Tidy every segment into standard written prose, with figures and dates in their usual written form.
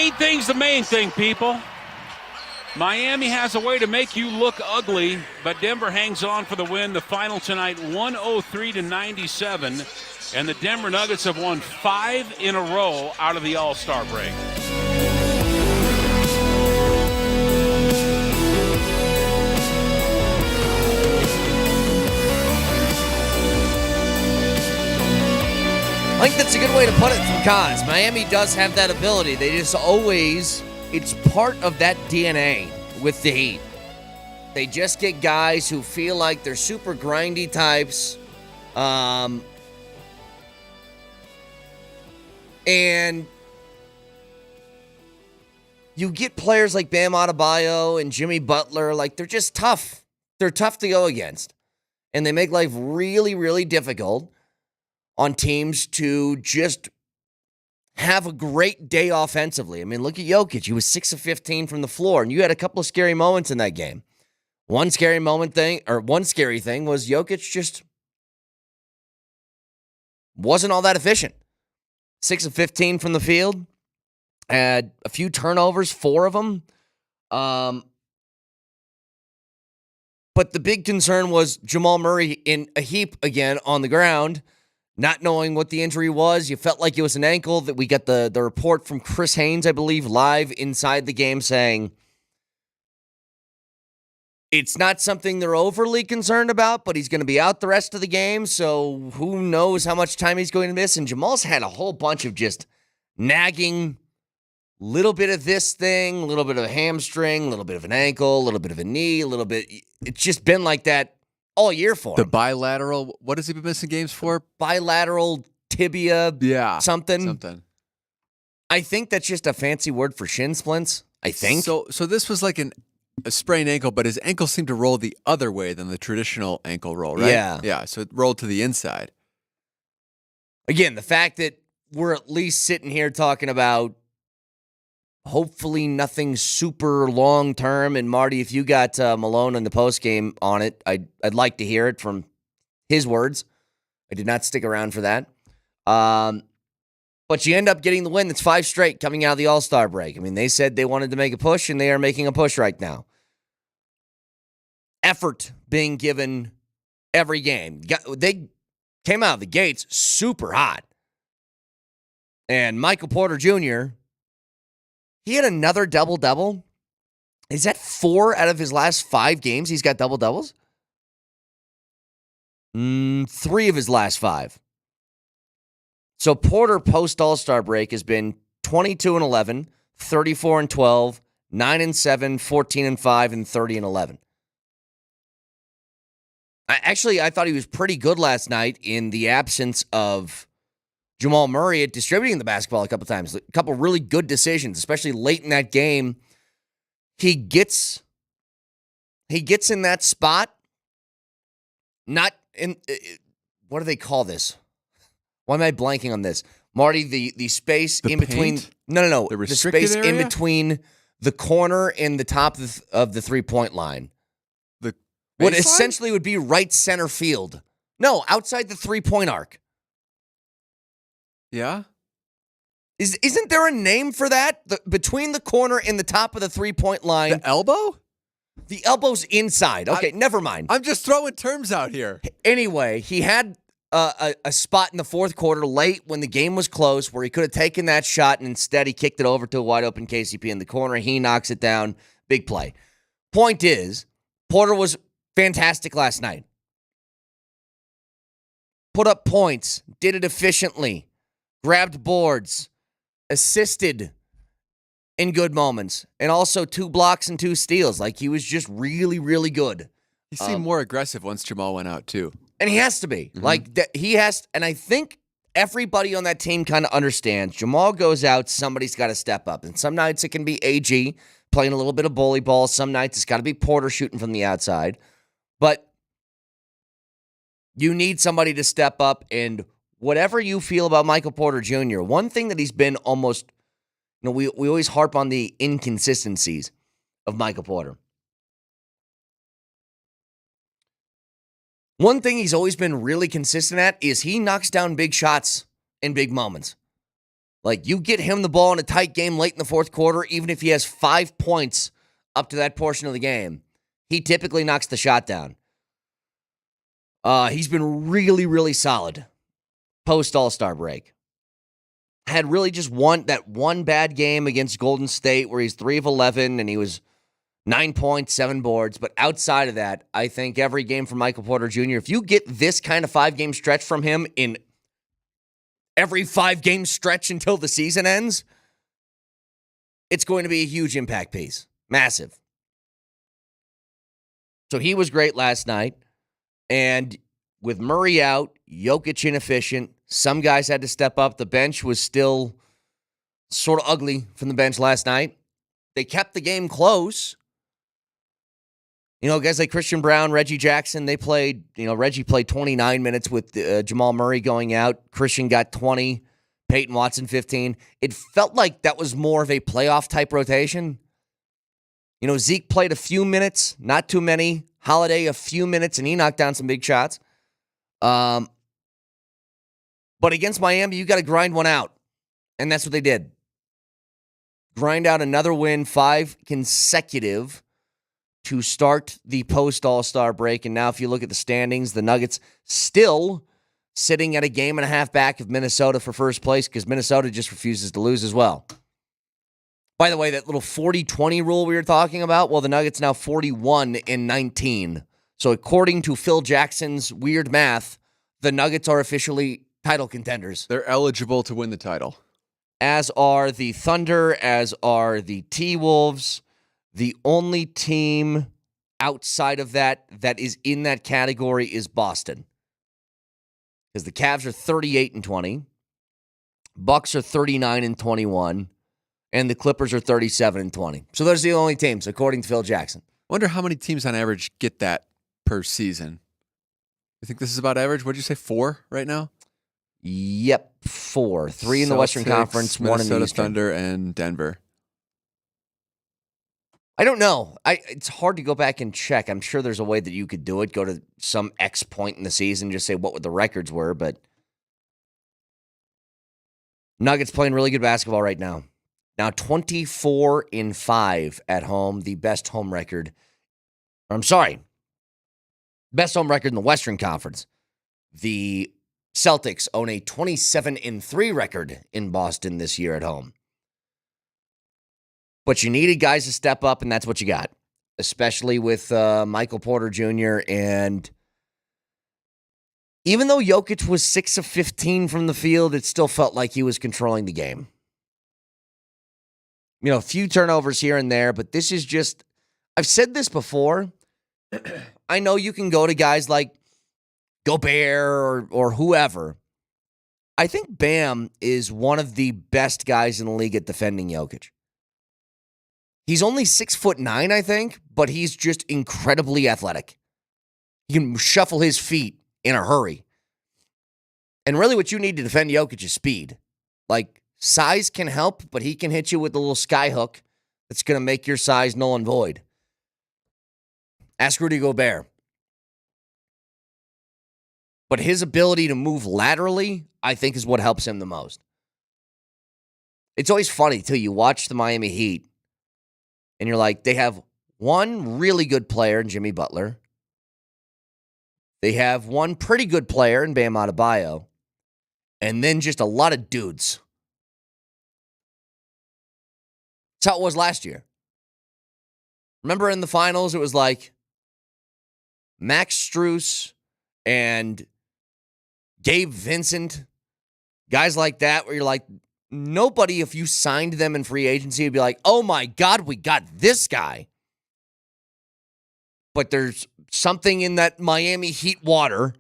main thing's the main thing, people. Miami has a way to make you look ugly, but Denver hangs on for the win. The final tonight, 103-97, and the Denver Nuggets have won 5 in a row out of the All-Star break. I think that's a good way to put it from Kaz. Miami does have that ability. They just always, it's part of that DNA with the Heat. They just get guys who feel like they're super grindy types. And you get players like Bam Adebayo and Jimmy Butler, like they're just tough. They're tough to go against. And they make life really, really difficult on teams to just have a great day offensively. I mean, look at Jokic. He was 6 of 15 from the floor, and you had a couple of scary moments in that game. One scary thing was Jokic just wasn't all that efficient. 6 of 15 from the field, had a few turnovers, 4 of them. But the big concern was Jamal Murray in a heap again on the ground. Not knowing what the injury was, you felt like it was an ankle. That we got the report from Chris Haynes, I believe, live inside the game saying it's not something they're overly concerned about, but he's going to be out the rest of the game, so who knows how much time he's going to miss. And Jamal's had a whole bunch of just nagging, little bit of this thing, a little bit of a hamstring, a little bit of an ankle, a little bit of a knee, a little bit. It's just been like that all year for him. The bilateral, what has he been missing games for? Bilateral tibia, something. I think that's just a fancy word for shin splints, I think. So this was like a sprained ankle, but his ankle seemed to roll the other way than the traditional ankle roll, right? Yeah. Yeah, so it rolled to the inside. Again, the fact that we're at least sitting here talking about hopefully nothing super long-term. And, Marty, if you got Malone in the postgame on it, I'd like to hear it from his words. I did not stick around for that. But you end up getting the win. That's 5 straight coming out of the All-Star break. I mean, they said they wanted to make a push, and they are making a push right now. Effort being given every game. They came out of the gates super hot. And Michael Porter Jr., he had another double-double. Is that 4 out of his last 5 games he's got double-doubles? 3 of his last 5. So Porter post-All-Star break has been 22-11, 34-12, 9-7, 14-5, and 30-11. I thought he was pretty good last night in the absence of Jamal Murray at distributing the basketball a couple times. A couple really good decisions, especially late in that game. He gets in that spot, not in, what do they call this? Why am I blanking on this? Marty, the space in between. No. The space area? in between the corner and the top of the 3-point line. The what baseline? essentially would be right center field. No, outside the 3-point arc. Yeah? Isn't there a name for that? Between the corner and the top of the 3-point line. The elbow? The elbow's inside. Okay, never mind. I'm just throwing terms out here. Anyway, he had a spot in the fourth quarter late when the game was close where he could have taken that shot, and instead he kicked it over to a wide-open KCP in the corner. He knocks it down. Big play. Point is, Porter was fantastic last night. Put up points. Did it efficiently. Grabbed boards. Assisted in good moments. And also 2 blocks and 2 steals. Like, he was just really, really good. He seemed more aggressive once Jamal went out, too. And he has to be. He has, and I think everybody on that team kind of understands. Jamal goes out, somebody's got to step up. And some nights it can be AG playing a little bit of bully ball. Some nights it's got to be Porter shooting from the outside. But you need somebody to step up. And whatever you feel about Michael Porter Jr., one thing that he's been almost, we always harp on the inconsistencies of Michael Porter. One thing he's always been really consistent at is he knocks down big shots in big moments. Like, you get him the ball in a tight game late in the fourth quarter, even if he has 5 points up to that portion of the game, he typically knocks the shot down. He's been really, really solid post All-Star break. Had really just one bad game against Golden State where he's 3 of 11 and he was 9 points, 7 boards. But outside of that, I think every game from Michael Porter Jr., if you get this kind of 5-game stretch from him in every 5-game stretch until the season ends, it's going to be a huge impact piece. Massive. So he was great last night. And with Murray out, Jokic inefficient, some guys had to step up. The bench was still sort of ugly from the bench last night. They kept the game close. You know, guys like Christian Brown, Reggie Jackson, they played, Reggie played 29 minutes with Jamal Murray going out. Christian got 20, Peyton Watson 15. It felt like that was more of a playoff type rotation. Zeke played a few minutes, not too many. Holiday a few minutes, and he knocked down some big shots. But against Miami, you got to grind one out. And that's what they did. Grind out another win, 5 consecutive to start the post-All-Star break. And now if you look at the standings, the Nuggets still sitting at a game and a half back of Minnesota for first place because Minnesota just refuses to lose as well. By the way, that little 40-20 rule we were talking about, well, the Nuggets now 41-19. So according to Phil Jackson's weird math, the Nuggets are officially title contenders. They're eligible to win the title. As are the Thunder, as are the T-Wolves. The only team outside of that is in that category is Boston. Because the Cavs are 38-20. Bucks are 39-21. And the Clippers are 37-20. So those are the only teams, according to Phil Jackson. Wonder how many teams on average get that per season. You think this is about average? What did you say, 4 right now? Yep, 4. 3 in the Western Conference, 1 in the Eastern. Thunder, and Denver. I don't know. It's hard to go back and check. I'm sure there's a way that you could do it. Go to some X point in the season, just say what the records were. But Nuggets playing really good basketball right now. Now 24-5 at home, the best home record. Best home record in the Western Conference. The Celtics own a 27-3 record in Boston this year at home. But you needed guys to step up, and that's what you got, especially with Michael Porter Jr. And even though Jokic was 6 of 15 from the field, it still felt like he was controlling the game. A few turnovers here and there, but this is just, I've said this before. I know you can go to guys like Gobert or whoever. I think Bam is one of the best guys in the league at defending Jokic. He's only 6'9", I think, but he's just incredibly athletic. He can shuffle his feet in a hurry. And really what you need to defend Jokic is speed. Like, size can help, but he can hit you with a little sky hook that's going to make your size null and void. Ask Rudy Gobert. But his ability to move laterally, I think, is what helps him the most. It's always funny, too. You watch the Miami Heat, and you're like, they have one really good player in Jimmy Butler. They have one pretty good player in Bam Adebayo. And then just a lot of dudes. That's how it was last year. Remember in the finals, it was like Max Strus and Gabe Vincent, guys like that, where you're like, nobody, if you signed them in free agency, would be like, oh my God, we got this guy. But there's something in that Miami Heat water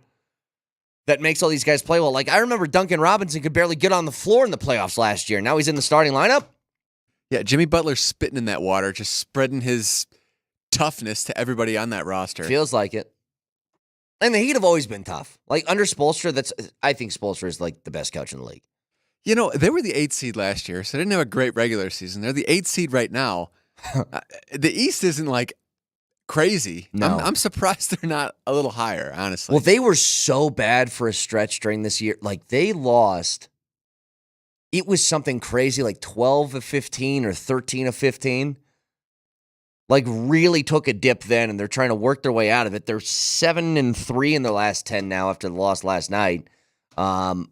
that makes all these guys play well. Like, I remember Duncan Robinson could barely get on the floor in the playoffs last year. Now he's in the starting lineup. Yeah, Jimmy Butler's spitting in that water, just spreading his toughness to everybody on that roster. Feels like it. And the Heat have always been tough. Like, under Spoelstra, I think Spoelstra is like the best coach in the league. They were the 8th seed last year, so they didn't have a great regular season. They're the 8th seed right now. The East isn't like crazy. No. I'm surprised they're not a little higher, honestly. Well, they were so bad for a stretch during this year. Like, they lost it was something crazy like 12 of 15 or 13 of 15. Like really took a dip then, and they're trying to work their way out of it. They're 7-3 in their last 10 now after the loss last night. But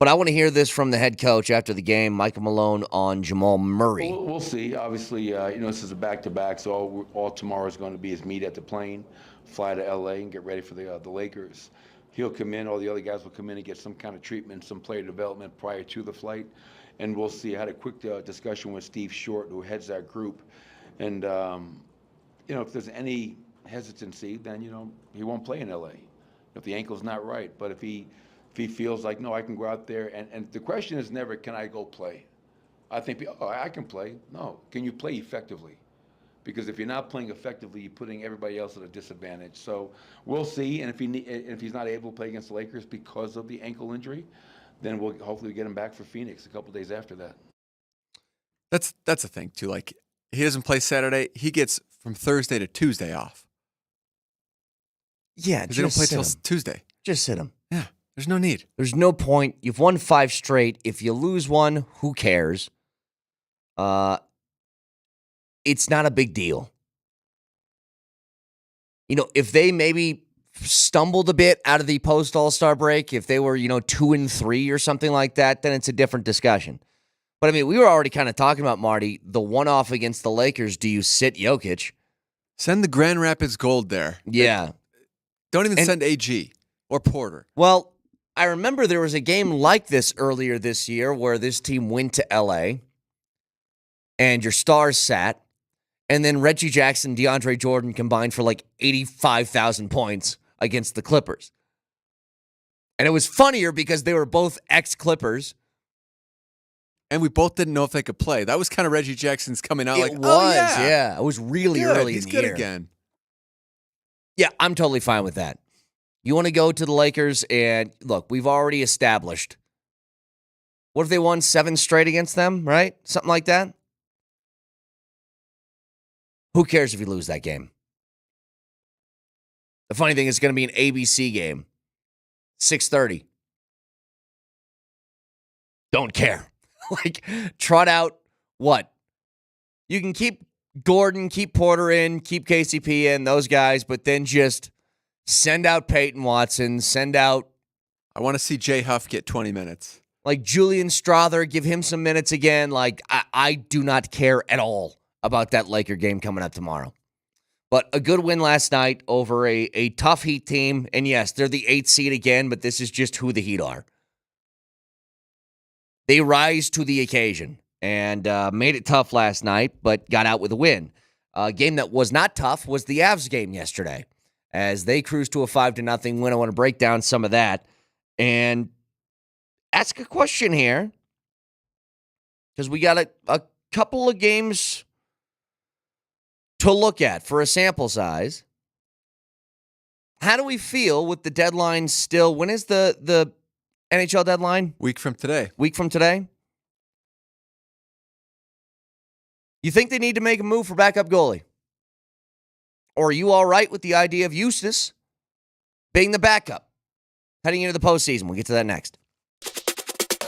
I want to hear this from the head coach after the game, Michael Malone, on Jamal Murray. We'll see. Obviously, this is a back-to-back, so all tomorrow is going to be is meet at the plane, fly to L.A., and get ready for the Lakers. He'll come in. All the other guys will come in and get some kind of treatment, some player development prior to the flight. And we'll see. I had a quick discussion with Steve Short, who heads that group. And, if there's any hesitancy, then, he won't play in L.A. if the ankle's not right. But if he feels like, no, I can go out there. And the question is never, can I go play? I think, I can play. No, can you play effectively? Because if you're not playing effectively, you're putting everybody else at a disadvantage. So we'll see. And if he's not able to play against the Lakers because of the ankle injury, then we'll hopefully get him back for Phoenix a couple days after that. That's the thing, too. Like, he doesn't play Saturday. He gets from Thursday to Tuesday off. Yeah, Because they don't play till Tuesday. Just sit him. Yeah, there's no need. There's no point. You've won 5 straight. If you lose one, who cares? It's not a big deal. If they maybe stumbled a bit out of the post All-Star break, if they were, 2-3 or something like that, then it's a different discussion. But I mean, we were already kind of talking about, Marty, the one-off against the Lakers. Do you sit Jokic? Send the Grand Rapids Gold there. Yeah. Don't even send AG or Porter. Well, I remember there was a game like this earlier this year where this team went to LA and your stars sat, and then Reggie Jackson, DeAndre Jordan combined for like 85,000 points against the Clippers. And it was funnier because they were both ex-Clippers. And we both didn't know if they could play. That was kind of Reggie Jackson's coming out. It was. It was really good. early He's in the good year. again. Yeah, I'm totally fine with that. You want to go to the Lakers, and look, we've already established. What if they won 7 straight against them, right? Something like that? Who cares if you lose that game? The funny thing is it's going to be an ABC game. 6:30. Don't care. Trot out what? You can keep Gordon, keep Porter in, keep KCP in, those guys, but then just send out Peyton Watson, send out... I want to see Jay Huff get 20 minutes. Julian Strother, give him some minutes again. I do not care at all about that Laker game coming up tomorrow. But a good win last night over a tough Heat team. And yes, they're the 8th seed again, but this is just who the Heat are. They rise to the occasion and made it tough last night, but got out with a win. A game that was not tough was the Avs game yesterday, as they cruised to a 5-0 win. I want to break down some of that and ask a question here, because we got a couple of games to look at for a sample size. How do we feel with the deadline still? When is the NHL deadline? Week from today. Week from today? You think they need to make a move for backup goalie? Or are you all right with the idea of Eustace being the backup heading into the postseason? We'll get to that next.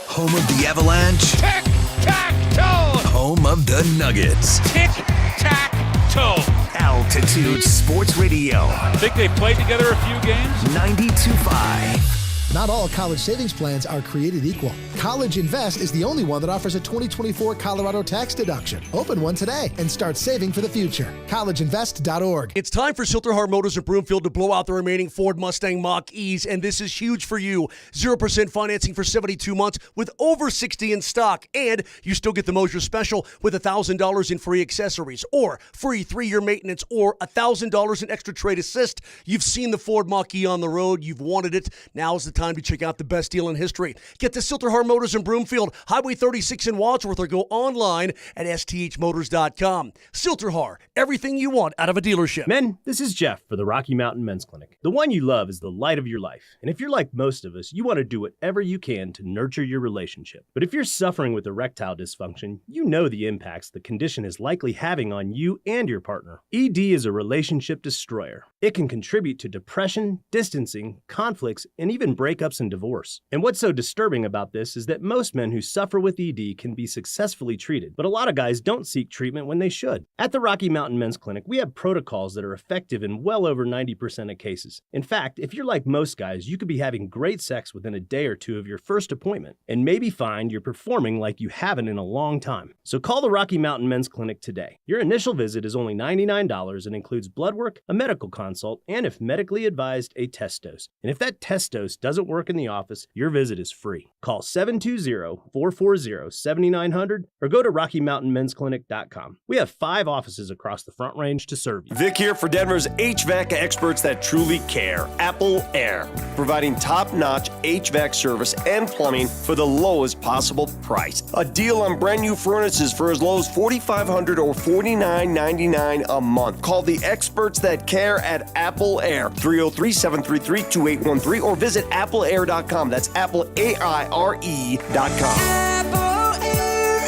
Home of the Avalanche. Tic-tac-toe! Home of the Nuggets. Tic-tac-toe! Altitude Sports Radio. Think they played together a few games? 92.5. Not all college savings plans are created equal. College Invest is the only one that offers a 2024 Colorado tax deduction. Open one today and start saving for the future. CollegeInvest.org. It's time for Silterhar Motors of Broomfield to blow out the remaining Ford Mustang Mach-E's, and this is huge for you. 0% financing for 72 months with over 60 in stock, and you still get the Mosier Special with $1,000 in free accessories, or free 3-year maintenance, or $1,000 in extra trade assist. You've seen the Ford Mach-E on the road. You've wanted it. Now's the time to check out the best deal in history. Get to Silterhar Motors in Broomfield, Highway 36 in Wadsworth, or go online at sthmotors.com. Silterhar, everything you want out of a dealership. Men, this is Jeff for the Rocky Mountain Men's Clinic. The one you love is the light of your life. And if you're like most of us, you want to do whatever you can to nurture your relationship. But if you're suffering with erectile dysfunction, you know the impacts the condition is likely having on you and your partner. ED is a relationship destroyer. It can contribute to depression, distancing, conflicts, and even breakups breakups and divorce. And what's so disturbing about this is that most men who suffer with ED can be successfully treated, but a lot of guys don't seek treatment when they should. At the Rocky Mountain Men's Clinic, we have protocols that are effective in well over 90% of cases. In fact, if you're like most guys, you could be having great sex within a day or two of your first appointment, and maybe find you're performing like you haven't in a long time. So call the Rocky Mountain Men's Clinic today. Your initial visit is only $99 and includes blood work, a medical consult, and if medically advised, a test dose. And if that test dose doesn't work in the office, your visit is free. Call 720-440-7900 or go to RockyMountainMen'sClinic.com. We have 5 offices across the Front Range to serve you. Vic here for Denver's HVAC experts that truly care. Apple Air, providing top-notch HVAC service and plumbing for the lowest possible price. A deal on brand new furnaces for as low as $4,500 or $49.99 a month. Call the experts that care at Apple Air, 303-733-2813, or visit appleair.com. That's AppleAire.com. Apple Air,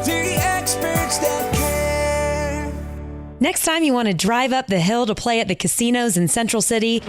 the experts that care. Next time you want to drive up the hill to play at the casinos in Central City,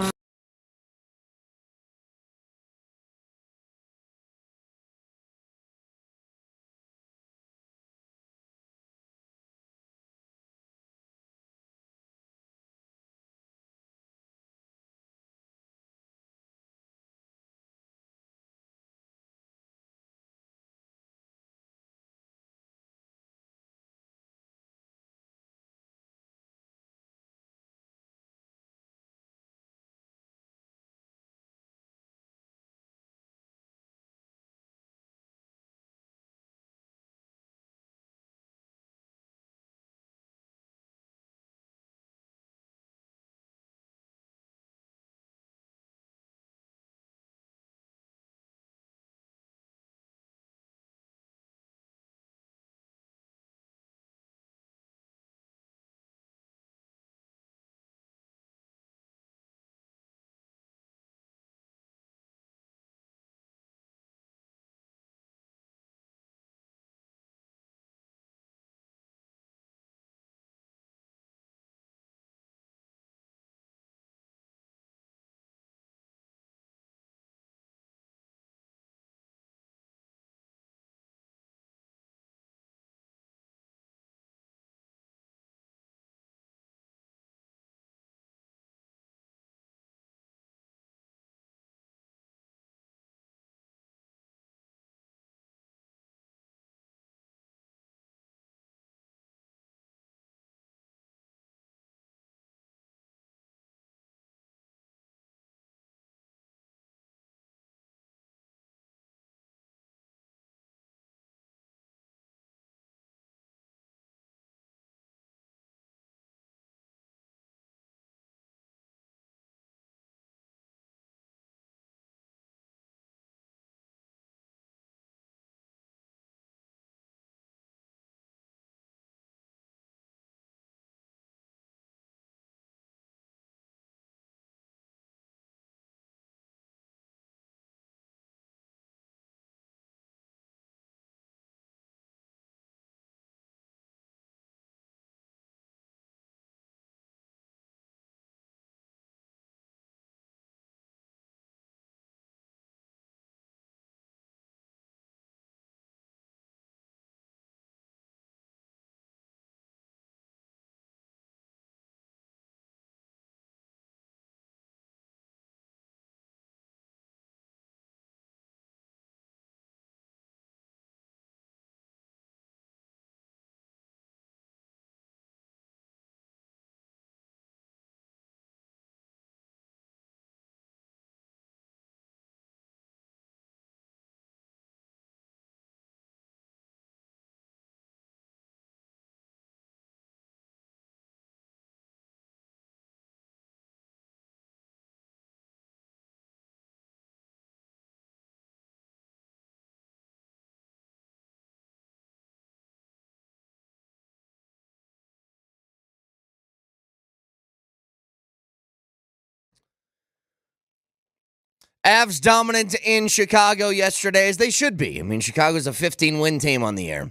Avs dominant in Chicago yesterday, as they should be. I mean, Chicago's a 15-win team on the air.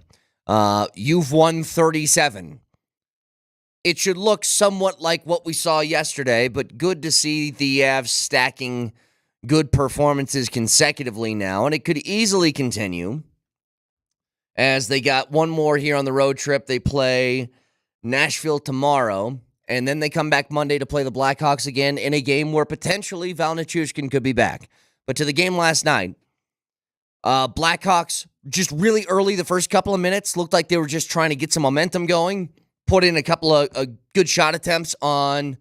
You've won 37. It should look somewhat like what we saw yesterday, but good to see the Avs stacking, good performances consecutively now, and it could easily continue as they got one more here on the road trip. They play Nashville tomorrow, and then they come back Monday to play the Blackhawks again in a game where potentially Val Nichushkin could be back. But to the game last night, Blackhawks just really early, the first couple of minutes, looked like they were just trying to get some momentum going, put in a couple of good shot attempts on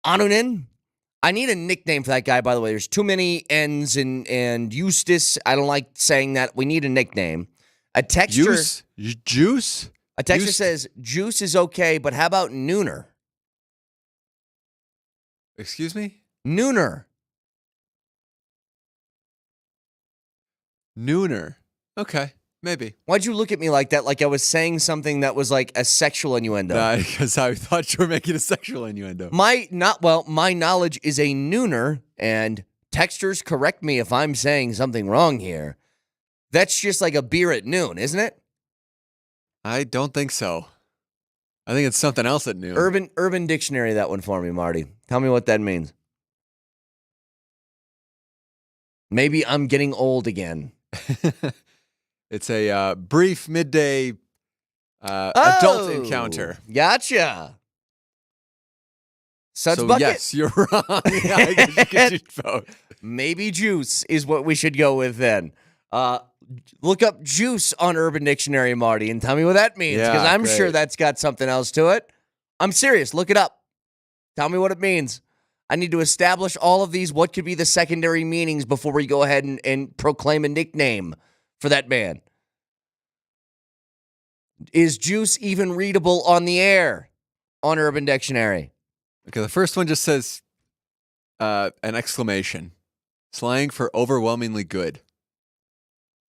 Anunen. I need a nickname for that guy, by the way. There's too many N's and Eustace. I don't like saying that. We need a nickname. A texture. Juice? A texture says, Juice is okay, but how about Nooner? Excuse me? Nooner. Nooner. Okay, maybe. Why'd you look at me like that? Like I was saying something that was like a sexual innuendo. Because I thought you were making a sexual innuendo. My knowledge is a nooner, and texters correct me if I'm saying something wrong here. That's just like a beer at noon, isn't it? I don't think so. I think it's something else at noon. Urban Dictionary, that one for me, Marty. Tell me what that means. Maybe I'm getting old again. It's a brief midday adult encounter. Gotcha. Suds So bucket? yes, you're wrong. Yeah, I guess you could use both. Maybe Juice is what we should go with then. Look up Juice on Urban Dictionary, Marty, and tell me what that means, because Yeah, I'm great. sure that's got something else to it. I'm serious. Look it up. Tell me what it means. I need to establish all of these, what could be the secondary meanings before we go ahead and proclaim a nickname for that man. Is Juice even readable on the air on Urban Dictionary? Okay, the first one just says an exclamation. Slang for overwhelmingly good.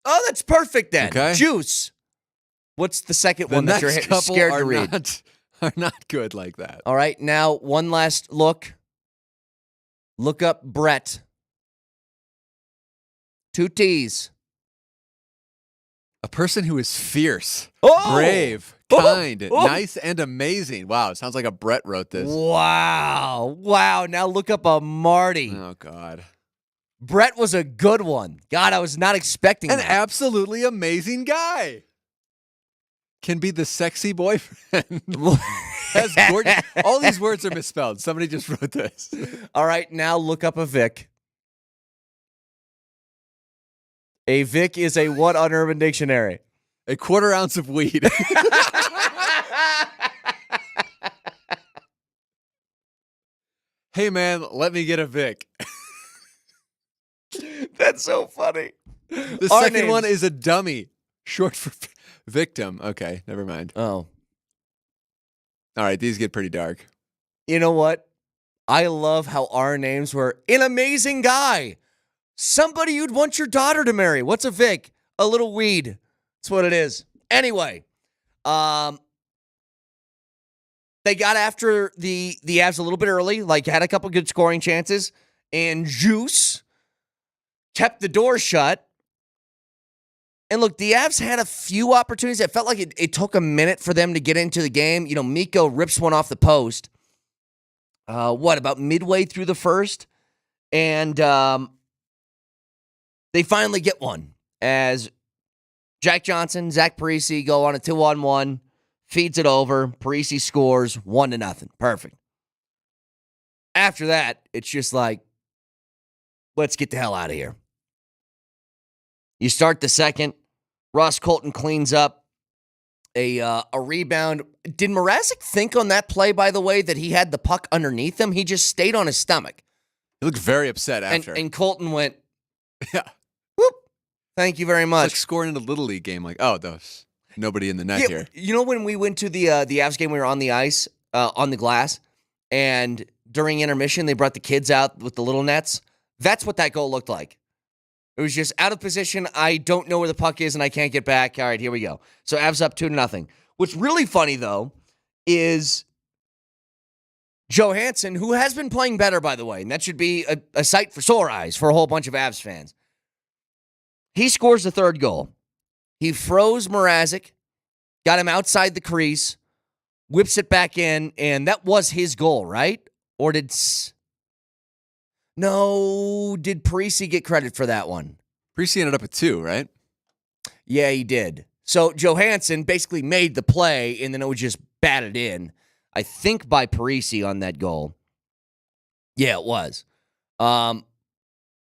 Oh, that's perfect then. Okay. Juice. What's the second The one that next you're couple scared are to read? are not good like that. All right, now one last look. Look up Brett. 2 T's. A person who is fierce, Oh! brave, Oh! kind, Oh! nice, and amazing. Wow, it sounds like a Brett wrote this. Wow. Now look up a Marty. Oh, God. Brett was a good one. God, I was not expecting An that. absolutely amazing guy. Can be the sexy boyfriend. Has gorgeous. All these words are misspelled. Somebody just wrote this. All right, now look up a Vic. A Vic is a what on Urban Dictionary? A 1/4 ounce of weed. Hey, man, let me get a Vic. That's so funny. The Our second one names- is a dummy, short for victim. Okay, never mind. Oh, All right, these get pretty dark. you know what? I love how our names were an amazing guy. Somebody you'd want your daughter to marry. What's a Vic? A little weed. That's what it is. Anyway, they got after the Avs a little bit early, like had a couple good scoring chances, and Juice kept the door shut. And look, the Avs had a few opportunities. It felt like it took a minute for them to get into the game. You know, Mikko rips one off the post. About midway through the first? And they finally get one as Jack Johnson, Zach Parise go on a 2-on-1, feeds it over. Parise scores 1-0. Perfect. After that, it's just like, let's get the hell out of here. You start the second. Ross Colton cleans up a rebound. Did Mrazek think on that play, by the way, that he had the puck underneath him? He just stayed on his stomach. He looked very upset after. And Colton went, yeah. whoop, thank you very It's much. like scoring in a Little League game. Like, oh, there's nobody in the net here. You know when we went to the Avs game, we were on the ice, on the glass, and during intermission, they brought the kids out with the little nets? That's what that goal looked like. It was just out of position. I don't know where the puck is, and I can't get back. All right, here we go. So Avs up 2-0. What's really funny, though, is Johansson, who has been playing better, by the way, and that should be a sight for sore eyes for a whole bunch of Avs fans. He scores the third goal. He froze Mrazek, got him outside the crease, whips it back in, and that was his goal, right? Or did... No, did Parisi get credit for that one? Parisi ended up at 2, right? Yeah, he did. So Johansson basically made the play, and then it was just batted in, I think, by Parisi on that goal. Yeah, it was. But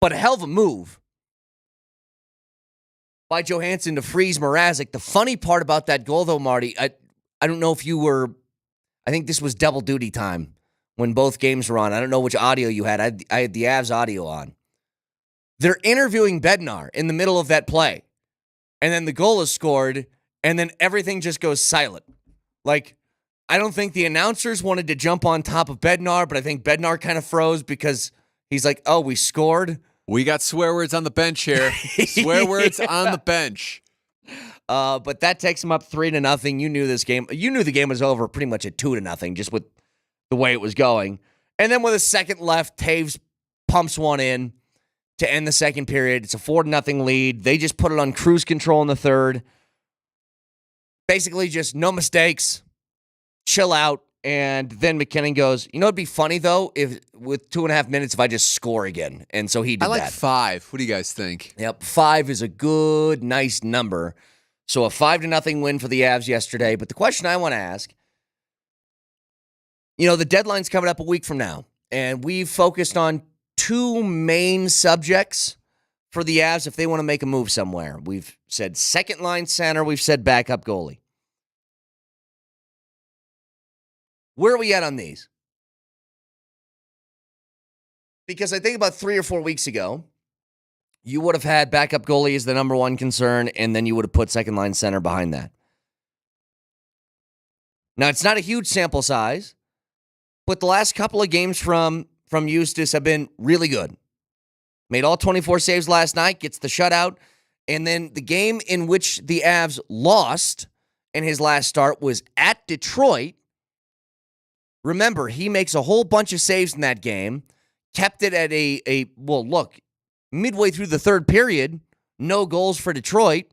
a hell of a move by Johansson to freeze Mrazek. The funny part about that goal, though, Marty, I don't know if you were, I think this was double duty time when both games were on. I don't know which audio you had. I had the Avs audio on. They're interviewing Bednar in the middle of that play. And then the goal is scored, and then everything just goes silent. Like, I don't think the announcers wanted to jump on top of Bednar, but I think Bednar kind of froze because he's like, oh, we scored? We got swear words on the bench here. Swear words on the bench. But that takes him up 3-0. You knew this game. You knew the game was over pretty much at 2-0, just with the way it was going. And then with a second left, Taves pumps one in to end the second period. It's a 4-0 lead. They just put it on cruise control in the third. Basically just no mistakes. Chill out. And then McKinnon goes, you know, it'd be funny, though, if with 2.5 minutes, if I just score again. And so he did that. I like 5. What do you guys think? Yep, 5 is a good, nice number. So a 5-0 win for the Avs yesterday. But the question I want to ask, you know, the deadline's coming up a week from now. And we've focused on 2 main subjects for the Avs if they want to make a move somewhere. We've said second line center. We've said backup goalie. Where are we at on these? Because I think about 3 or 4 weeks ago, you would have had backup goalie as the number one concern, and then you would have put second line center behind that. Now, it's not a huge sample size, but the last couple of games from Eustace have been really good. Made all 24 saves last night, gets the shutout, and then the game in which the Avs lost in his last start was at Detroit. Remember, he makes a whole bunch of saves in that game, kept it at midway through the third period, no goals for Detroit.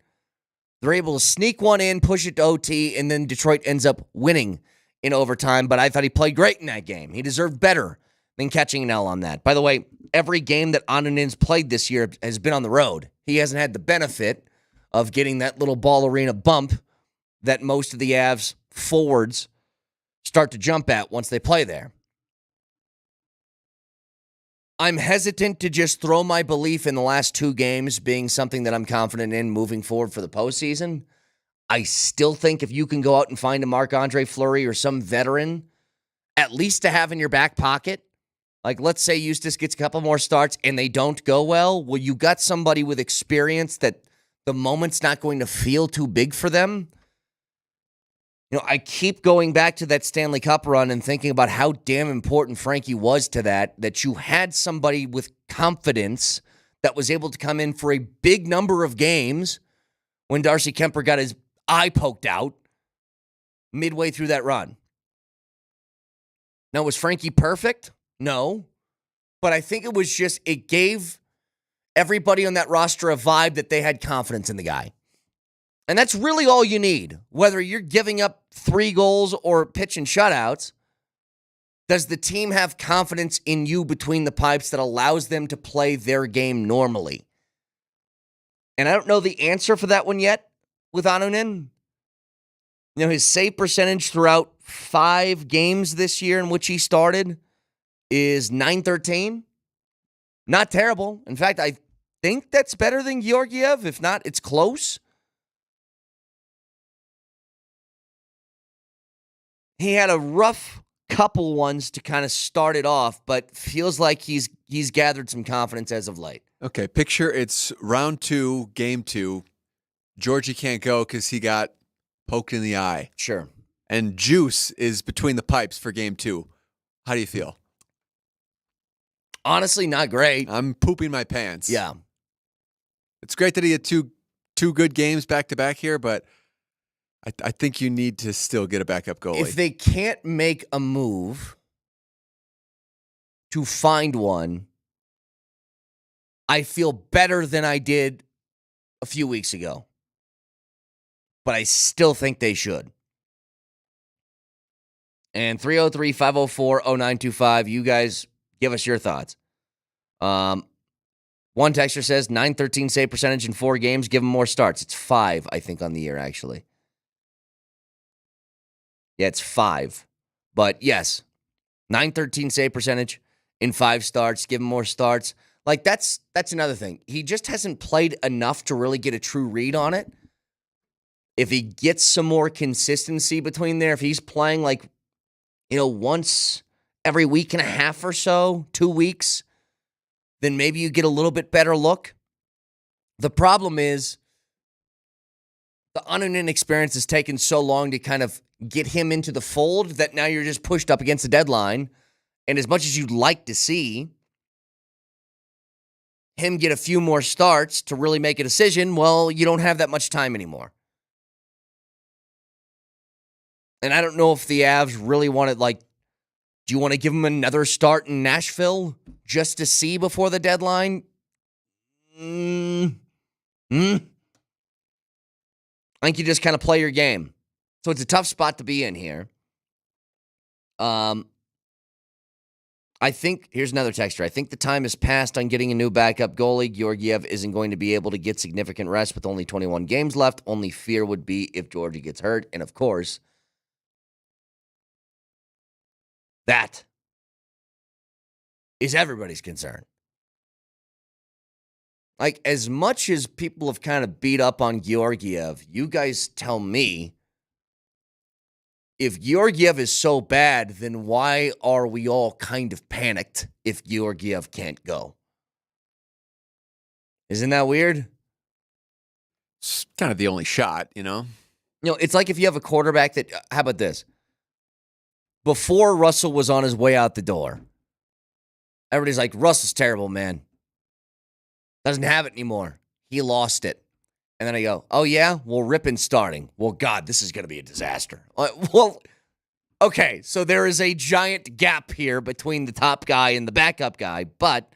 They're able to sneak one in, push it to OT, and then Detroit ends up winning in overtime. But I thought he played great in that game. He deserved better than catching an L on that. By the way, every game that Annunin's played this year has been on the road. He hasn't had the benefit of getting that little ball arena bump that most of the Avs forwards start to jump at once they play there. I'm hesitant to just throw my belief in the last 2 games being something that I'm confident in moving forward for the postseason. I still think if you can go out and find a Marc-Andre Fleury or some veteran, at least to have in your back pocket, like let's say Eustace gets a couple more starts and they don't go well, you got somebody with experience that the moment's not going to feel too big for them. You know, I keep going back to that Stanley Cup run and thinking about how damn important Frankie was to that you had somebody with confidence that was able to come in for a big number of games when Darcy Kemper got his eye poked out midway through that run. Now, was Frankie perfect? No. But I think it gave everybody on that roster a vibe that they had confidence in the guy. And that's really all you need. Whether you're giving up 3 goals or pitching shutouts, does the team have confidence in you between the pipes that allows them to play their game normally? And I don't know the answer for that one yet with Annunin. You know, his save percentage throughout 5 games this year in which he started is .913. Not terrible. In fact, I think that's better than Georgiev. If not, it's close. He had a rough couple ones to kind of start it off, but feels like he's gathered some confidence as of late. Okay, picture it's round 2, game 2. Georgie can't go because he got poked in the eye. Sure. And Juice is between the pipes for game 2. How do you feel? Honestly, not great. I'm pooping my pants. Yeah. It's great that he had two good games back-to-back here, but I think you need to still get a backup goalie. If they can't make a move to find one, I feel better than I did a few weeks ago. But I still think they should. And 303-504-0925, you guys give us your thoughts. One texter says 913 save percentage in 4 games. Give him more starts. It's 5, I think, on the year, actually. Yeah, it's 5. But yes, 913 save percentage in 5 starts. Give him more starts. Like, that's another thing. He just hasn't played enough to really get a true read on it. If he gets some more consistency between there, if he's playing like, once every week and a half or so, 2 weeks, then maybe you get a little bit better look. The problem is the Annunen experience has taken so long to kind of get him into the fold that now you're just pushed up against the deadline. And as much as you'd like to see him get a few more starts to really make a decision, well, you don't have that much time anymore. And I don't know if the Avs really want to, do you want to give him another start in Nashville just to see before the deadline? I think you just kind of play your game. So it's a tough spot to be in here. I think, here's another texter. I think the time has passed on getting a new backup goalie. Georgiev isn't going to be able to get significant rest with only 21 games left. Only fear would be if Georgie gets hurt. And of course, that is everybody's concern. Like, as much as people have kind of beat up on Georgiev, you guys tell me, if Georgiev is so bad, then why are we all kind of panicked if Georgiev can't go? Isn't that weird? It's kind of the only shot, It's like if you have a quarterback that, how about this? Before Russell was on his way out the door, everybody's like, Russell's terrible, man. Doesn't have it anymore. He lost it. And then I go, oh, yeah? Well, Rippin's starting. Well, God, this is going to be a disaster. Well, okay, so there is a giant gap here between the top guy and the backup guy. But,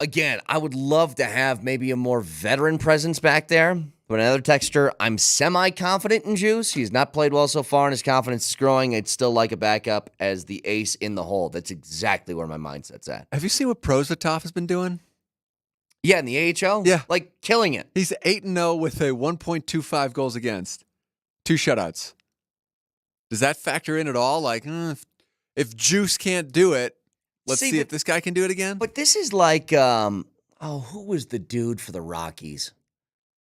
again, I would love to have maybe a more veteran presence back there. But another texter, I'm semi-confident in Juice. He's not played well so far, and his confidence is growing. I'd still like a backup as the ace in the hole. That's exactly where my mindset's at. Have you seen what Prosvetov has been doing? Yeah, in the AHL? Yeah. Like, killing it. He's 8-0 with a 1.25 goals against. 2 shutouts. Does that factor in at all? Like, if Juice can't do it, let's see if this guy can do it again? But this is like, who was the dude for the Rockies?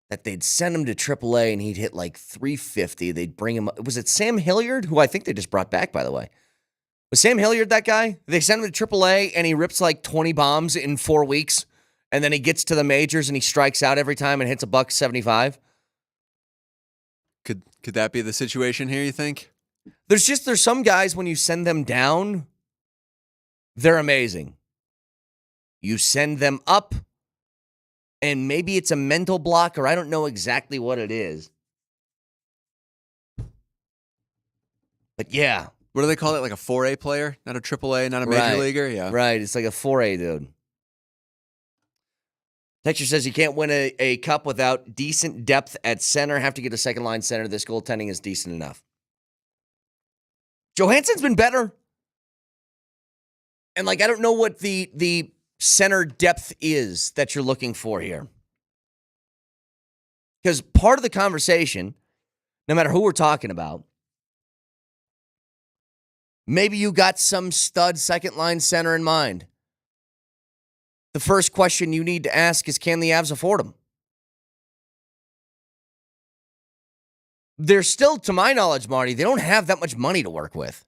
That they'd send him to AAA and he'd hit like 350. They'd bring him. Was it Sam Hilliard, who I think they just brought back, by the way? Was Sam Hilliard that guy? They send him to AAA and he rips like 20 bombs in 4 weeks, and then he gets to the majors and he strikes out every time and hits $175. Could that be the situation here, you think? There's some guys, when you send them down, they're amazing. You send them up, and maybe it's a mental block, or I don't know exactly what it is. But yeah. What do they call it? Like a 4A player? Not a AAA, not a major leaguer? Yeah. Right. It's like a 4A dude. Texture says you can't win a cup without decent depth at center. Have to get a second line center. This goaltending is decent enough. Johansson's been better. And I don't know what the center depth is that you're looking for here. Because part of the conversation, no matter who we're talking about, maybe you got some stud second line center in mind. The first question you need to ask is, can the Avs afford him? They're still, to my knowledge, Marty, they don't have that much money to work with.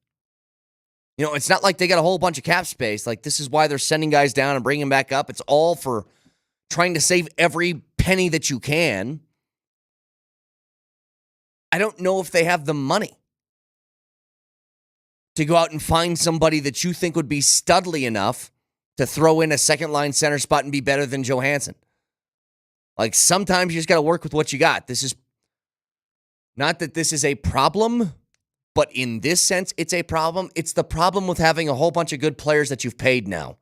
It's not like they got a whole bunch of cap space. Like, this is why they're sending guys down and bringing them back up. It's all for trying to save every penny that you can. I don't know if they have the money to go out and find somebody that you think would be studly enough to throw in a second line center spot and be better than Johansson. Like, sometimes you just got to work with what you got. This is not that this is a problem, but in this sense, it's a problem. It's the problem with having a whole bunch of good players that you've paid now.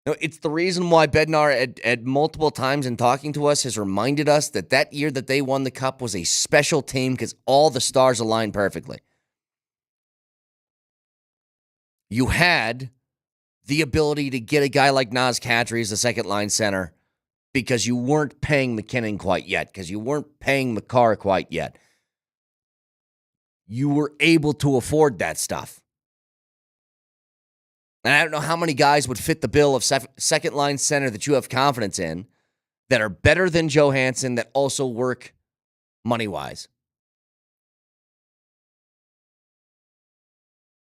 It's the reason why Bednar at multiple times in talking to us has reminded us that year that they won the cup was a special team because all the stars aligned perfectly. you had the ability to get a guy like Naz Kadri as a second line center because you weren't paying McKinnon quite yet, because you weren't paying McCarr quite yet. You were able to afford that stuff. And I don't know how many guys would fit the bill of second line center that you have confidence in that are better than Johansson that also work money-wise.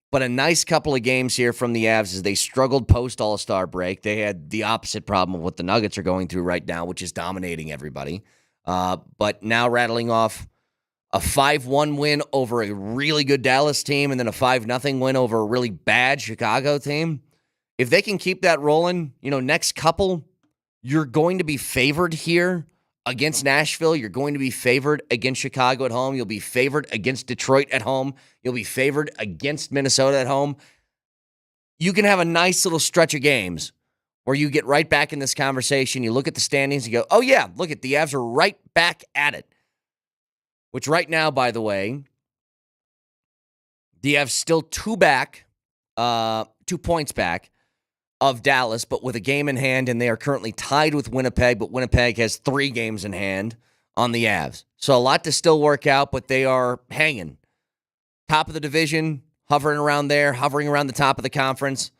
But a nice couple of games here from the Avs as they struggled post-All-Star break. They had the opposite problem of what the Nuggets are going through right now, which is dominating everybody. But now rattling off a 5-1 win over a really good Dallas team and then a 5-0 win over a really bad Chicago team. If they can keep that rolling, next couple, you're going to be favored here against Nashville. You're going to be favored against Chicago at home. You'll be favored against Detroit at home. You'll be favored against Minnesota at home. You can have a nice little stretch of games where you get right back in this conversation. You look at the standings and you go, oh yeah, look at the Avs are right back at it. Which right now, by the way, the Avs still 2 points back of Dallas, but with a game in hand, and they are currently tied with Winnipeg, but Winnipeg has 3 games in hand on the Avs. So a lot to still work out, but they are hanging. Top of the division, hovering around there, hovering around the top of the conference.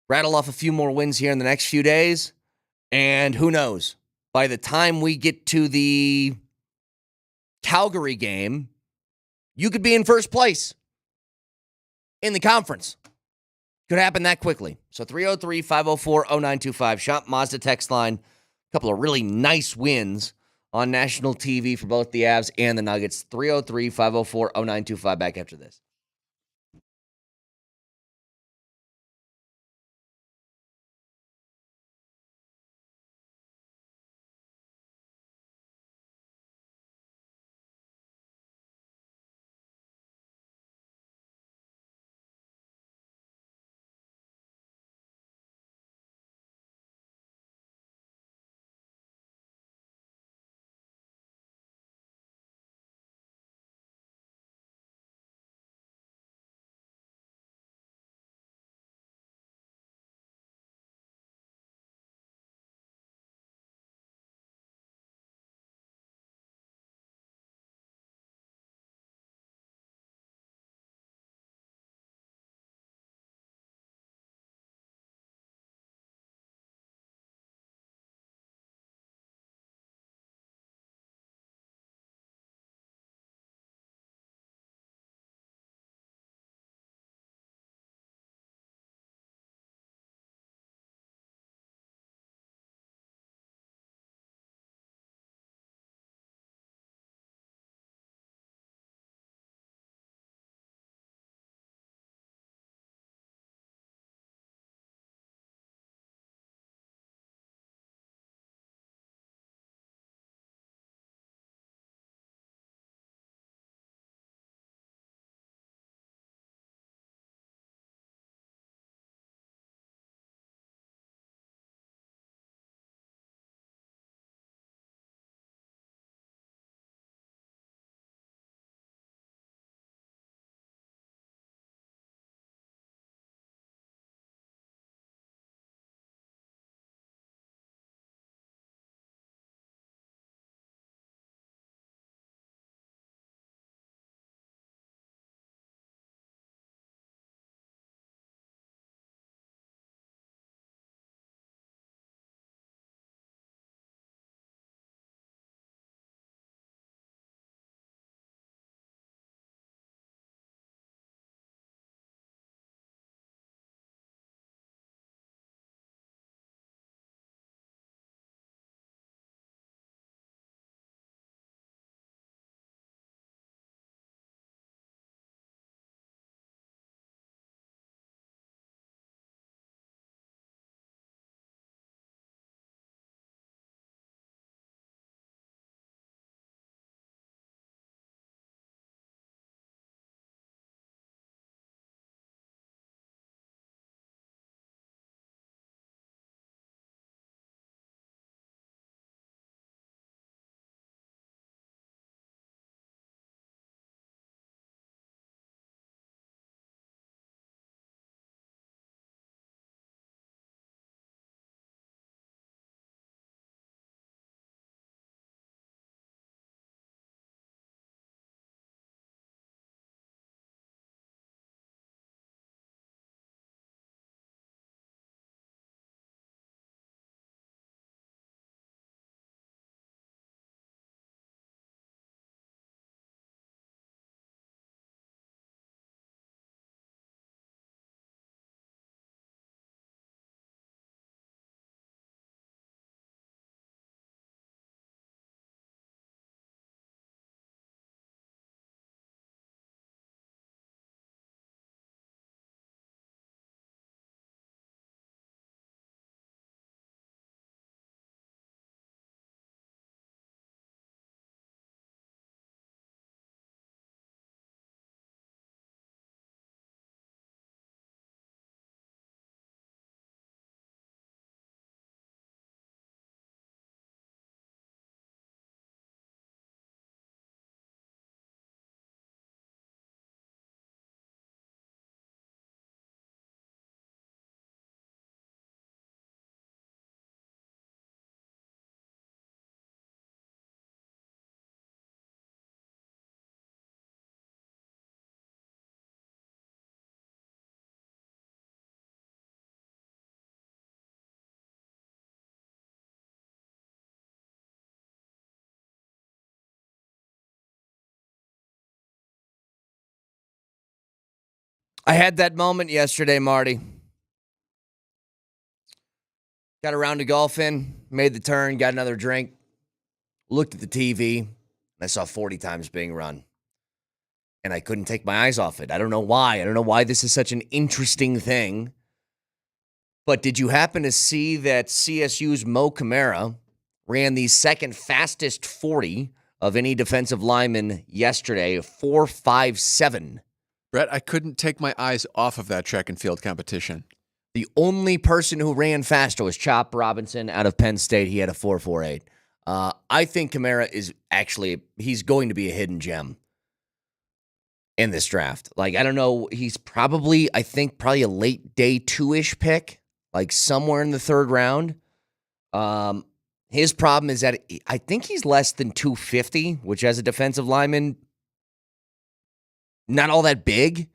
Rattle off a few more wins here in the next few days, and who knows? By the time we get to the Calgary game, you could be in first place in the conference. Could happen that quickly. So 303-504-0925. Shop Mazda text line. A couple of really nice wins on national TV for both the Avs and the Nuggets. 303-504-0925. Back after this. I had that moment yesterday, Marty. Got a round of golf in, made the turn, got another drink, looked at the TV, and I saw 40 times being run. And I couldn't take my eyes off it. I don't know why. I don't know why this is such an interesting thing. But did you happen to see that CSU's Mo Camara ran the second fastest 40 of any defensive lineman yesterday, 4.57? Brett, I couldn't take my eyes off of that track and field competition. The only person who ran faster was Chop Robinson out of Penn State. He had a 4.48. I think Camara is actually, he's going to be a hidden gem in this draft. Like, I don't know, he's probably, I think, probably a late day 2-ish pick, like somewhere in the third round. His problem is that I think he's less than 250, which as a defensive lineman, not all that big. You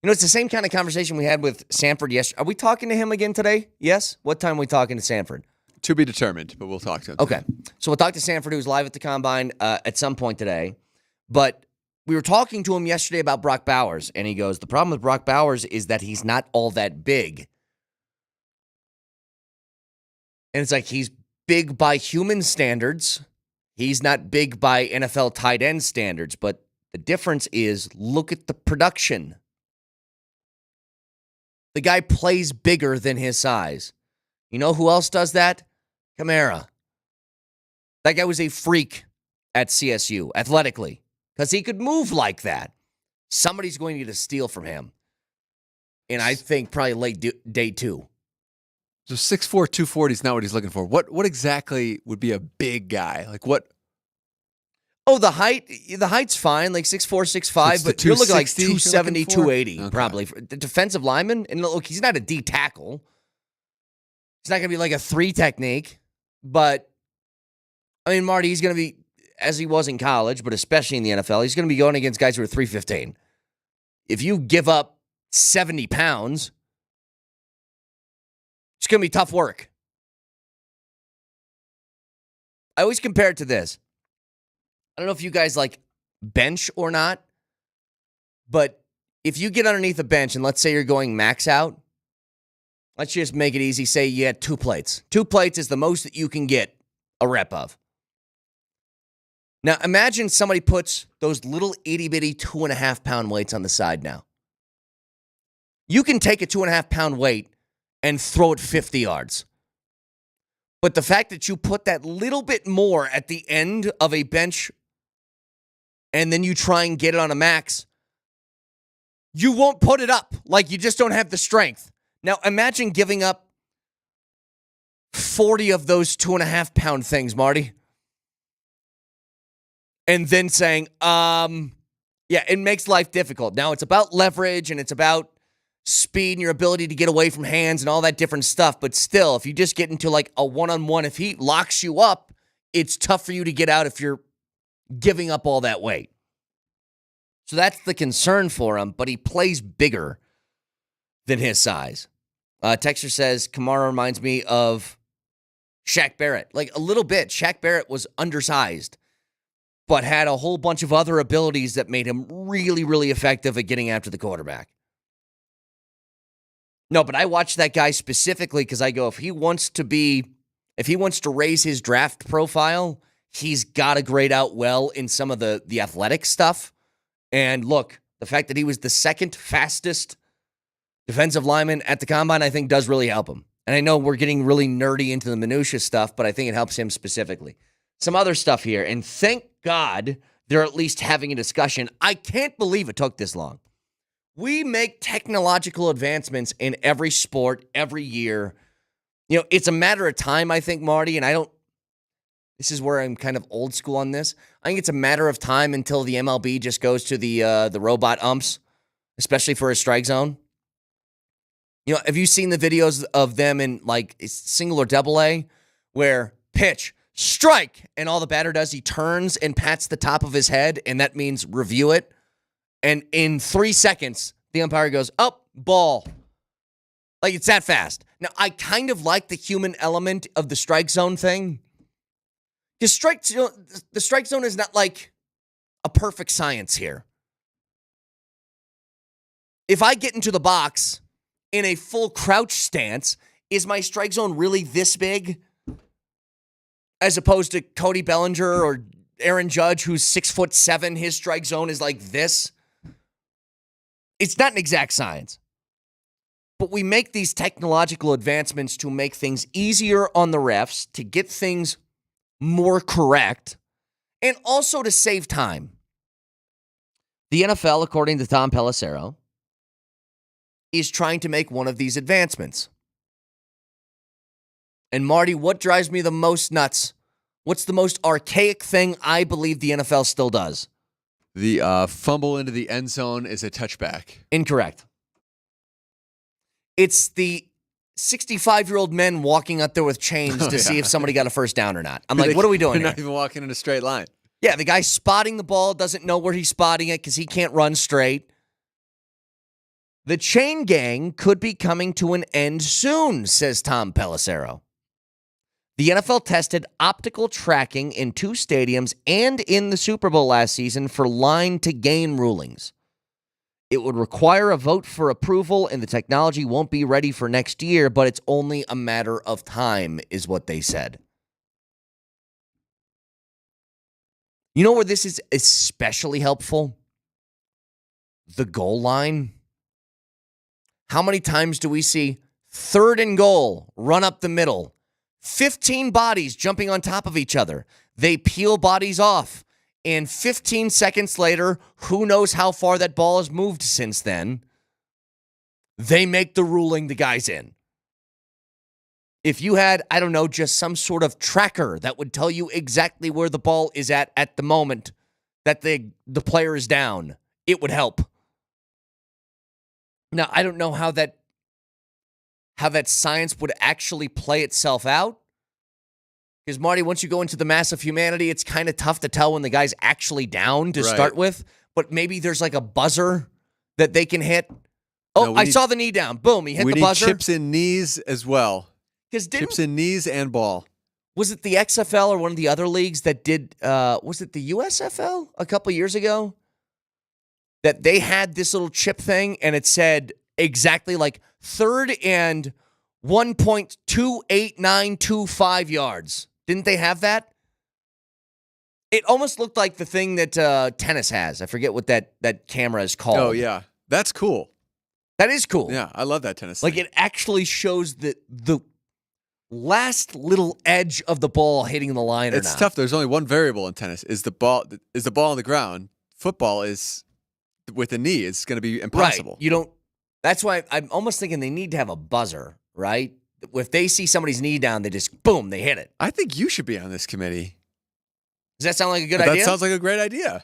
know, it's the same kind of conversation we had with Sanford yesterday. Are we talking to him again today? Yes? What time are we talking to Sanford? To be determined, but we'll talk to him. Okay. So we'll talk to Sanford, who's live at the Combine at some point today. But we were talking to him yesterday about Brock Bowers, and he goes, the problem with Brock Bowers is that he's not all that big. And it's like, he's big by human standards. He's not big by NFL tight end standards. But the difference is, look at the production. The guy plays bigger than his size. You know who else does that? Camara. That guy was a freak at CSU, athletically, because he could move like that. Somebody's going to get a steal from him. And I think probably late day 2. So 6'4", 240 is not what he's looking for. What exactly would be a big guy? Like what? Oh, the height's fine, like 6'4", 6'5", but you're looking like 270, 280, okay. Probably. The defensive lineman, and look, he's not a D tackle. He's not going to be like a 3 technique, but, I mean, Marty, he's going to be, as he was in college, but especially in the NFL, he's going to be going against guys who are 315. If you give up 70 pounds, it's going to be tough work. I always compare it to this. I don't know if you guys like bench or not, but if you get underneath a bench and let's say you're going max out, let's just make it easy. Say you had 2 plates. 2 plates is the most that you can get a rep of. Now imagine somebody puts those little itty bitty 2.5 pound weights on the side now. You can take a 2.5 pound weight and throw it 50 yards. But the fact that you put that little bit more at the end of a bench and then you try and get it on a max, you won't put it up. Like, you just don't have the strength. Now, imagine giving up 40 of those 2.5 pound things, Marty. And then saying, yeah, it makes life difficult. Now, it's about leverage and it's about speed and your ability to get away from hands and all that different stuff. But still, if you just get into like a one-on-one, if he locks you up, it's tough for you to get out if you're giving up all that weight. So that's the concern for him, but he plays bigger than his size. Texter says, Kamara reminds me of Shaq Barrett. Like, a little bit. Shaq Barrett was undersized, but had a whole bunch of other abilities that made him really, really effective at getting after the quarterback. No, but I watch that guy specifically because I go, if he wants to raise his draft profile, he's got to grade out well in some of the athletic stuff. And look, the fact that he was the second fastest defensive lineman at the Combine, I think does really help him. And I know we're getting really nerdy into the minutia stuff, but I think it helps him specifically. Some other stuff here, and thank God they're at least having a discussion. I can't believe it took this long. We make technological advancements in every sport, every year. You know, it's a matter of time, I think, Marty, and this is where I'm kind of old school on this. I think it's a matter of time until the MLB just goes to the robot umps, especially for a strike zone. You know, have you seen the videos of them in like single or double A where pitch, strike, and all the batter does, he turns and pats the top of his head, and that means review it. And in 3 seconds, the umpire goes, oh, ball. Like, it's that fast. Now, I kind of like the human element of the strike zone thing. Because the strike zone is not like a perfect science here. If I get into the box in a full crouch stance, is my strike zone really this big? As opposed to Cody Bellinger or Aaron Judge, who's 6'7", his strike zone is like this. It's not an exact science. But we make these technological advancements to make things easier on the refs, to get things more correct, and also to save time. The NFL, according to Tom Pelissero, is trying to make one of these advancements. And Marty, what drives me the most nuts? What's the most archaic thing I believe the NFL still does? The fumble into the end zone is a touchback. Incorrect. It's the 65-year-old men walking out there with chains to see if somebody got a first down or not. I'm like, what are we doing They're here? not even walking in a straight line. Yeah, the guy spotting the ball doesn't know where he's spotting it because he can't run straight. The chain gang could be coming to an end soon, says Tom Pelissero. The NFL tested optical tracking in 2 stadiums and in the Super Bowl last season for line-to-gain rulings. It would require a vote for approval, and the technology won't be ready for next year, but it's only a matter of time, is what they said. You know where this is especially helpful? The goal line. How many times do we see 3rd and goal, run up the middle, 15 bodies jumping on top of each other? They peel bodies off. And 15 seconds later, who knows how far that ball has moved since then, they make the ruling the guy's in. If you had, I don't know, just some sort of tracker that would tell you exactly where the ball is at the moment that the player is down, it would help. Now, I don't know how that science would actually play itself out. Because, Marty, once you go into the mass of humanity, it's kind of tough to tell when the guy's actually down to start with. But maybe there's like a buzzer that they can hit. Oh, No, I saw the knee down. Boom, he hit the buzzer. We need chips in knees as well. Chips in knees and ball. Was it the XFL or one of the other leagues that did, was it the USFL a couple years ago? That they had this little chip thing and it said exactly like 3rd and 1.28925 yards. Didn't they have that? It almost looked like the thing that tennis has. I forget what that camera is called. Oh, yeah. That's cool. That is cool. Yeah, I love that tennis Like thing. it actually shows the last little edge of the ball hitting the line or It's not. tough. There's only one variable in tennis. Is the ball on the ground? Football is with a knee. It's going to be impossible. Right. You don't. That's why I'm almost thinking they need to have a buzzer, right? If they see somebody's knee down, they just, boom, they hit it. I think you should be on this committee. Does that sound like a good idea? That sounds like a great idea.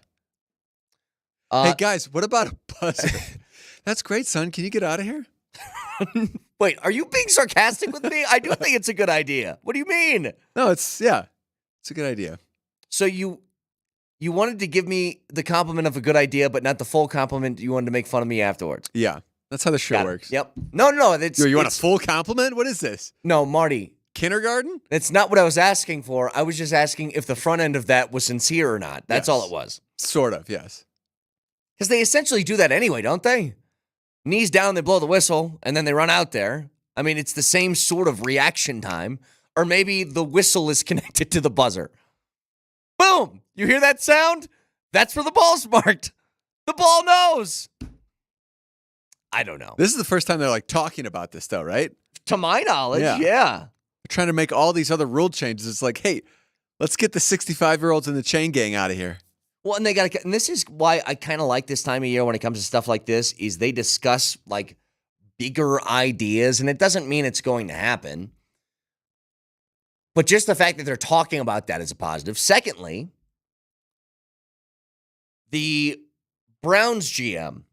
Hey, guys, what about a buzzer? That's great, son. Can you get out of here? Wait, are you being sarcastic with me? I do think it's a good idea. What do you mean? No, it's a good idea. So you wanted to give me the compliment of a good idea, but not the full compliment. You wanted to make fun of me afterwards. Yeah, that's how the show works. Yep. No. You want a full compliment? What is this? No, Marty. Kindergarten? That's not what I was asking for. I was just asking if the front end of that was sincere or not. That's all it was. Sort of, yes. Because they essentially do that anyway, don't they? Knees down, they blow the whistle, and then they run out there. I mean, it's the same sort of reaction time. Or maybe the whistle is connected to the buzzer. Boom! You hear that sound? That's where the ball's marked. The ball knows. I don't know. This is the first time they're like talking about this, though, right? To my knowledge, yeah. They're trying to make all these other rule changes. It's like, hey, let's get the 65-year-olds in the chain gang out of here. Well, and and this is why I kind of like this time of year when it comes to stuff like this, is they discuss like bigger ideas, and it doesn't mean it's going to happen. But just the fact that they're talking about that is a positive. Secondly, the Browns GM,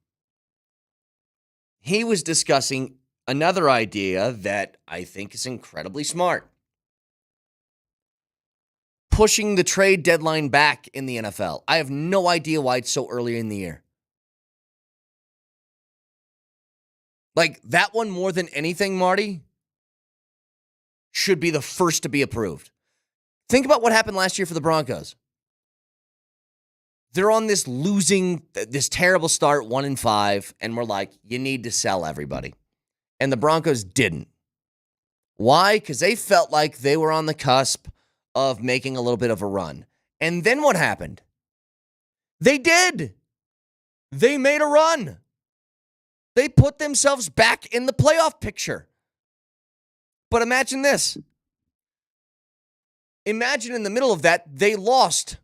he was discussing another idea that I think is incredibly smart. Pushing the trade deadline back in the NFL. I have no idea why it's so early in the year. Like, that one more than anything, Marty, should be the first to be approved. Think about what happened last year for the Broncos. they're on this this terrible start, 1-5, and we're like, you need to sell everybody. And the Broncos didn't. Why? Because they felt like they were on the cusp of making a little bit of a run. And then what happened? They did. They made a run. They put themselves back in the playoff picture. But imagine this. Imagine in the middle of that, they lost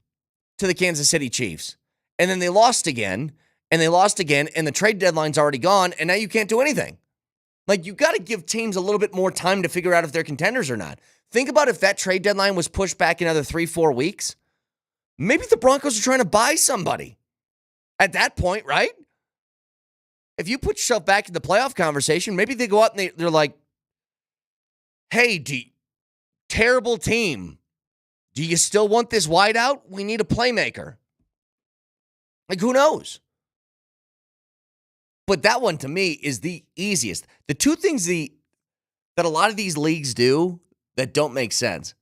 to the Kansas City Chiefs. And then they lost again, and they lost again, and the trade deadline's already gone, and now you can't do anything. Like, you got to give teams a little bit more time to figure out if they're contenders or not. Think about if that trade deadline was pushed back another 3-4 weeks. Maybe the Broncos are trying to buy somebody at that point, right? If you put yourself back in the playoff conversation, maybe they go out and they're like, hey, terrible team. Do you still want this wideout? We need a playmaker. Like, who knows? But that one, to me, is the easiest. The two things that a lot of these leagues do that don't make sense,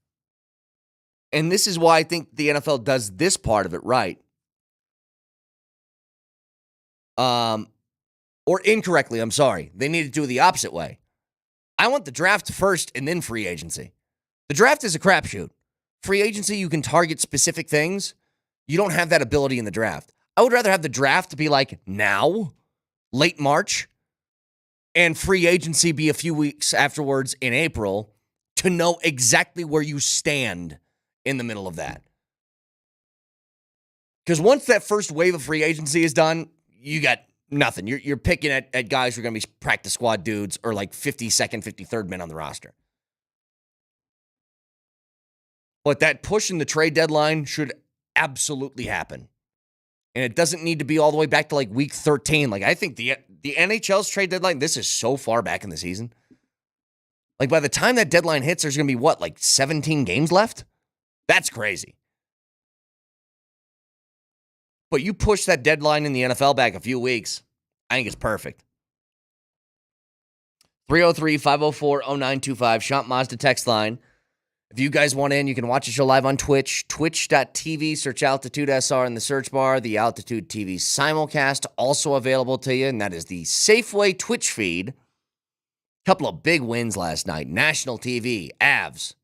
and this is why I think the NFL does this part of it right, or incorrectly, I'm sorry. They need to do it the opposite way. I want the draft first and then free agency. The draft is a crapshoot. Free agency, you can target specific things. You don't have that ability in the draft. I would rather have the draft be like now, late March, and free agency be a few weeks afterwards in April to know exactly where you stand in the middle of that. Because once that first wave of free agency is done, you got nothing. You're picking at guys who are going to be practice squad dudes or like 52nd, 53rd men on the roster. But that push in the trade deadline should absolutely happen. And it doesn't need to be all the way back to like week 13. Like, I think the NHL's trade deadline, this is so far back in the season. Like, by the time that deadline hits, there's going to be what, like 17 games left? That's crazy. But you push that deadline in the NFL back a few weeks, I think it's perfect. 303-504-0925, Shop Mazda text line. If you guys want in, you can watch the show live on Twitch, twitch.tv, search Altitude SR in the search bar. The Altitude TV simulcast also available to you, and that is the Safeway Twitch feed. Couple of big wins last night. National TV, Avs,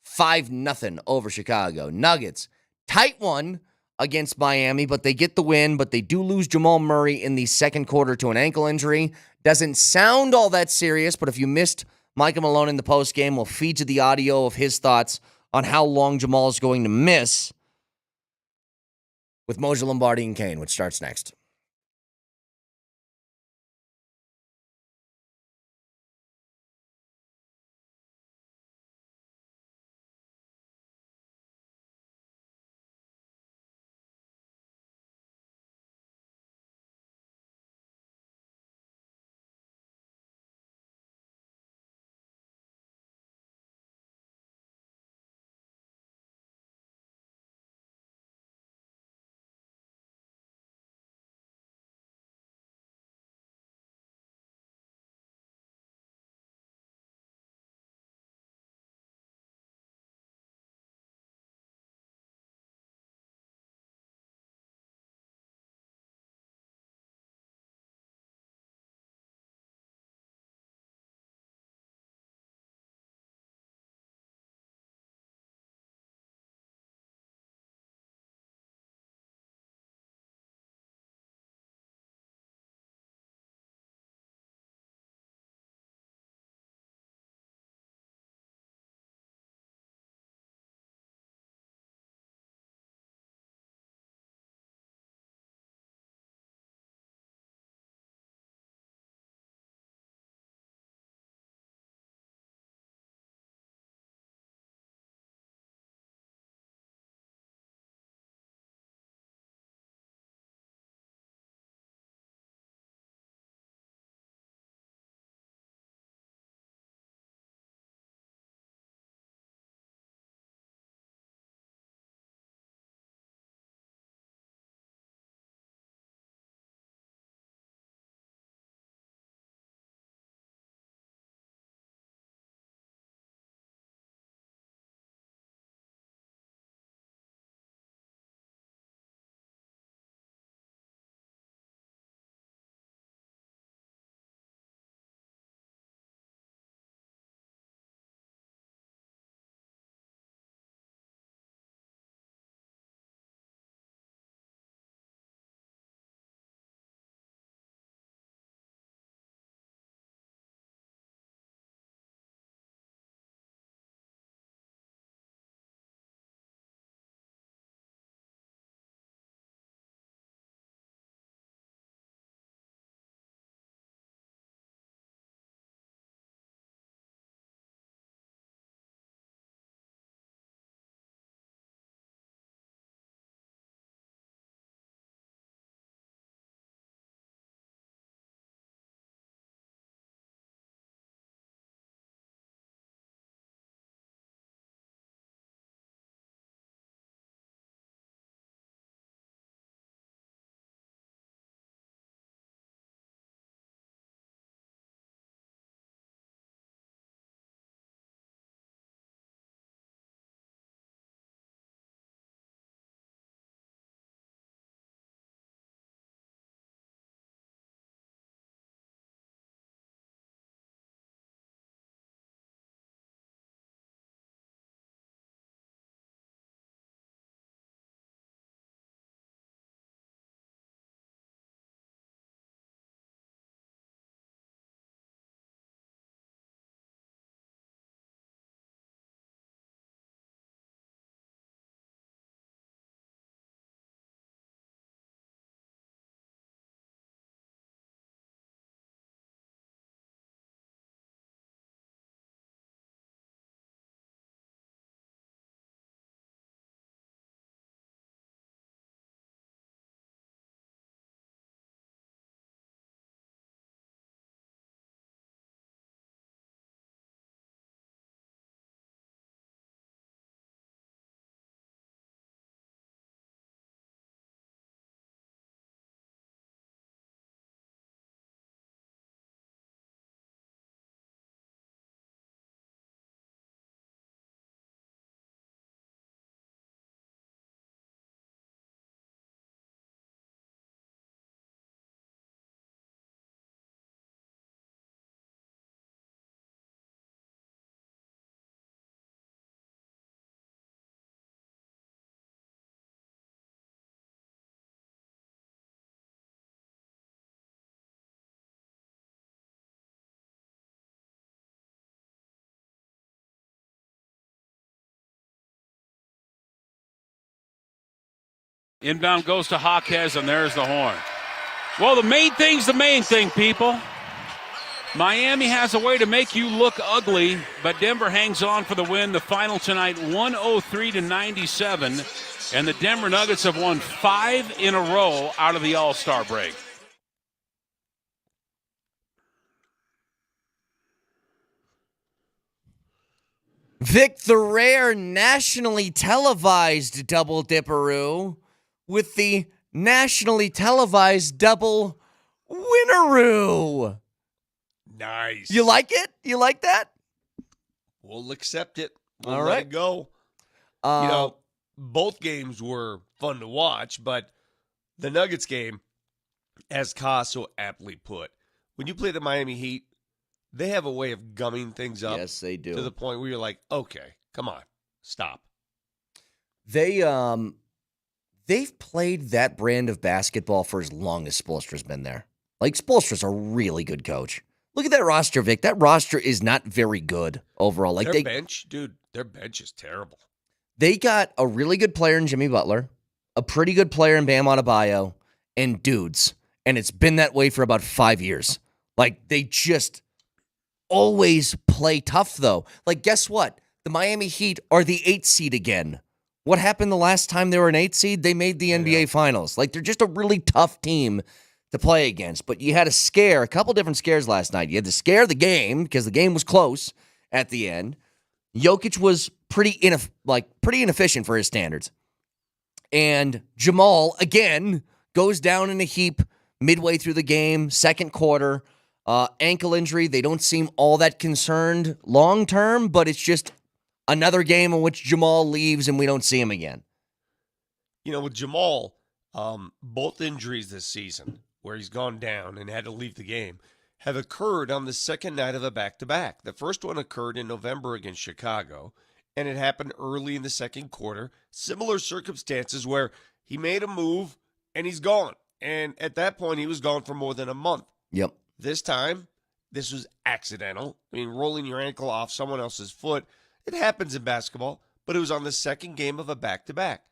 5-0 over Chicago. Nuggets, tight one against Miami, but they get the win, but they do lose Jamal Murray in the second quarter to an ankle injury. Doesn't sound all that serious, but if you missed Micah Malone in the postgame, we'll feed you the audio of his thoughts on how long Jamal is going to miss with Mojo Lombardi and Kane, which starts next. Inbound goes to Jaquez, and there's the horn. Well, the main thing's the main thing, people. Miami has a way to make you look ugly, but Denver hangs on for the win. The final tonight, 103-97, and the Denver Nuggets have won 5 in a row out of the All-Star break. Vic, the rare nationally televised double dipperoo with the nationally televised double winneroo. Nice. You like it? You like that? We'll accept it. We'll All let right. it go. Both games were fun to watch, but the Nuggets game, as Ka so aptly put, when you play the Miami Heat, they have a way of gumming things up. Yes, they do. To the point where you're like, okay, come on, stop. They've played that brand of basketball for as long as Spoelstra's been there. Like, Spoelstra's a really good coach. Look at that roster, Vic. That roster is not very good overall. Like Their bench is terrible. They got a really good player in Jimmy Butler, a pretty good player in Bam Adebayo, and dudes. And it's been that way for about 5 years. Like, they just always play tough, though. Like, guess what? The Miami Heat are the 8th seed again. What happened the last time they were an 8th seed? They made the NBA Finals. Like, they're just a really tough team to play against. But you had a couple different scares last night. You had to scare the game because the game was close at the end. Jokic was pretty inefficient for his standards. And Jamal, again, goes down in a heap midway through the game, second quarter. Ankle injury. They don't seem all that concerned long term, but it's just another game in which Jamal leaves and we don't see him again. With Jamal, both injuries this season, where he's gone down and had to leave the game, have occurred on the second night of a back-to-back. The first one occurred in November against Chicago, and it happened early in the second quarter. Similar circumstances where he made a move and he's gone. And at that point, he was gone for more than a month. Yep. This time, this was accidental. I mean, rolling your ankle off someone else's foot, it happens in basketball, but it was on the second game of a back-to-back.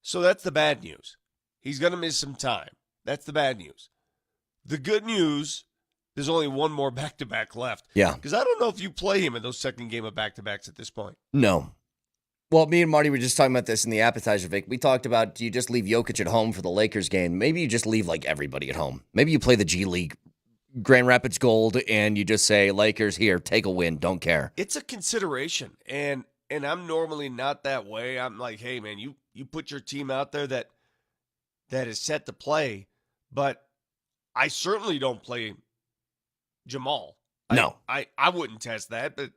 So that's the bad news. He's going to miss some time. That's the bad news. The good news, there's only one more back-to-back left. Yeah. Because I don't know if you play him in those second game of back-to-backs at this point. No. Well, me and Marty were just talking about this in the appetizer, Vic. We talked about, do you just leave Jokic at home for the Lakers game? Maybe you just leave, like, everybody at home. Maybe you play the G League, Grand Rapids Gold, and you just say, Lakers, here, take a win, don't care. It's a consideration, and I'm normally not that way. I'm like, hey, man, you put your team out there that is set to play, but I certainly don't play Jamal. No. I wouldn't test that, but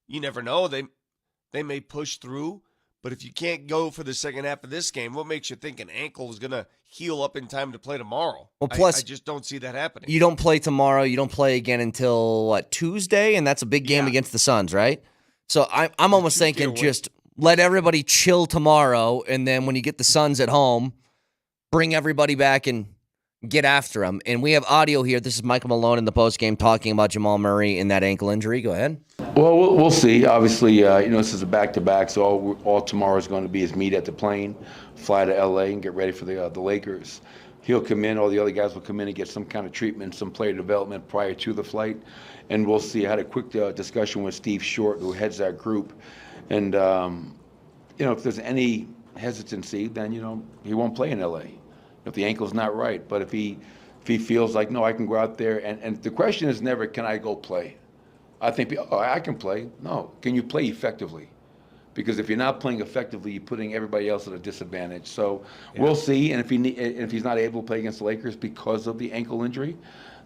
you never know. They may push through, but if you can't go for the second half of this game, what makes you think an ankle is going to heal up in time to play tomorrow? Well, plus, I just don't see that happening. You don't play tomorrow. You don't play again until, Tuesday? And that's a big game against the Suns, right? So I'm almost thinking just let everybody chill tomorrow, and then when you get the Suns at home, bring everybody back and get after them. And we have audio here. This is Michael Malone in the postgame talking about Jamal Murray and that ankle injury. Go ahead. Well, we'll see. Obviously, this is a back-to-back, so all tomorrow is going to be is meet at the plane, fly to L.A., and get ready for the Lakers. He'll come in. All the other guys will come in and get some kind of treatment, some player development prior to the flight. And we'll see. I had a quick discussion with Steve Short, who heads that group. And, if there's any hesitancy, then, he won't play in L.A. if the ankle's not right. But if he feels like, no, I can go out there. And the question is never, can I go play? I think, I can play. No, can you play effectively? Because if you're not playing effectively, you're putting everybody else at a disadvantage. So we'll see. And if he's not able to play against the Lakers because of the ankle injury,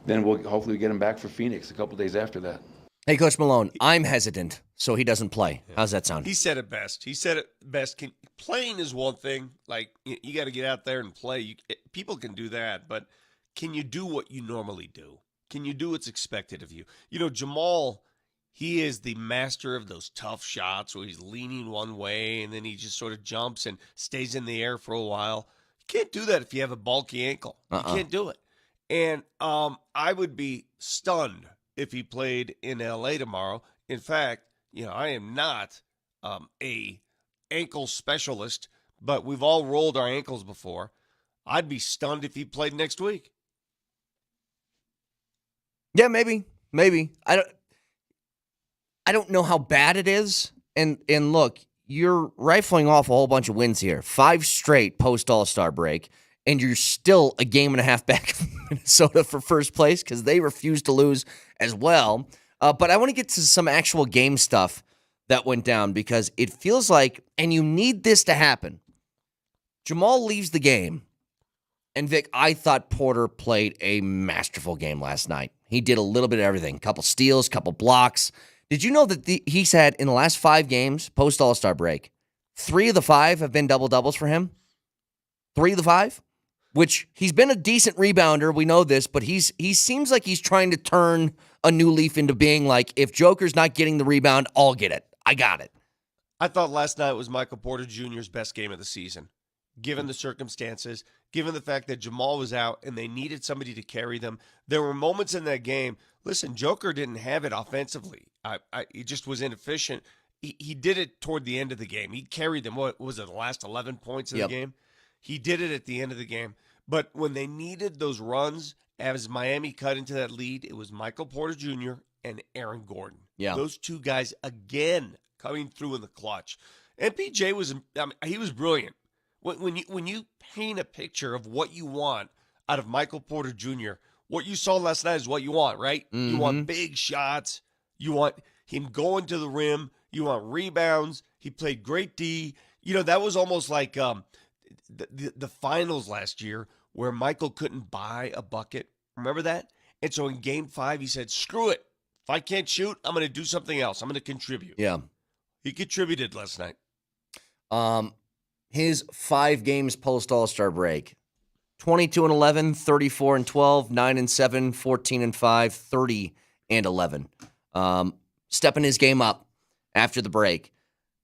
then we'll hopefully get him back for Phoenix a couple days after that. Hey, Coach Malone, I'm hesitant, so he doesn't play. How's that sound? He said it best. Playing is one thing. Like, you got to get out there and play. People can do that, but can you do what you normally do? Can you do what's expected of you? Jamal, he is the master of those tough shots where he's leaning one way and then he just sort of jumps and stays in the air for a while. You can't do that if you have a bulky ankle. You can't do it. And I would be stunned if he played in L.A. tomorrow. In fact, I am not a ankle specialist, but we've all rolled our ankles before. I'd be stunned if he played next week. Yeah, maybe. I don't know how bad it is. And look, you're rifling off a whole bunch of wins here. 5 straight post All-Star break, and you're still a game and a half back from Minnesota for first place because they refuse to lose as well. But I want to get to some actual game stuff that went down because it feels like, and you need this to happen, Jamal leaves the game. And Vic, I thought Porter played a masterful game last night. He did a little bit of everything. Couple steals, couple blocks. Did you know that he's had, in the last 5 games, post All-Star break, 3 of the 5 have been double-doubles for him? 3 of the 5? Which, he's been a decent rebounder, we know this, but he seems like he's trying to turn a new leaf into being like, if Joker's not getting the rebound, I'll get it. I got it. I thought last night was Michael Porter Jr.'s best game of the season, given the circumstances, given the fact that Jamal was out and they needed somebody to carry them. There were moments in that game. Listen, Joker didn't have it offensively. He just was inefficient. He did it toward the end of the game. He carried them. What was it, the last 11 points of the game? He did it at the end of the game. But when they needed those runs, as Miami cut into that lead, it was Michael Porter Jr. and Aaron Gordon. Yeah. Those two guys, again, coming through in the clutch. And PJ he was brilliant. When you paint a picture of what you want out of Michael Porter Jr., what you saw last night is what you want, right? Mm-hmm. You want big shots. You want him going to the rim. You want rebounds. He played great D. You know, that was almost like the finals last year where Michael couldn't buy a bucket. Remember that? And so in Game 5, he said, screw it. If I can't shoot, I'm going to do something else. I'm going to contribute. Yeah. He contributed last night. His 5 games post All-Star break, 22-11, 34-12, 9-7, 14-5, 30-11. Stepping his game up after the break.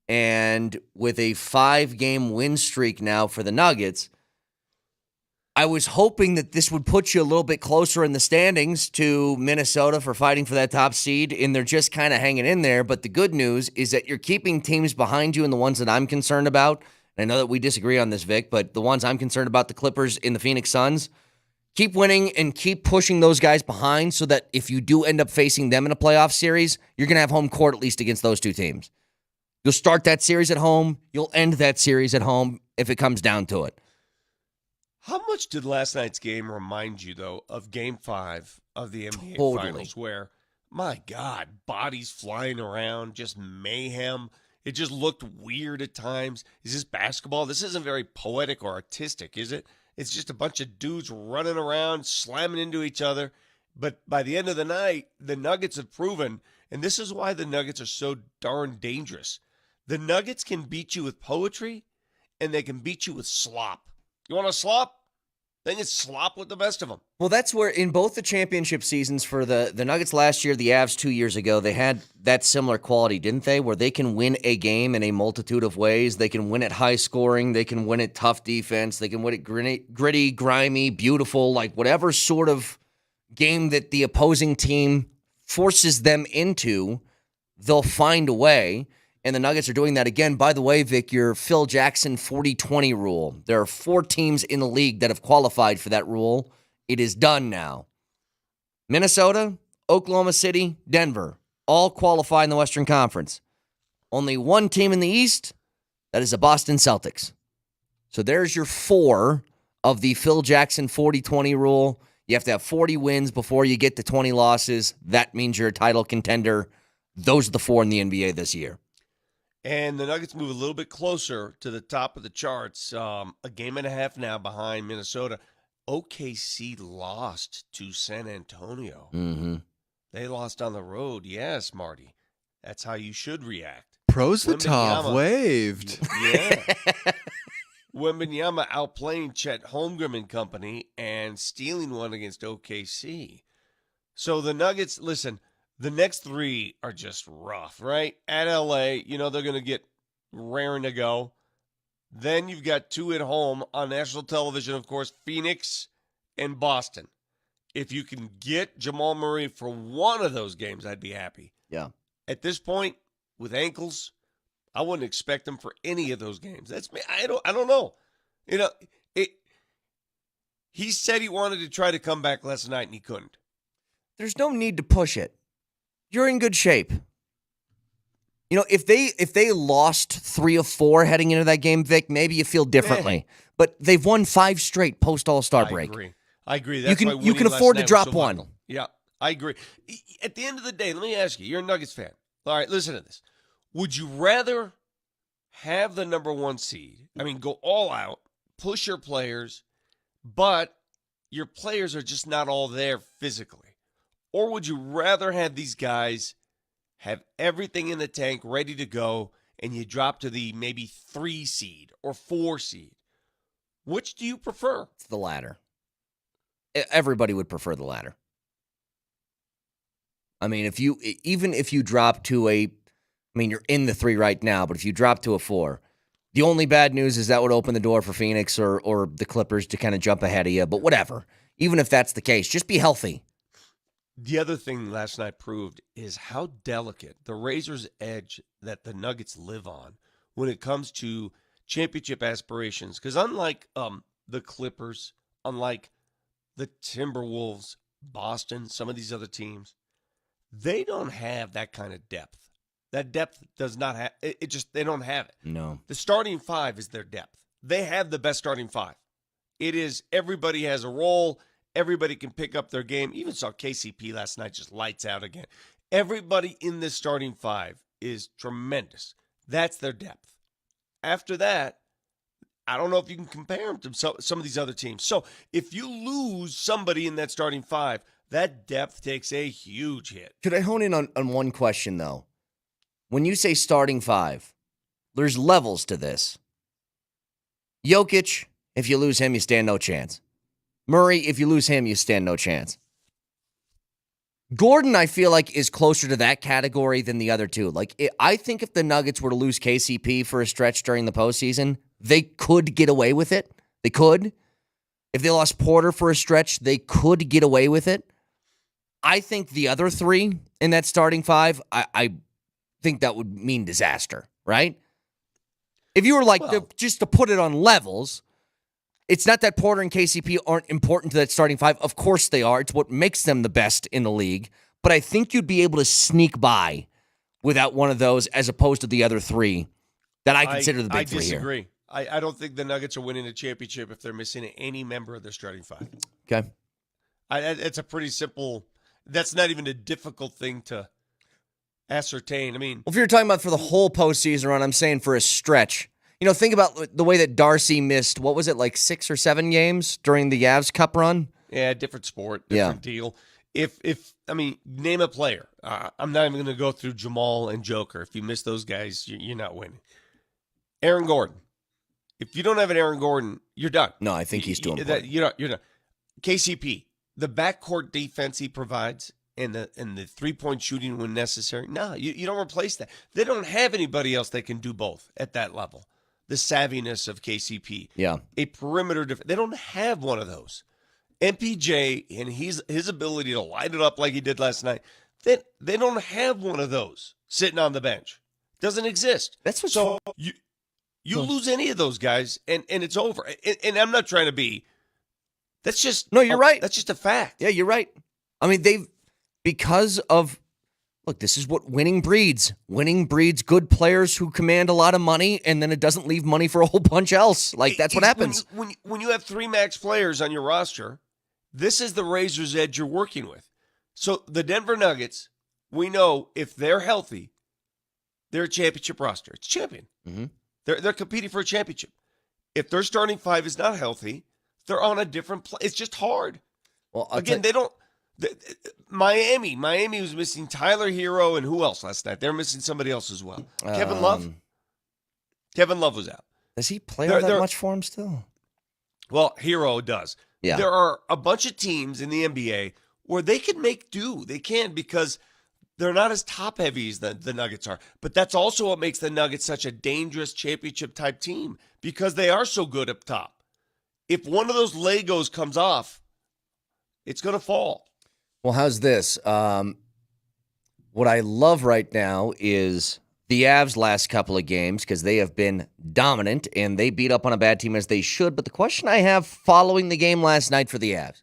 And with a 5-game win streak now for the Nuggets, I was hoping that this would put you a little bit closer in the standings to Minnesota for fighting for that top seed, and they're just kind of hanging in there. But the good news is that you're keeping teams behind you, and the ones that I'm concerned about, and I know that we disagree on this, Vic, but the ones I'm concerned about, the Clippers and the Phoenix Suns, keep winning and keep pushing those guys behind so that if you do end up facing them in a playoff series, you're going to have home court at least against those 2 teams. You'll start that series at home. You'll end that series at home if it comes down to it. How much did last night's game remind you, though, of Game 5 of the NBA Totally. Finals where, my God, bodies flying around, just mayhem. It just looked weird at times. Is this basketball? This isn't very poetic or artistic, is it? It's just a bunch of dudes running around, slamming into each other. But by the end of the night, the Nuggets have proven, and this is why the Nuggets are so darn dangerous. The Nuggets can beat you with poetry, and they can beat you with slop. You want to slop? They can slop with the best of them. Well, that's where in both the championship seasons for the Nuggets last year, the Avs 2 years ago, they had that similar quality, didn't they? Where they can win a game in a multitude of ways. They can win it high scoring. They can win it tough defense. They can win it gritty, grimy, beautiful, like whatever sort of game that the opposing team forces them into, they'll find a way. And the Nuggets are doing that again. By the way, Vic, your Phil Jackson 40-20 rule. There are 4 teams in the league that have qualified for that rule. It is done now. Minnesota, Oklahoma City, Denver, all qualify in the Western Conference. Only 1 team in the East, that is the Boston Celtics. So there's your 4 of the Phil Jackson 40-20 rule. You have to have 40 wins before you get to 20 losses. That means you're a title contender. Those are the 4 in the NBA this year. And the Nuggets move a little bit closer to the top of the charts. A game and a half now behind Minnesota. OKC lost to San Antonio. Mm-hmm. They lost on the road. Yes, Marty. That's how you should react. Prosvetov waved. Yeah. Wembanyama outplaying Chet Holmgren and company and stealing one against OKC. So the Nuggets, listen, the next 3 are just rough, right? At LA, you know they're going to get raring to go. Then you've got 2 at home on national television, of course, Phoenix and Boston. If you can get Jamal Murray for one of those games, I'd be happy. Yeah. At this point, with ankles, I wouldn't expect him for any of those games. That's me. I don't know. You know, He said he wanted to try to come back last night, and he couldn't. There's no need to push it. You're in good shape. You know, if they lost 3 of 4 heading into that game, Vic, maybe you feel differently. But they've won 5 straight post All-Star break. I agree. That's why you can winning last afford to night was drop so one. vital. Yeah, I agree. At the end of the day, let me ask you. You're a Nuggets fan. All right, listen to this. Would you rather have the number 1 seed? I mean, go all out, push your players, but your players are just not all there physically. Or would you rather have these guys have everything in the tank ready to go and you drop to the maybe 3 seed or 4 seed? Which do you prefer? It's the latter. Everybody would prefer the latter. I mean, even if you drop to you're in the 3 right now, but if you drop to a 4, the only bad news is that would open the door for Phoenix or the Clippers to kind of jump ahead of you. But whatever. Even if that's the case, just be healthy. The other thing last night proved is how delicate the razor's edge that the Nuggets live on when it comes to championship aspirations. Because unlike the Clippers, unlike the Timberwolves, Boston, some of these other teams, they don't have that kind of depth. That depth does not have it. They don't have it. No. The starting 5 is their depth. They have the best starting 5. It is everybody has a role. Everybody can pick up their game. Even saw KCP last night, just lights out again. Everybody in this starting 5 is tremendous. That's their depth. After that, I don't know if you can compare them to some of these other teams. So if you lose somebody in that starting 5, that depth takes a huge hit. Could I hone in on one question, though? When you say starting 5, there's levels to this. Jokic, if you lose him, you stand no chance. Murray, if you lose him, you stand no chance. Gordon, I feel like, is closer to that category than the other two. I think if the Nuggets were to lose KCP for a stretch during the postseason, they could get away with it. They could. If they lost Porter for a stretch, they could get away with it. I think the other 3 in that starting 5, I think that would mean disaster, right? If you were just to put it on levels, it's not that Porter and KCP aren't important to that starting 5. Of course they are. It's what makes them the best in the league. But I think you'd be able to sneak by without one of those as opposed to the other 3 that I consider the big 3 here. I disagree. I don't think the Nuggets are winning a championship if they're missing any member of their starting 5. Okay. It's a pretty simple – that's not even a difficult thing to ascertain. I mean – Well, if you're talking about for the whole postseason run, I'm saying for a stretch – you know, think about the way that Darcy missed, 6 or 7 games during the Avs Cup run? Yeah, different sport, different deal. Name a player. I'm not even going to go through Jamal and Joker. If you miss those guys, you're not winning. Aaron Gordon. If you don't have an Aaron Gordon, you're done. No, I think he's doing important. You're done. KCP, the backcourt defense he provides and the 3-point shooting when necessary, no, you don't replace that. They don't have anybody else that can do both at that level. The savviness of KCP. Yeah. A perimeter defense. They don't have one of those. MPJ and his ability to light it up like he did last night, they don't have one of those sitting on the bench. Doesn't exist. That's what so you lose any of those guys and it's over. And I'm not trying to be that's just No, you're right. That's just a fact. Yeah, you're right. I mean, because of look, this is what winning breeds. Winning breeds good players who command a lot of money, and then it doesn't leave money for a whole bunch else. That's what happens. When you have 3 max players on your roster, this is the razor's edge you're working with. So the Denver Nuggets, we know if they're healthy, they're a championship roster. It's champion. Mm-hmm. They're competing for a championship. If their starting 5 is not healthy, they're on a different play. It's just hard. Well, they don't. Miami was missing Tyler Hero and who else last night? They're missing somebody else as well. Kevin Love. Kevin Love was out. Does he play all that much for him still? Well, Hero does. Yeah. There are a bunch of teams in the NBA where they can make do. They can because they're not as top heavy as the Nuggets are. But that's also what makes the Nuggets such a dangerous championship type team because they are so good up top. If one of those Legos comes off, it's going to fall. Well, how's this? What I love right now is the Avs last couple of games because they have been dominant and they beat up on a bad team as they should. But the question I have following the game last night for the Avs,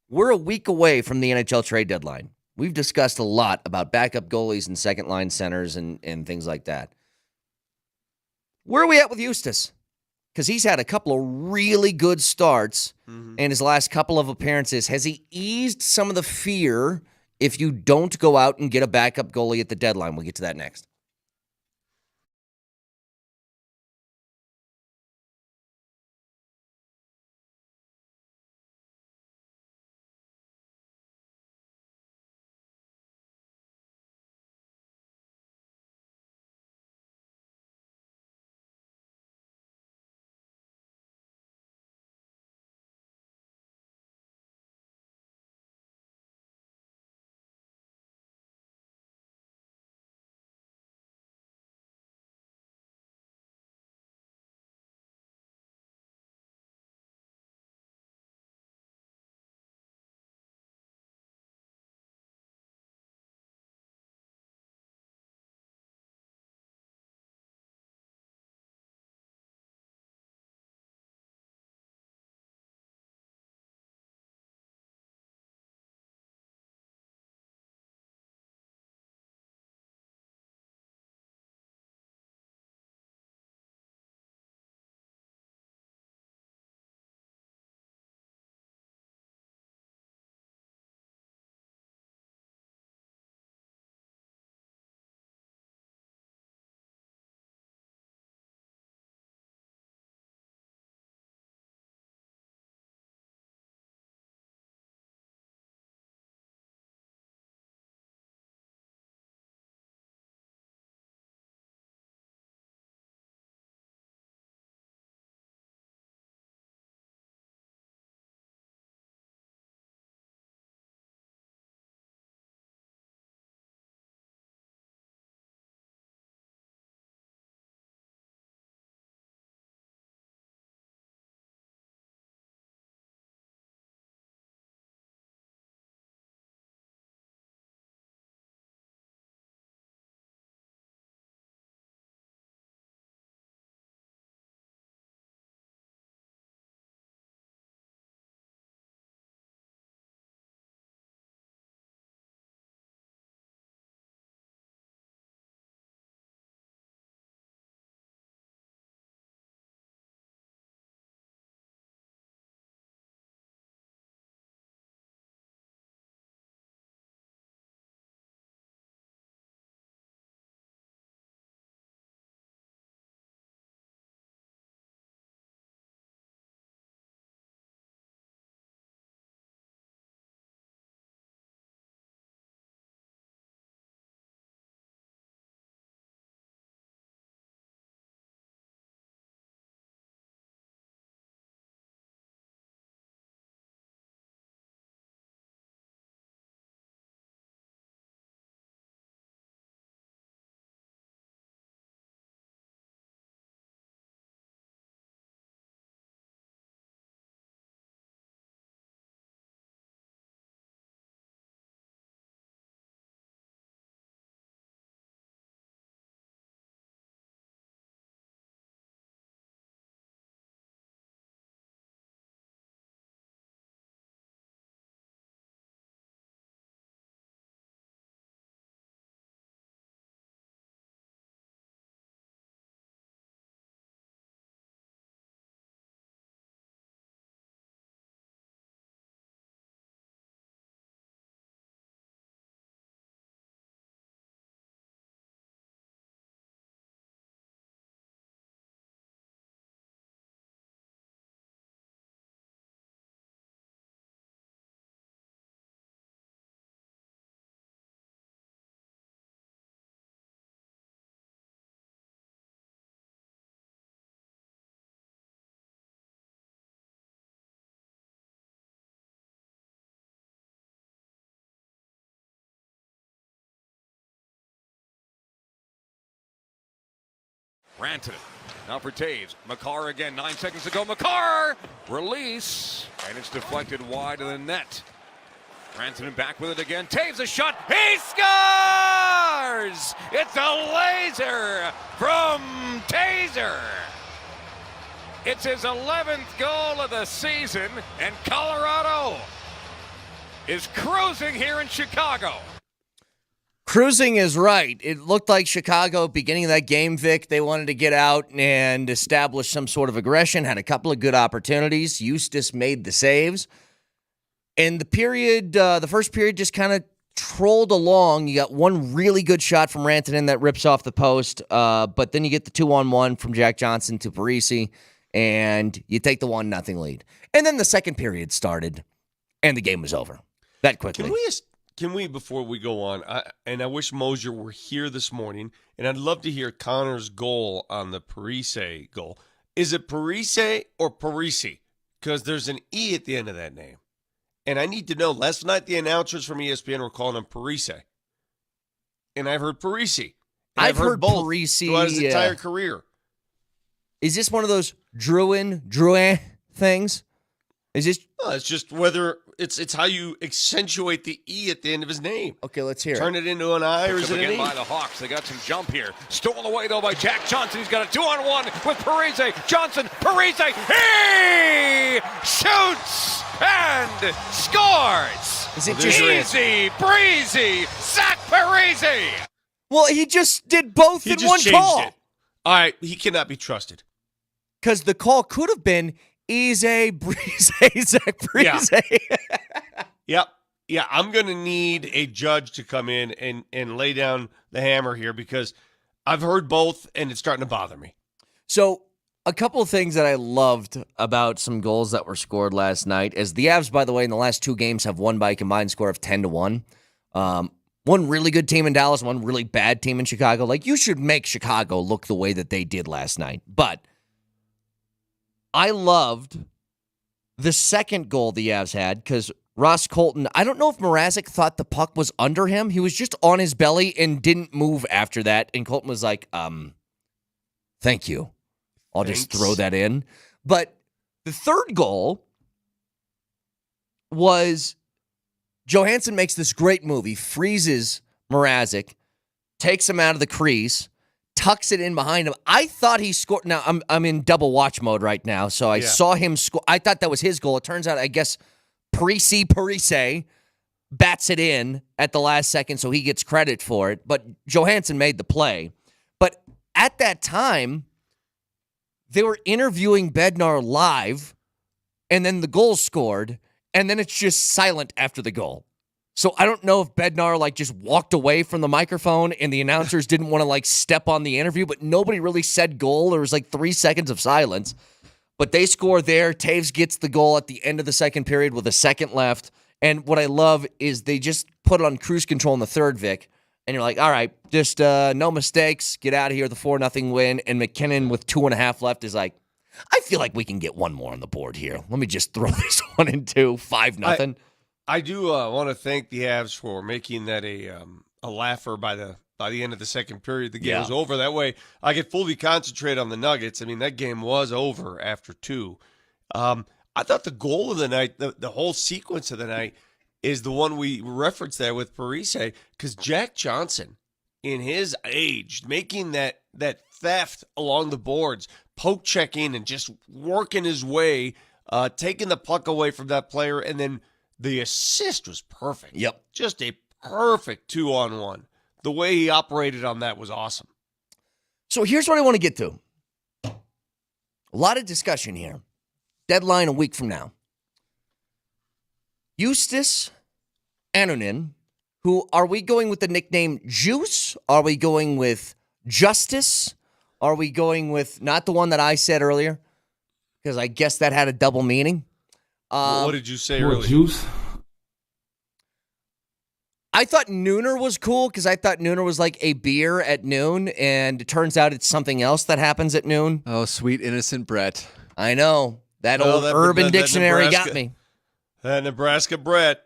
we're a week away from the NHL trade deadline. We've discussed a lot about backup goalies and second-line centers and things like that. Where are we at with Eustace? Because he's had a couple of really good starts in his last couple of appearances. Has he eased some of the fear if you don't go out and get a backup goalie at the deadline? We'll get to that next. Rantanen. Now for Taves. Makar again. 9 seconds to go. Makar! Release. And it's deflected wide of the net. Rantanen back with it again. Taves a shot. He scores! It's a laser from Taser. It's his 11th goal of the season, and Colorado is cruising here in Chicago. Cruising is right. It looked like Chicago, beginning of that game, Vic, they wanted to get out and establish some sort of aggression, had a couple of good opportunities. Eustace made the saves. And the first period just kind of trolled along. You got one really good shot from Rantanen that rips off the post, but then you get the 2-on-1 from Jack Johnson to Parisi, and you take the 1-0 lead. And then the second period started, and the game was over that quickly. Can we, before we go on, I wish Mosier were here this morning, and I'd love to hear Connor's goal on the Parise goal. Is it Parise or Parisi? Because there's an E at the end of that name. And I need to know, last night the announcers from ESPN were calling him Parise. And I've heard Parisi. I've heard both Parisi throughout his entire career. Is this one of those Drouin things? Is this? No, it's just whether it's how you accentuate the E at the end of his name. Okay, let's hear Turn it into an I or is it an again E? by the Hawks. They got some jump here. Stolen away, though, by Jack Johnson. He's got a 2-on-1 with Parise. Johnson, Parise. He shoots and scores. Is it just easy breezy? Zach Parise. Well, he just did both He in just one changed call. it. All right, he cannot be trusted. Because the call could have been Easy Breeze, Zach Breeze. Yep. Yeah, I'm going to need a judge to come in and lay down the hammer here because I've heard both, and it's starting to bother me. So a couple of things that I loved about some goals that were scored last night is the Avs, by the way, in the last two games have won by a combined score of 10-1. One really good team in Dallas, one really bad team in Chicago. Like, you should make Chicago look the way that they did last night. But I loved the second goal the Avs had because Ross Colton, I don't know if Mrazek thought the puck was under him. He was just on his belly and didn't move after that. And Colton was like, thank you. I'll just throw that in. But the third goal was Johansson makes this great move. He freezes Mrazek, takes him out of the crease, tucks it in behind him. I thought he scored. Now, I'm in double watch mode right now, so I saw him score. I thought that was his goal. It turns out, I guess, Parise bats it in at the last second, so he gets credit for it. But Johansson made the play. But at that time, they were interviewing Bednar live, and then the goal scored, and then it's just silent after the goal. So I don't know if Bednar just walked away from the microphone and the announcers didn't want to step on the interview, but nobody really said goal. There was 3 seconds of silence. But they score there. Taves gets the goal at the end of the second period with a second left. And what I love is they just put it on cruise control in the third, Vic. And you're like, all right, just no mistakes. Get out of here, the 4-0 win. And McKinnon with 2.5 left is like, I feel like we can get one more on the board here. Let me just throw this one into 5-0. I do want to thank the Avs for making that a laugher by the end of the second period. The game was over. That way I could fully concentrate on the Nuggets. I mean, that game was over after 2. I thought the goal of the night, the whole sequence of the night, is the one we referenced there with Parise, because Jack Johnson, in his age, making that theft along the boards, poke checking and just working his way, taking the puck away from that player, and then the assist was perfect. Yep. Just a perfect 2-on-1. The way he operated on that was awesome. So here's what I want to get to. A lot of discussion here. Deadline a week from now. Eustace Anonin, who are we going with the nickname Juice? Are we going with Justice? Are we going with not the one that I said earlier? Because I guess that had a double meaning. What did you say earlier? Juice? I thought Nooner was cool because I thought Nooner was like a beer at noon, and it turns out it's something else that happens at noon. Oh, sweet innocent Brett. I know. That old Urban Dictionary got me. That Nebraska Brett.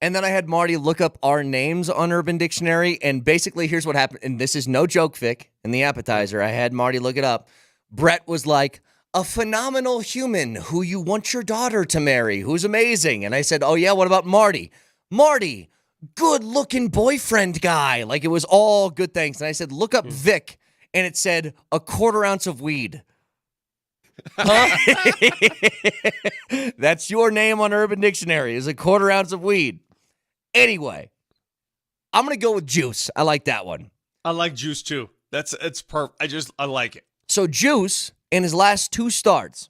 And then I had Marty look up our names on Urban Dictionary, and basically here's what happened. And this is no joke, Vic. In the appetizer, I had Marty look it up. Brett was like, a phenomenal human who you want your daughter to marry, who's amazing. And I said, oh, yeah, what about Marty? Marty, good-looking boyfriend guy. Like, it was all good things. And I said, look up Vic, and it said a quarter ounce of weed. Huh? That's your name on Urban Dictionary, is a quarter ounce of weed. Anyway, I'm going to go with Juice. I like that one. I like Juice too. It's perfect. I like it. So Juice, in his last 2 starts,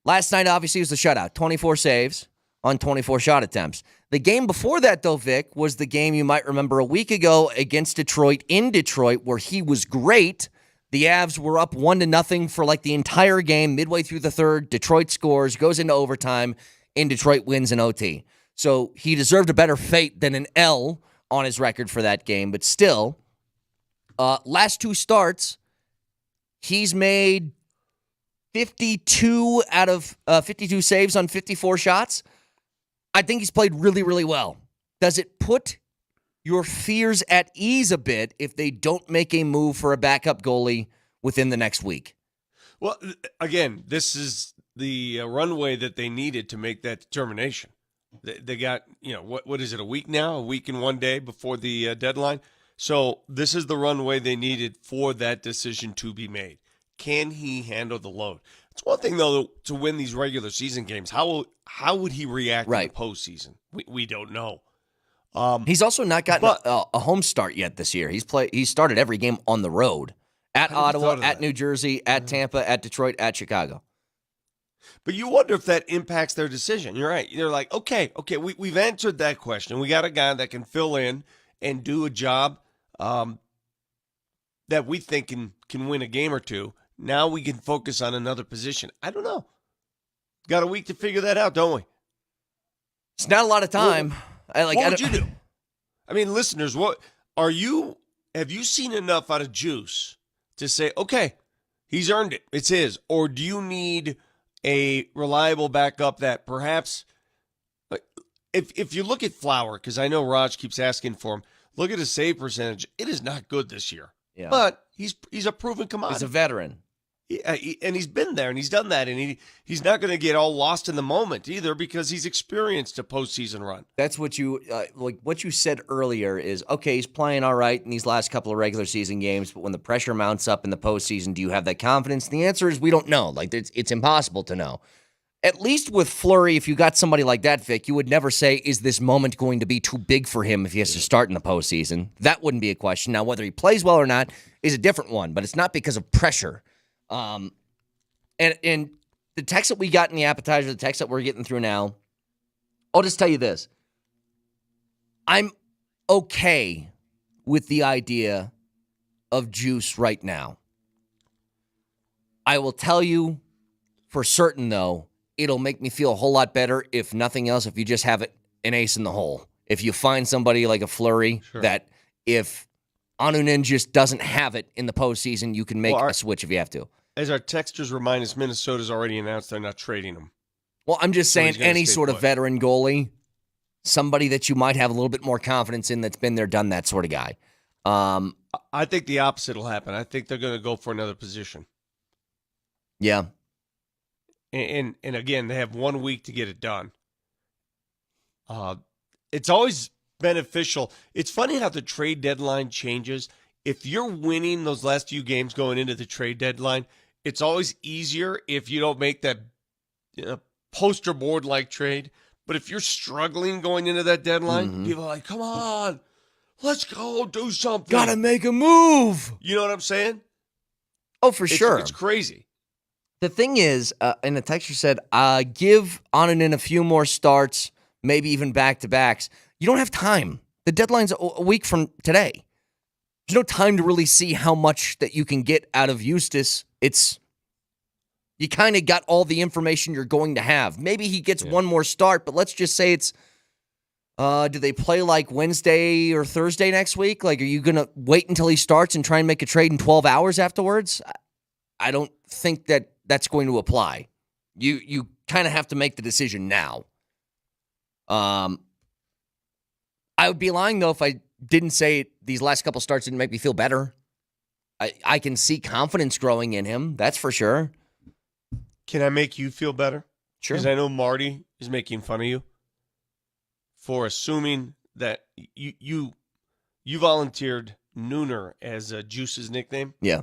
last night obviously was the shutout, 24 saves on 24 shot attempts. The game before that, though, Vic, was the game you might remember a week ago against Detroit in Detroit, where he was great. The Avs were up 1-0 for like the entire game. Midway through the third, Detroit scores, goes into overtime, and Detroit wins in OT. So he deserved a better fate than an L on his record for that game. But still, last 2 starts, he's made 52 out of 52 saves on 54 shots. I think he's played really, really well. Does it put your fears at ease a bit if they don't make a move for a backup goalie within the next week? Well, again, this is the runway that they needed to make that determination. They got, what is it, a week now? A week and 1 day before the deadline? So this is the runway they needed for that decision to be made. Can he handle the load? It's one thing, though, to win these regular season games. How would he react in the postseason? We don't know. He's also not gotten a home start yet this year. He's started every game on the road. At Ottawa, at New Jersey, at Tampa, at Detroit, at Chicago. But you wonder if that impacts their decision. You're right. They're like, okay, we've answered that question. We got a guy that can fill in and do a job that we think can win a game or two. Now we can focus on another position. I don't know. Got a week to figure that out, don't we? It's not a lot of time. What would you do? I mean, listeners, have you seen enough out of Juice to say, okay, he's earned it, it's his? Or do you need a reliable backup that perhaps, if you look at Flower, because I know Raj keeps asking for him, look at his save percentage. It is not good this year. Yeah. But he's a proven commodity. He's a veteran. And he's been there, and he's done that, and he's not going to get all lost in the moment either because he's experienced a postseason run. That's what you what you said earlier is, okay, he's playing all right in these last couple of regular season games, but when the pressure mounts up in the postseason, do you have that confidence? The answer is we don't know. Like, it's impossible to know. At least with Fleury, if you got somebody like that, Vic, you would never say, is this moment going to be too big for him if he has to start in the postseason? That wouldn't be a question. Now, whether he plays well or not is a different one, but it's not because of pressure. And the text that we got in the appetizer, the text that we're getting through now, I'll just tell you this. I'm okay with the idea of Juice right now. I will tell you for certain, though, it'll make me feel a whole lot better, if nothing else, if you just have an ace in the hole. If you find somebody like a Fleury that if Anunin just doesn't have it in the postseason, you can make a switch if you have to. As our texters remind us, Minnesota's already announced they're not trading him. Well, I'm just saying any sort of veteran goalie, somebody that you might have a little bit more confidence in that's been there, done that sort of guy. I think the opposite will happen. I think they're going to go for another position. Yeah. And again, they have 1 week to get it done. It's always beneficial. It's funny how the trade deadline changes. If you're winning those last few games going into the trade deadline, it's always easier if you don't make that poster board like trade. But if you're struggling going into that deadline, people are like, come on, let's go do something. Gotta make a move. You know what I'm saying? Oh, for sure. It's crazy. The thing is, and the texter said, give Anunin a few more starts, maybe even back-to-backs. You don't have time. The deadline's a week from today. There's no time to really see how much that you can get out of Eustace. You kind of got all the information you're going to have. Maybe he gets one more start, but let's just say it's, do they play like Wednesday or Thursday next week? Like, are you going to wait until he starts and try and make a trade in 12 hours afterwards? I don't think that that's going to apply. You kind of have to make the decision now. I would be lying, though, if I didn't say these last couple starts didn't make me feel better. I can see confidence growing in him. That's for sure. Can I make you feel better? Sure. Because I know Marty is making fun of you. for assuming that you volunteered Nooner as Juice's nickname. Yeah.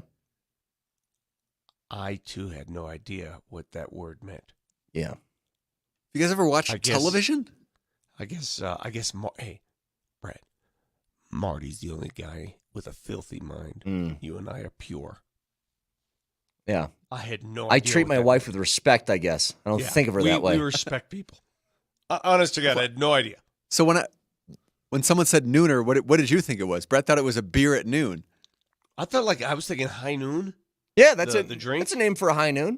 I too had no idea what that word meant. Yeah. You guys ever watch I guess- television? I guess. Hey, Brad, Marty's the only guy with a filthy mind. You and I are pure. Yeah. I had no. I idea treat what my that wife with respect, I guess. I don't Yeah, think of her that way. We respect people. Honest to God, I had no idea. So when someone said nooner, what did you think it was? Brett thought it was a beer at noon. I thought I was thinking high noon. Yeah, that's the drink. That's a name for a high noon.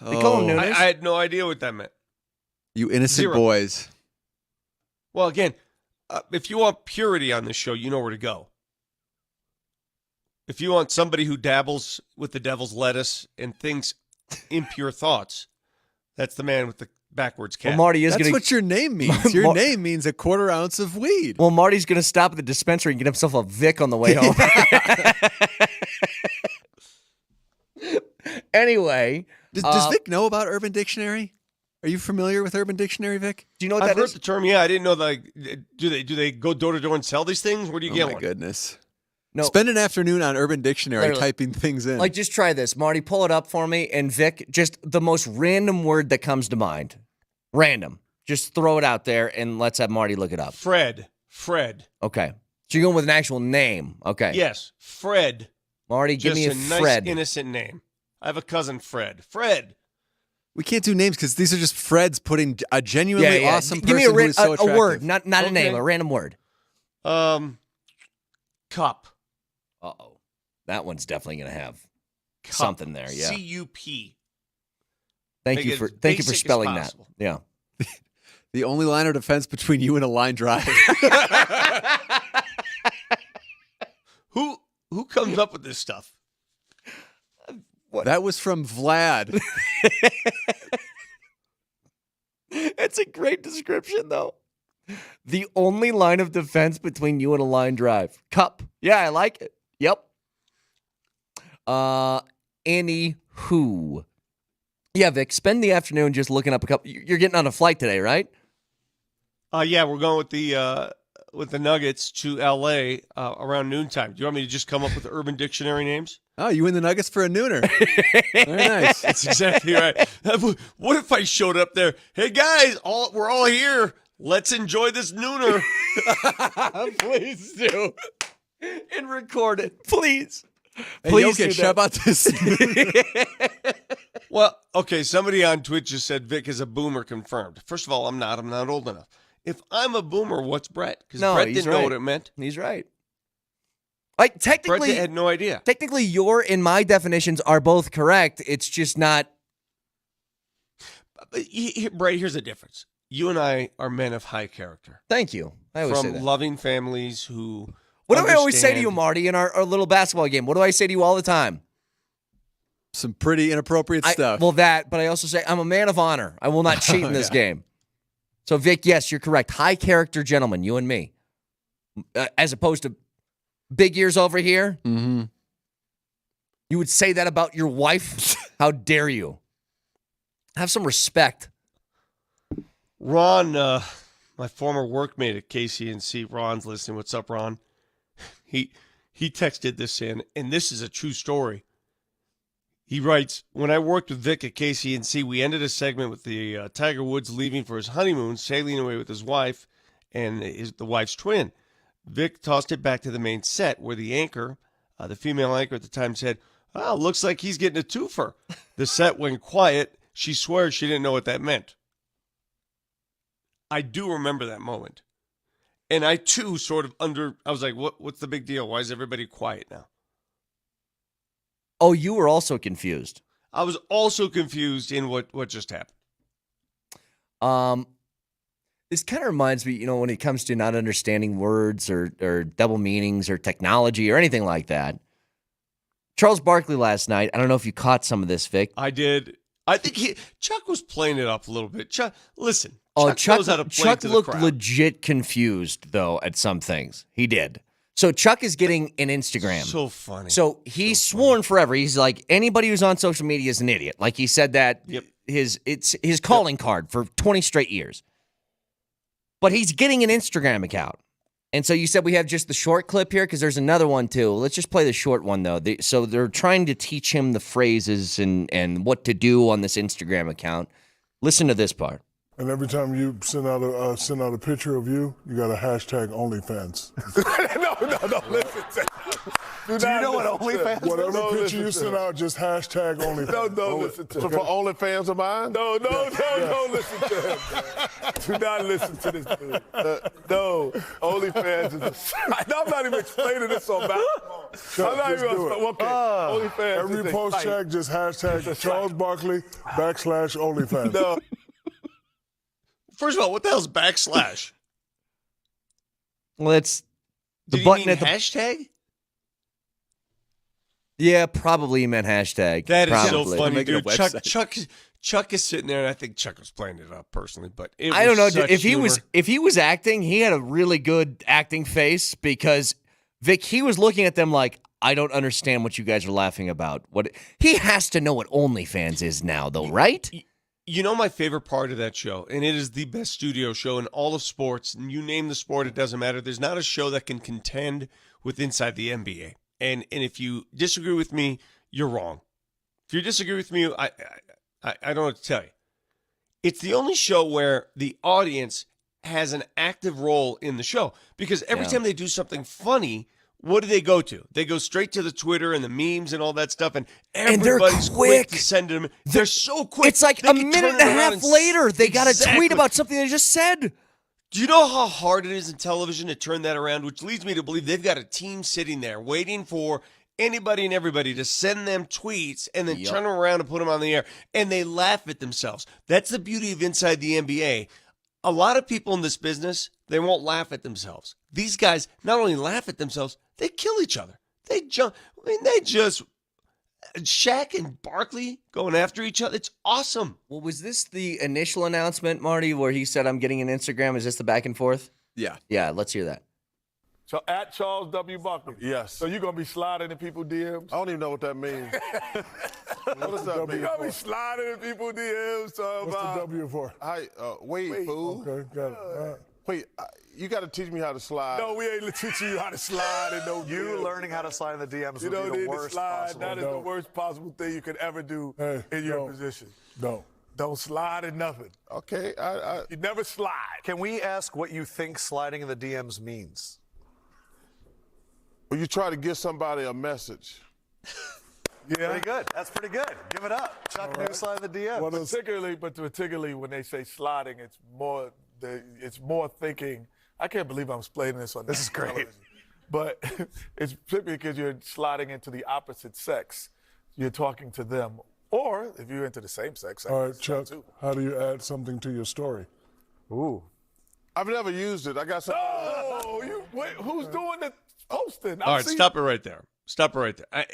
They call them nooners. I had no idea what that meant. You innocent Zero. boys. Well, again, if you want purity on this show, you know where to go. If you want somebody who dabbles with the devil's lettuce and thinks impure thoughts, that's the man with the backwards cat. Well, Marty is That's going what your name means. Your name means a quarter ounce of weed. Well, Marty's going to stop at the dispensary and get himself a Vic on the way home. Anyway. Does Vic know about Urban Dictionary? Are you familiar with Urban Dictionary, Vic? Do you know what I've that heard is? the term. Yeah, I didn't know that. Do they go door to door and sell these things? Where do you get my one? goodness. No. Spend an afternoon on Urban Dictionary Literally. typing things in. Like, just try this. Marty, pull it up for me. And Vic, just the most random word that comes to mind. Random. Just throw it out there and let's have Marty look it up. Fred. Okay. So you're going with an actual name. Okay. Yes, Fred. Marty, give Just me a Fred. nice, innocent name. I have a cousin, Fred. we can't do names because these are just Freds putting a genuinely awesome Give person me who is so a attractive. word, not a Okay. name, a random word. Cup. Uh-oh. That one's definitely going to have Cup. something there, yeah. C-U-P. Thank Make you it for as thank you for basic as spelling that. possible. Yeah. The only line of defense between you and a line drive. Who comes up with this stuff? That was from Vlad. It's a great description, though. The only line of defense between you and a line drive. Cup. Yeah, I like it. Yep. Anywho. Yeah, Vic, spend the afternoon just looking up a couple. You're getting on a flight today, right? Yeah, we're going with the Nuggets to L.A. Around noontime. Do you want me to just come up with the Urban Dictionary names? Oh, you win the Nuggets for a nooner. Very nice. That's exactly right. What if I showed up there? Hey guys, we're all here. Let's enjoy this nooner. Please do. And record it, please. Hey, Please Jokic, do how that. about this? Well, okay, somebody on Twitch just said Vic is a boomer confirmed. First of all, I'm not old enough. If I'm a boomer, what's Brett? Because No, Brett he's didn't know right. what it meant. He's right. Like, technically, Brett had no idea. Technically, your and my definitions are both correct. It's just not. But Brett, here's the difference. You and I are men of high character. Thank you. I always say From that. loving families who. What do I always say to you, understand- Marty, in our little basketball game? What do I say to you all the time? Some pretty inappropriate stuff. Well, that, but I also say I'm a man of honor. I will not cheat in this game. So, Vic, yes, you're correct. High character gentlemen, you and me. As opposed to big ears over here. Mm-hmm. You would say that about your wife? How dare you? Have some respect. Ron, my former workmate at KCNC, Ron's listening. What's up, Ron? He texted this in, and this is a true story. He writes, when I worked with Vic at KCNC, we ended a segment with the Tiger Woods leaving for his honeymoon, sailing away with his wife and the wife's twin. Vic tossed it back to the main set where the anchor, the female anchor at the time, said, "Oh, looks like he's getting a twofer." The set went quiet. She swears she didn't know what that meant. I do remember that moment. And I, too, I was like, what's the big deal? Why is everybody quiet now? Oh, you were also confused. I was also confused in what just happened. This kind of reminds me, when it comes to not understanding words or double meanings or technology or anything like that. Charles Barkley last night, I don't know if you caught some of this, Vic. I did. I think Chuck was playing it up a little bit. Chuck, listen. Chuck knows how to play Chuck to the looked crowd. legit confused, though, at some things. He did. So Chuck is getting an Instagram. So funny. So he's sworn forever. He's like, anybody who's on social media is an idiot. Like he said that Yep. it's his calling card for 20 straight years. But he's getting an Instagram account. And so you said we have just the short clip here because there's another one too. Let's just play the short one though. So they're trying to teach him the phrases and what to do on this Instagram account. Listen to this part. And every time you send out a picture of you, you got a hashtag OnlyFans. no, listen. Do you know what OnlyFans is? Whatever picture you send out, just hashtag OnlyFans. No, listen to him. For OnlyFans of mine? No, listen to him. Do not listen to this dude. No, OnlyFans is I'm not even explaining this on basketball. I'm not even okay. OnlyFans every is post check, just hashtag Charles Barkley /OnlyFans. No. First of all, what the hell's backslash? Well, it's the Did button he mean at the hashtag? Yeah, probably he meant hashtag. That is probably. so funny, dude. Chuck is sitting there, and I think Chuck was playing it up personally, but it I don't know was such if humor. he was acting, he had a really good acting face because Vic, he was looking at them like, I don't understand what you guys are laughing about. What he has to know what OnlyFans is now, though, right? You know my favorite part of that show, and it is the best studio show in all of sports, and you name the sport, it doesn't matter. There's not a show that can contend with Inside the NBA. And if you disagree with me, you're wrong. If you disagree with me, I don't know what to tell you. It's the only show where the audience has an active role in the show, because every time they do something funny, what do they go to? They go straight to the Twitter and the memes and all that stuff, and everybody's quick to send them. They're so quick. It's like They a can minute turn and it a around half later, they got a tweet Exactly. about something they just said. Do you know how hard it is in television to turn that around? Which leads me to believe they've got a team sitting there waiting for anybody and everybody to send them tweets and then turn them around and put them on the air. And they laugh at themselves. That's the beauty of Inside the NBA. A lot of people in this business, they won't laugh at themselves. These guys not only laugh at themselves, they kill each other. They jump. I mean, they just Shaq and Barkley going after each other. It's awesome. Well, was this the initial announcement, Marty, where he said, I'm getting an Instagram? Is this the back and forth? Yeah. Yeah, let's hear that. So at Charles W. Barkley. Yes. So you're going to be sliding in people's DMs? I don't even know what that means. What does that mean? You're going to be sliding in people's DMs. What's the W for? Wait, fool. Okay, got it. All right. Wait, you got to teach me how to slide. No, we ain't teaching you how to slide in no You learning how to slide in the DMs You would don't be need the to worst slide. possible. That is the worst possible thing you could ever do in your position. No. Don't slide in nothing. Okay. You never slide. Can we ask what you think sliding in the DMs means? Well, you try to give somebody a message. Yeah. Pretty good. That's pretty good. Give it up. Chuck knew slide in the DMs. Well, particularly when they say sliding, it's more thinking. I can't believe I'm explaining this on This is great. television. But it's simply because you're sliding into the opposite sex. You're talking to them. Or if you're into the same sex. All right, Chuck, how do you add something to your story? Ooh. I've never used it. I got some. Oh, wait, who's doing the posting? All right, stop it right there. Stop it right there.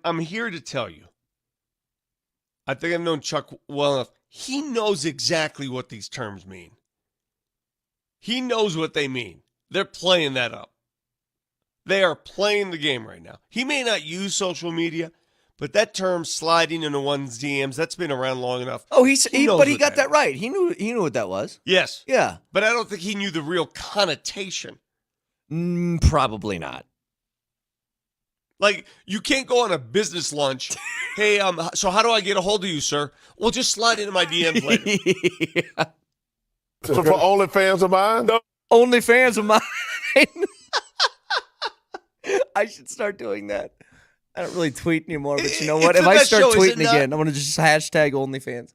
I'm here to tell you. I think I've known Chuck well enough. He knows exactly what these terms mean. He knows what they mean. They're playing that up. They are playing the game right now. He may not use social media, but that term sliding into one's DMs, that's been around long enough. Oh, he got that is. right. He knew what that was. Yes. Yeah. But I don't think he knew the real connotation. Probably not. Like, you can't go on a business lunch. Hey, so how do I get a hold of you, sir? Well, just slide into my DMs later. So for OnlyFans of mine? No. OnlyFans of mine. I should start doing that. I don't really tweet anymore, but you know what? If I start tweeting again, I'm going to just hashtag OnlyFans.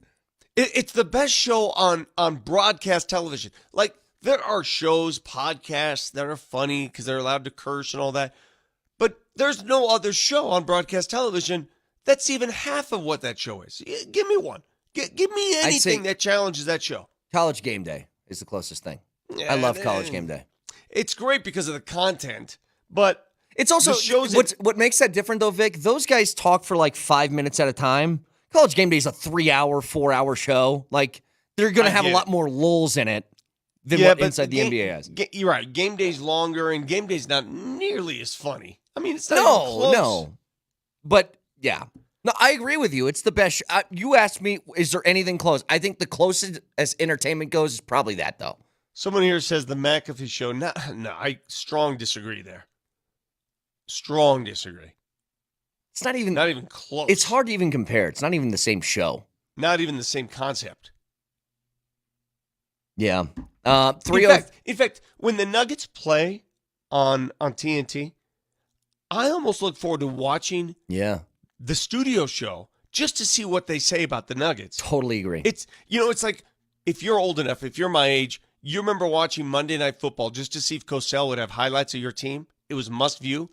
It's the best show on broadcast television. Like, there are shows, podcasts that are funny because they're allowed to curse and all that. But there's no other show on broadcast television that's even half of what that show is. Give me one. Give me anything that challenges that show. College Game Day is the closest thing. I love College Game Day. It's great because of the content, but it's also what makes that different though, Vic. Those guys talk for like 5 minutes at a time. College Game Day is a 3-hour, 4-hour show. Like they're going to have a lot more lulls in it than what Inside the NBA has. You're right. Game Day's longer, and Game Day's not nearly as funny. I mean, it's not even close. No. But yeah. No, I agree with you. It's the best. You asked me, is there anything close? I think the closest as entertainment goes is probably that, though. Someone here says the McAfee show. No, I strong disagree there. Strong disagree. It's not even close. It's hard to even compare. It's not even the same show. Not even the same concept. Yeah. In fact, when the Nuggets play on TNT, I almost look forward to watching the studio show just to see what they say about the Nuggets. Totally agree. It's it's like if you're old enough, if you're my age, you remember watching Monday Night Football just to see if Cosell would have highlights of your team. It was must view.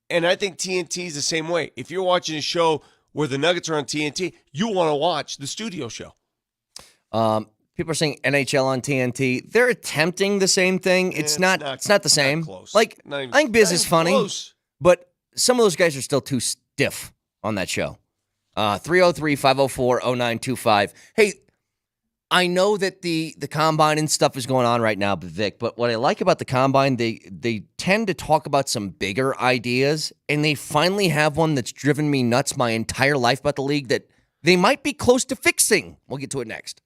And I think TNT is the same way. If you're watching a show where the Nuggets are on TNT, you want to watch the studio show. People are saying NHL on TNT. They're attempting the same thing. It's not the same. Close. Like Not even- I think Biz not is even funny, close. but some of those guys are still too stiff on that show. 303-504-0925. Hey, I know that the combine and stuff is going on right now, Vic, but what I like about the combine, they tend to talk about some bigger ideas, and they finally have one that's driven me nuts my entire life about the league that they might be close to fixing. We'll get to it next.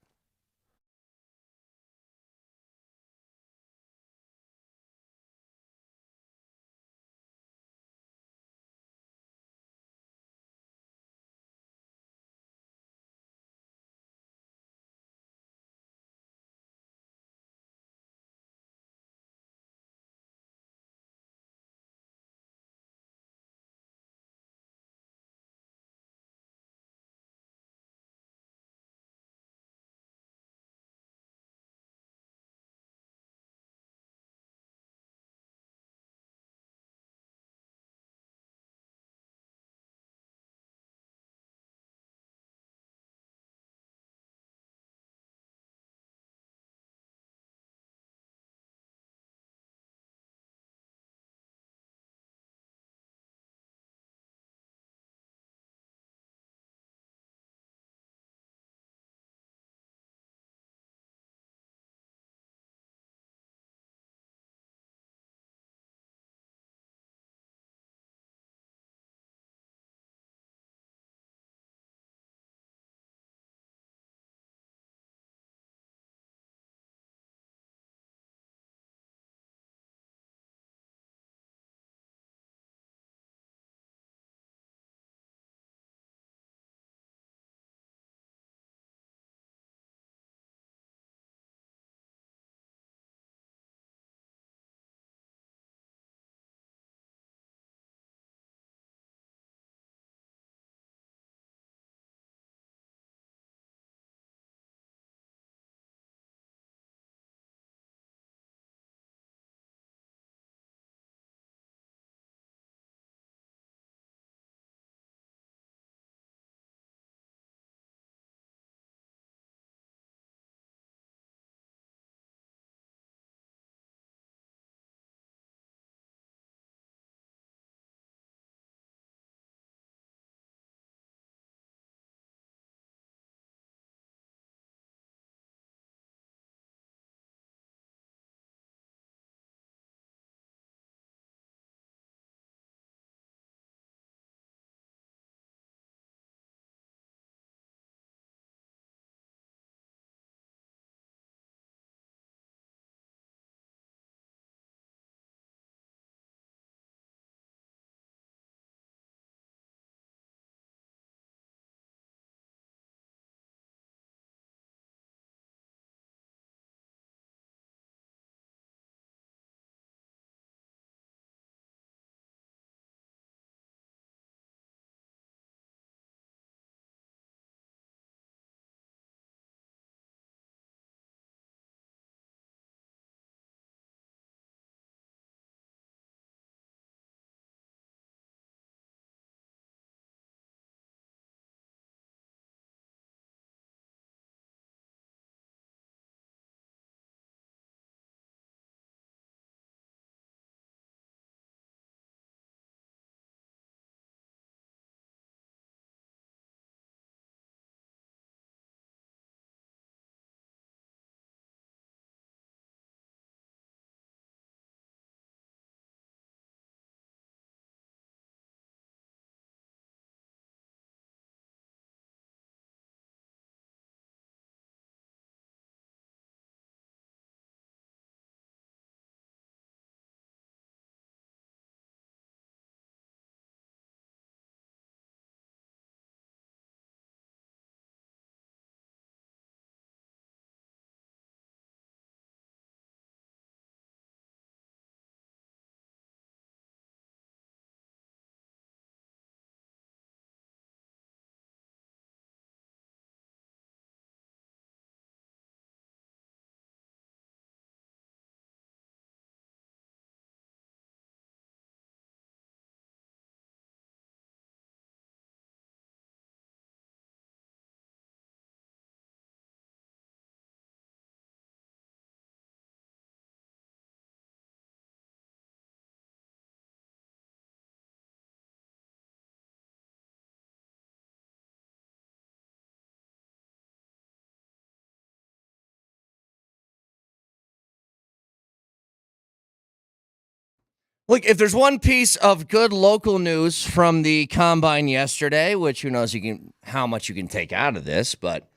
Look, if there's one piece of good local news from the combine yesterday, which who knows how much you can take out of this, but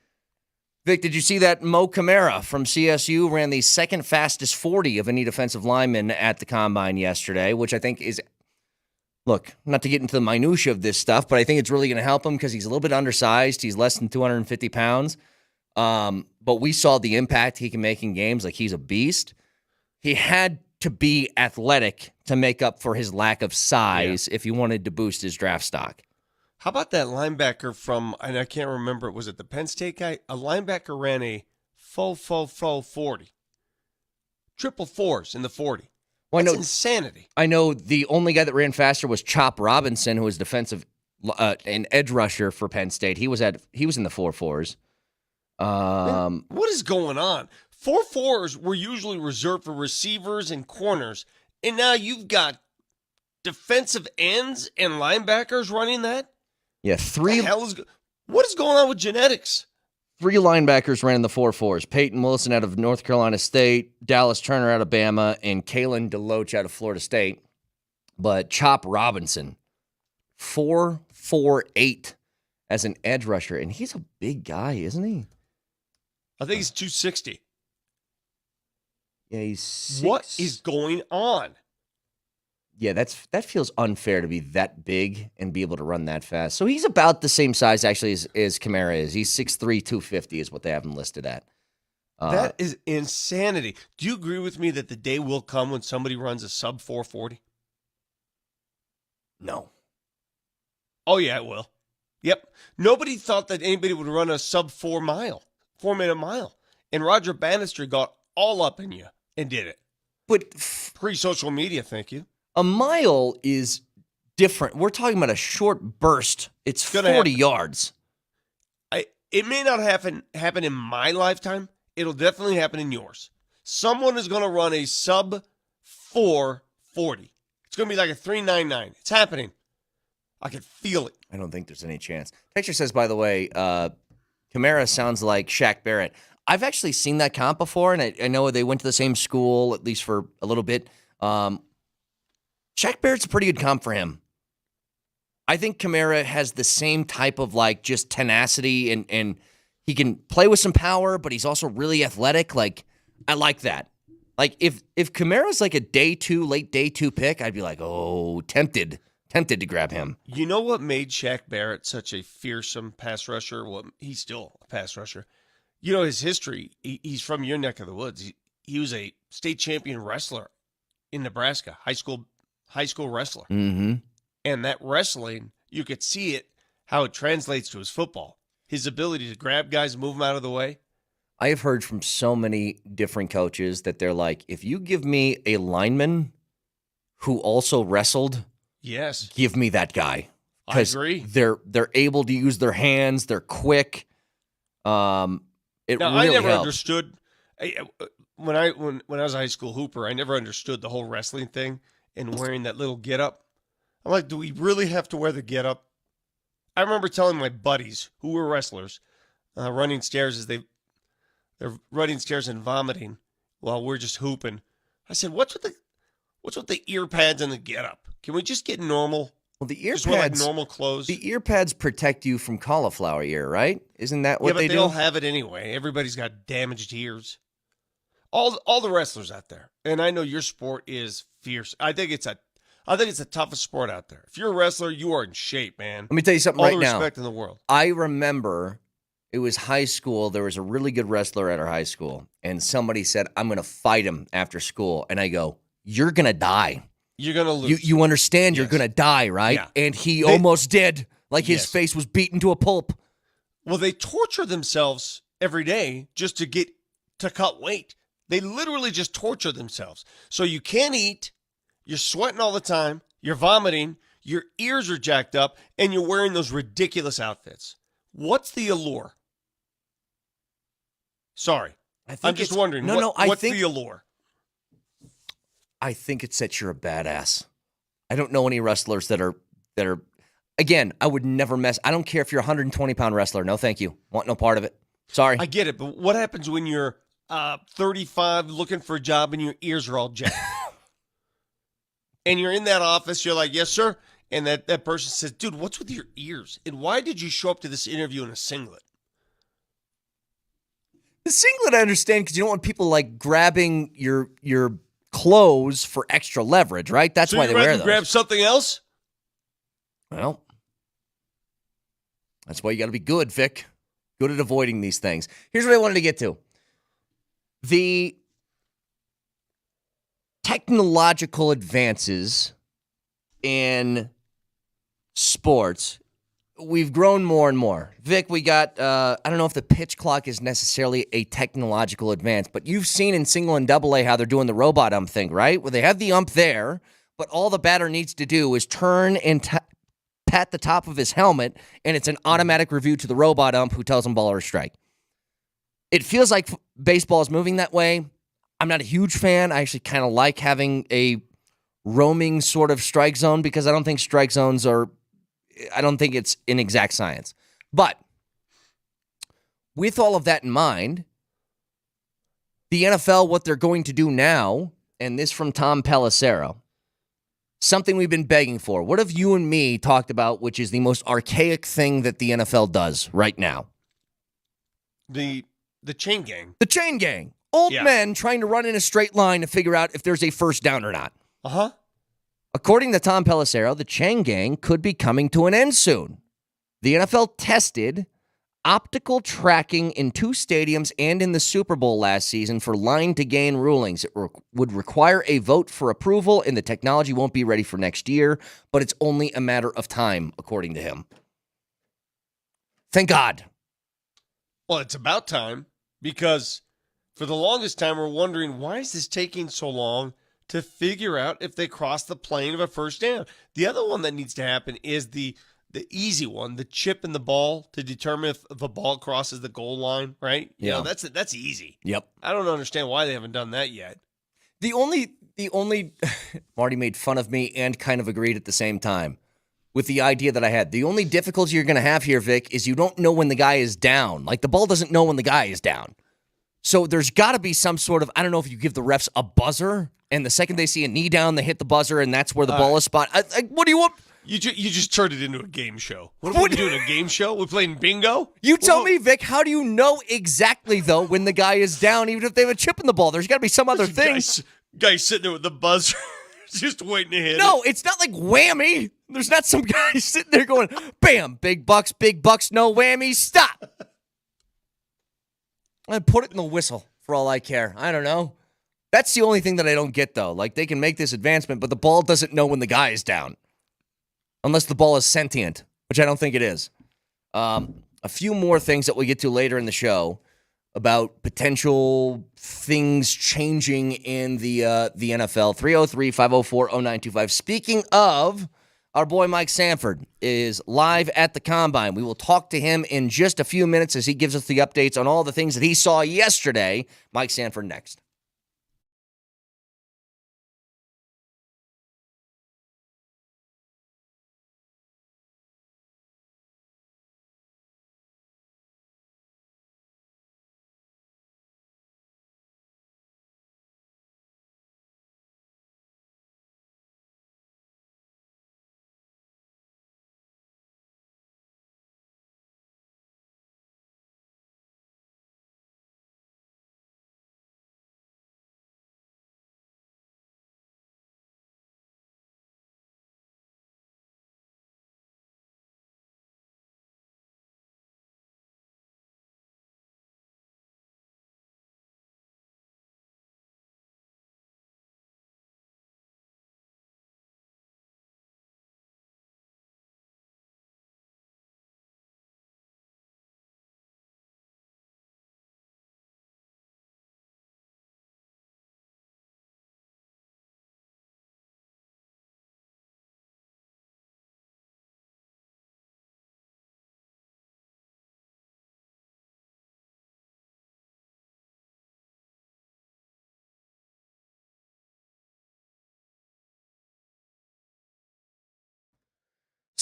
Vic, did you see that Mo Camara from CSU ran the second fastest 40 of any defensive lineman at the combine yesterday, which I think is, look, not to get into the minutia of this stuff, but I think it's really going to help him because he's a little bit undersized. He's less than 250 pounds. But we saw the impact he can make in games. Like, he's a beast. He had to be athletic to make up for his lack of size if he wanted to boost his draft stock. How about that linebacker from, and I can't remember, was it the Penn State guy? A linebacker ran a full 40. Triple fours in the 40. Well, That's insanity. I know the only guy that ran faster was Chop Robinson, who was defensive an edge rusher for Penn State. He was in the 4.4s. Man, what is going on? 4.4s were usually reserved for receivers and corners, and now you've got defensive ends and linebackers running that? Yeah, what is going on with genetics? 3 linebackers ran in the 4.4s. Peyton Wilson out of North Carolina State, Dallas Turner out of Bama, and Kalen DeLoach out of Florida State. But Chop Robinson, 4.48 as an edge rusher, and he's a big guy, isn't he? I think he's 260. Yeah, he's 6. What is going on? Yeah, that feels unfair to be that big and be able to run that fast. So he's about the same size, actually, as Camara is. He's 6'3", 250 is what they have him listed at. That is insanity. Do you agree with me that the day will come when somebody runs a sub 440? No. Oh, yeah, it will. Yep. Nobody thought that anybody would run a sub 4-minute mile. And Roger Bannister got all up in you and did it. But pre-social media, thank you. A mile is different. We're talking about a short burst. It's 40 yards. It may not happen in my lifetime. It'll definitely happen in yours. Someone is going to run a sub 440. It's going to be like a 3.99. It's happening. I can feel it. I don't think there's any chance. Texture says, by the way, Camara sounds like Shaq Barrett. I've actually seen that comp before, and I know they went to the same school, at least for a little bit. Shaq Barrett's a pretty good comp for him. I think Camara has the same type of just tenacity, and he can play with some power, but he's also really athletic. I like that. If Camara's like a late day two pick, I'd be like, oh, tempted to grab him. You know what made Shaq Barrett such a fearsome pass rusher? Well, he's still a pass rusher. You know his history. He's from your neck of the woods. He was a state champion wrestler in Nebraska, high school wrestler. Mm-hmm. And that wrestling, you could see it, how it translates to his football. His ability to grab guys and move them out of the way. I have heard from so many different coaches that they're like, if you give me a lineman who also wrestled, yes, give me that guy. I agree. They're able to use their hands. They're quick. I really never helps. understood when I was a high school hooper. I never understood the whole wrestling thing and wearing that little get-up. I'm like, do we really have to wear the get-up? I remember telling my buddies who were wrestlers, running stairs as they're running stairs and vomiting while we're just hooping. I said, what's with the ear pads and the get-up? Can we just get normal? Well, the ear just wear pads, normal clothes. The ear pads protect you from cauliflower ear, right? Isn't that what but they do? They all have it anyway. Everybody's got damaged ears. All the wrestlers out there, and I know your sport is fierce. I think it's the toughest sport out there. If you're a wrestler, you are in shape, man. Let me tell you something all right the now. respect in the world. I remember it was high school. There was a really good wrestler at our high school, and somebody said, I'm going to fight him after school. And I go, you're going to die. You're going to lose. You understand you're going to die, right? Yeah. And he almost did. His face was beaten to a pulp. Well, they torture themselves every day just to cut weight. They literally just torture themselves. So you can't eat, you're sweating all the time, you're vomiting, your ears are jacked up, and you're wearing those ridiculous outfits. What's the allure? Sorry. I'm just wondering, what's the allure? I think it's that you're a badass. I don't know any wrestlers that are again, I would never mess. I don't care if you're a 120-pound wrestler. No, thank you. Want no part of it. Sorry. I get it, but what happens when you're 35 looking for a job and your ears are all jacked? and you're in that office, you're like, yes, sir. And that person says, dude, what's with your ears? And why did you show up to this interview in a singlet? The singlet I understand because you don't want people like grabbing your clothes for extra leverage, right? That's why they wear those. Grab something else? Well, that's why you got to be good, Vic. Good at avoiding these things. Here's what I wanted to get to. The technological advances in sports, we've grown more and more. Vic, we got, I don't know if the pitch clock is necessarily a technological advance, but you've seen in single and double A how they're doing the robot ump thing, right? Where they have the ump there, but all the batter needs to do is turn and pat the top of his helmet, and it's an automatic review to the robot ump who tells him ball or strike. It feels like baseball is moving that way. I'm not a huge fan. I actually kind of like having a roaming sort of strike zone because I don't think strike zones I don't think it's an exact science. But with all of that in mind, the NFL, what they're going to do now, and this from Tom Pelissero, something we've been begging for. What have you and me talked about, which is the most archaic thing that the NFL does right now? The chain gang. The chain gang. Old men trying to run in a straight line to figure out if there's a first down or not. Uh-huh. According to Tom Pelissero, the chain gang could be coming to an end soon. The NFL tested optical tracking in 2 stadiums and in the Super Bowl last season for line-to-gain rulings. It would require a vote for approval, and the technology won't be ready for next year, but it's only a matter of time, according to him. Thank God. Well, it's about time because for the longest time we're wondering, why is this taking so long to figure out if they cross the plane of a first down? The other one that needs to happen is the easy one, the chip in the ball to determine if the ball crosses the goal line, right? Yeah. You know, that's easy. Yep. I don't understand why they haven't done that yet. The only Marty made fun of me and kind of agreed at the same time with the idea that I had. The only difficulty you're going to have here, Vic, is you don't know when the guy is down. Like, the ball doesn't know when the guy is down. So there's got to be some sort of, I don't know if you give the refs a buzzer, and the second they see a knee down, they hit the buzzer, and that's where the ball is spot. What do you want? You just turned it into a game show. What are we doing, a game show? We're playing bingo? You tell me, Vic, how do you know exactly, though, when the guy is down, even if they have a chip in the ball? There's got to be some other thing. Guy sitting there with the buzzer, just waiting to hit No, it's not like whammy. There's not some guy sitting there going, bam, big bucks, no whammy, stop. I put it in the whistle for all I care. I don't know. That's the only thing that I don't get, though. Like, they can make this advancement, but the ball doesn't know when the guy is down. Unless the ball is sentient, which I don't think it is. A few more things that we'll get to later in the show about potential things changing in the NFL. 303-504-0925. Speaking of, our boy Mike Sanford is live at the Combine. We will talk to him in just a few minutes as he gives us the updates on all the things that he saw yesterday. Mike Sanford next.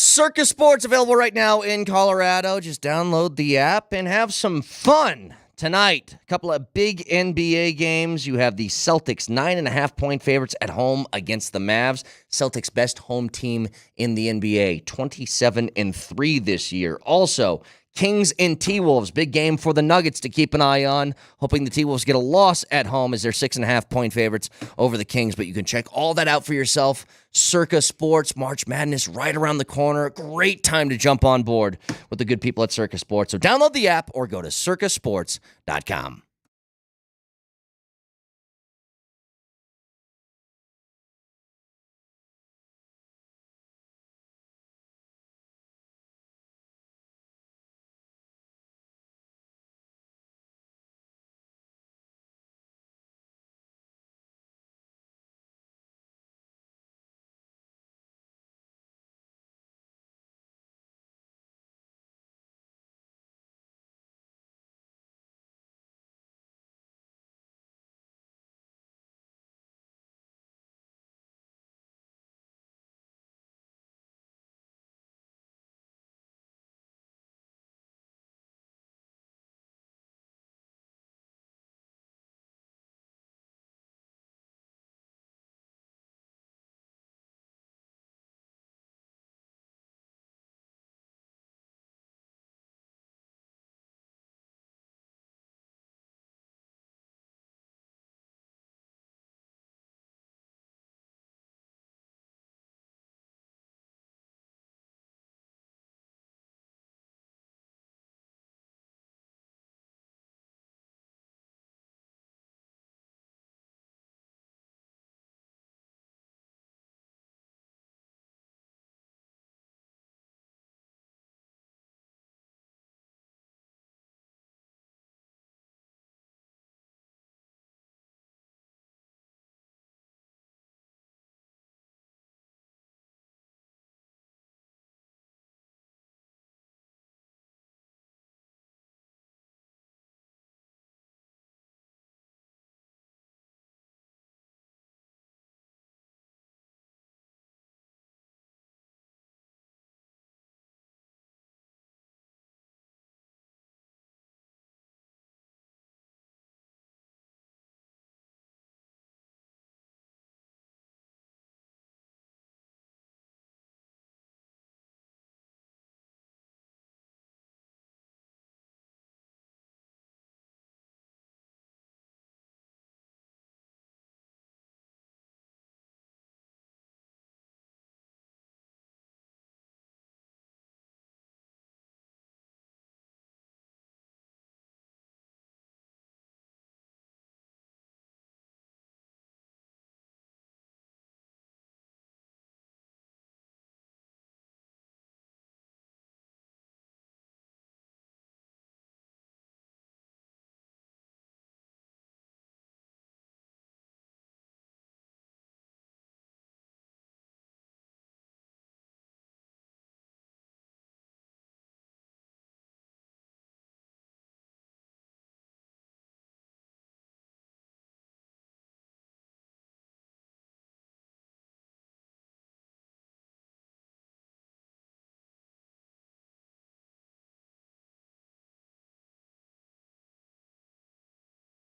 Circus Sports available right now in Colorado. Just download the app and have some fun Tonight, a couple of big NBA games. You have the Celtics 9.5-point favorites at home against the Mavs. Celtics best home team in the NBA, 27-3 this year. Also, Kings and T-Wolves, big game for the Nuggets to keep an eye on. Hoping the T-Wolves get a loss at home as they're 6.5-point favorites over the Kings. But you can check all that out for yourself. Circa Sports, March Madness right around the corner. Great time to jump on board with the good people at Circa Sports. So download the app or go to circasports.com.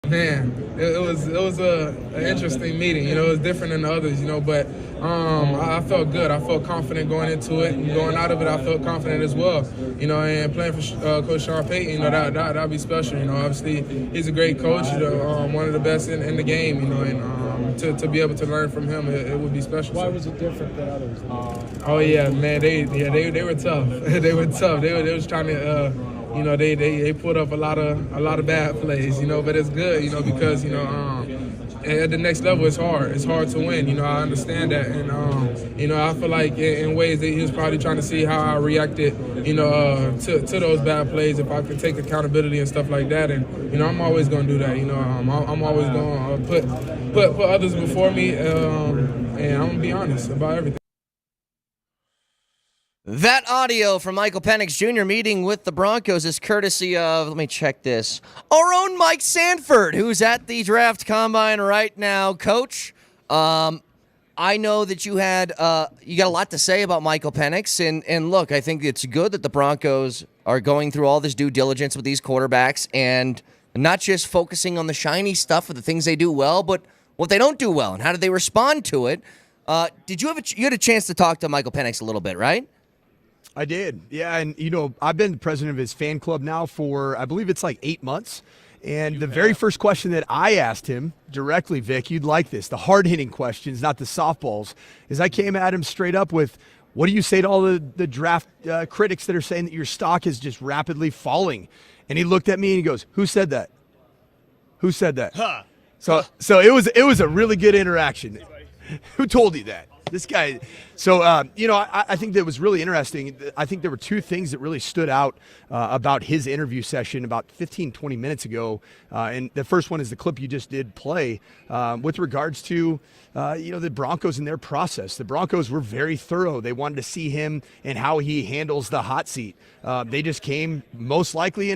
Man, it was an interesting meeting. You know, it was different than the others. You know, but I felt good. I felt confident going into it, and going out of it, I felt confident as well. You know, and playing for Coach Sean Payton, you know, that'd be special. You know, obviously he's a great coach. You know, one of the best in the game. You know, and to be able to learn from him, it would be special. Why was it different than others? Oh yeah, man, they were tough. They were tough. They was trying to. You know, they put up a lot of bad plays, you know, but it's good, you know, because, you know, at the next level it's hard. It's hard to win, you know, I understand that. And, you know, I feel like in ways that he was probably trying to see how I reacted, you know, to those bad plays, if I could take accountability and stuff like that. And, you know, I'm always going to do that, you know. I'm always going to put others before me, and I'm going to be honest about everything. That audio from Michael Penix Jr. meeting with the Broncos is courtesy of, let me check this, our own Mike Sanford, who's at the draft combine right now. Coach, I know that you got a lot to say about Michael Penix, and look, I think it's good that the Broncos are going through all this due diligence with these quarterbacks and Not just focusing on the shiny stuff or the things they do well, but what they don't do well and how do they respond to it. Did you you had a chance to talk to Michael Penix a little bit, right? I did. Yeah, and I've been the president of his fan club now for, I believe it's like 8 months. And the very first question that I asked him directly, Vic, you'd like this, the hard-hitting questions, not the softballs, is I came at him straight up with, what do you say to all the draft critics that are saying that your stock is just rapidly falling? And he looked at me and he goes, who said that? Who said that? Huh. So it was a really good interaction. Who told you that? This guy. So, I think that was really interesting. I think there were two things that really stood out about his interview session about 15, 20 minutes ago. And the first one is the clip you just did play with regards to, the Broncos and their process. The Broncos were very thorough. They wanted to see him and how he handles the hot seat. They just came most likely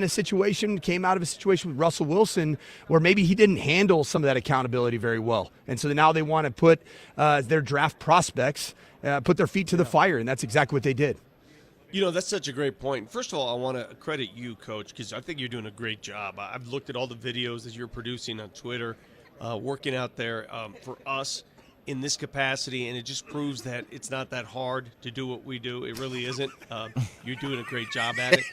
came out of a situation with Russell Wilson where maybe he didn't handle some of that accountability very well. And so now they want to put their draft prospects, put their feet to the fire, and that's exactly what they did. That's such a great point. First of all, I want to credit you, Coach, because I think you're doing a great job. I've looked at all the videos that you're producing on Twitter, working out there for us in this capacity, and it just proves that it's not that hard to do what we do. It really isn't. You're doing a great job at it.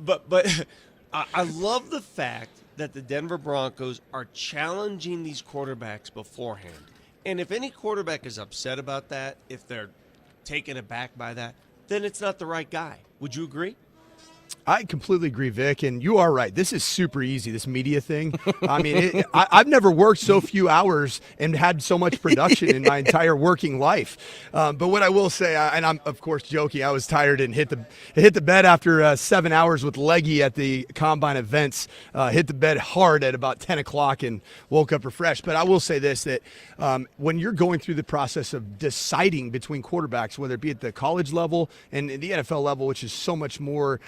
But I love the fact that the Denver Broncos are challenging these quarterbacks beforehand. And if any quarterback is upset about that, if they're taken aback by that, then it's not the right guy. Would you agree? I completely agree, Vic, and you are right. This is super easy, this media thing. I mean, I've never worked so few hours and had so much production in my entire working life. But what I will say, and I'm, of course, joking, I was tired and hit the bed after 7 hours with Leggy at the Combine events, hit the bed hard at about 10 o'clock and woke up refreshed. But I will say this, that when you're going through the process of deciding between quarterbacks, whether it be at the college level and the NFL level, which is so much more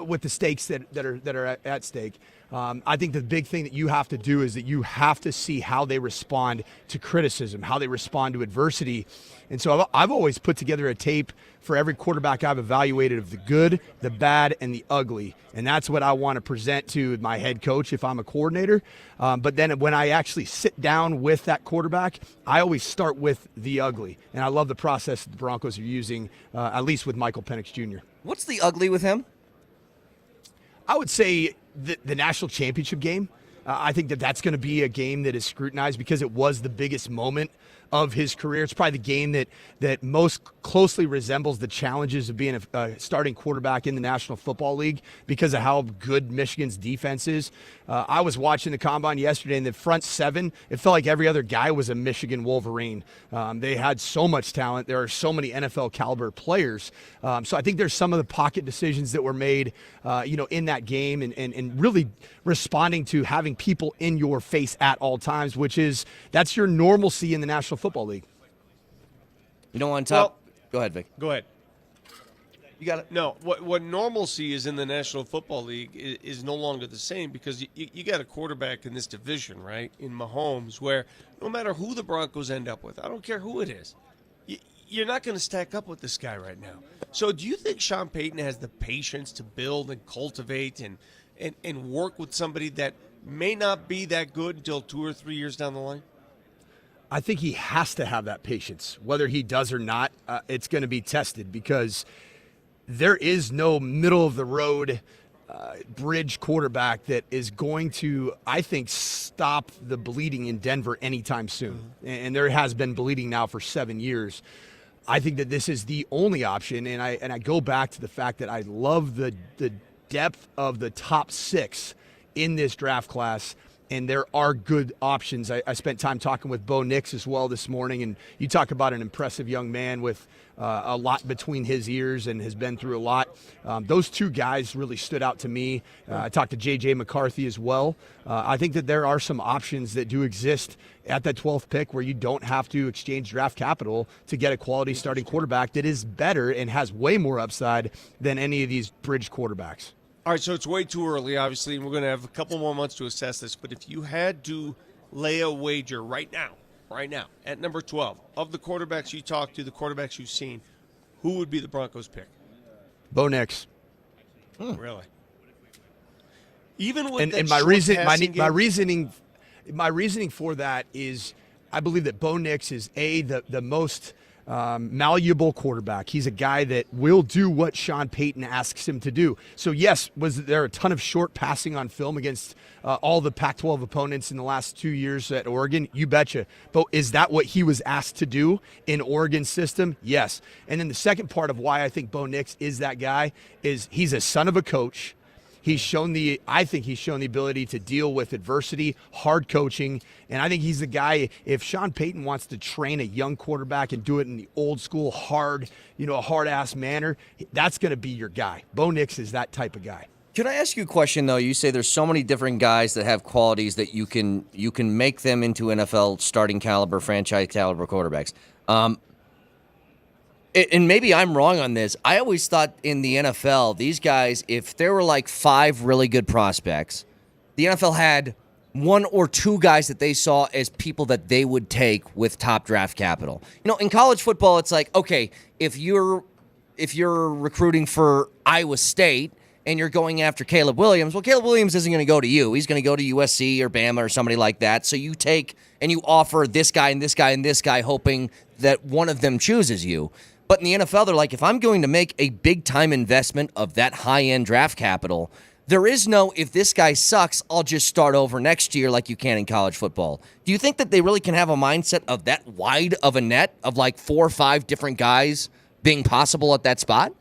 with the stakes that are at stake. I think the big thing that you have to do is that you have to see how they respond to criticism, how they respond to adversity. And so I've always put together a tape for every quarterback I've evaluated of the good, the bad, and the ugly. And that's what I want to present to my head coach if I'm a coordinator. But then when I actually sit down with that quarterback, I always start with the ugly. And I love the process that the Broncos are using, at least with Michael Penix Jr. What's the ugly with him? I would say the national championship game. I think that's going to be a game that is scrutinized because it was the biggest moment of his career. It's probably the game that most closely resembles the challenges of being a starting quarterback in the National Football League because of how good Michigan's defense is. I was watching the Combine yesterday, and the front seven, it felt like every other guy was a Michigan Wolverine. They had so much talent. There are so many NFL caliber players. So I think there's some of the pocket decisions that were made, in that game and really responding to having people in your face at all times, that's your normalcy in the National Football League. You don't want to talk? Go ahead, Vic. Go ahead. You got it. No, what normalcy is in the National Football League is no longer the same because you got a quarterback in this division, right, in Mahomes, where no matter who the Broncos end up with, I don't care who it is, you're not going to stack up with this guy right now. So do you think Sean Payton has the patience to build and cultivate and work with somebody that may not be that good until 2 or 3 years down the line? I think he has to have that patience. Whether he does or not, it's going to be tested because there is no middle-of-the-road bridge quarterback that is going to, I think, stop the bleeding in Denver anytime soon. Mm-hmm. And there has been bleeding now for 7 years. I think that this is the only option, and I go back to the fact that I love the depth of the top six in this draft class. And there are good options. I spent time talking with Bo Nix as well this morning, and you talk about an impressive young man with a lot between his ears and has been through a lot. Those two guys really stood out to me. I talked to J.J. McCarthy as well. I think that there are some options that do exist at that 12th pick where you don't have to exchange draft capital to get a quality starting quarterback that is better and has way more upside than any of these bridge quarterbacks. All right, so it's way too early, obviously, and we're going to have a couple more months to assess this. But if you had to lay a wager right now, at number 12, of the quarterbacks you talked to, the quarterbacks you've seen, who would be the Broncos' pick? Bo Nix. Really? Even with that and my short passing game? my reasoning for that is I believe that Bo Nix is the most malleable quarterback. He's a guy that will do what Sean Payton asks him to do. So yes, was there a ton of short passing on film against all the Pac-12 opponents in the last 2 years at Oregon? You betcha. But is that what he was asked to do in Oregon's system? Yes. And then the second part of why I think Bo Nix is that guy is he's a son of a coach. I think he's shown the ability to deal with adversity, hard coaching, and I think he's the guy, if Sean Payton wants to train a young quarterback and do it in the old school, hard, a hard-ass manner, that's going to be your guy. Bo Nix is that type of guy. Can I ask you a question, though? You say there's so many different guys that have qualities that you can make them into NFL starting caliber, franchise caliber quarterbacks. And maybe I'm wrong on this. I always thought in the NFL, these guys, if there were like 5 really good prospects, the NFL had 1 or 2 guys that they saw as people that they would take with top draft capital. In college football, it's like, okay, if you're recruiting for Iowa State and you're going after Caleb Williams, well, Caleb Williams isn't going to go to you. He's going to go to USC or Bama or somebody like that. So you take and you offer this guy and this guy and this guy, hoping that one of them chooses you. But in the NFL, they're like, if I'm going to make a big-time investment of that high-end draft capital, there is no, if this guy sucks, I'll just start over next year like you can in college football. Do you think that they really can have a mindset of that wide of a net of like 4 or 5 different guys being possible at that spot?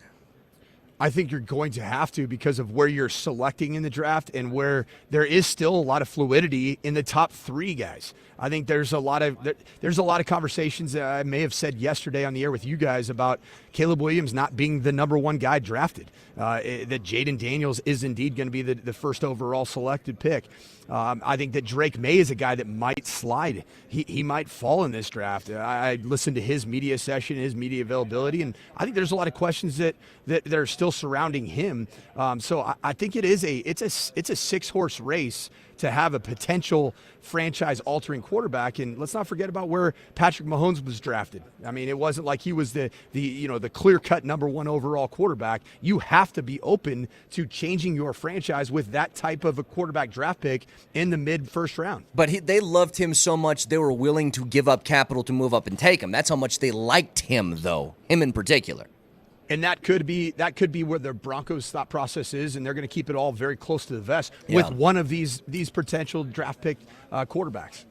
I think you're going to have to because of where you're selecting in the draft and where there is still a lot of fluidity in the top 3 guys. I think there's a lot of conversations that I may have said yesterday on the air with you guys about Caleb Williams not being the number 1 guy drafted, that Jaden Daniels is indeed going to be the first overall selected pick. I think that Drake May is a guy that might slide. He might fall in this draft. I listened to his media session, his media availability, and I think there's a lot of questions that are still surrounding him. So I think it's a 6-horse race to have a potential franchise-altering quarterback. And let's not forget about where Patrick Mahomes was drafted. I mean, it wasn't like he was the clear-cut number 1 overall quarterback. You have to be open to changing your franchise with that type of a quarterback draft pick in the mid-first round. But they loved him so much they were willing to give up capital to move up and take him. That's how much they liked him, though, him in particular. And that could be where the Broncos' thought process is, and they're going to keep it all very close to the vest with one of these potential draft pick quarterbacks.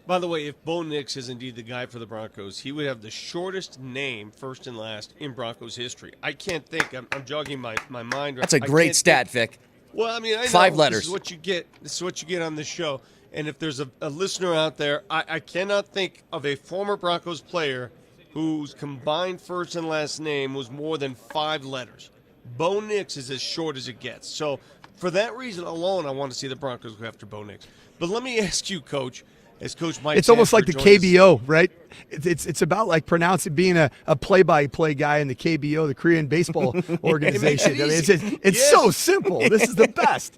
By the way, if Bo Nix is indeed the guy for the Broncos, he would have the shortest name, first and last, in Broncos history. I can't think. I'm jogging my mind. That's a great stat, Vic. Well, I mean, I know 5 letters. This is what you get. This is what you get on this show. And if there's a listener out there, I cannot think of a former Broncos player whose combined first and last name was more than 5 letters. Bo Nix is as short as it gets. So for that reason alone, I want to see the Broncos go after Bo Nix. But let me ask you, Coach, as Coach Mike. It's almost like the KBO, right? It's about like being a play-by-play guy in the KBO, the Korean Baseball Organization. I mean, it's so simple. This is the best.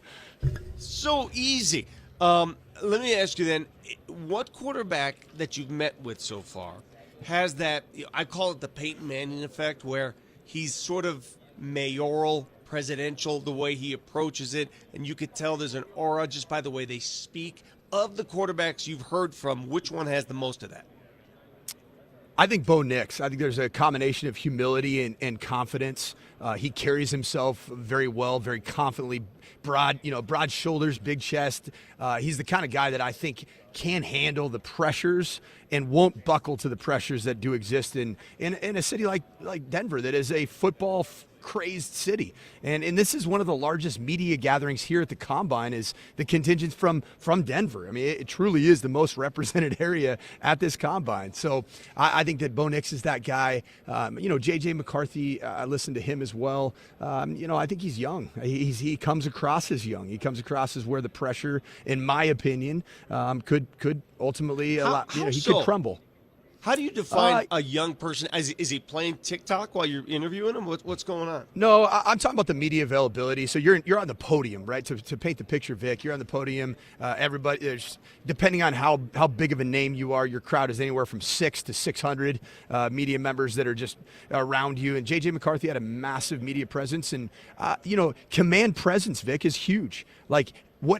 So easy. Let me ask you then, what quarterback that you've met with so far has that, I call it the Peyton Manning effect, where he's sort of mayoral, presidential, the way he approaches it, and you could tell there's an aura just by the way they speak. Of the quarterbacks you've heard from, which one has the most of that? I think Bo Nix. I think there's a combination of humility and confidence. He carries himself very well, very confidently, broad shoulders, big chest. He's the kind of guy that I think can handle the pressures and won't buckle to the pressures that do exist in a city like Denver, that is a football crazed city. And this is one of the largest media gatherings here at the Combine, is the contingents from Denver. I mean, it truly is the most represented area at this Combine. So I think that Bo Nix is that guy. J.J. McCarthy, I listened to him as well. I think he's young. He comes across as young. He comes across as where the pressure, in my opinion, could ultimately allow, he could crumble. How do you define a young person? Is he playing TikTok while you're interviewing him? What's going on? No, I'm talking about the media availability. So you're on the podium, right? To paint the picture, Vic, you're on the podium. Everybody, depending on how big of a name you are, your crowd is anywhere from 600 to 600 media members that are just around you. And J.J. McCarthy had a massive media presence, and command presence, Vic, is huge. Like,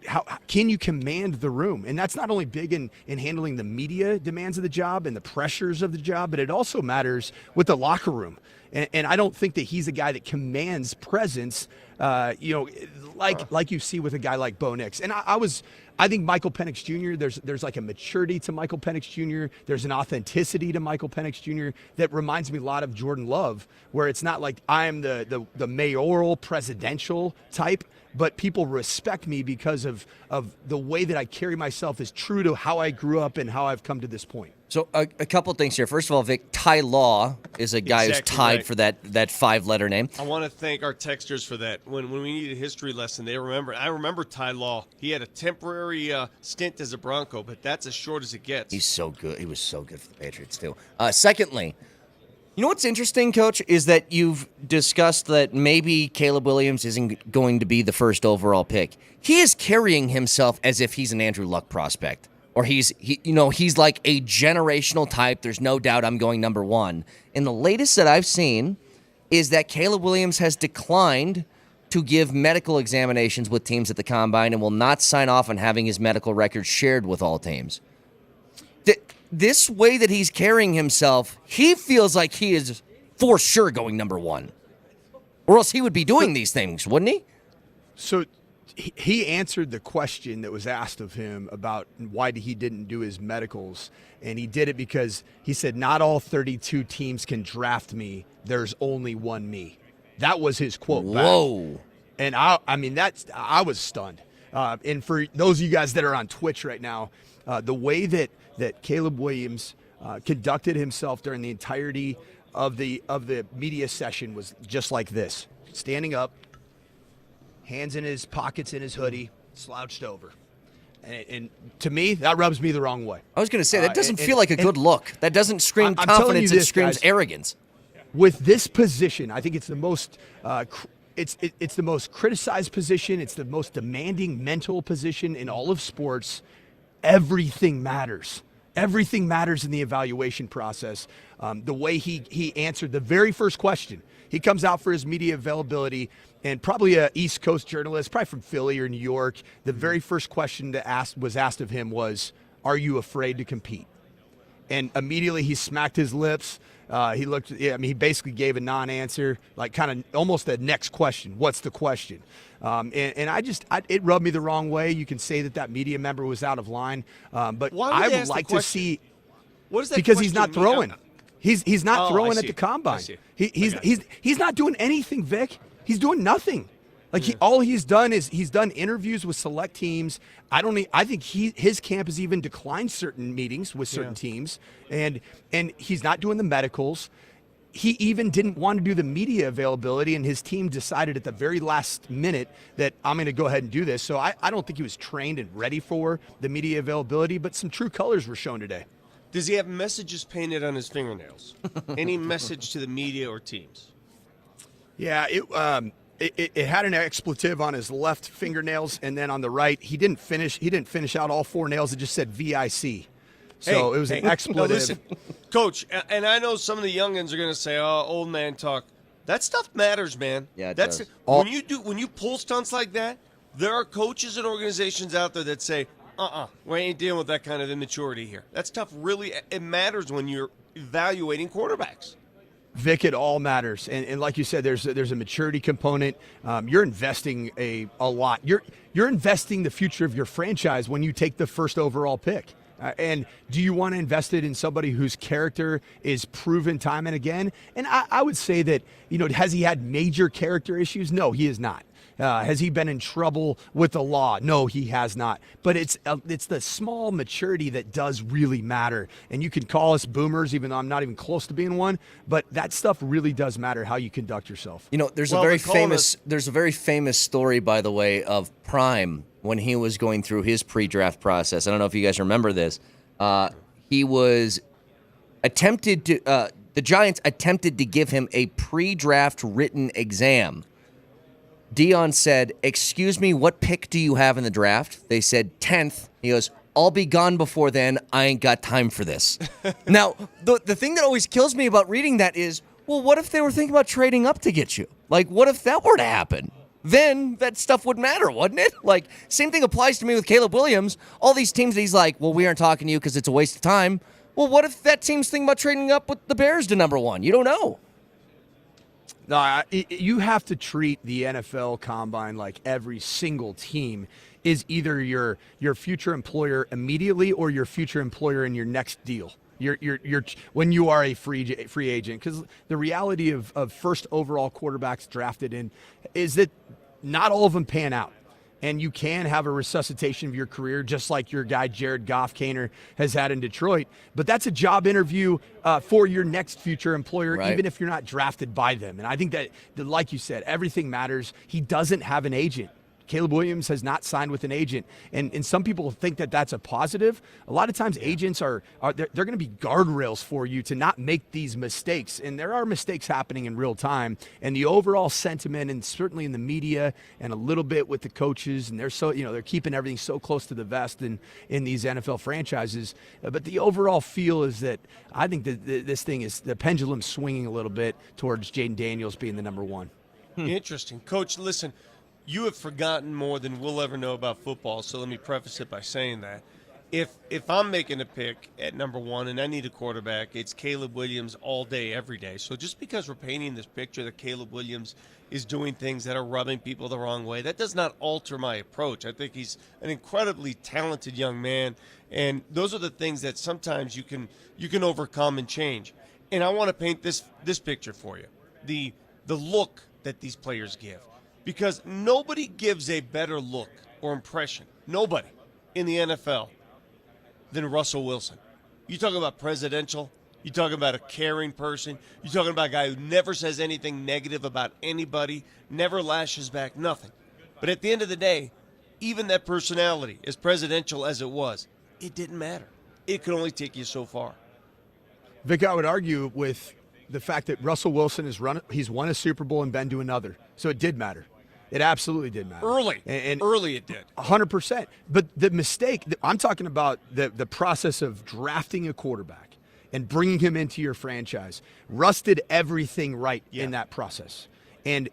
how can you command the room? And that's not only big in handling the media demands of the job and the pressures of the job, but it also matters with the locker room. And I don't think that he's a guy that commands presence, like you see with a guy like Bo Nix. And I think Michael Penix Jr., there's like a maturity to Michael Penix Jr., there's an authenticity to Michael Penix Jr. that reminds me a lot of Jordan Love, where it's not like I'm the mayoral presidential type, but people respect me because of the way that I carry myself is true to how I grew up and how I've come to this point. So a couple things here. First of all, Vic, Ty Law is a guy who's tied right. for that 5-letter name. I want to thank our texters for that. When we needed a history lesson, they remember. I remember Ty Law. He had a temporary stint as a Bronco, but that's as short as it gets. He's so good. He was so good for the Patriots, too. Secondly, you know what's interesting, Coach, is that you've discussed that maybe Caleb Williams isn't going to be the first overall pick. He is carrying himself as if he's an Andrew Luck prospect. Or he's like a generational type. There's no doubt I'm going number 1. And the latest that I've seen is that Caleb Williams has declined to give medical examinations with teams at the Combine and will not sign off on having his medical records shared with all teams. This way that he's carrying himself, he feels like he is for sure going number 1. Or else he would be doing these things, wouldn't he? So he answered the question that was asked of him about why he didn't do his medicals, and he did it because he said, not all 32 teams can draft me. There's only one me. That was his quote back. Whoa. And I was stunned. And for those of you guys that are on Twitch right now, the way that Caleb Williams conducted himself during the entirety of the media session was just like this. Standing up, hands in his pockets in his hoodie, slouched over. And to me, that rubs me the wrong way. I was going to say, that doesn't feel like a good look. That doesn't scream I'm telling confidence. you this, it screams guys, arrogance. With this position, I think it's the most it's the most criticized position. It's the most demanding mental position in all of sports. Everything matters. Everything matters in the evaluation process. The way he answered the very first question. He comes out for his media availability, and probably a East Coast journalist, probably from Philly or New York, the very first question that was asked of him was, "Are you afraid to compete?" And immediately he smacked his lips. He looked. He basically gave a non-answer, like kind of almost the next question. What's the question? And it rubbed me the wrong way. You can say that media member was out of line, but I would like to see. What is that? Because he's not throwing. He's not throwing at the Combine. He's not doing anything, Vic. He's doing nothing. Like all he's done is he's done interviews with select teams. I think his camp has even declined certain meetings with certain teams, and he's not doing the medicals. He even didn't want to do the media availability, and his team decided at the very last minute that I'm going to go ahead and do this. So I don't think he was trained and ready for the media availability, but some true colors were shown today. Does he have messages painted on his fingernails? Any message to the media or teams? Yeah, it had an expletive on his left fingernails, and then on the right, he didn't finish out all 4 nails. It just said VIC. So it was an expletive. No, listen, Coach, and I know some of the youngins are going to say, "Oh, old man talk." That stuff matters, man. Yeah, it does. does. When you pull stunts like that, there are coaches and organizations out there that say, we ain't dealing with that kind of immaturity here. That stuff really, it matters when you're evaluating quarterbacks. Vic, it all matters, and like you said, there's a maturity component. You're investing a lot. You're investing the future of your franchise when you take the first overall pick. And do you want to invest it in somebody whose character is proven time and again? And I would say that, has he had major character issues? No, he has not. Has he been in trouble with the law? No, he has not. But it's the small maturity that does really matter. And you can call us boomers, even though I'm not even close to being one. But that stuff really does matter, how you conduct yourself. There's a very famous story, by the way, of Prime when he was going through his pre-draft process. I don't know if you guys remember this. He was attempted to. The Giants attempted to give him a pre-draft written exam. Dion said, "Excuse me, what pick do you have in the draft?" They said 10th. He goes, "I'll be gone before then. I ain't got time for this." Now, the thing that always kills me about reading that is, well, what if they were thinking about trading up to get you? Like, what if that were to happen? then that stuff would matter, wouldn't it? Like, same thing applies to me with Caleb Williams. All these teams that he's like, well, we aren't talking to you because it's a waste of time. Well, what if that team's thinking about trading up with the Bears to number 1? You don't know. No, you have to treat the NFL Combine like every single team is either your future employer immediately or your future employer in your next deal. You're when you are a free agent, because the reality of first overall quarterbacks drafted in is that not all of them pan out. And you can have a resuscitation of your career, just like your guy Jared Goff has had in Detroit. But that's a job interview for your next future employer, right, even if you're not drafted by them. And I think that, like you said, everything matters. He doesn't have an agent. Caleb Williams has not signed with an agent, and some people think that that's a positive. A lot of times agents they're going to be guardrails for you to not make these mistakes, and there are mistakes happening in real time. And the overall sentiment, and certainly in the media and a little bit with the coaches, and they're keeping everything so close to the vest in these NFL franchises. But the overall feel is that I think that this thing is the pendulum swinging a little bit towards Jaden Daniels being the number 1. Interesting. Coach, listen, you have forgotten more than we'll ever know about football, so let me preface it by saying that. If I'm making a pick at number 1 and I need a quarterback, it's Caleb Williams all day, every day. So just because we're painting this picture that Caleb Williams is doing things that are rubbing people the wrong way, that does not alter my approach. I think he's an incredibly talented young man, and those are the things that sometimes you can overcome and change. And I want to paint this picture for you, the look that these players give. Because nobody gives a better look or impression, nobody in the NFL, than Russell Wilson. You talk about presidential, you talk about a caring person, you're talking about a guy who never says anything negative about anybody, never lashes back, nothing. But at the end of the day, even that personality, as presidential as it was, it didn't matter. It could only take you so far. Vic, I would argue with the fact that Russell Wilson he's won a Super Bowl and been to another. So it did matter. It absolutely did matter. Early it did. 100%. But the mistake, I'm talking about the process of drafting a quarterback and bringing him into your franchise. Russ did everything right in that process. And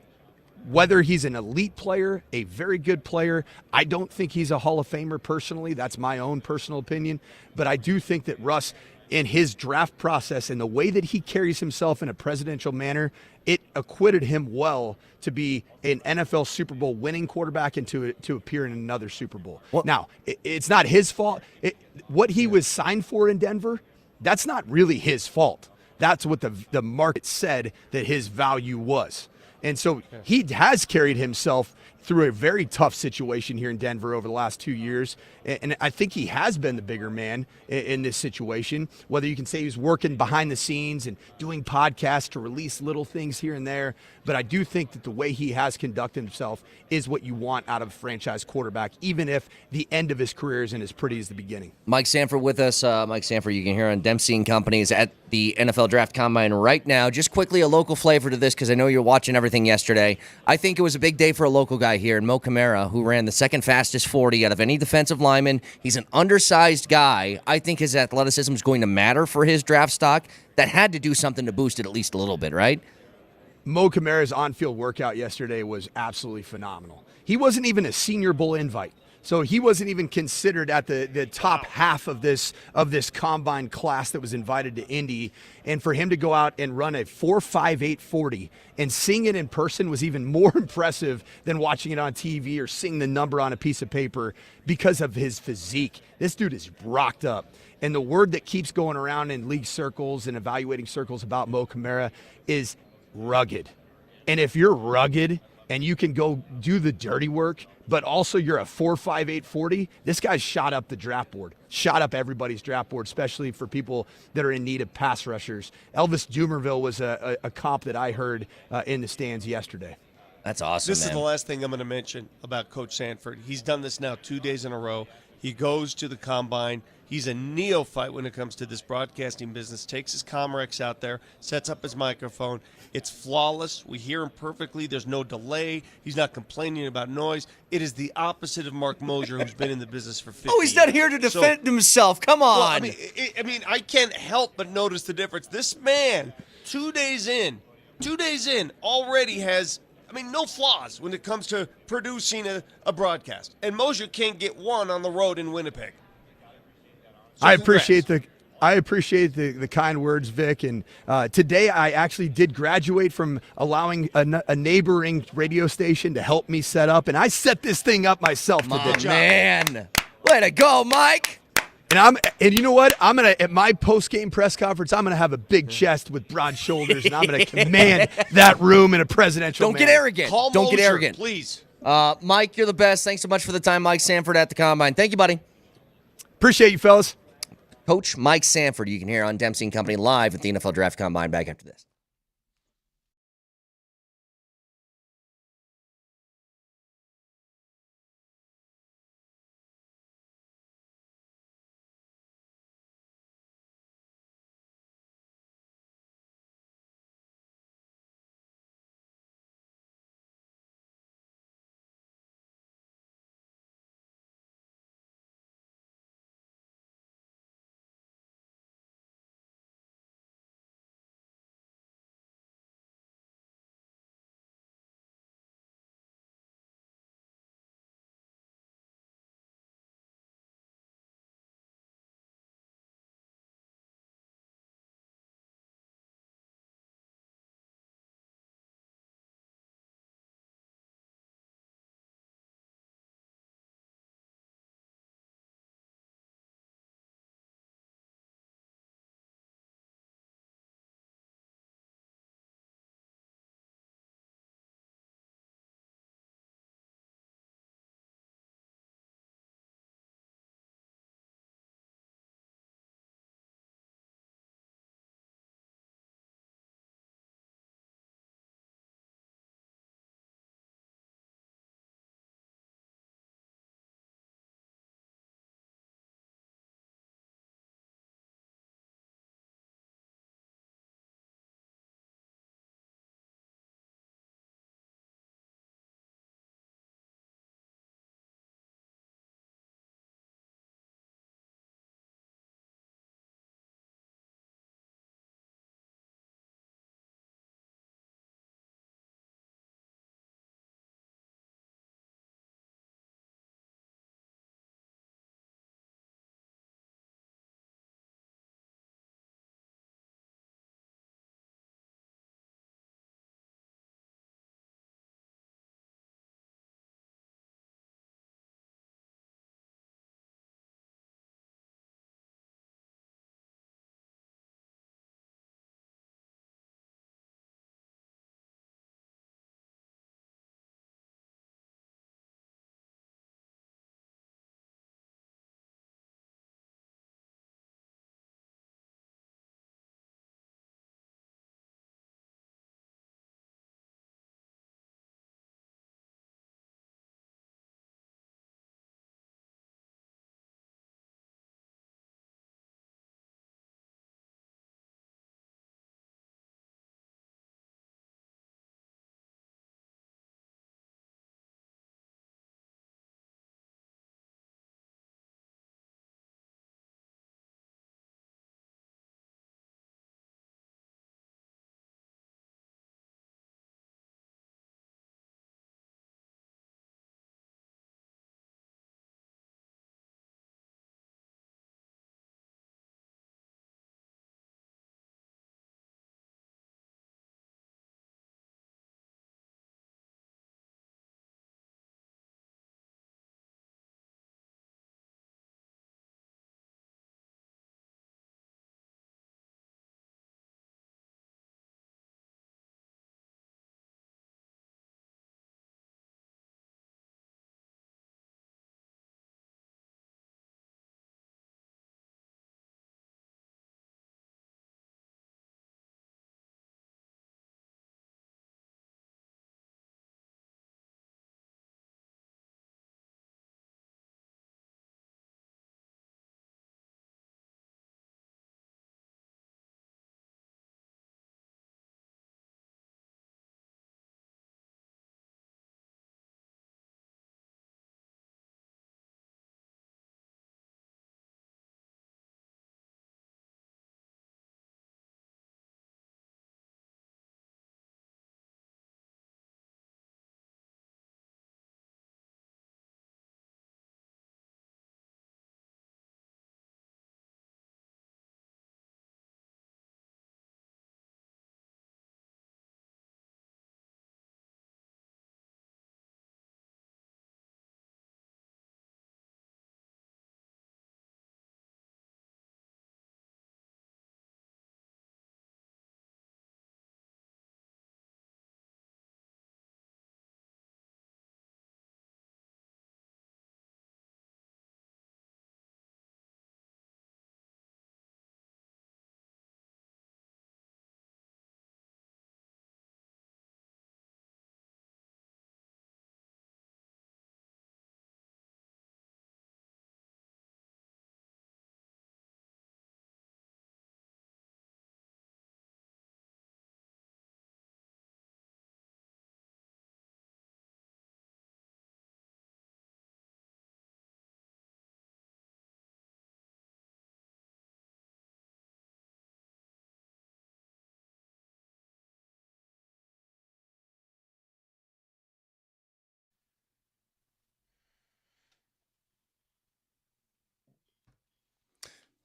whether he's an elite player, a very good player, I don't think he's a Hall of Famer personally. That's my own personal opinion. But I do think that Russ, in his draft process and the way that he carries himself in a presidential manner, it acquitted him well to be an NFL Super Bowl winning quarterback and to appear in another Super Bowl. Now, it's not his fault. What he was signed for in Denver, that's not really his fault. That's what the market said that his value was. And so he has carried himself through a very tough situation here in Denver over the last 2 years. And I think he has been the bigger man in this situation, whether you can say he's working behind the scenes and doing podcasts to release little things here and there. But I do think that the way he has conducted himself is what you want out of a franchise quarterback, even if the end of his career isn't as pretty as the beginning. Mike Sanford with us. Mike Sanford, you can hear on Dempsey & Company's at the NFL Draft Combine right now. Just quickly, a local flavor to this, because I know you're watching everything yesterday. I think it was a big day for a local guy here, Mo Camara, who ran the second fastest 40 out of any defensive lineman. He's an undersized guy. I think his athleticism is going to matter for his draft stock. That had to do something to boost it at least a little bit, right? Mo Camara's on-field workout yesterday was absolutely phenomenal. He wasn't even a Senior Bowl invite. So he wasn't even considered at the top half of this combine class that was invited to Indy. And for him to go out and run a 4.58 40 and seeing it in person was even more impressive than watching it on TV or seeing the number on a piece of paper because of his physique. This dude is rocked up. And the word that keeps going around in league circles and evaluating circles about Mo Camara is rugged. And if you're rugged and you can go do the dirty work, but also you're a 4.58 40, this guy's shot up the draft board, shot up everybody's draft board, especially for people that are in need of pass rushers. Elvis Dumerville was a comp that I heard in the stands yesterday. That's awesome, This is the last thing I'm going to mention about Coach Sanford. He's done this now 2 days in a row. He goes to the combine. He's a neophyte when it comes to this broadcasting business, takes his Comrex out there, sets up his microphone. It's flawless. We hear him perfectly. There's no delay. He's not complaining about noise. It is the opposite of Mark Mosier, who's been in the business for 50 years. Oh, he's not here to defend himself. Come on. Well, I can't help but notice the difference. This man, 2 days in, already has I mean, no flaws when it comes to producing a broadcast. And Mosier can't get one on the road in Winnipeg. So I congrats. appreciate the kind words, Vic. And today I actually did graduate from allowing a neighboring radio station to help me set up, and I set this thing up myself today. Man, way to go, Mike. And you know what? I'm gonna at my post game press conference. I'm gonna have a big chest with broad shoulders, and I'm gonna command that room in a presidential. Don't get manner. arrogant. Call Don't get Mosier, arrogant, please. Mike, you're the best. Thanks so much for the time, Mike Sanford at the Combine. Thank you, buddy. Appreciate you, fellas. Coach Mike Sanford, you can hear on Dempsey and Company live at the NFL Draft Combine. Back after this.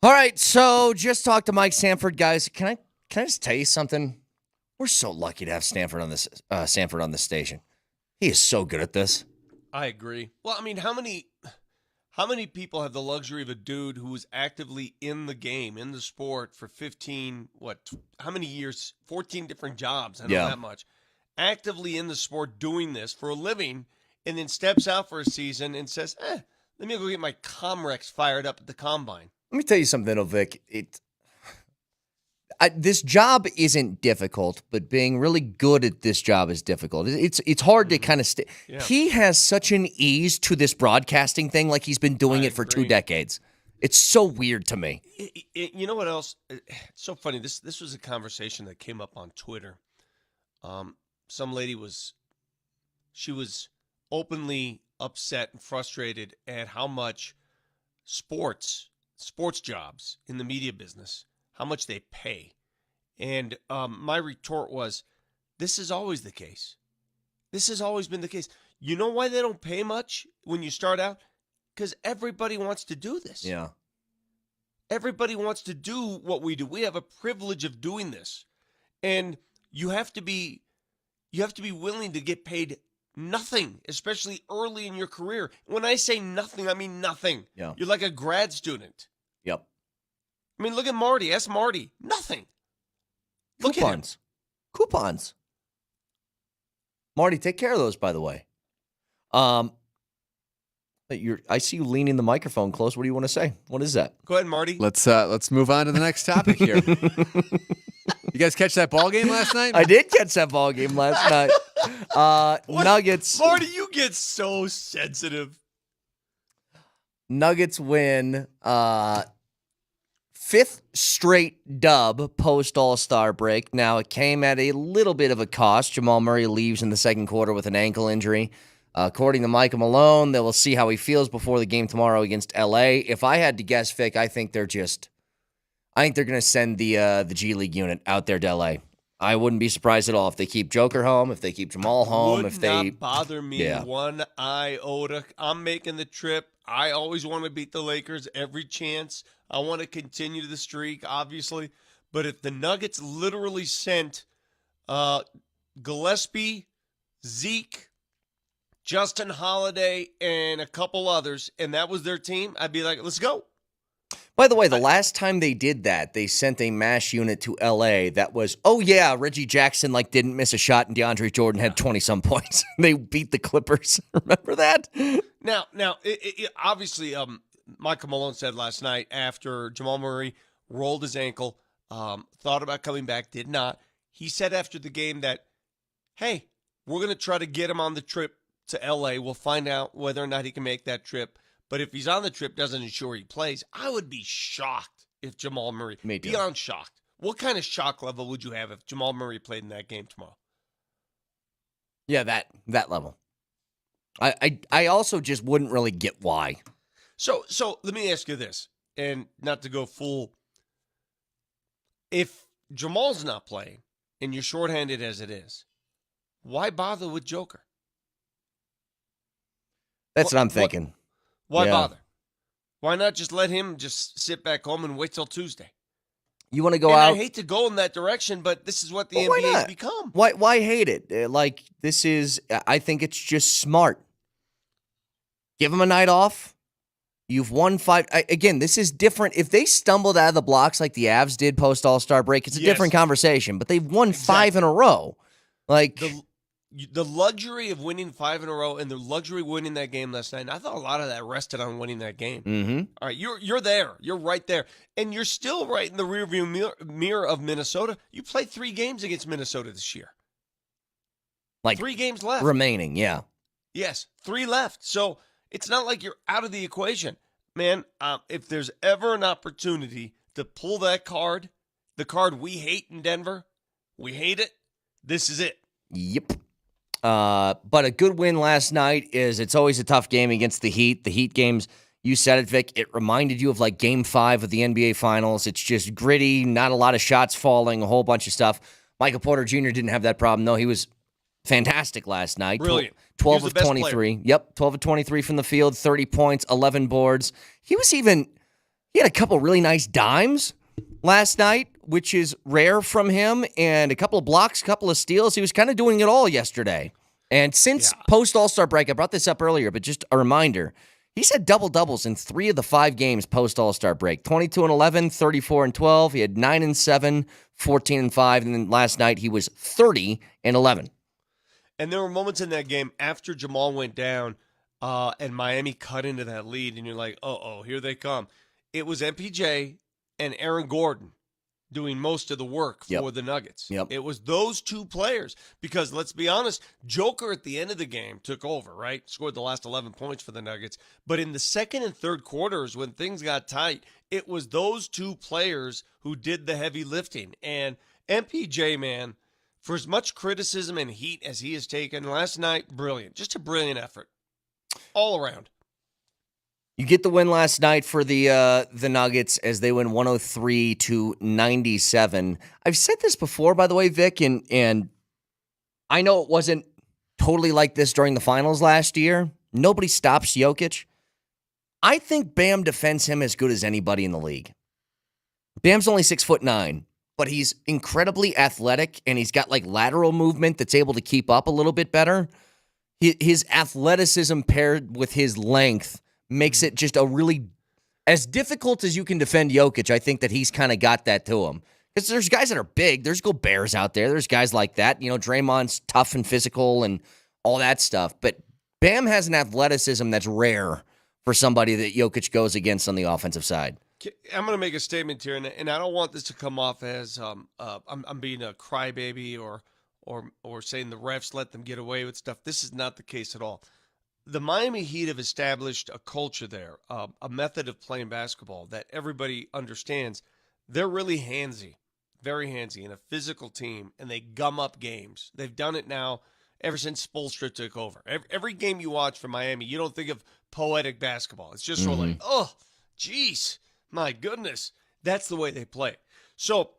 All right, so just talked to Mike Sanford, guys. Can I just tell you something? We're so lucky to have Sanford on this station. He is so good at this. I agree. Well, I mean, how many people have the luxury of a dude who is actively in the game, in the sport for 15, how many years? 14 different jobs. I know that much. Actively in the sport doing this for a living, and then steps out for a season and says, let me go get my Comrex fired up at the combine. Let me tell you something, though, Vic. This job isn't difficult, but being really good at this job is difficult. It's hard to kind of stay. Yeah. He has such an ease to this broadcasting thing, like he's been doing it for 2 decades. It's so weird to me. You know what else? It's so funny. This was a conversation that came up on Twitter. Some lady was openly upset and frustrated at how much sports jobs in the media business, how much they pay. And my retort was, this is always the case. This has always been the case. You know why they don't pay much when you start out? Because everybody wants to do this. Yeah. Everybody wants to do what we do. We have a privilege of doing this. And you have to be willing to get paid nothing, especially early in your career. When I say nothing, I mean nothing. Yeah. You're like a grad student. Yep. I mean, look at Marty. Ask Marty. Nothing. Look at him. Coupons. Marty, take care of those, by the way. I see you leaning the microphone close. What do you want to say? What is that? Go ahead, Marty. Let's move on to the next topic here. You guys catch that ball game last night? I did catch that ball game last night. Nuggets. Marty, you get so sensitive. Nuggets win. 5th straight dub post All-Star break. Now, it came at a little bit of a cost. Jamal Murray leaves in the second quarter with an ankle injury. According to Michael Malone, they will see how he feels before the game tomorrow against LA. If I had to guess, Vic, I think they're going to send the G League unit out there to LA. I wouldn't be surprised at all if they keep Joker home, if they keep Jamal home, Would not bother me one iota. I'm making the trip. I always want to beat the Lakers every chance. I want to continue the streak, obviously. But if the Nuggets literally sent Gillespie, Zeke, Justin Holiday, and a couple others, and that was their team, I'd be like, let's go. By the way, the last time they did that, they sent a MASH unit to L.A. that was, Reggie Jackson didn't miss a shot and DeAndre Jordan had 20-some points. They beat the Clippers. Remember that? Now, obviously, Michael Malone said last night after Jamal Murray rolled his ankle, thought about coming back, did not. He said after the game that, hey, we're going to try to get him on the trip to L.A. We'll find out whether or not he can make that trip. But if he's on the trip, doesn't ensure he plays, I would be shocked if Jamal Murray, beyond shocked. What kind of shock level would you have if Jamal Murray played in that game tomorrow? Yeah, that level. I also just wouldn't really get why. So let me ask you this, and not to go full. If Jamal's not playing and you're shorthanded as it is, why bother with Joker? That's what I'm thinking. Why bother? Why not just let him just sit back home and wait till Tuesday? You want to go out? I hate to go in that direction, but this is what the NBA has become. Why hate it? I think it's just smart. Give him a night off. You've won 5. Again, this is different. If they stumbled out of the blocks like the Avs did post All-Star break, it's a different conversation. But they've won 5 in a row. The luxury of winning 5 in a row and the luxury of winning that game last night, and I thought a lot of that rested on winning that game. Mm-hmm. All right, you're there. You're right there. And you're still right in the rearview mirror of Minnesota. You played 3 games against Minnesota this year. 3 games left. Remaining, yeah. Yes, 3 left. So it's not like you're out of the equation. Man, if there's ever an opportunity to pull that card, the card we hate in Denver, we hate it, this is it. Yep. But a good win last night it's always a tough game against the Heat. The Heat games, you said it, Vic, it reminded you of Game 5 of the NBA Finals. It's just gritty, not a lot of shots falling, a whole bunch of stuff. Michael Porter Jr. didn't have that problem, though. He was fantastic last night. Brilliant. 12 of 23. Yep, 12 of 23 from the field, 30 points, 11 boards. He was even He had a couple really nice dimes last night, which is rare from him, and a couple of blocks, a couple of steals. He was kind of doing it all yesterday. And since post All-Star break, I brought this up earlier, but just a reminder, he's had double-doubles in 3 of the 5 games post All-Star break. 22-11, 34-12. He had 9-7, 14-5, and then last night he was 30-11. And there were moments in that game after Jamal went down and Miami cut into that lead, and you're like, oh, here they come. It was MPJ and Aaron Gordon doing most of the work for the Nuggets. It was those two players because, let's be honest, Joker at the end of the game took over, right? Scored the last 11 points for the Nuggets. But in the second and third quarters, when things got tight, it was those two players who did the heavy lifting. And MPJ, man, for as much criticism and heat as he has taken last night, brilliant. Just a brilliant effort all around. You get the win last night for the Nuggets as they win 103-97. I've said this before, by the way, Vic, and I know it wasn't totally like this during the finals last year. Nobody stops Jokic. I think Bam defends him as good as anybody in the league. Bam's only 6'9", but he's incredibly athletic, and he's got like lateral movement that's able to keep up a little bit better. His athleticism paired with his length makes it just a really, as difficult as you can defend Jokic, I think that he's kind of got that to him. Because there's guys that are big. There's Gobert's out there. There's guys like that. You know, Draymond's tough and physical and all that stuff. But Bam has an athleticism that's rare for somebody that Jokic goes against on the offensive side. I'm going to make a statement here, and I don't want this to come off as I'm being a crybaby or saying the refs let them get away with stuff. This is not the case at all. The Miami Heat have established a culture there, a method of playing basketball that everybody understands. They're really handsy, very handsy, and a physical team, and they gum up games. They've done it now ever since Spoelstra took over. Every game you watch from Miami, you don't think of poetic basketball. It's just sort of like, oh, geez, my goodness. That's the way they play. So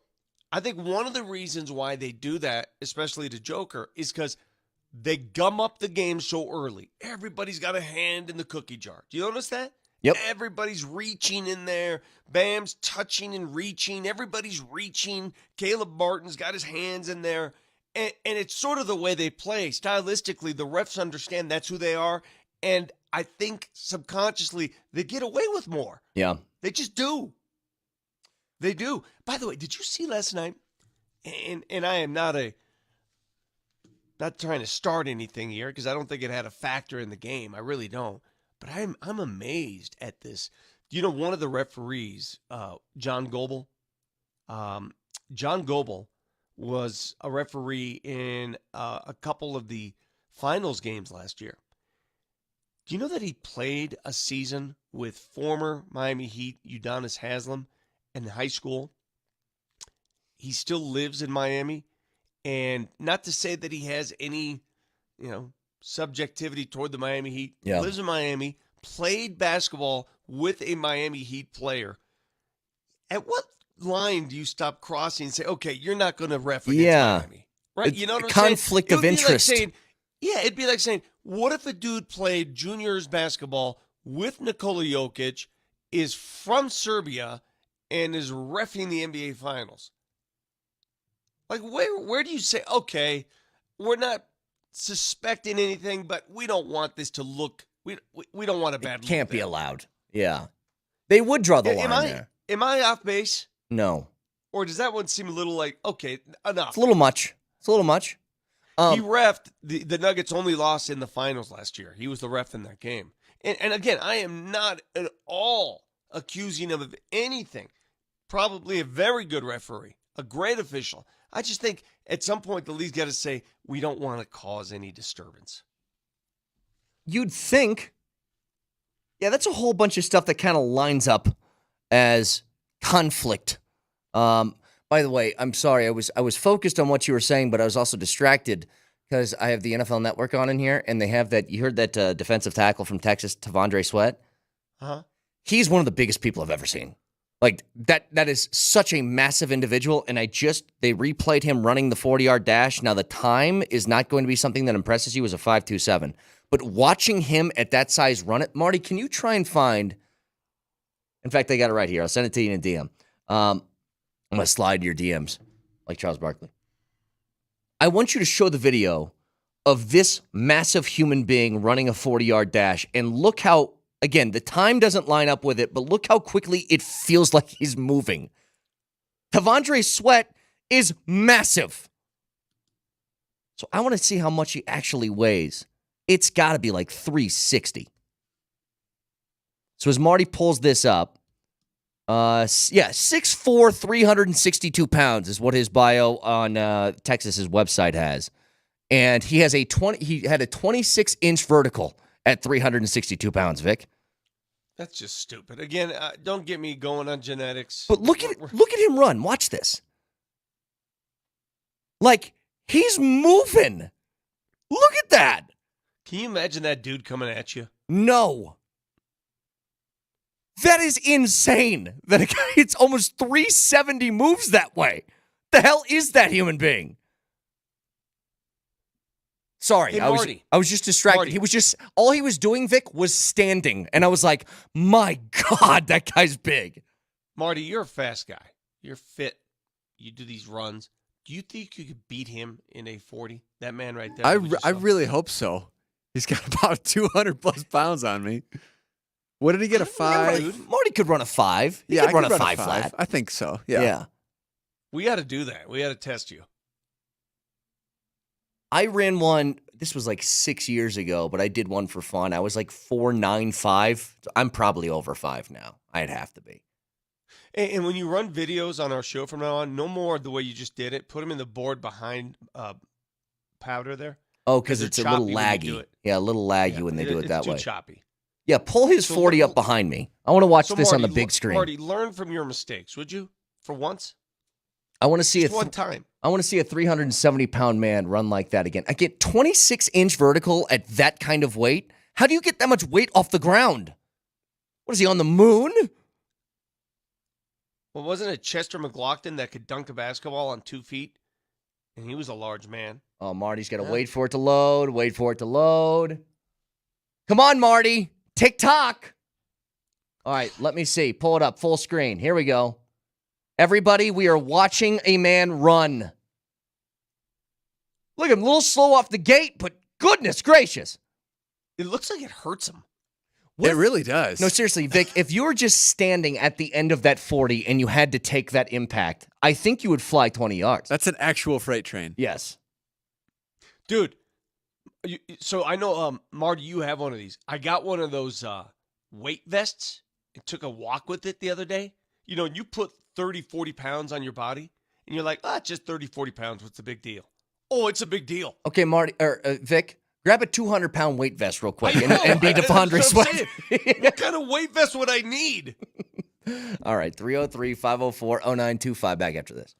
I think one of the reasons why they do that, especially to Joker, is because they gum up the game so early. Everybody's got a hand in the cookie jar. Do you notice that? Yep. Everybody's reaching in there. Bam's touching and reaching. Everybody's reaching. Caleb Martin's got his hands in there. And it's sort of the way they play. Stylistically, the refs understand that's who they are. And I think subconsciously they get away with more. Yeah. They just do. They do. By the way, did you see last night? And I am not trying to start anything here because I don't think it had a factor in the game. I really don't. But I'm amazed at this. You know, one of the referees, John Goebel. John Goebel was a referee in a couple of the finals games last year. Do you know that he played a season with former Miami Heat Udonis Haslem in high school? He still lives in Miami. And not to say that he has any, subjectivity toward the Miami Heat. Yeah. Lives in Miami, played basketball with a Miami Heat player. At what line do you stop crossing and say, okay, you're not going to ref against Miami? Right? You know what I'm saying? Conflict of interest. It'd be like saying, what if a dude played juniors basketball with Nikola Jokic, is from Serbia, and is reffing the NBA Finals? Like, where do you say, okay, we're not suspecting anything, but we don't want this to look, we don't want a bad look. Can't be allowed. Yeah. They would draw the line there. Am I off base? No. Or does that one seem a little like, okay, enough? It's a little much. He reffed the Nuggets' only loss in the finals last year. He was the ref in that game. And again, I am not at all accusing him of anything. Probably a very good referee, a great official. I just think at some point the league's got to say, we don't want to cause any disturbance. You'd think. Yeah, that's a whole bunch of stuff that kind of lines up as conflict. By the way, I'm sorry. I was focused on what you were saying, but I was also distracted because I have the NFL Network on in here, and they have that. You heard that defensive tackle from Texas, T'Vondre Sweat? Uh-huh. He's one of the biggest people I've ever seen. Like, that is such a massive individual, and they replayed him running the 40-yard dash. Now, the time is not going to be something that impresses you as a 5.27, but watching him at that size run it, Marty, can you try and find In fact, I got it right here. I'll send it to you in a DM. I'm going to slide your DMs like Charles Barkley. I want you to show the video of this massive human being running a 40-yard dash, and look how, again, the time doesn't line up with it, but look how quickly it feels like he's moving. T'Vondre Sweat is massive. So I want to see how much he actually weighs. It's got to be like 360. So as Marty pulls this up, 6'4", 362 pounds is what his bio on Texas's website has. And he has he had a 26-inch vertical at 362 pounds, Vic. That's just stupid. Again, don't get me going on genetics. But look at him run. Watch this. Like, he's moving. Look at that. Can you imagine that dude coming at you? No. That is insane. That a guy hits almost 370 moves that way. The hell is that human being? Sorry, Hey, I was just distracted. Marty. He was just, all he was doing, Vic, was standing. And I was like, my God, that guy's big. Marty, you're a fast guy. You're fit. You do these runs. Do you think you could beat him in a 40? That man right there. I really hope so. He's got about 200 plus pounds on me. What did he get, a 5? Marty could run a 5. He Yeah, could I run could a 5 flat. I think so. Yeah. Yeah. We got to do that. We got to test you. I ran one, this was like 6 years ago, but I did one for fun. I was like 4.95. I'm probably over 5 now. I'd have to be. And when you run videos on our show from now on, no more the way you just did it. Put them in the board behind powder there. Oh, because it's a little choppy when you laggy. do it. Yeah, a little laggy when they do it that it's too way. choppy. Yeah, pull his 40 up behind me. I want to watch this on the big screen. Marty, learn from your mistakes, would you? For once? I want to see Just one time. I want to see a 370-pound man run like that again. I get 26-inch vertical at that kind of weight. How do you get that much weight off the ground? What is he, on the moon? Well, wasn't it Chester McLaughlin that could dunk a basketball on 2 feet? And he was a large man. Oh, Marty's got to wait for it to load, wait for it to load. Come on, Marty. TikTok. All right, let me see. Pull it up, full screen. Here we go. Everybody, we are watching a man run. Look at him, a little slow off the gate, but goodness gracious. It looks like it hurts him. It really does. No, seriously, Vic, if you were just standing at the end of that 40 and you had to take that impact, I think you would fly 20 yards. That's an actual freight train. Yes. Dude, so I know, Marty, you have one of these. I got one of those weight vests and took a walk with it the other day. You know, you put 30, 40 pounds on your body, and you're like, just 30, 40 pounds. What's the big deal? Oh, it's a big deal. Okay, Marty, Vic, grab a 200-pound weight vest real quick and be T'Vondre Sweat. What kind of weight vest would I need? All right, 303-504-0925 back after this.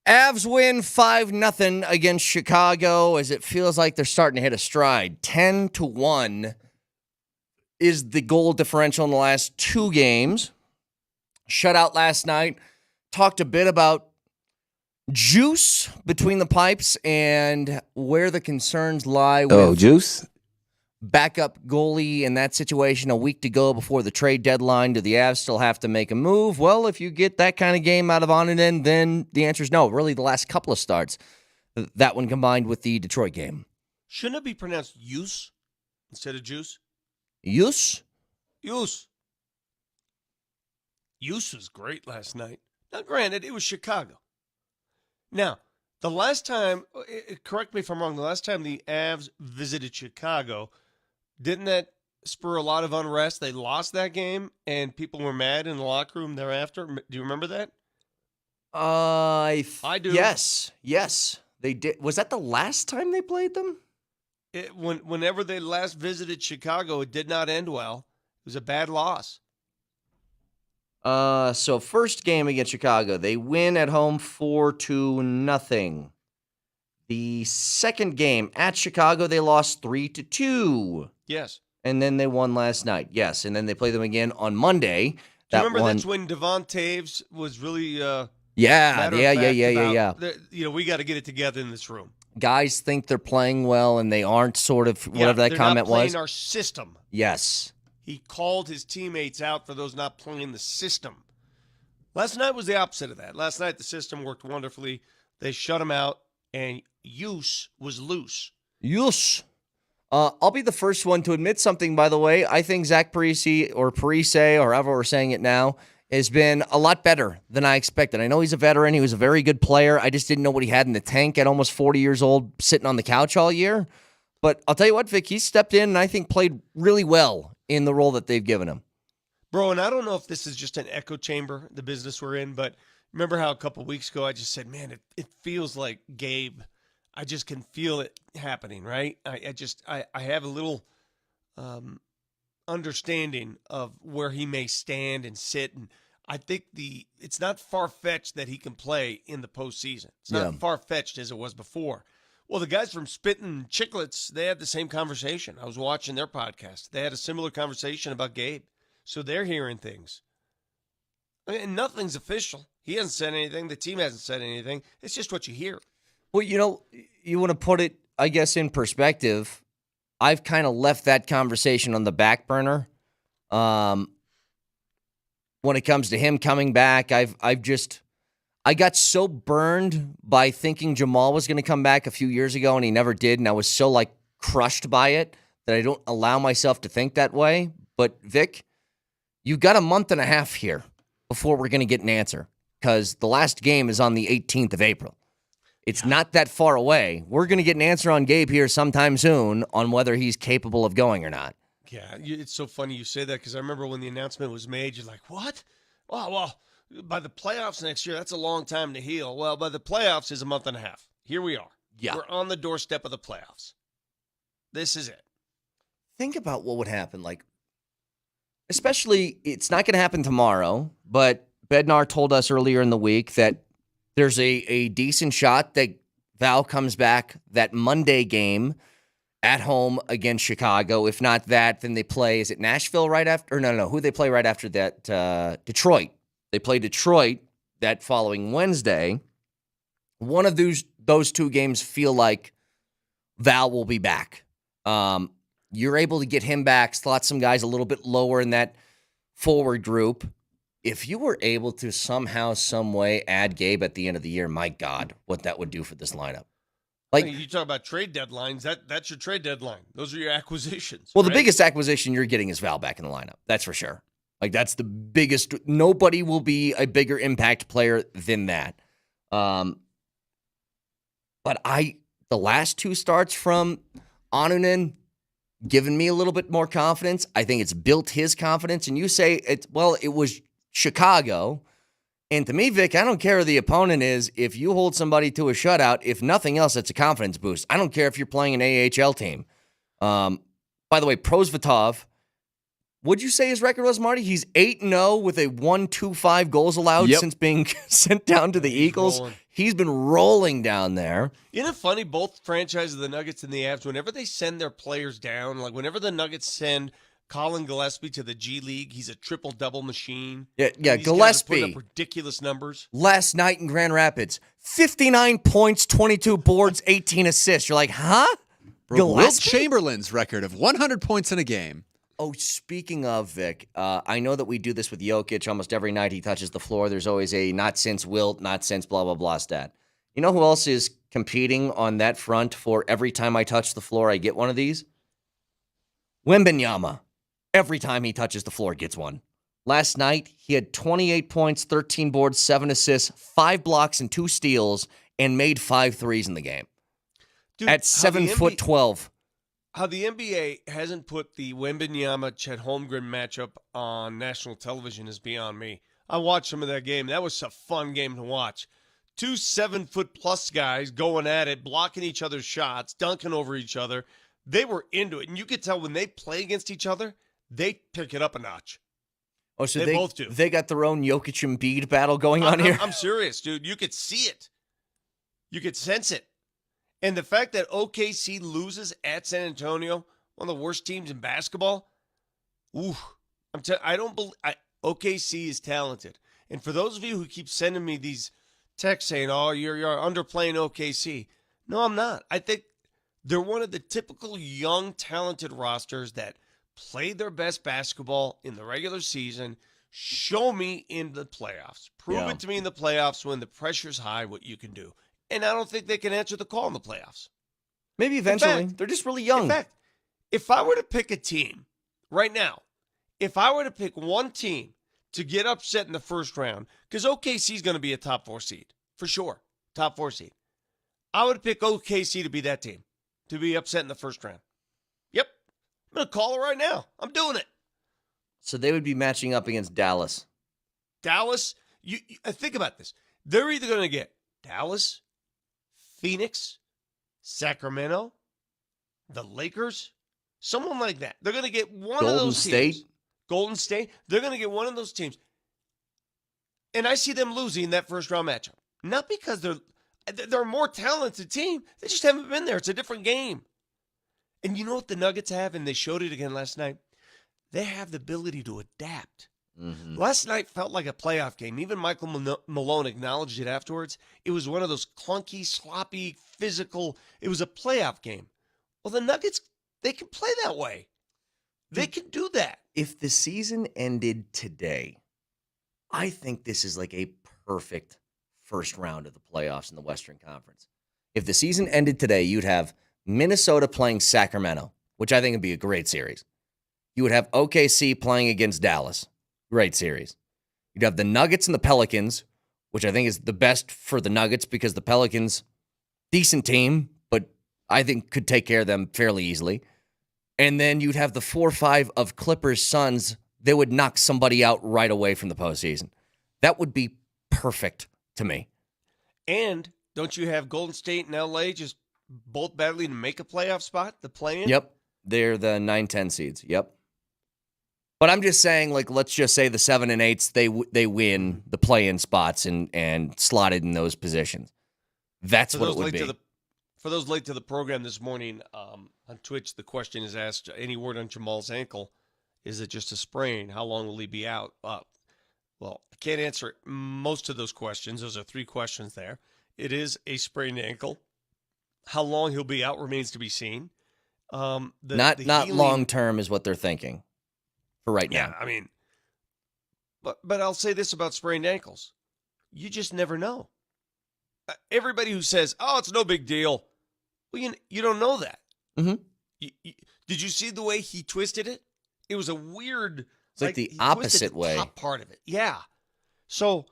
Avs win 5-0 against Chicago as it feels like they're starting to hit a stride. 10-1 is the goal differential in the last 2 games. Shutout last night. Talked a bit about juice between the pipes and where the concerns lie with juice. Backup goalie in that situation a week to go before the trade deadline. Do the Avs still have to make a move? Well, if you get that kind of game out of Onanen, then the answer is no. Really, the last couple of starts, that one combined with the Detroit game. Shouldn't it be pronounced use instead of juice? Use? Use. Use was great last night. Now, granted, it was Chicago. Now, the last time, correct me if I'm wrong, the last time the Avs visited Chicago, didn't that spur a lot of unrest? They lost that game, and people were mad in the locker room thereafter. Do you remember that? I do. Yes. They did. Was that the last time they played them? Whenever they last visited Chicago, it did not end well. It was a bad loss. So first game against Chicago, they win at home 4-0. The second game at Chicago, they lost 3-2. Yes. And then they won last night. Yes. And then they play them again on Monday. Do you remember that's when Devon Taves was really Yeah. You know, we got to get it together in this room. Guys think they're playing well and they aren't, sort of, whatever that comment they're not was. playing our system. Yes. He called his teammates out for those not playing the system. Last night was the opposite of that. Last night the system worked wonderfully. They shut him out, and use was loose. Use. I'll be the first one to admit something, by the way. I think Zach Parise, or however we're saying it now, has been a lot better than I expected. I know he's a veteran. He was a very good player. I just didn't know what he had in the tank at almost 40 years old, sitting on the couch all year. But I'll tell you what, Vic, he stepped in and I think played really well in the role that they've given him. Bro, and I don't know if this is just an echo chamber, the business we're in, but remember how a couple weeks ago I just said, man, it feels like Gabe. I just can feel it happening, right? I have a little understanding of where he may stand and sit, and I think it's not far-fetched that he can play in the postseason. It's not far-fetched as it was before. Well, the guys from Spittin' Chicklets, they had the same conversation. I was watching their podcast. They had a similar conversation about Gabe. So they're hearing things. I mean, nothing's official. He hasn't said anything. The team hasn't said anything. It's just what you hear. Well, you know, you want to put it, I guess, in perspective. I've kind of left that conversation on the back burner. When it comes to him coming back, I got so burned by thinking Jamal was going to come back a few years ago, and he never did, and I was so, crushed by it that I don't allow myself to think that way. But, Vic, you've got a month and a half here before we're going to get an answer, because the last game is on the 18th of April. It's not that far away. We're going to get an answer on Gabe here sometime soon on whether he's capable of going or not. Yeah, it's so funny you say that, because I remember when the announcement was made, you're like, what? Oh, well, by the playoffs next year, that's a long time to heal. Well, by the playoffs is a month and a half. Here we are. Yeah. We're on the doorstep of the playoffs. This is it. Think about what would happen. Especially, it's not going to happen tomorrow, but Bednar told us earlier in the week that there's a decent shot that Val comes back that Monday game at home against Chicago. If not that, then they play, is it Nashville right after? Or no, who they play right after that? Detroit. They play Detroit that following Wednesday. One of those two games feel like Val will be back. You're able to get him back, slot some guys a little bit lower in that forward group. If you were able to somehow, some way add Gabe at the end of the year, my God, what that would do for this lineup. You talk about trade deadlines, that's your trade deadline. Those are your acquisitions. Well, right? The biggest acquisition you're getting is Val back in the lineup. That's for sure. That's the biggest. Nobody will be a bigger impact player than that. But the last two starts from Onanen, given me a little bit more confidence. I think it's built his confidence. And you say, it was Chicago. And to me, Vic, I don't care who the opponent is. If you hold somebody to a shutout, if nothing else, it's a confidence boost. I don't care if you're playing an AHL team. By the way, Prosvetov What'd you say his record was, Marty? He's 8-0 with a 1.25 goals allowed since being sent down to the Eagles. Rolling. He's been rolling down there. Isn't it funny? Both franchises, the Nuggets and the Avs, whenever they send their players down, like whenever the Nuggets send Colin Gillespie to the G League, he's a triple-double machine. Yeah, These guys are Gillespie. putting up ridiculous numbers. Last night in Grand Rapids, 59 points, 22 boards, 18 assists. You're like, huh? Broke Wilt Gillespie? Chamberlain's record of 100 points in a game. Oh, speaking of, Vic, I know that we do this with Jokic almost every night he touches the floor. There's always a not since Wilt, not since blah, blah, blah stat. You know who else is competing on that front for every time I touch the floor, I get one of these? Wembanyama. Every time he touches the floor, gets one. Last night, he had 28 points, 13 boards, 7 assists, 5 blocks, and 2 steals, and made 5 threes in the game. Dude, At 7'12". How the NBA hasn't put the Wembanyama-Chet Holmgren matchup on national television is beyond me. I watched some of that game. That was a fun game to watch. 2 7-foot-plus guys going at it, blocking each other's shots, dunking over each other. They were into it. And you could tell when they play against each other, they pick it up a notch. Oh, so they both do. They got their own Jokic Embiid battle going on here? I'm serious, dude. You could see it. You could sense it. And the fact that OKC loses at San Antonio, one of the worst teams in basketball, I don't believe OKC is talented. And for those of you who keep sending me these texts saying, "Oh, you're underplaying OKC," no, I'm not. I think they're one of the typical young, talented rosters that play their best basketball in the regular season. Show me in the playoffs. Prove it to me in the playoffs when the pressure's high what you can do. And I don't think they can answer the call in the playoffs. Maybe eventually. They're just really young. In fact, if I were to pick a team right now, if I were to pick one team to get upset in the first round, because OKC is going to be a top 4 seed, for sure, top 4 seed. I would pick OKC to be that team, to be upset in the first round. Yep. I'm going to call it right now. I'm doing it. So they would be matching up against Dallas. Dallas, you think about this. They're either going to get Dallas, Phoenix, Sacramento, the Lakers, someone like that. They're going to get one of those teams. Golden State. They're going to get one of those teams. And I see them losing that first round matchup. Not because they're a more talented team. They just haven't been there. It's a different game. And you know what the Nuggets have? And they showed it again last night. They have the ability to adapt. Mm-hmm. Last night felt like a playoff game. Even Michael Malone acknowledged it afterwards. It was one of those clunky, sloppy, physical. It was a playoff game. Well, the Nuggets, they can play that way. They can do that. If the season ended today, I think this is like a perfect first round of the playoffs in the Western Conference. If the season ended today, you'd have Minnesota playing Sacramento, which I think would be a great series. You would have OKC playing against Dallas. Great series. You'd have the Nuggets and the Pelicans, which I think is the best for the Nuggets because the Pelicans, decent team, but I think could take care of them fairly easily. And then you'd have the 4-5 of Clippers Suns. They would knock somebody out right away from the postseason. That would be perfect to me. And don't you have Golden State and LA just both battling to make a playoff spot, the play-in? Yep. They're the 9-10 seeds. Yep. But I'm just saying, like, let's just say the 7 and 8s, they win the play-in spots and slotted in those positions. That's what it would be. For those late to the program this morning, on Twitch, the question is asked, any word on Jamal's ankle? Is it just a sprain? How long will he be out? Well, I can't answer most of those questions. Those are 3 questions there. It is a sprained ankle. How long he'll be out remains to be seen. Not long-term is what they're thinking for right now. Yeah, I mean, but I'll say this about sprained ankles. You just never know. Everybody who says, "Oh, it's no big deal," well, you don't know that. Mm-hmm. Did you see the way he twisted it? It was a weird. It's like the opposite way. Top part of it, yeah. So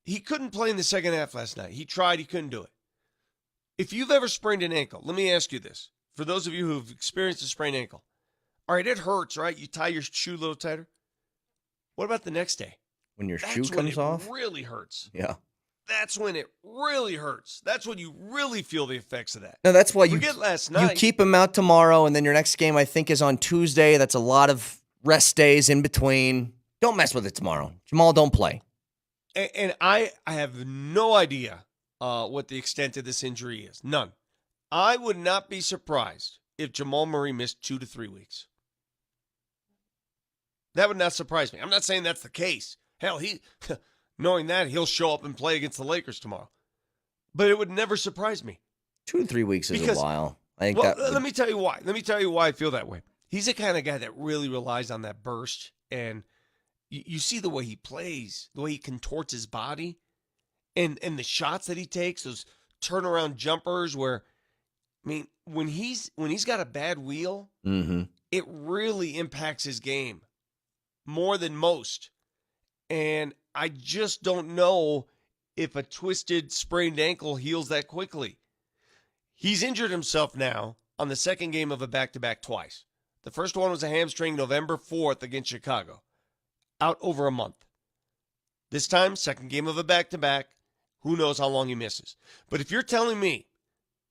he couldn't play in the second half last night. He tried, he couldn't do it. If you've ever sprained an ankle, let me ask you this: for those of you who've experienced a sprained ankle, all right, it hurts, right? You tie your shoe a little tighter. What about the next day? When your shoe comes off? It really hurts. Yeah. that's when it really hurts. That's when you really feel the effects of that. No, that's why Forget last you night. keep him out tomorrow, and then your next game, I think, is on Tuesday. That's a lot of rest days in between. Don't mess with it tomorrow. Jamal, don't play. And I have no idea what the extent of this injury is. None. I would not be surprised if Jamal Murray missed 2 to 3 weeks. That would not surprise me. I'm not saying that's the case. Hell, knowing that, he'll show up and play against the Lakers tomorrow. But it would never surprise me. 2 to 3 weeks is a while. I think let me tell you why. Let me tell you why I feel that way. He's the kind of guy that really relies on that burst. And you see the way he plays, the way he contorts his body, and the shots that he takes, those turnaround jumpers where, I mean, when he's got a bad wheel, it really impacts his game more than most. And I just don't know if a twisted, sprained ankle heals that quickly. He's injured himself now on the second game of a back-to-back twice. The first one was a hamstring November 4th against Chicago. Out over a month. This time, second game of a back-to-back. Who knows how long he misses. But if you're telling me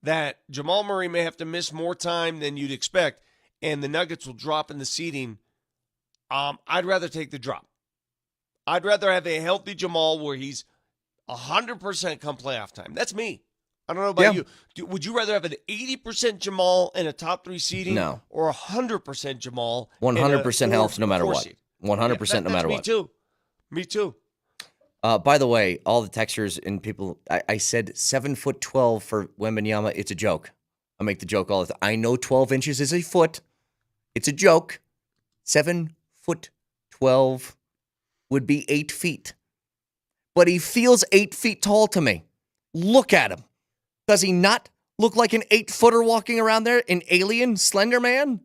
that Jamal Murray may have to miss more time than you'd expect and the Nuggets will drop in the seeding, I'd rather take the drop. I'd rather have a healthy Jamal where he's 100% come playoff time. That's me. I don't know about you. Would you rather have an 80% Jamal in a top 3 seeding? No. Or 100% Jamal 100% in a health no matter 4 what. seed? 100% no matter what. Me too. Me too. By the way, all the texters and people, I said 7'12" for Wembanyama. It's a joke. I make the joke all the time. I know 12 inches is a foot. It's a joke. 7'12" would be 8 feet. But he feels 8 feet tall to me. Look at him. Does he not look like an 8-footer walking around there? An alien Slender Man?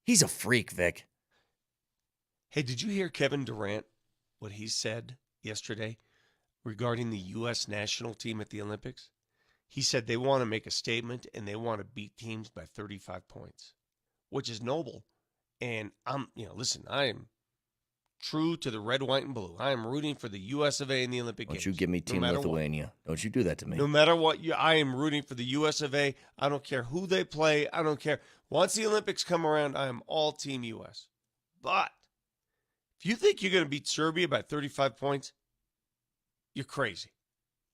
He's a freak, Vic. Hey, did you hear Kevin Durant, what he said yesterday regarding the U.S. national team at the Olympics? He said they want to make a statement and they want to beat teams by 35 points, which is noble. And listen, I am true to the red, white, and blue. I am rooting for the U.S. of A. in the Olympic Games. Don't you give me Team Lithuania. Don't you do that to me. No matter what, I am rooting for the U.S. of A. I don't care who they play. I don't care. Once the Olympics come around, I am all Team U.S. But if you think you're going to beat Serbia by 35 points, you're crazy.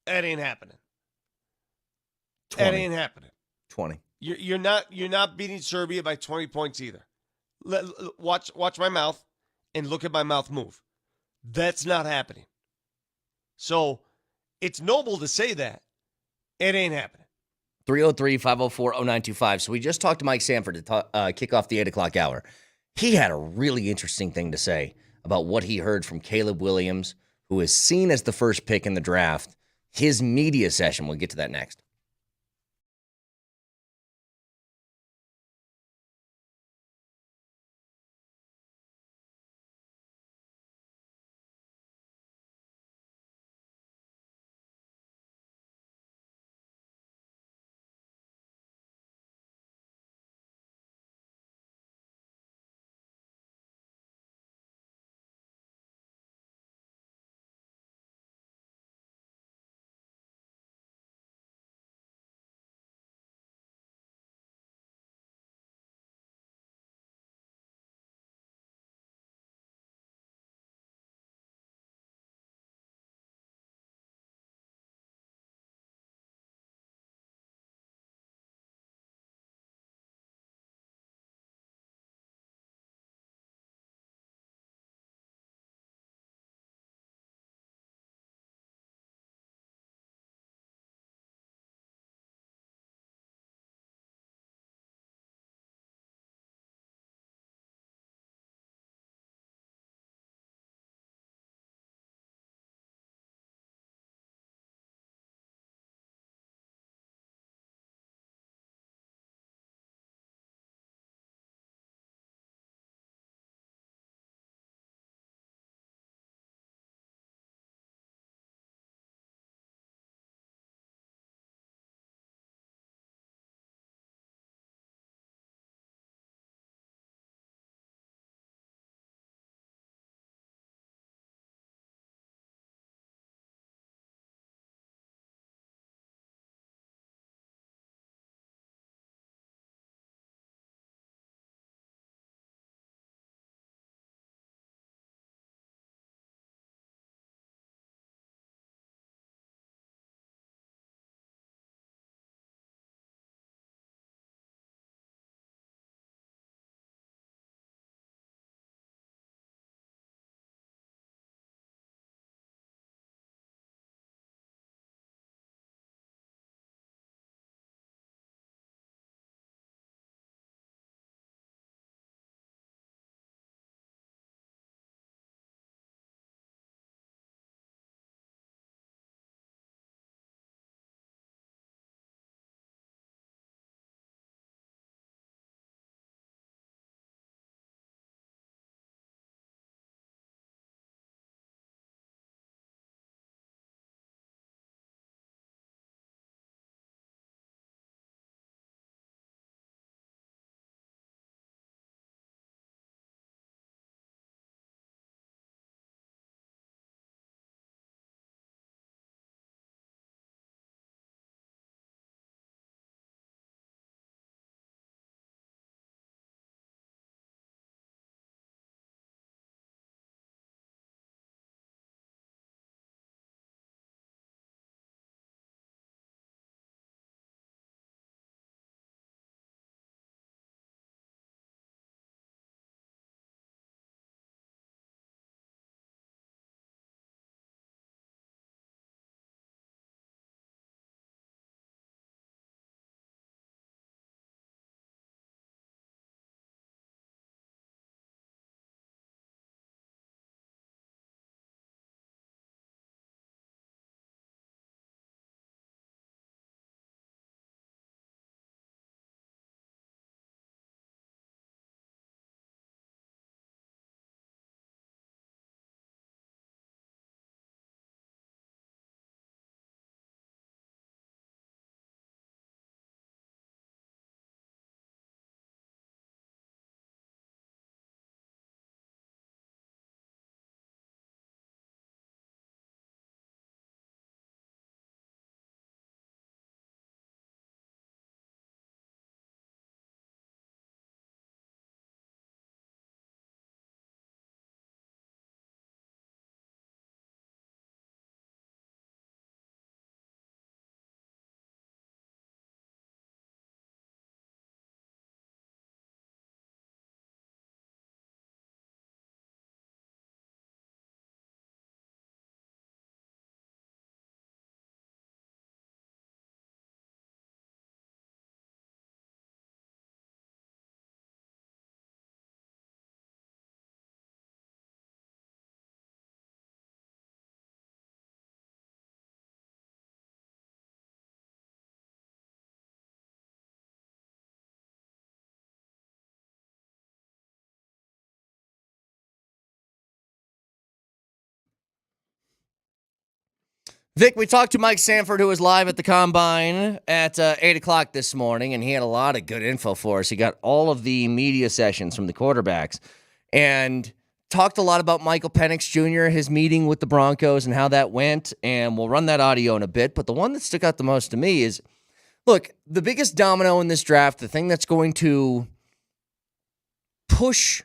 That ain't happening. 20. That ain't happening. 20. You're not beating Serbia by 20 points either. Watch my mouth and look at my mouth move. That's not happening. So it's noble to say that. It ain't happening. 303-504-0925. So we just talked to Mike Sanford to kick off the 8 o'clock hour. He had a really interesting thing to say about what he heard from Caleb Williams, who is seen as the first pick in the draft. His media session. We'll get to that next. Vic, we talked to Mike Sanford, who was live at the Combine at 8 o'clock this morning, and he had a lot of good info for us. He got all of the media sessions from the quarterbacks and talked a lot about Michael Penix Jr., his meeting with the Broncos and how that went, and we'll run that audio in a bit. But the one that stuck out the most to me is, look, the biggest domino in this draft, the thing that's going to push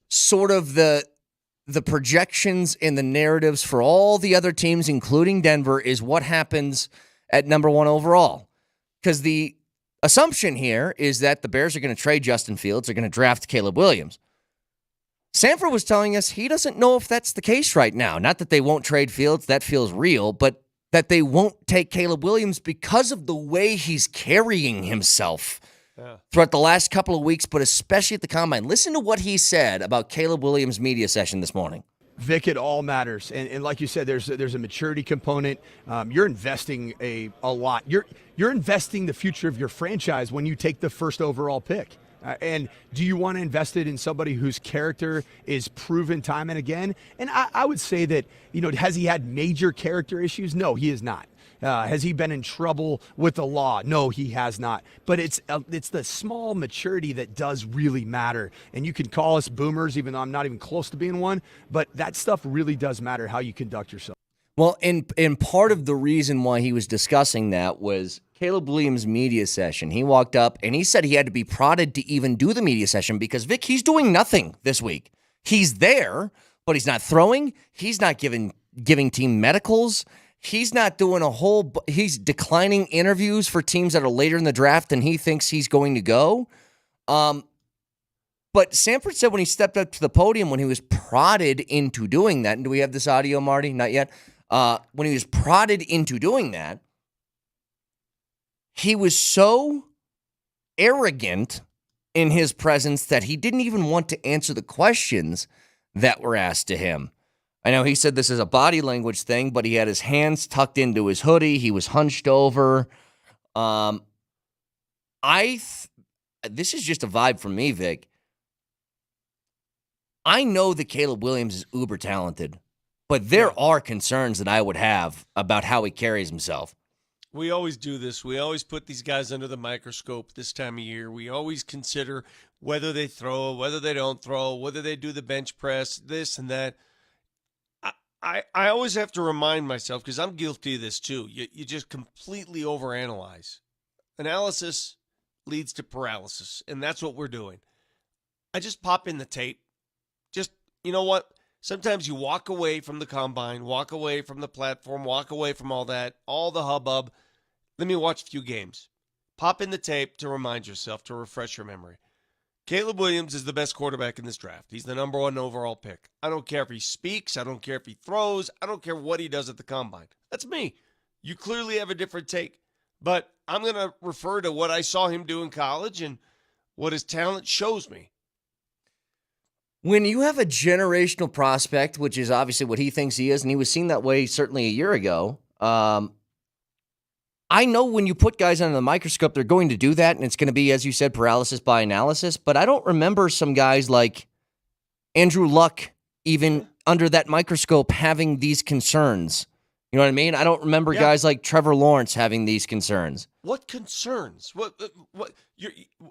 sort of the projections and the narratives for all the other teams, including Denver, is what happens at number 1 overall. Because the assumption here is that the Bears are going to trade Justin Fields, they're going to draft Caleb Williams. Sanford was telling us he doesn't know if that's the case right now. Not that they won't trade Fields, that feels real, but that they won't take Caleb Williams because of the way he's carrying himself throughout the last couple of weeks, but especially at the Combine. Listen to what he said about Caleb Williams' media session this morning. Vic, it all matters, and like you said, there's a maturity component. You're investing a lot. You're investing the future of your franchise when you take the first overall pick. And do you want to invest it in somebody whose character is proven time and again? And I would say that, has he had major character issues? No, he has not. Has he been in trouble with the law? No, he has not. But it's the small maturity that does really matter. And you can call us boomers, even though I'm not even close to being one. But that stuff really does matter, how you conduct yourself. Well, and part of the reason why he was discussing that was Caleb Williams' media session. He walked up and he said he had to be prodded to even do the media session because, Vic, he's doing nothing this week. He's there, but he's not throwing. He's not giving team medicals. He's not doing he's declining interviews for teams that are later in the draft than he thinks he's going to go. But Sanford said when he stepped up to the podium, when he was prodded into doing that, and do we have this audio, Marty? Not yet. When he was prodded into doing that, he was so arrogant in his presence that he didn't even want to answer the questions that were asked to him. I know he said this is a body language thing, but he had his hands tucked into his hoodie. He was hunched over. This is just a vibe from me, Vic. I know that Caleb Williams is uber talented, but there are concerns that I would have about how he carries himself. We always do this. We always put these guys under the microscope this time of year. We always consider whether they throw, whether they don't throw, whether they do the bench press, this and that. I always have to remind myself, because I'm guilty of this too, you just completely overanalyze. Analysis leads to paralysis, and that's what we're doing. I just pop in the tape. Just, you know what? Sometimes you walk away from the Combine, walk away from the platform, walk away from all that, all the hubbub. Let me watch a few games. Pop in the tape to remind yourself, to refresh your memory. Caleb Williams is the best quarterback in this draft. He's the number 1 overall pick. I don't care if he speaks. I don't care if he throws. I don't care what he does at the Combine. That's me. You clearly have a different take. But I'm going to refer to what I saw him do in college and what his talent shows me. When you have a generational prospect, which is obviously what he thinks he is, and he was seen that way certainly a year ago, I know when you put guys under the microscope, they're going to do that, and it's going to be, as you said, paralysis by analysis. But I don't remember some guys like Andrew Luck even under that microscope having these concerns. You know what I mean? I don't remember guys like Trevor Lawrence having these concerns. What concerns? What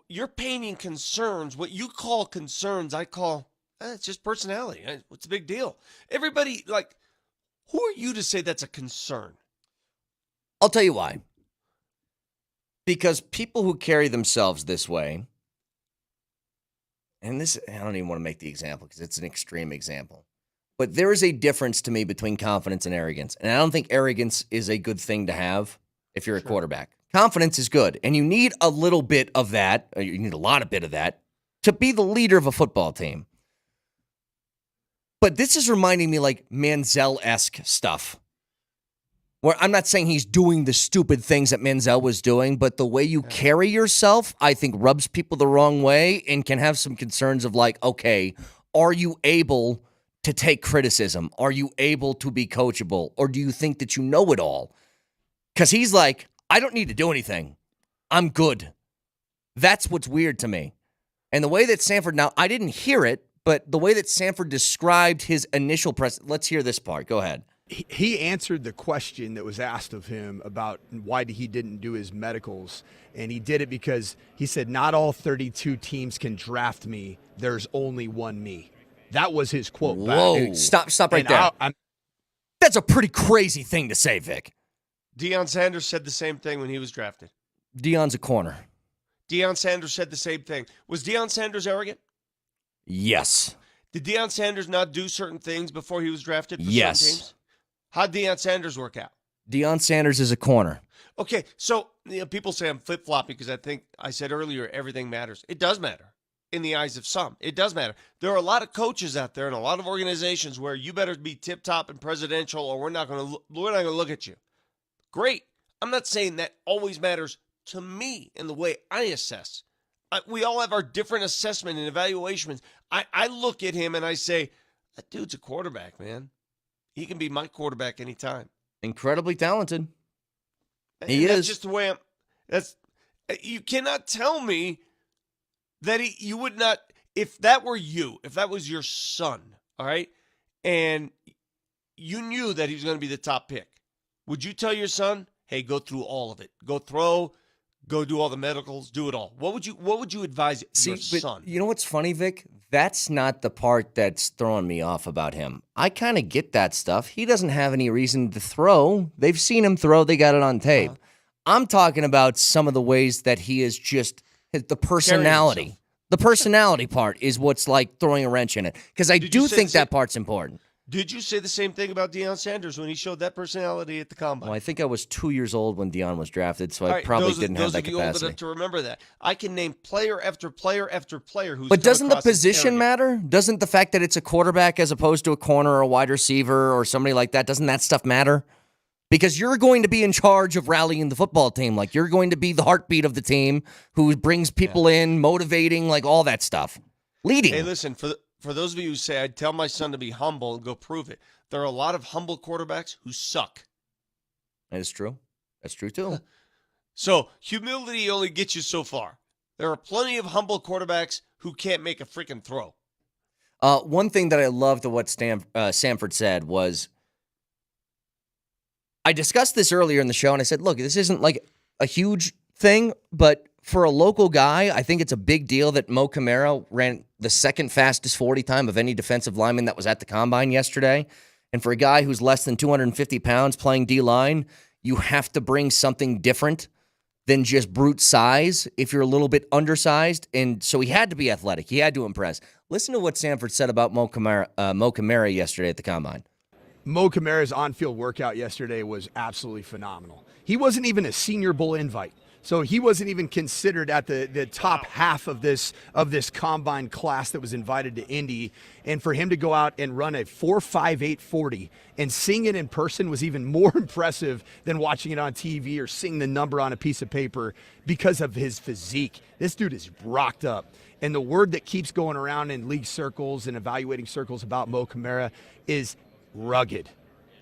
you're painting concerns. What you call concerns, I call it's just personality. What's the big deal? Everybody, who are you to say that's a concern? I'll tell you why. Because people who carry themselves this way, and this, I don't even want to make the example because it's an extreme example, but there is a difference to me between confidence and arrogance. And I don't think arrogance is a good thing to have if you're a quarterback. Confidence is good, and you need a little bit of that, or you need a lot of bit of that, to be the leader of a football team. But this is reminding me like Manziel-esque stuff. Where I'm not saying he's doing the stupid things that Manziel was doing, but the way you carry yourself, I think rubs people the wrong way and can have some concerns of okay, are you able to take criticism? Are you able to be coachable? Or do you think that you know it all? Because he's like, I don't need to do anything. I'm good. That's what's weird to me. And the way that Sanford, now I didn't hear it, but the way that Sanford described his initial press, let's hear this part. Go ahead. he answered the question that was asked of him about why he didn't do his medicals, and he did it because he said, not all 32 teams can draft me. There's only one me. That was his quote. Whoa. Back. Stop right there. That's a pretty crazy thing to say, Vic. Deion Sanders said the same thing when he was drafted. Deion's a corner. Deion Sanders said the same thing. Was Deion Sanders arrogant? Yes. Did Deion Sanders not do certain things before he was drafted for Yes. certain teams? How'd Deion Sanders work out? Deion Sanders is a corner. Okay, so people say I'm flip-flopping because I think I said earlier everything matters. It does matter in the eyes of some. It does matter. There are a lot of coaches out there and a lot of organizations where you better be tip-top and presidential or we're not going to look at you. Great. I'm not saying that always matters to me in the way I assess. We all have our different assessment and evaluations. I look at him and I say, that dude's a quarterback, man. He can be my quarterback anytime. Incredibly talented. He is. That's just the way you cannot tell me that you would not, if that were you, if that was your son, all right, and you knew that he was going to be the top pick, would you tell your son, hey, go through all of it. Go throw, go do all the medicals, do it all. What would you advise your son? You know what's funny, Vic? That's not the part that's throwing me off about him. I kind of get that stuff. He doesn't have any reason to throw. They've seen him throw. They got it on tape. I'm talking about some of the ways that he is just the personality. The personality part is what's like throwing a wrench in it. Because I do think that part's important. Did you say the same thing about Deion Sanders when he showed that personality at the combine? Well, I think I was 2 years old when Deion was drafted, so I probably didn't have that capacity. Those of you old enough to remember that. I can name player after player after player who's. But doesn't the position matter? Doesn't the fact that it's a quarterback as opposed to a corner or a wide receiver or somebody like that, doesn't that stuff matter? Because you're going to be in charge of rallying the football team. Like, you're going to be the heartbeat of the team who brings people in, motivating, like all that stuff. Leading. Hey, listen, for those of you who say, I'd tell my son to be humble and go prove it, there are a lot of humble quarterbacks who suck. That is true. That's true, too. So humility only gets you so far. There are plenty of humble quarterbacks who can't make a freaking throw. One thing that I loved of what Sanford said was, I discussed this earlier in the show, and I said, look, this isn't like a huge thing, but for a local guy, I think it's a big deal that Mo Camara ran the second fastest 40 time of any defensive lineman that was at the combine yesterday. And for a guy who's less than 250 pounds playing D-line, you have to bring something different than just brute size if you're a little bit undersized. And so he had to be athletic. He had to impress. Listen to what Sanford said about Mo Camara yesterday at the combine. Mo Camara's on-field workout yesterday was absolutely phenomenal. He wasn't even a Senior Bowl invite. So he wasn't even considered at the top half of this combine class that was invited to Indy. And for him to go out and run a 4.58 40 and seeing it in person was even more impressive than watching it on TV or seeing the number on a piece of paper because of his physique. This dude is rocked up. And the word that keeps going around in league circles and evaluating circles about Mo Camara is rugged.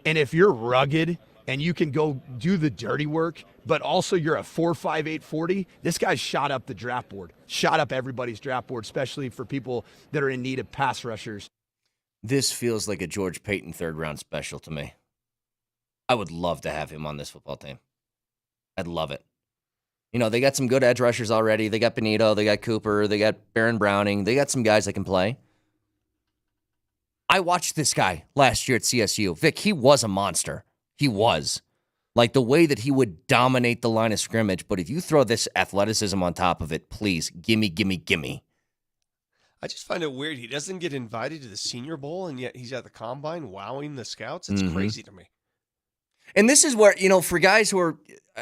And if you're rugged and you can go do the dirty work, but also you're a 4.58 40, this guy's shot up the draft board, shot up everybody's draft board, especially for people that are in need of pass rushers. This feels like a George Payton third-round special to me. I would love to have him on this football team. I'd love it. You know, they got some good edge rushers already. They got Benito, they got Cooper, they got Baron Browning. They got some guys that can play. I watched this guy last year at CSU. Vic, he was a monster. He was. Like the way that he would dominate the line of scrimmage. But if you throw this athleticism on top of it, please, gimme, gimme, gimme. I just find it weird. He doesn't get invited to the Senior Bowl, and yet he's at the combine wowing the scouts. It's crazy to me. And this is where, you know, for guys who are,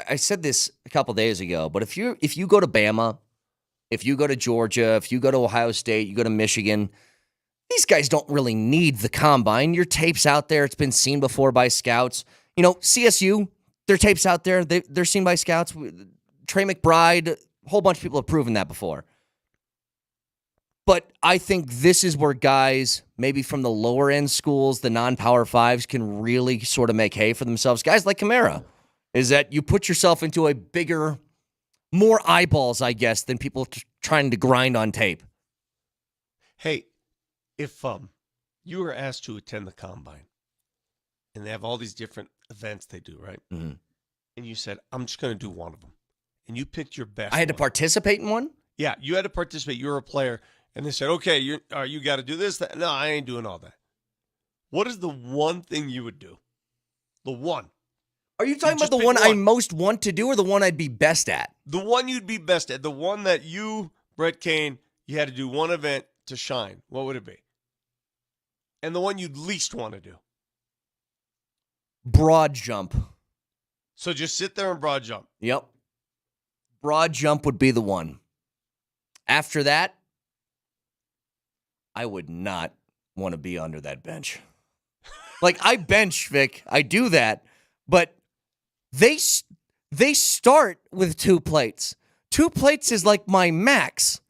I said this a couple days ago, but if you go to Bama, if you go to Georgia, if you go to Ohio State, you go to Michigan, these guys don't really need the combine. Your tape's out there. It's been seen before by scouts. You know, CSU, their tape's out there. They're seen by scouts. Trey McBride, a whole bunch of people have proven that before. But I think this is where guys, maybe from the lower end schools, the non-power fives, can really sort of make hay for themselves. Guys like Camara, is that you put yourself into a bigger, more eyeballs, I guess, than people trying to grind on tape. Hey, if you were asked to attend the combine and they have all these different events they do, right? Mm-hmm. And you said, I'm just going to do one of them. And you picked your best I had to one. participate in one? Yeah, you had to participate. You were a player. And they said, okay, you got to do this. That. No, I ain't doing all that. What is the one thing you would do? The one. Are you talking You about the just one pick I one. most want to do or the one I'd be best at? The one you'd be best at. The one that you, Brett Kane, you had to do one event to shine. What would it be? And the one you'd least want to do. Broad jump. So just sit there and broad jump. Yep. Broad jump would be the one. After that, I would not want to be under that bench. Like, I bench, Vic. I do that. But they start with 2 plates. 2 plates is like my max.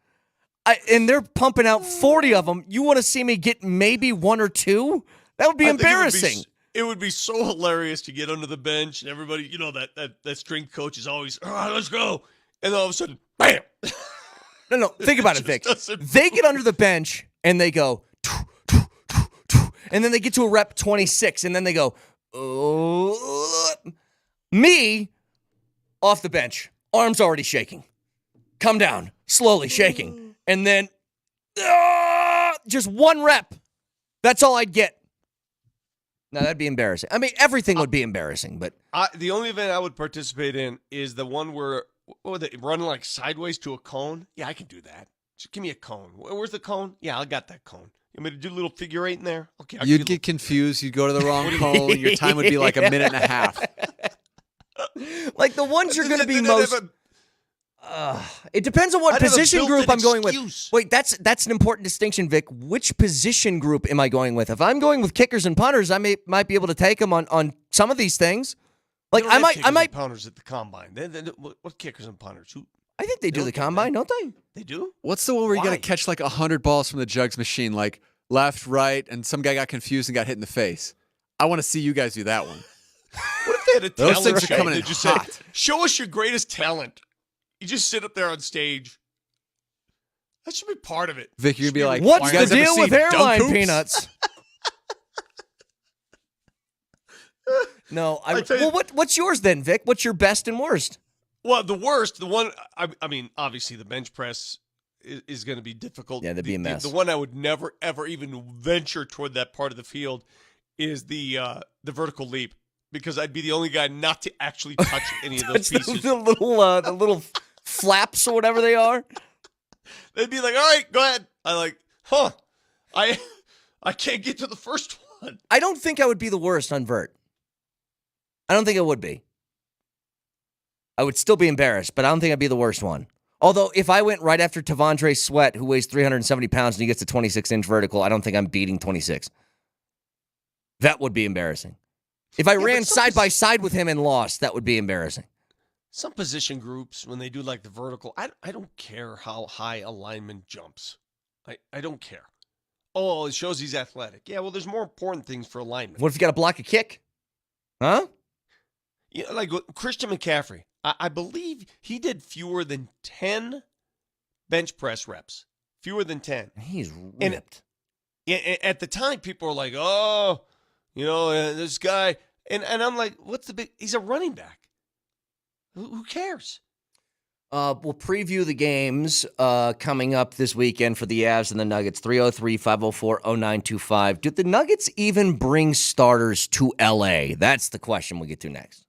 And they're pumping out 40 of them. You want to see me get maybe 1 or 2? That would be I think embarrassing. It would be so hilarious to get under the bench and everybody, that strength coach is always, all right, let's go. And then all of a sudden, bam. No, think about it, Vic. They get under the bench and they go, and then they get to a rep 26 and then they go, me off the bench, arms already shaking. Come down, slowly shaking. And then just 1 rep. That's all I'd get. No, that'd be embarrassing. I mean, everything would be embarrassing, but The only event I would participate in is the one where, what would they run like sideways to a cone? Yeah, I can do that. Just give me a cone. Where's the cone? Yeah, I got that cone. You want me to do a little figure 8 in there? Okay. I'll You'd give you get confused. You'd go to the wrong cone. Your time would be like a minute and a half. like the ones you're going to be most. It depends on what I'd have a position group I'm built-in going excuse. with. Wait, that's an important distinction, Vic. Which position group am I going with? If I'm going with kickers and punters, I might be able to take them on some of these things. Like They don't have I kickers might. and punters at the combine. What kickers and punters? I think they do the combine, don't they? They do? What's the one where you got to Why? catch like 100 balls from the jugs machine, like left, right, and some guy got confused and got hit in the face? I want to see you guys do that one. What if they had a Those talent things are show coming that in just hot. said, show us your greatest talent. You just sit up there on stage. That should be part of it. Vic, you're going to be like, What's you the guys ever deal with seen dunk hairline hoops? peanuts? No, I tell you- well, what's yours then, Vic? What's your best and worst? Well, the worst, the one, I mean, obviously the bench press is going to be difficult. Yeah, that'd be a mess. The one I would never, ever even venture toward that part of the field is the vertical leap, because I'd be the only guy not to actually touch any of those Touch pieces. the little flaps or whatever they are. They'd be like, all right, go ahead. I can't get to the first one. I don't think I would be the worst on vert. I don't think I would be. I would still be embarrassed, but I don't think I'd be the worst one. Although, if I went right after Tavondre Sweat, who weighs 370 pounds and he gets a 26-inch vertical, I don't think I'm beating 26. That would be embarrassing. If I ran side by side with him and lost, that would be embarrassing. Some position groups, when they do like the vertical, I don't care how high a lineman jumps. I don't care. Oh, it shows he's athletic. Yeah, well, there's more important things for a lineman. What if you got to block a kick? Huh? You know, like Christian McCaffrey, I believe he did fewer than 10 bench press reps. Fewer than 10. He's And at the time, people were like, oh, this guy. And I'm like, what's the big? He's a running back. Who cares? We'll preview the games coming up this weekend for the Avs and the Nuggets. 303-504-0925. Did the Nuggets even bring starters to L.A.? That's the question we'll get to next.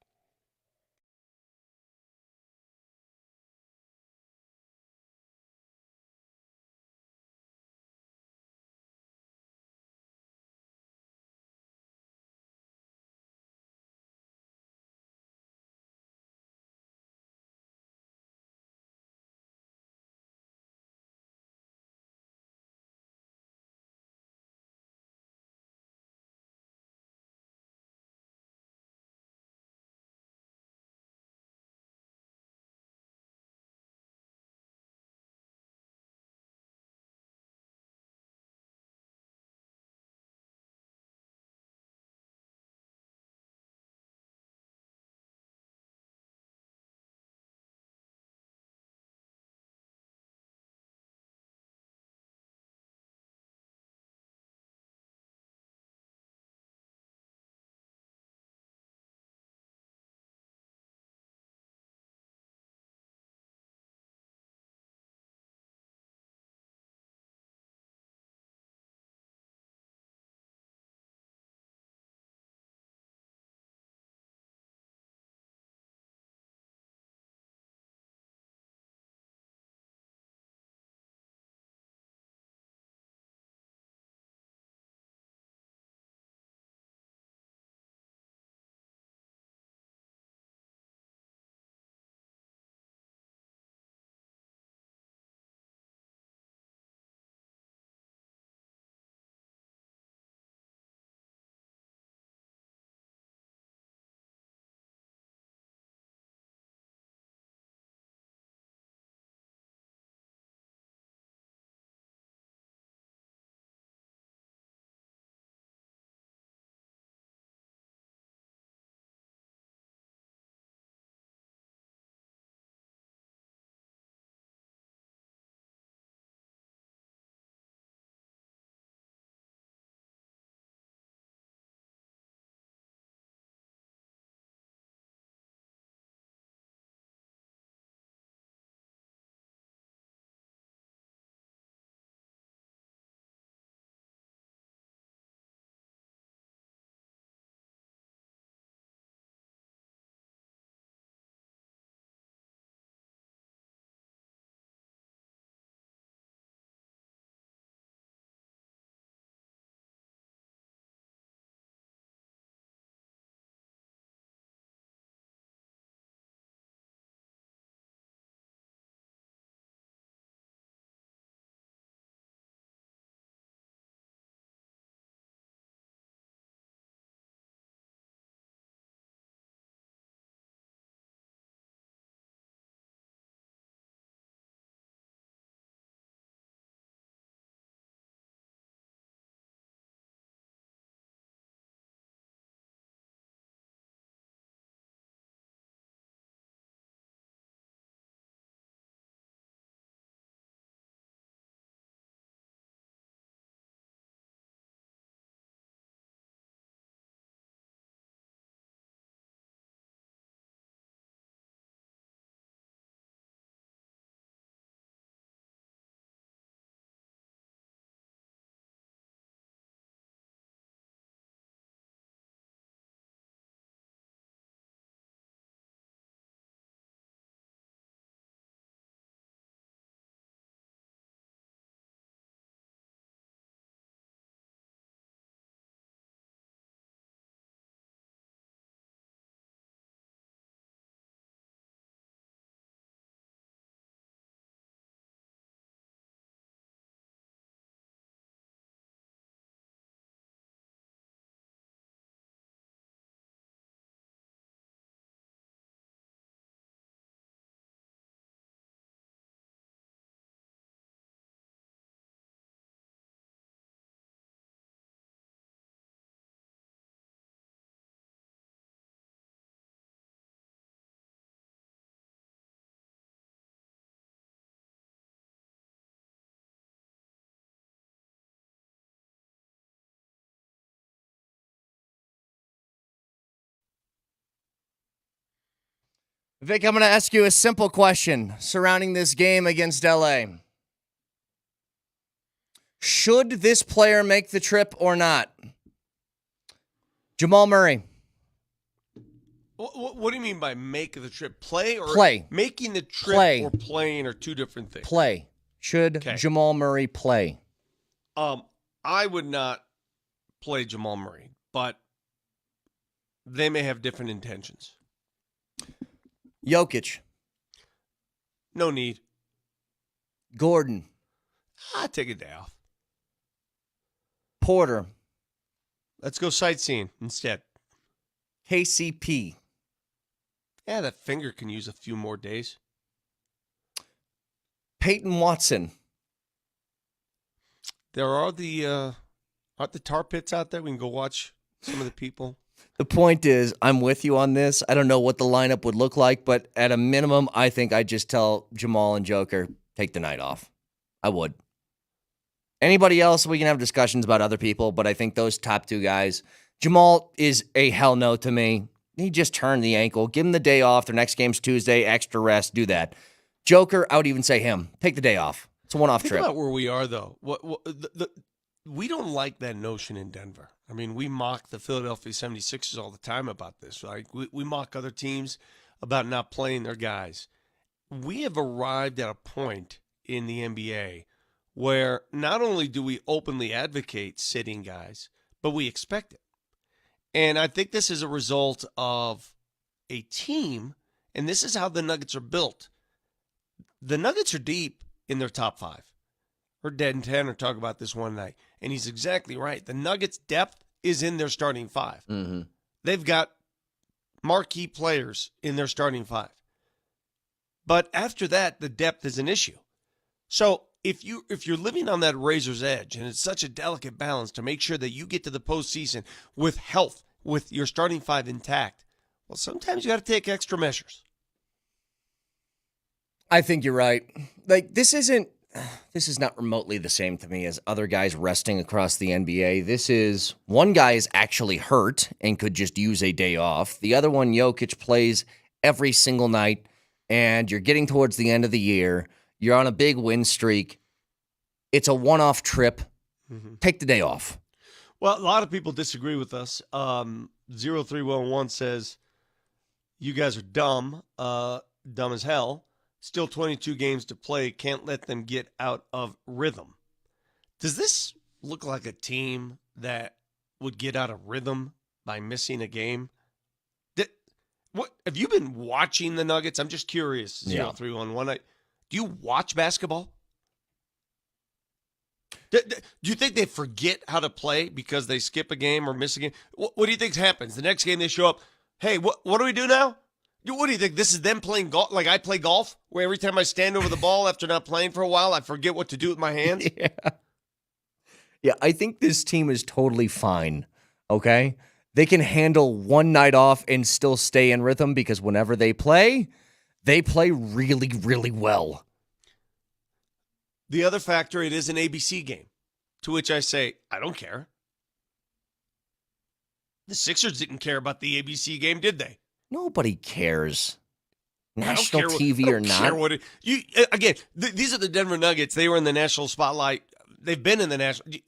Vic, I'm going to ask you a simple question surrounding this game against LA. Should this player make the trip or not? Jamal Murray. What do you mean by make the trip? Play or play? Making the trip play. Or playing are two different things. Play. Should Jamal Murray play? I would not play Jamal Murray, but they may have different intentions. Jokic. No need. Gordon. I'd take a day off. Porter. Let's go sightseeing instead. KCP. Yeah, that finger can use a few more days. Peyton Watson. There are the tar pits out there. We can go watch some of the people. The point is, I'm with you on this. I don't know what the lineup would look like, but at a minimum, I think I'd just tell Jamal and Joker, take the night off. I would. Anybody else, we can have discussions about other people, but I think those top two guys, Jamal is a hell no to me. He just turned the ankle. Give him the day off. Their next game's Tuesday, extra rest, do that. Joker, I would even say him. Take the day off. It's a one-off trip. Think about where we are, though. We don't like that notion in Denver. I mean, we mock the Philadelphia 76ers all the time about this. Like we mock other teams about not playing their guys. We have arrived at a point in the NBA where not only do we openly advocate sitting guys, but we expect it. And I think this is a result of a team, and this is how the Nuggets are built. The Nuggets are deep in their top five. Heard Dead and Tanner talk about this one night, and he's exactly right. The Nuggets' depth is in their starting five. Mm-hmm. They've got marquee players in their starting five. But after that, the depth is an issue. So if you're living on that razor's edge, and it's such a delicate balance to make sure that you get to the postseason with health, with your starting five intact, well, sometimes you got to take extra measures. I think you're right. Like, this is not remotely the same to me as other guys resting across the NBA. This is one guy is actually hurt and could just use a day off. The other one, Jokic, plays every single night, and you're getting towards the end of the year. You're on a big win streak. It's a one-off trip. Mm-hmm. Take the day off. Well, a lot of people disagree with us. 0311 says, you guys are dumb, dumb as hell. Still 22 games to play. Can't let them get out of rhythm. Does this look like a team that would get out of rhythm by missing a game? What have you been watching the Nuggets? I'm just curious. 0311. Do you watch basketball? Do you think they forget how to play because they skip a game or miss a game? What do you think happens? The next game they show up, hey, what do we do now? What do you think? This is them playing golf like I play golf, where every time I stand over the ball after not playing for a while, I forget what to do with my hands? Yeah, I think this team is totally fine, okay? They can handle one night off and still stay in rhythm because whenever they play really, really well. The other factor, it is an ABC game, to which I say, I don't care. The Sixers didn't care about the ABC game, did they? Nobody cares. National TV or not. These are the Denver Nuggets. They were in the national spotlight. They've been in the national.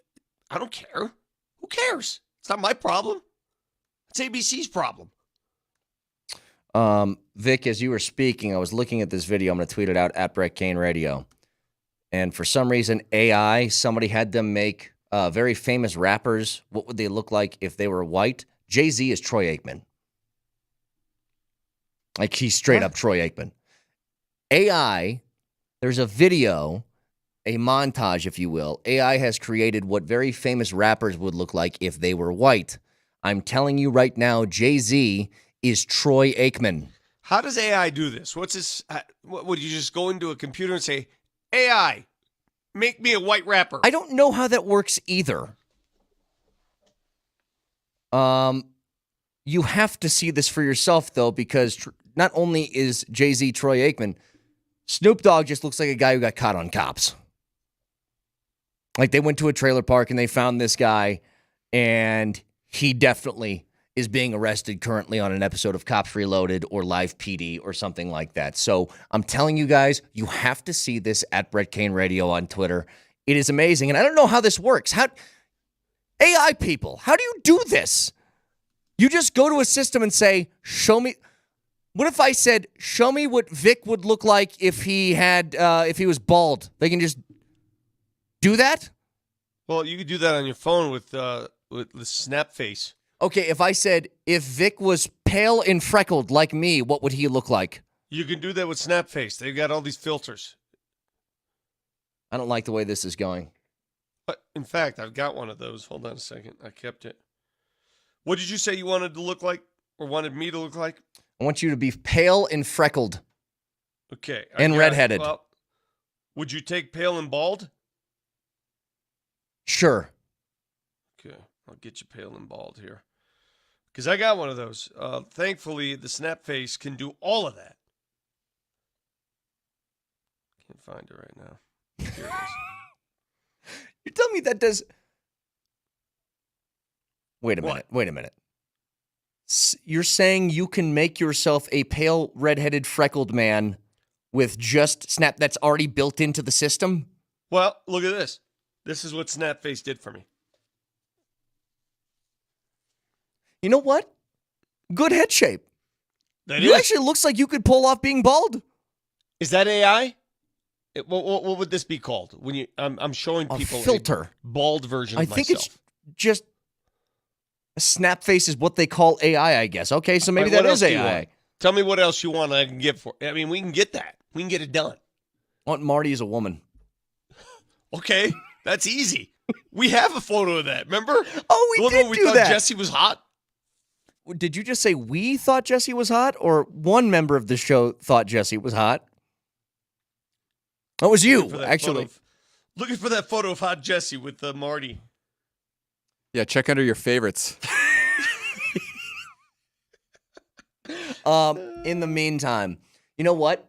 I don't care. Who cares? It's not my problem. It's ABC's problem. Vic, as you were speaking, I was looking at this video. I'm going to tweet it out at Brett Kane Radio. And for some reason, AI, somebody had them make very famous rappers. What would they look like if they were white? Jay-Z is Troy Aikman. Like, he's straight up Troy Aikman. AI, there's a video, a montage, if you will. AI has created what very famous rappers would look like if they were white. I'm telling you right now, Jay-Z is Troy Aikman. How does AI do this? What's this? Would you just go into a computer and say, AI, make me a white rapper? I don't know how that works either. You have to see this for yourself, though, because not only is Jay-Z Troy Aikman, Snoop Dogg just looks like a guy who got caught on cops. Like, they went to a trailer park and they found this guy, and he definitely is being arrested currently on an episode of Cops Reloaded or Live PD or something like that. So I'm telling you guys, you have to see this at Brett Kane Radio on Twitter. It is amazing. And I don't know how this works. AI people, how do you do this? You just go to a system and say, show me. What if I said, show me what Vic would look like if he was bald? They can just do that? Well, you could do that on your phone with the Snap Face. Okay, if I said, if Vic was pale and freckled like me, what would he look like? You can do that with Snap Face. They've got all these filters. I don't like the way this is going. But in fact, I've got one of those. Hold on a second. I kept it. What did you say you wanted to look like or wanted me to look like? I want you to be pale and freckled. Okay. And redheaded. Well, would you take pale and bald? Sure. Okay. I'll get you pale and bald here. Because I got one of those. Thankfully, the Snap Face can do all of that. Can't find it right now. Here it is. You tell me that does... Wait a What? minute. You're saying you can make yourself a pale, redheaded, freckled man with just Snap that's already built into the system? Well, look at this. This is what Snap Face did for me. You know what? Good head shape. That you is. actually looks like you could pull off being bald. Is that AI? What would this be called? When you, I'm showing A people filter. a bald version I of think myself. it's just a Snap Face is what they call AI, I guess. Okay, so maybe All right, that what is else do you AI. want? Tell me what else you want I can get for. I mean, we can get that. We can get it done. I want Marty as a woman. Okay, that's easy. We have a photo of that. Remember? Oh, The one did where we do thought that. Jesse was hot. Did you just say we thought Jesse was hot, or one member of the show thought Jesse was hot? That was Looking for you, that actually. photo looking for that photo of hot Jesse with Marty. Yeah, check under your favorites. In the meantime, you know what?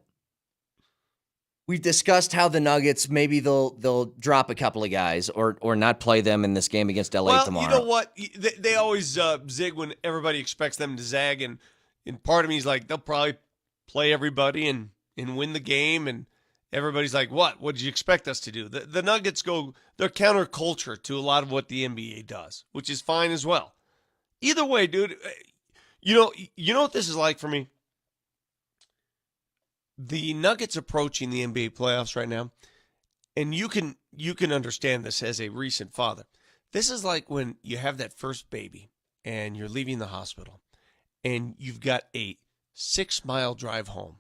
We've discussed how the Nuggets, maybe they'll drop a couple of guys or not play them in this game against LA Well, tomorrow. you know what? They always zig when everybody expects them to zag, and part of me is like, they'll probably play everybody and win the game, and everybody's like, what? What did you expect us to do? The Nuggets they're counterculture to a lot of what the NBA does, which is fine as well. Either way, dude, you know what this is like for me? The Nuggets approaching the NBA playoffs right now, and you can understand this as a recent father. This is like when you have that first baby and you're leaving the hospital and you've got a 6-mile drive home.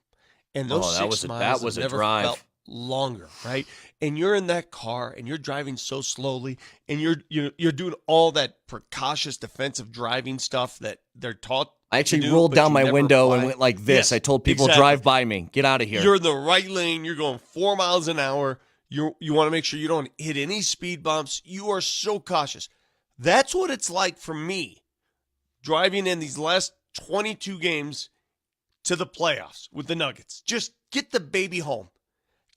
And those 6 miles that was have a never drive. felt longer, right? And you're in that car and you're driving so slowly and you're doing all that precautious defensive driving stuff that they're taught. I actually to do, rolled but down you my never window and apply. went like this. Yes, I told people, exactly. drive by me. Get out of here. You're in the right lane. You're going 4 miles an hour. You want to make sure you don't hit any speed bumps. You are so cautious. That's what it's like for me driving in these last 22 games to the playoffs with the Nuggets. Just get the baby home.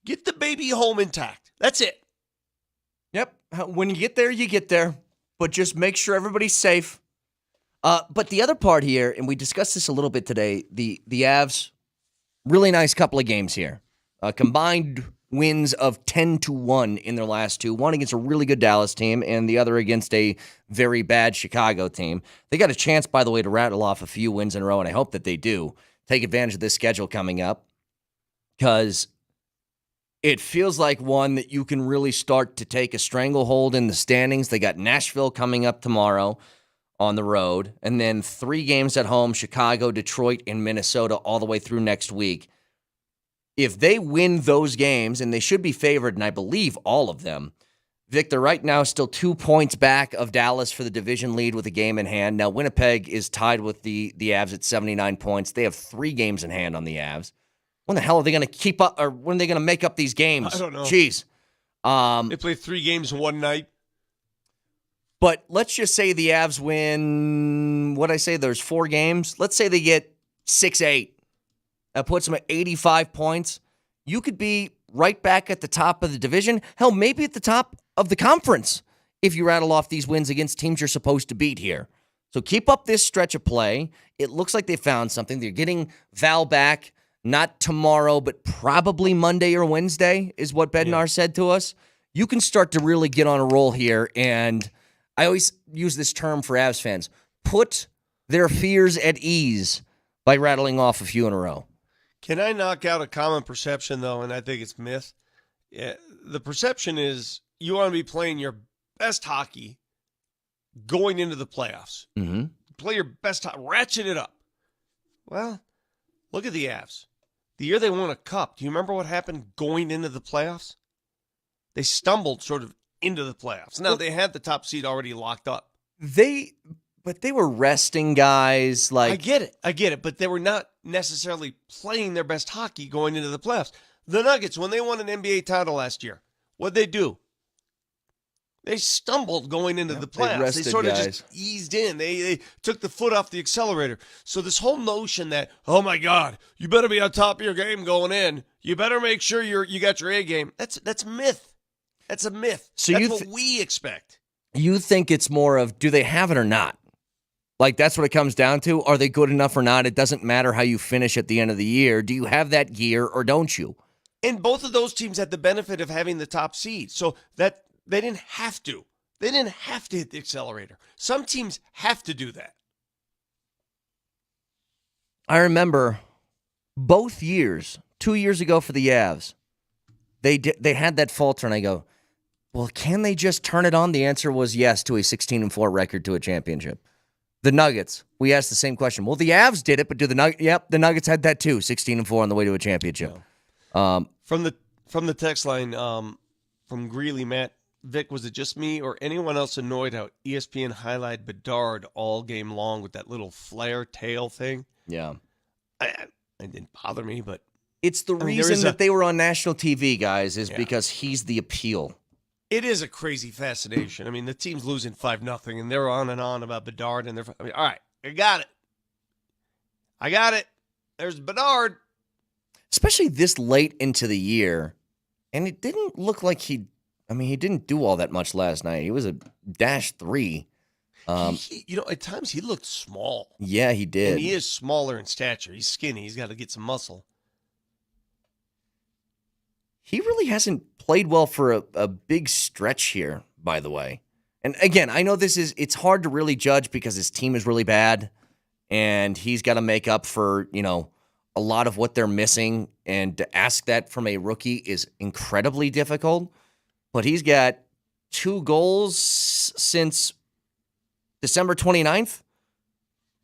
Get the baby home intact. That's it. Yep. When you get there. But just make sure everybody's safe. But the other part here, and we discussed this a little bit today, the Avs, really nice couple of games here. Combined wins of 10-1 in their last two. One against a really good Dallas team and the other against a very bad Chicago team. They got a chance, by the way, to rattle off a few wins in a row, and I hope that they do take advantage of this schedule coming up because it feels like one that you can really start to take a stranglehold in the standings. They got Nashville coming up tomorrow on the road, and then 3 games at home, Chicago, Detroit, and Minnesota all the way through next week. If they win those games, and they should be favored, and I believe all of them, Victor, right now still 2 points back of Dallas for the division lead with a game in hand. Now, Winnipeg is tied with the Avs at 79 points. They have 3 games in hand on the Avs. When the hell are they going to keep up, or when are they going to make up these games? I don't know. Jeez. They play 3 games in one night. But let's just say the Avs win, what'd I say, there's 4 games. Let's say they get 6-8. That puts them at 85 points. You could be right back at the top of the division. Hell, maybe at the top of the conference if you rattle off these wins against teams you're supposed to beat here. So keep up this stretch of play. It looks like they found something. They're getting Val back, not tomorrow, but probably Monday or Wednesday is what Bednar said to us. You can start to really get on a roll here. And I always use this term for Avs fans. Put their fears at ease by rattling off a few in a row. Can I knock out a common perception, though, and I think it's myth? Yeah, the perception is you want to be playing your best hockey going into the playoffs. Mm-hmm. Play your best hockey, ratchet it up. Well, look at the Avs. The year they won a cup, do you remember what happened going into the playoffs? They stumbled sort of into the playoffs. Now, they had the top seed already locked up. But they were resting guys. I get it, but they were not necessarily playing their best hockey going into the playoffs. The Nuggets, when they won an NBA title last year, what'd they do? They stumbled going into the playoffs. They sort of just eased in. They took the foot off the accelerator. So this whole notion that, oh my God, you better be on top of your game going in. You better make sure you got your A game. That's myth. That's a myth. So that's what we expect. You think it's more of, do they have it or not? Like, that's what it comes down to. Are they good enough or not? It doesn't matter how you finish at the end of the year. Do you have that gear or don't you? And both of those teams had the benefit of having the top seed. So that they didn't have to. They didn't have to hit the accelerator. Some teams have to do that. I remember both years, 2 years ago for the Avs, they had that falter, and I go, well, can they just turn it on? The answer was yes to a 16-4 record to a championship. The Nuggets, we asked the same question. Well, the Avs did it, but do the Nuggets? Yep, the Nuggets had that too, 16-4 on the way to a championship. From the text line, from Greeley, Matt, Vic, was it just me or anyone else annoyed how ESPN highlighted Bedard all game long with that little flare tail thing? Yeah. It didn't bother me, but it's the reason that they were on national TV, guys, is because he's the appeal. It is a crazy fascination. I mean, the team's losing 5-0, and they're on and on about Bedard. And all right, I got it. There's Bedard. Especially this late into the year. And it didn't look like he didn't do all that much last night. He was a -3. At times he looked small. Yeah, he did. And he is smaller in stature. He's skinny. He's got to get some muscle. He really hasn't played well for a big stretch here, by the way. And again, I know it's hard to really judge because his team is really bad and he's got to make up for, a lot of what they're missing. And to ask that from a rookie is incredibly difficult. But he's got 2 goals since December 29th.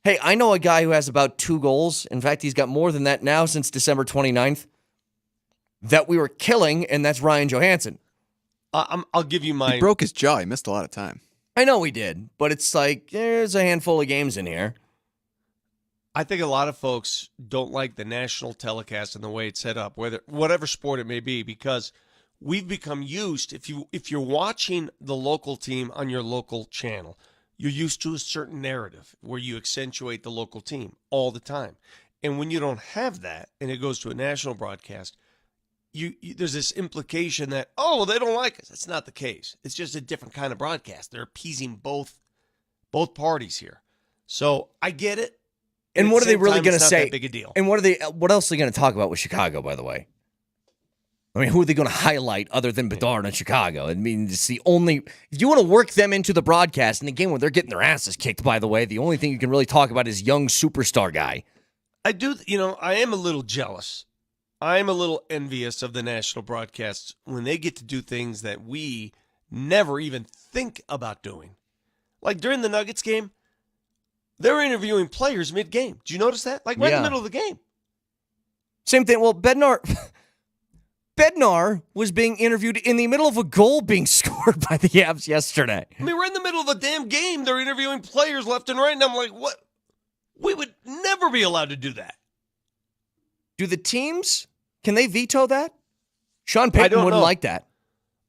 Hey, I know a guy who has about 2 goals. In fact, he's got more than that now since December 29th. That we were killing, and that's Ryan Johansson. I'll give you my... He broke his jaw. He missed a lot of time. I know he did, but it's like, there's a handful of games in here. I think a lot of folks don't like the national telecast and the way it's set up, whatever sport it may be, because we've become used, if you're watching the local team on your local channel, you're used to a certain narrative where you accentuate the local team all the time. And when you don't have that, and it goes to a national broadcast, there's this implication that, they don't like us. That's not the case. It's just a different kind of broadcast. They're appeasing both parties here. So I get it. And what are they really going to say? That big a deal. And what else are they going to talk about with Chicago, by the way? I mean, who are they going to highlight other than Bedard in Chicago? I mean, it's the only... If you want to work them into the broadcast, in a game where they're getting their asses kicked, by the way, the only thing you can really talk about is young superstar guy. I am a little jealous. I'm a little envious of the national broadcasts when they get to do things that we never even think about doing. Like during the Nuggets game, they're interviewing players mid-game. Did you notice that? Like right in the middle of the game. Same thing. Well, Bednar was being interviewed in the middle of a goal being scored by the Avs yesterday. I mean, we're in the middle of a damn game. They're interviewing players left and right, and I'm like, what? We would never be allowed to do that. Do the teams, can they veto that? Sean Payton wouldn't like that.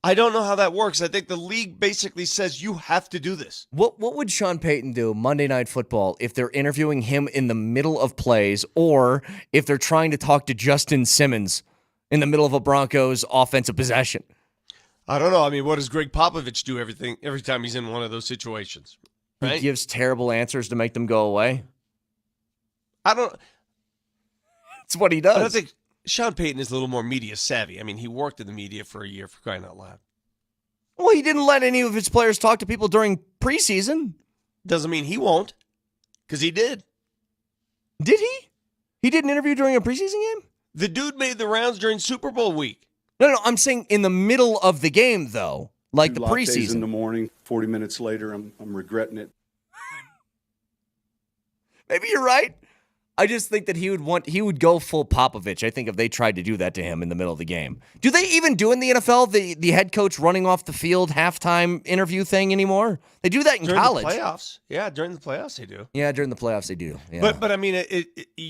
I don't know how that works. I think the league basically says you have to do this. What would Sean Payton do Monday Night Football if they're interviewing him in the middle of plays or if they're trying to talk to Justin Simmons in the middle of a Broncos offensive possession? I don't know. I mean, what does Greg Popovich do every time he's in one of those situations? Right? He gives terrible answers to make them go away. I don't. It's what he does. I don't think Sean Payton is a little more media savvy. I mean, he worked in the media for a year, for crying out loud. Well, he didn't let any of his players talk to people during preseason. Doesn't mean he won't, because he did. Did he? He did an interview during a preseason game? The dude made the rounds during Super Bowl week. No, I'm saying in the middle of the game, though, like the Two lattes preseason. in the morning, 40 minutes later, I'm regretting it. Maybe you're right. I just think that he would go full Popovich. I think if they tried to do that to him in the middle of the game. Do they even do in the NFL the head coach running off the field halftime interview thing anymore? They do that in during college. The playoffs. Yeah, during the playoffs they do. Yeah, during the playoffs they do. Yeah. But I mean,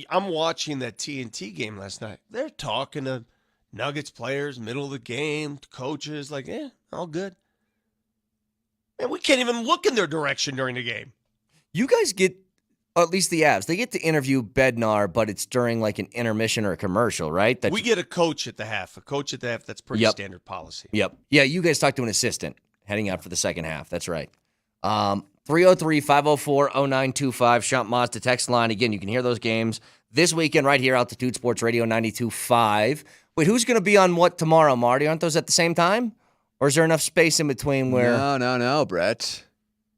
I'm watching that TNT game last night. They're talking to Nuggets players, middle of the game, coaches, like, all good. Man, we can't even look in their direction during the game. You guys get, or at least the Avs, they get to interview Bednar, but it's during like an intermission or a commercial, right? We get a coach at the half. That's pretty standard policy. Yep. Yeah, you guys talk to an assistant heading out for the second half. That's right. 303-504-0925, Shop Mazda text line. Again, you can hear those games this weekend right here, Altitude Sports Radio 92.5. Wait, who's going to be on what tomorrow, Marty? Aren't those at the same time? Or is there enough space in between where... No, Brett.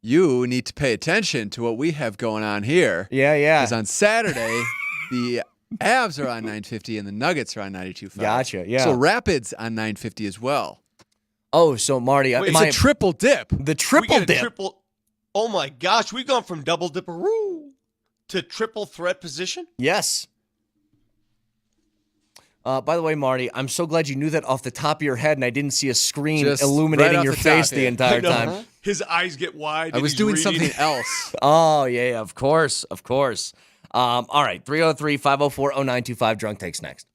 You need to pay attention to what we have going on here. Yeah. Because on Saturday, the Avs are on 950 and the Nuggets are on 92.5. Gotcha, yeah. So Rapids on 950 as well. Oh, so Marty... It's a triple dip. The triple We get a dip. Oh, my gosh. We've gone from double dipperoo to triple threat position? Yes. By the way, Marty, I'm so glad you knew that off the top of your head, and I didn't see a screen Just illuminating right off your the face top, the yeah. entire I know. time. His eyes get wide. I was doing something else. Oh, yeah, of course. All right, 303-504-0925, Drunk Takes next.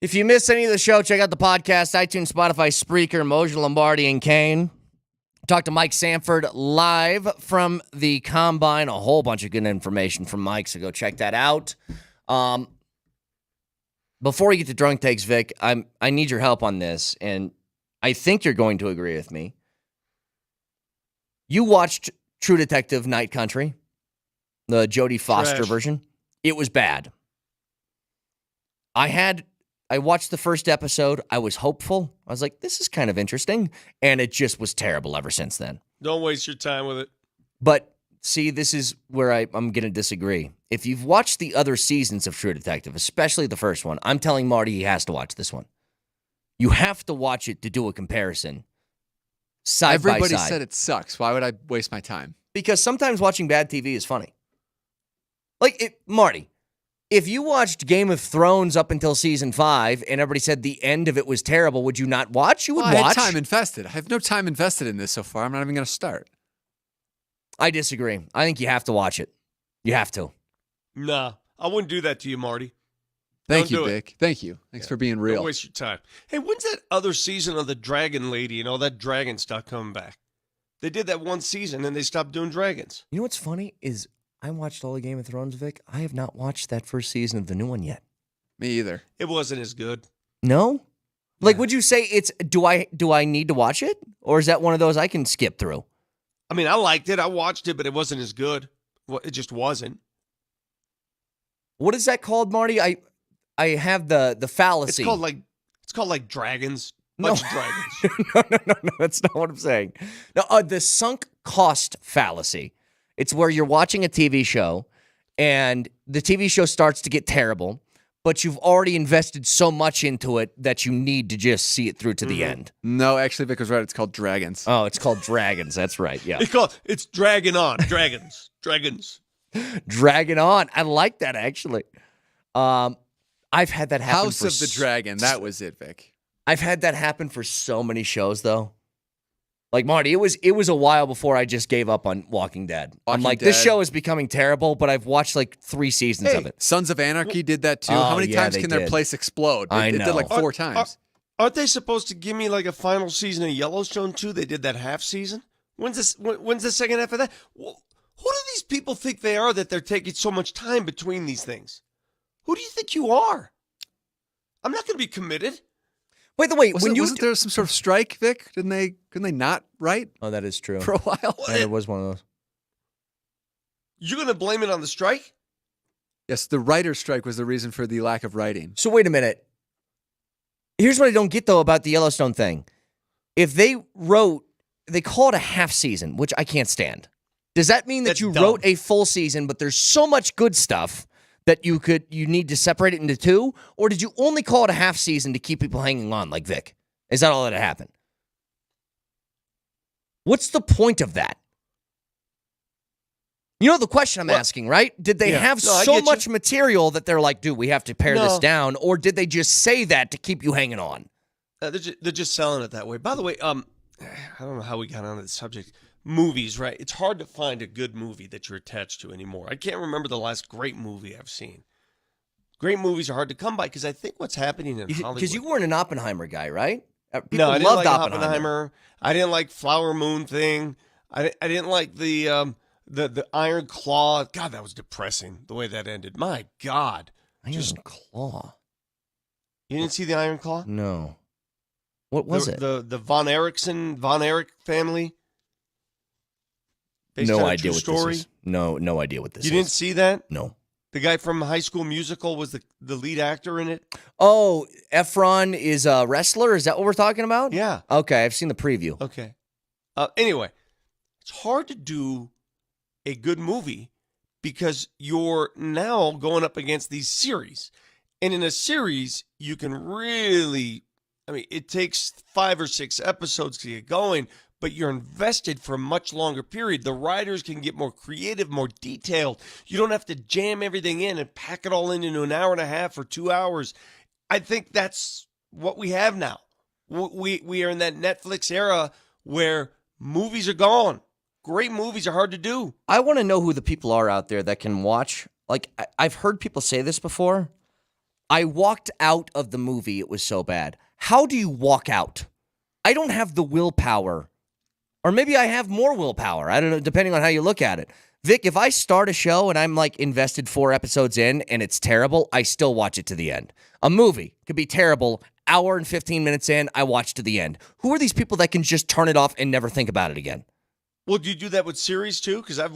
If you missed any of the show, check out the podcast, iTunes, Spotify, Spreaker, Mojo, Lombardi, and Kane. Talked to Mike Sanford live from the Combine. A whole bunch of good information from Mike, so go check that out. Before we get to drunk takes, Vic, I need your help on this, and I think you're going to agree with me. You watched True Detective Night Country, the Jodie Foster Trash. version. It was bad. I watched the first episode. I was hopeful. I was like, this is kind of interesting. And it just was terrible ever since then. Don't waste your time with it. But see, this is where I'm going to disagree. If you've watched the other seasons of True Detective, especially the first one, I'm telling Marty he has to watch this one. You have to watch it to do a comparison. Side by Everybody side. said it sucks. Why would I waste my time? Because sometimes watching bad TV is funny. Marty, if you watched Game of Thrones up until season 5 and everybody said the end of it was terrible, would you not watch? You would Well, I watch. had time invested. I have no time invested in this so far. I'm not even going to start. I disagree. I think you have to watch it. You have to. Nah, I wouldn't do that to you, Marty. Thank Don't you, do it. Vic. Thank you. Thanks for being real. Don't waste your time. Hey, when's that other season of the Dragon Lady and all that dragon stuff coming back? They did that one season and they stopped doing dragons. You know what's funny is I watched all the Game of Thrones, Vic. I have not watched that first season of the new one yet. Me either. It wasn't as good. No? Like, would you say it's, do I need to watch it? Or is that one of those I can skip through? I mean, I liked it. I watched it, but it wasn't as good. Well, it just wasn't. What is that called, Marty? I have the fallacy. It's called like dragons. No. Bunch of dragons. No, that's not what I'm saying. No, the sunk cost fallacy. It's where you're watching a TV show and the TV show starts to get terrible, but you've already invested so much into it that you need to just see it through to the end. No, actually, Vic was right. It's called Dragons. Oh, it's called Dragons. That's right. Yeah. It's Dragon On. Dragons. Dragons. Dragon On. I like that, actually. I've had that happen. House of the Dragon. That was it, Vic. I've had that happen for so many shows, though. Like, Marty, it was a while before I just gave up on Walking Dead. I'm like, this show is becoming terrible, but I've watched like 3 seasons of it. Sons of Anarchy did that too. Oh, How many yeah, times they can their did. place explode? I It know. did like 4 times. Aren't they supposed to give me like a final season of Yellowstone too? They did that half season. When's the second half of that? Who do these people think they are that they're taking so much time between these things? Who do you think you are? I'm not going to be committed. Wait, wasn't there some sort of strike, Vic? Couldn't they not write? Oh, that is true. For a while. Yeah, there was one of those. You're going to blame it on the strike? Yes, the writer's strike was the reason for the lack of writing. So wait a minute. Here's what I don't get, though, about the Yellowstone thing. If they call it a half season, which I can't stand. Does that mean that That's you dumb. wrote a full season, but there's so much good stuff that you need to separate it into 2? Or did you only call it a half season to keep people hanging on like Vic? Is that all that happened? What's the point of that? You know the question I'm asking, right? Did they have No, I so get you. much material that they're like, dude, we have to pare this No. down? Or did they just say that to keep you hanging on? They're just selling it that way. By the way, I don't know how we got onto the subject. Movies, right? It's hard to find a good movie that you're attached to anymore. I can't remember the last great movie I've seen. Great movies are hard to come by because I think what's happening in Hollywood. Because you weren't an Oppenheimer guy, right? People No, I didn't loved like Oppenheimer. I didn't like Flower Moon thing. I didn't like the Iron Claw. God, that was depressing the way that ended. My God. Iron Claw. You didn't see the Iron Claw? No. What was it? The Von Erich family. Based on No a idea true what story. this is. No idea what this You is. didn't see that? No. The guy from High School Musical was the lead actor in it. Oh, Efron is a wrestler? Is that what we're talking about? Yeah. Okay, I've seen the preview. Okay. Anyway, it's hard to do a good movie because you're now going up against these series. And in a series, you can really, it takes 5 or 6 episodes to get going, but you're invested for a much longer period. The writers can get more creative, more detailed. You don't have to jam everything in and pack it all into an hour and a half or 2 hours. I think that's what we have now. We are in that Netflix era where movies are gone. Great movies are hard to do. I want to know who the people are out there that can watch. Like, I've heard people say this before. I walked out of the movie. It was so bad. How do you walk out? I don't have the willpower. Or maybe I have more willpower. I don't know, depending on how you look at it. Vic, if I start a show and I'm like invested 4 episodes in and it's terrible, I still watch it to the end. A movie could be terrible. Hour and 15 minutes in, I watch to the end. Who are these people that can just turn it off and never think about it again? Well, do you do that with series too? Because I've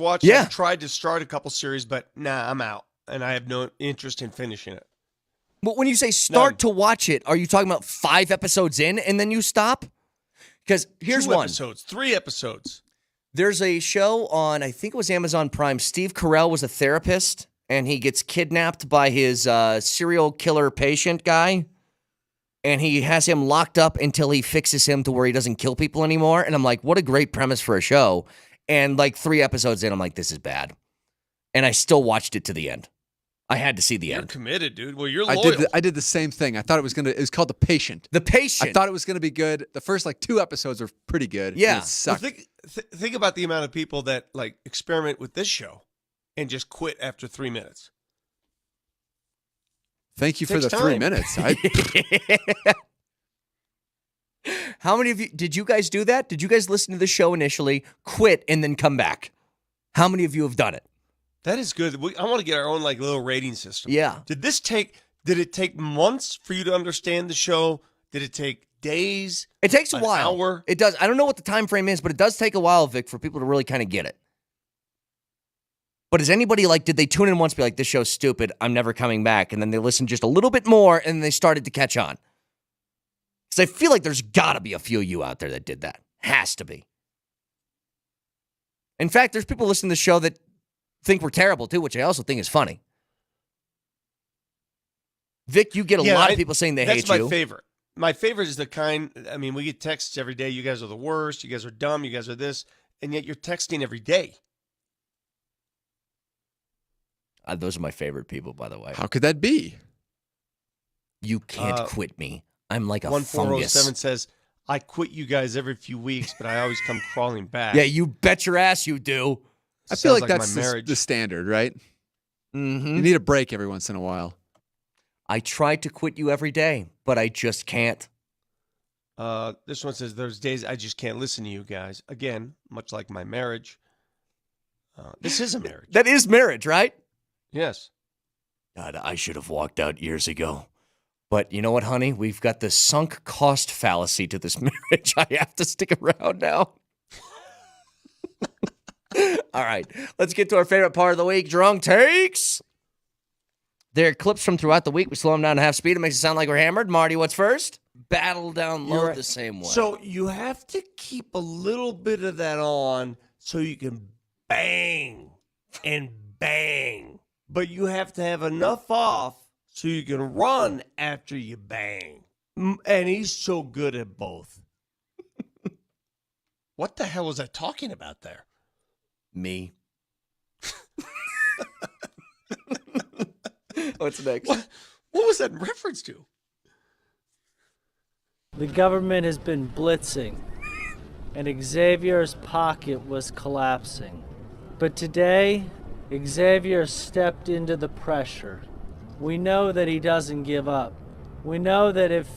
tried to start a couple series, but I'm out. And I have no interest in finishing it. But when you say start to watch it, are you talking about 5 episodes in and then you stop? Because here's 2 one. episodes, 3 episodes. There's a show on, I think it was Amazon Prime. Steve Carell was a therapist, and he gets kidnapped by his serial killer patient guy. And he has him locked up until he fixes him to where he doesn't kill people anymore. And I'm like, what a great premise for a show. And like 3 episodes in, I'm like, this is bad. And I still watched it to the end. I had to see the You're end. committed, dude. Well, you're loyal. I did the same thing. I thought it was called The Patient. The Patient. I thought it was going to be good. The first 2 episodes were pretty good. Yeah. It sucked. Well, think about the amount of people that like experiment with this show and just quit after 3 minutes. Thank you for the Takes 3 time. minutes. How many of you, did you guys do that? Did you guys listen to the show initially, quit, and then come back? How many of you have done it? That is good. I want to get our own like little rating system. Yeah. Did it take months for you to understand the show? Did it take days? It takes a An while. hour? It does. I don't know what the time frame is, but it does take a while, Vic, for people to really kind of get it. But is anybody like, did they tune in once, be like, this show's stupid, I'm never coming back, and then they listen just a little bit more, and they started to catch on? Because I feel like there's got to be a few of you out there that did that. Has to be. In fact, there's people listening to the show that think we're terrible too, which I also think is funny. Vic, you get a lot of people saying they hate you. That's my favorite. My favorite is the kind, I mean, we get texts every day. You guys are the worst. You guys are dumb. You guys are this. And yet you're texting every day. Those are my favorite people, by the way. How could that be? You can't quit me. I'm like a 1407 fungus. says, I quit you guys every few weeks, but I always come crawling back. Yeah, you bet your ass you do. I feel Sounds like like that's my marriage. the standard, right? Mm-hmm. You need a break every once in a while. I try to quit you every day, but I just can't. This one says, there's days I just can't listen to you guys. Again, much like my marriage. This is a marriage. That is marriage, right? Yes. God, I should have walked out years ago. But you know what, honey? We've got the sunk cost fallacy to this marriage. I have to stick around now. All right, let's get to our favorite part of the week, drunk takes. There are clips from throughout the week. We slow them down to half speed. It makes it sound like we're hammered. Marty, what's first? Battle down low the same way. So you have to keep a little bit of that on so you can bang and bang. But you have to have enough off so you can run after you bang. And he's so good at both. What the hell was I talking about there? Me. What's next? What was that in reference to? The government has been blitzing, and Xavier's pocket was collapsing. But today, Xavier stepped into the pressure. We know that he doesn't give up. We know that if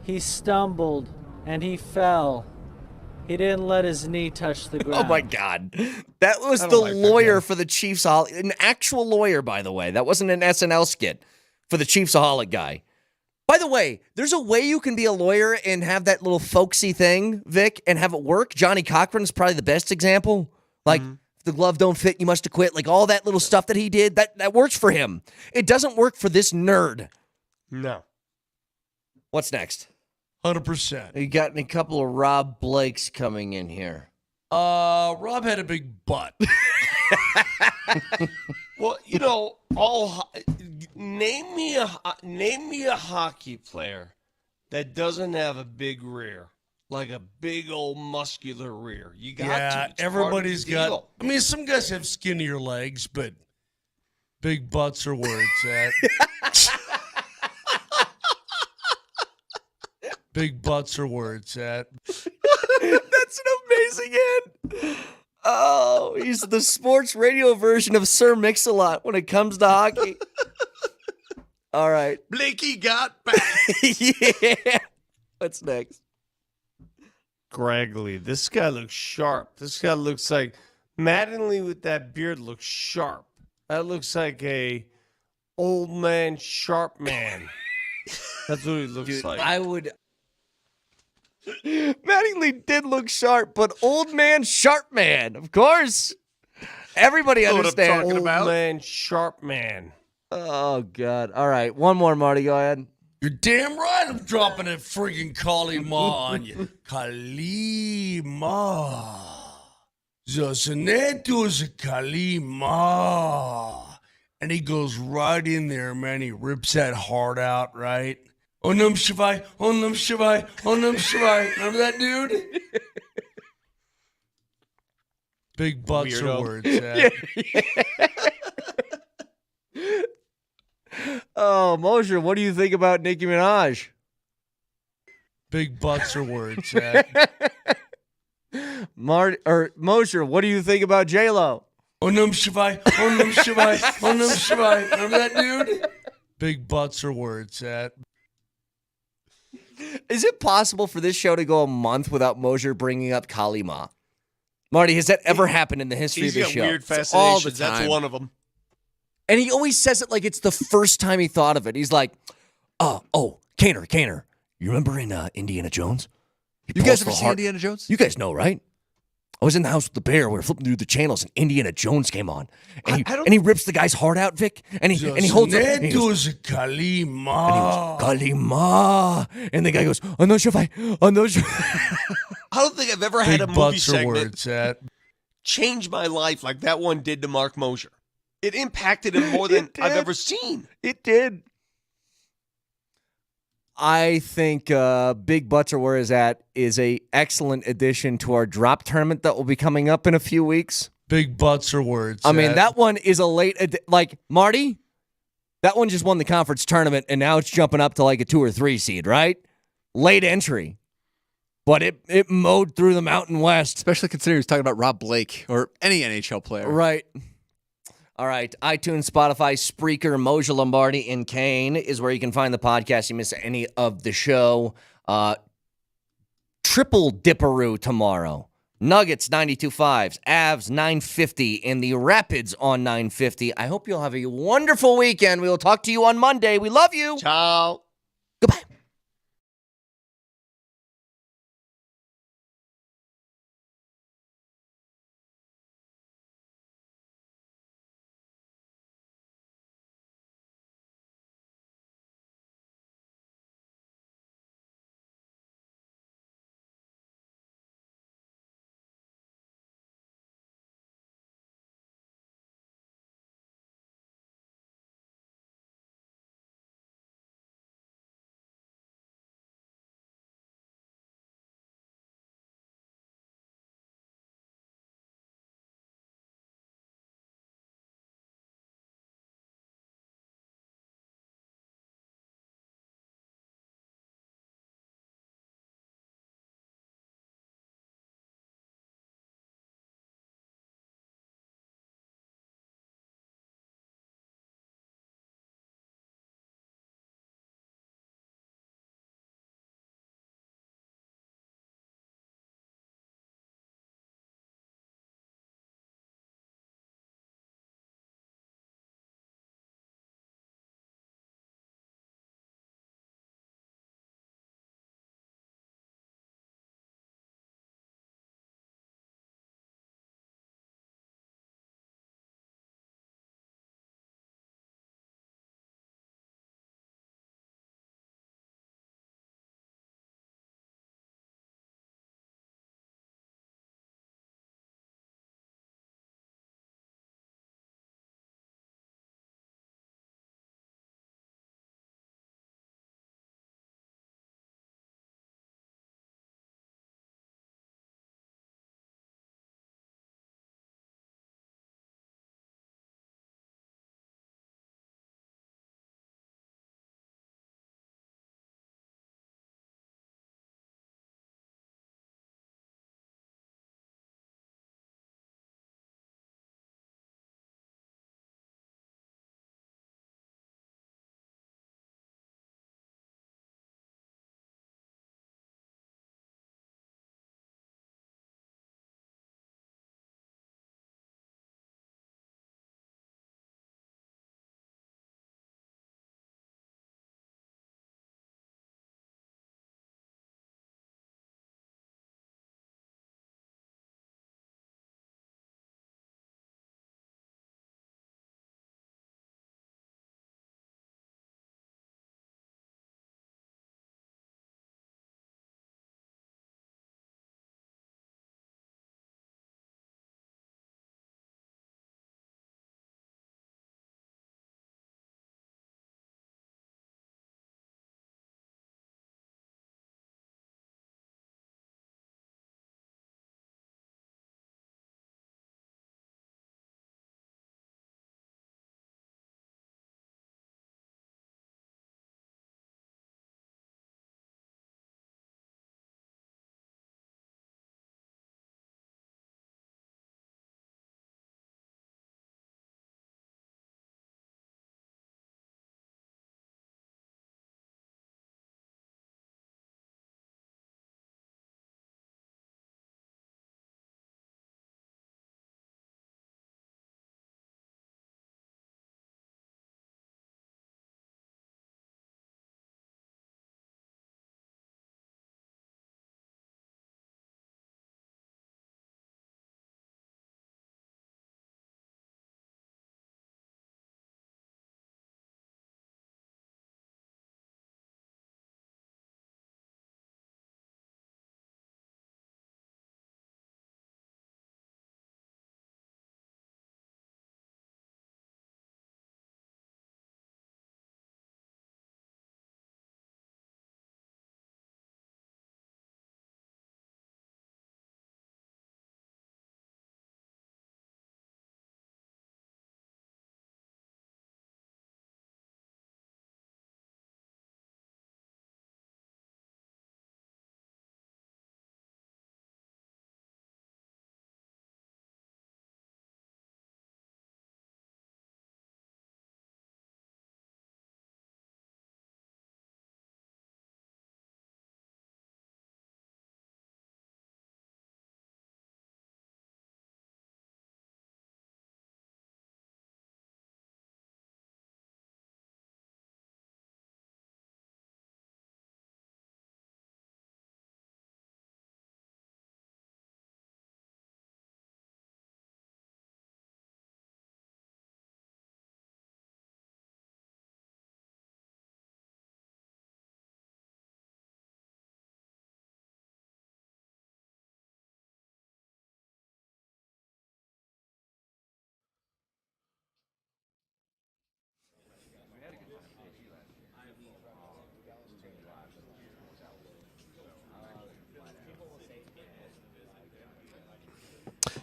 he stumbled and he fell, he didn't let his knee touch the ground. Oh, my God. That was the lawyer for the Chiefsaholic. An actual lawyer, by the way. That wasn't an SNL skit for the Chiefsaholic guy. By the way, there's a way you can be a lawyer and have that little folksy thing, Vic, and have it work. Johnny Cochran is probably the best example. Like, if the glove don't fit, you must have quit. Like, all that little stuff that he did, that works for him. It doesn't work for this nerd. No. What's next? 100%. You got a couple of Rob Blakes coming in here. Rob had a big butt. Well, you know, name me a hockey player that doesn't have a big rear, like a big old muscular rear. You got to. It's everybody's part of the got. deal. I mean, some guys have skinnier legs, but big butts are where it's at. Big butts are where it's at. That's an amazing end. Oh, he's the sports radio version of Sir Mix-a-Lot when it comes to hockey. All right. Blakey got back. Yeah. What's next? Gregory, this guy looks sharp. This guy looks like Mattingly with that beard looks sharp. That looks like a old man, sharp man. That's what he looks like. I would. Mattingly did look sharp, but old man, sharp man, of course. Everybody Know what I'm understands. talking about? Old man, sharp man. Oh God! All right, one more, Marty. Go ahead. You're damn right I'm dropping that freaking Kalima on you. Kalima. Zasaneto is a Kalima. And he goes right in there, man. He rips that heart out, right? Onam Shivai, Onam Shivai, Onam Shivai. Remember that dude? Big butts Weirdo. are words. Yeah. Oh, Mosher, what do you think about Nicki Minaj? Big butts are words. Yeah. Mosher, what do you think about J Lo? Onam Shivai, Onam Shivai, Onam Shivai. Remember that dude? Big butts are words. Yeah. Is it possible for this show to go a month without Mosher bringing up Kalima? Marty, has that ever happened in the history of the He's show? got weird It's all the fascinations. time. That's one of them. And he always says it like it's the first time he thought of it. He's like, Kaner, you remember in Indiana Jones? You guys ever seen Indiana Jones? You guys know, right? I was in the house with the bear. We were flipping through the channels, and Indiana Jones came on, and he rips the guy's heart out, Vic, and he holds it. And he goes, Kalima. Kalima, and the guy goes, I'm not sure if I. I don't think I've ever had a movie butts are segment words. Yeah. change my life like that one did to Mark Mosher. It impacted him more than I've ever seen. It did. I think Big Butts are where is at is a excellent addition to our drop tournament that will be coming up in a few weeks. Big butts are words. I mean, that one is a late, like Marty, that one just won the conference tournament, and now it's jumping up to like a 2 or 3 seed, right? Late entry. But it mowed through the Mountain West. Especially considering he's talking about Rob Blake or any NHL player. Right. All right. iTunes, Spotify, Spreaker, Mosher, Lombardi, and Kane is where you can find the podcast. You miss any of the show. Triple Dipperoo tomorrow. Nuggets 92.5s, Avs 950, and the Rapids on 950. I hope you'll have a wonderful weekend. We will talk to you on Monday. We love you. Ciao. Goodbye.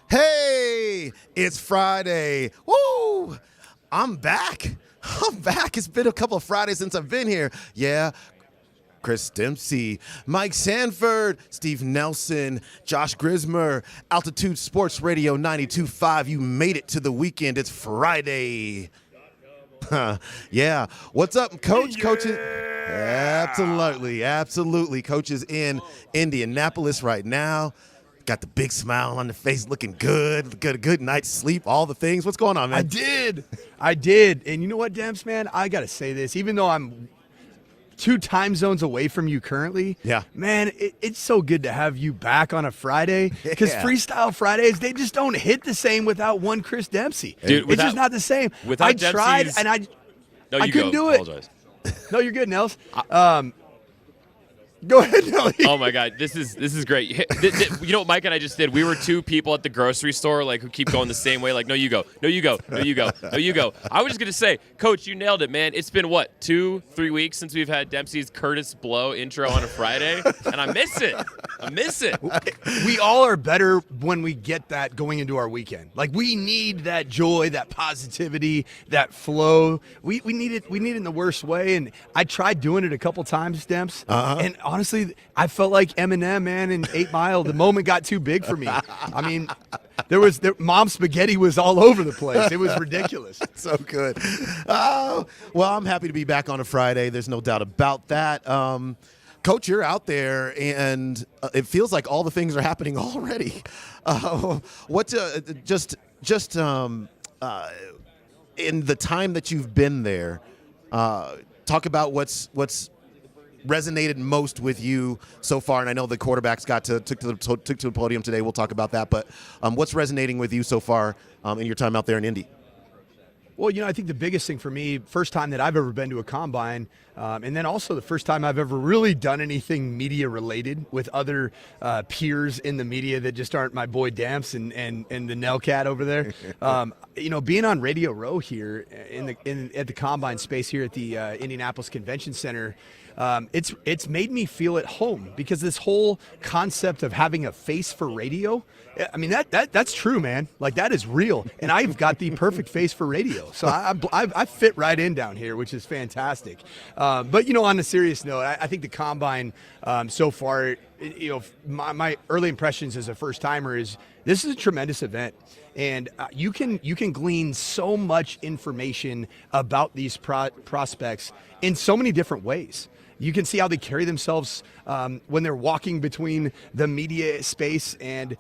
Hey, it's Friday. Woo! I'm back. It's been a couple of Fridays since I've been here. Yeah. Chris Dempsey, Mike Sanford, Steve Nelson, Josh Grismer, Altitude Sports Radio 92.5. You made it to the weekend. It's Friday. Yeah. What's up, Coach? Yeah. Coaches. Absolutely. Coach is in Indianapolis right now. Got the big smile on the face, looking good. Got a good night's sleep, all the things. What's going on, man? I did. And you know what, Demps, man? I got to say this. Even though I'm 2 time zones away from you currently, man, it's so good to have you back on a Friday, because Freestyle Fridays, they just don't hit the same without one Chris Dempsey. Dude, it's just not the same. I tried, and I couldn't do it. Apologize. No, you're good, Nels. Go ahead, Nelly. Oh my God, this is great. You know what Mike and I just did? We were 2 people at the grocery store, like, who keep going the same way. Like, no, you go. No, you go. No, you go. No, you go. I was just gonna say, Coach, you nailed it, man. It's been what, 2-3 weeks since we've had Dempsey's Curtis Blow intro on a Friday, and I miss it. We all are better when we get that going into our weekend. Like, we need that joy, that positivity, that flow. We need it. We need it in the worst way. And I tried doing it a couple times, Demps, and honestly, I felt like Eminem, man, in 8 Mile. The moment got too big for me. I mean, Mom Spaghetti was all over the place. It was ridiculous. So good. Oh, well, I'm happy to be back on a Friday. There's no doubt about that. Coach, you're out there, and it feels like all the things are happening already. In the time that you've been there, talk about what's resonated most with you so far. And I know the quarterbacks took to the podium today. We'll talk about that. But what's resonating with you so far in your time out there in Indy? Well, I think the biggest thing for me, first time that I've ever been to a combine, and then also the first time I've ever really done anything media related with other peers in the media that just aren't my boy Damps and the Nellcat over there. Being on Radio Row here at the combine space here at the Indianapolis Convention Center, it's made me feel at home, because this whole concept of having a face for radio, I mean, that's true, man. Like, that is real, and I've got the perfect face for radio, so I fit right in down here, which is fantastic. But on a serious note, I think the combine so far, my early impressions as a first timer is this is a tremendous event. And you can glean so much information about these prospects in so many different ways. You can see how they carry themselves when they're walking between the media space and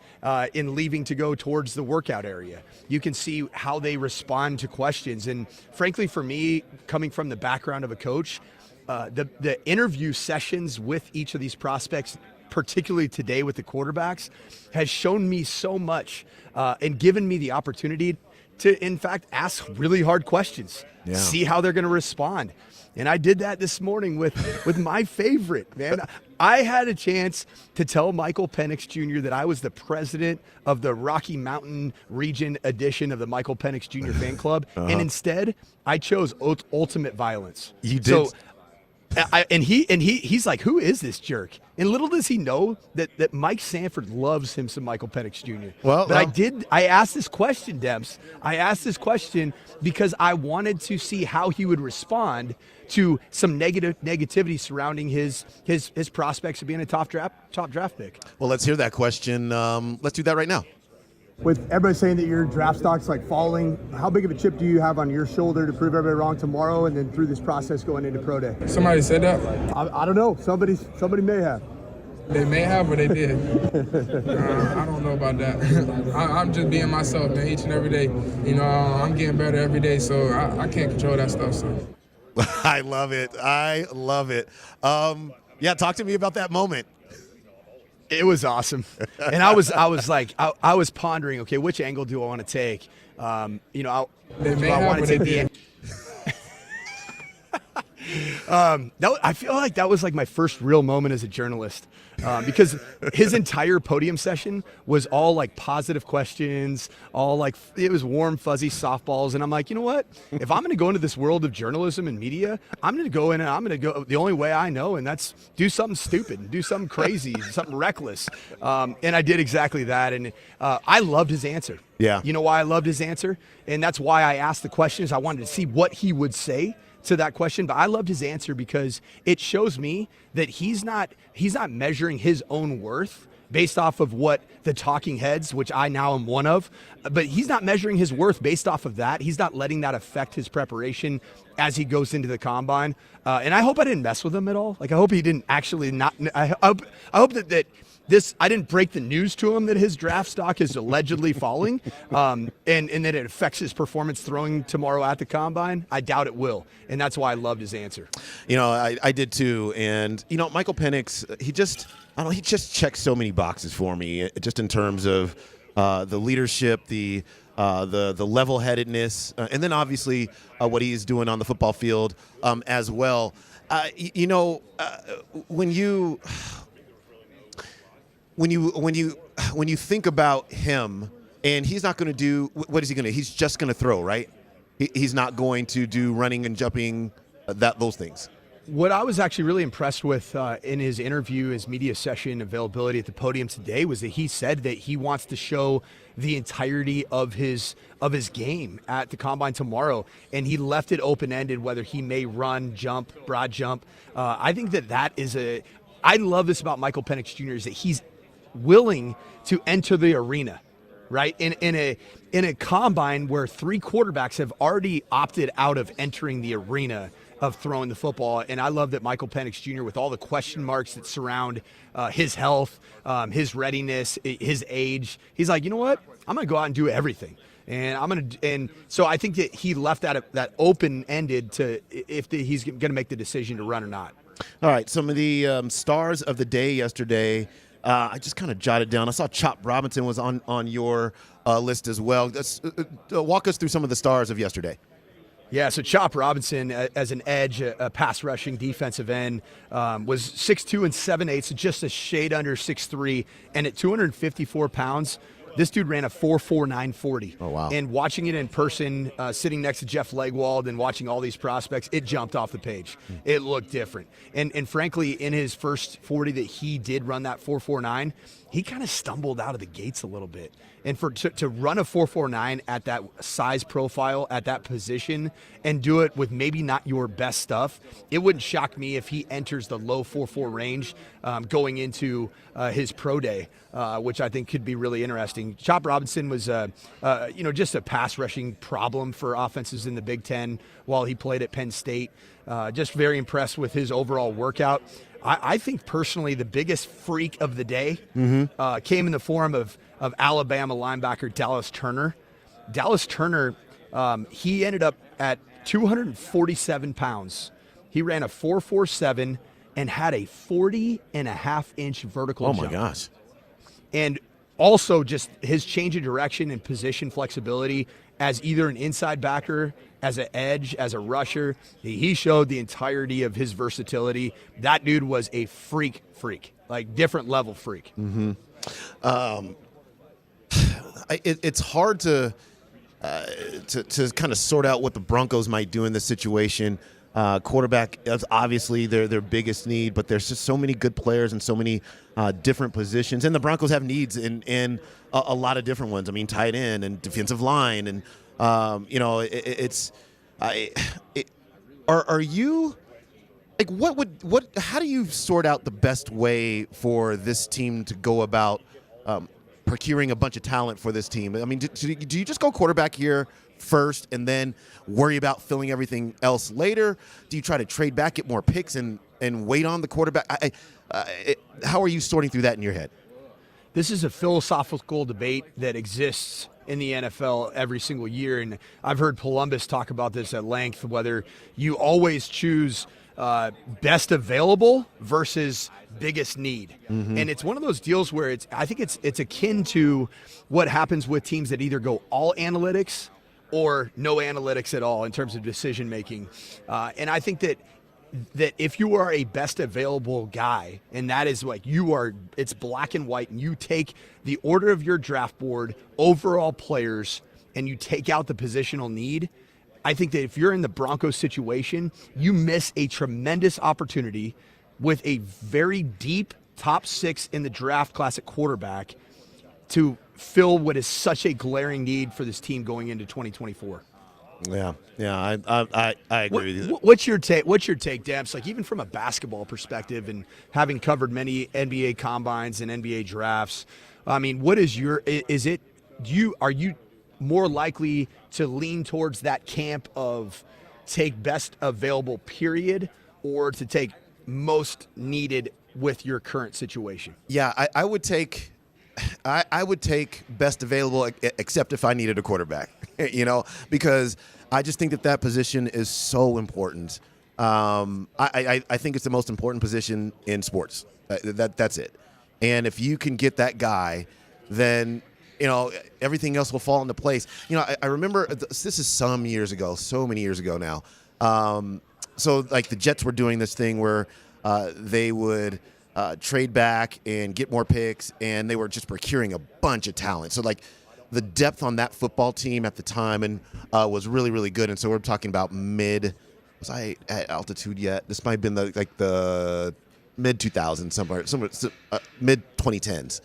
in leaving to go towards the workout area. You can see how they respond to questions. And frankly, for me, coming from the background of a coach, the interview sessions with each of these prospects, particularly today with the quarterbacks, has shown me so much and given me the opportunity to, in fact, ask really hard questions, see how they're going to respond. And I did that this morning with my favorite, man. I had a chance to tell Michael Penix Jr. that I was the president of the Rocky Mountain region edition of the Michael Penix Jr. fan club. And instead, I chose Ultimate Violence. You did. So, he's like, who is this jerk? And little does he know that Mike Sanford loves him some Michael Penix Jr. I asked this question, Demps. I asked this question because I wanted to see how he would respond to some negativity surrounding his prospects of being a top draft pick. Well, let's hear that question. Let's do that right now. With everybody saying that your draft stock's like falling, how big of a chip do you have on your shoulder to prove everybody wrong tomorrow and then through this process going into Pro Day? Somebody said that? I don't know. Somebody may have. They may have, or they did. I don't know about that. I'm just being myself, man, each and every day. I'm getting better every day, so I can't control that stuff. So. I love it. Talk to me about that moment. It was awesome, and I was like, I was pondering, okay, which angle do I want to take? Do I want to take the I feel like that was like my first real moment as a journalist, because his entire podium session was all like positive questions, all like it was warm, fuzzy softballs. And I'm like, you know what? If I'm going to go into this world of journalism and media, I'm going to go in and I'm going to go the only way I know, and that's do something stupid, do something crazy, something reckless. And I did exactly that. And I loved his answer. Yeah. You know why I loved his answer? And that's why I asked the questions. I wanted to see what he would say to that question, but I loved his answer because it shows me that he's not measuring his own worth based off of what the talking heads, which I now am one of, but he's not measuring his worth based off of that. He's not letting that affect his preparation as he goes into the combine. And I hope I didn't mess with him at all. Like, I hope he didn't actually not. I hope that this, I didn't break the news to him that his draft stock is allegedly falling, and that it affects his performance throwing tomorrow at the combine. I doubt it will, and that's why I loved his answer. You know, I did too. And, you know, Michael Penix, he just checks so many boxes for me, just in terms of the leadership, the level-headedness, and then obviously what he's doing on the football field as well. When you think about him, and he's not going to do, what is he going to do? He's just going to throw, right? He's not going to do running and jumping, those things. What I was actually really impressed with in his interview, his media session availability at the podium today, was that he said that he wants to show the entirety of his game at the combine tomorrow, and he left it open-ended whether he may run, jump, broad jump. I think that is I love this about Michael Penix Jr. is that he's willing to enter the arena, right? In a combine where 3 quarterbacks have already opted out of entering the arena of throwing the football. And I love that Michael Penix Jr., with all the question marks that surround his health, his readiness, his age, he's like, you know what? I'm going to go out and do everything. And so I think that he left that open-ended to if he's going to make the decision to run or not. All right, some of the stars of the day yesterday. I just kind of jotted down. I saw Chop Robinson was on your list as well. Walk us through some of the stars of yesterday. Yeah, so Chop Robinson as an edge, a pass rushing defensive end, was 6'2" and 7/8, so just a shade under 6'3", and at 254 pounds, this dude ran a 4.49 40. Oh, wow. And watching it in person, sitting next to Jeff Legwald and watching all these prospects, it jumped off the page. It looked different. And frankly, in his first 40 that he did run that 4.49, he kind of stumbled out of the gates a little bit. And to run a 4.49 at that size profile, at that position, and do it with maybe not your best stuff, it wouldn't shock me if he enters the low 4.4 range going into his pro day, which I think could be really interesting. Chop Robinson was, just a pass rushing problem for offenses in the Big Ten while he played at Penn State. Just very impressed with his overall workout. I think personally the biggest freak of the day came in the form of Alabama linebacker Dallas Turner. Dallas Turner, he ended up at 247 pounds. He ran a 4.47 and had a 40.5-inch vertical jump. Oh, my gosh. And also just his change of direction and position flexibility as either an inside backer, as an edge, as a rusher. He showed the entirety of his versatility. That dude was a freak, like different level freak. It's hard to kind of sort out what the Broncos might do in this situation. Quarterback is obviously their biggest need, but there's just so many good players and so many different positions, and the Broncos have needs in a lot of different ones. I mean, tight end and defensive line, and are you like how do you sort out the best way for this team to go about procuring a bunch of talent for this team? I mean, do you just go quarterback here first and then worry about filling everything else later? Do you try to trade back, get more picks, and wait on the quarterback? How are you sorting through that in your head? This is a philosophical debate that exists in the NFL every single year, and I've heard Columbus talk about this at length, whether you always choose best available versus biggest need. And it's one of those deals where I think it's akin to what happens with teams that either go all analytics or no analytics at all in terms of decision making. And I think that that if you are a best available guy, and that is like it's black and white, and you take the order of your draft board, overall players, and you take out the positional need, I think that if you're in the Broncos situation, you miss a tremendous opportunity with a very deep top 6 in the draft class at quarterback to fill what is such a glaring need for this team going into 2024. Yeah, I agree with you. What's your take? What's your take, Damps? Like, even from a basketball perspective, and having covered many NBA combines and NBA drafts, I mean, what is your? Is it? Are you more likely to lean towards that camp of take best available period, or to take most needed with your current situation? Yeah, I would take. I would take best available, except if I needed a quarterback, because I just think that position is so important. I think it's the most important position in sports. That's it. And if you can get that guy, then everything else will fall into place. I remember this is some years ago, so many years ago now. So like the Jets were doing this thing where they would trade back and get more picks, and they were just procuring a bunch of talent. So like the depth on that football team at the time and was really, really good. And so we're talking about was I at altitude yet? This might have been the mid 2000s, somewhere mid 2010s.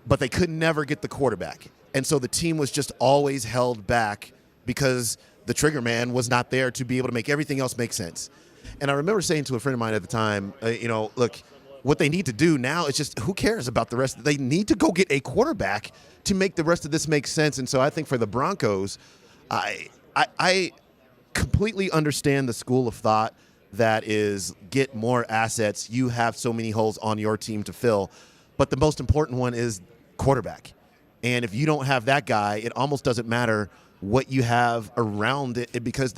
But they could never get the quarterback. And so the team was just always held back because the trigger man was not there to be able to make everything else make sense. And I remember saying to a friend of mine at the time, look, what they need to do now is just, who cares about the rest? They need to go get a quarterback to make the rest of this make sense. And so I think for the Broncos, I completely understand the school of thought that is get more assets. You have so many holes on your team to fill. But the most important one is quarterback. And if you don't have that guy, it almost doesn't matter what you have around it, because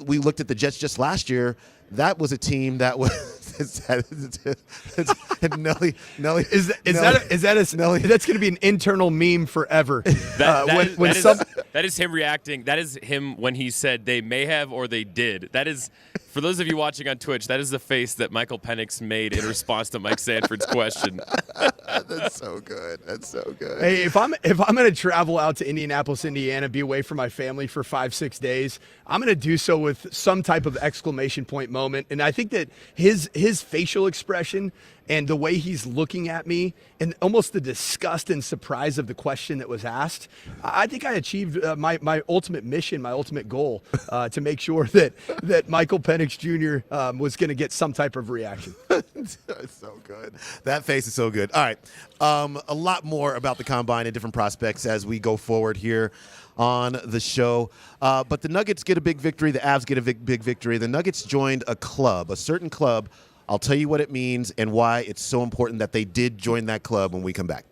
we looked at the Jets just last year. That was a team that was Nelly. That's going to be an internal meme forever. That is him reacting. That is him when he said they may have or they did. That is, for those of you watching on Twitch, that is the face that Michael Penix made in response to Mike Sanford's question. That's so good. That's so good. Hey, if I'm going to travel out to Indianapolis, Indiana, be away from my family for 5-6 days, I'm going to do so with some type of exclamation point moment. And I think that his facial expression and the way he's looking at me and almost the disgust and surprise of the question that was asked, I think I achieved my ultimate mission, my ultimate goal, to make sure that Michael Penix Jr. Was going to get some type of reaction. It's so good. That face is so good. All right. A lot more about the Combine and different prospects as we go forward here on the show. But the Nuggets get a big victory. The Avs get a big victory. The Nuggets joined a club, a certain club. I'll tell you what it means and why it's so important that they did join that club when we come back.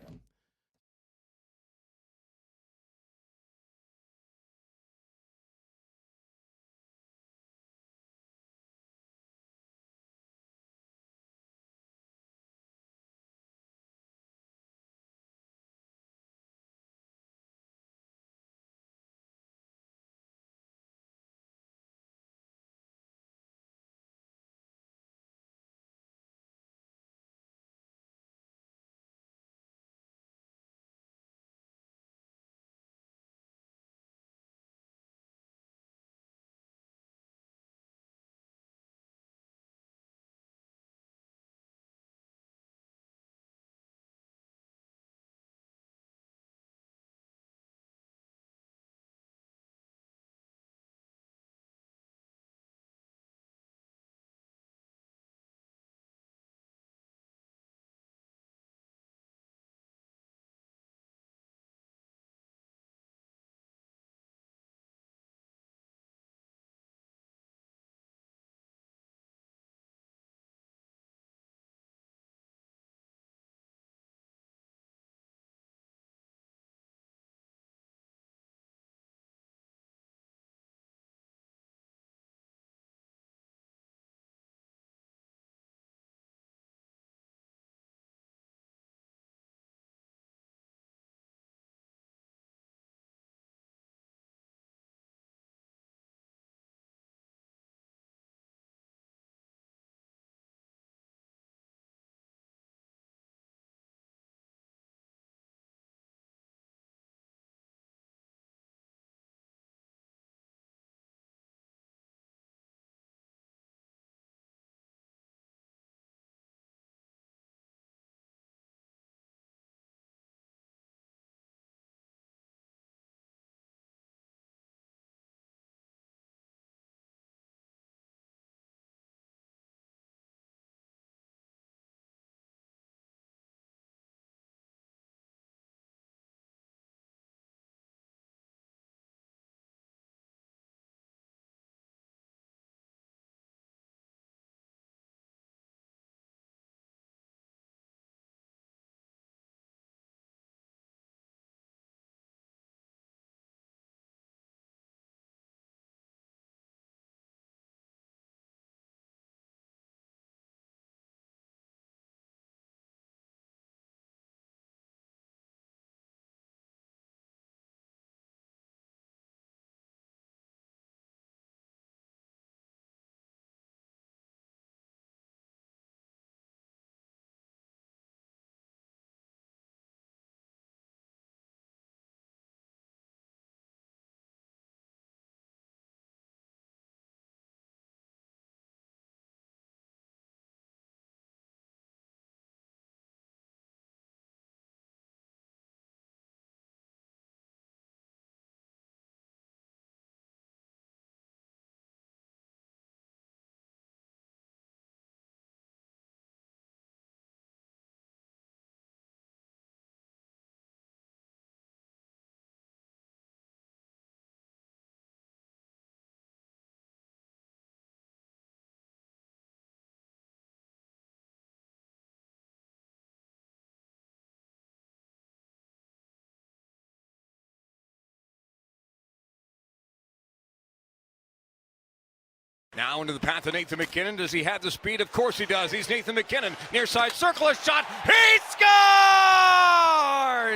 Now into the path of Nathan MacKinnon. Does he have the speed? Of course he does. He's Nathan MacKinnon. Near side circle, a shot. He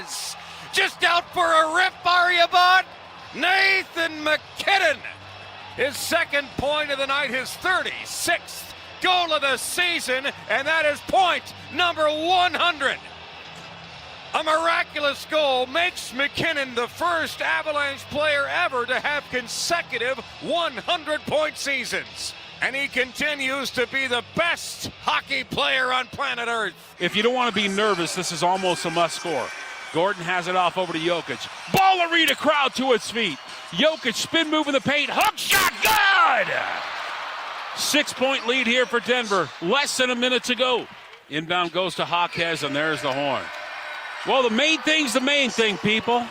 scores! Just out for a rip, are you, bud? Nathan MacKinnon. His second point of the night, his 36th goal of the season, and that is point number 100. A miraculous goal makes MacKinnon the first Avalanche player ever to have consecutive 100-point seasons. And he continues to be the best hockey player on planet Earth. If you don't want to be nervous, this is almost a must score. Gordon has it off over to Jokic. Ballerina crowd to its feet. Jokic spin move in the paint. Hook shot, good! 6-point lead here for Denver. Less than a minute to go. Inbound goes to Jaquez, and there's the horn. Well, the main thing's the main thing, people.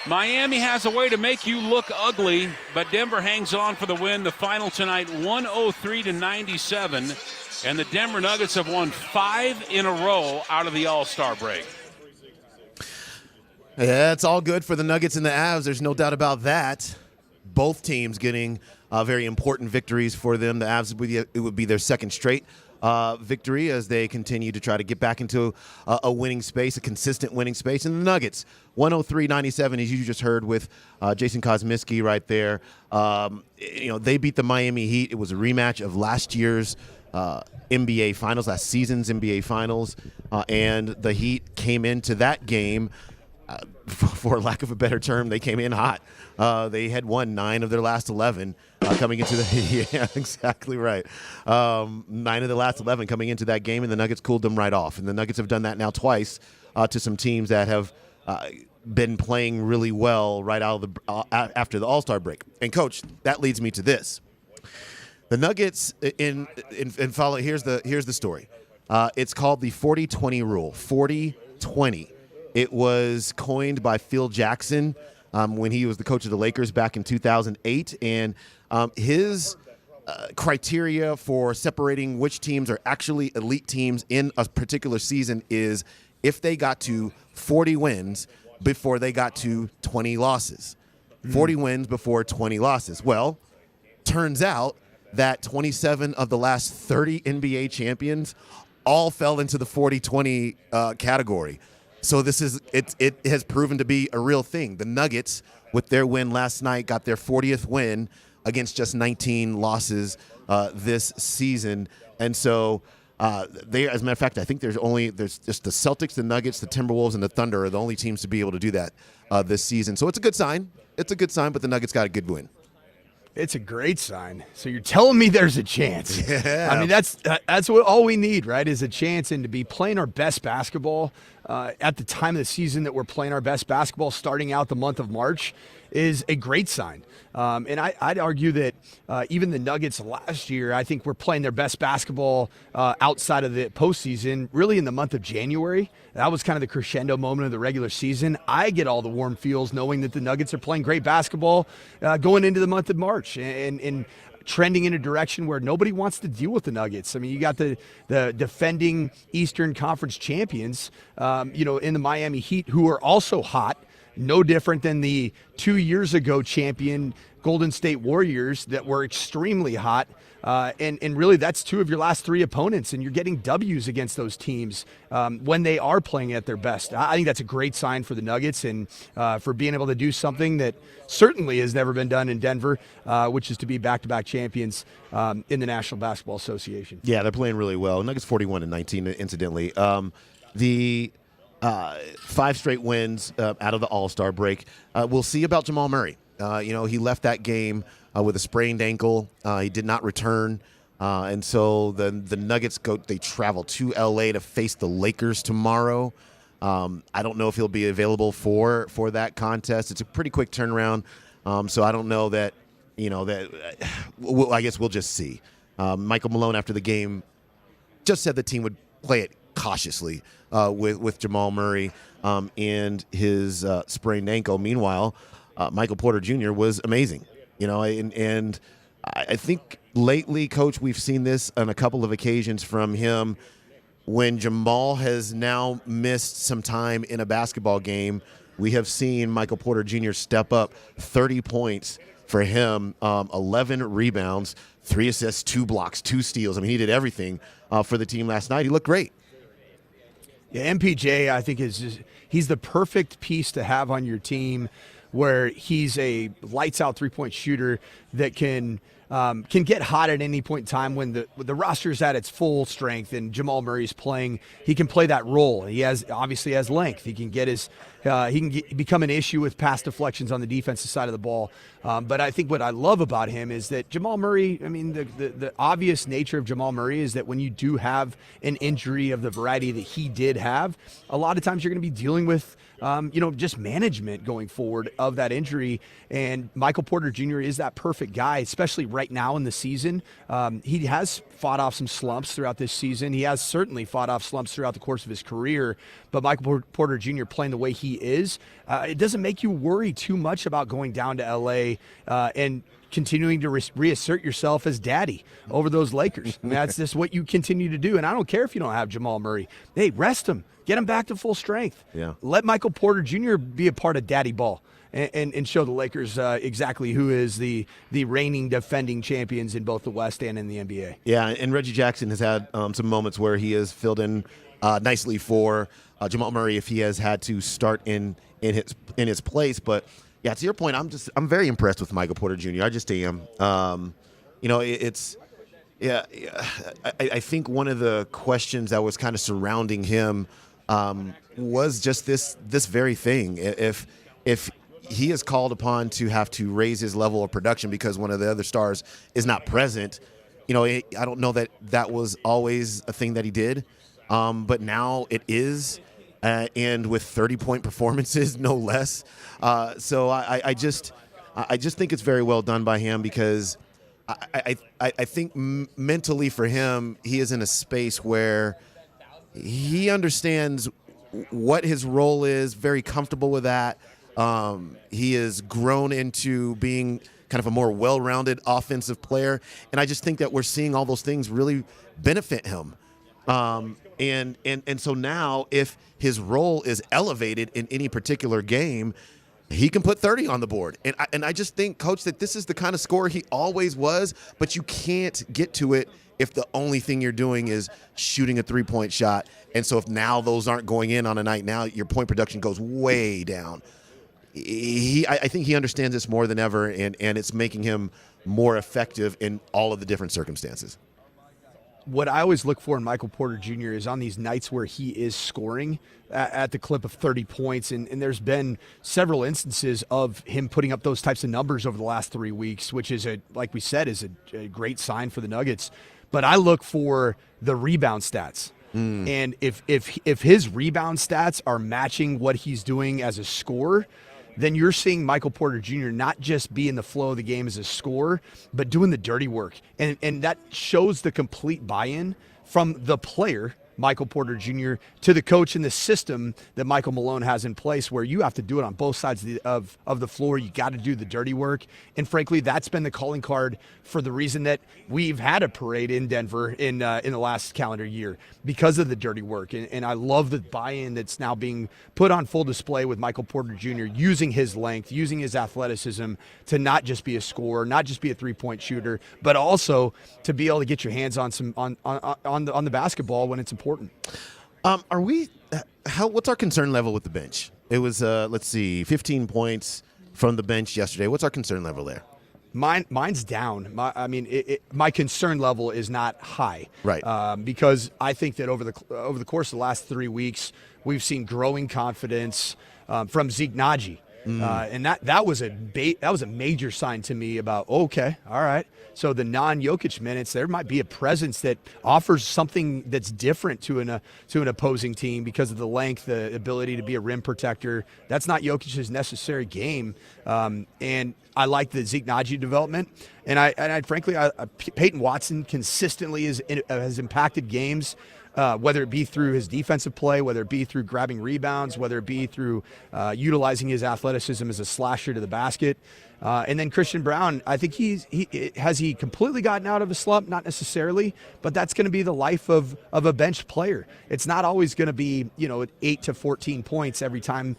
Miami has a way to make you look ugly, but Denver hangs on for the win. The final tonight, 103-97, and the Denver Nuggets have won 5 in a row out of the All-Star break. Yeah, it's all good for the Nuggets and the Avs. There's no doubt about that. Both teams getting very important victories for them. The Avs, it would be their second straight victory as they continue to try to get back into a winning space, a consistent winning space. And the Nuggets, 103-97, as you just heard with Jason Kosmicki right there. They beat the Miami Heat. It was a rematch of last year's NBA Finals, last season's NBA Finals. And the Heat came into that game, for lack of a better term, they came in hot. They had won 9 of their last 11 coming into the – yeah, exactly right. 9 of the last 11 coming into that game, and the Nuggets cooled them right off. And the Nuggets have done that now twice to some teams that have been playing really well right out of after the All-Star break. And, Coach, that leads me to this. The Nuggets in follow. Here's the story. It's called the 40-20 rule. 40-20. It was coined by Phil Jackson when he was the coach of the Lakers back in 2008, and his criteria for separating which teams are actually elite teams in a particular season is if they got to 40 wins before they got to 20 losses. 40 wins before 20 losses. Well, turns out that 27 of the last 30 NBA champions all fell into the 40-20 category. So it has proven to be a real thing. The Nuggets, with their win last night, got their 40th win against just 19 losses this season. And so they, as a matter of fact, I think there's just the Celtics, the Nuggets, the Timberwolves, and the Thunder are the only teams to be able to do that this season. So it's a good sign. It's a good sign, but the Nuggets got a good win. It's a great sign. So you're telling me there's a chance. Yeah. I mean, that's what all we need, right, is a chance, and to be playing our best basketball at the time of the season that we're playing our best basketball starting out the month of March is a great sign. And I'd argue that even the Nuggets last year, I think we're playing their best basketball outside of the postseason, really in the month of January. That was kind of the crescendo moment of the regular season. I get all the warm feels knowing that the Nuggets are playing great basketball going into the month of March and trending in a direction where nobody wants to deal with the Nuggets. I mean, you got the defending Eastern Conference champions, in the Miami Heat, who are also hot. No different than the 2 years ago champion Golden State Warriors that were extremely hot. And really, that's 2 of your last 3 opponents, and you're getting W's against those teams when they are playing at their best. I think that's a great sign for the Nuggets and for being able to do something that certainly has never been done in Denver, which is to be back-to-back champions in the National Basketball Association. Yeah, they're playing really well. Nuggets 41-19, incidentally. The 5 straight wins out of the All-Star break. We'll see about Jamal Murray. He left that game with a sprained ankle. He did not return. And so the Nuggets they travel to L.A. to face the Lakers tomorrow. I don't know if he'll be available for that contest. It's a pretty quick turnaround. So I don't know that, I guess we'll just see. Michael Malone, after the game, just said the team would play it cautiously with Jamal Murray and his sprained ankle. Meanwhile, Michael Porter Jr. was amazing, and I think lately, Coach, we've seen this on a couple of occasions from him when Jamal has now missed some time in a basketball game. We have seen Michael Porter Jr. step up 30 points for him, 11 rebounds, 3 assists, 2 blocks, 2 steals. I mean, he did everything for the team last night. He looked great. Yeah, MPJ, I think he's the perfect piece to have on your team, where he's a lights-out three-point shooter that can get hot at any point in time when the roster is at its full strength and Jamal Murray's playing. He can play that role. He obviously has length. He can become an issue with pass deflections on the defensive side of the ball. But I think what I love about him is that Jamal Murray, I mean, the obvious nature of Jamal Murray is that when you do have an injury of the variety that he did have, a lot of times you're going to be dealing with just management going forward of that injury. And Michael Porter Jr. is that perfect guy, especially right now in the season. He has fought off some slumps throughout this season. He has certainly fought off slumps throughout the course of his career. But Michael Porter Jr. playing the way he is, it doesn't make you worry too much about going down to L.A. And continuing to reassert yourself as daddy over those Lakers. I mean, that's just what you continue to do. And I don't care if you don't have Jamal Murray. Hey, rest him. Get him back to full strength. Yeah. Let Michael Porter Jr. be a part of daddy ball and show the Lakers exactly who is the reigning defending champions in both the West and in the NBA. Yeah, and Reggie Jackson has had some moments where he has filled in nicely for Jamal Murray if he has had to start in his place. But yeah, to your point, I'm very impressed with Michael Porter Jr. I just am. I think one of the questions that was kind of surrounding him was just this very thing. If he is called upon to have to raise his level of production because one of the other stars is not present, I don't know that was always a thing that he did, but now it is. And with 30-point performances, no less. So I just think it's very well done by him because I think mentally for him, he is in a space where he understands what his role is, very comfortable with that. He has grown into being kind of a more well-rounded offensive player. And I just think that we're seeing all those things really benefit him. And so now if his role is elevated in any particular game, he can put 30 on the board. And I just think, Coach, that this is the kind of scorer he always was, but you can't get to it if the only thing you're doing is shooting a three-point shot. And so if now those aren't going in on a night, now your point production goes way down. I think he understands this more than ever, and it's making him more effective in all of the different circumstances. What I always look for in Michael Porter Jr. is on these nights where he is scoring at the clip of 30 points, and there's been several instances of him putting up those types of numbers over the last 3 weeks, which is, like we said, is a great sign for the Nuggets. But I look for the rebound stats. And if his rebound stats are matching what he's doing as a scorer, then you're seeing Michael Porter Jr. not just be in the flow of the game as a scorer, but doing the dirty work. And that shows the complete buy-in from the player, Michael Porter Jr., to the coach and the system that Michael Malone has in place, where you have to do it on both sides of the floor. You got to do the dirty work. And frankly, that's been the calling card for the reason that we've had a parade in Denver in the last calendar year, because of the dirty work. And I love the buy-in that's now being put on full display with Michael Porter Jr. using his length, using his athleticism to not just be a scorer, not just be a three-point shooter, but also to be able to get your hands on some on the basketball when it's important. What's our concern level with the bench? It was 15 points from the bench yesterday. What's our concern level there? Mine's down. My concern level is not high, right? Because I think that over the course of the last 3 weeks, we've seen growing confidence from Zeke Naji, and that was a major sign to me about, okay, all right. So the non-Jokic minutes, there might be a presence that offers something that's different to an opposing team because of the length, the ability to be a rim protector. That's not Jokic's necessary game. And I like the Zeke Naji development. And I frankly, Peyton Watson consistently has impacted games whether it be through his defensive play, whether it be through grabbing rebounds, whether it be through utilizing his athleticism as a slasher to the basket. And then Christian Braun, I think has he completely gotten out of a slump? Not necessarily, but that's going to be the life of a bench player. It's not always going to be 8 to 14 points every time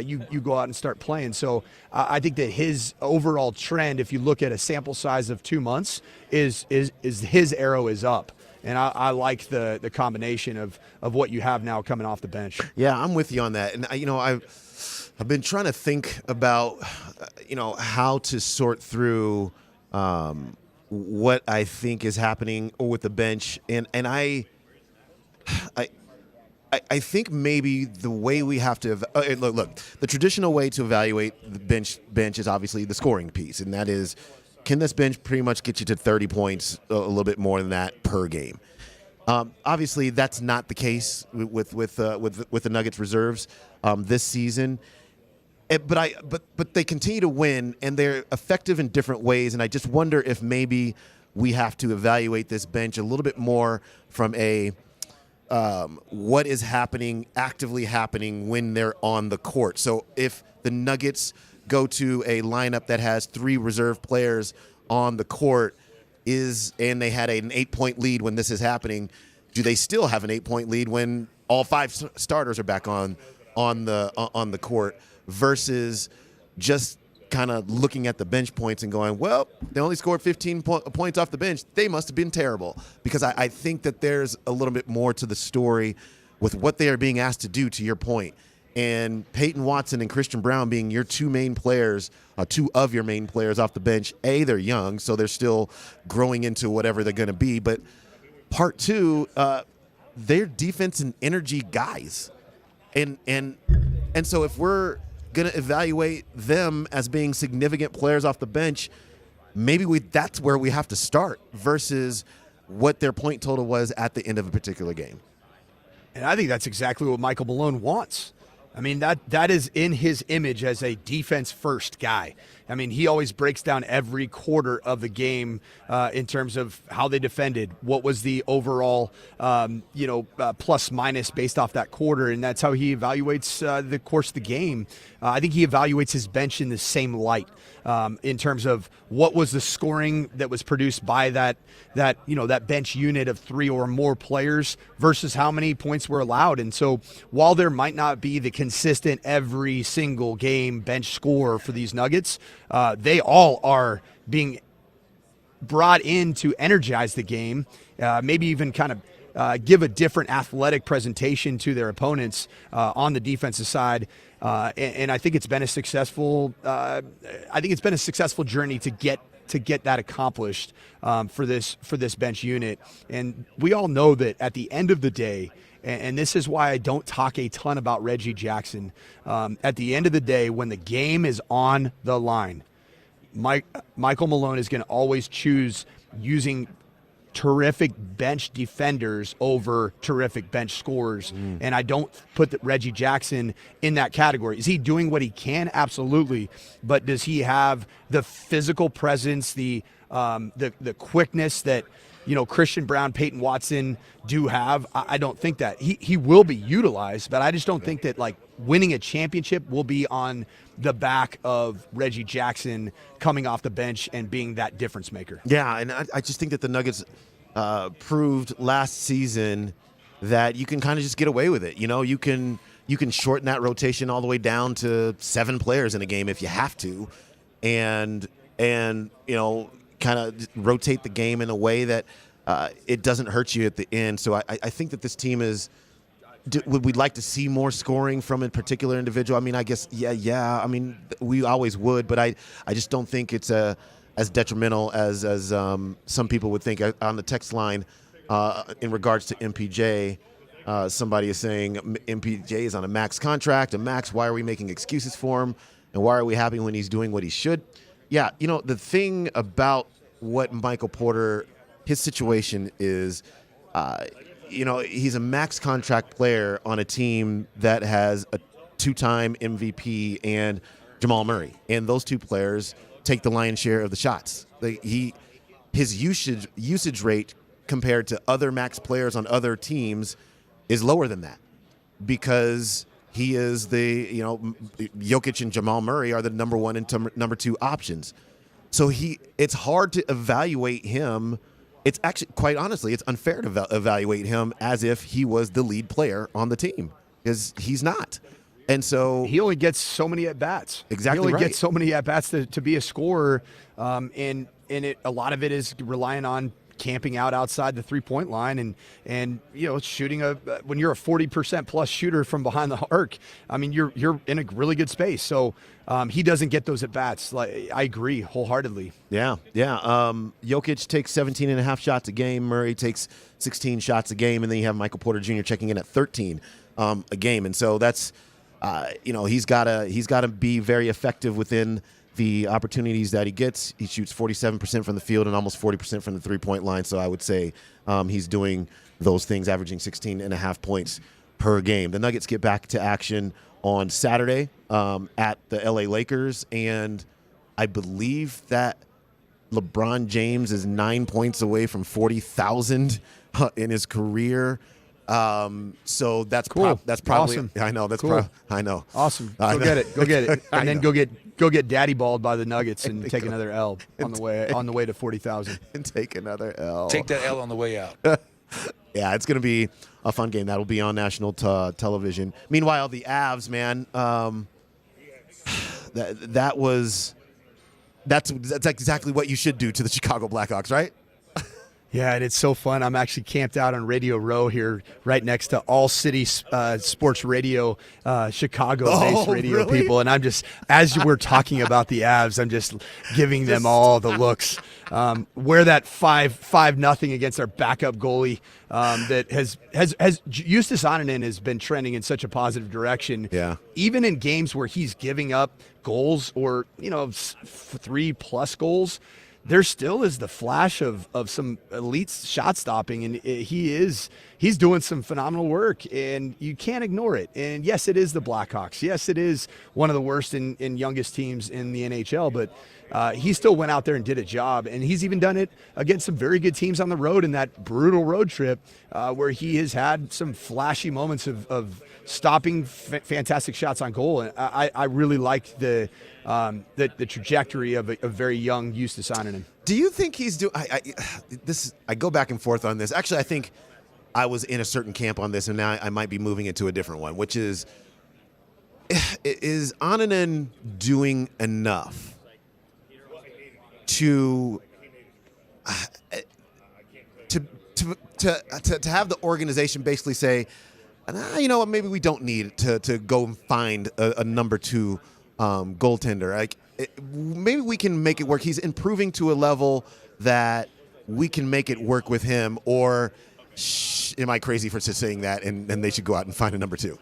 you go out and start playing. So I think that his overall trend, if you look at a sample size of 2 months, is his arrow is up. And I like the combination of what you have now coming off the bench. Yeah, I'm with you on that. And I've been trying to think about how to sort through what I think is happening with the bench, and I think maybe the way we have to look, the traditional way to evaluate the bench is obviously the scoring piece, and that is, can this bench pretty much get you to 30 points, a little bit more than that per game? Obviously, that's not the case with the Nuggets reserves this season. But they continue to win, and they're effective in different ways. And I just wonder if maybe we have to evaluate this bench a little bit more from a what is actively happening when they're on the court. So if the Nuggets go to a lineup that has 3 reserve players on the court, and they had an 8-point lead when this is happening, do they still have an 8-point lead when all 5 starters are back on the court? Versus just kind of looking at the bench points and going, well, they only scored 15 points off the bench. They must have been terrible. Because I think that there's a little bit more to the story with what they are being asked to do, to your point. And Peyton Watson and Christian Braun being your 2 main players, 2 of your main players off the bench. They're young, so they're still growing into whatever they're going to be. But part 2, they're defense and energy guys. And so if we're going to evaluate them as being significant players off the bench, maybe that's where we have to start versus what their point total was at the end of a particular game. And I think that's exactly what Michael Malone wants. I mean, that is in his image as a defense-first guy. I mean, he always breaks down every quarter of the game in terms of how they defended, what was the overall, plus minus based off that quarter, and that's how he evaluates the course of the game. I think he evaluates his bench in the same light in terms of what was the scoring that was produced by that bench unit of 3 or more players versus how many points were allowed. And so while there might not be the consistent every single game bench score for these Nuggets, they all are being brought in to energize the game, maybe even kind of give a different athletic presentation to their opponents on the defensive side. And I think it's been a successful. I think it's been a successful journey to get that accomplished for this bench unit. And we all know that at the end of the day, and this is why I don't talk a ton about Reggie Jackson. At the end of the day, when the game is on the line, Michael Malone is going to always choose using terrific bench defenders over terrific bench scorers. And I don't put Reggie Jackson in that category. Is he doing what he can? Absolutely. But does he have the physical presence, the quickness that Christian Braun, Peyton Watson do have? I don't think that. He will be utilized, but I just don't think that winning a championship will be on the back of Reggie Jackson coming off the bench and being that difference maker. Yeah, and I just think that the Nuggets proved last season that you can kind of just get away with it. You can shorten that rotation all the way down to 7 players in a game if you have to, and kind of rotate the game in a way that it doesn't hurt you at the end. So I think that this team is. Would we like to see more scoring from a particular individual? I mean, I guess, yeah. I mean, we always would, but I just don't think it's as detrimental as some people would think. On the text line, in regards to MPJ, somebody is saying MPJ is on a max contract. Why are we making excuses for him? And why are we happy when he's doing what he should? Yeah, the thing about what Michael Porter, his situation is, he's a max contract player on a team that has a 2-time MVP and Jamal Murray. And those 2 players take the lion's share of the shots. His usage rate compared to other max players on other teams is lower than that because he is Jokic and Jamal Murray are the number one and number two options. So it's hard to evaluate him. It's actually, quite honestly, it's unfair to evaluate him as if he was the lead player on the team because he's not. And so he only gets so many at bats. Exactly, he only right. gets so many at bats to be a scorer, and a lot of it is relying on camping out outside the 3-point line and shooting when you're a 40% plus shooter from behind the arc. I mean, you're in a really good space. So he doesn't get those at bats. Like, I agree wholeheartedly. Yeah. Jokic takes 17.5 shots a game. Murray takes 16 shots a game, and then you have Michael Porter Jr. checking in at 13 a game. And so that's he's got to be very effective within the opportunities that he gets. He shoots 47% from the field and almost 40% from the 3-point line. So I would say he's doing those things, averaging 16.5 points per game. The Nuggets get back to action on Saturday at the LA Lakers, and I believe that LeBron James is 9 points away from 40,000 in his career. So that's cool. That's probably awesome. I know that's cool. I know. Awesome. Go get it, and then go get daddy balled by the Nuggets and take another L on the way to 40,000 and take another L. Take that L on the way out. Yeah, it's going to be a fun game. That'll be on national television. Meanwhile, the Avs, man, that's exactly what you should do to the Chicago Blackhawks, right? Yeah, and it's so fun. I'm actually camped out on Radio Row here, right next to All City Sports Radio, Chicago-based radio people. And I'm just, as we're talking about the Avs, I'm just giving them all the looks. Where that 5-0 against our backup goalie that has Justus Anonen has been trending in such a positive direction. Yeah. Even in games where he's giving up goals or 3+ goals, there still is the flash of some elite shot stopping, and he's doing some phenomenal work, and you can't ignore it. And yes, it is the Blackhawks. Yes, it is one of the worst and youngest teams in the NHL, but he still went out there and did a job, and he's even done it against some very good teams on the road in that brutal road trip where he has had some flashy moments of stopping fantastic shots on goal. And I really like the trajectory of a very young Justus Anonen. Do you think he's doing? I go back and forth on this. Actually, I think I was in a certain camp on this, and now I might be moving into a different one, which is Anonen doing enough to have the organization basically say, you know what, maybe we don't need to go and find a number 2 goaltender. Like maybe we can make it work. He's improving to a level that we can make it work with him. Or am I crazy for saying that? And they should go out and find a number 2.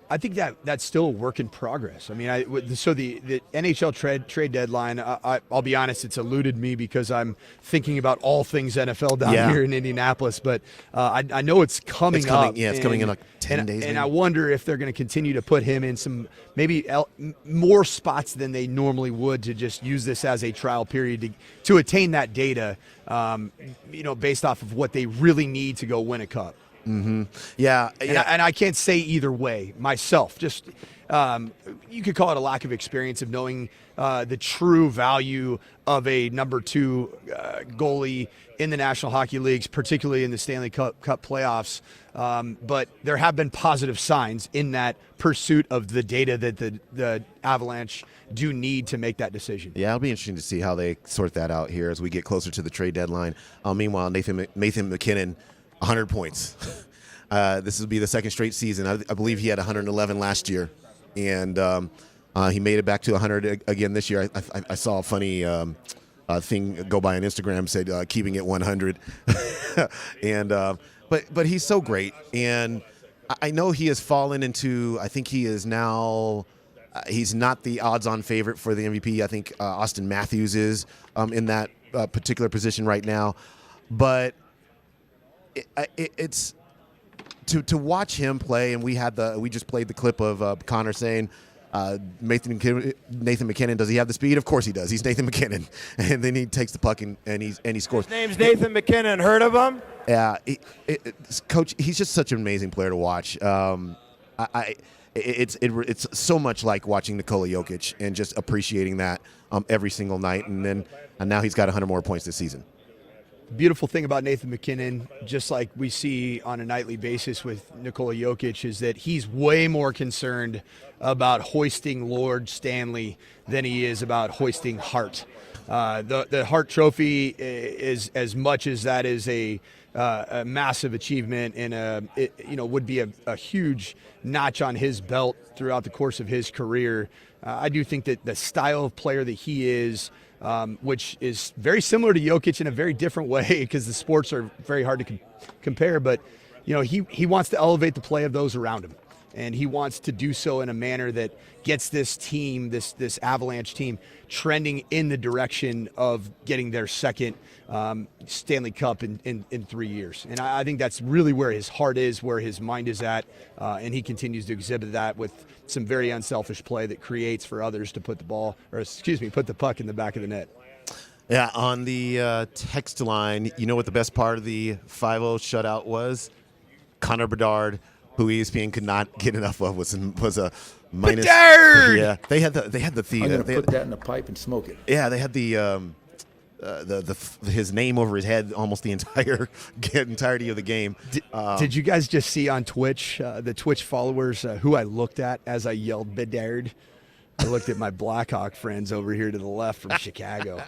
I think that's still a work in progress. I mean, so the NHL trade deadline, I'll be honest, it's eluded me because I'm thinking about all things NFL down here in Indianapolis. But I know it's coming up. Yeah, it's coming in like 10 days. And I wonder if they're going to continue to put him in some maybe more spots than they normally would to just use this as a trial period to attain that data, based off of what they really need to go win a cup. Mm-hmm. Yeah, and I can't say either way myself. Just you could call it a lack of experience of knowing the true value of a number 2 goalie in the National Hockey Leagues, particularly in the Stanley Cup playoffs. But there have been positive signs in that pursuit of the data that the Avalanche do need to make that decision. Yeah, it'll be interesting to see how they sort that out here as we get closer to the trade deadline. Meanwhile, Nathan McKinnon, 100 points. This will be the second straight season. I believe he had 111 last year, and he made it back to 100 again this year. I saw a funny thing go by on Instagram, said keeping it 100. And but he's so great, and I know he has fallen into, I think he is now, he's not the odds-on favorite for the MVP. I think Austin Matthews is in that particular position right now. But it's to watch him play, and we just played the clip of Connor saying, Nathan McKinnon, does he have the speed? Of course he does. He's Nathan McKinnon, and then he takes the puck and he scores. His name's Nathan McKinnon. Heard of him? Yeah, Coach, he's just such an amazing player to watch. It's so much like watching Nikola Jokic and just appreciating that every single night, and now he's got 100 more points this season. Beautiful thing about Nathan McKinnon, just like we see on a nightly basis with Nikola Jokic, is that he's way more concerned about hoisting Lord Stanley than he is about hoisting Hart. The Hart Trophy is, as much as that is a massive achievement and would be a huge notch on his belt throughout the course of his career. I do think that the style of player that he is, which is very similar to Jokic in a very different way because the sports are very hard to compare, but he wants to elevate the play of those around him. And he wants to do so in a manner that gets this team, this Avalanche team, trending in the direction of getting their second Stanley Cup in 3 years. And I think that's really where his heart is, where his mind is at, and he continues to exhibit that with some very unselfish play that creates for others to put the puck in the back of the net. Yeah, on the text line, you know what the best part of the 5-0 shutout was? Connor Bedard, who ESPN could not get enough of, was a minus. Bedard! Yeah, they had the I'm gonna put that in a pipe and smoke it. Yeah, they had the his name over his head almost the entirety of the game. Did you guys just see on Twitch, the Twitch followers, who I looked at as I yelled Bedard? I looked at my Blackhawk friends over here to the left from Chicago.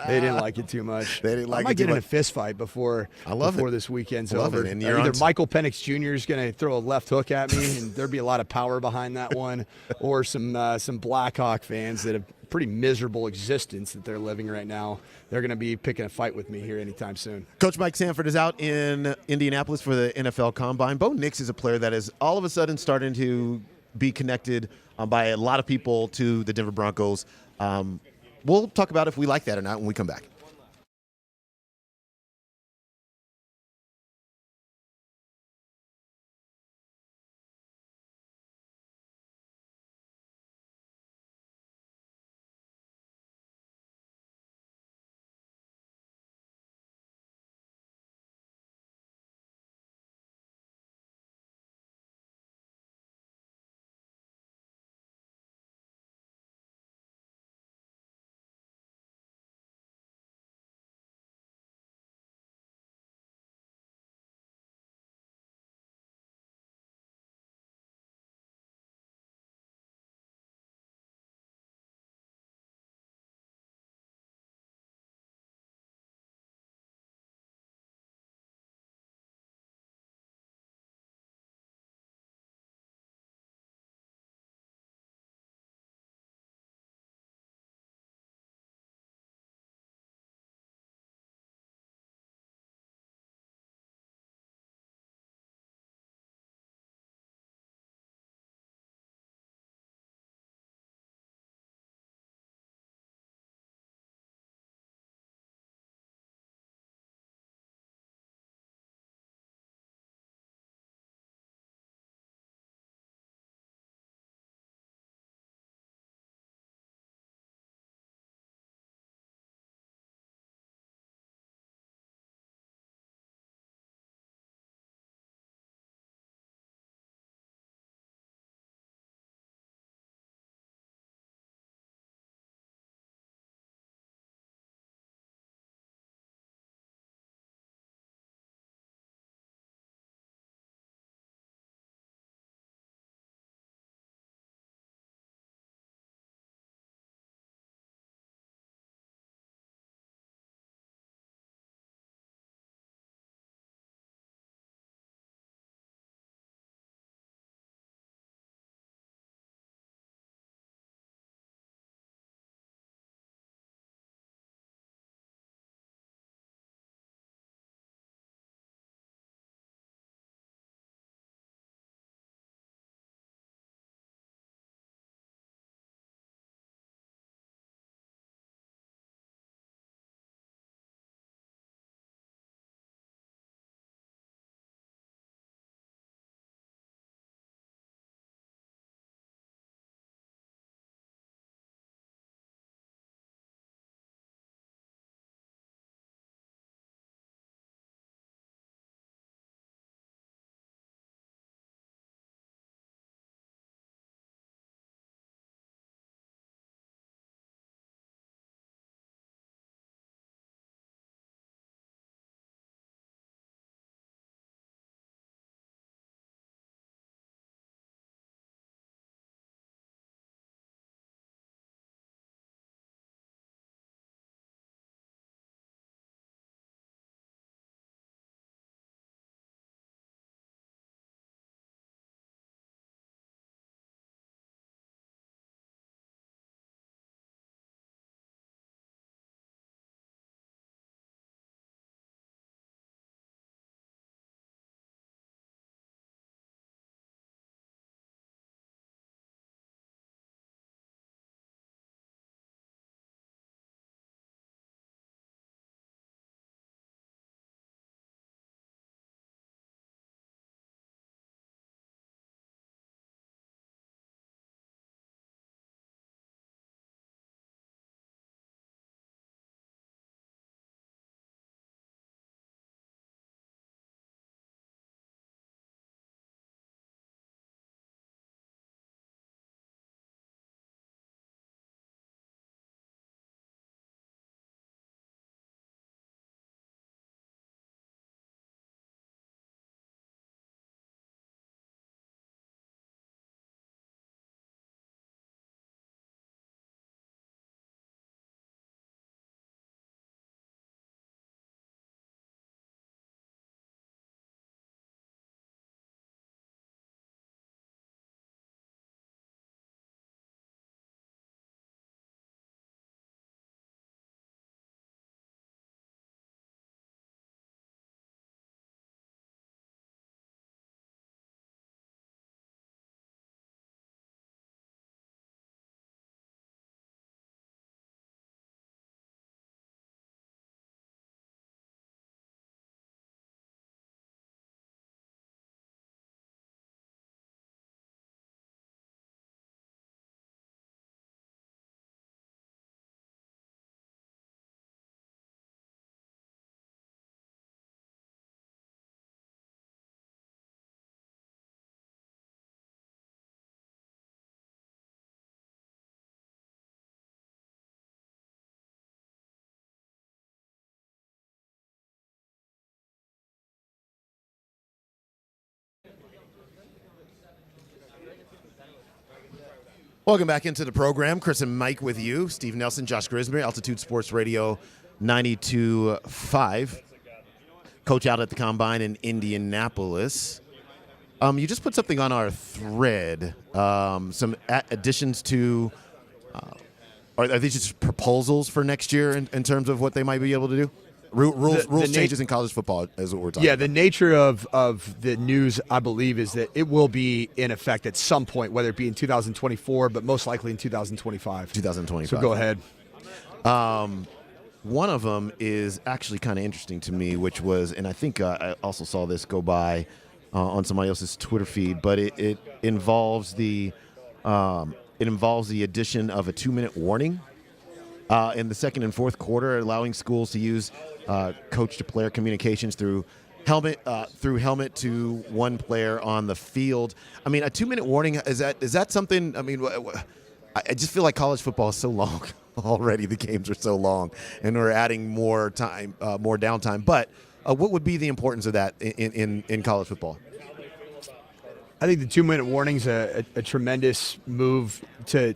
They didn't like it too much. They didn't like I it might too get in a much. fist fight before this weekend's I love over. it. And Either Michael Penix Jr. is going to throw a left hook at me, and there'll be a lot of power behind that one, or some Blackhawk fans that have pretty miserable existence that they're living right now. They're going to be picking a fight with me here anytime soon. Coach Mike Sanford is out in Indianapolis for the NFL Combine. Bo Nix is a player that is all of a sudden starting to be connected by a lot of people to the Denver Broncos. We'll talk about if we like that or not when we come back. Welcome back into the program. Chris and Mike with you. Steve Nelson, Josh Grisbury, Altitude Sports Radio 92.5. Coach out at the Combine in Indianapolis. You just put something on our thread. Some additions to are these just proposals for next year in terms of what they might be able to do? Rules changes in college football is what we're talking about. The nature of the news, I believe, is that it will be in effect at some point, whether it be in 2024, but most likely in 2025. 2025. So go ahead. One of them is actually kind of interesting to me, which was, and I think I also saw this go by on somebody else's Twitter feed, but it involves the addition of a 2-minute warning in the second and fourth quarter, allowing schools to use coach-to-player communications through helmet to one player on the field. I mean, a 2-minute warning, is that something? I mean, I just feel like college football is so long already. The games are so long, and we're adding more time, more downtime. But what would be the importance of that in college football? I think the 2-minute warning's a tremendous move to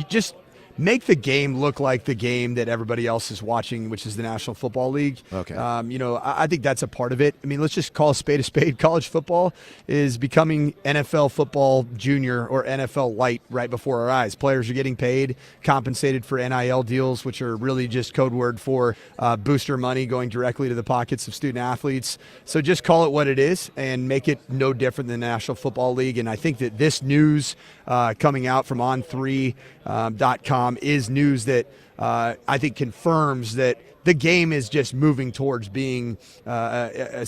just make the game look like the game that everybody else is watching, which is the National Football League. Okay. I think that's a part of it. I mean, let's just call a spade. College football is becoming NFL football junior or NFL light right before our eyes. Players are getting paid, compensated for NIL deals, which are really just code word for booster money going directly to the pockets of student athletes. So just call it what it is and make it no different than the National Football League. And I think that this news coming out from on3.com is news that I think confirms that the game is just moving towards being a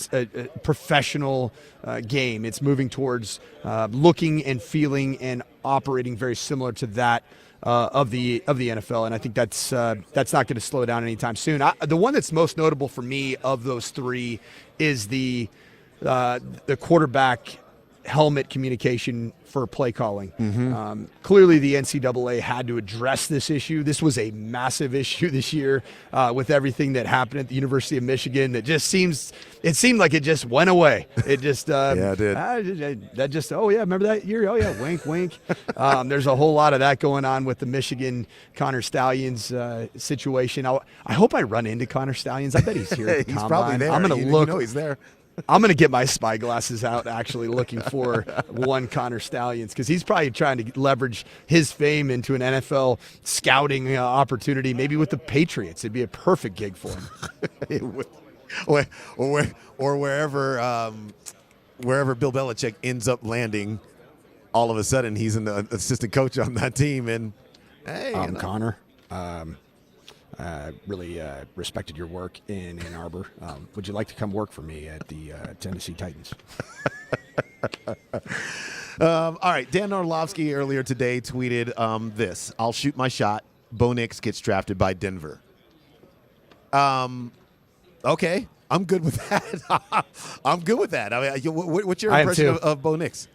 professional game. It's moving towards looking and feeling and operating very similar to that of the NFL, and I think that's not going to slow down anytime soon. The one that's most notable for me of those three is the quarterback helmet communication for play calling. Mm-hmm. Clearly, the NCAA had to address this issue. This was a massive issue this year with everything that happened at the University of Michigan. It seemed like it just went away. It just yeah, it did. Oh yeah, remember that year? Oh yeah, wink, wink. There's a whole lot of that going on with the Michigan Connor Stallions situation. I hope I run into Connor Stallions. I bet he's here. At the He's Combine. probably there. I'm gonna look. You know he's there. I'm going to get my spy glasses out actually looking for one Connor Stallions because he's probably trying to leverage his fame into an NFL scouting opportunity, maybe with the Patriots. It'd be a perfect gig for him. or wherever Bill Belichick ends up landing, all of a sudden he's an assistant coach on that team. And hey, Connor, really respected your work in Ann Arbor. Would you like to come work for me at the Tennessee Titans? All right, Dan Orlovsky earlier today tweeted this: "I'll shoot my shot. Bo Nix gets drafted by Denver." Okay, I'm good with that. I'm good with that. I mean, what's your impression of Bo Nix?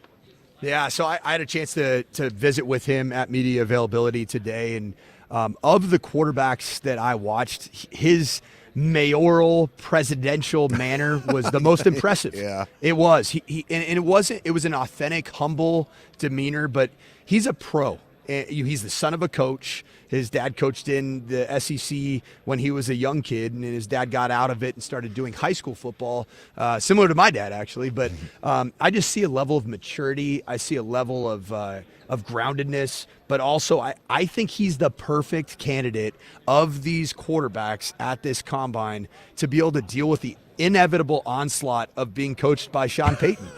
Yeah, so I had a chance to visit with him at media availability today, and of the quarterbacks that I watched, his mayoral presidential manner was the most impressive. Yeah, it was. It was an authentic, humble demeanor, but he's a pro. He's the son of a coach. His dad coached in the SEC when he was a young kid, and his dad got out of it and started doing high school football, similar to my dad, actually. But I just see a level of maturity. I see a level of groundedness, but also I think he's the perfect candidate of these quarterbacks at this combine to be able to deal with the inevitable onslaught of being coached by Sean Payton.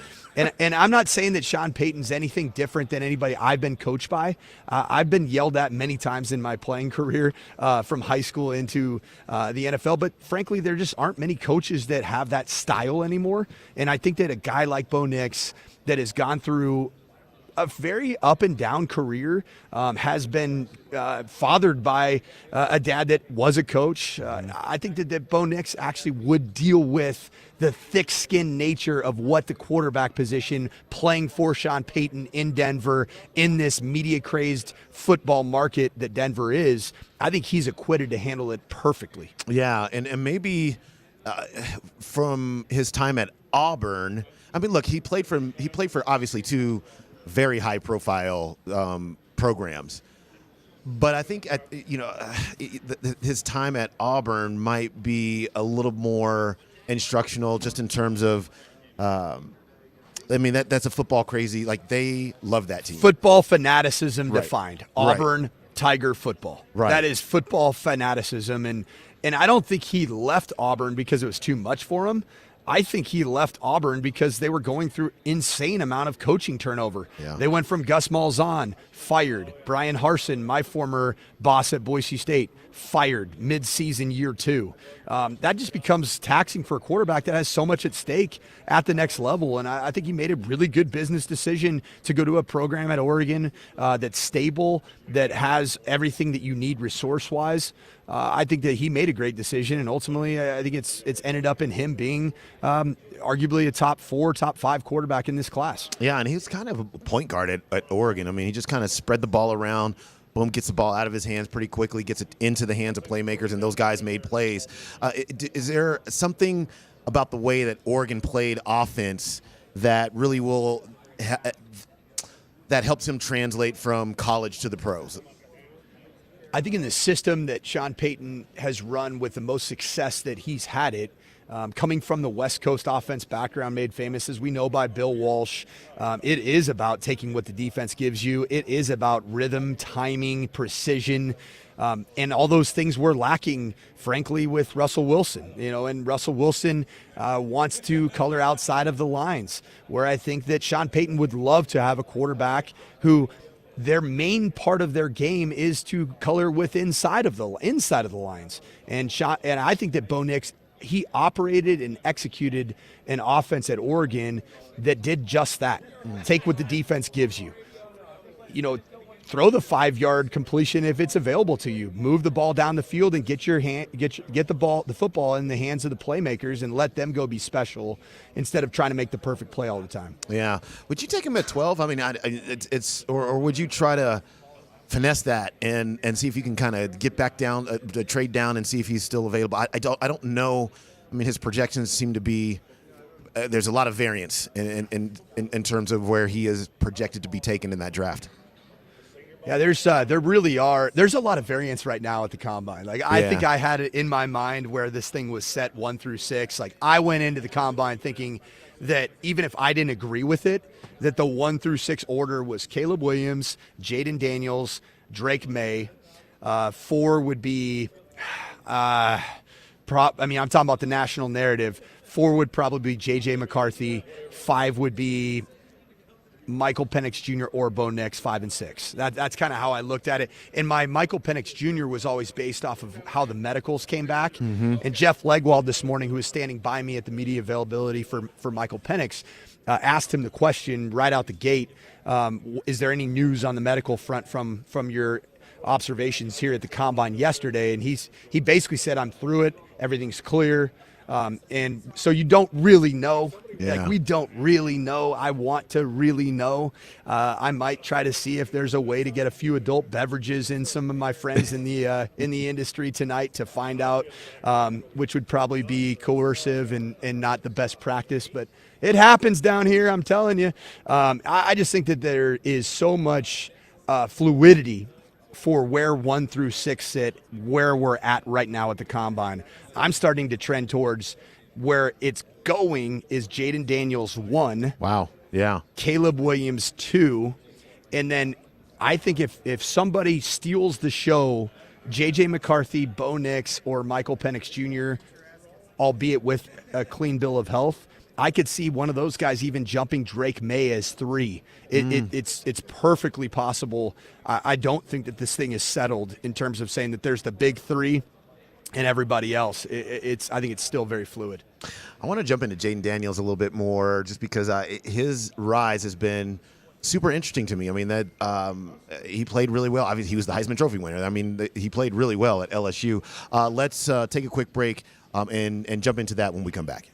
And I'm not saying that Sean Payton's anything different than anybody I've been coached by. I've been yelled at many times in my playing career from high school into the NFL. But frankly, there just aren't many coaches that have that style anymore. And I think that a guy like Bo Nix that has gone through a very up and down career, has been fathered by a dad that was a coach. I think that Bo Nix actually would deal with the thick-skinned nature of what the quarterback position playing for Sean Payton in Denver in this media-crazed football market that Denver is. I think he's equipped to handle it perfectly. Yeah, and maybe from his time at Auburn, I mean, look, he played for obviously two very high-profile programs. But I think his time at Auburn might be a little more instructional, just in terms of. That's a football crazy. Like, they love that team. Football fanaticism Right. defined. Right. Auburn Tiger football. Right. That is football fanaticism, and I don't think he left Auburn because it was too much for him. I think he left Auburn because they were going through insane amount of coaching turnover. Yeah. They went from Gus Malzahn, fired. Brian Harsin, my former boss at Boise State, fired mid-season year 2. That just becomes taxing for a quarterback that has so much at stake at the next level. And I think he made a really good business decision to go to a program at Oregon that's stable, that has everything that you need resource-wise. I think that he made a great decision, and ultimately, I think it's ended up in him being arguably a top 4, top 5 quarterback in this class. Yeah, and he was kind of a point guard at Oregon. I mean, he just kind of spread the ball around. Boom, gets the ball out of his hands pretty quickly, gets it into the hands of playmakers, and those guys made plays. Is there something about the way that Oregon played offense that really that helps him translate from college to the pros? I think in the system that Sean Payton has run with the most success that he's had it, coming from the West Coast offense background, made famous, as we know, by Bill Walsh, it is about taking what the defense gives you. It is about rhythm, timing, precision, and all those things were lacking, frankly, with Russell Wilson. And Russell Wilson wants to color outside of the lines, where I think that Sean Payton would love to have a quarterback who – their main part of their game is to color with inside of the lines. And I think that Bo Nix, he operated and executed an offense at Oregon that did just that. Take what the defense gives you. Throw the 5-yard completion if it's available to you. Move the ball down the field and get the football in the hands of the playmakers and let them go be special instead of trying to make the perfect play all the time. Yeah. Would you take him at 12? I mean, or would you try to finesse that and see if you can kind of get back down, trade down, and see if he's still available? I don't know. I mean, his projections seem to be. There's a lot of variance in terms of where he is projected to be taken in that draft. Yeah, there really are. There's a lot of variance right now at the combine. I think I had it in my mind where this thing was set 1 through 6. Like, I went into the combine thinking that even if I didn't agree with it, that the 1 through 6 order was Caleb Williams, Jaden Daniels, Drake May. 4 would be, I'm talking about the national narrative. 4 would probably be J.J. McCarthy. 5 would be Michael Penix Jr. or Bo Nix, 5 and 6. That's kind of how I looked at it. And my Michael Penix Jr. was always based off of how the medicals came back. Mm-hmm. And Jeff Legwald this morning, who was standing by me at the media availability for Michael Penix, asked him the question right out the gate, is there any news on the medical front from your observations here at the Combine yesterday? And he basically said, I'm through it. Everything's clear. And so you don't really know. Yeah. Like, we don't really know. I want to really know. I might try to see if there's a way to get a few adult beverages in some of my friends in the industry tonight to find out, which would probably be coercive and not the best practice. But it happens down here, I'm telling you. I just think that there is so much fluidity for where 1 through 6 sit, where we're at right now at the Combine. I'm starting to trend towards where it's going is Jaden Daniels 1. Wow. Yeah. Caleb Williams 2. And then I think if somebody steals the show, J.J. McCarthy, Bo Nix, or Michael Penix Jr., albeit with a clean bill of health, I could see one of those guys even jumping Drake May as 3. It's perfectly possible. I don't think that this thing is settled in terms of saying that there's the big 3 and everybody else. I think it's still very fluid. I want to jump into Jaden Daniels a little bit more, just because his rise has been super interesting to me. I mean, that he played really well. Obviously, he was the Heisman Trophy winner. I mean, he played really well at LSU. Let's take a quick break and jump into that when we come back.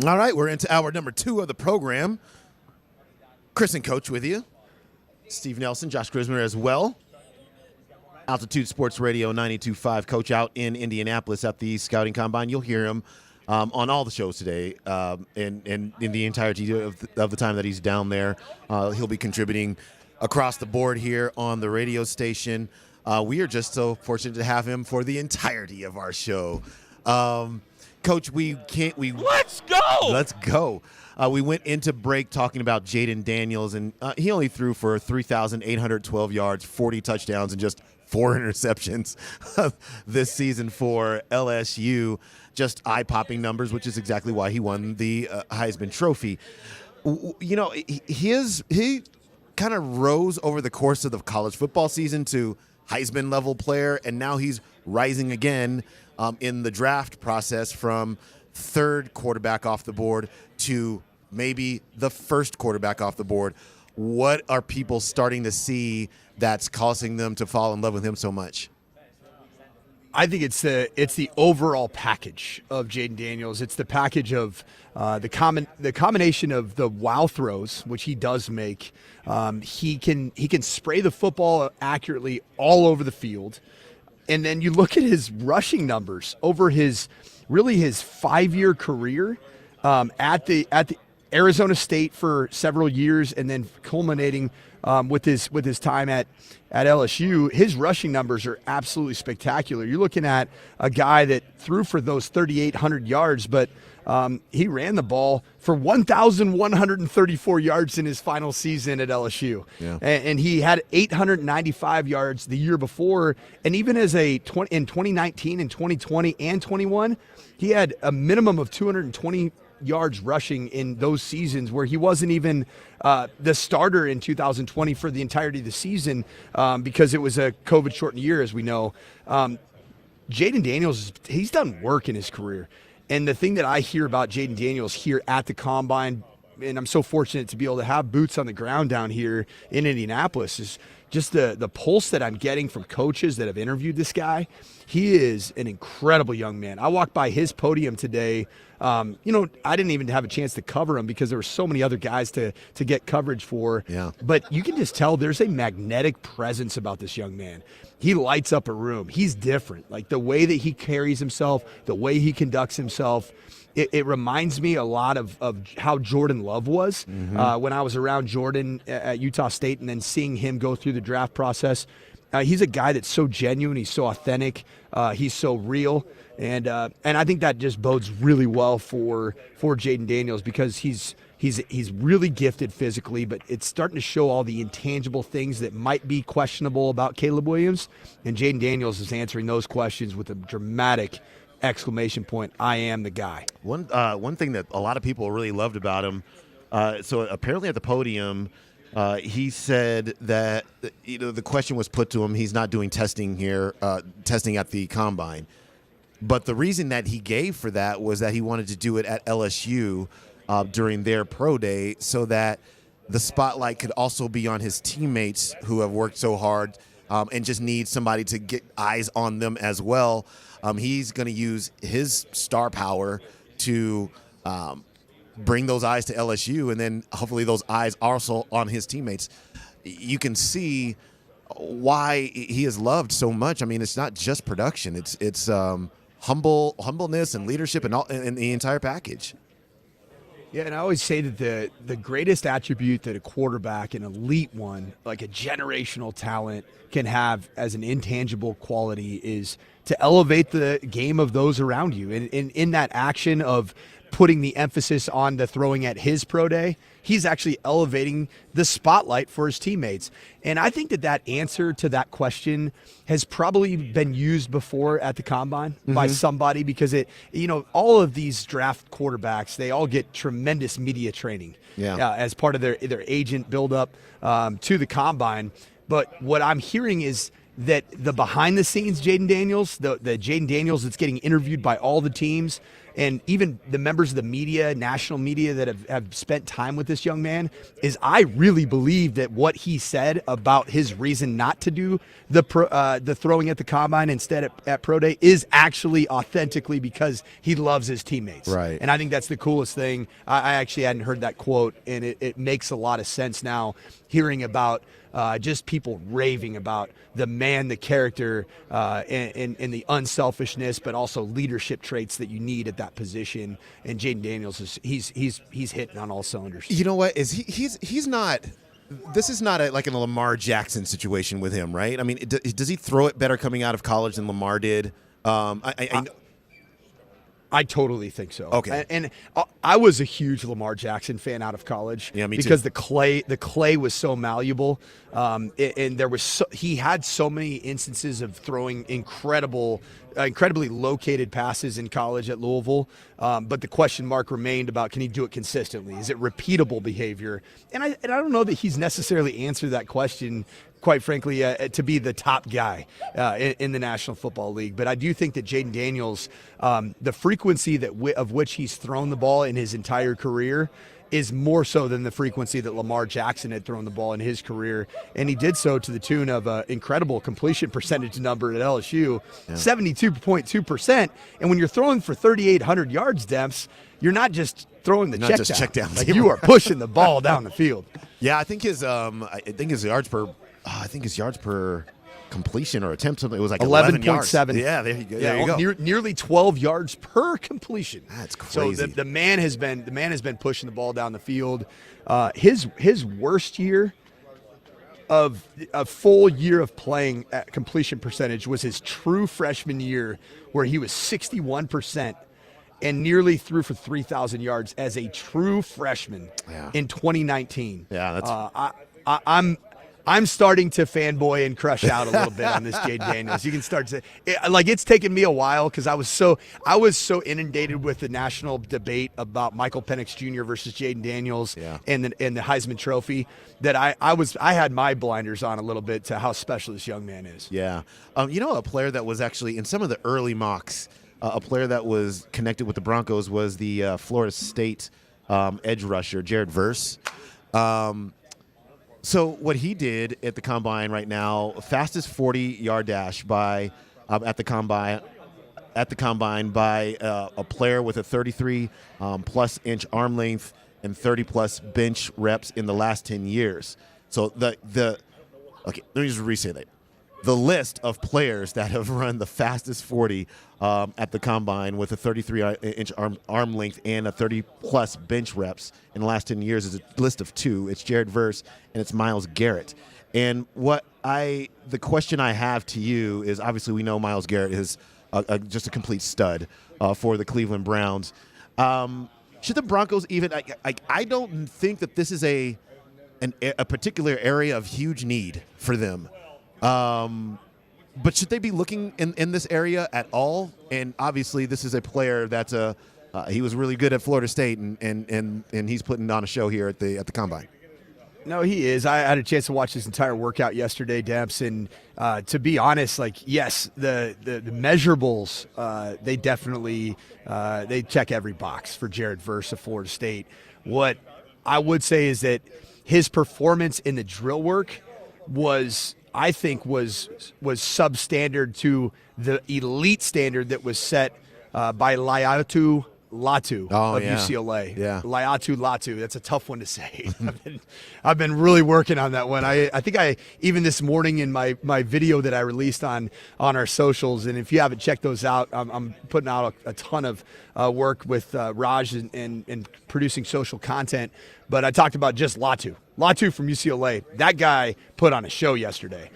All right, we're into hour number 2 of the program. Chris and Coach with you. Steve Nelson, Josh Grismer as well. Altitude Sports Radio 92.5. Coach out in Indianapolis at the Scouting Combine. You'll hear him on all the shows today, and in the entirety of the time that he's down there. He'll be contributing across the board here on the radio station. We are just so fortunate to have him for the entirety of our show. Coach, let's go. Let's go. We went into break talking about Jaden Daniels, and he only threw for 3,812 yards, 40 touchdowns, and just 4 interceptions this season for LSU. Just eye-popping numbers, which is exactly why he won the Heisman Trophy. You know, he kind of rose over the course of the college football season to Heisman-level player, and now he's rising again in the draft process from 3rd quarterback off the board to maybe the 1st quarterback off the board. What are people starting to see that's causing them to fall in love with him so much? I think it's the overall package of Jaden Daniels. It's the package of the combination of the wow throws, which he does make. He can spray the football accurately all over the field. And then you look at his rushing numbers over his 5-year career at the Arizona State for several years, and then culminating with his time at LSU. His rushing numbers are absolutely spectacular. You're looking at a guy that threw for those 3,800 yards, but he ran the ball for 1,134 yards in his final season at LSU. Yeah. And he had 895 yards the year before. And even as in 2019 and 2020 and 21, he had a minimum of 220 yards rushing in those seasons where he wasn't even the starter in 2020 for the entirety of the season because it was a COVID-shortened year, as we know. Jaden Daniels, he's done work in his career. And the thing that I hear about Jaden Daniels here at the Combine, and I'm so fortunate to be able to have boots on the ground down here in Indianapolis, is just the pulse that I'm getting from coaches that have interviewed this guy. He is an incredible young man. I walked by his podium today. I didn't even have a chance to cover him because there were so many other guys to get coverage for. Yeah. But you can just tell there's a magnetic presence about this young man. He lights up a room. He's different. Like the way that he carries himself, the way he conducts himself, it reminds me a lot of how Jordan Love was when I was around Jordan at Utah State, and then seeing him go through the draft process. He's a guy that's so genuine. He's so authentic. He's so real. And I think that just bodes really well for Jaden Daniels because he's really gifted physically, but it's starting to show all the intangible things that might be questionable about Caleb Williams. And Jaden Daniels is answering those questions with a dramatic exclamation point, I am the guy. One thing that a lot of people really loved about him, so apparently at the podium, he said that the question was put to him, he's not doing testing here, testing at the Combine. But the reason that he gave for that was that he wanted to do it at LSU during their pro day so that the spotlight could also be on his teammates who have worked so hard and just need somebody to get eyes on them as well. He's going to use his star power to bring those eyes to LSU, and then hopefully those eyes are also on his teammates. You can see why he is loved so much. I mean, it's not just production; it's humbleness and leadership and the entire package. Yeah, and I always say that the greatest attribute that a quarterback, an elite one, like a generational talent, can have as an intangible quality is to elevate the game of those around you. And in that action of putting the emphasis on the throwing at his pro day, he's actually elevating the spotlight for his teammates. And I think that answer to that question has probably been used before at the Combine by somebody, because all of these draft quarterbacks, they all get tremendous media training as part of their agent buildup to the Combine. But what I'm hearing is that the behind the scenes Jaden Daniels, the Jaden Daniels that's getting interviewed by all the teams, and even the members of the media, national media that have spent time with this young man, is I really believe that what he said about his reason not to do the throwing at the combine instead at pro day is actually authentically because he loves his teammates. Right. And I think that's the coolest thing. I actually hadn't heard that quote, and it makes a lot of sense now hearing about just people raving about the man, the character, and the unselfishness, but also leadership traits that you need at that position. And Jaden Daniels he's hitting on all cylinders. You know what? He's not. This is not like a Lamar Jackson situation with him, right? I mean, does he throw it better coming out of college than Lamar did? I totally think so. Okay. And I was a huge Lamar Jackson fan out of college. Yeah, me too. Because the clay was so malleable, and there was he had so many instances of throwing incredibly located passes in college at Louisville. But the question mark remained about, can he do it consistently? Is it repeatable behavior? And I don't know that he's necessarily answered that question, quite frankly, to be the top guy in the National Football League. But I do think that Jaden Daniels, the frequency of which he's thrown the ball in his entire career is more so than the frequency that Lamar Jackson had thrown the ball in his career. And he did so to the tune of an incredible completion percentage number at LSU, 72.2%. And when you're throwing for 3,800 yards, Demps, you're not just throwing the check down. Like, you are pushing the ball down the field. Yeah, I think his yards per completion or attempt, something, it was like 11.7. Yeah, there you go. There you go. Nearly 12 yards per completion. That's crazy. So the man has been pushing the ball down the field. His worst year of a full year of playing at completion percentage was his true freshman year, where he was 61% and nearly threw for 3,000 yards as a true freshman in 2019. Yeah, that's. I'm starting to fanboy and crush out a little bit on this Jaden Daniels. You can start to it's taken me a while because I was so inundated with the national debate about Michael Penix Jr. versus Jaden Daniels and the Heisman Trophy that I had my blinders on a little bit to how special this young man is. Yeah, a player that was actually in some of the early mocks, a player that was connected with the Broncos was the Florida State edge rusher Jared Verse. So what he did at the combine right now, fastest 40-yard dash by at the combine by a player with a 33 plus inch arm length and 30 plus bench reps in the last 10 years. So okay, let me just re-say that. The list of players that have run the fastest 40 at the combine with a 33-inch arm length and a 30-plus bench reps in the last 10 years is a list of two. It's Jared Verse and it's Myles Garrett. And the question I have to you is, obviously we know Myles Garrett is just a complete stud for the Cleveland Browns. Should the Broncos even I don't think that this is a particular area of huge need for them. But should they be looking in this area at all? And obviously, this is a player that's he was really good at Florida State, and he's putting on a show here at the combine. No, he is. I had a chance to watch his entire workout yesterday, Demps, and to be honest, yes, the measurables they definitely they check every box for Jared Verse of Florida State. What I would say is that his performance in the drill work was substandard to the elite standard that was set by Laiatu Latu of UCLA. Yeah. Laiatu Latu. That's a tough one to say. I've been really working on that one. I think even this morning in my video that I released on our socials, and if you haven't checked those out, I'm putting out a ton of work with Raj and producing social content. But I talked about just Latu from UCLA. That guy put on a show yesterday.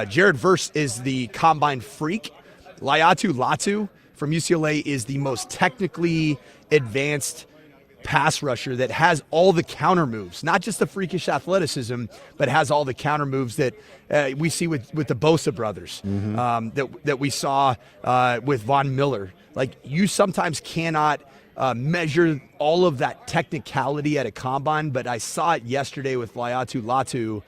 Jared Verse is the combine freak. Laiatu Latu from UCLA is the most technically advanced pass rusher that has all the counter moves, not just the freakish athleticism, but has all the counter moves that we see with the Bosa brothers, that we saw with Von Miller. Like, you sometimes cannot measure all of that technicality at a combine, but I saw it yesterday with Laiatu Latu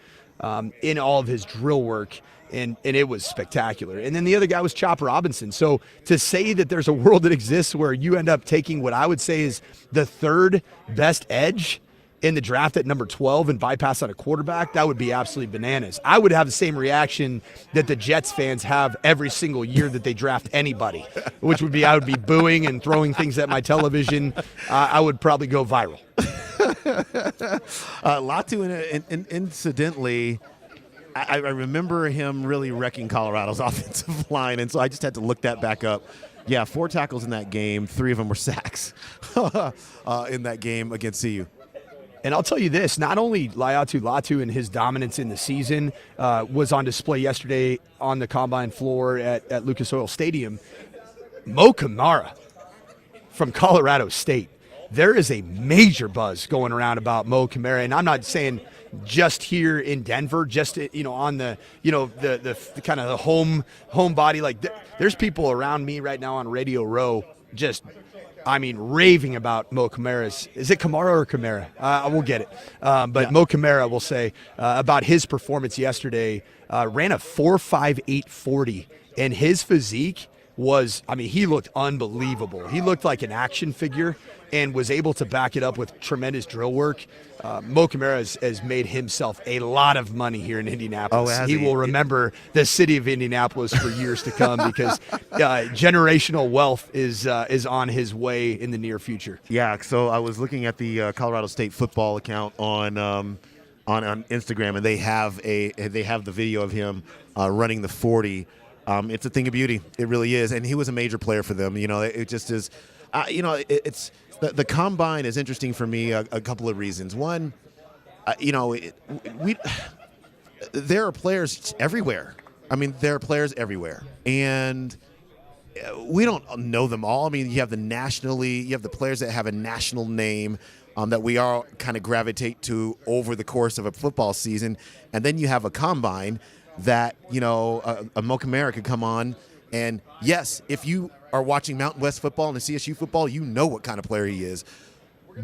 in all of his drill work. And it was spectacular. And then the other guy was Chop Robinson. So to say that there's a world that exists where you end up taking what I would say is the third best edge in the draft at number 12 and bypass on a quarterback, that would be absolutely bananas. I would have the same reaction that the Jets fans have every single year that they draft anybody, which would be I would be booing and throwing things at my television. I would probably go viral. Latu, incidentally, I remember him really wrecking Colorado's offensive line, and so I just had to look that back up. Yeah, 4 tackles in that game. 3 of them were sacks in that game against CU. And I'll tell you this, not only Latu and his dominance in the season was on display yesterday on the combine floor at Lucas Oil Stadium, Mo Kamara from Colorado State. There is a major buzz going around about Mo Kamara, and I'm not saying just here in Denver, just on the the kind of the home body. Like there's people around me right now on Radio Row just raving about Mo Kamara's. Is it Kamara or Kamara? We'll get it. But yeah. Mo Kamara will say about his performance yesterday, ran a 4.58 40, and his physique was, he looked unbelievable. He looked like an action figure and was able to back it up with tremendous drill work. Mo Kamara has made himself a lot of money here in Indianapolis. He will remember the city of Indianapolis for years to come because generational wealth is on his way in the near future. Yeah, so I was looking at the Colorado State football account on Instagram, and they have the video of him running the 40. It's a thing of beauty. It really is, and he was a major player for them. It just is. It's the combine is interesting for me a couple of reasons. One, there are players everywhere. There are players everywhere, and we don't know them all. You have the players that have a national name that we all kind of gravitate to over the course of a football season, and then you have a combine that a Mo Kamara could come on, and yes, if you are watching Mountain West football and the CSU football, you know what kind of player he is.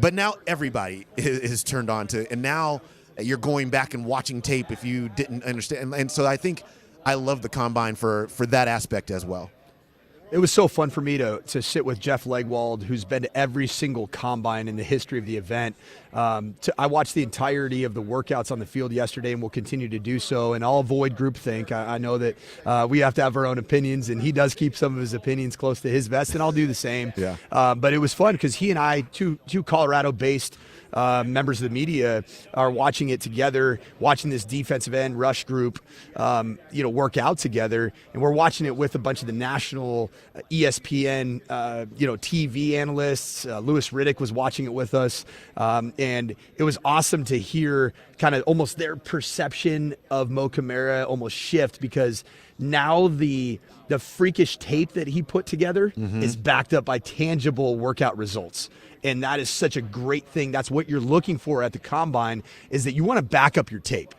But now everybody is turned on to, and now you're going back and watching tape if you didn't understand. And so I think I love the combine for that aspect as well. It was so fun for me to sit with Jeff Legwald, who's been to every single combine in the history of the event. I watched the entirety of the workouts on the field yesterday and will continue to do so. And I'll avoid groupthink. I know that we have to have our own opinions, and he does keep some of his opinions close to his vest, and I'll do the same. Yeah. But it was fun because he and I, two Colorado-based members of the media, are watching it together, watching this defensive end rush group, work out together, and we're watching it with a bunch of the national ESPN, TV analysts. Louis Riddick was watching it with us, and it was awesome to hear kind of almost their perception of Mo Kamara almost shift because now the freakish tape that he put together is backed up by tangible workout results. And that is such a great thing. That's what you're looking for at the combine, is that you want to back up your tape.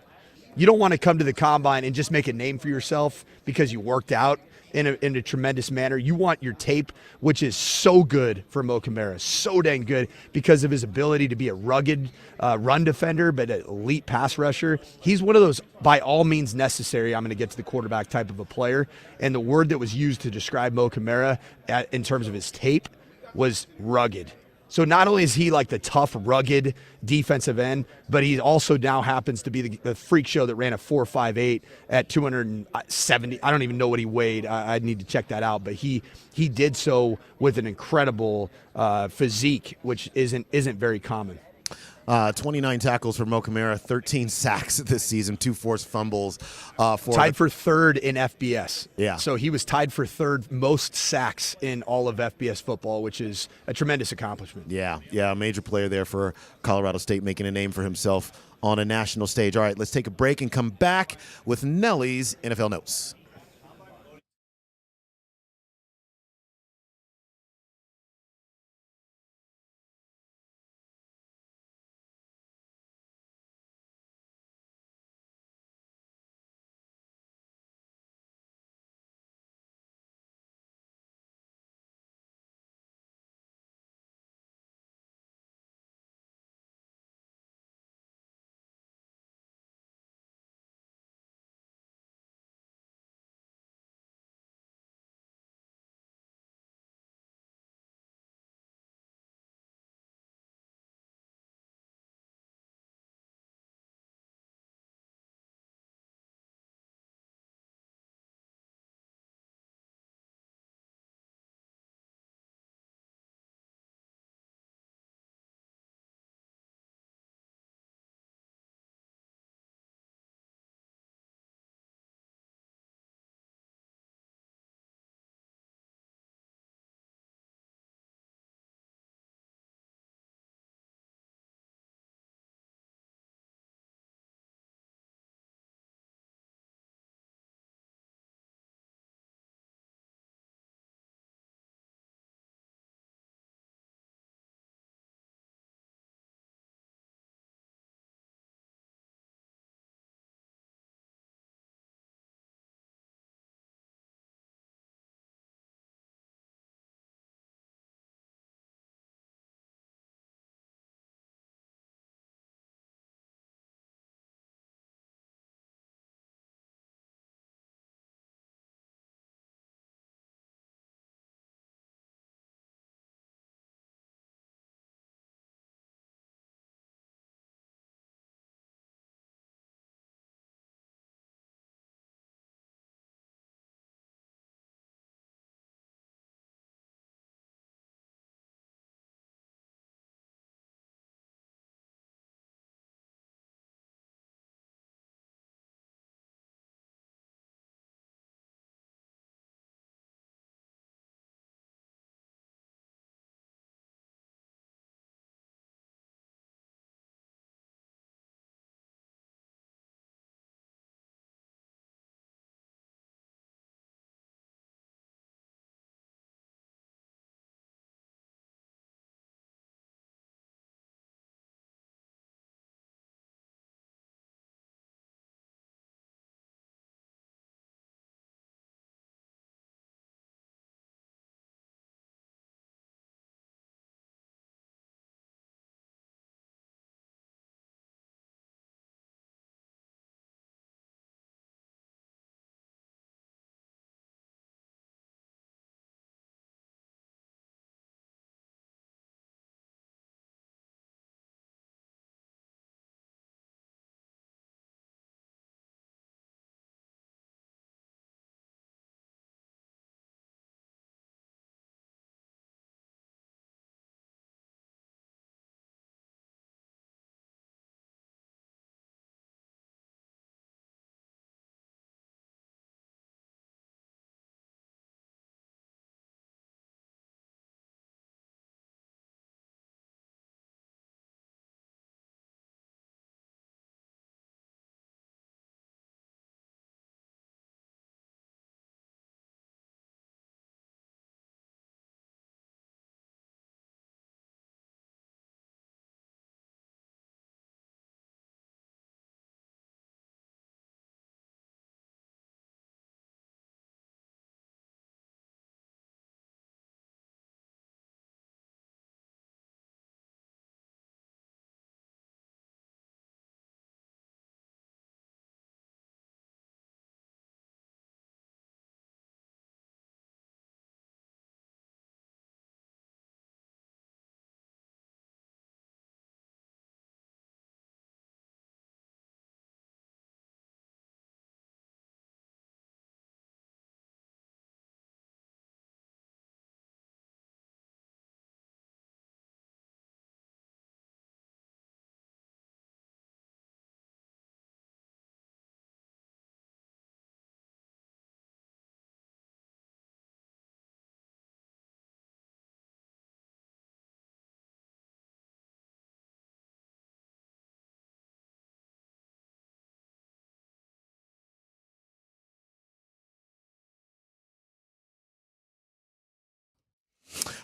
You don't want to come to the combine and just make a name for yourself because you worked out in a tremendous manner. You want your tape, which is so good for Mo Kamara, so dang good because of his ability to be a rugged run defender, but an elite pass rusher. He's one of those, by all means necessary, I'm going to get to the quarterback type of a player. And the word that was used to describe Mo Kamara in terms of his tape was rugged. So not only is he like the tough, rugged defensive end, but he also now happens to be the freak show that ran a 4.58 at 270. I don't even know what he weighed. I need to check that out. But he did so with an incredible physique, which isn't very common. 29 tackles for Mo Kamara, 13 sacks this season, 2 forced fumbles. Tied for third in FBS. Yeah. So he was tied for third most sacks in all of FBS football, which is a tremendous accomplishment. Yeah, a major player there for Colorado State, making a name for himself on a national stage. All right, let's take a break and come back with Nelly's NFL Notes.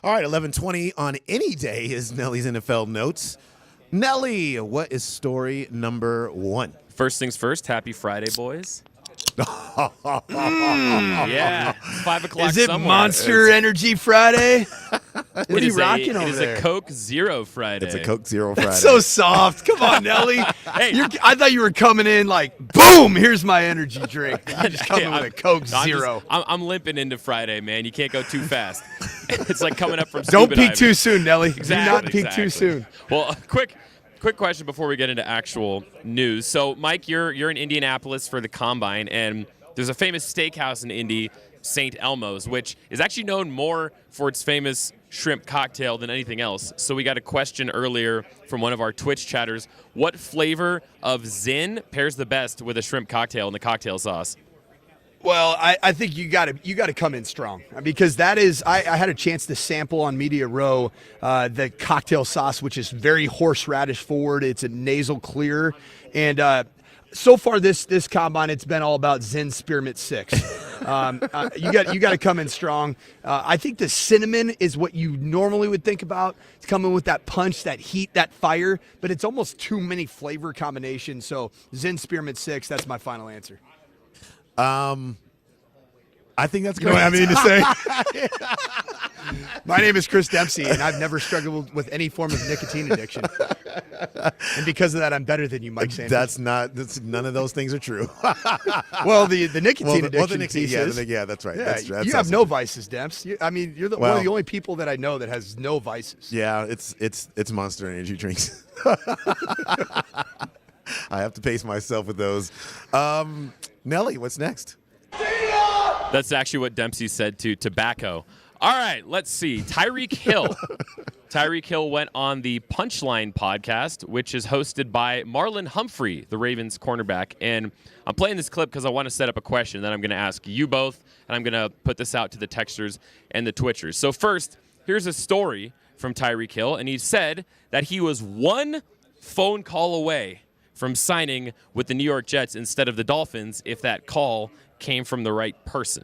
All right, 11:20 on any day is Nelly's NFL Notes. Nelly, what is story number 1? First things first, happy Friday, boys. Yeah, 5 o'clock. Is it somewhere. Monster Energy Friday? What are you rocking over It is there? a Coke Zero Friday. It's a Coke Zero Friday. That's so soft. Come on, Nelly. Hey. I thought you were coming in like, boom, here's my energy drink. You just come in with a Coke Zero. I'm limping into Friday, man. You can't go too fast. It's like coming up from Don't scuba peak diving. too soon, Nelly. Exactly, Do not peak exactly. too soon. Well, a quick question before we get into actual news. So, Mike, you're in Indianapolis for the Combine, and there's a famous steakhouse in Indy, St. Elmo's, which is actually known more for its famous shrimp cocktail than anything else. So we got a question earlier from one of our Twitch chatters. What flavor of Zin pairs the best with a shrimp cocktail and the cocktail sauce? Well, I think you got to come in strong because that is I had a chance to sample on Media Row the cocktail sauce, which is very horseradish forward. It's a nasal clear, and so far this combine it's been all about Zen Spearmint 6. You got to come in strong. I think the cinnamon is what you normally would think about. It's coming with that punch, that heat, that fire, but it's almost too many flavor combinations. So Zen Spearmint 6, that's my final answer. I think that's You great. don't have anything to say? My name is Chris Dempsey, and I've never struggled with any form of nicotine addiction. And because of that, I'm better than you, Mike Sanders. None of those things are true. Well, the nicotine addiction the piece is. yeah, that's right. Yeah, That's you have no vices, Demps. You're one Well- of the only people that I know that has no vices. Yeah, it's Monster Energy drinks. I have to pace myself with those. Nelly, what's next? That's actually what Dempsey said to Tobacco. All right, let's see. Tyreek Hill. Tyreek Hill went on the Punchline podcast, which is hosted by Marlon Humphrey, the Ravens cornerback. And I'm playing this clip because I want to set up a question that I'm going to ask you both, and I'm going to put this out to the texters and the Twitchers. So first, here's a story from Tyreek Hill, and he said that he was one phone call away from signing with the New York Jets instead of the Dolphins if that call came from the right person.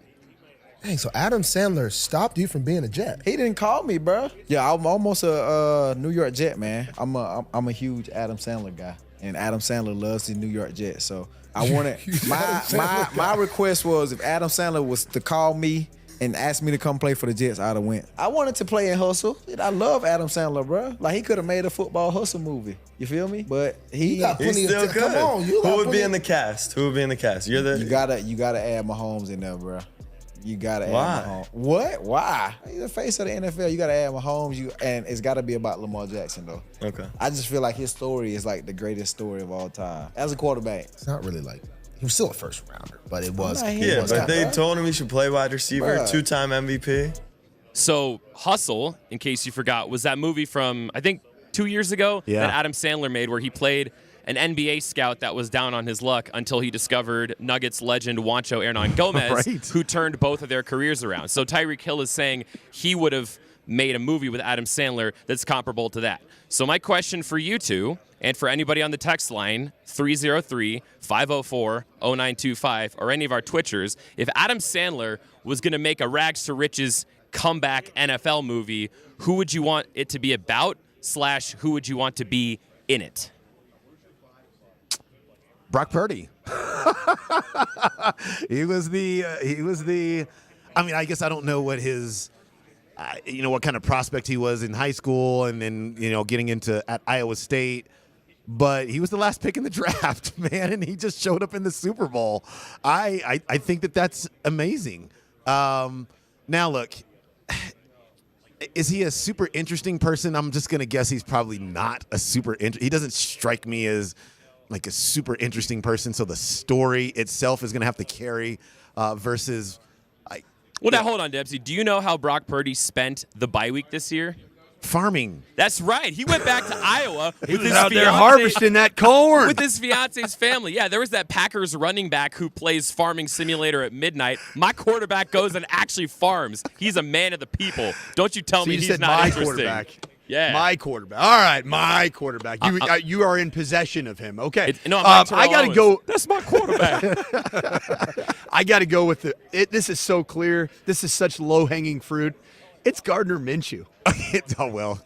Dang, so Adam Sandler stopped you from being a Jet? He didn't call me, bro. Yeah, I'm almost a New York Jet, man. I'm a huge Adam Sandler guy, and Adam Sandler loves the New York Jets. So I wanted my request was if Adam Sandler was to call me and ask me to come play for the Jets, I'd have went. I wanted to play in Hustle. I love Adam Sandler, bro. Like he could have made a football Hustle movie. You feel me? But he got plenty He's still of good. Come on, Who would be in the cast? Who would be in the cast? You're the. You gotta add Mahomes in there, bro. You gotta Why? add Mahomes. What? Why? You're the face of the NFL. You gotta add Mahomes. And it's gotta be about Lamar Jackson though. Okay. I just feel like his story is like the greatest story of all time as a quarterback. It's not really like he was still a first rounder, but it was. Yeah, but they told him he should play wide receiver, Bruh. 2-time MVP. So Hustle, in case you forgot, was that movie from, I think, 2 years ago that Adam Sandler made where he played an NBA scout that was down on his luck until he discovered Nuggets legend Juancho Hernan Gomez, who turned both of their careers around. So Tyreek Hill is saying he would have made a movie with Adam Sandler that's comparable to that. So my question for you two, and for anybody on the text line, 303-504-0925, or any of our Twitchers, if Adam Sandler was going to make a rags to riches comeback NFL movie, who would you want it to be about, / who would you want to be in it? Brock Purdy. he was the. I mean, I guess I don't know what his, what kind of prospect he was in high school, and then getting into at Iowa State. But he was the last pick in the draft, man, and he just showed up in the Super Bowl. I think that's amazing. Now look, is he a super interesting person? I'm just gonna guess he's probably not a super. He doesn't strike me as like a super interesting person. So the story itself is gonna have to carry versus. Well, now hold on, Dempsey. Do you know how Brock Purdy spent the bye week this year? Farming. That's right. He went back to Iowa with his out there fiance, harvesting that corn. with his fiance's family. Yeah, there was that Packers running back who plays Farming Simulator at midnight. My quarterback goes and actually farms. He's a man of the people. Don't you tell So me you he's said not my interesting. quarterback. Yeah. My quarterback. All right, my quarterback. You are in possession of him. Okay. No, I'm Mike I got to Terrell go. That's my quarterback. I got to go with this is so clear. This is such low-hanging fruit. It's Gardner Minshew. Oh, well.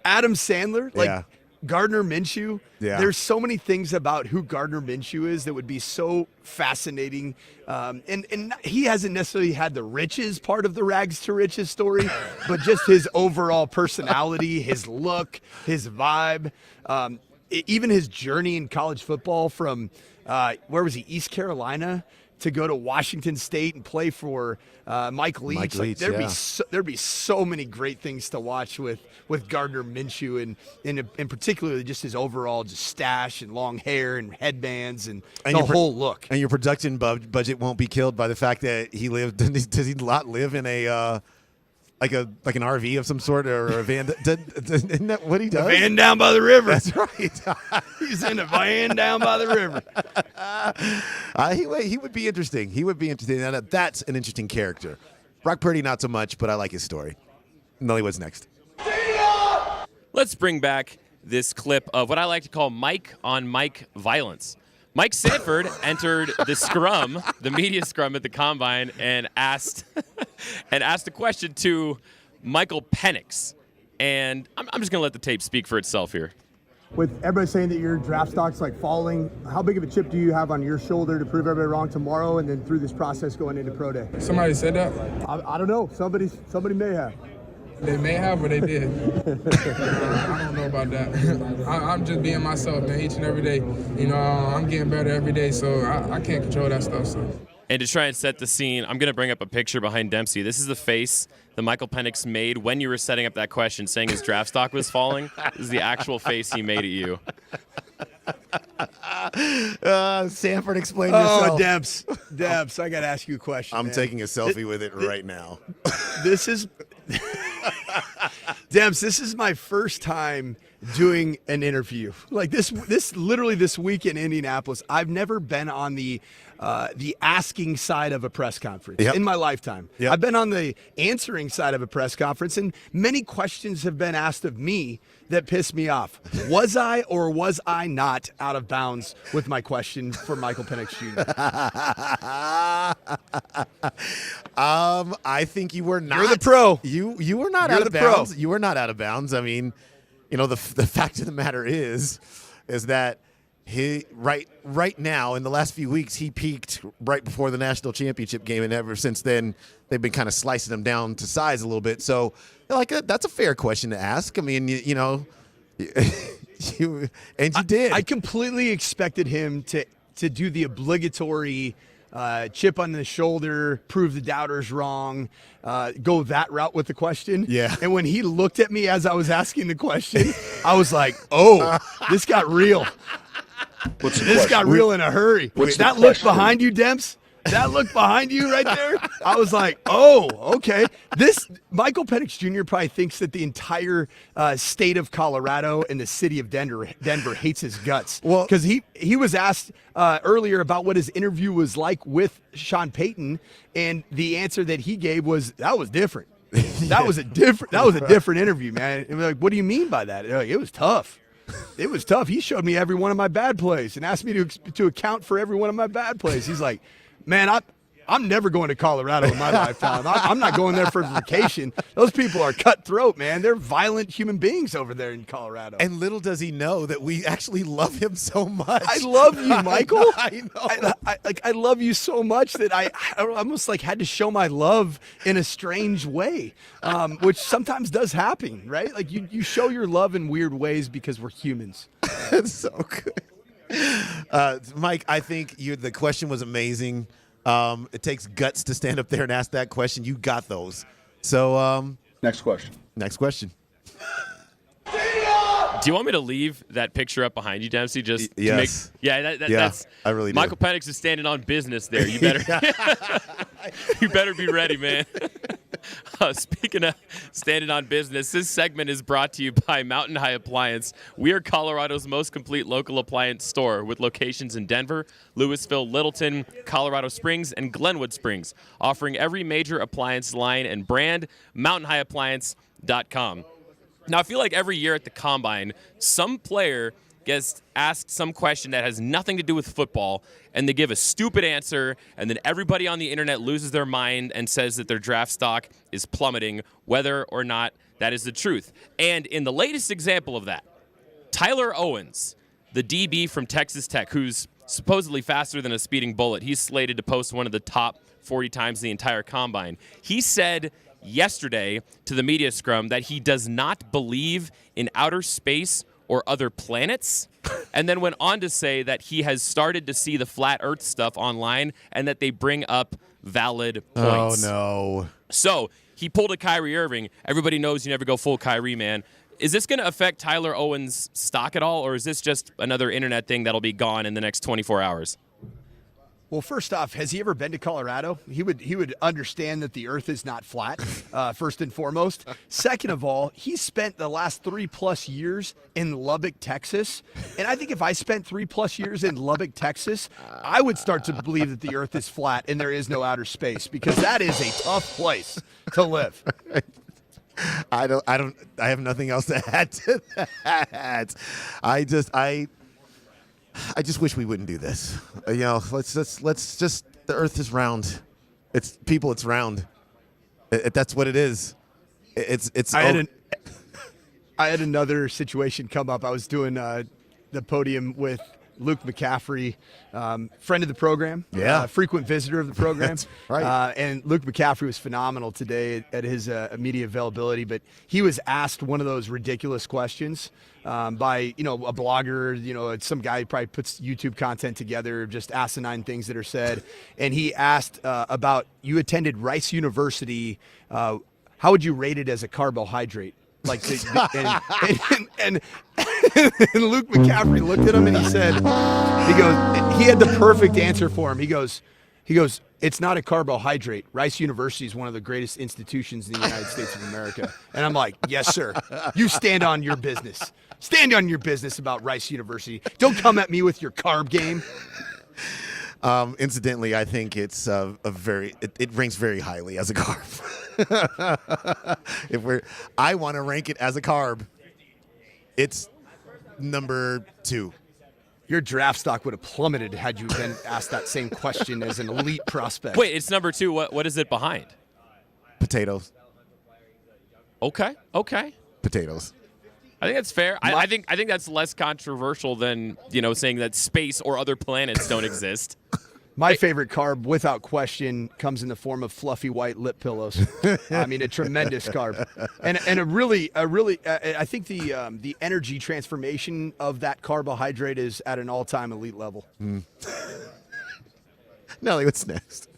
Adam Sandler, like Yeah. Gardner Minshew. Yeah. There's so many things about who Gardner Minshew is that would be so fascinating. And he hasn't necessarily had the riches part of the rags to riches story, but just his overall personality, his look, his vibe, even his journey in college football from where was he? East Carolina to go to Washington State and play for Mike Leach. Mike Leach, there'd be so many great things to watch with Gardner Minshew and particularly just his overall just stash and long hair and headbands and the whole look. And your production budget won't be killed by the fact that he lived. Does he not live in a like an RV of some sort or a van? Isn't that what he does? A van down by the river. That's right. He's in a van down by the river. He would be interesting. He would be interesting. And that's an interesting character. Brock Purdy, not so much, but I like his story. Nelly, what's next? Let's bring back this clip of what I like to call Mike on Mike violence. Mike Sanford entered the scrum, the media scrum at the Combine, and asked a question to Michael Penix. And I'm just going to let the tape speak for itself here. With everybody saying that your draft stock's like falling, how big of a chip do you have on your shoulder to prove everybody wrong tomorrow and then through this process going into pro day? Somebody said that? I don't know. Somebody may have. They may have, or they did. I don't know about that. I'm just being myself, man, each and every day. You know, I'm getting better every day, so I can't control that stuff. So. And to try and set the scene, I'm going to bring up a picture behind Dempsey. This is the face that Michael Penix made when you were setting up that question, saying his draft stock was falling. This is the actual face he made at you. Sanford, explain yourself. Oh, Demps, I got to ask you a question. I'm man. taking a selfie with it right now. This is Demps, this is my first time doing an interview. Like this literally this week in Indianapolis. I've never been on the asking side of a press conference in my lifetime. Yep. I've been on the answering side of a press conference, and many questions have been asked of me that pissed me off. Was I or was I not out of bounds with my question for Michael Penix Jr.? I think you were not. You're the pro. You were not out of bounds. You were not out of bounds. I mean, you know, the fact of the matter is that he right now in the last few weeks he peaked right before the national championship game, and ever since then they've been kind of slicing him down to size a little bit. So, like, that's a fair question to ask. I mean, you know, you did. I completely expected him to do the obligatory chip on the shoulder, prove the doubters wrong, go that route with the question. Yeah. And when he looked at me as I was asking the question, I was like, oh, this got real. This got real in a hurry. That look behind you, Demps? That look behind you right there? I was like, oh, okay. This Michael Penix Jr. probably thinks that the entire state of Colorado and the city of Denver hates his guts. Well, because he was asked earlier about what his interview was like with Sean Payton, and the answer that he gave was that was different. That was a different interview, man. And we're like, what do you mean by that? Like, it was tough. It was tough. He showed me every one of my bad plays and asked me to account for every one of my bad plays. He's like, man, I'm never going to Colorado in my lifetime. I'm not going there for vacation. Those people are cutthroat, man. They're violent human beings over there in Colorado. And little does he know that we actually love him so much. I love you, Michael. I know. I love you so much that I almost like had to show my love in a strange way, which sometimes does happen, right? Like you show your love in weird ways because we're humans. It's so good. Mike, I think the question was amazing. It takes guts to stand up there and ask that question. You got those. So Next question. Next question. Do you want me to leave that picture up behind you, Dempsey? Just to yes. That's I really do. Michael Penix is standing on business there. You better you better be ready, man. Speaking of standing on business, this segment is brought to you by Mountain High Appliance. We are Colorado's most complete local appliance store with locations in Denver, Louisville, Littleton, Colorado Springs, and Glenwood Springs, offering every major appliance line and brand. MountainHighAppliance.com. Now, I feel like every year at the Combine, some player gets asked some question that has nothing to do with football, and they give a stupid answer, and then everybody on the internet loses their mind and says that their draft stock is plummeting, whether or not that is the truth. And in the latest example of that, Tyler Owens, the DB from Texas Tech, who's supposedly faster than a speeding bullet, he's slated to post one of the top 40 times the entire combine. He said yesterday to the media scrum that he does not believe in outer space or other planets, and then went on to say that he has started to see the flat earth stuff online and that they bring up valid points. Oh, no. So he pulled a Kyrie Irving. Everybody knows you never go full Kyrie, man. Is this going to affect Tyler Owens' stock at all, or is this just another internet thing that'll be gone in the next 24 hours? Well, first off, has he ever been to Colorado? He would understand that the earth is not flat, first and foremost. Second of all, he spent the last 3+ years in Lubbock, Texas. And I think if I spent 3+ years in Lubbock, Texas, I would start to believe that the earth is flat and there is no outer space, because that is a tough place to live. I have nothing else to add to that. I just wish we wouldn't do this. Let's just, the earth is round. It's round. That's what it is. I had another situation come up. I was doing the podium with Luke McCaffrey, friend of the program, frequent visitor of the program. That's right. And Luke McCaffrey was phenomenal today at his media availability, but he was asked one of those ridiculous questions by, a blogger, it's some guy who probably puts YouTube content together, just asinine things that are said. And he asked about, you attended Rice University, how would you rate it as a carbohydrate? Like, and Luke McCaffrey looked at him and he said, he had the perfect answer for him. He goes, it's not a carbohydrate. Rice University is one of the greatest institutions in the United States of America. And I'm like, yes, sir. You stand on your business. Stand on your business about Rice University. Don't come at me with your carb game. Incidentally, I think it's it ranks very highly as a carb. I want to rank it as a carb. It's number 2. Your draft stock would have plummeted had you been asked that same question as an elite prospect. Wait, it's number 2. What is it behind? Potatoes. Okay. Potatoes. I think that's fair. I think that's less controversial than, saying that space or other planets don't exist. My favorite carb, without question, comes in the form of fluffy white lip pillows. I mean, a tremendous carb, and a really, I think the energy transformation of that carbohydrate is at an all-time elite level. Nelly, what's next?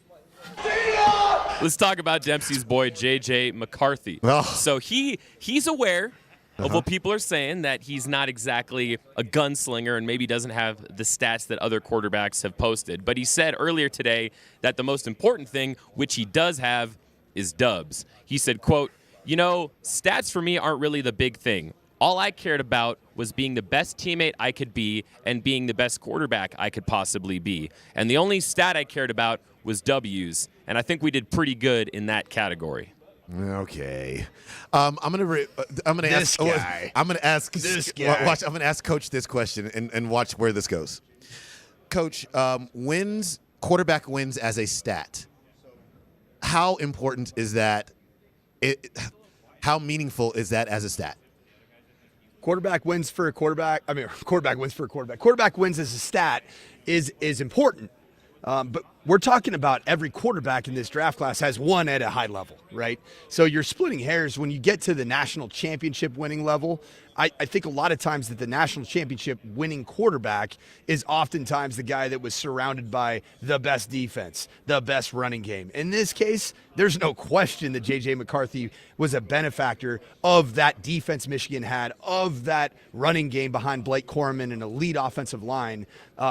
Let's talk about Dempsey's boy, J.J. McCarthy. Oh. So he's aware of what people are saying, that he's not exactly a gunslinger and maybe doesn't have the stats that other quarterbacks have posted. But he said earlier today that the most important thing, which he does have, is dubs. He said, quote, stats for me aren't really the big thing. All I cared about was being the best teammate I could be and being the best quarterback I could possibly be. And the only stat I cared about was W's. And I think we did pretty good in that category. Okay, I'm gonna ask Coach this question and watch where this goes. Coach, quarterback wins as a stat. How important is that? How meaningful is that as a stat? Quarterback wins for a quarterback. Quarterback wins for a quarterback. Quarterback wins as a stat is important. But we're talking about every quarterback in this draft class has won at a high level, right? So you're splitting hairs when you get to the national championship winning level. I think a lot of times that the national championship winning quarterback is oftentimes the guy that was surrounded by the best defense, the best running game. In this case, there's no question that J.J. McCarthy was a benefactor of that defense Michigan had, of that running game behind Blake Corum, an elite offensive line.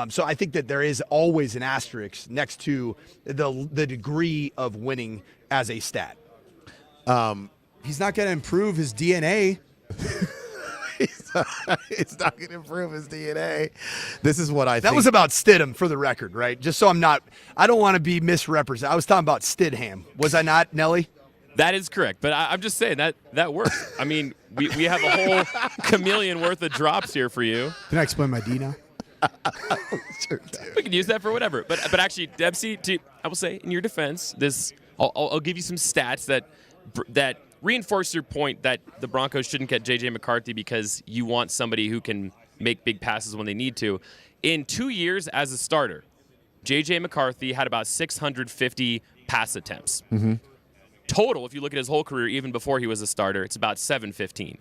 So I think that there is always an asterisk next to the degree of winning as a stat. He's not going to improve his DNA. It's not going to improve his DNA. This is what I think. That was about Stidham, for the record, right? Just so I don't want to be misrepresented. I was talking about Stidham. Was I not, Nelly? That is correct. But I'm just saying that works. I mean, We have a whole chameleon worth of drops here for you. Can I explain my D now? We can use that for whatever. But actually, Dempsey, I will say, in your defense, I'll give you some stats that reinforce your point that the Broncos shouldn't get J.J. McCarthy because you want somebody who can make big passes when they need to. In 2 years as a starter, J.J. McCarthy had about 650 pass attempts. Mm-hmm. Total, if you look at his whole career, even before he was a starter, it's about 715.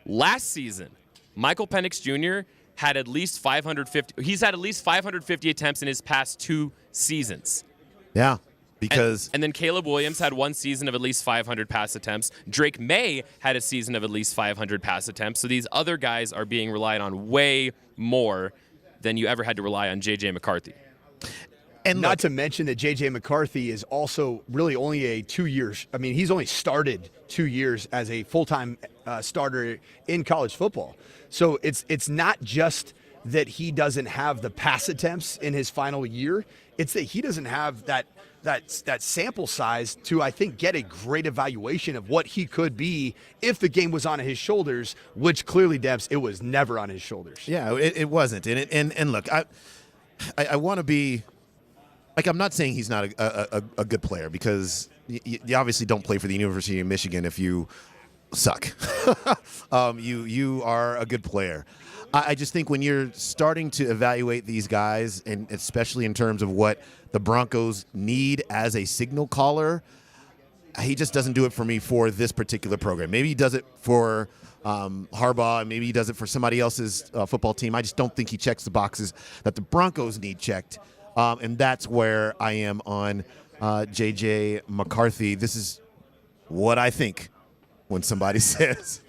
Last season, Michael Penix Jr. had at least 550. He's had at least 550 attempts in his past 2 seasons. Yeah, because and then Caleb Williams had 1 season of at least 500 pass attempts. Drake May had a season of at least 500 pass attempts. So these other guys are being relied on way more than you ever had to rely on J.J. McCarthy. And not to mention that J.J. McCarthy is also really only a 2 years. I mean, he's only started 2 years as a full-time starter in college football. So it's not just that he doesn't have the pass attempts in his final year. It's that he doesn't have that sample size to, I think, get a great evaluation of what he could be if the game was on his shoulders, which clearly, Debs, it was never on his shoulders. Yeah, it wasn't. And look, I want to be. Like, I'm not saying he's not a good player because you obviously don't play for the University of Michigan if you suck. You are a good player. I just think when you're starting to evaluate these guys, and especially in terms of what the Broncos need as a signal caller, he just doesn't do it for me for this particular program. Maybe he does it for Harbaugh, and maybe he does it for somebody else's football team. I just don't think he checks the boxes that the Broncos need checked. And that's where I am on J.J. McCarthy. This is what I think when somebody says,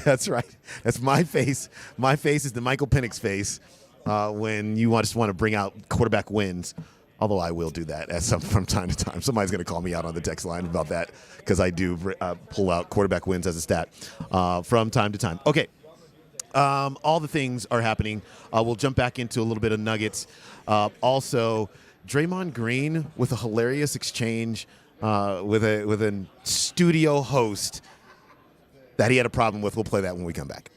that's right, that's my face. My face is the Michael Penix face when you just want to bring out quarterback wins, although I will do that from time to time. Somebody's going to call me out on the text line about that because I do pull out quarterback wins as a stat from time to time. Okay. All the things are happening. We'll jump back into a little bit of nuggets. Also, Draymond Green with a hilarious exchange with a studio host that he had a problem with. We'll play that when we come back.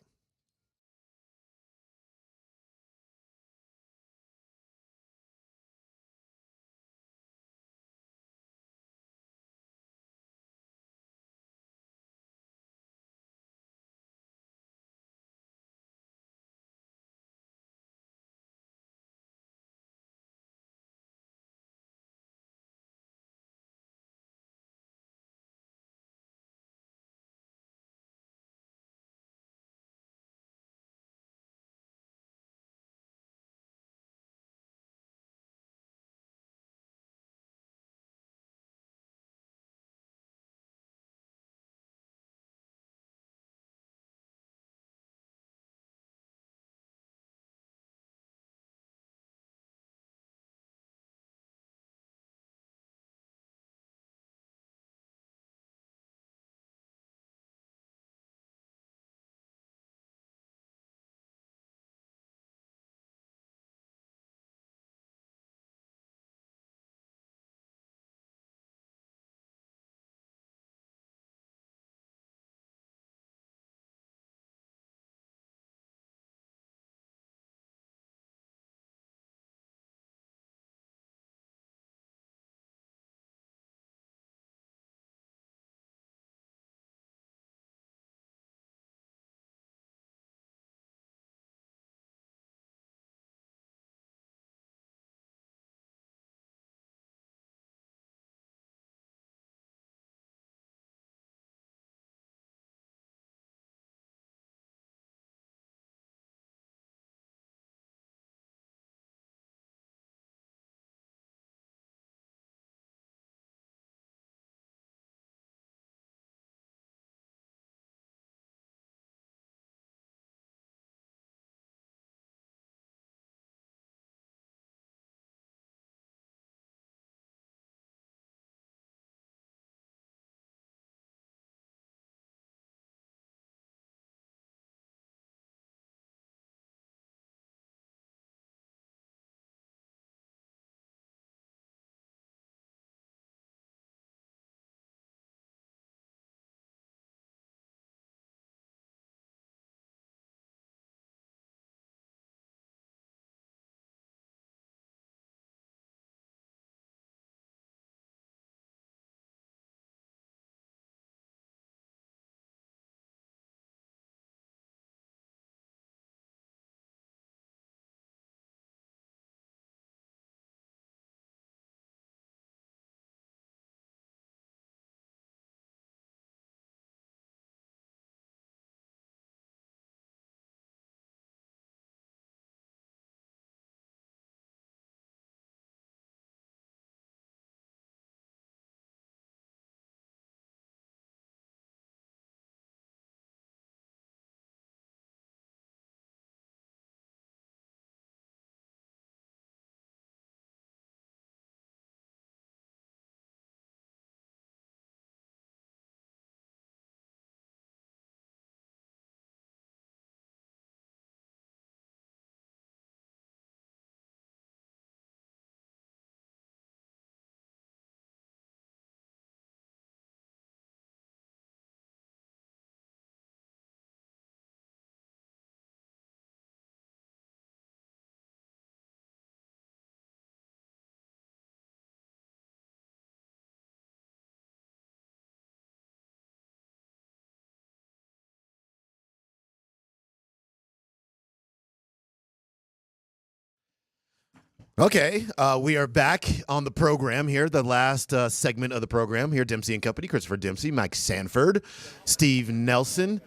Okay, we are back on the program here, the last segment of the program here. Dempsey and Company, Christopher Dempsey, Mike Sanford, Steve Nelson,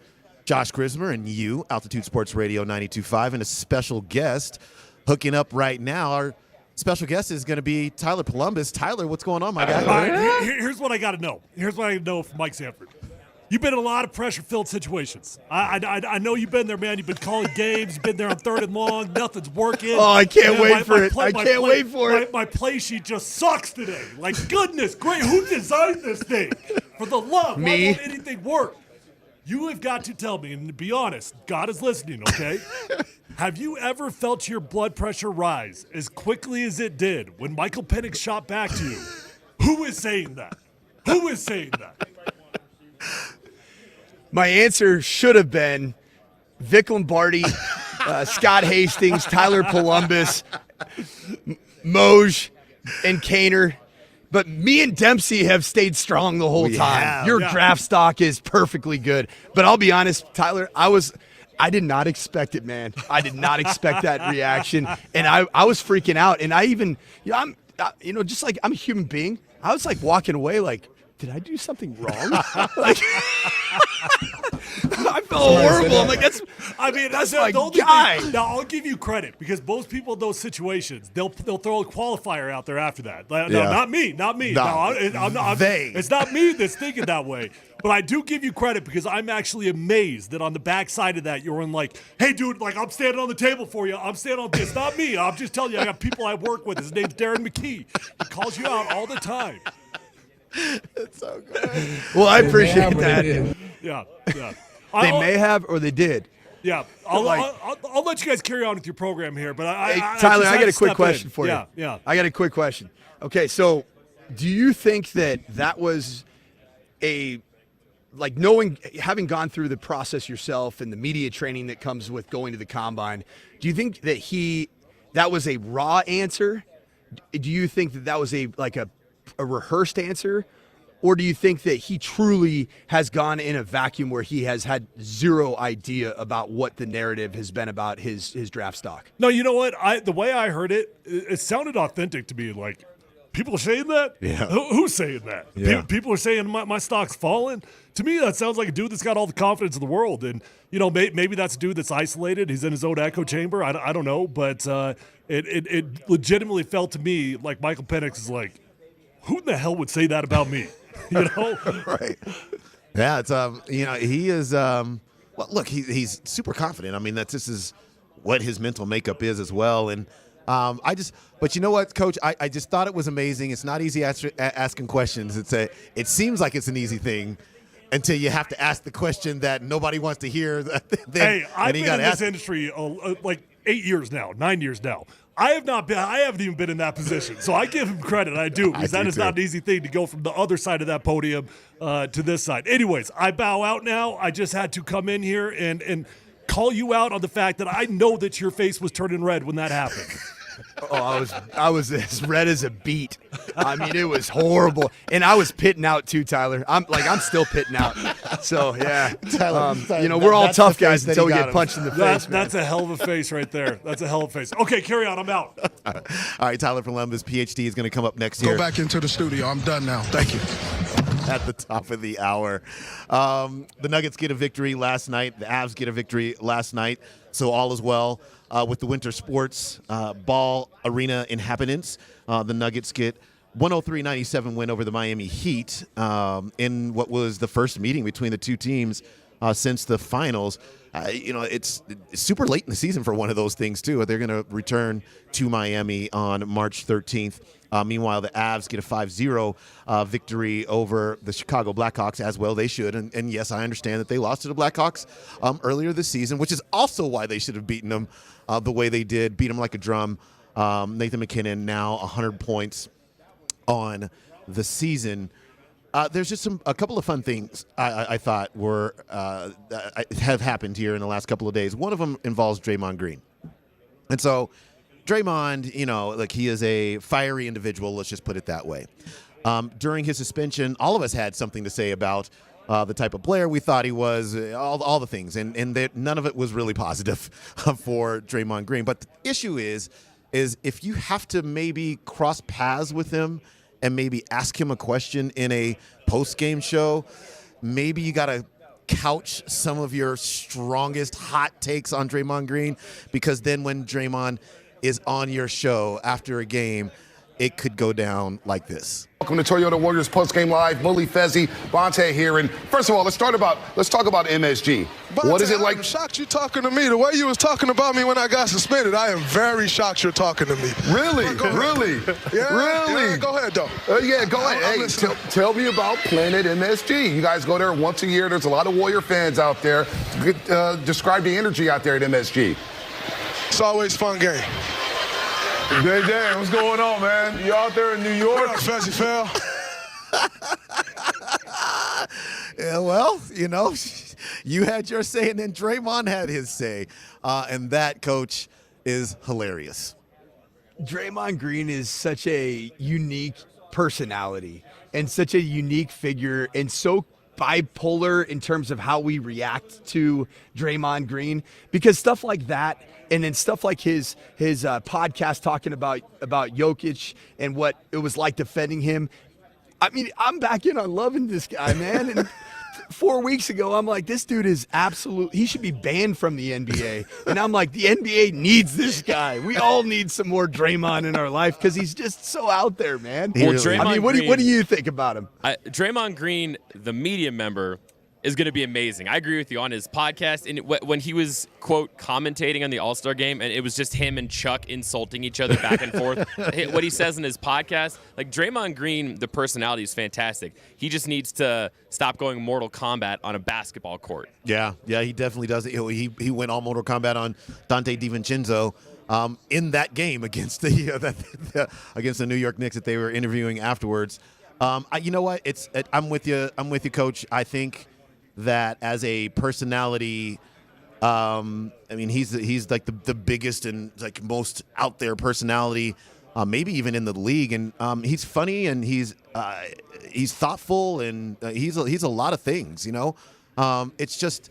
Josh Grismer, and you, Altitude Sports Radio 92.5, and a special guest hooking up right now. Our special guest is going to be Tyler Columbus. Tyler, what's going on, my guy? All right, here's what I got to know. Here's what I know from Mike Sanford. You've been in a lot of pressure-filled situations. I know you've been there, man. You've been calling games. You've been there on 3rd and long. Nothing's working. Oh, I can't wait for it. I can't wait for it. My play sheet just sucks today. Like, goodness, great. Who designed this thing? For the love, Me. why won't anything work? You have got to tell me, and to be honest, God is listening, okay? Have you ever felt your blood pressure rise as quickly as it did when Michael Penix shot back to you? Who is saying that? Who is saying that? My answer should have been Vic Lombardi, Scott Hastings, Tyler Columbus, Moj, and Kaner. But me and Dempsey have stayed strong the whole time. Your draft stock is perfectly good. But I'll be honest, Tyler, I did not expect it, man. I did not expect that reaction. And I was freaking out. And I even, just like I'm a human being, I was like walking away like, did I do something wrong? Like, I felt horrible. I'm like, that's my guy. Now, I'll give you credit because most people in those situations, they'll throw a qualifier out there after that. No, not me. No, it's not me that's thinking that way. But I do give you credit because I'm actually amazed that on the backside of that, you're in like, hey, dude, like I'm standing on the table for you. I'm standing on this. Not me. I'm just telling you, I got people I work with. His name's Darren McKee. He calls you out all the time. It's so good. Well, I appreciate that. Yeah. They may have or they did. Yeah, I'll let you guys carry on with your program here, but Tyler, I got a quick question for you. Yeah. I got a quick question. Okay, so do you think that was having gone through the process yourself and the media training that comes with going to the combine, do you think that was a raw answer? Do you think that was a rehearsed answer? Or do you think that he truly has gone in a vacuum where he has had zero idea about what the narrative has been about his draft stock? No, you know what? The way I heard it sounded authentic to me. Like, people are saying that? Yeah. Who's saying that? Yeah. People are saying my stock's falling? To me, that sounds like a dude that's got all the confidence in the world. And, maybe that's a dude that's isolated. He's in his own echo chamber. I don't know. But it legitimately felt to me like Michael Penix is like, who in the hell would say that about me? Right. Yeah, it's he is look, he's super confident. I mean, this is what his mental makeup is as well. And but you know what, Coach, I just thought it was amazing. It's not easy asking questions. It seems like it's an easy thing until you have to ask the question that nobody wants to hear. Hey, I've been in this industry like 8 years now, 9 years now. I haven't even been in that position. So I give him credit. I do. Because that is not an easy thing to go from the other side of that podium to this side. Anyways, I bow out now. I just had to come in here and call you out on the fact that I know that your face was turning red when that happened. Oh, I was as red as a beet. I mean, it was horrible, and I was pitting out too, Tyler. I'm still pitting out. So yeah, Tyler, we're all tough guys until we get punched in the face. That's a hell of a face right there. That's a hell of a face. Okay, carry on. I'm out. All right, Tyler Columbus, PhD, is going to come up next here. Go back into the studio. I'm done now. Thank you. At the top of the hour. The Nuggets get a victory last night. The Avs get a victory last night. So all is well with the winter sports ball arena inhabitants. The Nuggets get 103-97 win over the Miami Heat in what was the first meeting between the two teams since the finals. It's super late in the season for one of those things, too. They're going to return to Miami on March 13th. Meanwhile, the Avs get a 5-0 victory over the Chicago Blackhawks, as well they should. And yes, I understand that they lost to the Blackhawks earlier this season, which is also why they should have beaten them the way they did, beat them like a drum. Nathan McKinnon now 100 points on the season. There's just a couple of fun things I thought have happened here in the last couple of days. One of them involves Draymond Green. And so Draymond, he is a fiery individual. Let's just put it that way. During his suspension, all of us had something to say about the type of player we thought he was, all the things. And none of it was really positive for Draymond Green. But the issue is is if you have to maybe cross paths with him and maybe ask him a question in a post-game show, maybe you got to couch some of your strongest hot takes on Draymond Green, because then when Draymond is on your show after a game, it could go down like this. Welcome to Toyota Warriors Postgame Live. Bully Fezzi, Bonte here. And first of all, let's talk about MSG. What is it like? I'm shocked you're talking to me. The way you was talking about me when I got suspended, I am very shocked you're talking to me. Really? Really? Yeah, really? Yeah, go ahead, though. Yeah, go ahead. Hey, tell me about Planet MSG. You guys go there once a year. There's a lot of Warrior fans out there. Describe the energy out there at MSG. It's always fun game. Dan, what's going on, man? You out there in New York? What up, Fezzi Phil? Yeah, well, you had your say, and then Draymond had his say. And that, Coach, is hilarious. Draymond Green is such a unique personality and such a unique figure and so bipolar in terms of how we react to Draymond Green, because stuff like that, and then stuff like his podcast talking about Jokic and what it was like defending him. I mean, I'm back in on loving this guy, man. And 4 weeks ago, I'm like, this dude is he should be banned from the NBA. And I'm like, the NBA needs this guy. We all need some more Draymond in our life because he's just so out there, man. Well, Draymond I mean, what do you think about him? Draymond Green, the media member, is going to be amazing. I agree with you on his podcast. And when he was, quote, commentating on the All-Star game, and it was just him and Chuck insulting each other back and forth, what he says in his podcast, like Draymond Green, the personality is fantastic. He just needs to stop going Mortal Kombat on a basketball court. Yeah, he definitely does. He went all Mortal Kombat on Dante DiVincenzo in that game against against the New York Knicks that they were interviewing afterwards. You know what? I'm with you. I'm with you, Coach. I think that as a personality, I mean, he's like the biggest and like most out there personality, maybe even in the league. And he's funny and he's thoughtful and he's a lot of things. It's just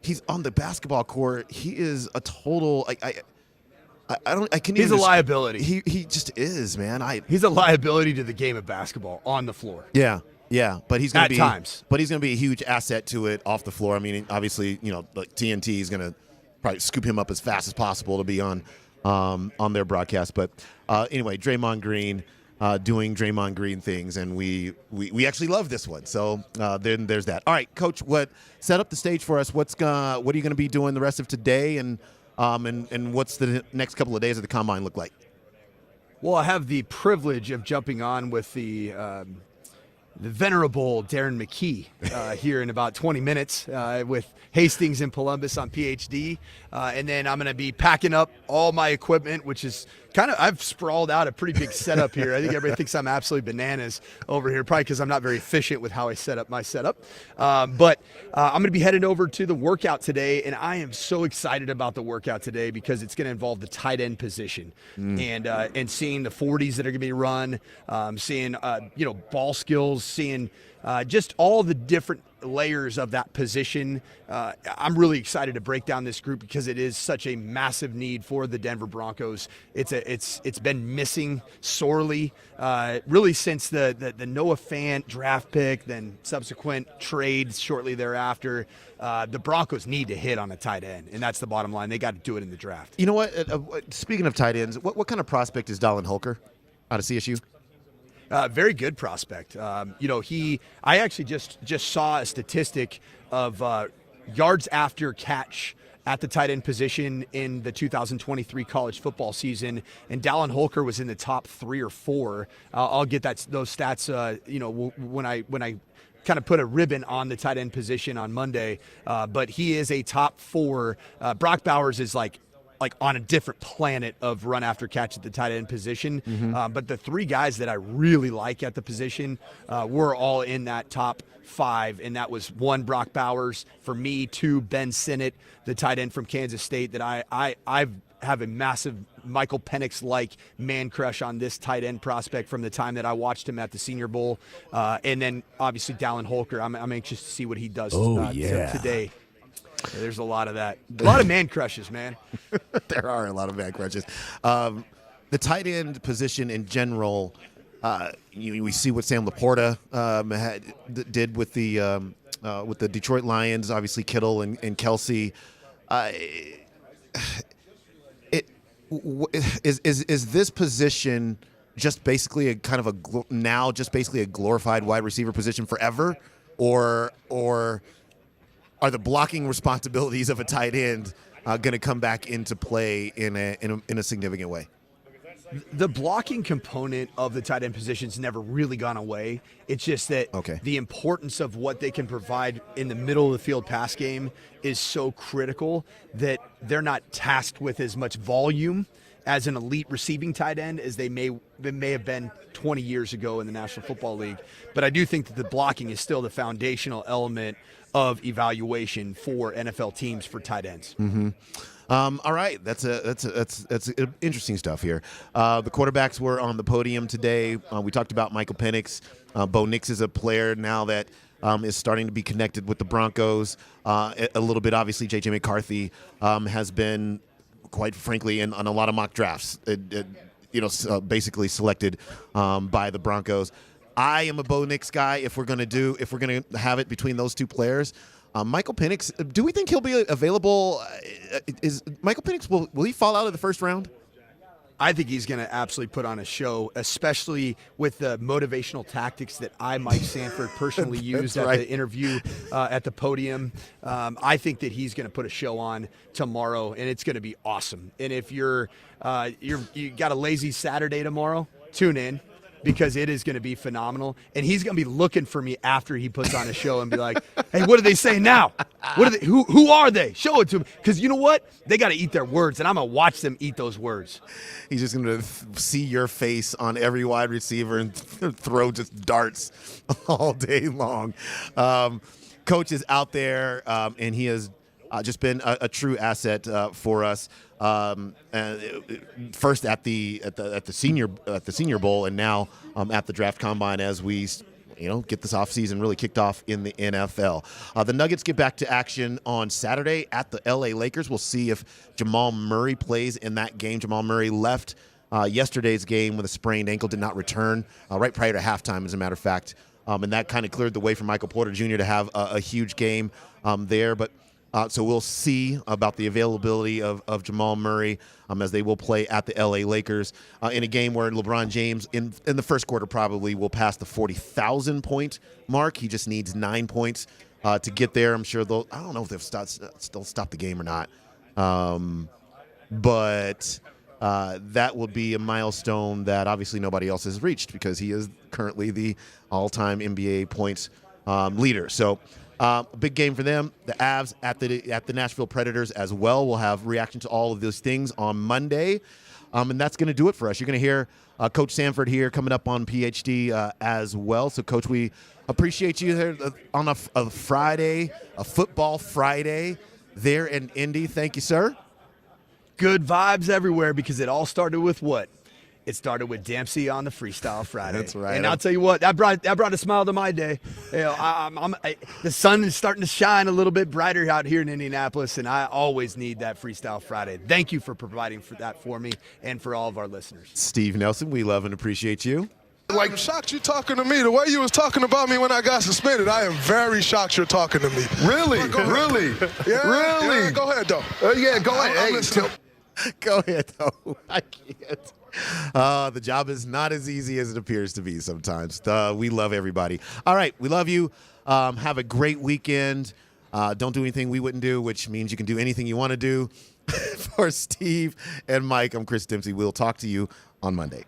he's on the basketball court. He is a total He's a liability. He just is, man. He's a liability to the game of basketball on the floor. Yeah, but he's going to be times. But he's going to be a huge asset to it off the floor. I mean, obviously, like TNT is going to probably scoop him up as fast as possible to be on their broadcast. But anyway, Draymond Green doing Draymond Green things, and we actually love this one. So then there's that. All right, Coach, set up the stage for us? What are you going to be doing the rest of today, and what's the next couple of days of the Combine look like? Well, I have the privilege of jumping on with the venerable Darren McKee here in about 20 minutes with Hastings and Columbus on PhD. And then I'm going to be packing up all my equipment, which is I've sprawled out a pretty big setup here. I think everybody thinks I'm absolutely bananas over here, probably because I'm not very efficient with how I set up my setup. But I'm going to be headed over to the workout today, and I am so excited about the workout today because it's going to involve the tight end position and seeing the 40s that are going to be run, seeing ball skills, seeing just all the different layers of that position. I'm really excited to break down this group because it is such a massive need for the Denver Broncos. It's been missing sorely, really since the Noah Fant draft pick, then subsequent trades shortly thereafter. The Broncos need to hit on a tight end, and that's the bottom line. They got to do it in the draft. You know what? Speaking of tight ends, what kind of prospect is Dallin Holker out of CSU? Very good prospect. I actually just saw a statistic of yards after catch at the tight end position in the 2023 college football season, and Dallin Holker was in the top 3 or 4. I'll get those stats. When I kind of put a ribbon on the tight end position on Monday, but he is a top 4. Brock Bowers is like on a different planet of run after catch at the tight end position. But the 3 guys that I really like at the position were all in that top 5. And that was 1, Brock Bowers. For me, 2, Ben Sinnott, the tight end from Kansas State that I have a massive Michael Penix-like man crush on this tight end prospect from the time that I watched him at the Senior Bowl. And then obviously Dallin Holker. I'm anxious to see what he does today. There's a lot of that. A lot of man crushes, man. There are a lot of man crushes. the tight end position in general, we see what Sam Laporta did with the Detroit Lions. Obviously, Kittle and Kelsey. Is this position just basically a kind of now just basically a glorified wide receiver position forever, or are the blocking responsibilities of a tight end going to come back into play in a significant way? The blocking component of the tight end position's never really gone away. It's just that the importance of what they can provide in the middle of the field pass game is so critical that they're not tasked with as much volume as an elite receiving tight end as they may have been 20 years ago in the National Football League. But I do think that the blocking is still the foundational element of evaluation for NFL teams for tight ends. Mm-hmm. All right, that's interesting stuff here. The quarterbacks were on the podium today. We talked about Michael Penix. Bo Nix is a player now that is starting to be connected with the Broncos a little bit. Obviously, J.J. McCarthy has been, quite frankly, on a lot of mock drafts, basically selected by the Broncos. I am a Bo Nix guy. If we're gonna have it between those two players. Michael Penix, do we think he'll be available? Is Michael Penix, will he fall out of the first round? I think he's going to absolutely put on a show, especially with the motivational tactics that Mike Sanford, personally used at the interview at the podium. I think that he's going to put a show on tomorrow, and it's going to be awesome. And if you got a lazy Saturday tomorrow, tune in, because it is going to be phenomenal. And he's going to be looking for me after he puts on a show and be like, hey, what do they say now? Who are they? Show it to me. Because you know what? They got to eat their words, and I'm going to watch them eat those words. He's just going to see your face on every wide receiver and throw just darts all day long. Coach is out there, and he has just been a true asset for us. First at the Senior Bowl, and now at the Draft Combine as we get this offseason really kicked off in the NFL. The Nuggets get back to action on Saturday at the LA Lakers. We'll see if Jamal Murray plays in that game. Jamal Murray left yesterday's game with a sprained ankle, did not return right prior to halftime, as a matter of fact, and that kind of cleared the way for Michael Porter Jr. to have a huge game there. But so we'll see about the availability of Jamal Murray as they will play at the L.A. Lakers in a game where LeBron James in the first quarter probably will pass the 40,000-point mark. He just needs 9 points to get there. I'm sure I don't know if they'll stop the game or not. But that will be a milestone that obviously nobody else has reached, because he is currently the all-time NBA points leader. So a big game for them. The Avs at the Nashville Predators as well. We'll have reaction to all of those things on Monday. And that's going to do it for us. You're going to hear Coach Sanford here coming up on PhD as well. So, Coach, we appreciate you there on a Friday, a football Friday there in Indy. Thank you, sir. Good vibes everywhere, because it all started with what? It started with Dempsey on the Freestyle Friday. That's right. And I'll tell you what, that brought a smile to my day. The sun is starting to shine a little bit brighter out here in Indianapolis, and I always need that Freestyle Friday. Thank you for providing for that for me and for all of our listeners. Steve Nelson, we love and appreciate you. I'm shocked you're talking to me. The way you was talking about me when I got suspended, I am very shocked you're talking to me. Really? Really? Yeah, Really? Yeah, go ahead, though. Yeah, go ahead. Go ahead, though. I can't. The job is not as easy as it appears to be sometimes. We love everybody. All right, we love you. Have a great weekend. Don't do anything we wouldn't do, which means you can do anything you want to do. For Steve and Mike, I'm Chris Dempsey. We'll talk to you on Monday.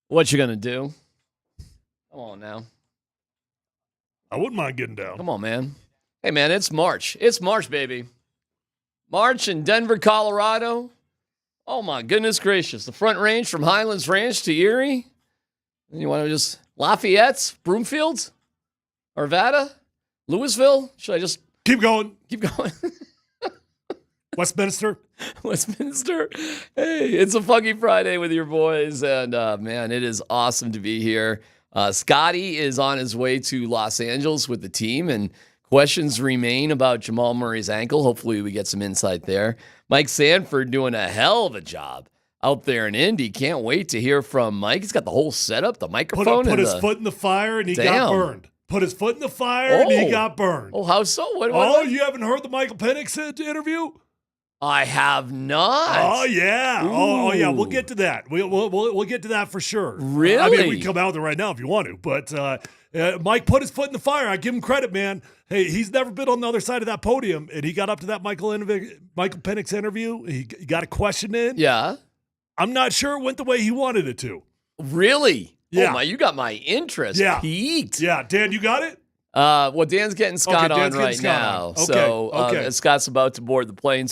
What you gonna do? Come on now. I wouldn't mind getting down. Come on, man. Hey, man, it's March. It's March, baby. March in Denver, Colorado. Oh, my goodness gracious. The Front Range from Highlands Ranch to Erie. And you want to just Lafayette, Broomfield, Arvada, Louisville? Should I just keep going? Keep going. Westminster. Westminster. Hey, it's a Funky Friday with your boys. And, man, it is awesome to be here. Scotty is on his way to Los Angeles with the team, and questions remain about Jamal Murray's ankle. Hopefully we get some insight there. Mike Sanford doing a hell of a job out there in Indy. Can't wait to hear from Mike. He's got the whole setup, the microphone. Put his foot in the fire and he got burned. Put his foot in the fire and he got burned. Oh, how so? What? You haven't heard the Michael Penix interview? I have not. Oh yeah. Oh yeah. We'll get to that. We'll get to that for sure. Really? I mean, we can come out with it right now if you want to. But Mike put his foot in the fire. I give him credit, man. Hey, he's never been on the other side of that podium, and he got up to that Michael Penix interview. He got a question in. Yeah. I'm not sure it went the way he wanted it to. Really? Yeah. Oh my, you got my interest peaked. Yeah. Dan, you got it? Well, Dan's getting Scott Dan's on getting right Scott now. on. Okay, So okay. Scott's about to board the plane.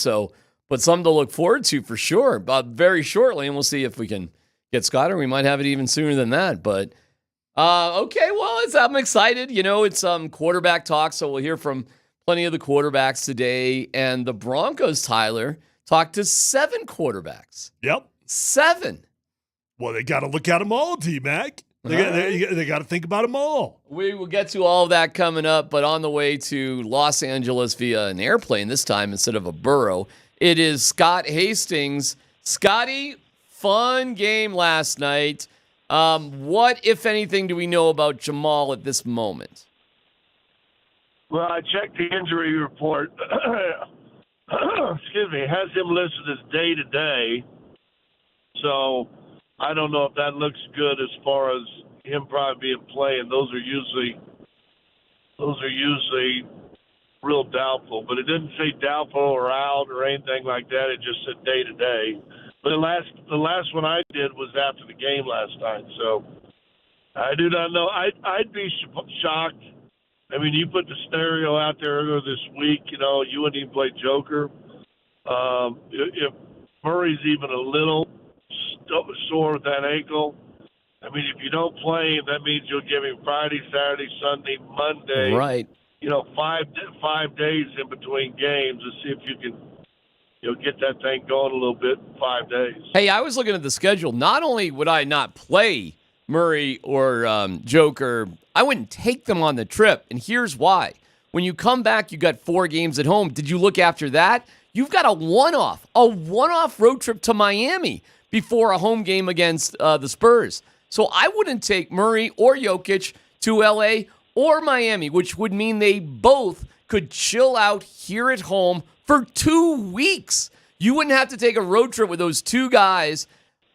But something to look forward to for sure. Very shortly, and we'll see if we can get Scott, or we might have it even sooner than that. But okay, well, I'm excited. You know, it's quarterback talk, so we'll hear from plenty of the quarterbacks today. And the Broncos, Tyler, talked to 7 quarterbacks. Yep. 7. Well, they got to look at them all, D-Mac. They got to think about them all. We will get to all of that coming up, but on the way to Los Angeles via an airplane this time instead of a burro, it is Scott Hastings. Scotty, fun game last night. What, if anything, do we know about Jamal at this moment? Well, I checked the injury report. Excuse me. It has him listed as day-to-day. So I don't know if that looks good as far as him probably being playing. Those are usually real doubtful, but it didn't say doubtful or out or anything like that. It just said day to day. But the last one I did was after the game last night, so I do not know. I'd be shocked. I mean, you put the stereo out there earlier this week. You know, you wouldn't even play Joker. If Murray's even a little sore with that ankle, I mean, if you don't play him, that means you'll give him Friday, Saturday, Sunday, Monday. Right. You know, 5 days in between games to see if you can, get that thing going a little bit in 5 days. Hey, I was looking at the schedule. Not only would I not play Murray or Joker, I wouldn't take them on the trip, and here's why. When you come back, you got 4 games at home. Did you look after that? You've got a one-off road trip to Miami before a home game against the Spurs. So I wouldn't take Murray or Jokic to L.A. or Miami, which would mean they both could chill out here at home for 2 weeks. You wouldn't have to take a road trip with those 2 guys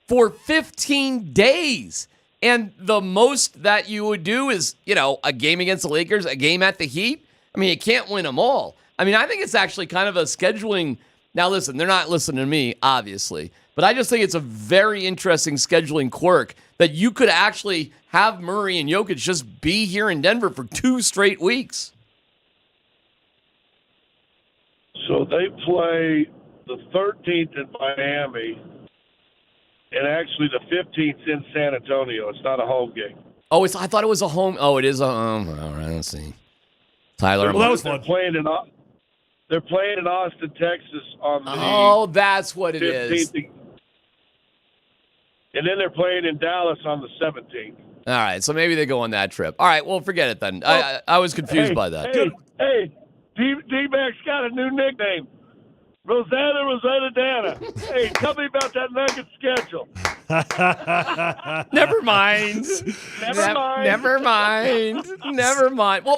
for 15 days. And the most that you would do is, a game against the Lakers, a game at the Heat. I mean, you can't win them all. I mean, I think it's actually kind of a scheduling. Now, listen, they're not listening to me, obviously. But I just think it's a very interesting scheduling quirk that you could actually have Murray and Jokic just be here in Denver for 2 straight weeks. So they play the 13th in Miami, and actually the 15th in San Antonio. It's not a home game. Oh, I thought it was a home. Oh, it is a home. All right, let's see. Tyler. Well, they're playing in Austin, Texas on the Oh, that's what it 15th. is. And then they're playing in Dallas on the 17th. All right, so maybe they go on that trip. All right, well, forget it then. I was confused by that. Hey, D-Mac's got a new nickname. Rosetta Dana. Hey, tell me about that Nugget schedule. Never mind. Never mind. Well,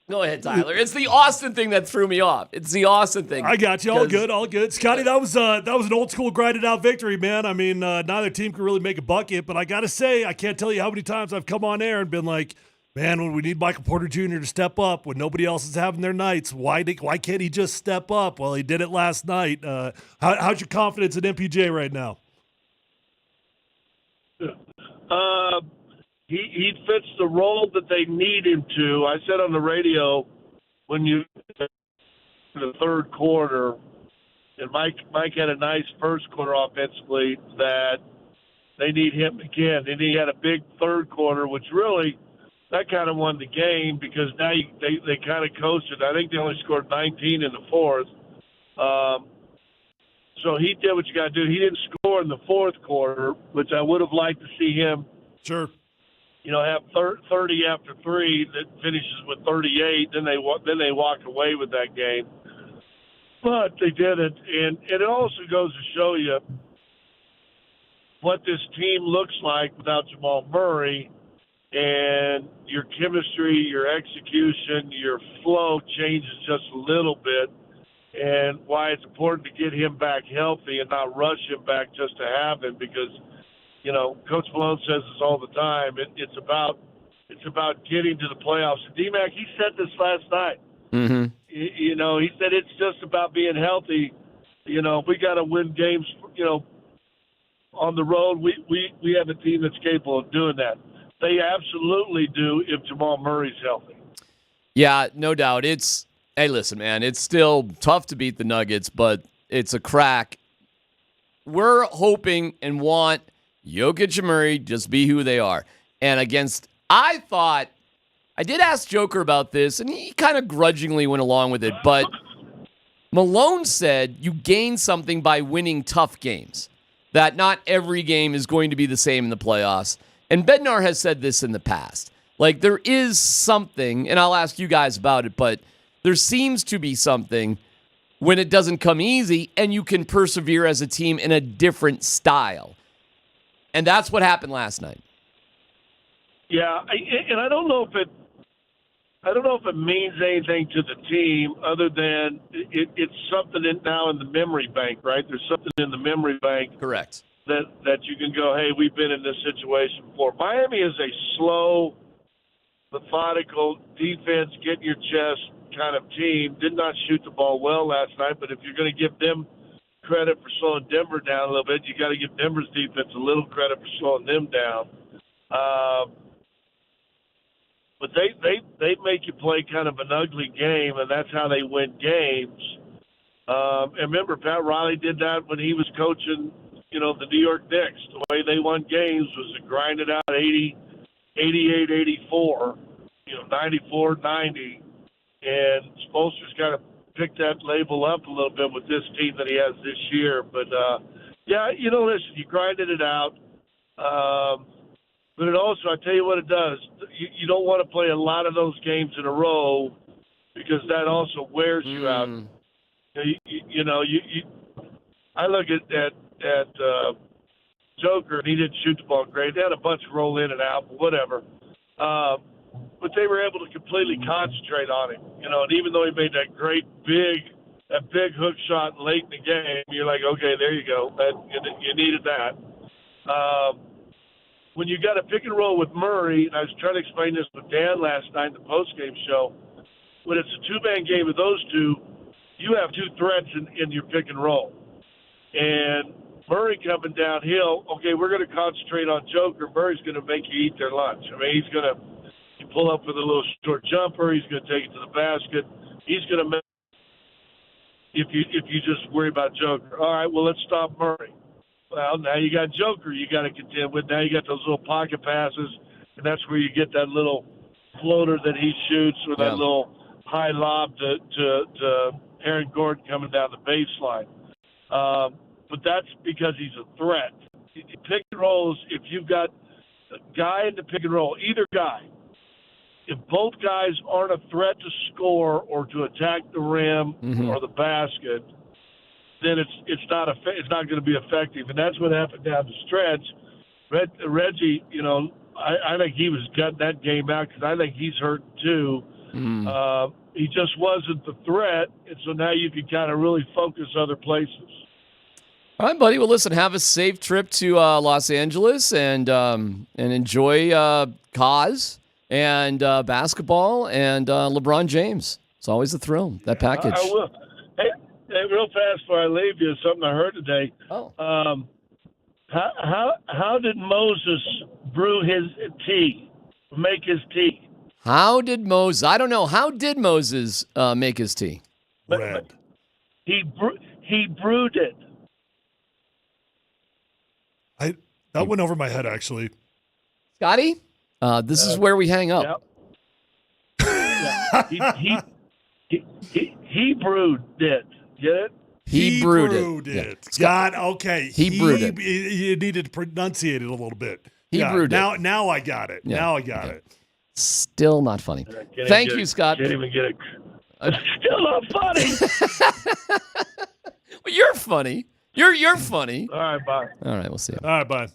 go ahead, Tyler. It's the Austin thing that threw me off. It's the Austin thing. I got you. All good. Scotty, that was an old school grinded out victory, man. I mean, neither team could really make a bucket, but I got to say, I can't tell you how many times I've come on air and been like, man, when we need Michael Porter Jr. to step up, when nobody else is having their nights, why can't he just step up? Well, he did it last night. How's your confidence in MPJ right now? He fits the role that they need him to. I said on the radio when you in the third quarter, and Mike had a nice first quarter offensively, that they need him again. And he had a big third quarter, which really that kind of won the game because now they kind of coasted. I think they only scored 19 in the fourth. So he did what you got to do. He didn't score in the fourth quarter, which I would have liked to see him. Sure. Have 30 after 3 that finishes with 38. Then they walked away with that game. But they did it, and it also goes to show you what this team looks like without Jamal Murray, and your chemistry, your execution, your flow changes just a little bit, and why it's important to get him back healthy and not rush him back just to have him because, Coach Malone says this all the time. It's about getting to the playoffs. And D-Mac, he said this last night. Mm-hmm. He said it's just about being healthy. We got to win games, on the road. We have a team that's capable of doing that. They absolutely do if Jamal Murray's healthy. Yeah, no doubt. Hey, listen, man, it's still tough to beat the Nuggets, but it's a crack. We're hoping and want Jokic and Murray just be who they are. And I did ask Joker about this, and he kind of grudgingly went along with it, but Malone said you gain something by winning tough games, that not every game is going to be the same in the playoffs. And Bednar has said this in the past. Like, there is something, and I'll ask you guys about it, but there seems to be something when it doesn't come easy and you can persevere as a team in a different style. And that's what happened last night. Yeah, and I don't know if it means anything to the team other than it's something now in the memory bank, right? There's something in the memory bank. Correct. That you can go, hey, we've been in this situation before. Miami is a slow, methodical defense, get in your chest kind of team. Did not shoot the ball well last night, but if you're going to give them credit for slowing Denver down a little bit, you got to give Denver's defense a little credit for slowing them down. But they make you play kind of an ugly game, and that's how they win games. And remember, Pat Riley did that when he was coaching, the New York Knicks. The way they won games was to grind it out 80, 88, 84, 94, 90. And Spoelstra's got to pick that label up a little bit with this team that he has this year. But, listen, you grinded it out. But it also, I tell you what it does, you don't want to play a lot of those games in a row because that also wears you out. I look at Joker, and he didn't shoot the ball great. They had a bunch of roll in and out, but whatever. But they were able to completely concentrate on him, and even though he made that big hook shot late in the game, you're like, okay, there you go. You needed that. When you got a pick and roll with Murray, and I was trying to explain this with Dan last night in the postgame show, when it's a two-man game with those two, you have two threats in your pick and roll. And Murray coming downhill, okay, we're going to concentrate on Joker. Murray's going to make you eat their lunch. I mean, he's going to pull up with a little short jumper. He's going to take it to the basket. He's going to make if you just worry about Joker. All right, well, let's stop Murray. Well, now you got Joker you got to contend with. Now you got those little pocket passes, and that's where you get that little floater that he shoots or that little high lob to Aaron Gordon coming down the baseline. But that's because he's a threat. Pick and rolls, if you've got a guy in the pick and roll, either guy, if both guys aren't a threat to score or to attack the rim or the basket, then it's not going to be effective, and that's what happened down the stretch. Reggie, I think he was gutting that game out because I think he's hurt too. He just wasn't the threat, and so now you can kind of really focus other places. All right, buddy. Well, listen, have a safe trip to Los Angeles and enjoy Cause and basketball and LeBron James. It's always a thrill, that package. I will. Hey, real fast before I leave you, something I heard today. Oh. How did Moses brew his tea, make his tea? How did Moses? I don't know. How did Moses make his tea? Red. He brewed it. That went over my head, actually. Scotty, this is where we hang up. Yep. He brewed it. Get it? He brewed it. God, okay. He brewed it. You needed to pronunciate it a little bit. He brewed it. Now I got it. Yeah. Now I got it. Still not funny. Thank you, Scott. Can't even get it. Still not funny. Well, you're funny. You're funny. All right, bye. All right, we'll see you. All right, bye.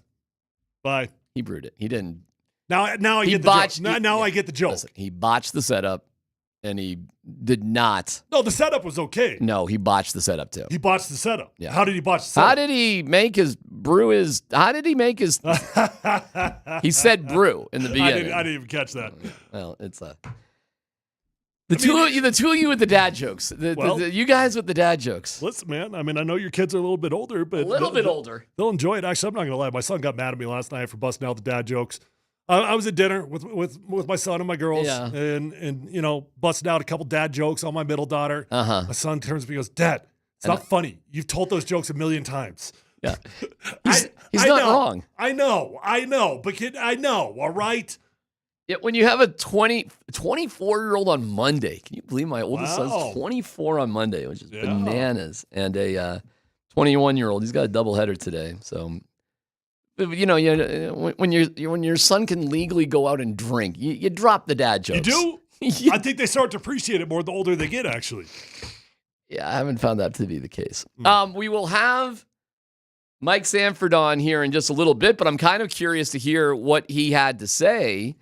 Bye. He brewed it. He didn't. Now I He get botched- the joke. Now I get the joke. Listen, he botched the setup, and he did not. No, the setup was okay. No, he botched the setup too. He botched the setup. Yeah. How did he botch the setup? How did he make his brew? How did he make his? He said brew in the beginning. I didn't even catch that. Well, it's the two of you with the dad jokes. You guys with the dad jokes. Listen, man. I mean, I know your kids are a little bit older, but older. They'll enjoy it. Actually, I'm not gonna lie. My son got mad at me last night for busting out the dad jokes. I was at dinner with my son and my girls, and you know, busting out a couple dad jokes on my middle daughter. Uh-huh. My son turns to me and goes, "Dad, it's not funny. You've told those jokes a million times." Yeah, he's not wrong. I know, but I know. All right. Yeah, when you have a 24-year-old on Monday, can you believe my oldest son's 24 on Monday, which is bananas, and a 21-year-old. He's got a doubleheader today, so. You know, when your son can legally go out and drink, you drop the dad jokes. You do? I think they start to appreciate it more the older they get, actually. Yeah, I haven't found that to be the case. We will have Mike Sanford on here in just a little bit, but I'm kind of curious to hear what he had to say.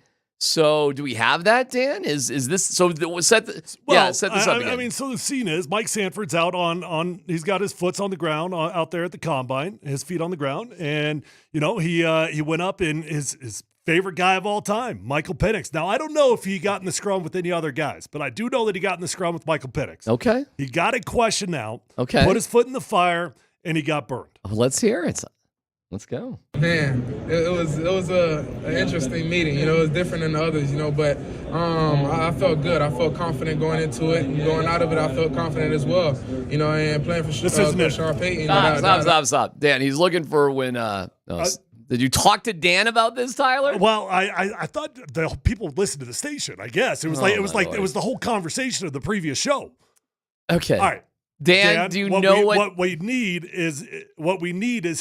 So, do we have that, Dan? Is this so? Set this up again. I mean, so the scene is Mike Sanford's out on. He's got his foots on the ground out there at the combine, his feet on the ground, and you know he went up in his favorite guy of all time, Michael Penix. Now I don't know if he got in the scrum with any other guys, but I do know that he got in the scrum with Michael Penix. Okay, he got a question out. Okay, put his foot in the fire, and he got burned. Let's hear it. Let's go. Man, it was an interesting meeting. You know, it was different than the others. You know, but I felt good. I felt confident going into it, and going out of it, I felt confident as well. You know, and playing for Sean Payton. Stop, Dan. He's looking for when. Did you talk to Dan about this, Tyler? Well, I thought the people listened to the station. I guess it was it was the whole conversation of the previous show. Okay. All right. Dan, do you know what we need is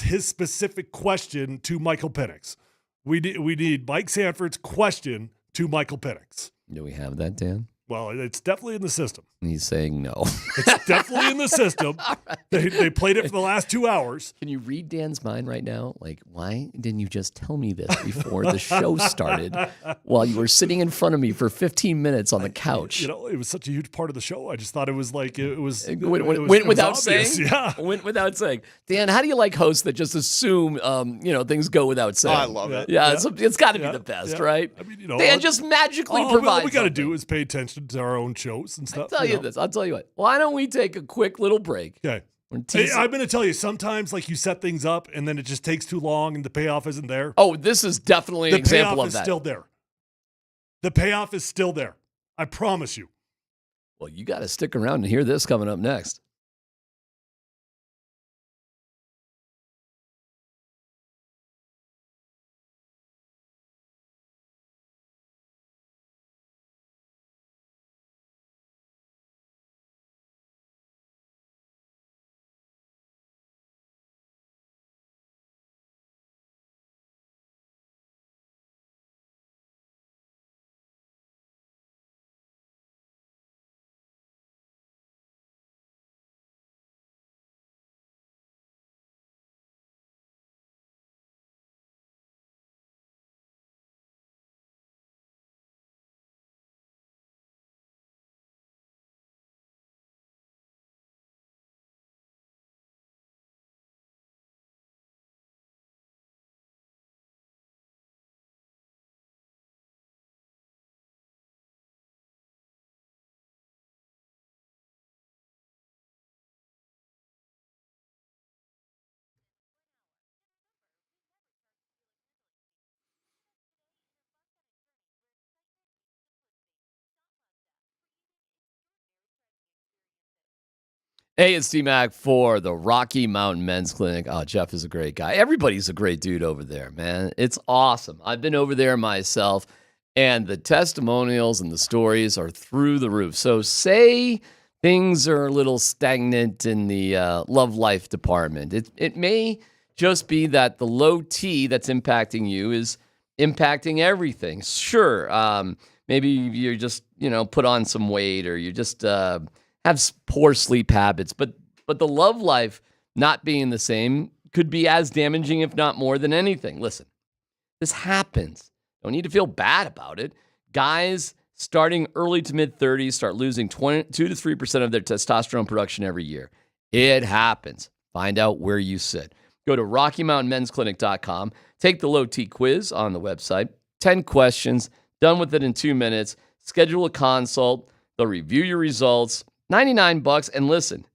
his specific question to Michael Penix. We need Mike Sanford's question to Michael Penix. Do we have that, Dan? Well, it's definitely in the system. He's saying no. It's definitely in the system. Right. They played it for the last 2 hours. Can you read Dan's mind right now? Like, why didn't you just tell me this before the show started while you were sitting in front of me for 15 minutes on the couch? You know, it was such a huge part of the show. I just thought it was like it was went without obvious. saying. Yeah, went without saying. Dan, how do you like hosts that just assume things go without saying? I love it. Yeah, it's got to be the best, right? I mean, Dan just magically provides. All we got to do is pay attention to our own shows and stuff. I'll tell you what. Why don't we take a quick little break? Okay. Hey, I'm going to tell you, sometimes like you set things up and then it just takes too long and the payoff isn't there. Oh, this is definitely an example of that. The payoff is still there. The payoff is still there. I promise you. Well, you got to stick around and hear this coming up next. Hey, it's D-Mac for the Rocky Mountain Men's Clinic. Oh, Jeff is a great guy. Everybody's a great dude over there, man. It's awesome. I've been over there myself, and the testimonials and the stories are through the roof. So say things are a little stagnant in the love life department. It may just be that the low T that's impacting you is impacting everything. Sure, maybe you're just, put on some weight, or you just have poor sleep habits, but the love life not being the same could be as damaging, if not more than anything. Listen, this happens. Don't need to feel bad about it. Guys starting early to mid-30s start losing 2 to 3% of their testosterone production every year. It happens. Find out where you sit. Go to RockyMountainMen'sClinic.com. Take the low T quiz on the website. 10 questions. Done with it in 2 minutes. Schedule a consult. They'll review your results. $99. And listen,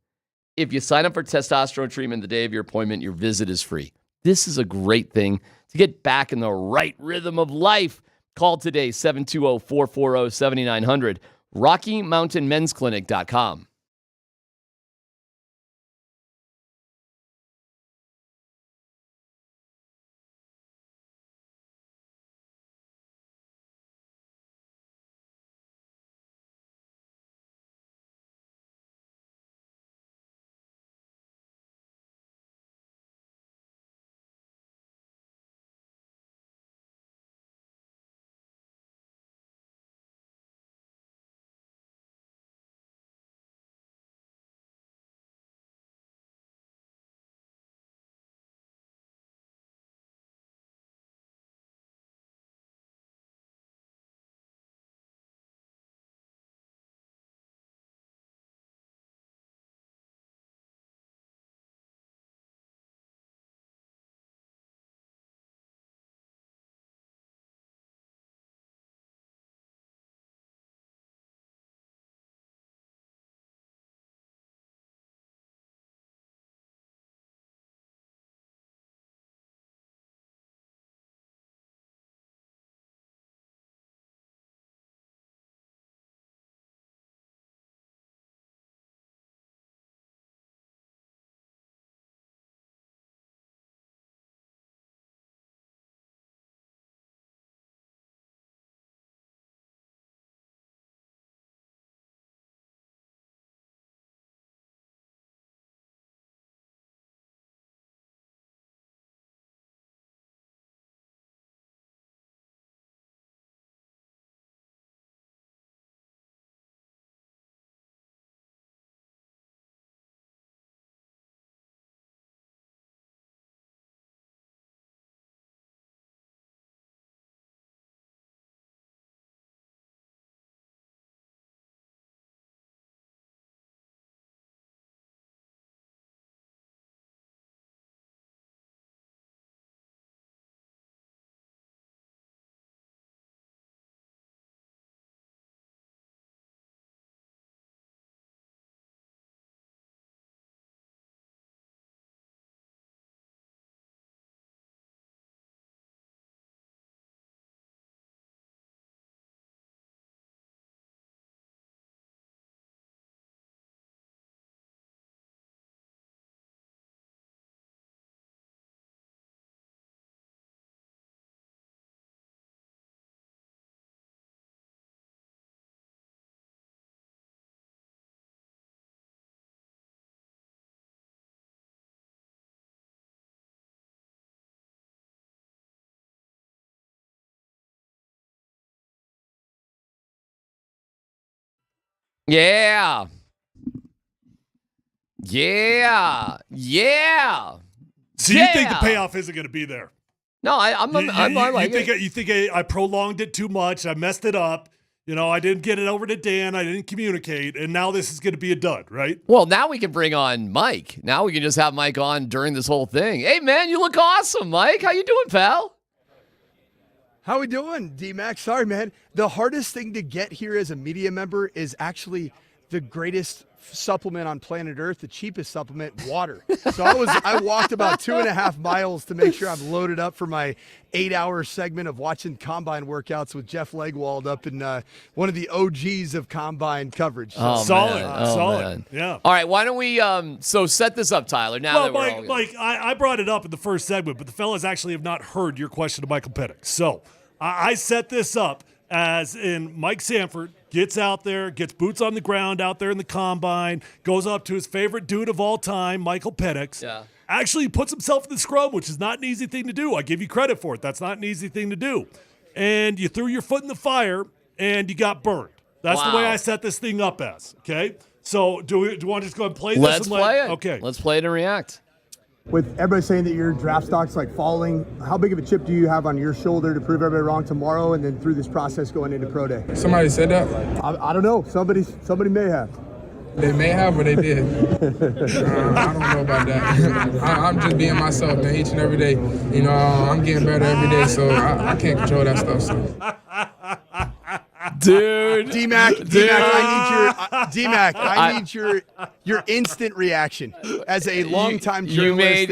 if you sign up for testosterone treatment the day of your appointment, your visit is free. This is a great thing to get back in the right rhythm of life. Call today, 720-440-7900, RockyMountainMen'sClinic.com. Yeah. Yeah. Yeah. So you think the payoff isn't going to be there? No, I'm like you think I prolonged it too much? I messed it up. I didn't get it over to Dan. I didn't communicate, and now this is going to be a dud, right? Well, now we can bring on Mike. Now we can just have Mike on during this whole thing. Hey, man, you look awesome, Mike. How you doing, pal? How we doing, D-Mac? Sorry, man. The hardest thing to get here as a media member is actually the greatest supplement on planet Earth, the cheapest supplement, water. So I walked about 2.5 miles to make sure I'm loaded up for my 8-hour segment of watching combine workouts with Jeff Legwald up in one of the OGs of combine coverage. So, Solid. Man. Yeah. All right, why don't we so set this up, Tyler? Now that we're all Mike, I brought it up in the first segment, but the fellas actually have not heard your question to Michael Penix. So I set this up as in Mike Sanford gets out there, gets boots on the ground out there in the combine, goes up to his favorite dude of all time, Michael Penix. Yeah. Actually puts himself in the scrum, which is not an easy thing to do. I give you credit for it. That's not an easy thing to do. And you threw your foot in the fire, and you got burned. That's the way I set this thing up as, okay? So do you want to just go ahead and play this? Let's play it. Okay. Let's play it and react. With everybody saying that your draft stock's like falling, how big of a chip do you have on your shoulder to prove everybody wrong tomorrow and then through this process going into pro day? Somebody said that? I don't know. Somebody may have. They may have or they did. I don't know about that. I'm just being myself, man, each and every day. You know, I'm getting better every day, so I can't control that stuff. So. Dude, D-Mac, I need your instant reaction as a longtime journalist.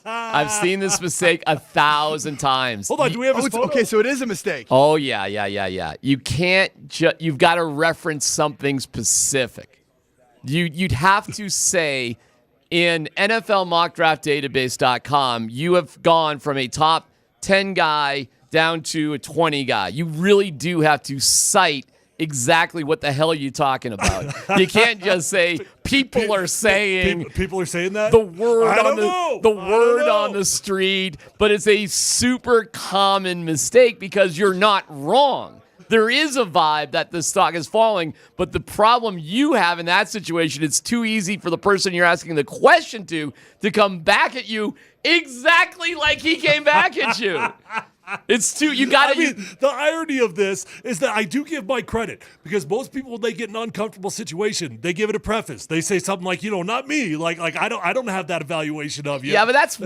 I've seen this mistake 1,000 times. Hold on, do we have his photo? Okay, so it is a mistake. Oh yeah. You can't. You've got to reference something specific. You'd have to say in NFLMockDraftDatabase.com, you have gone from a top 10 guy down to a 20 guy. You really do have to cite exactly what the hell you're talking about. You can't just say people are saying people are saying that the word on the street, but it's a super common mistake because you're not wrong. There is a vibe that the stock is falling, but the problem you have in that situation, it's too easy for the person you're asking the question to come back at you exactly like he came back at you. It's too, you got to. The irony of this is that I do give Mike credit because most people, when they get in an uncomfortable situation, they give it a preface. They say something like, not me. Like I don't have that evaluation of you. Yeah, but that's a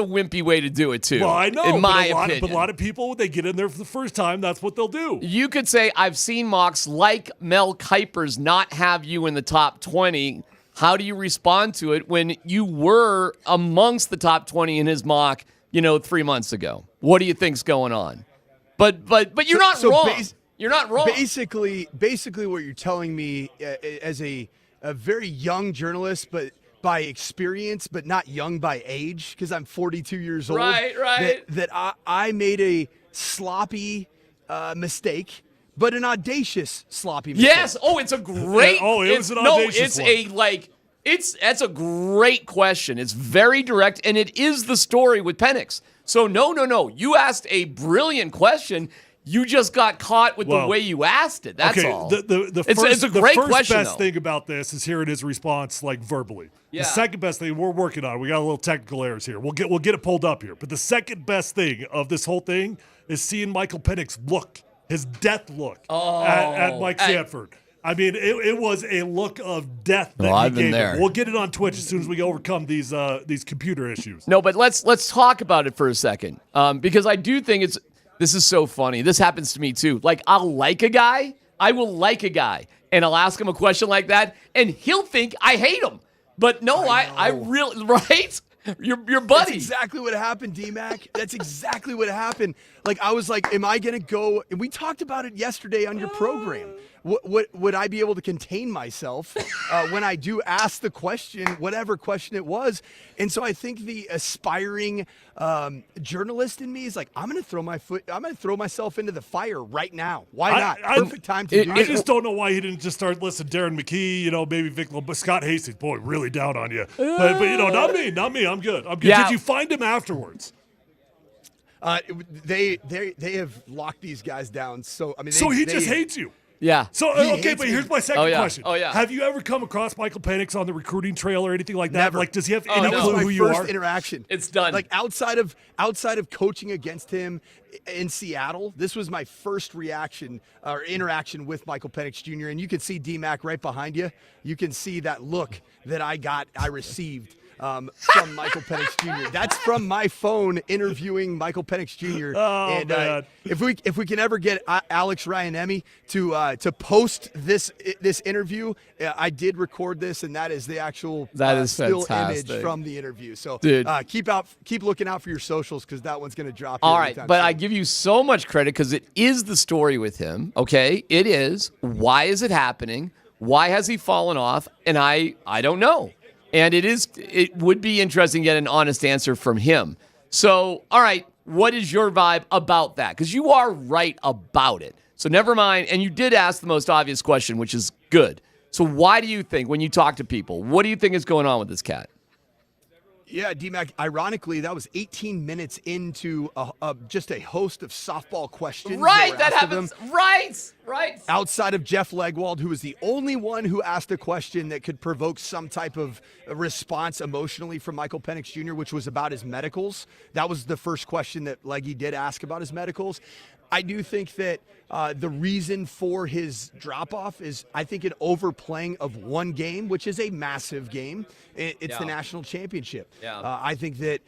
wimpy way to do it too. Well, I know. In my opinion, but a lot of people, when they get in there for the first time, that's what they'll do. You could say, I've seen mocks like Mel Kiper's not have you in the top 20. How do you respond to it when you were amongst the top 20 in his mock? 3 months ago. What do you think's going on? But you're not wrong. You're not wrong. Basically what you're telling me as a very young journalist, but by experience, but not young by age, because I'm 42 years old. Right. That I made a sloppy mistake, but an audacious sloppy mistake. Yes. Oh, it's a great. It was an audacious one. That's a great question. It's very direct, and it is the story with Penix. So no. You asked a brilliant question. You just got caught with the way you asked it. That's all. It's a great question. The first best thing about this is hearing his response verbally. Yeah. The second best thing we're working on. We got a little technical errors here. We'll get it pulled up here. But the second best thing of this whole thing is seeing Michael Penix look, his death look at Mike Sanford. I mean, it was a look of death that he gave him. We'll get it on Twitch as soon as we overcome these computer issues. No, but let's talk about it for a second, because I do think this is so funny. This happens to me too. Like I will like a guy, and I'll ask him a question like that, and he'll think I hate him. But no, I really right. Your buddy. That's exactly what happened, D-Mac. That's exactly what happened. Like I was like, am I gonna go? And we talked about it yesterday on your program. Would I be able to contain myself when I do ask the question, whatever question it was? And so I think the aspiring journalist in me is like, I'm going to throw myself into the fire right now. Why not? Perfect time to do it. I just don't know why he didn't just start listening. Darren McKee, maybe Vic, but Scott Hastings, boy, really down on you. But not me. I'm good. Yeah. Did you find him afterwards? They have locked these guys down. So I mean, so he just hates you. Yeah. So, okay, but here's my second question. Oh, yeah. Have you ever come across Michael Penix on the recruiting trail or anything like that? Never. Like, does he have any That clue was who my you first are? interaction. It's done. Like, outside of coaching against him in Seattle, this was my first reaction or interaction with Michael Penix Jr., and you can see D-Mac right behind you. You can see that look that I received from Michael Penix Jr. That's from my phone interviewing Michael Penix Jr. Oh, man. If we can ever get Alex Ryan-Emi to post this interview, I did record this, and that is the actual still fantastic. image from the interview. So Dude. keep looking out for your socials because that one's going to drop. All right, but I give you so much credit because it is the story with him. Okay, it is. Why is it happening? Why has he fallen off? And I don't know. And it would be interesting to get an honest answer from him. So, all right, what is your vibe about that? Because you are right about it. So never mind. And you did ask the most obvious question, which is good. So why do you think, when you talk to people, what do you think is going on with this cat? Yeah, D-Mac, ironically, that was 18 minutes into just a host of softball questions. Right, that happens. Right. Outside of Jeff Legwald, who was the only one who asked a question that could provoke some type of response emotionally from Michael Penix Jr., which was about his medicals. That was the first question that Leggy did ask about his medicals. I do think that the reason for his drop-off is, I think, an overplaying of one game, which is a massive game. It's the national championship. Yeah. I think that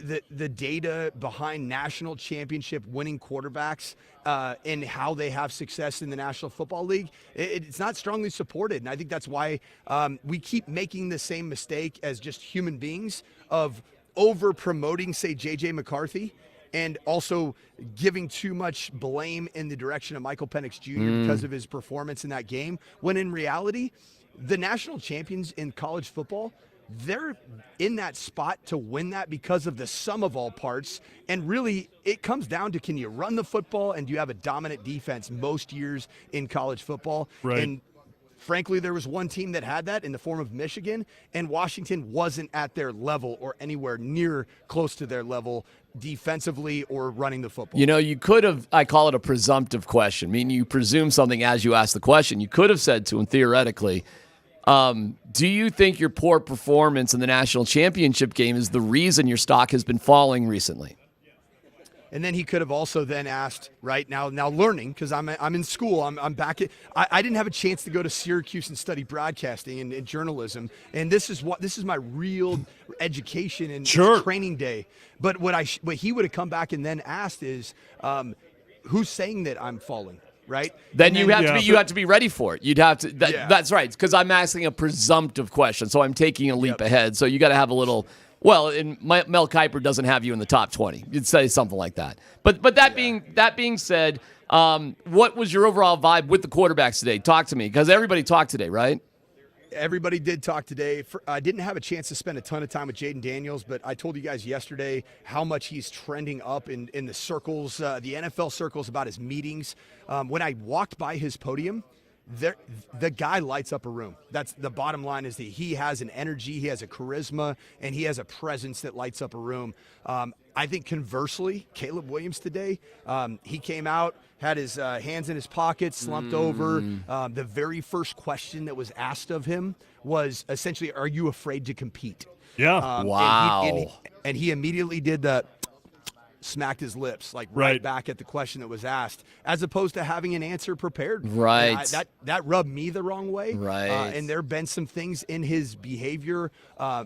the data behind national championship winning quarterbacks and how they have success in the National Football League, it's not strongly supported. And I think that's why we keep making the same mistake as just human beings of over-promoting, say, J.J. McCarthy, and also giving too much blame in the direction of Michael Penix Jr. because of his performance in that game, when in reality, the national champions in college football, they're in that spot to win that because of the sum of all parts. And really, it comes down to, can you run the football and do you have a dominant defense most years in college football? Right. And frankly, there was one team that had that in the form of Michigan, and Washington wasn't at their level or anywhere near close to their level defensively or running the football. You know, you could have, I call it a presumptive question, meaning you presume something as you ask the question. You could have said to him, theoretically, do you think your poor performance in the national championship game is the reason your stock has been falling recently? And then he could have also then asked, right now learning, because I'm in school, I'm back at, I didn't have a chance to go to Syracuse and study broadcasting and journalism, and this is my real education and training day. But what he would have come back and then asked is, who's saying that I'm falling? Right? Then you have to be ready for it. You'd have to. That's right. Because I'm asking a presumptive question, so I'm taking a leap ahead. So you got to have a little. Well, Mel Kiper doesn't have you in the top 20. You'd say something like that. But that being said, what was your overall vibe with the quarterbacks today? Talk to me, because everybody talked today, right? Everybody did talk today. I didn't have a chance to spend a ton of time with Jaden Daniels, but I told you guys yesterday how much he's trending up in the circles, the NFL circles, about his meetings. When I walked by his podium, the guy lights up a room. That's the bottom line, is that he has an energy, he has a charisma, and he has a presence that lights up a room. I think conversely, Caleb Williams today, he came out, had his hands in his pockets, slumped over. The very first question that was asked of him was essentially, are you afraid to compete? Yeah. Wow. And he immediately did the smacked his lips, like right back at the question that was asked, as opposed to having an answer prepared. Right. That rubbed me the wrong way. Right. And there have been some things in his behavior.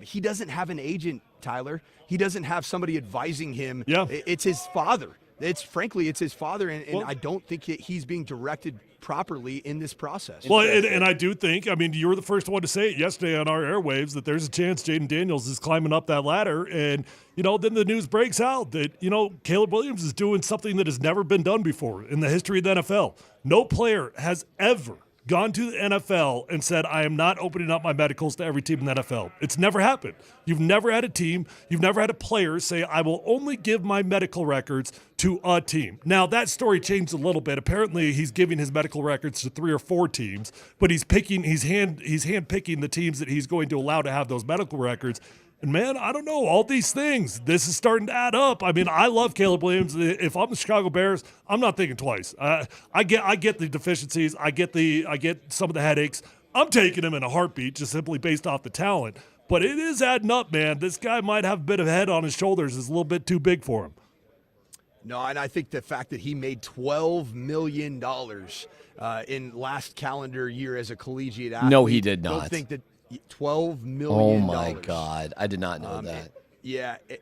He doesn't have an agent, Tyler. He doesn't have somebody advising him. Yeah. It's his father. It's his father, and I don't think he's being directed properly in this process. Well, and I do think, I mean, you were the first one to say it yesterday on our airwaves, that there's a chance Jaden Daniels is climbing up that ladder. And, then the news breaks out that, Caleb Williams is doing something that has never been done before in the history of the NFL. No player has ever gone to the NFL and said, I am not opening up my medicals to every team in the NFL. It's never happened. You've never had a team, you've never had a player say, I will only give my medical records to a team. Now, that story changed a little bit. Apparently, he's giving his medical records to 3 or 4 teams, but he's hand-picking the teams that he's going to allow to have those medical records. And, man, I don't know, all these things, this is starting to add up. I mean, I love Caleb Williams. If I'm the Chicago Bears, I'm not thinking twice. I get the deficiencies. I get some of the headaches. I'm taking him in a heartbeat just simply based off the talent. But it is adding up, man. This guy might have a bit of head on his shoulders. Is a little bit too big for him. No, and I think the fact that he made $12 million in last calendar year as a collegiate athlete. No, he did I not. don't think that $12 million. Oh my God, I did not know that.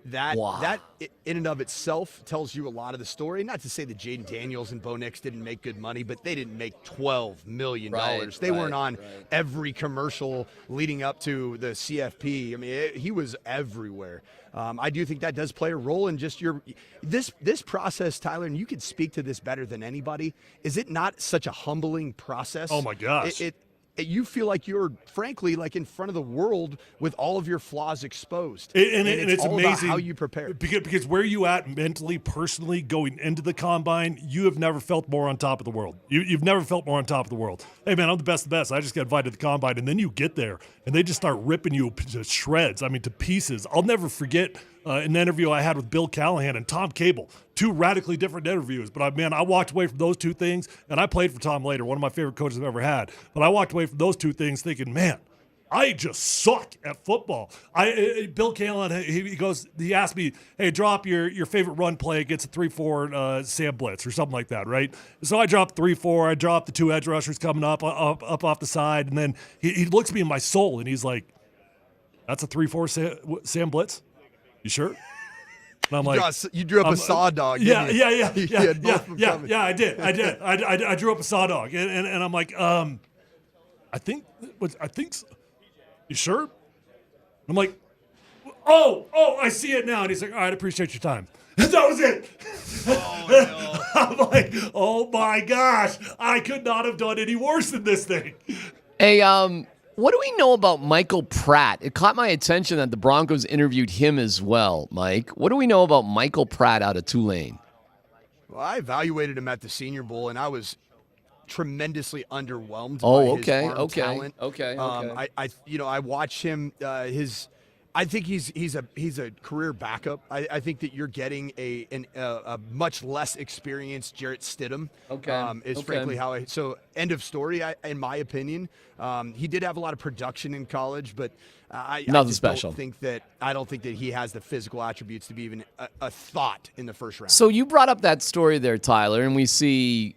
That in and of itself tells you a lot of the story. Not to say that Jaden Daniels and Bo Nix didn't make good money, but they didn't make $12 million. They weren't on every commercial leading up to the CFP. I mean, he was everywhere. I do think that does play a role in just this process, Tyler, and you could speak to this better than anybody. Is it not such a humbling process? Oh my gosh. You feel like you're, frankly, like in front of the world with all of your flaws exposed. And it's all amazing about how you prepare. Because where you at mentally, personally, going into the combine, you have never felt more on top of the world. You've never felt more on top of the world. Hey, man, I'm the best of the best. I just got invited to the combine, and then you get there, and they just start ripping you to shreds, to pieces. I'll never forget an interview I had with Bill Callahan and Tom Cable, two radically different interviews. But, I walked away from those two things, and I played for Tom later, one of my favorite coaches I've ever had. But I walked away from those two things thinking, man, I just suck at football. Bill Callahan, he asked me, hey, drop your favorite run play against a 3-4 Sam Blitz or something like that, right? So I dropped 3-4. I dropped the two edge rushers coming up off the side, and then he looks me in my soul, and he's like, that's a 3-4 Sam Blitz? You sure? And I'm like, you drew up a saw dog. Yeah, I did. I drew up a saw dog, and I'm like, I think so. You sure? I'm like, oh, I see it now. And he's like, all right, I appreciate your time. That was it. Oh, no. I'm like, oh my gosh, I could not have done any worse than this thing. Hey, what do we know about Michael Pratt? It caught my attention that the Broncos interviewed him as well, Mike. What do we know about Michael Pratt out of Tulane? Well, I evaluated him at the Senior Bowl, and I was tremendously underwhelmed Oh, by his okay, arm okay, talent. okay. I watched him. I think he's a career backup. I think that you're getting a much less experienced Jarrett Stidham. Frankly how so end of story. In my opinion, he did have a lot of production in college, but I just special. I don't think that he has the physical attributes to be even a thought in the first round. So you brought up that story there, Tyler, and we see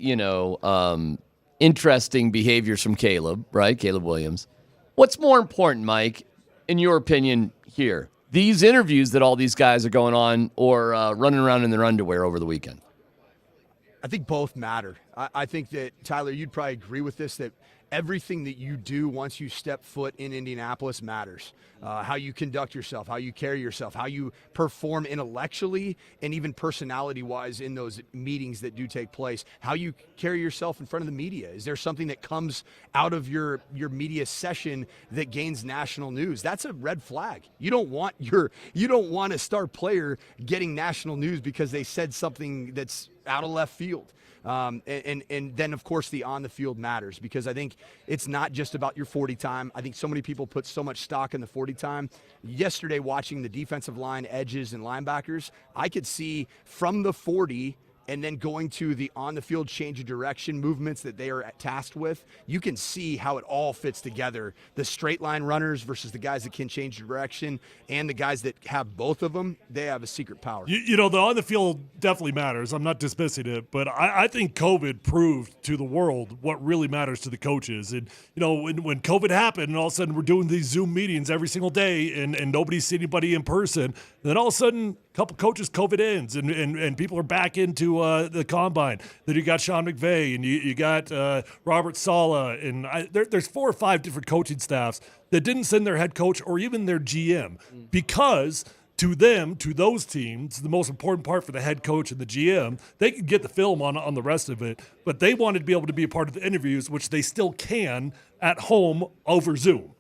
interesting behaviors from Caleb, right? Caleb Williams. What's more important, Mike, in your opinion? Here, these interviews that all these guys are going on or running around in their underwear over the weekend? I think both matter. I think that, Tyler, you'd probably agree with this, that everything that you do once you step foot in Indianapolis matters. How you conduct yourself, how you carry yourself, how you perform intellectually and even personality-wise in those meetings that do take place, how you carry yourself in front of the media. Is there something that comes out of your media session that gains national news? That's a red flag. You don't want a star player getting national news because they said something that's out of left field. And then, of course, the on the field matters because I think it's not just about your 40 time. I think so many people put so much stock in the 40 time. Yesterday, watching the defensive line, edges, and linebackers, I could see from the 40 and then going to the on-the-field change of direction movements that they are tasked with, you can see how it all fits together. The straight line runners versus the guys that can change direction and the guys that have both of them, they have a secret power. The on-the-field definitely matters. I'm not dismissing it, but I think COVID proved to the world what really matters to the coaches. And, when COVID happened and all of a sudden we're doing these Zoom meetings every single day and nobody's seeing anybody in person, and then all of a sudden a couple coaches, COVID ends and people are back into the combine. Then you got Sean McVay and you got Robert Saleh and there's 4 or 5 different coaching staffs that didn't send their head coach or even their GM because to those teams, the most important part for the head coach and the GM, they could get the film on the rest of it, but they wanted to be able to be a part of the interviews, which they still can at home over Zoom.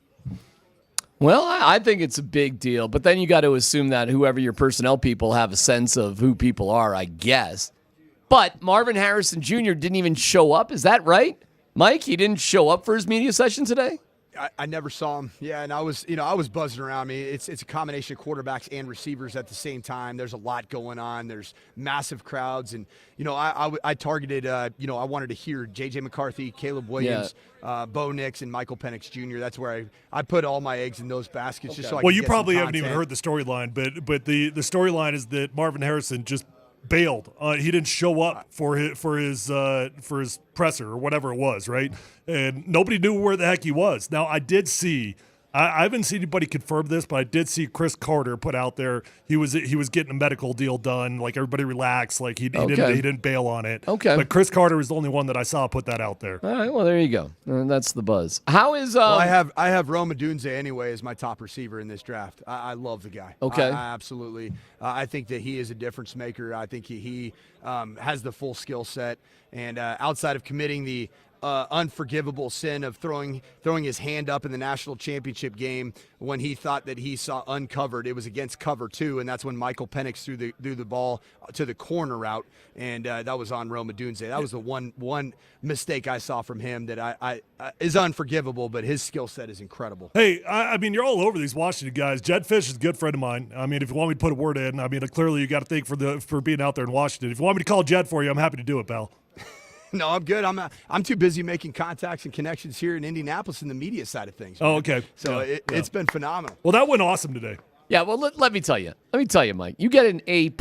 Well, I think it's a big deal, but then you got to assume that whoever your personnel people have a sense of who people are, I guess. But Marvin Harrison Jr. didn't even show up. Is that right, Mike? He didn't show up for his media session today? I never saw him. Yeah, and I was buzzing around. I mean, it's a combination of quarterbacks and receivers at the same time. There's a lot going on. There's massive crowds, and I targeted. I wanted to hear J.J. McCarthy, Caleb Williams, Bo Nix, and Michael Penix Jr. That's where I put all my eggs in those baskets. Just so I could you get probably some haven't even content. heard the storyline, but the storyline is that Marvin Harrison just bailed. He didn't show up for his presser or whatever it was, right? And nobody knew where the heck he was. Now I did see I haven't seen anybody confirm this, but I did see Chris Carter put out there he was getting a medical deal done. Like, everybody relax. Like, he didn't bail on it. Okay. But Chris Carter was the only one that I saw put that out there. All right, well, there you go. That's the buzz. How is Well, I have Rome Odunze anyway as my top receiver in this draft. I love the guy. Okay. I absolutely. I think that he is a difference maker. I think he has the full skill set. And outside of committing the unforgivable sin of throwing his hand up in the national championship game when he thought that he saw uncovered. It was against cover 2, and that's when Michael Penix threw the ball to the corner route, and that was on Rome Odunze. That was the one mistake I saw from him that I is unforgivable, but his skill set is incredible. Hey, I mean, you're all over these Washington guys. Jed Fish is a good friend of mine. I mean, if you want me to put a word in, I mean, clearly you got to thank for being out there in Washington. If you want me to call Jed for you, I'm happy to do it, pal. No, I'm good. I'm too busy making contacts and connections here in Indianapolis in the media side of things. Man. Oh, okay. So it's been phenomenal. Well, that went awesome today. Yeah, well, let me tell you. Let me tell you, Mike. You get an A+,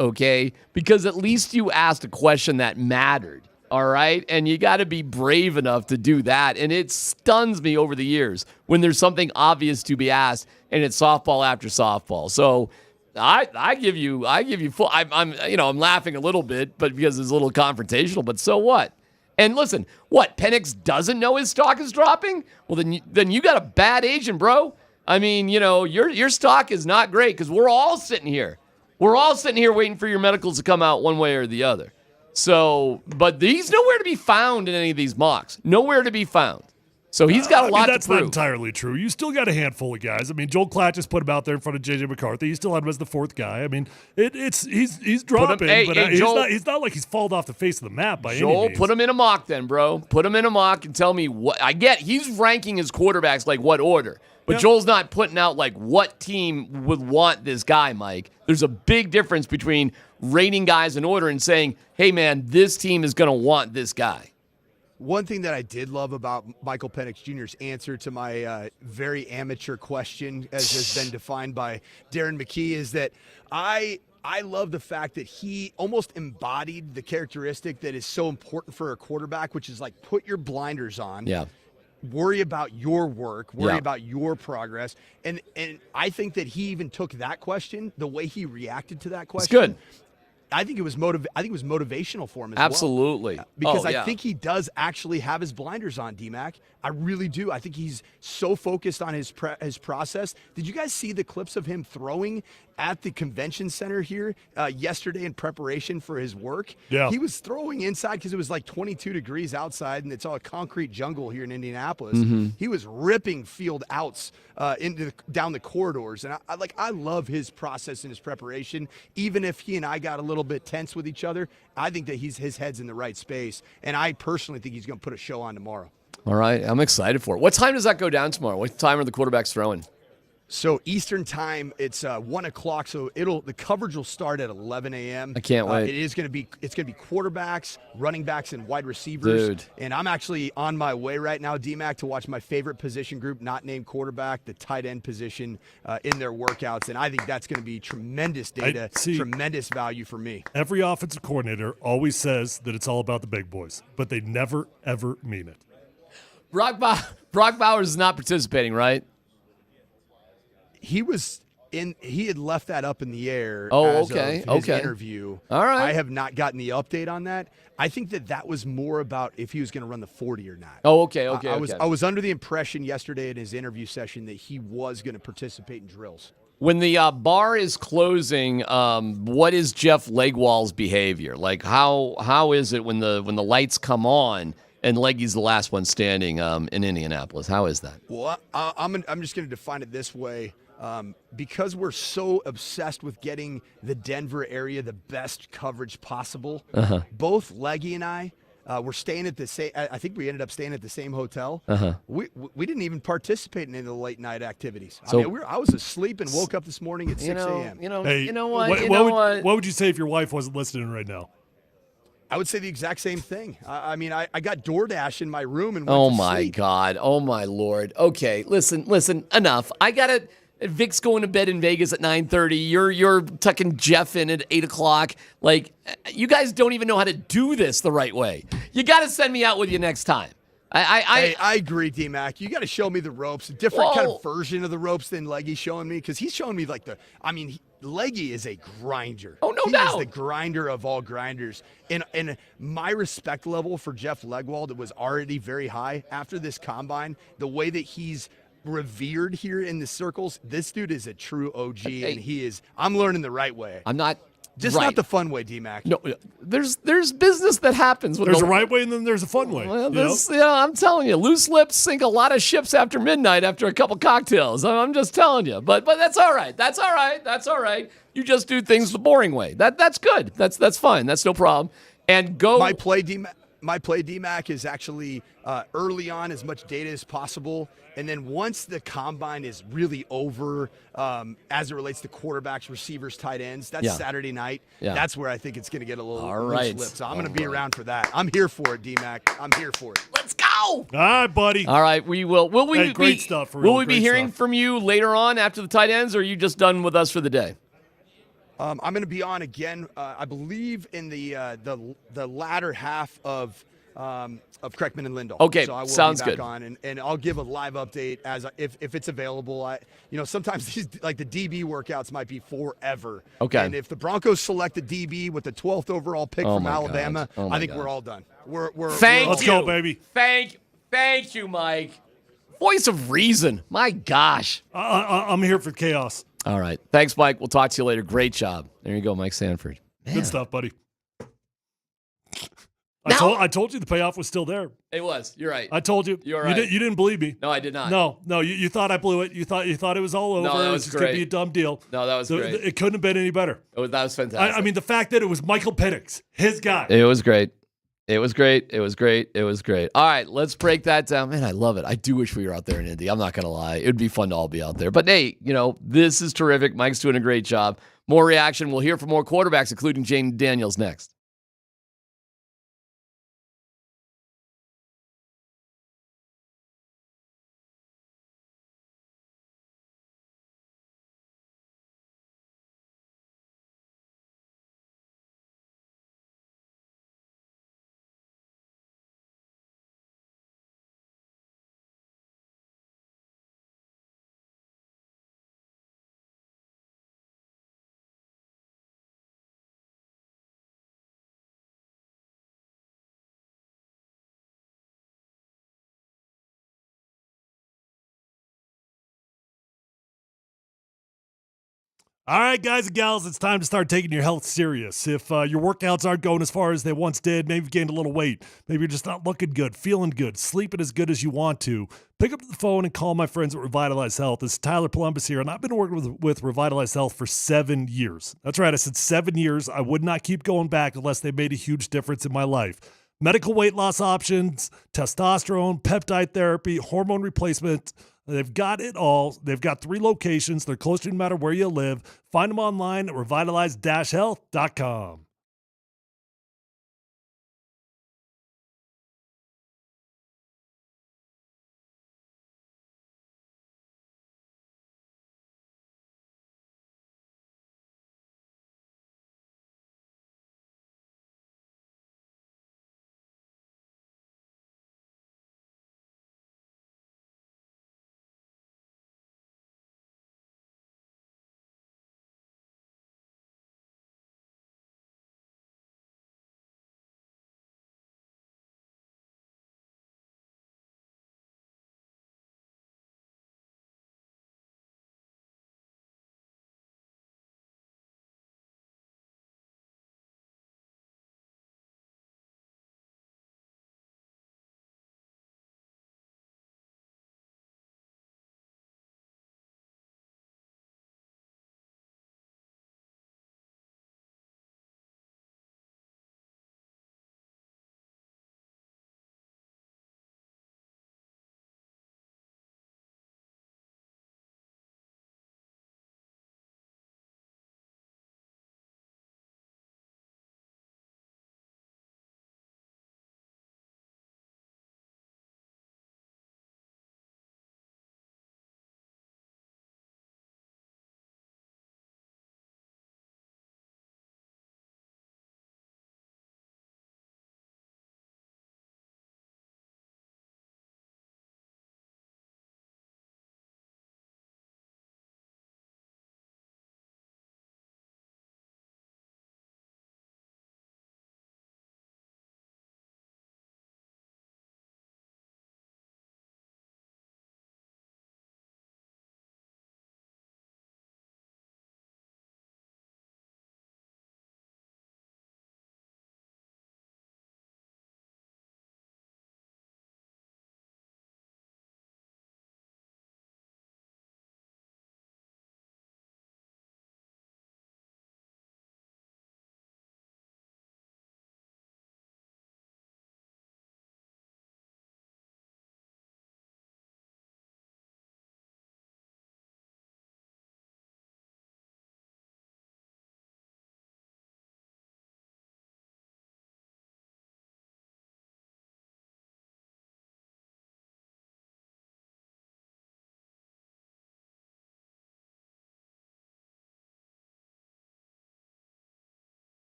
okay? Because at least you asked a question that mattered, all right? And you got to be brave enough to do that. And it stuns me over the years when there's something obvious to be asked, and it's softball after softball. So I give you full. I'm laughing a little bit, but because it's a little confrontational. But so what? And listen, what Penix doesn't know his stock is dropping? Well, then you got a bad agent, bro. I mean, your stock is not great because we're all sitting here. We're all sitting here waiting for your medicals to come out one way or the other. So, but he's nowhere to be found in any of these mocks. Nowhere to be found. So he's got a lot to prove. That's not entirely true. You still got a handful of guys. I mean, Joel Klatt just put him out there in front of J.J. McCarthy. You still had him as the fourth guy. I mean, he's dropping, but he's not like he's fallen off the face of the map by any means. Put him in a mock then, bro. Put him in a mock and tell me what. I get he's ranking his quarterbacks like what order. But Joel's not putting out like what team would want this guy, Mike. There's a big difference between rating guys in order and saying, hey, man, this team is going to want this guy. One thing that I did love about Michael Penix Jr.'s answer to my very amateur question, as has been defined by Darren McKee, is that I love the fact that he almost embodied the characteristic that is so important for a quarterback, which is like put your blinders on. Yeah. Worry about your work, worry about your progress. And I think that he even took that question, the way he reacted to that question. It's good. I think it was motivational for him as Absolutely. well. Because I think he does actually have his blinders on, D-Mac. I really do. I think he's so focused on his process. Did you guys see the clips of him throwing at the convention center here yesterday in preparation for his work? Yeah. He was throwing inside because it was like 22 degrees outside and it's all a concrete jungle here in Indianapolis. Mm-hmm. He was ripping field outs down the corridors. And I love his process and his preparation. Even if he and I got a little bit tense with each other, I think that his head's in the right space. And I personally think he's going to put a show on tomorrow. All right, I'm excited for it. What time does that go down tomorrow? What time are the quarterbacks throwing? So Eastern time, it's 1 o'clock. So the coverage will start at 11 a.m. I can't wait. It's going to be quarterbacks, running backs, and wide receivers. Dude. And I'm actually on my way right now, D-Mac, to watch my favorite position group, not named quarterback, the tight end position in their workouts. And I think that's going to be tremendous data, tremendous value for me. Every offensive coordinator always says that it's all about the big boys, but they never, ever mean it. Brock Bowers is not participating, right? He had left that up in the air. Oh, as okay. of his interview. All right. I have not gotten the update on that. I think that was more about if he was going to run the 40 or not. Oh, okay. I was under the impression yesterday in his interview session that he was going to participate in drills. When the bar is closing, what is Jeff Legwall's behavior? Like how is it when the lights come on and Leggy's the last one standing in Indianapolis? How is that? Well, I'm just going to define it this way. Because we're so obsessed with getting the Denver area the best coverage possible, both Leggy and I were staying at the same. I think we ended up staying at the same hotel. We didn't even participate in any of the late night activities. So, I was asleep and woke up this morning at 6 a.m. What would you say if your wife wasn't listening right now? I would say the exact same thing. I got DoorDash in my room and went oh to my sleep. God, oh my Lord. Okay, listen, enough. I gotta. Vic's going to bed in Vegas at 9:30. You're tucking Jeff in at 8 o'clock. Like, you guys don't even know how to do this the right way. You got to send me out with you next time. I agree, D-Mac. You got to show me the ropes, a different kind Whoa. of version of the ropes than Leggy's showing me, because he's showing me like Leggy is a grinder. Oh, no he doubt. He is the grinder of all grinders. And my respect level for Jeff Legwold was already very high after this combine. The way that he's revered here in the circles, this dude is a true OG, and I'm learning the right way. I'm not. Just right. not the fun way, D-Mac. No, there's business that happens. There's a right way and then there's a fun way. Well, I'm telling you, loose lips sink a lot of ships after midnight after a couple cocktails. I'm just telling you. But that's all right. That's all right. That's all right. You just do things the boring way. That's good. That's fine. That's no problem. And go. My play, D-Mac, is actually early on as much data as possible. And then once the combine is really over, as it relates to quarterbacks, receivers, tight ends, that's Saturday night. Yeah. That's where I think it's going to get a little All loose right. lips. So I'm going to be around for that. I'm here for it, D-Mac. I'm here for it. Let's go. All right, buddy. All right, we will. Will we great be, stuff, will we great be hearing stuff. from you later on after the tight ends, or are you just done with us for the day? I'm going to be on again, I believe, in the latter half of Kreckman and Lindahl. Okay, so I will sounds be back good. on, and I'll give a live update if it's available. Sometimes these the DB workouts might be forever. Okay. And if the Broncos select a DB with the 12th overall pick Oh from my Alabama, God. Oh my I think God. we're all done. We're Thank you. Let's go, baby. Thank you, Mike. Voice of reason. My gosh. I'm here for chaos. All right. Thanks, Mike. We'll talk to you later. Great job. There you go, Mike Sanford. Man. Good stuff, buddy. I told you the payoff was still there. It was. You're right. I told you. You're right. You didn't believe me. No, I did not. No. You thought I blew it. You thought it was all over. No, that It was just going to great. be a dumb deal. No, that was great. It couldn't have been any better. That was fantastic. I mean, the fact that it was Michael Penix, his guy. It was great. It was great. It was great. It was great. All right, let's break that down. Man, I love it. I do wish we were out there in Indy. I'm not going to lie. It would be fun to all be out there. But hey, this is terrific. Mike's doing a great job. More reaction. We'll hear from more quarterbacks, including Jane Daniels, next. All right, guys and gals, it's time to start taking your health serious. If your workouts aren't going as far as they once did, maybe you've gained a little weight, maybe you're just not looking good, feeling good, sleeping as good as you want to, pick up the phone and call my friends at Revitalize Health. This is Tyler Columbus here, and I've been working with Revitalize Health for 7 years. That's right, I said 7 years. I would not keep going back unless they made a huge difference in my life. Medical weight loss options, testosterone, peptide therapy, hormone replacement. They've got it all. They've got 3 locations. They're close to you no matter where you live. Find them online at revitalize-health.com.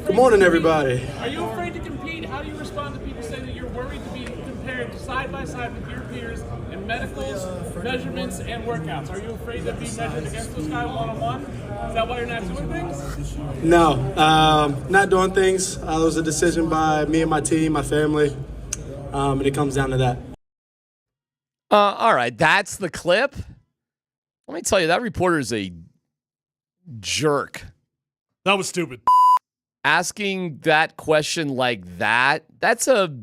Good morning, everybody. Are you afraid to compete? How do you respond to people saying that you're worried to be compared side by side with your peers in medicals, measurements, and workouts? Are you afraid of being measured against those guys one-on-one? Is that why you're not doing things? No, not doing things. It was a decision by me and my team, my family, and it comes down to that. All right, that's the clip. Let me tell you, that reporter is a jerk. That was stupid. Asking that question like that, that's a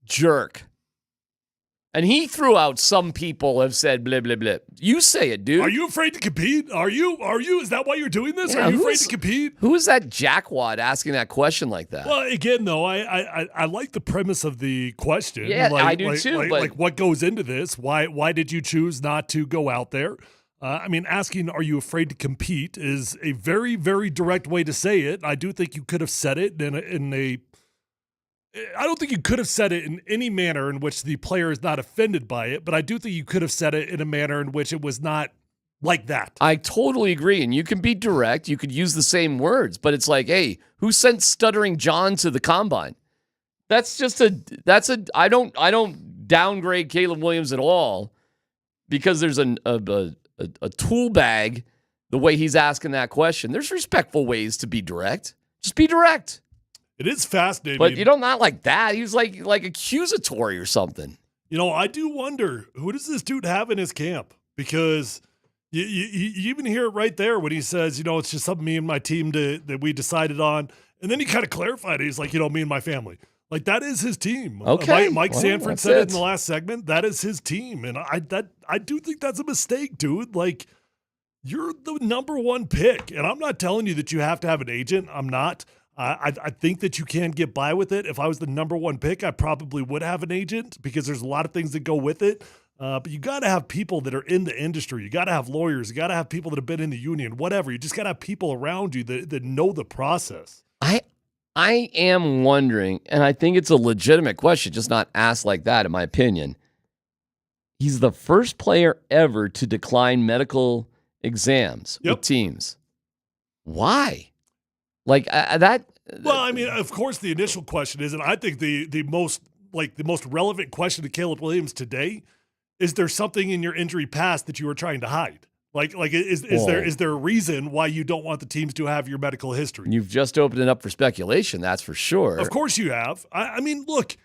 jerk. And he threw out some people have said blah, blah, blah. You say it, dude. Are you afraid to compete? Are you? Is that why you're doing this? Yeah, Are you afraid to compete? Who is that jackwad asking that question like that? Well, again, though, I like the premise of the question. Yeah, I do too. But Like what goes into this? Why did you choose not to go out there? I mean, asking, are you afraid to compete is a very, very direct way to say it. I do think you could have said it I don't think you could have said it in any manner in which the player is not offended by it, but I do think you could have said it in a manner in which it was not like that. I totally agree. And you can be direct. You could use the same words, but it's like, hey, who sent Stuttering John to the combine? I don't downgrade Caleb Williams at all because there's a tool bag the way he's asking that question. There's respectful ways to be direct. Just be direct. It is fascinating. But not like that. He was like accusatory or something. I do wonder, who does this dude have in his camp? Because you even hear it right there when he says, it's just something me and my team that we decided on. And then he kind of clarified it. He's like, me and my family. Like, that is his team. Okay. Mike Sanford said it in the last segment. That is his team. And I do think that's a mistake, dude. Like, you're the number one pick. And I'm not telling you that you have to have an agent. I'm not. I think that you can get by with it. If I was the number one pick, I probably would have an agent because there's a lot of things that go with it. But you got to have people that are in the industry. You got to have lawyers. You got to have people that have been in the union, whatever. You just got to have people around you that know the process. I am wondering, and I think it's a legitimate question, just not asked like that, in my opinion. He's the first player ever to decline medical exams with teams. Why? Like that. Well, I mean, of course, the initial question is, and I think the most relevant question to Caleb Williams today is: there something in your injury past that you were trying to hide? Is there a reason why you don't want the teams to have your medical history? You've just opened it up for speculation. That's for sure. Of course you have. I mean, look,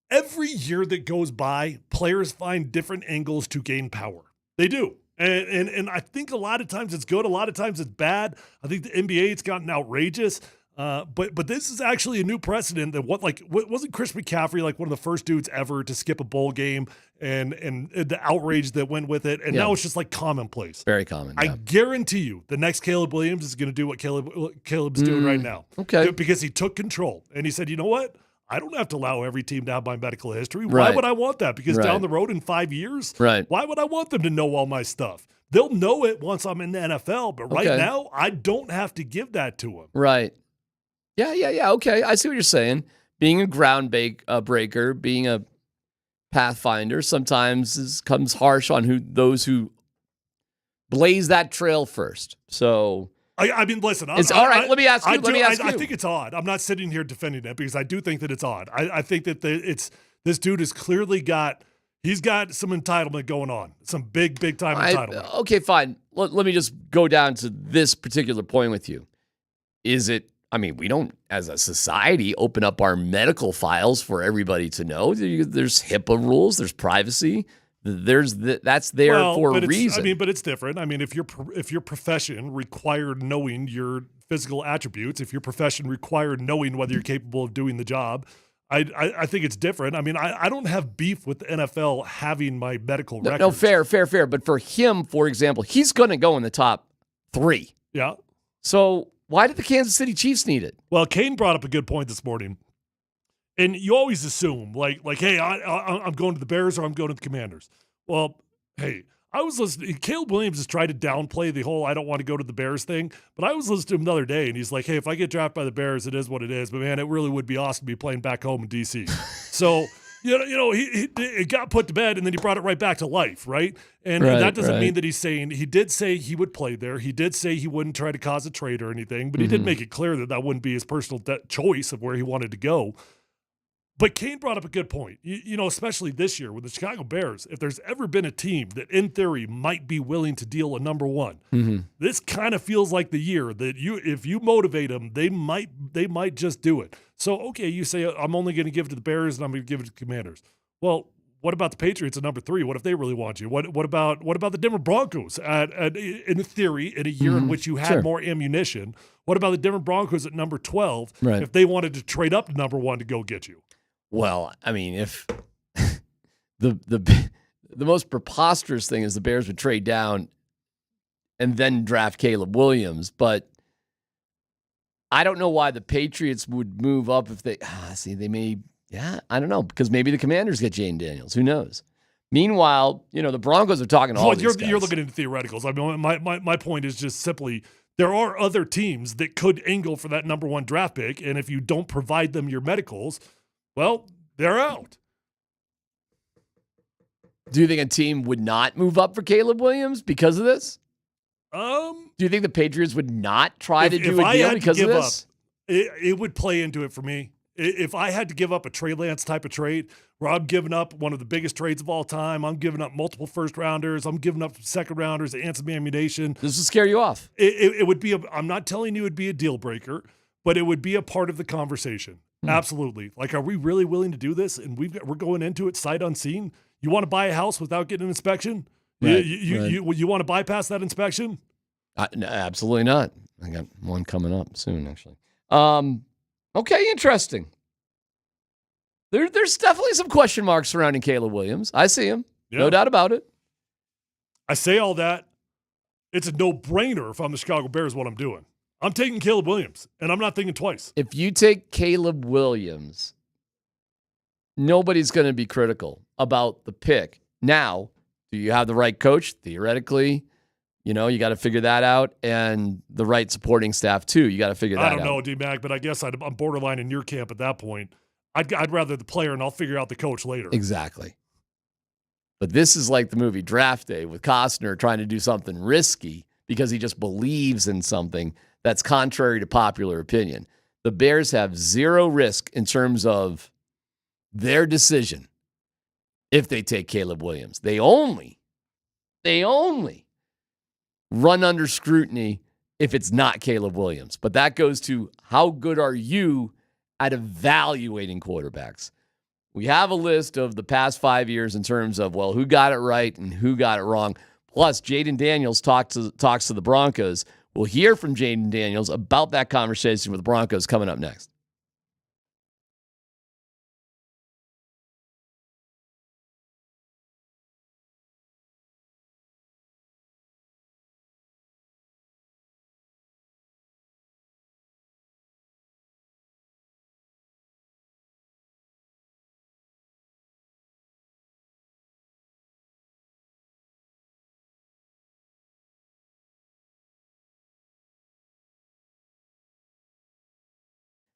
every year that goes by, players find different angles to gain power. They do. And I think a lot of times it's good, a lot of times it's bad. I think the NBA, it's gotten outrageous. But this is actually a new precedent that wasn't Chris McCaffrey like one of the first dudes ever to skip a bowl game and the outrage that went with it. And now it's just like commonplace. Very common. I guarantee you the next Caleb Williams is going to do what Caleb's doing right now. Okay. Because he took control and he said, you know what? I don't have to allow every team to have my medical history. Why would I want that? Because down the road in 5 years, why would I want them to know all my stuff? They'll know it once I'm in the NFL, but right now, I don't have to give that to them. Right. Yeah. Okay, I see what you're saying. Being a ground breaker, being a pathfinder, sometimes comes harsh on those who blaze that trail first. So I mean, listen. It's all right. Let me ask you. I think it's odd. I'm not sitting here defending it because I do think that it's odd. I think that this dude has clearly got some entitlement going on, some big time entitlement. Okay, fine. Let me just go down to this particular point with you. Is it? I mean, we don't, as a society, open up our medical files for everybody to know. There's HIPAA rules. There's privacy. That's there for a reason. I mean, but it's different. I mean, if your profession required knowing your physical attributes, if your profession required knowing whether you're capable of doing the job, I think it's different. I mean, I don't have beef with the NFL having my medical records. No, fair. But for him, for example, he's going to go in the top 3. Yeah. So why did the Kansas City Chiefs need it? Well, Kane brought up a good point this morning. And you always assume, like, hey, I'm going to the Bears or I'm going to the Commanders. Well, hey, I was listening. Caleb Williams has tried to downplay the whole I don't want to go to the Bears thing. But I was listening to him the other day, and he's like, hey, if I get drafted by the Bears, it is what it is. But, man, it really would be awesome to be playing back home in D.C. So it got put to bed and then he brought it right back to life, right? And that doesn't mean that he's saying he did say he would play there. He did say he wouldn't try to cause a trade or anything, but he did make it clear that wouldn't be his personal choice of where he wanted to go. But Kane brought up a good point, especially this year with the Chicago Bears. If there's ever been a team that, in theory, might be willing to deal a number one, this kind of feels like the year that if you motivate them, they might just do it. So, okay, you say I'm only going to give it to the Bears and I'm going to give it to the Commanders. Well, what about the Patriots at number 3? What if they really want you? What about the Denver Broncos in theory in a year in which you had more ammunition? What about the Denver Broncos at number 12 if they wanted to trade up to number 1 to go get you? Well, I mean, if the most preposterous thing is the Bears would trade down and then draft Caleb Williams, but I don't know why the Patriots would move up if they they may, I don't know, because maybe the Commanders get Jaden Daniels. Who knows? Meanwhile, the Broncos are talking to all these guys. You're looking into theoreticals. I mean, my point is just simply there are other teams that could angle for that number 1 draft pick, and if you don't provide them your medicals, well, they're out. Do you think a team would not move up for Caleb Williams because of this? Do you think the Patriots would not try to do a deal because of this? It would play into it for me. If I had to give up a Trey Lance type of trade, where I'm giving up one of the biggest trades of all time, I'm giving up multiple first-rounders, I'm giving up second-rounders and some ammunition. This would scare you off. It would be I'm not telling you it would be a deal breaker, but it would be a part of the conversation. Absolutely. Like, are we really willing to do this? And we're going into it sight unseen. You want to buy a house without getting an inspection? Right, you want to bypass that inspection? No, absolutely not. I got one coming up soon, actually. Okay, interesting. There's definitely some question marks surrounding Caleb Williams. I see him. Yeah. No doubt about it. I say all that. It's a no-brainer if I'm the Chicago Bears what I'm doing. I'm taking Caleb Williams, and I'm not thinking twice. If you take Caleb Williams, nobody's going to be critical about the pick. Now, do you have the right coach? Theoretically, you got to figure that out, and the right supporting staff, too. You got to figure that out. I don't know, D-Mac, but I guess I'm borderline in your camp at that point. I'd rather the player, and I'll figure out the coach later. Exactly. But this is like the movie Draft Day with Costner trying to do something risky because he just believes in something that's contrary to popular opinion. The Bears have zero risk in terms of their decision if they take Caleb Williams. They only run under scrutiny if it's not Caleb Williams. But that goes to how good are you at evaluating quarterbacks? We have a list of the past 5 years in terms of, who got it right and who got it wrong. Plus, Jaden Daniels talks to the Broncos. We'll hear from Jaden Daniels about that conversation with the Broncos coming up next.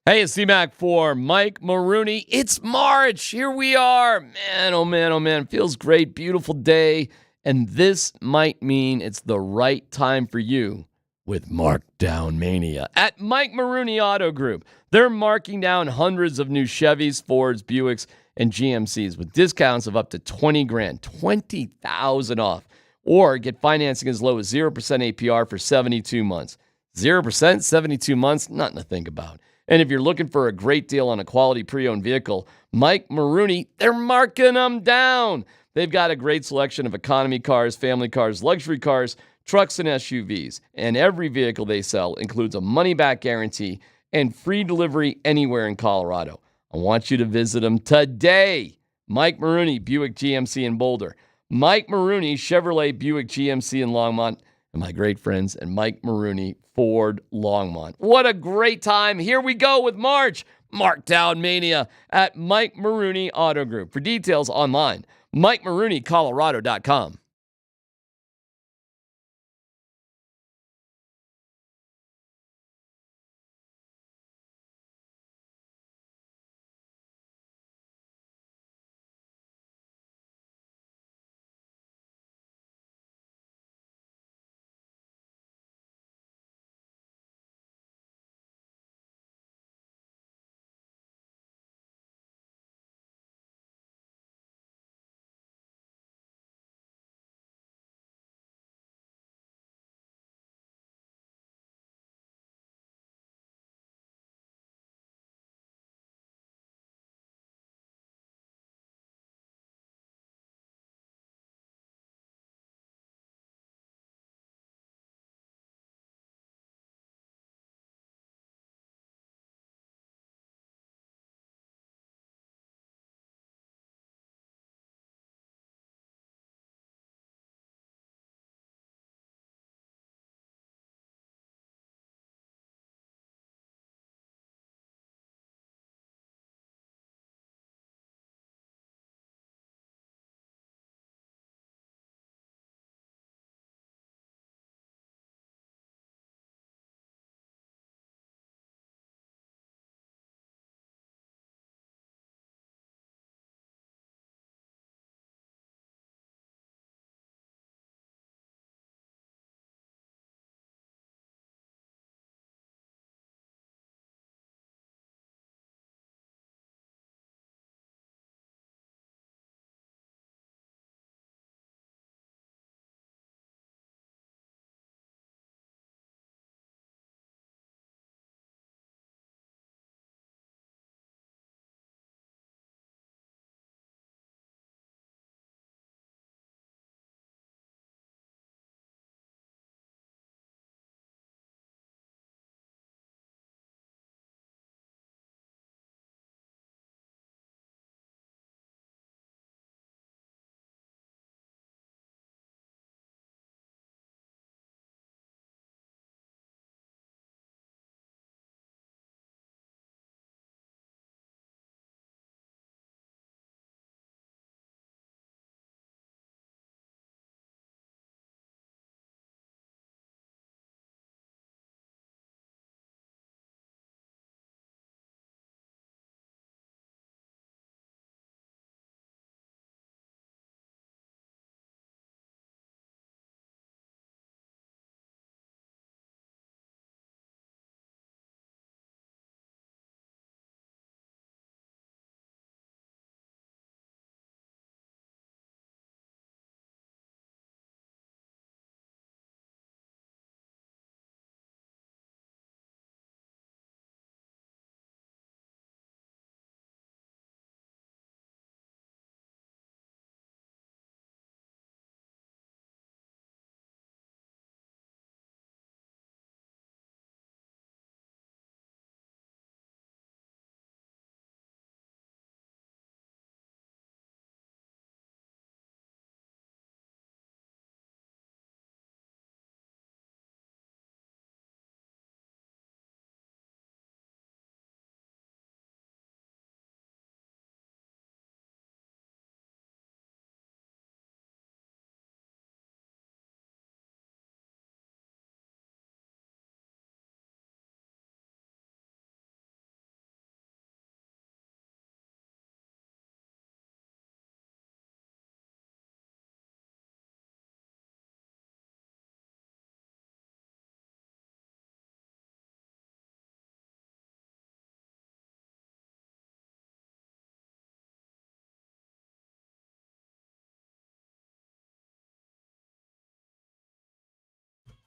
Hey, it's C-Mac for Mike Maroney. It's March. Here we are. Man, oh man, oh man. Feels great. Beautiful day. And this might mean it's the right time for you with Markdown Mania. At Mike Maroney Auto Group, they're marking down hundreds of new Chevys, Fords, Buicks, and GMCs with discounts of up to $20,000, $20,000 off. Or get financing as low as 0% APR for 72 months. 0%, 72 months, nothing to think about. And if you're looking for a great deal on a quality pre-owned vehicle, Mike Maroney, they're marking them down. They've got a great selection of economy cars, family cars, luxury cars, trucks, and SUVs. And every vehicle they sell includes a money-back guarantee and free delivery anywhere in Colorado. I want you to visit them today. Mike Maroney, Buick GMC in Boulder. Mike Maroney, Chevrolet, Buick GMC in Longmont. And my great friends at Mike Maroney, Ford Longmont. What a great time. Here we go with March. Markdown Mania at Mike Maroney Auto Group. For details online, MikeMaroneyColorado.com.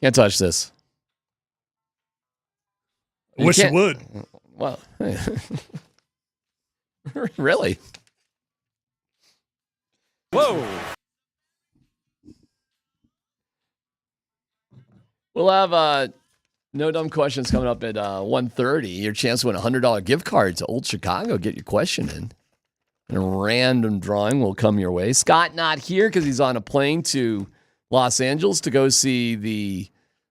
Can't touch this. I wish you would. Well, really? Whoa. We'll have No Dumb Questions coming up at 1:30. Your chance to win a $100 gift card to Old Chicago. Get your question in. And a random drawing will come your way. Scott not here because he's on a plane to Los Angeles to go see the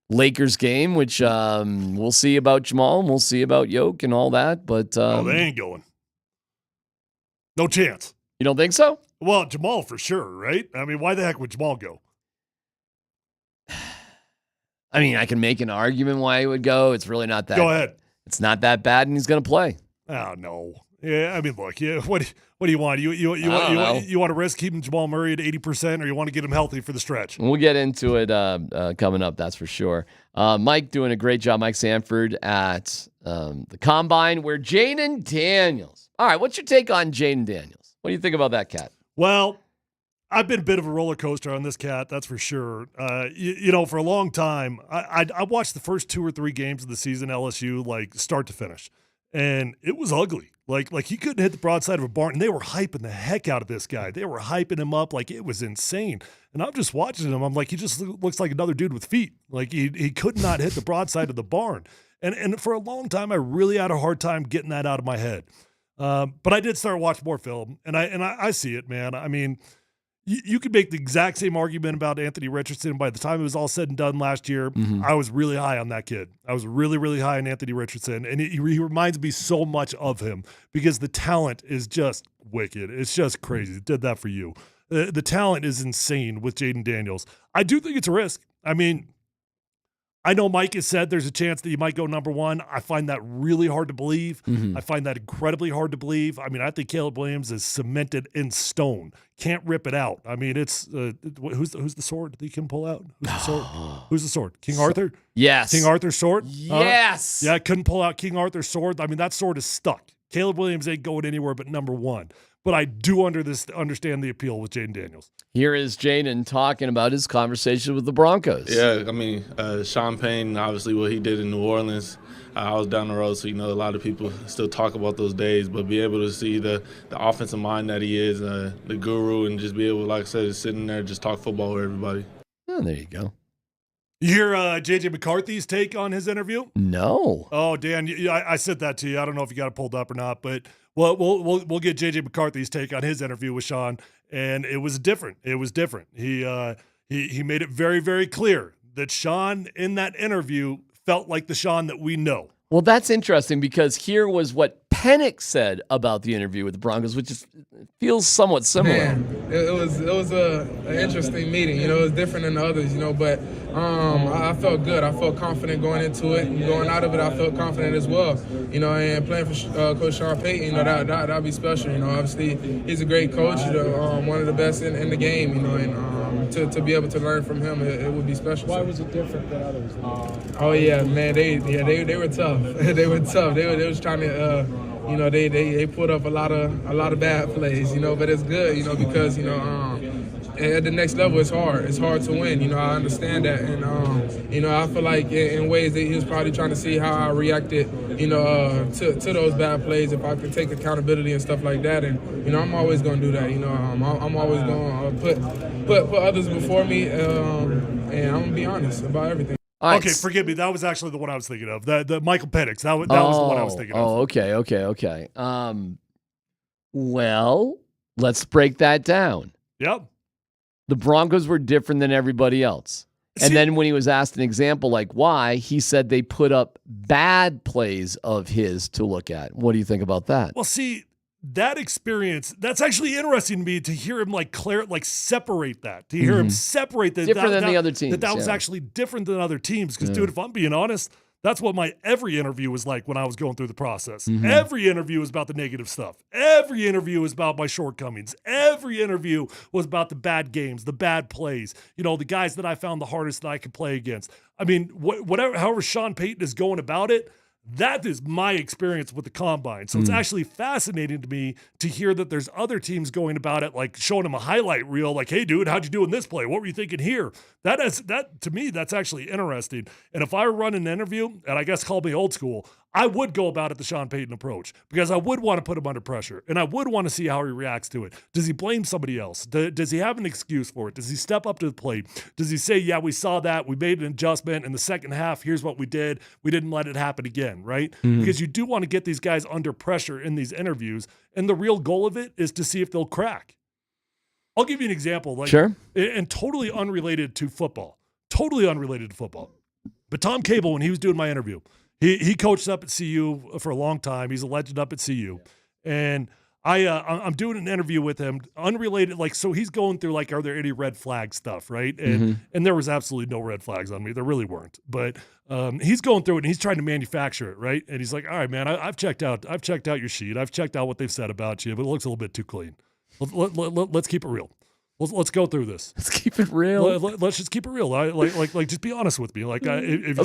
Lakers game, which we'll see about Jamal and we'll see about Yoke and all that. But they ain't going. No chance. You don't think so? Well, Jamal for sure, right? I mean, why the heck would Jamal go? I mean, I can make an argument why he would go. It's really not that. Go ahead. It's not that bad, and he's going to play. Oh no. Yeah, I mean, look. Yeah, what do you want? You want to risk keeping Jamal Murray at 80%, or you want to get him healthy for the stretch? We'll get into it coming up. That's for sure. Mike doing a great job. Mike Sanford at the Combine, where Jaden Daniels. All right, what's your take on Jaden Daniels? What do you think about that cat? Well, I've been a bit of a roller coaster on this cat, that's for sure. You know, for a long time, I watched the first 2 or 3 games of the season, LSU, like start to finish, and it was ugly. Like he couldn't hit the broadside of a barn, and they were hyping the heck out of this guy. They were hyping him up like it was insane. And I'm just watching him. I'm like, he just looks like another dude with feet. Like he could not hit the broadside of the barn. And for a long time, I really had a hard time getting that out of my head. But I did start watching more film, and I see it, man. I mean, you could make the exact same argument about Anthony Richardson. By the time it was all said and done last year, I was really high on that kid. I was really, really high on Anthony Richardson. And he reminds me so much of him because the talent is just wicked. It's just crazy. It did that for you. The talent is insane with Jaden Daniels. I do think it's a risk. I mean, I know Mike has said there's a chance that he might go number 1. I find that really hard to believe. I find that incredibly hard to believe. I mean, I think Caleb Williams is cemented in stone. Can't rip it out. I mean, it's who's the sword that he can pull out? Who's the sword? Who's the sword? King Arthur? Yes. King Arthur's sword? Yes. Yeah, I couldn't pull out King Arthur's sword. I mean, that sword is stuck. Caleb Williams ain't going anywhere but number 1. But I do understand the appeal with Jaden Daniels. Here is Jaden talking about his conversation with the Broncos. Yeah, I mean, Sean Payton, obviously what he did in New Orleans, I was down the road, so, you know, a lot of people still talk about those days, but be able to see the offensive mind that he is, the guru, and just be able, like I said, just sitting there, just talk football with everybody. Oh, there you go. You hear J.J. McCarthy's take on his interview? No. Oh, Dan, I said that to you. I don't know if you got it pulled up or not, but we'll get J.J. McCarthy's take on his interview with Sean, and it was different. It was different. He made it very, very clear that Sean in that interview felt like the Sean that we know. Well, that's interesting because here was what Penix said about the interview with the Broncos, which feels somewhat similar. Man, it was an interesting meeting. You know, it was different than the others. You know, but I felt good. I felt confident going into it, and going out of it, I felt confident as well. You know, and playing for Coach Sean Payton, you know, that'd be special. You know, obviously he's a great coach. You know, one of the best in the game. You know, and to be able to learn from him, it would be special. Why was it different than others? Oh yeah, man, they were tough. They were tough. They was trying to. You know, they put up a lot of bad plays, you know, but it's good, you know, because, you know, at the next level it's hard. It's hard to win, you know, I understand that. And, you know, I feel like in ways that he was probably trying to see how I reacted, you know, to those bad plays, if I could take accountability and stuff like that. And, you know, I'm always going to do that, you know. I'm always going to put others before me, and I'm going to be honest about everything. Okay, forgive me. That was actually the one I was thinking of. The Michael Penix. That was the one I was thinking of. Oh, okay. Well, let's break that down. Yep. The Broncos were different than everybody else. And then when he was asked an example like why, he said they put up bad plays of his to look at. What do you think about that? Well, see, that experience, that's actually interesting to me to hear him separate that, to hear him separate that. Different than the other teams. That was actually different than other teams. Because, dude, if I'm being honest, that's what my every interview was like when I was going through the process. Every interview was about the negative stuff. Every interview was about my shortcomings. Every interview was about the bad games, the bad plays, you know, the guys that I found the hardest that I could play against. I mean, however Sean Payton is going about it, That is my experience with the combine. So it's actually fascinating to me to hear that there's other teams going about it, like showing them a highlight reel, like, hey, dude, how'd you do in this play? What were you thinking here? That to me, that's actually interesting. And if I were running an interview, and I guess call me old school, I would go about it the Sean Payton approach because I would want to put him under pressure and I would want to see how he reacts to it. Does he blame somebody else? Does he have an excuse for it? Does he step up to the plate? Does he say, yeah, we saw that. We made an adjustment in the second half. Here's what we did. We didn't let it happen again, right? Because you do want to get these guys under pressure in these interviews. And the real goal of it is to see if they'll crack. I'll give you an example. Sure. And totally unrelated to football. Totally unrelated to football. But Tom Cable, when he was doing my interview, he coached up at CU for a long time. He's a legend up at CU. And I'm doing an interview with him, unrelated. Like, so he's going through, like, are there any red flag stuff, right? And there was absolutely no red flags on me. There really weren't. But he's going through it, and he's trying to manufacture it, right? And he's like, all right, man, I've checked out your sheet. I've checked out what they've said about you, but it looks a little bit too clean. Let's keep it real. Let's go through this. Let's keep it real. Let's just keep it real. Like, just be honest with me. Like, if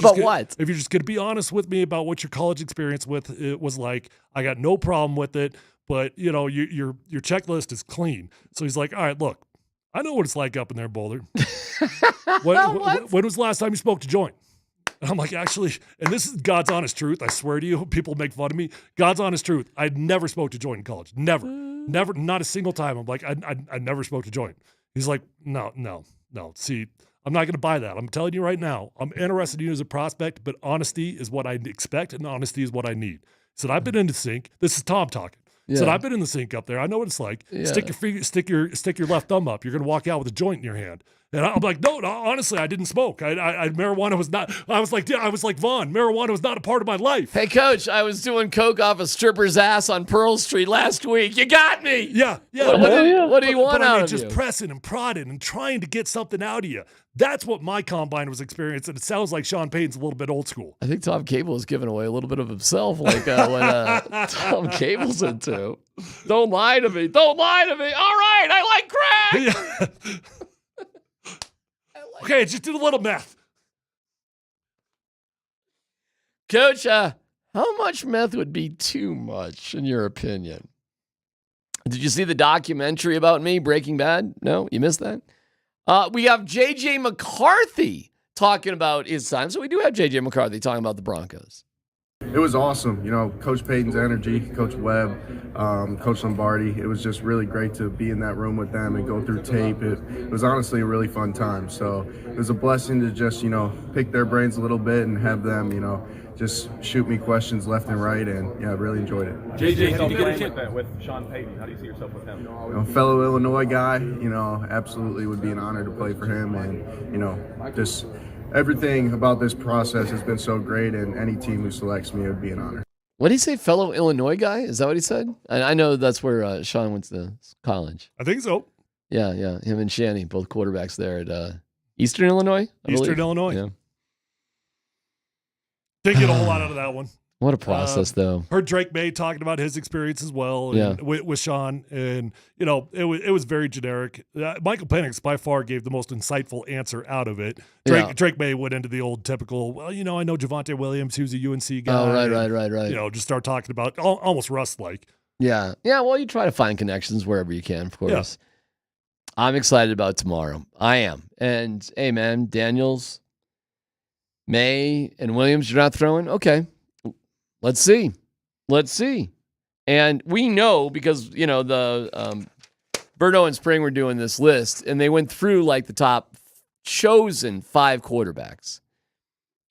you're just going to be honest with me about what your college experience with it was like, I got no problem with it. But you know, your checklist is clean. So he's like, all right, look, I know what it's like up in there in Boulder. When was the last time you spoke to Joint? And I'm like, actually, and this is God's honest truth. I swear to you, people make fun of me. God's honest truth. I never spoke to Joint in college. Never, not a single time. I'm like, I never spoke to Joint. He's like, no. See, I'm not going to buy that. I'm telling you right now, I'm interested in you as a prospect, but honesty is what I expect, and honesty is what I need. He said, I've been in the sink. This is Tom talking. Yeah. Said, I've been in the sink up there. I know what it's like. Yeah. Stick your left thumb up. You're going to walk out with a joint in your hand. And I'm like, no, honestly, I didn't smoke. Marijuana was not. I was like Vaughn. Marijuana was not a part of my life. Hey, Coach, I was doing coke off a stripper's ass on Pearl Street last week. You got me. Yeah. What do you want out of just you? pressing and prodding and trying to get something out of you. That's what my combine was experiencing. And it sounds like Sean Payton's a little bit old school. I think Tom Cable is giving away a little bit of himself, like what Tom Cable's into. Don't lie to me. Don't lie to me. All right, I like crack. Yeah. Okay, just did a little meth. Coach, how much meth would be too much, in your opinion? Did you see the documentary about me, Breaking Bad? No? You missed that? We have J.J. McCarthy talking about his time. So we do have J.J. McCarthy talking about the Broncos. It was awesome. You know, Coach Payton's energy, Coach Webb, Coach Lombardi. It was just really great to be in that room with them and go through tape. It was honestly a really fun time. So it was a blessing to just, you know, pick their brains a little bit and have them, you know, just shoot me questions left and right. And, yeah, I really enjoyed it. JJ, how do you get a chip with Sean Payton? How do you see yourself with him? You know, a fellow Illinois guy, you know, absolutely would be an honor to play for him. And, you know, just everything about this process has been so great, and any team who selects me, it would be an honor. What did he say? Fellow Illinois guy? Is that what he said? I know that's where Sean went to college. I think so. Yeah. Him and Shanny, both quarterbacks there at Eastern Illinois. Eastern Illinois. Yeah. Didn't get a whole lot out of that one. What a process, though. Heard Drake May talking about his experience as well with Sean. And, you know, it was very generic. Michael Penix by far gave the most insightful answer out of it. Drake May went into the old typical, well, you know, I know Javonte Williams, who's a UNC guy. Oh, right. You know, just start talking about almost Rust-like. Yeah. Well, you try to find connections wherever you can, of course. Yeah. I'm excited about tomorrow. I am. And, hey, man, Daniels, May, and Williams, you're not throwing? Okay. Let's see. And we know because, you know, the Berto and Spring were doing this list, and they went through like the top chosen 5 quarterbacks.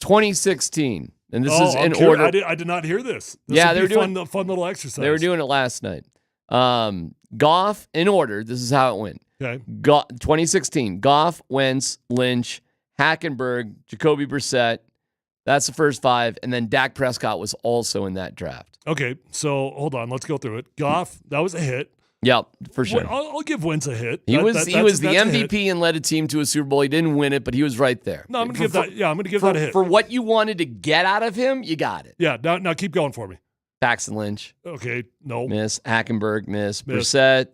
2016. And this is in order. I did not hear this. They were doing a fun little exercise. They were doing it last night. Goff in order. This is how it went. Okay. 2016. Goff, Wentz, Lynch, Hackenberg, Jacoby Brissett. That's the first 5, and then Dak Prescott was also in that draft. Okay, so hold on, let's go through it. Goff, that was a hit. Yep, for sure. I'll give Wentz a hit. He was the MVP and led a team to a Super Bowl. He didn't win it, but he was right there. No, I'm going to give that. Yeah, I'm going to give that a hit. For what you wanted to get out of him, you got it. Yeah. Now keep going for me. Paxton Lynch. Okay. No. Miss. Hackenberg. Miss. Brissett.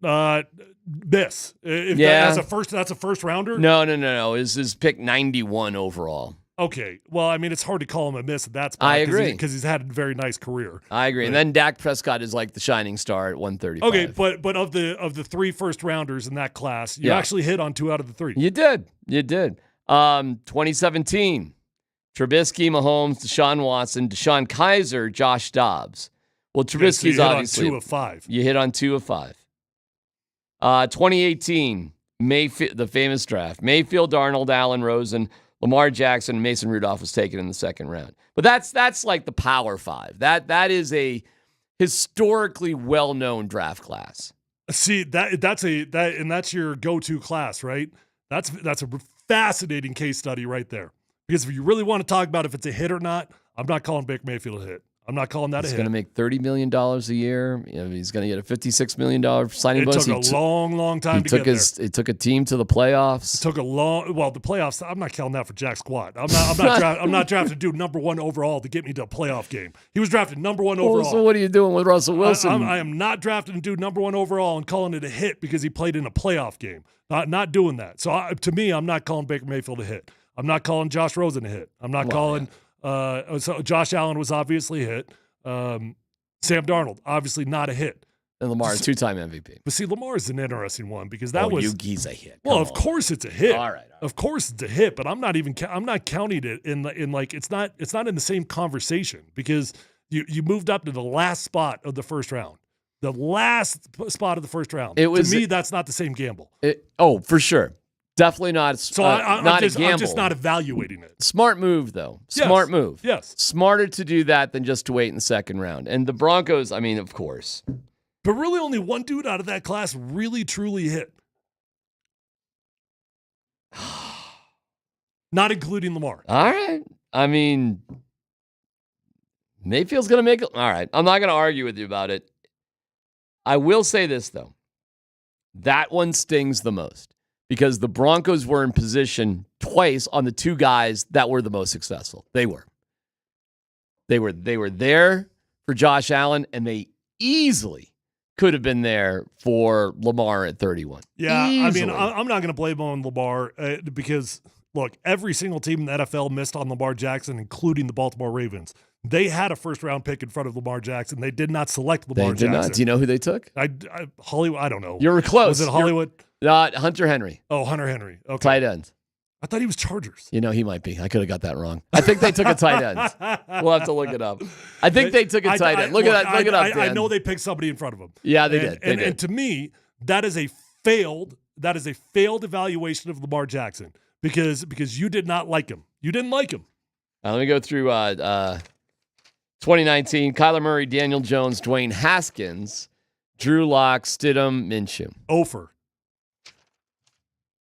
Miss. That's a first rounder. No. Is his pick 91 overall. Okay. Well, I mean, it's hard to call him a miss at that spot. I agree. Because he's had a very nice career. I agree. And then Dak Prescott is like the shining star at 135. Okay, but of the 3 first-rounders in that class, you actually hit on 2 out of the 3. You did. 2017, Trubisky, Mahomes, Deshaun Watson, Deshaun Kaiser, Josh Dobbs. Well, Trubisky's so obviously. You hit on 2 of 5. You hit on 2 of 5. 2018, the famous draft. Mayfield, Darnold, Allen, Rosen, Lamar Jackson, and Mason Rudolph was taken in the second round. But that's like the Power 5. That is a historically well-known draft class. See, that's your go-to class, right? That's a fascinating case study right there. Because if you really want to talk about if it's a hit or not, I'm not calling Baker Mayfield a hit. I'm not calling that a hit. He's going to make $30 million a year. He's going to get a $56 million signing bonus. It took a long time to get there. It took a team to the playoffs. It took the playoffs. I'm not counting that for jack squat. I'm not drafting dude number 1 overall to get me to a playoff game. He was drafted number 1 overall. So what are you doing with Russell Wilson? I am not drafting dude number 1 overall and calling it a hit because he played in a playoff game. Not doing that. So to me, I'm not calling Baker Mayfield a hit. I'm not calling Josh Rosen a hit. I'm not calling. So Josh Allen was obviously a hit. Sam Darnold, obviously not a hit. And Lamar, 2-time MVP. But see, Lamar is an interesting one because he's a hit. Well, of course it's a hit. All right. Of course it's a hit, but I'm not counting it in like it's not in the same conversation because you moved up to the last spot of the first round. The last spot of the first round. To me, that's not the same gamble. For sure. Definitely not. So not a gamble. I'm just not evaluating it. Smart move, though. Smart move. Yes. Smarter to do that than just to wait in the second round. And the Broncos, I mean, of course. But really only one dude out of that class really, truly hit. Not including Lamar. All right. I mean, Mayfield's going to make it. All right. I'm not going to argue with you about it. I will say this, though. That one stings the most. Because the Broncos were in position twice on the 2 guys that were the most successful. They were there for Josh Allen, and they easily could have been there for Lamar at 31. Yeah, easily. I mean, I'm not going to blame on Lamar because, look, every single team in the NFL missed on Lamar Jackson, including the Baltimore Ravens. They had a first-round pick in front of Lamar Jackson. They did not select Lamar Jackson. Not. Do you know who they took? Hollywood. I don't know. You were close. Was it Hollywood? Hunter Henry. Oh, Hunter Henry. Okay. Tight end. I thought he was Chargers. He might be. I could have got that wrong. I think they took a tight end. We'll have to look it up. I think they took a tight end. Look it up, Dan. I know they picked somebody in front of him. Yeah, they did. And to me, that is a failed evaluation of Lamar Jackson because you did not like him. You didn't like him. Let me go through 2019. Kyler Murray, Daniel Jones, Dwayne Haskins, Drew Lock, Stidham, Minshew. Ofer.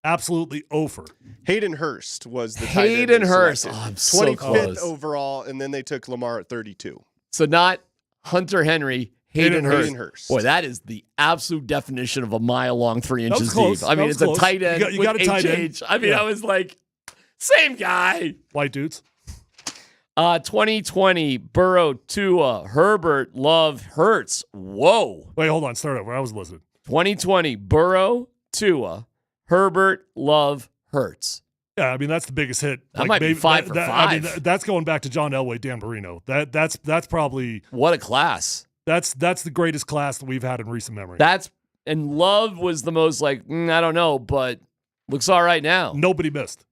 Absolutely over. Hayden Hurst was the Hayden Hurst. Oh, I'm 25th overall, and then they took Lamar at 32. So not Hunter Henry, Hayden Hurst. Hayden Hurst. Boy, that is the absolute definition of a mile long, 3 inches deep. I mean, it's close. A tight end. You got a tight end. I mean, I was like, same guy. White dudes. 2020, Burrow, Tua, Herbert, Love, Hurts. Whoa. Wait, hold on. Start over. I was listening. 2020, Burrow, Tua, Herbert, Love, Hurts. Yeah, I mean that's the biggest hit. That might be 5 for 5. I mean, that's going back to John Elway, Dan Marino. That's probably what a class. That's the greatest class that we've had in recent memory. And Love was the most like I don't know, but looks all right now. Nobody missed.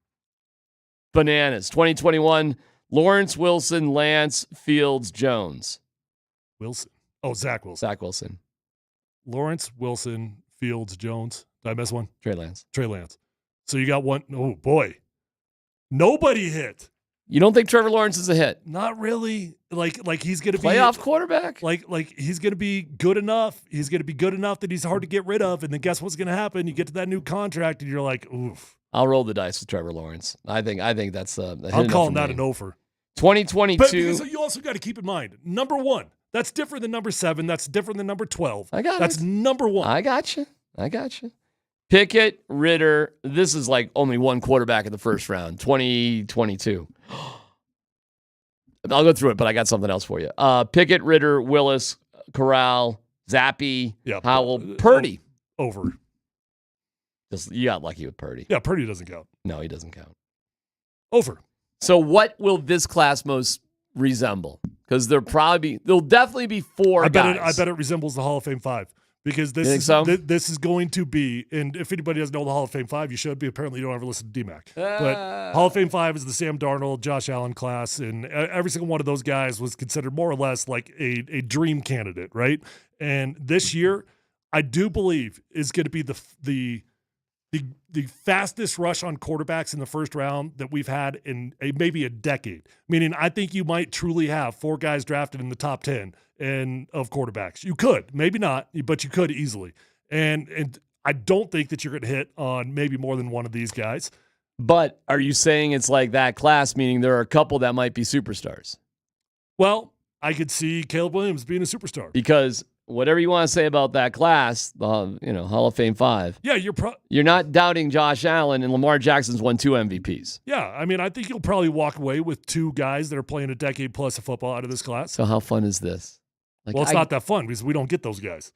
Bananas. 2021, Lawrence Wilson, Lance Fields, Jones. Wilson. Oh, Zach Wilson. Zach Wilson. Lawrence Wilson, Fields, Jones. Did I miss one? Trey Lance. So you got one. Oh, boy. Nobody hit. You don't think Trevor Lawrence is a hit? Not really. Like he's going to be playoff quarterback. Like he's going to be good enough. He's going to be good enough that he's hard to get rid of. And then guess what's going to happen? You get to that new contract and you're like, oof. I'll roll the dice with Trevor Lawrence. I think that's I'm calling that an over. 2022. But because you also got to keep in mind, number 1. That's different than number 7. That's different than number 12. That's number 1. I got you. Pickett, Ritter. This is like only one quarterback in the first round. 2022. I'll go through it, but I got something else for you. Pickett, Ritter, Willis, Corral, Zappy, Howell, Purdy. Over. You got lucky with Purdy. Yeah, Purdy doesn't count. No, he doesn't count. Over. So what will this class most resemble? Because there'll definitely be four guys. I bet it resembles the Hall of Fame 5. Because this is going to be, and if anybody doesn't know the Hall of Fame 5, you should be. Apparently, you don't ever listen to DMAC. But Hall of Fame 5 is the Sam Darnold, Josh Allen class, and every single one of those guys was considered more or less like a dream candidate, right? And this year, I do believe is going to be the fastest rush on quarterbacks in the first round that we've had in maybe a decade. Meaning, I think you might truly have 4 guys drafted in the top 10 of quarterbacks. You could, maybe not, but you could easily. And I don't think that you're going to hit on maybe more than one of these guys. But are you saying it's like that class, meaning there are a couple that might be superstars? Well, I could see Caleb Williams being a superstar. Because whatever you want to say about that class, the Hall of Fame 5. Yeah, you're not doubting Josh Allen, and Lamar Jackson's won 2 MVPs. Yeah, I mean, I think you'll probably walk away with 2 guys that are playing a decade plus of football out of this class. So how fun is this? Well, it's not that fun because we don't get those guys.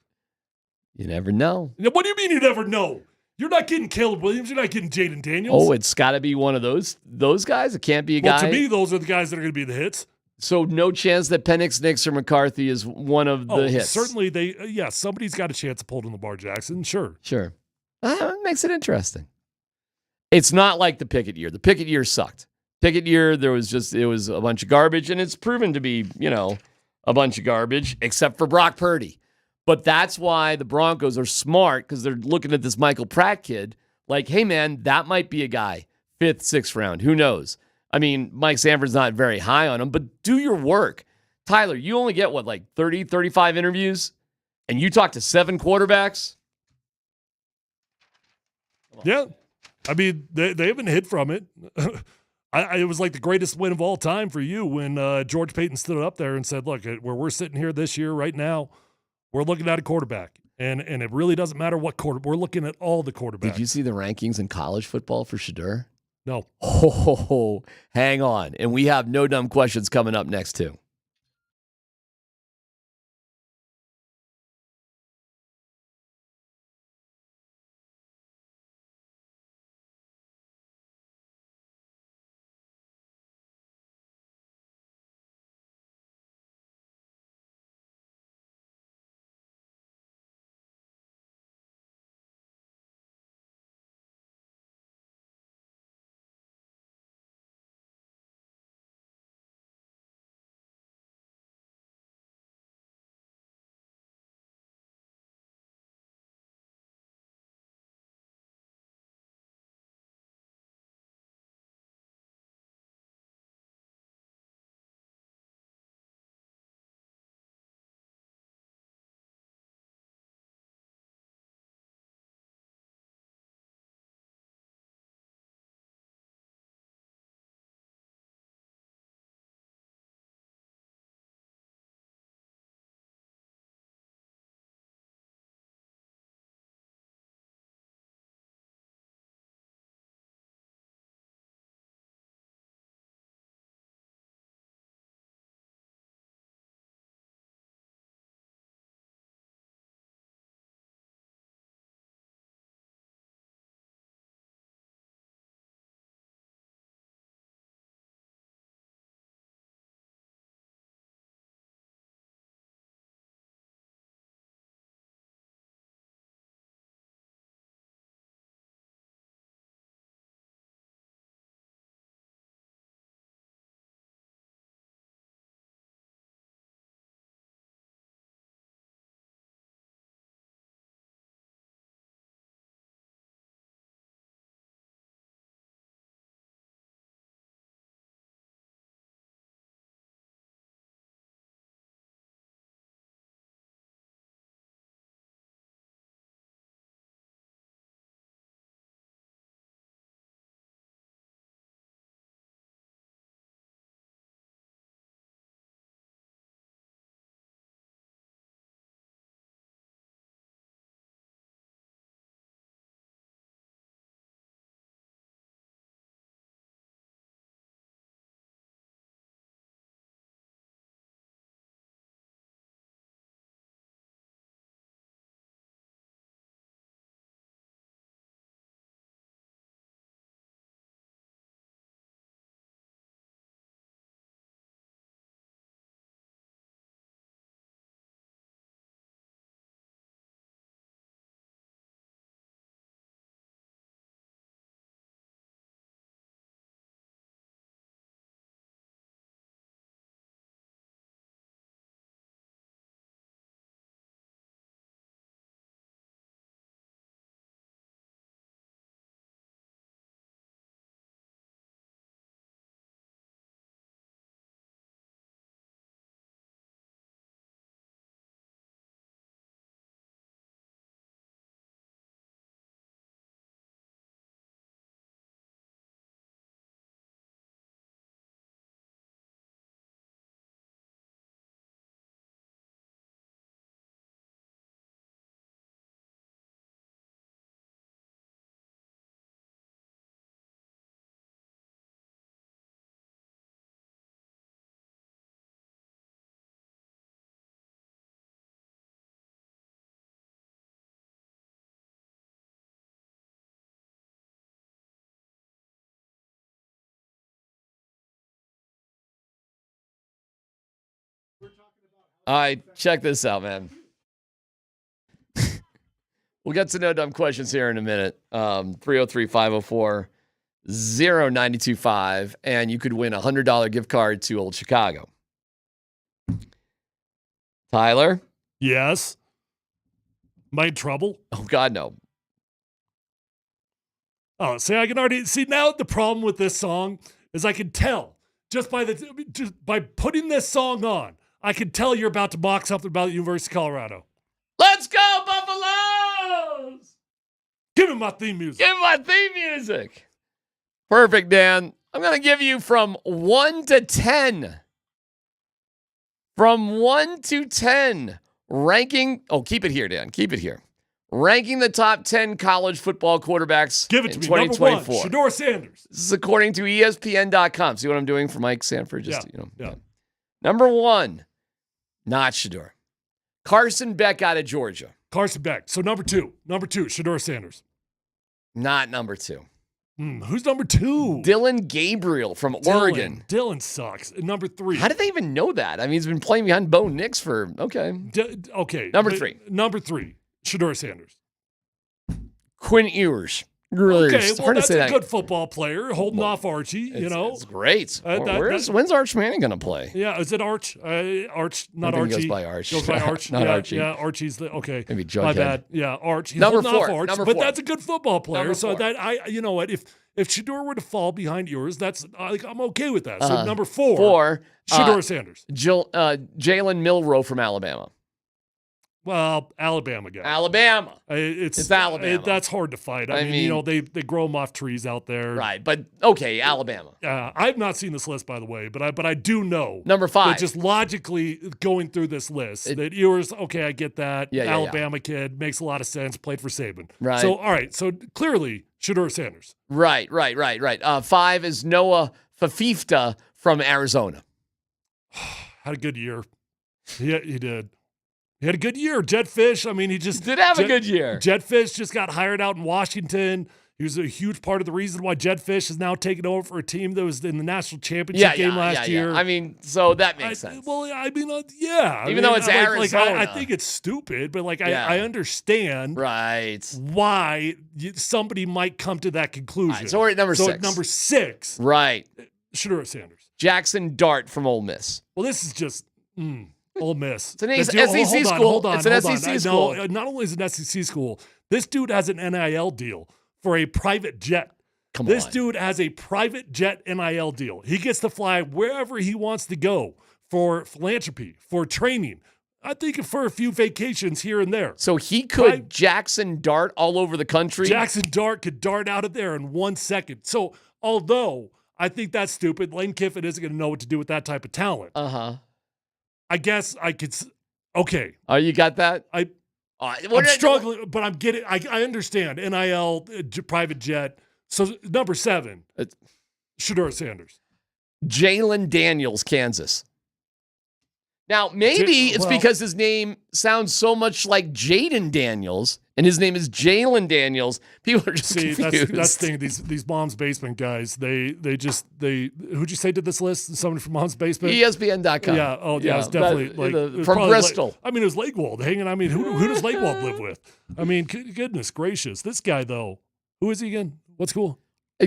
You never know. What do you mean you never know? You're not getting Caleb Williams. You're not getting Jaden Daniels. Oh, it's got to be one of those guys. It can't be a guy. Well, to me, those are the guys that are going to be the hits. So no chance that Penix, Nix, or McCarthy is one of the hits. Certainly, somebody's got a chance of pulling Lamar Jackson. Sure. It makes it interesting. It's not like the Pickett year. The Pickett year sucked. Pickett year, it was a bunch of garbage, and it's proven to be, a bunch of garbage, except for Brock Purdy. But that's why the Broncos are smart, because they're looking at this Michael Pratt kid like, hey, man, that might be a guy, 5th, 6th round. Who knows? I mean, Mike Sanford's not very high on him, but do your work. Tyler, you only get, 30, 35 interviews, and you talk to 7 quarterbacks? Yeah. I mean, they haven't hid from it. It was like the greatest win of all time for you when George Payton stood up there and said, look, where we're sitting here this year right now, we're looking at a quarterback. And it really doesn't matter what quarterback. We're looking at all the quarterbacks. Did you see the rankings in college football for Shedeur? No. Oh, hang on. And we have no dumb questions coming up next, too. All right, check this out, man. We'll get to no dumb questions here in a minute. 303-504-0925, and you could win a $100 gift card to Old Chicago. Tyler? Yes? Am I in trouble? Oh, God, no. Oh, see, I can already see now. The problem with this song is I can tell just by putting this song on. I can tell you're about to mock something about the University of Colorado. Let's go, Buffaloes! Give me my theme music. Give me my theme music. Perfect, Dan. I'm going to give you from 1 to 10. From 1 to 10. Ranking. Oh, keep it here, Dan. Keep it here. Ranking the top 10 college football quarterbacks Give it to in me. 2024. Number 1, Shedeur Sanders. This is according to ESPN.com. See what I'm doing for Mike Sanford? Yeah. Number 1, not Shedeur. Carson Beck out of Georgia. Carson Beck. So number 2, Shedeur Sanders. Not number 2. Who's number 2? Dylan Gabriel from Oregon. Dylan sucks. Number 3. How did they even know that? I mean, he's been playing behind Bo Nix for, okay. Okay. Number 3. Number 3, Shedeur Sanders. Quinn Ewers. Okay, well, that's a good football player, holding off Archie, It's great. When's Arch Manning going to play? Yeah, is it Arch? Arch, not I think Archie. He goes by Arch. Goes by Arch. Not Archie. Yeah, Archie's okay. Maybe Jughead. My bad. Yeah, Arch. He's Number holding 4. off Arch, Number but 4. that's a good football player. Number So 4. you know what? If Shedeur were to fall behind yours, I'm okay with that. So number 4. 4. Shedeur Sanders. Jalen Milroe from Alabama. Well, Alabama guy. Alabama. It's Alabama. That's hard to fight. I mean, they grow them off trees out there. Right, but okay, Alabama. I've not seen this list, by the way, but I do know. Number 5. That just logically going through this list, that Ewers, okay, I get that. Alabama kid, makes a lot of sense, played for Saban. Right. So, all right, so clearly, Shedeur Sanders. Right. 5 is Noah Fafita from Arizona. Had a good year. He did. He had a good year. Jedd Fisch, I mean, he just did have a good year. Jedd Fisch just got hired out in Washington. He was a huge part of the reason why Jedd Fisch is now taking over for a team that was in the national championship game last year. I mean, so that makes sense. Well, I mean, yeah. Even though it's Arizona. I think it's stupid, but I understand why somebody might come to that conclusion. Right, so we're at number 6. Number 6. Right. Shedeur Sanders. Jackson Dart from Ole Miss. Well, this is just... Ole Miss. It's an SEC school. It's an SEC school. No, not only is it an SEC school, this dude has an NIL deal for a private jet. This dude has a private jet NIL deal. He gets to fly wherever he wants to go for philanthropy, for training. I think for a few vacations here and there. So he could Jackson Dart all over the country? Jackson Dart could dart out of there in 1 second. So although I think that's stupid, Lane Kiffin isn't going to know what to do with that type of talent. I guess I could. Okay. Oh, you got that? I'm struggling, but I'm getting. I understand NIL, private jet. So number 7, Shedeur Sanders, Jalen Daniels, Kansas. Now maybe it's because his name sounds so much like Jaden Daniels, and his name is Jalen Daniels. People are just confused. That's the thing. These Mom's Basement guys. Who'd you say did this list? Somebody from Mom's Basement. ESPN.com. Yeah. Oh yeah. It's definitely from Bristol. I mean, it was Lakewald hanging. I mean, who does Lakewald live with? I mean, goodness gracious, this guy though. Who is he again? What school?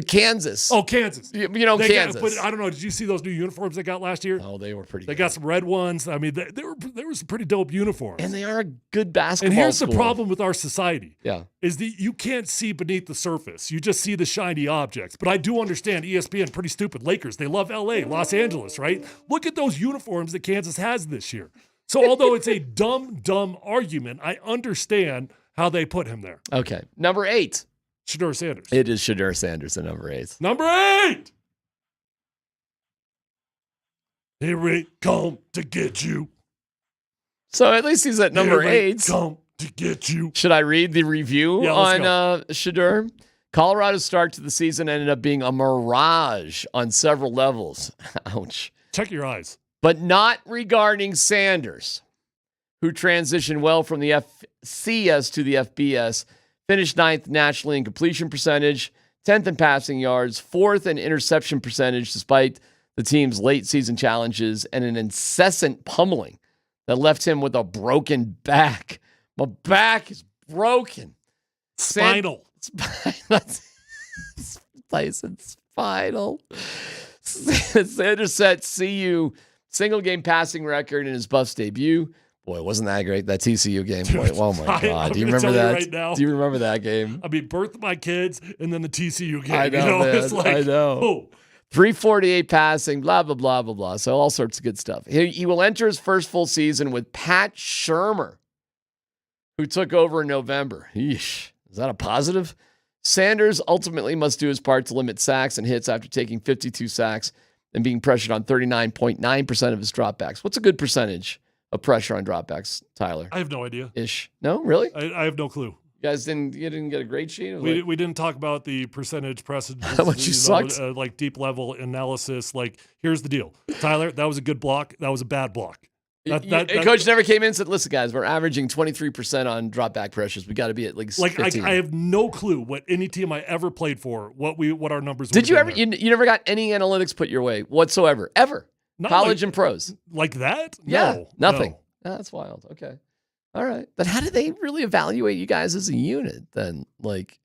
Kansas. Oh, Kansas. Kansas. But I don't know. Did you see those new uniforms they got last year? Oh, they were pretty They good. got some red ones. I mean, they were some pretty dope uniforms. And they are a good basketball And here's school. the problem with our society. Yeah. Is that you can't see beneath the surface. You just see the shiny objects. But I do understand ESPN, pretty stupid. Lakers, they love LA, Los Angeles, right? Look at those uniforms that Kansas has this year. So although it's a dumb argument, I understand how they put him there. Okay. Number 8. Shedeur Sanders. It is Shedeur Sanders at number 8. Number 8. Here we come to get you. So at least he's at number Here 8. we come to get you. Should I read the review let's on Shedeur? Colorado's start to the season ended up being a mirage on several levels. Ouch. Check your eyes. But not regarding Sanders, who transitioned well from the FCS to the FBS, finished 9th nationally in completion percentage, 10th in passing yards, 4th in interception percentage, despite the team's late season challenges and an incessant pummeling that left him with a broken back. My back is broken. Spinal. Tyson Spinal. Sanders set CU single game passing record in his Buffs debut. Boy, wasn't that great, that TCU game. Boy, oh my God. Do you remember that? Right now, do you remember that game? I mean, birth my kids and then the TCU game. I know, man. It's like, I know. Oh. 348 passing, blah, blah, blah, blah, blah. So all sorts of good stuff. He will enter his first full season with Pat Shurmur, who took over in November. Yeesh. Is that a positive? Sanders ultimately must do his part to limit sacks and hits after taking 52 sacks and being pressured on 39.9% of his dropbacks. What's a good percentage of pressure on dropbacks, Tyler? I have no idea. Ish. No, really? I have no clue. You guys didn't get a grade sheet? We didn't talk about the percentage How much you sucked? Like deep level analysis. Like, here's the deal. Tyler, that was a good block. That was a bad block. Coach never came in and said, listen, guys, we're averaging 23% on drop back pressures. We got to be at least 15. I have no clue what any team I ever played for, what our numbers were. Did you ever, you never got any analytics put your way whatsoever, ever? Not college like, and pros. Like that? Yeah, no, nothing. No. That's wild. Okay. All right. But how did they really evaluate you guys as a unit then? Like,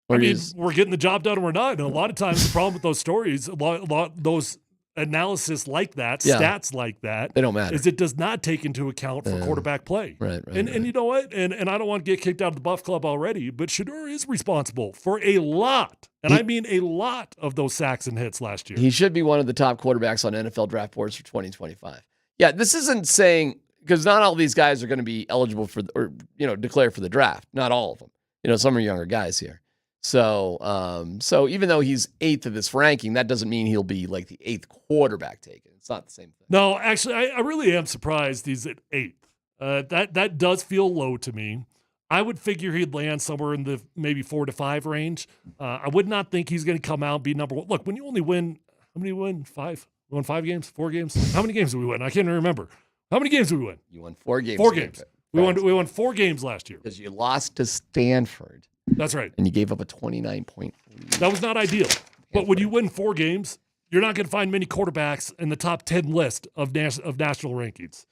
I mean, we're getting the job done or we're not. And a lot of times the problem with those stories, a lot those analysis like that, stats like that, they don't matter. Is it does not take into account for quarterback play. Right. And you know what? And I don't want to get kicked out of the Buff Club already, but Shedeur is responsible for a lot, and I mean a lot of those sacks and hits last year. He should be one of the top quarterbacks on NFL draft boards for 2025. Yeah, this isn't saying, because not all these guys are going to be eligible for, or, declare for the draft. Not all of them. Some are younger guys here. So even though he's 8th of this ranking, that doesn't mean he'll be like the 8th quarterback taken. It's not the same thing. No, actually, I really am surprised he's at 8th. That does feel low to me. I would figure he'd land somewhere in the maybe 4 to 5 range. I would not think he's going to come out and be number one. Look, when you only win, how many win? 5? We won 5 games? 4 games? How many games did we win? I can't even remember. How many games did we win? You won 4 games. 4 games. We won 4 games last year. Because you lost to Stanford. That's right. And you gave up a 29-point lead. That was not ideal. But when you win 4 games, you're not going to find many quarterbacks in the top 10 list of national rankings.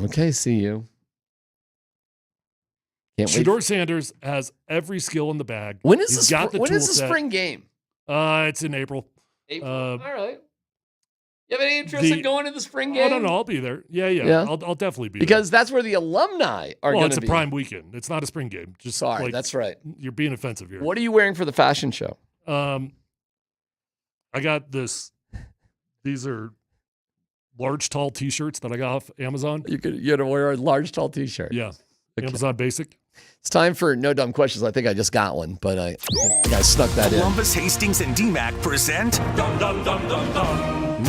Okay, see you. Shedeur Sanders has every skill in the bag. When is the spring game? It's in April. All right. You have any interest in going to the spring game? Oh, no, I'll be there. Yeah. I'll definitely be there. Because that's where the alumni are going to be. It's a prime weekend. It's not a spring game. Sorry, that's right. You're being offensive here. What are you wearing for the fashion show? I got this. These are large, tall T-shirts that I got off Amazon. You had to wear a large, tall T-shirt. Yeah. Okay. Amazon Basic. It's time for No Dumb Questions. I think I just got one, but I snuck that in. Columbus, Hastings, and DMAC present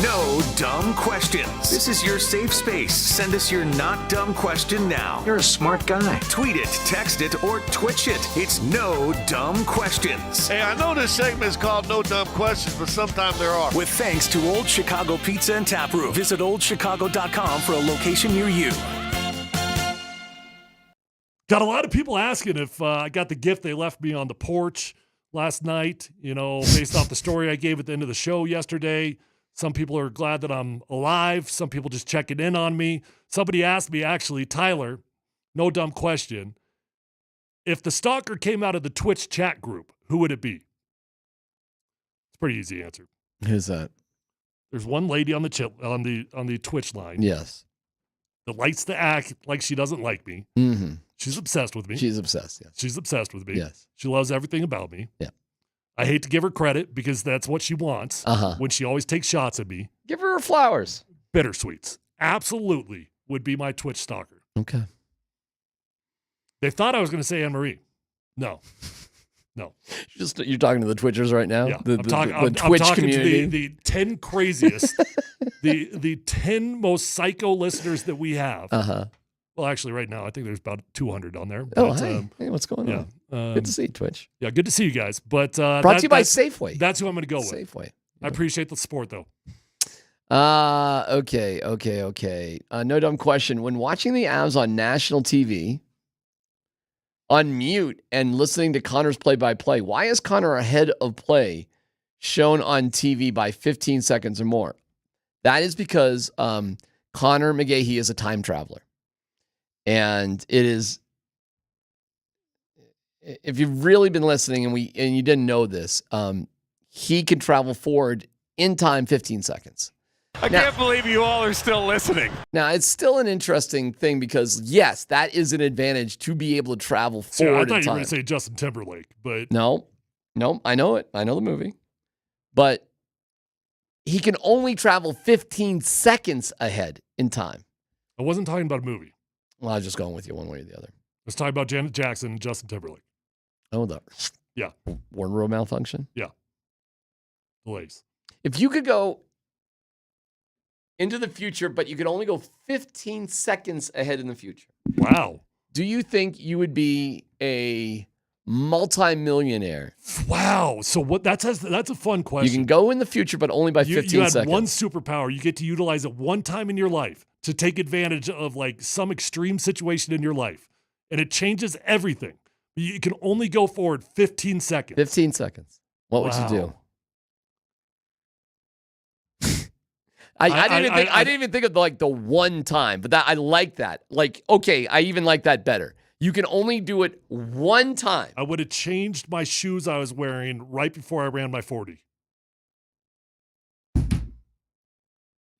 No Dumb Questions. This is your safe space. Send us your not dumb question now. You're a smart guy. Tweet it, text it, or Twitch it. It's No Dumb Questions. Hey, I know this segment is called No Dumb Questions, but sometimes there are. With thanks to Old Chicago Pizza and Tap Room. Visit oldchicago.com for a location near you. Got a lot of people asking if I got the gift they left me on the porch last night, based off the story I gave at the end of the show yesterday. Some people are glad that I'm alive. Some people just checking in on me. Somebody asked me, actually, Tyler, no dumb question, if the stalker came out of the Twitch chat group, who would it be? It's a pretty easy answer. Who's that? There's one lady on the Twitch line. Yes. That likes to act like she doesn't like me. Mm-hmm. She's obsessed with me. She's obsessed, yes. She's obsessed with me. Yes. She loves everything about me. Yeah. I hate to give her credit because that's what she wants when she always takes shots at me. Give her flowers. Bittersweets. Absolutely would be my Twitch stalker. Okay. They thought I was going to say Anne-Marie. No. You're talking to the Twitchers right now? Yeah. The I'm talking community? to the 10 craziest, the 10 most psycho listeners that we have. Uh-huh. Well, actually, right now, I think there's about 200 on there. But, hey, what's going on? Good to see you, Twitch. Yeah, good to see you guys. But brought to you by Safeway. That's who I'm going to go with. Safeway. I appreciate the support, though. Okay. No dumb question. When watching the Avs on national TV, on mute, and listening to Connor's play-by-play, why is Connor ahead of play shown on TV by 15 seconds or more? That is because Connor McGahee is a time traveler. And it is, if you've really been listening and you didn't know this, he can travel forward in time 15 seconds. I can't believe you all are still listening. Now, it's still an interesting thing because, yes, that is an advantage to be able to travel forward I in time. thought you were going to say Justin Timberlake, but... No, I know it. I know the movie. But he can only travel 15 seconds ahead in time. I wasn't talking about a movie. Well, I was just going with you one way or the other. I was talking about Janet Jackson and Justin Timberlake. Oh, yeah. Wardrobe malfunction? Yeah. Delays. If you could go into the future, but you could only go 15 seconds ahead in the future. Wow. Do you think you would be a multi-millionaire? Wow. So what? That's a fun question. You can go in the future, but only by 15 you had seconds. One superpower you get to utilize at one time in your life to take advantage of like some extreme situation in your life, and it changes everything. You can only go forward 15 seconds. 15 seconds. What would you do? I didn't even think of like the one time, but I like that. Like, okay, I even like that better. You can only do it one time. I would have changed my shoes I was wearing right before I ran my 40.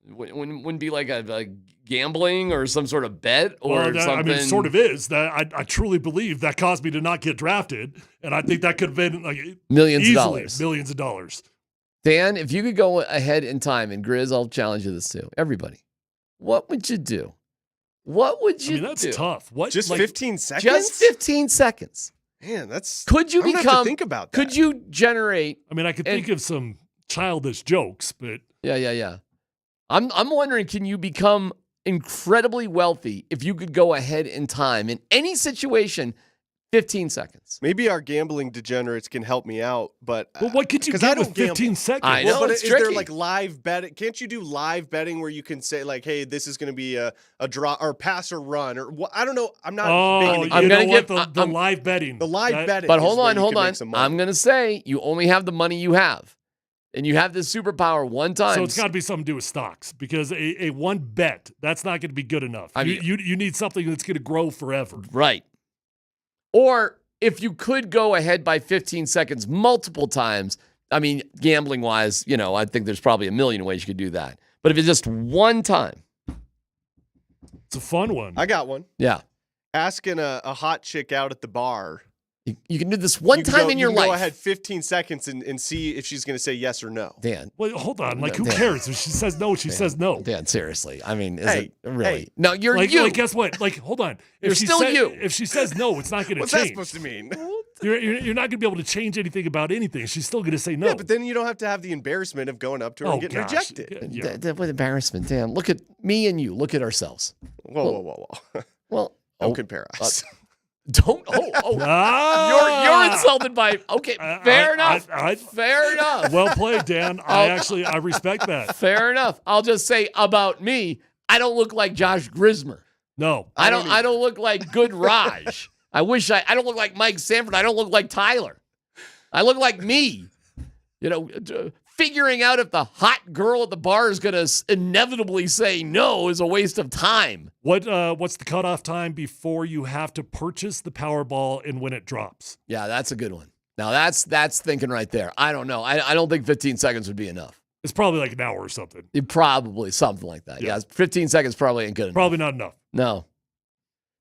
Wouldn't be like a gambling or some sort of bet or something. I mean, it sort of is. That I truly believe that caused me to not get drafted, and I think that could have been like millions of dollars. Millions of dollars. Dan, if you could go ahead in time, and Grizz, I'll challenge you this too. Everybody, what would you do? What would you do? That's tough. What? Just 15 seconds? Just 15 seconds. Man, that's... Could you I'm gonna become... have to think about that. Could you generate... I mean, I could think of some childish jokes, but... Yeah. I'm wondering, can you become incredibly wealthy if you could go ahead in time in any situation 15 seconds? Maybe our gambling degenerates can help me out, but what could you get with 15 seconds? I know, but it's is tricky. there like live betting? Can't you do live betting where you can say like, "Hey, this is going to be a draw or pass or run or what?" I don't know. I'm not. I'm going to get the live betting. The live betting. But hold on. I'm going to say you only have the money you have. And you have this superpower one time. So it's got to be something to do with stocks because a one bet, that's not going to be good enough. You need something that's going to grow forever. Right. Or if you could go ahead by 15 seconds multiple times, I mean, gambling-wise, I think there's probably a million ways you could do that. But if it's just one time. It's a fun one. I got one. Yeah. Asking a hot chick out at the bar. You can do this one time in your life. Go ahead 15 seconds and see if she's going to say yes or no. Dan. Well, hold on. Like, who cares? If she says no, she says no. Dan, seriously. I mean, is it really? No, you're like, you. Like, guess what? Like, hold on. You're still you. If she says no, it's not going to change. What's that supposed to mean? You're not going to be able to change anything about anything. She's still going to say no. Yeah, but then you don't have to have the embarrassment of going up to her and getting rejected. What embarrassment, Dan? Look at me and you. Look at ourselves. Whoa. Well, don't compare us. Don't. You're insulted by. Okay, fair enough. Fair enough. Well played, Dan. I respect that. Fair enough. I'll just say about me, I don't look like Josh Grismer. No, I don't look like Good Raj. I don't look like Mike Sanford. I don't look like Tyler. I look like me. Figuring out if the hot girl at the bar is going to inevitably say no is a waste of time. What's the cutoff time before you have to purchase the Powerball and when it drops? Yeah, that's a good one. Now, that's thinking right there. I don't know. I don't think 15 seconds would be enough. It's probably like an hour or something. Probably something like that. Yeah, 15 seconds probably ain't good enough. Probably not enough. No.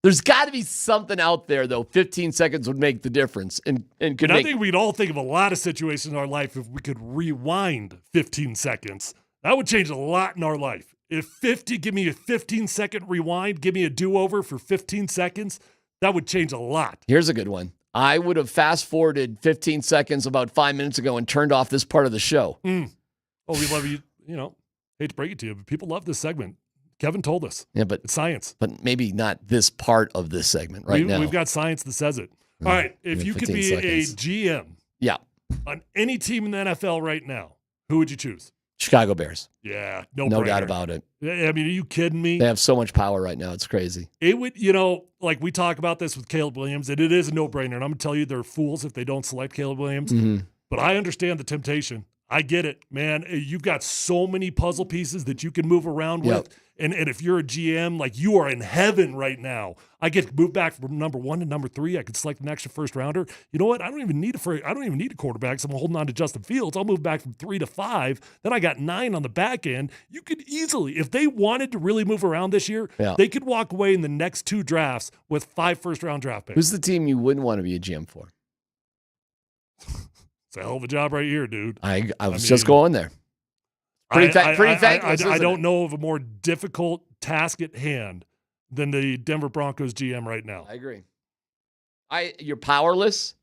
There's got to be something out there, though. 15 seconds would make the difference. And I think we'd all think of a lot of situations in our life if we could rewind 15 seconds. That would change a lot in our life. Give me a 15-second rewind, give me a do-over for 15 seconds, that would change a lot. Here's a good one. I would have fast-forwarded 15 seconds about 5 minutes ago and turned off this part of the show. Oh, we love you. Hate to break it to you, but people love this segment. Kevin told us. Yeah, but it's science. But maybe not this part of this segment now. We've got science that says it. All right, if you could be a GM on any team in the NFL right now, who would you choose? Chicago Bears. Yeah, no doubt about it. I mean, are you kidding me? They have so much power right now. It's crazy. It would, like we talk about this with Caleb Williams, and it is a no-brainer. And I'm going to tell you, they're fools if they don't select Caleb Williams. Mm-hmm. But I understand the temptation. I get it, man. You've got so many puzzle pieces that you can move around with. And if you're a GM, like you are in heaven right now. I get to move back from number 1 to number 3. I could select an extra first rounder. You know what? I don't even need a quarterback. So I'm holding on to Justin Fields. I'll move back from 3 to 5. Then I got 9 on the back end. You could easily, if they wanted to really move around this year, they could walk away in the next 2 drafts with 5 first-round draft picks. Who's the team you wouldn't want to be a GM for? It's a hell of a job right here, dude. I was just going there. Pretty thankless. I don't know of a more difficult task at hand than the Denver Broncos GM right now. I agree. You're powerless.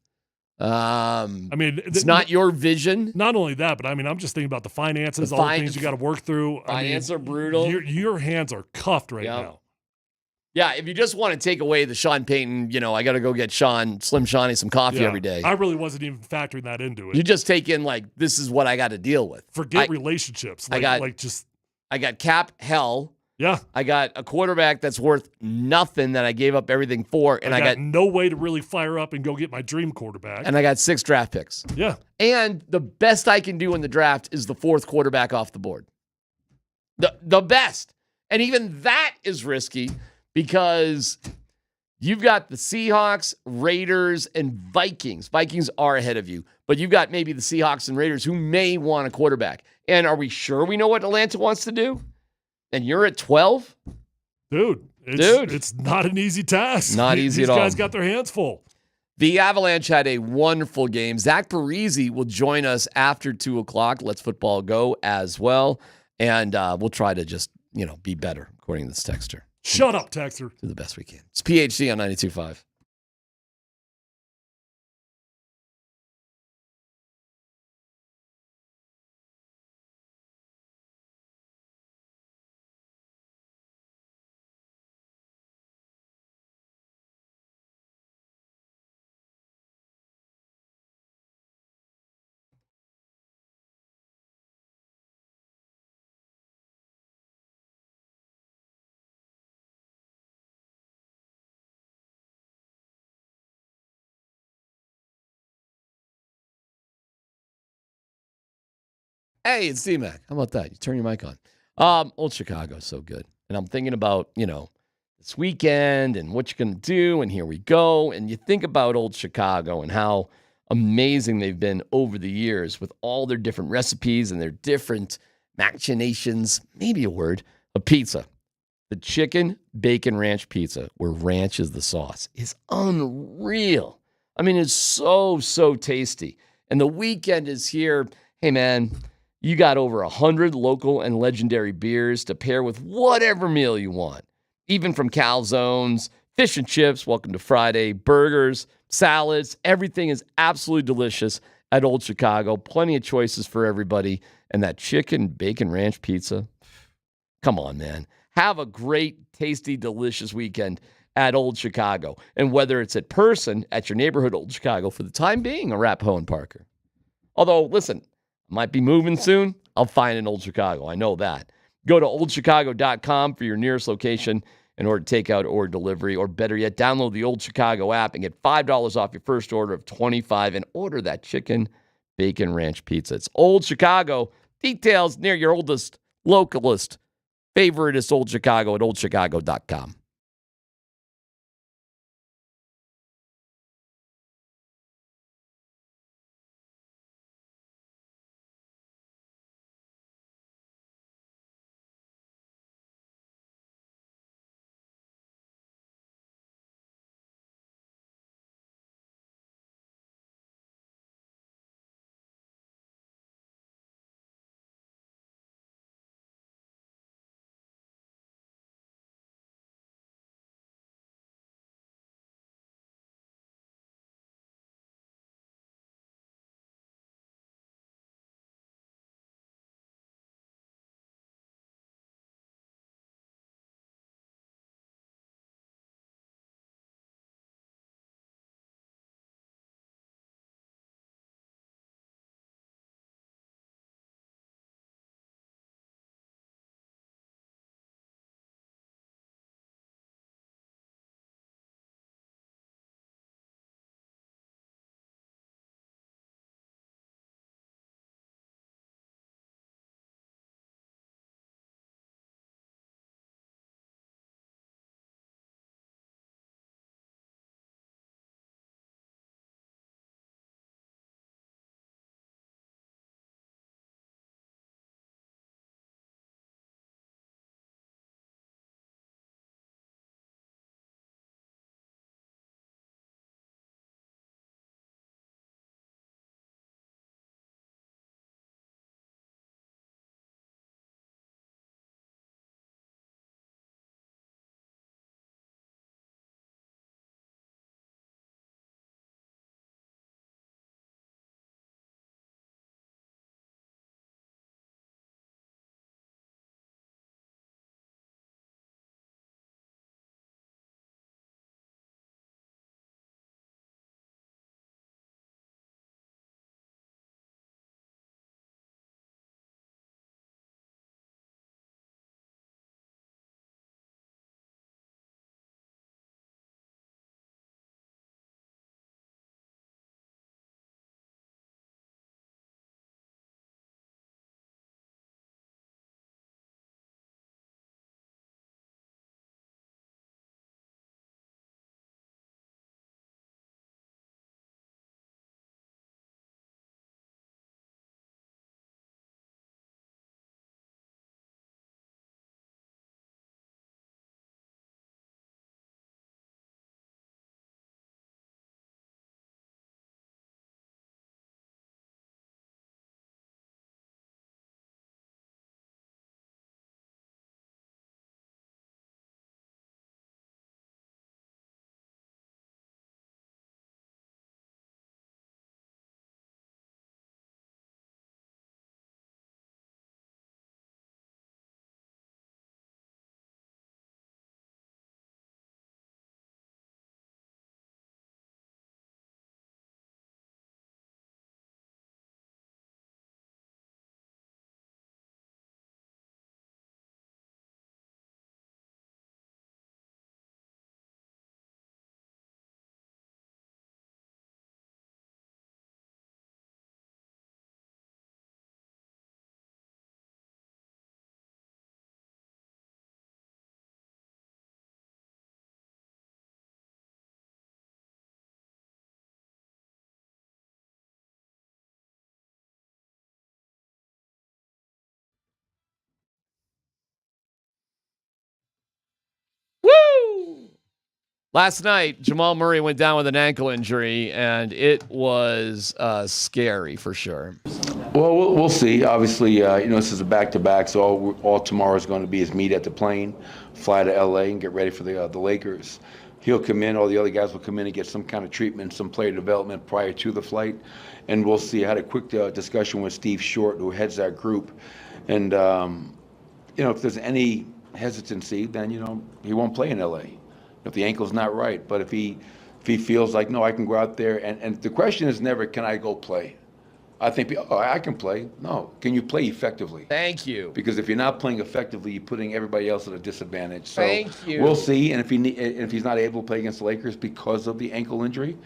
It's the, not your vision. Not only that, but I'm just thinking about the finances, all the things you got to work through. Finances are brutal. Your hands are cuffed right now. Yeah, if you just want to take away the Sean Payton, I got to go get Slim Shawnee some coffee every day. I really wasn't even factoring that into it. You just take in this is what I got to deal with. Forget relationships. I got cap hell. Yeah. I got a quarterback that's worth nothing that I gave up everything for. And I got no way to really fire up and go get my dream quarterback. And I got 6 draft picks. Yeah. And the best I can do in the draft is the 4th quarterback off the board. The best. And even that is risky because you've got the Seahawks, Raiders, and Vikings. Vikings are ahead of you. But you've got maybe the Seahawks and Raiders who may want a quarterback. And are we sure we know what Atlanta wants to do? And you're at 12? Dude, it's not an easy task. Not easy at all. These guys got their hands full. The Avalanche had a wonderful game. Zach Parise will join us after 2 o'clock. Let's Football Go as well. And we'll try to just, be better, according to this texter. Shut up, texter. Do the best we can. It's PHC on 92.5. Hey, it's D-Mac. How about that? You turn your mic on. Old Chicago's so good. And I'm thinking about, this weekend and what you're going to do, and here we go. And you think about Old Chicago and how amazing they've been over the years with all their different recipes and their different machinations, maybe a word, of pizza. The chicken bacon ranch pizza, where ranch is the sauce, is unreal. It's so, so tasty. And the weekend is here. Hey, man, you got over 100 local and legendary beers to pair with whatever meal you want. Even from calzones, fish and chips, welcome to Friday, burgers, salads, everything is absolutely delicious at Old Chicago. Plenty of choices for everybody. And that chicken bacon ranch pizza, come on, man. Have a great, tasty, delicious weekend at Old Chicago. And whether it's at person at your neighborhood Old Chicago, for the time being, or at Poe and Parker. Although, listen, I might be moving soon. I'll find an Old Chicago. I know that. Go to oldchicago.com for your nearest location in order to take out or delivery, or better yet, download the Old Chicago app and get $5 off your first order of $25 and order that chicken bacon ranch pizza. It's Old Chicago. Details near your oldest, localist, favoriteest Old Chicago at oldchicago.com. Last night, Jamal Murray went down with an ankle injury, and it was scary for sure. Well, we'll see. Obviously, this is a back-to-back, so all tomorrow is going to be is meet at the plane, fly to L.A., and get ready for the Lakers. He'll come in, all the other guys will come in and get some kind of treatment, some player development prior to the flight, and we'll see. I had a quick discussion with Steve Short, who heads that group, and, if there's any hesitancy, then, he won't play in L.A. if the ankle's not right. But if he feels like, no, I can go out there, and the question is never, can I go play? I think, I can play. No, can you play effectively? Thank you. Because if you're not playing effectively, you're putting everybody else at a disadvantage. So Thank you. We'll see, and if he's not able to play against the Lakers because of the ankle injury,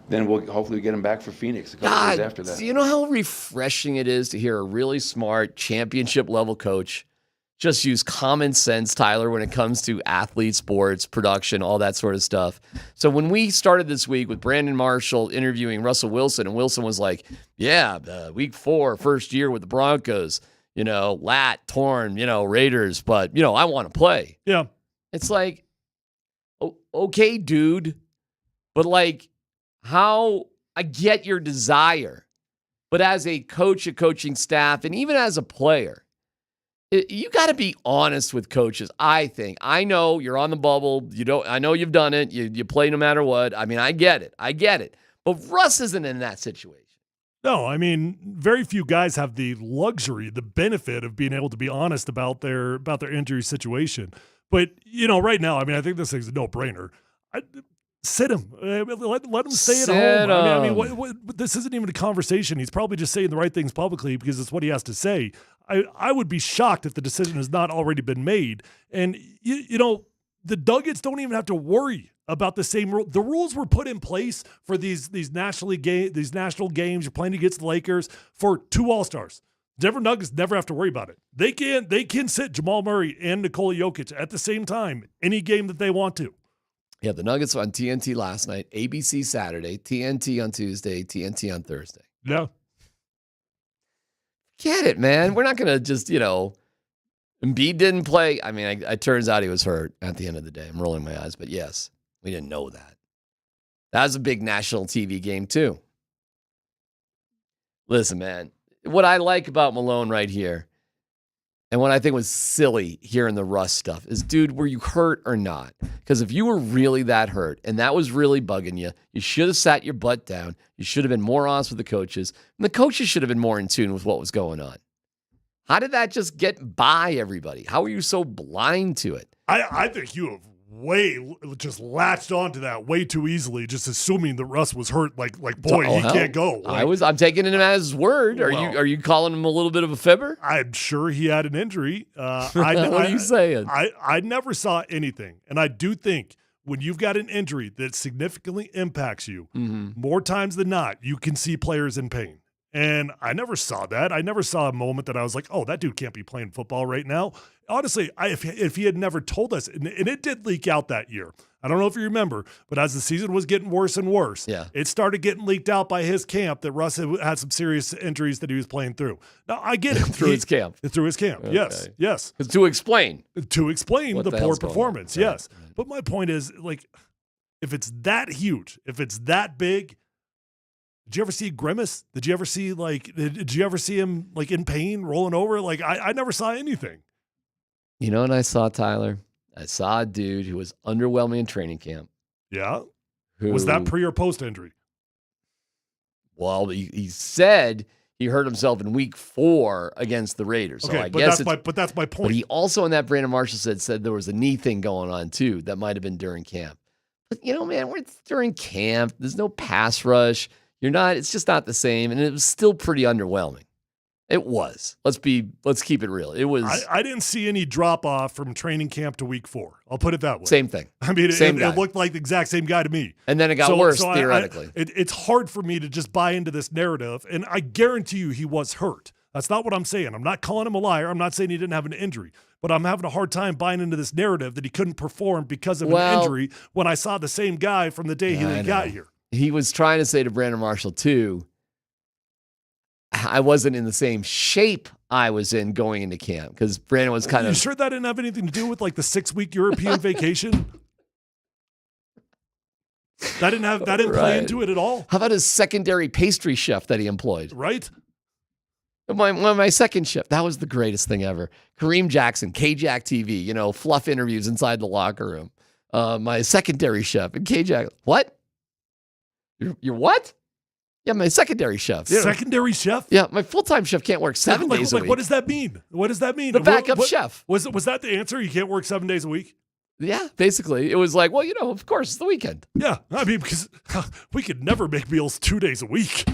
then we'll hopefully get him back for Phoenix a couple days after that. Do you know how refreshing it is to hear a really smart championship-level coach just use common sense, Tyler, when it comes to athlete sports, production, all that sort of stuff. So when we started this week with Brandon Marshall interviewing Russell Wilson, and Wilson was like, week 4, first year with the Broncos, lat, torn, Raiders, but, I want to play. Yeah. It's like, okay, dude, but how I get your desire, but as a coach, a coaching staff, and even as a player, you got to be honest with coaches, I think. I know you're on the bubble. I know you've done it. You play no matter what. I mean, I get it. But Russ isn't in that situation. No, I mean, very few guys have the luxury, the benefit of being able to be honest about their injury situation. But, right now, I mean, I think this thing's a no-brainer. Sit him. Let him stay at home. I mean, this isn't even a conversation. He's probably just saying the right things publicly because it's what he has to say. I would be shocked if the decision has not already been made. And, the Nuggets don't even have to worry about the same rule. The rules were put in place for these national games. You're playing against the Lakers for 2 All-Stars. Denver Nuggets never have to worry about it. They can sit Jamal Murray and Nikola Jokic at the same time, any game that they want to. Yeah, the Nuggets on TNT last night, ABC Saturday, TNT on Tuesday, TNT on Thursday. Yeah. Get it, man. We're not going to just, Embiid didn't play. I mean, it turns out he was hurt at the end of the day. I'm rolling my eyes, but yes, we didn't know that. That was a big national TV game, too. Listen, man, what I like about Malone right here, and what I think was silly hearing the Russ stuff is, dude, were you hurt or not? Because if you were really that hurt and that was really bugging you, you should have sat your butt down. You should have been more honest with the coaches. And the coaches should have been more in tune with what was going on. How did that just get by everybody? How are you so blind to it? I think you have just latched onto that way too easily, just assuming that Russ was hurt. Like boy, he can't go. I'm taking him as his word. Are you calling him a little bit of a fibber? I'm sure he had an injury. What are you saying? I never saw anything, and I do think when you've got an injury that significantly impacts you, more times than not, you can see players in pain. And I never saw that. I never saw a moment that I was like, oh, that dude can't be playing football right now. Honestly, if he had never told us, and it did leak out that year. I don't know if you remember, but as the season was getting worse and worse, it started getting leaked out by his camp that Russ had some serious injuries that he was playing through. Now, I get it. Through his camp. Okay. Yes. To explain. The poor performance, yes. Right. But my point is, if it's that huge, if it's that big, did you ever see Grimace? Did you ever see him in pain, rolling over? I never saw anything. You know what I saw, Tyler? I saw a dude who was underwhelming in training camp. Yeah? Was that pre or post injury? Well, he said he hurt himself in week 4 against the Raiders. Okay, so I guess that's my point. But he also, in that Brandon Marshall said there was a knee thing going on too. That might have been during camp. But man, we're during camp. There's no pass rush. It's just not the same. And it was still pretty underwhelming. It was. Let's keep it real. It was. I didn't see any drop off from training camp to week 4. I'll put it that way. Same thing. I mean, it looked like the exact same guy to me. And then it got worse, theoretically. It's hard for me to just buy into this narrative. And I guarantee you he was hurt. That's not what I'm saying. I'm not calling him a liar. I'm not saying he didn't have an injury. But I'm having a hard time buying into this narrative that he couldn't perform because of an injury when I saw the same guy from the day he got here. He was trying to say to Brandon Marshall, too, I wasn't in the same shape I was in going into camp because Brandon was kind of. You sure that didn't have anything to do with the 6-week European vacation? That didn't play into it at all. How about his secondary pastry chef that he employed? Right. My second shift, that was the greatest thing ever. Kareem Jackson, KJack TV, fluff interviews inside the locker room. My secondary chef and KJack. What? You're what? Yeah, my secondary chef. Secondary chef? Yeah, my full-time chef can't work 7 days a week. What does that mean? What does that mean? The backup chef. Was that the answer? You can't work 7 days a week? Yeah, basically. It was like, well, of course, it's the weekend. Yeah, I mean, because we could never make meals 2 days a week.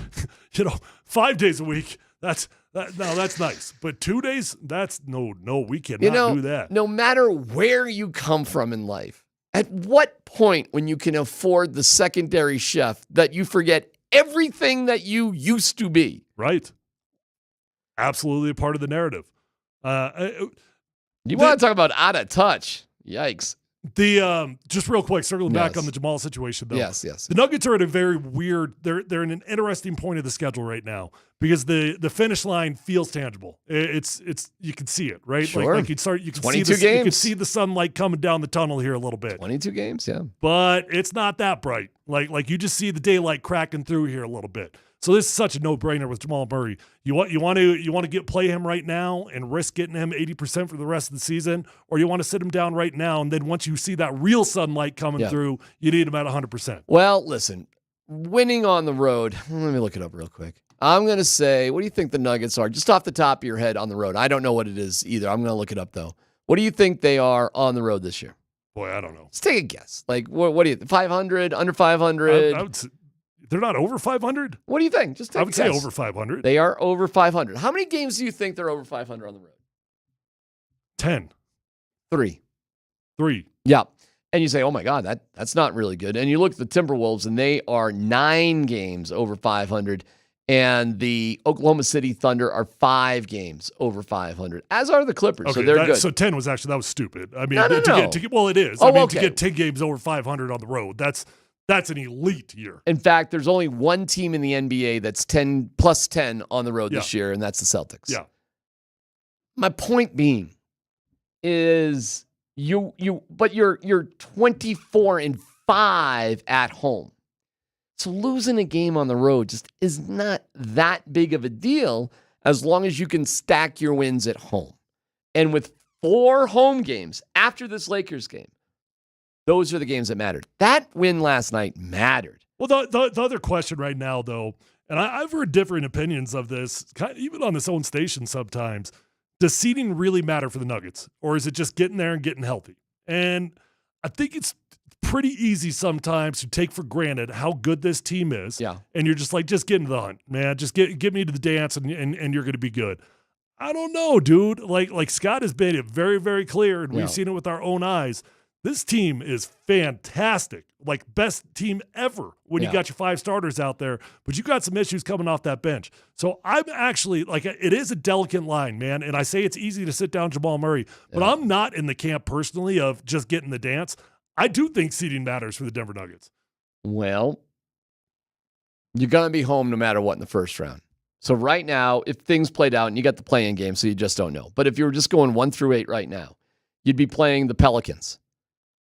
5 days a week, that's nice. But 2 days, that's no, we cannot do that. No matter where you come from in life, at what point when you can afford the secondary chef that you forget everything that you used to be? Right. Absolutely a part of the narrative. You want to talk about out of touch? Yikes. Just real quick, circling back on the Jamal situation, though. Yes. The Nuggets are at a very weird. They're in an interesting point of the schedule right now because the finish line feels tangible. It's you can see it, right? Sure. Like you can 22 see games. You can see the sunlight coming down the tunnel here a little bit. 22 games, yeah. But it's not that bright. Like you just see the daylight cracking through here a little bit. So this is such a no-brainer with Jamal Murray. You want to play him right now and risk getting him 80% for the rest of the season, or you want to sit him down right now and then once you see that real sunlight coming through, you need him at 100%. Well, listen, winning on the road. Let me look it up real quick. I'm going to say, what do you think the Nuggets are? Just off the top of your head on the road. I don't know what it is either. I'm going to look it up though. What do you think they are on the road this year? Boy, I don't know. Let's take a guess. Like, what do you think? 500, under 500? I would say, they're not over 500? What do you think? Just take I would a say guess. over 500. They are over 500. How many games do you think they're over 500 on the road? 10. 3. Yeah. And you say, oh my God, that's not really good. And you look at the Timberwolves, and they are 9 games over 500. And the Oklahoma City Thunder are 5 games over 500, as are the Clippers. Okay, so they're good. So 10 was that was stupid. I mean, No. well, it is. Oh, I mean, okay. to get 10 games over 500 on the road, that's an elite year. In fact, there's only one team in the NBA that's 10 plus 10 on the road this year, and that's the Celtics. Yeah. My point being is but you're 24-5 at home. So losing a game on the road just is not that big of a deal as long as you can stack your wins at home. And with 4 home games after this Lakers game, those are the games that mattered. That win last night mattered. Well, the other question right now, though, and I've heard differing opinions of this, even on this own station sometimes, does seeding really matter for the Nuggets? Or is it just getting there and getting healthy? And I think it's pretty easy sometimes to take for granted how good this team is. Yeah. And you're just like, just get into the hunt, man. Just get me to the dance and you're going to be good. I don't know, dude. Like Scott has made it very, very clear, and we've seen it with our own eyes. This team is fantastic, like best team ever when you got your 5 starters out there, but you got some issues coming off that bench. So I'm actually, it is a delicate line, man, and I say it's easy to sit down Jamal Murray, but I'm not in the camp personally of just getting the dance. I do think seeding matters for the Denver Nuggets. Well, you're going to be home no matter what in the first round. So right now, if things played out, and you got the play-in game, so you just don't know, but if you were just going 1 through 8 right now, you'd be playing the Pelicans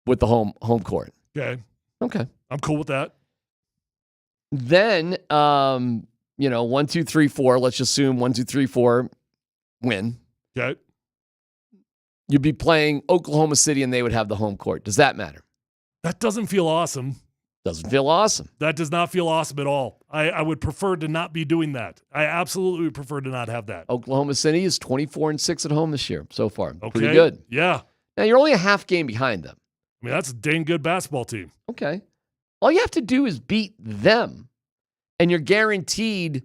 with the home court. Okay. I'm cool with that. Then, 1, 2, 3, 4. Let's just assume 1, 2, 3, 4 win. Okay. You'd be playing Oklahoma City, and they would have the home court. Does that matter? That doesn't feel awesome. Doesn't feel awesome. That does not feel awesome at all. I would prefer to not be doing that. I absolutely would prefer to not have that. Oklahoma City is 24-6 at home this year so far. Okay. Pretty good. Yeah. Now, you're only a half game behind them. I mean, that's a dang good basketball team. Okay. All you have to do is beat them, and you're guaranteed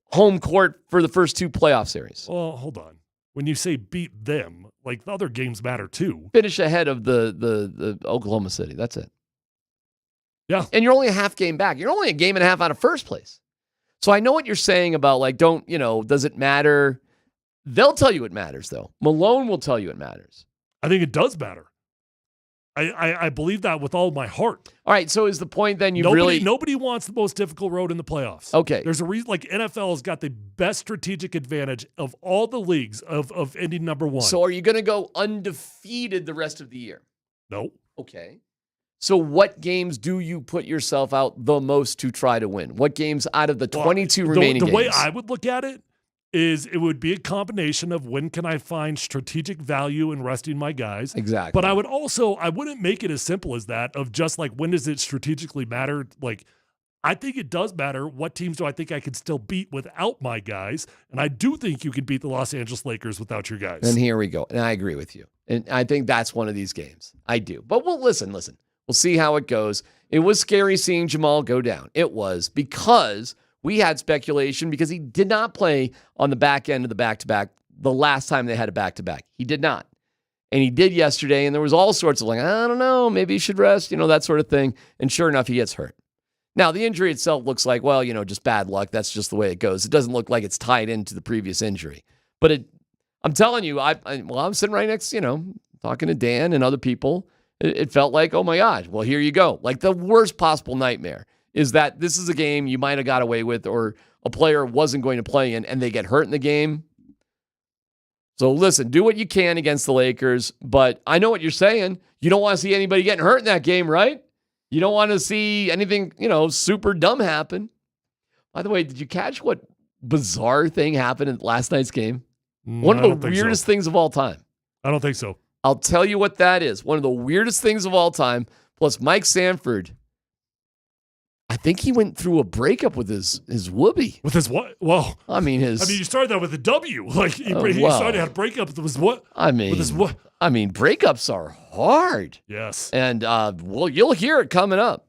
home court for the first 2 playoff series. Well, hold on. When you say beat them, like the other games matter too. Finish ahead of the Oklahoma City. That's it. Yeah. And you're only a half game back. You're only a game and a half out of first place. So I know what you're saying about does it matter? They'll tell you it matters, though. Malone will tell you it matters. I think it does matter. I believe that with all my heart. All right, so is the point then nobody wants the most difficult road in the playoffs. Okay. There's a reason, NFL has got the best strategic advantage of all the leagues of ending number 1. So are you going to go undefeated the rest of the year? No. Okay. So what games do you put yourself out the most to try to win? What games out of the 22 remaining the games? way I would look at it is it would be a combination of when can I find strategic value in resting my guys. Exactly. But I wouldn't make it as simple as that of just like when does it strategically matter? Like I think it does matter what teams do I think I can still beat without my guys. And I do think you can beat the Los Angeles Lakers without your guys. And here we go. And I agree with you. And I think that's one of these games. I do. But we'll listen. We'll see how it goes. It was scary seeing Jamal go down. It was because we had speculation because he did not play on the back end of the back-to-back the last time they had a back-to-back. He did not. And he did yesterday, and there was all sorts of like, I don't know, maybe he should rest, that sort of thing. And sure enough, he gets hurt. Now, the injury itself looks like, well, just bad luck. That's just the way it goes. It doesn't look like it's tied into the previous injury. But I'm telling you, I'm sitting right next, talking to Dan and other people. It felt like, oh my God, well, here you go. Like the worst possible nightmare is that this is a game you might have got away with or a player wasn't going to play in and they get hurt in the game. So listen, do what you can against the Lakers, but I know what you're saying. You don't want to see anybody getting hurt in that game, right? You don't want to see anything, super dumb happen. By the way, did you catch what bizarre thing happened in last night's game? One of the weirdest things of all time. I don't think so. I'll tell you what that is. One of the weirdest things of all time. Plus, Mike Sanford, I think he went through a breakup with his whoopee. With his what? Well, you started that with a W. Like he started had a breakup with his what? With his what? Breakups are hard. Yes. And you'll hear it coming up.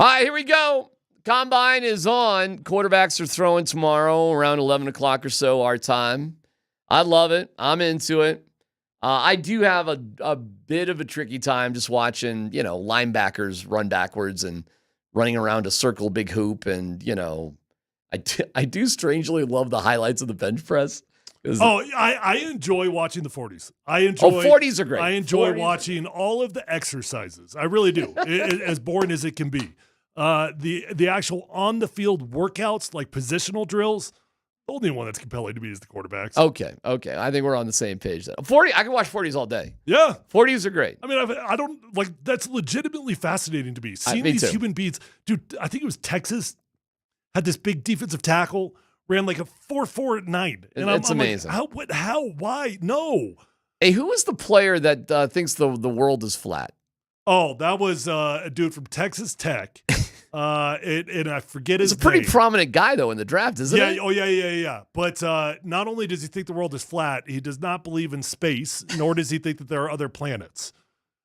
All right, here we go. Combine is on. Quarterbacks are throwing tomorrow around 11 o'clock or so our time. I love it. I'm into it. I do have a bit of a tricky time just watching, linebackers run backwards and running around a circle big hoop. And, I do strangely love the highlights of the bench press. I enjoy watching the 40s. 40s are great. I enjoy watching all of the exercises. I really do, as boring as it can be. The actual on-the-field workouts, like positional drills, the only one that's compelling to me is the quarterbacks. Okay. I think we're on the same page then. 40, I can watch 40s all day. Yeah. 40s are great. I mean, I don't, that's legitimately fascinating to me. Seeing me these too. human beings. Dude, I think it was Texas, had this big defensive tackle, ran like a 4.4 at 9. And It's I'm amazing. Like, how, why? No. Hey, who is the player that thinks the world is flat? Oh, that was a dude from Texas Tech. And I forget his name. It's a pretty prominent guy, though, in the draft, isn't it? Oh, yeah. But not only does he think the world is flat, he does not believe in space, nor does he think that there are other planets.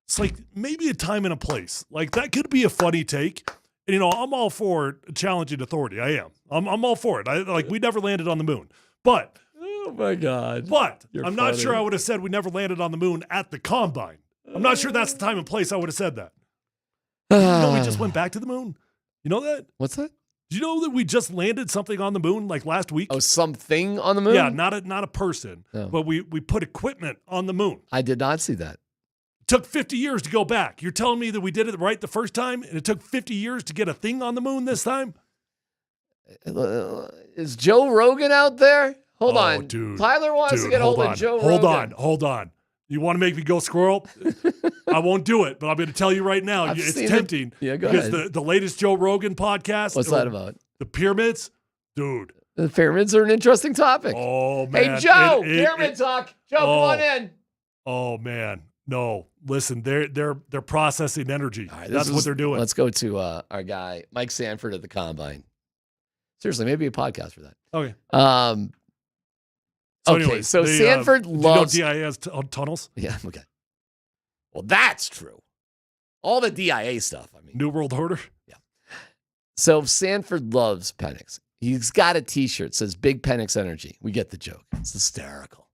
It's like maybe a time and a place. Like, that could be a funny take. And, I'm all for challenging authority. I am. I'm all for it. We never landed on the moon. But. Oh, my God. But You're I'm not funny. sure I would have said we never landed on the moon at the Combine. I'm not sure that's the time and place I would have said that. We just went back to the moon. You know that? What's that? Do you know that we just landed something on the moon like last week? Oh, something on the moon? Yeah, not a person, but we put equipment on the moon. I did not see that. It took 50 years to go back. You're telling me that we did it right the first time, and it took 50 years to get a thing on the moon this time? Is Joe Rogan out there? Hold on. Dude, Tyler wants to get hold of Joe Rogan. Hold on. You want to make me go squirrel? I won't do it, but I'm going to tell you right now, it's tempting. Yeah, go because ahead. the latest Joe Rogan podcast. What's that about? The pyramids? Dude. The pyramids are an interesting topic. Oh, man. Hey, Joe, pyramid talk. Joe, come on in. Oh, man. No, listen, they're processing energy. Right, that's what they're doing. Let's go to our guy, Mike Sanford at the Combine. Seriously, maybe a podcast for that. Okay. Anyways, so Sanford loves... Do you know DIA has tunnels? Yeah, okay. Well, that's true. All the DIA stuff, I mean. New World Order? Yeah. So Sanford loves Penix. He's got a T-shirt that says Big Penix Energy. We get the joke. It's hysterical.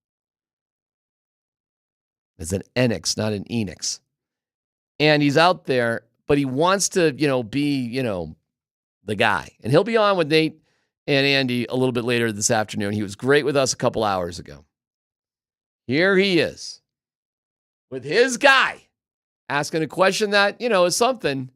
It's an Enix, not an Enix. And he's out there, but he wants to, be, the guy. And he'll be on with Nate and Andy a little bit later this afternoon. He was great with us a couple hours ago. Here he is with his guy asking a question that, is something,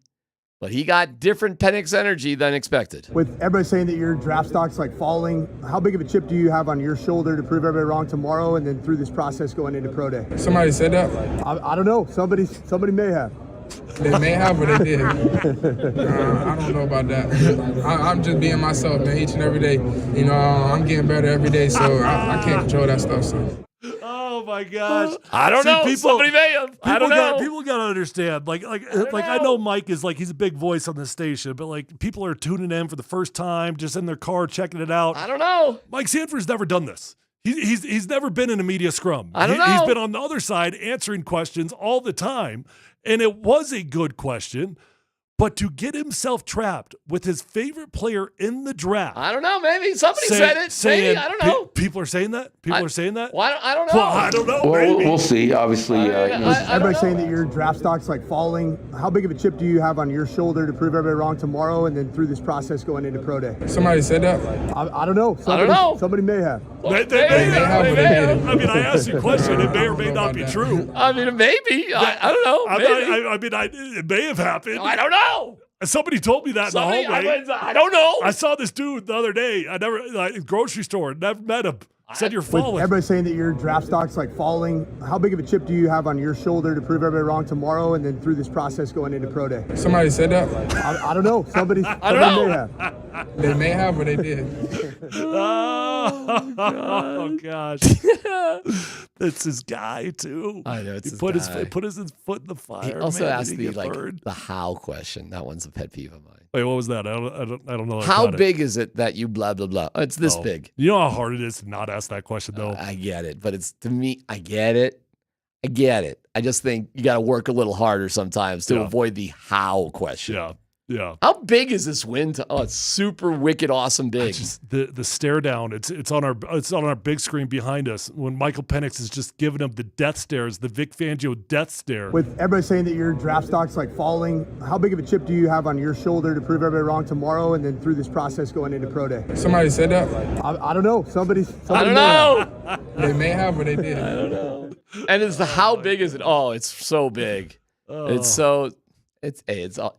but he got different Penix energy than expected. With everybody saying that your draft stock's falling, how big of a chip do you have on your shoulder to prove everybody wrong tomorrow and then through this process going into pro day? Somebody said that? I don't know. Somebody may have. They may have, but they did. I don't know about that. I'm just being myself, man, each and every day. I'm getting better every day, so I can't control that stuff. So. Oh my gosh! I don't know. Somebody may have. I don't know. People got to understand. I know Mike is he's a big voice on this station, but people are tuning in for the first time, just in their car checking it out. I don't know. Mike Sanford's never done this. He's never been in a media scrum. I don't know. He's been on the other side answering questions all the time, and it was a good question. But to get himself trapped with his favorite player in the draft. I don't know. Maybe somebody said it. Maybe. I don't know. People are saying that? Are saying that? Well, I don't know. Well, I don't know. Well, we'll see. Obviously, everybody saying that your draft stock's falling. How big of a chip do you have on your shoulder to prove everybody wrong tomorrow and then through this process going into pro day? Somebody said that? I don't know. Somebody may have. They may have. I mean, I asked you a question. It may or may not be true. I mean, maybe. I don't know. It may have happened. I don't know. Somebody told me that in the hallway. I don't know. I saw this dude the other day. I never, grocery store, never met him. Said you're falling. Everybody saying that your draft stock's falling. How big of a chip do you have on your shoulder to prove everybody wrong tomorrow and then through this process going into pro day? Somebody said that? I don't know. Somebody may have. They may have, but they did. Oh gosh. That's his guy too. I know, it's he his put guy. his foot in the fire. He also man, asked did he me get the how question. That one's a pet peeve of mine. Wait, what was that? I don't know. How big is it that you blah blah blah? It's this big. You know how hard it is to not ask that question though. I get it, but it's to me. I get it. I just think you got to work a little harder sometimes to avoid the how question. Yeah. Yeah. How big is this win? Oh, it's super wicked, awesome big. The stare down. It's on our big screen behind us when Michael Penix is just giving him the death stares, the Vic Fangio death stare. With everybody saying that your draft stock's like falling, how big of a chip do you have on your shoulder to prove everybody wrong tomorrow and then through this process going into pro day? Somebody said that? I don't know. Somebody I don't know. They may have or they did. I don't know. And it's how big is it? Oh, it's so big. Hey,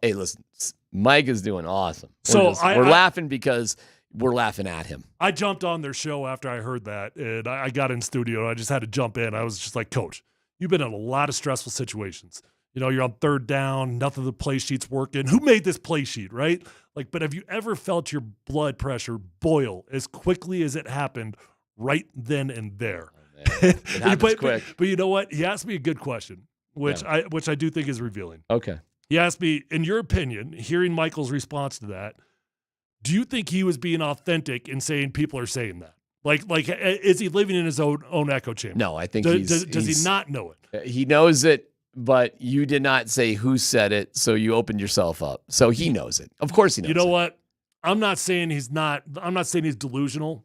listen, Mike is doing awesome. We're laughing because we're laughing at him. I jumped on their show after I heard that, and I got in studio, and I just had to jump in. I was just like, Coach, you've been in a lot of stressful situations. You know, you're on third down, nothing the play sheet's working. Who made this play sheet, right? Like, but have you ever felt your blood pressure boil as quickly as it happened right then and there? It happens quick. But you know what? He asked me a good question, which I do think is revealing. Okay. He asked me, in your opinion, hearing Michael's response to that, do you think he was being authentic in saying people are saying that? Like, is he living in his own echo chamber? No, I think does he not know it? He knows it, but you did not say who said it, so you opened yourself up. So he knows it. Of course he knows it. You know what? I'm not saying he's delusional,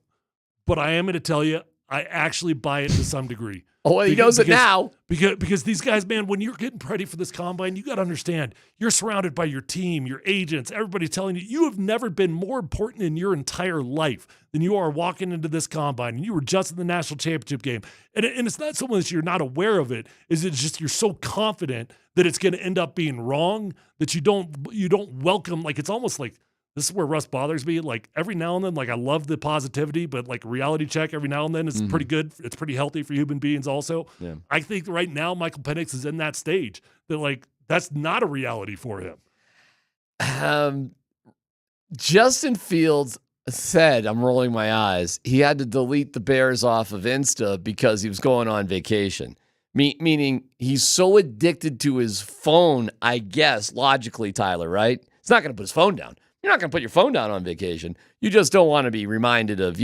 but I am going to tell you, I actually buy it to some degree. Oh, well, he knows it now. Because these guys, man, when you're getting ready for this combine, you got to understand, you're surrounded by your team, your agents, everybody telling you have never been more important in your entire life than you are walking into this combine. And you were just in the national championship game. And it's not so much you're not aware of it, it's just you're so confident that it's going to end up being wrong that you don't welcome. Like, it's almost like, this is where Russ bothers me. Like, every now and then, like, I love the positivity, but like reality check every now and then is pretty good. It's pretty healthy for human beings also. Yeah. I think right now Michael Penix is in that stage that, like, that's not a reality for him. Justin Fields said, I'm rolling my eyes, he had to delete the Bears off of Insta because he was going on vacation. Meaning he's so addicted to his phone, I guess, logically, Tyler, right? He's not going to put his phone down. You're not going to put your phone down on vacation. You just don't want to be reminded of,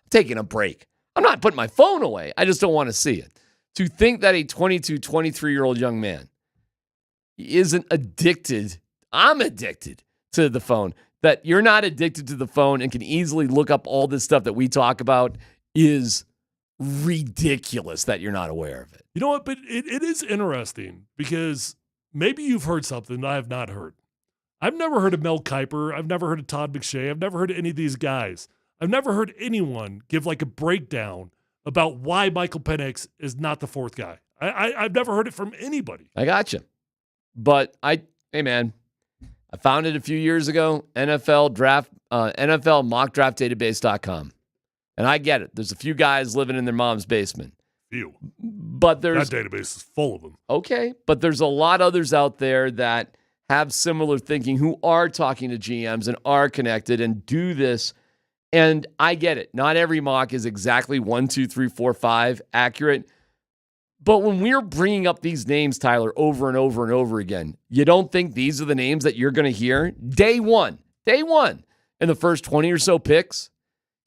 taking a break. I'm not putting my phone away. I just don't want to see it. To think that a 22, 23-year-old young man isn't addicted, I'm addicted to the phone, that you're not addicted to the phone and can easily look up all this stuff that we talk about is ridiculous that you're not aware of it. You know what? But it is interesting because maybe you've heard something that I have not heard. I've never heard of Mel Kiper. I've never heard of Todd McShay. I've never heard of any of these guys. I've never heard anyone give like a breakdown about why Michael Penix is not the fourth guy. I've never heard it from anybody. I got you. But hey man, I found it a few years ago, NFL mockdraftdatabase.com. And I get it. There's a few guys living in their mom's basement. Few. But that database is full of them. Okay. But there's a lot others out there that have similar thinking, who are talking to GMs and are connected and do this. And I get it. Not every mock is exactly 1, 2, 3, 4, 5 accurate. But when we're bringing up these names, Tyler, over and over and over again, you don't think these are the names that you're going to hear? Day one, in the first 20 or so picks.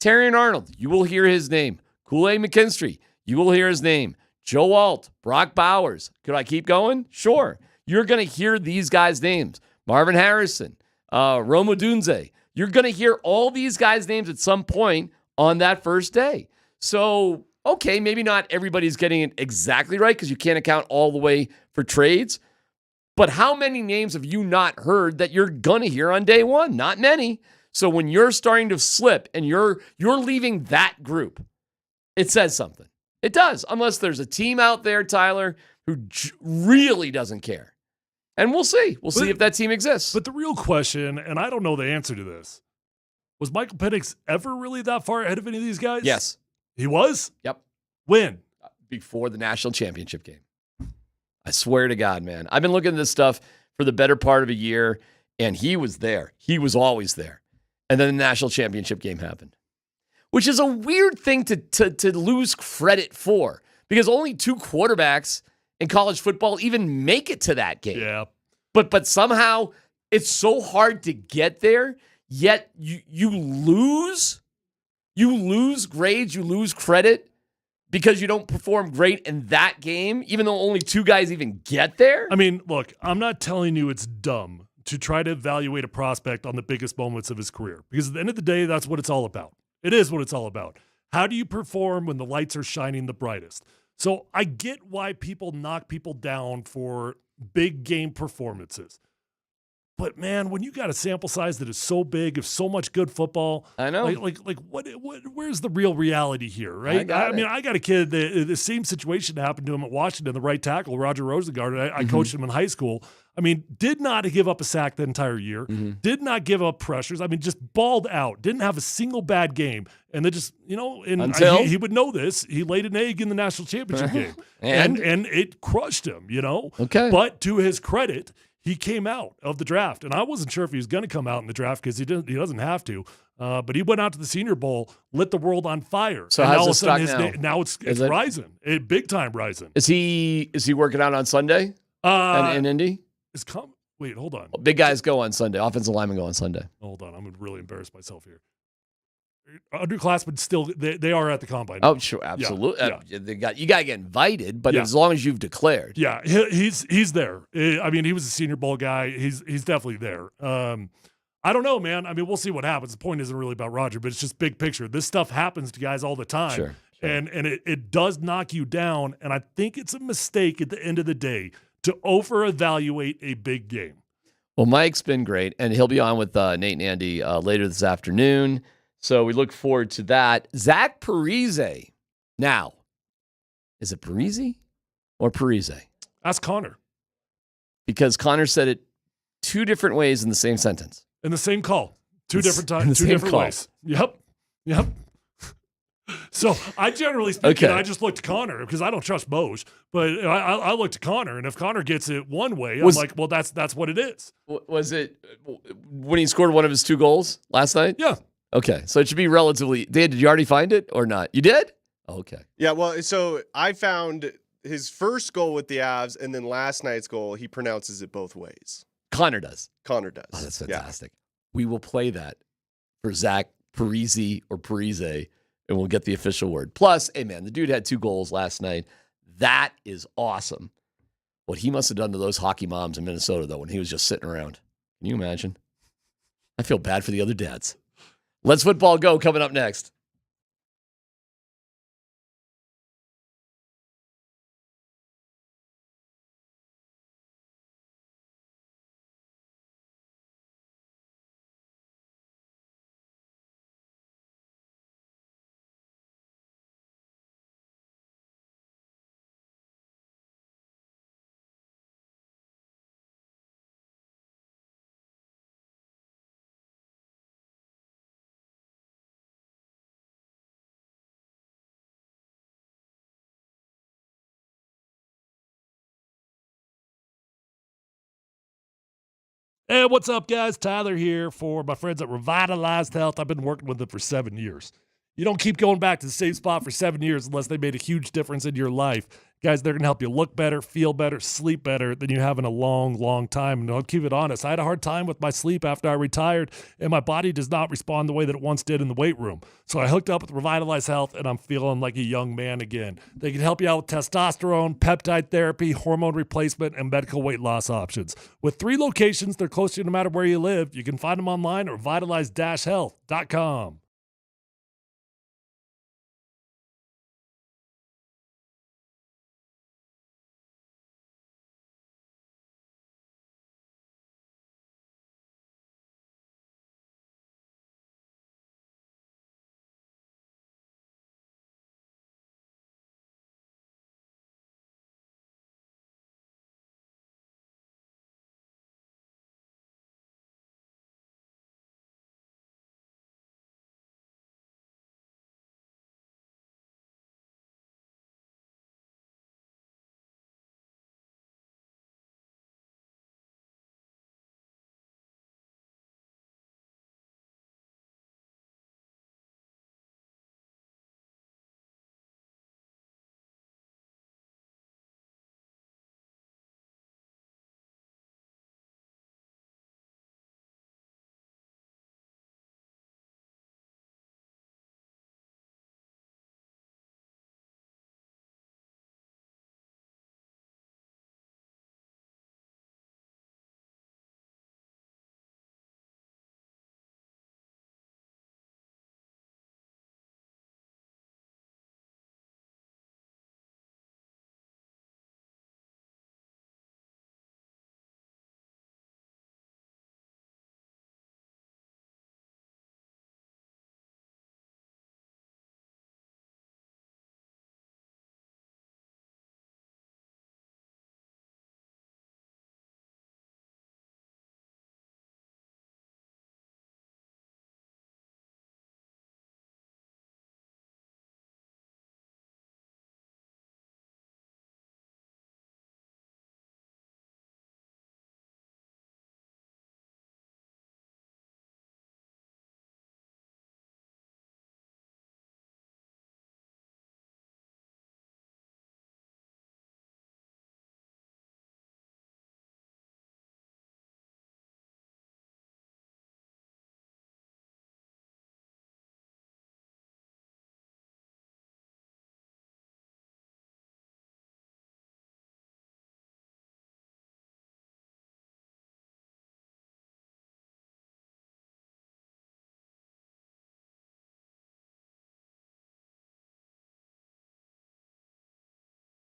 Terrion Arnold, you will hear his name. Kool-Aid McKinstry, you will hear his name. Joe Alt, Brock Bowers. Could I keep going? Sure. You're going to hear these guys' names. Marvin Harrison, Rome Odunze. You're going to hear all these guys' names at some point on that first day. So, okay, maybe not everybody's getting it exactly right because you can't account all the way for trades. But how many names have you not heard that you're going to hear on day one? Not many. So when you're starting to slip and you're leaving that group, it says something. It does, unless there's a team out there, Tyler, who really doesn't care. And we'll see. We'll see if that team exists. But the real question, and I don't know the answer to this, was Michael Penix ever really that far ahead of any of these guys? Yes. He was? Yep. When? Before the national championship game. I swear to God, man. I've been looking at this stuff for the better part of a year, and he was there. He was always there. And then the national championship game happened, which is a weird thing to lose credit for, because only 2 quarterbacks in college football even make it to that game. Yeah. But somehow it's so hard to get there, yet you lose grades, you lose credit because you don't perform great in that game, even though only 2 guys even get there. I mean, look, I'm not telling you it's dumb to try to evaluate a prospect on the biggest moments of his career. Because at the end of the day, that's what it's all about. It is what it's all about. How do you perform when the lights are shining the brightest? So I get why people knock people down for big game performances. But man, when you got a sample size that is so big of so much good football, I know. What where's the real reality here, right? I mean, I got a kid that the same situation happened to him at Washington, the right tackle, Roger Rosengard. I coached him in high school. I mean, did not give up a sack the entire year, did not give up pressures. I mean, just balled out, didn't have a single bad game. And then just, and he would know this. He laid an egg in the national championship game. And it crushed him, Okay. But to his credit, he came out of the draft, and I wasn't sure if he was going to come out in the draft because he doesn't have to. But he went out to the Senior Bowl, lit the world on fire. So and how's all the of a sudden stock now? Now it's rising, big time rising. Is he working out on Sunday in Indy? Wait, hold on. Big guys go on Sunday. Offensive linemen go on Sunday. Hold on, I'm going to really embarrass myself here. Underclassmen still they are at the combine. Oh, sure, absolutely. Yeah. You got to get invited, but as long as you've declared. Yeah, he's there. I mean, he was a Senior Bowl guy. He's definitely there. I don't know, man. I mean, we'll see what happens. The point isn't really about Roger, but it's just big picture. This stuff happens to guys all the time. Sure. And it does knock you down, and I think it's a mistake at the end of the day to over-evaluate a big game. Well, Mike's been great, and he'll be on with Nate and Andy later this afternoon. So we look forward to that. Zach Parise. Now, is it Parise or Parise? Ask Connor. Because Connor said it two different ways in the same sentence. In the same call. Two different times, two different ways. Yep. So I generally speaking, I just look to Connor because I don't trust Moj, but I look to Connor, and if Connor gets it one way, I'm like, well, that's what it is. Was it when he scored one of his 2 goals last night? Yeah. Okay, so it should be relatively. Did you already find it or not? You did? Okay. Yeah, well, so I found his first goal with the Avs, and then last night's goal, he pronounces it both ways. Connor does. Oh, that's fantastic. Yeah. We will play that for Zach Parise or Parise, and we'll get the official word. Plus, hey, man, the dude had 2 goals last night. That is awesome. What he must have done to those hockey moms in Minnesota, though, when he was just sitting around. Can you imagine? I feel bad for the other dads. Let's Football Go coming up next. Hey, what's up, guys? Tyler here for my friends at Revitalized Health. I've been working with them for 7 years. You don't keep going back to the same spot for 7 years unless they made a huge difference in your life. Guys, they're going to help you look better, feel better, sleep better than you have in a long, long time. And I'll keep it honest. I had a hard time with my sleep after I retired, and my body does not respond the way that it once did in the weight room. So I hooked up with Revitalized Health, and I'm feeling like a young man again. They can help you out with testosterone, peptide therapy, hormone replacement, and medical weight loss options. With 3 locations, they're close to you no matter where you live. You can find them online at revitalize-health.com.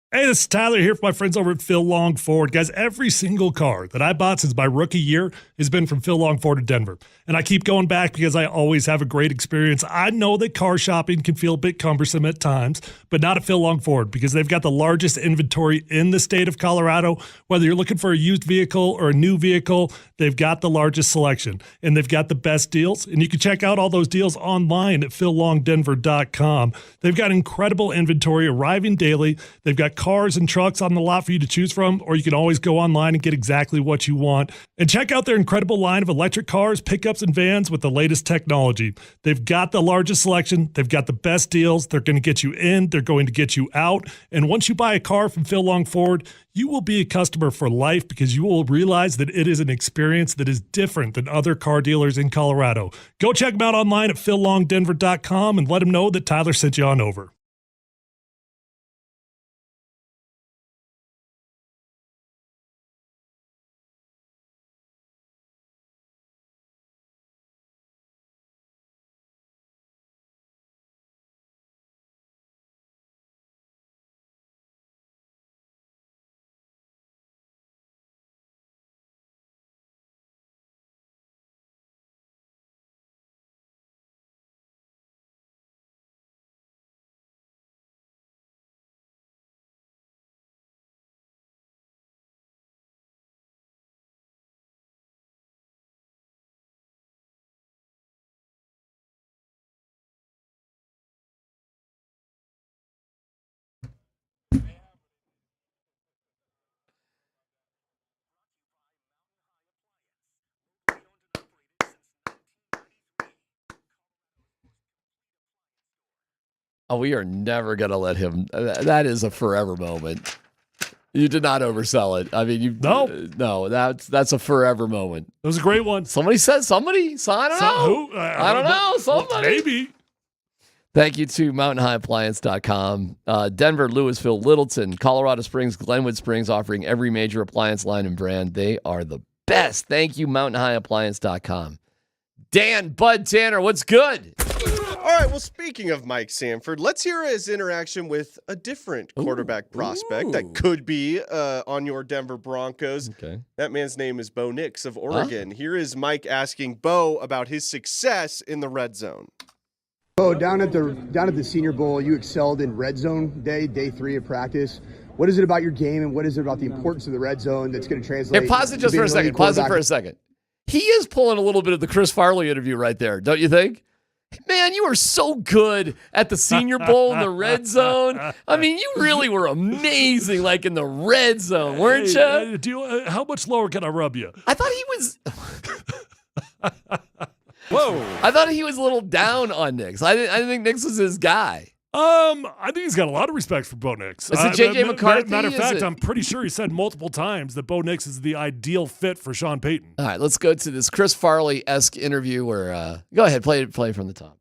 Hey, this is Tyler here for my friends over at Phil Long Ford. Guys, every single car that I bought since my rookie year has been from Phil Long Ford of Denver. And I keep going back because I always have a great experience. I know that car shopping can feel a bit cumbersome at times, but not at Phil Long Ford because they've got the largest inventory in the state of Colorado. Whether you're looking for a used vehicle or a new vehicle, they've got the largest selection and they've got the best deals. And you can check out all those deals online at phillongdenver.com. They've got incredible inventory arriving daily. They've got cars and trucks on the lot for you to choose from, or you can always go online and get exactly what you want. And check out their incredible line of electric cars, pickups, and vans with the latest technology. They've got the largest selection. They've got the best deals. They're going to get you in. They're going to get you out. And once you buy a car from Phil Long Ford, you will be a customer for life because you will realize that it is an experience that is different than other car dealers in Colorado. Go check them out online at phillongdenver.com and let them know that Tyler sent you on over. Oh, we are never going to let him. That is a forever moment. You did not oversell it. I mean, no, that's a forever moment. It was a great one. Somebody said somebody. So I don't know. I don't know. Somebody. Maybe. Thank you to mountainhighappliance.com. Denver, Louisville, Littleton, Colorado Springs, Glenwood Springs, offering every major appliance line and brand. They are the best. Thank you, mountainhighappliance.com. Dan, Bud Tanner, what's good? All right, well, speaking of Mike Sanford, let's hear his interaction with a different quarterback prospect that could be on your Denver Broncos. Okay. That man's name is Bo Nix of Oregon. Here is Mike asking Bo about his success in the red zone. Bo, down at the Senior Bowl, you excelled in red zone day 3 of practice. What is it about your game, and what is it about the importance of the red zone that's going to translate? Hey, pause it just for a second. Pause it for a second. He is pulling a little bit of the Chris Farley interview right there, don't you think? Man, you were so good at the Senior Bowl in the red zone. I mean, you really were amazing, like in the red zone, weren't you? How much lower can I rub you? I thought he was. Whoa! I thought he was a little down on Nix. I didn't think Nix was his guy. I think he's got a lot of respect for Bo Nix. Is it J.J. McCarthy? Matter of fact, I'm pretty sure he said multiple times that Bo Nix is the ideal fit for Sean Payton. All right, let's go to this Chris Farley-esque interview where, go ahead, play from the top.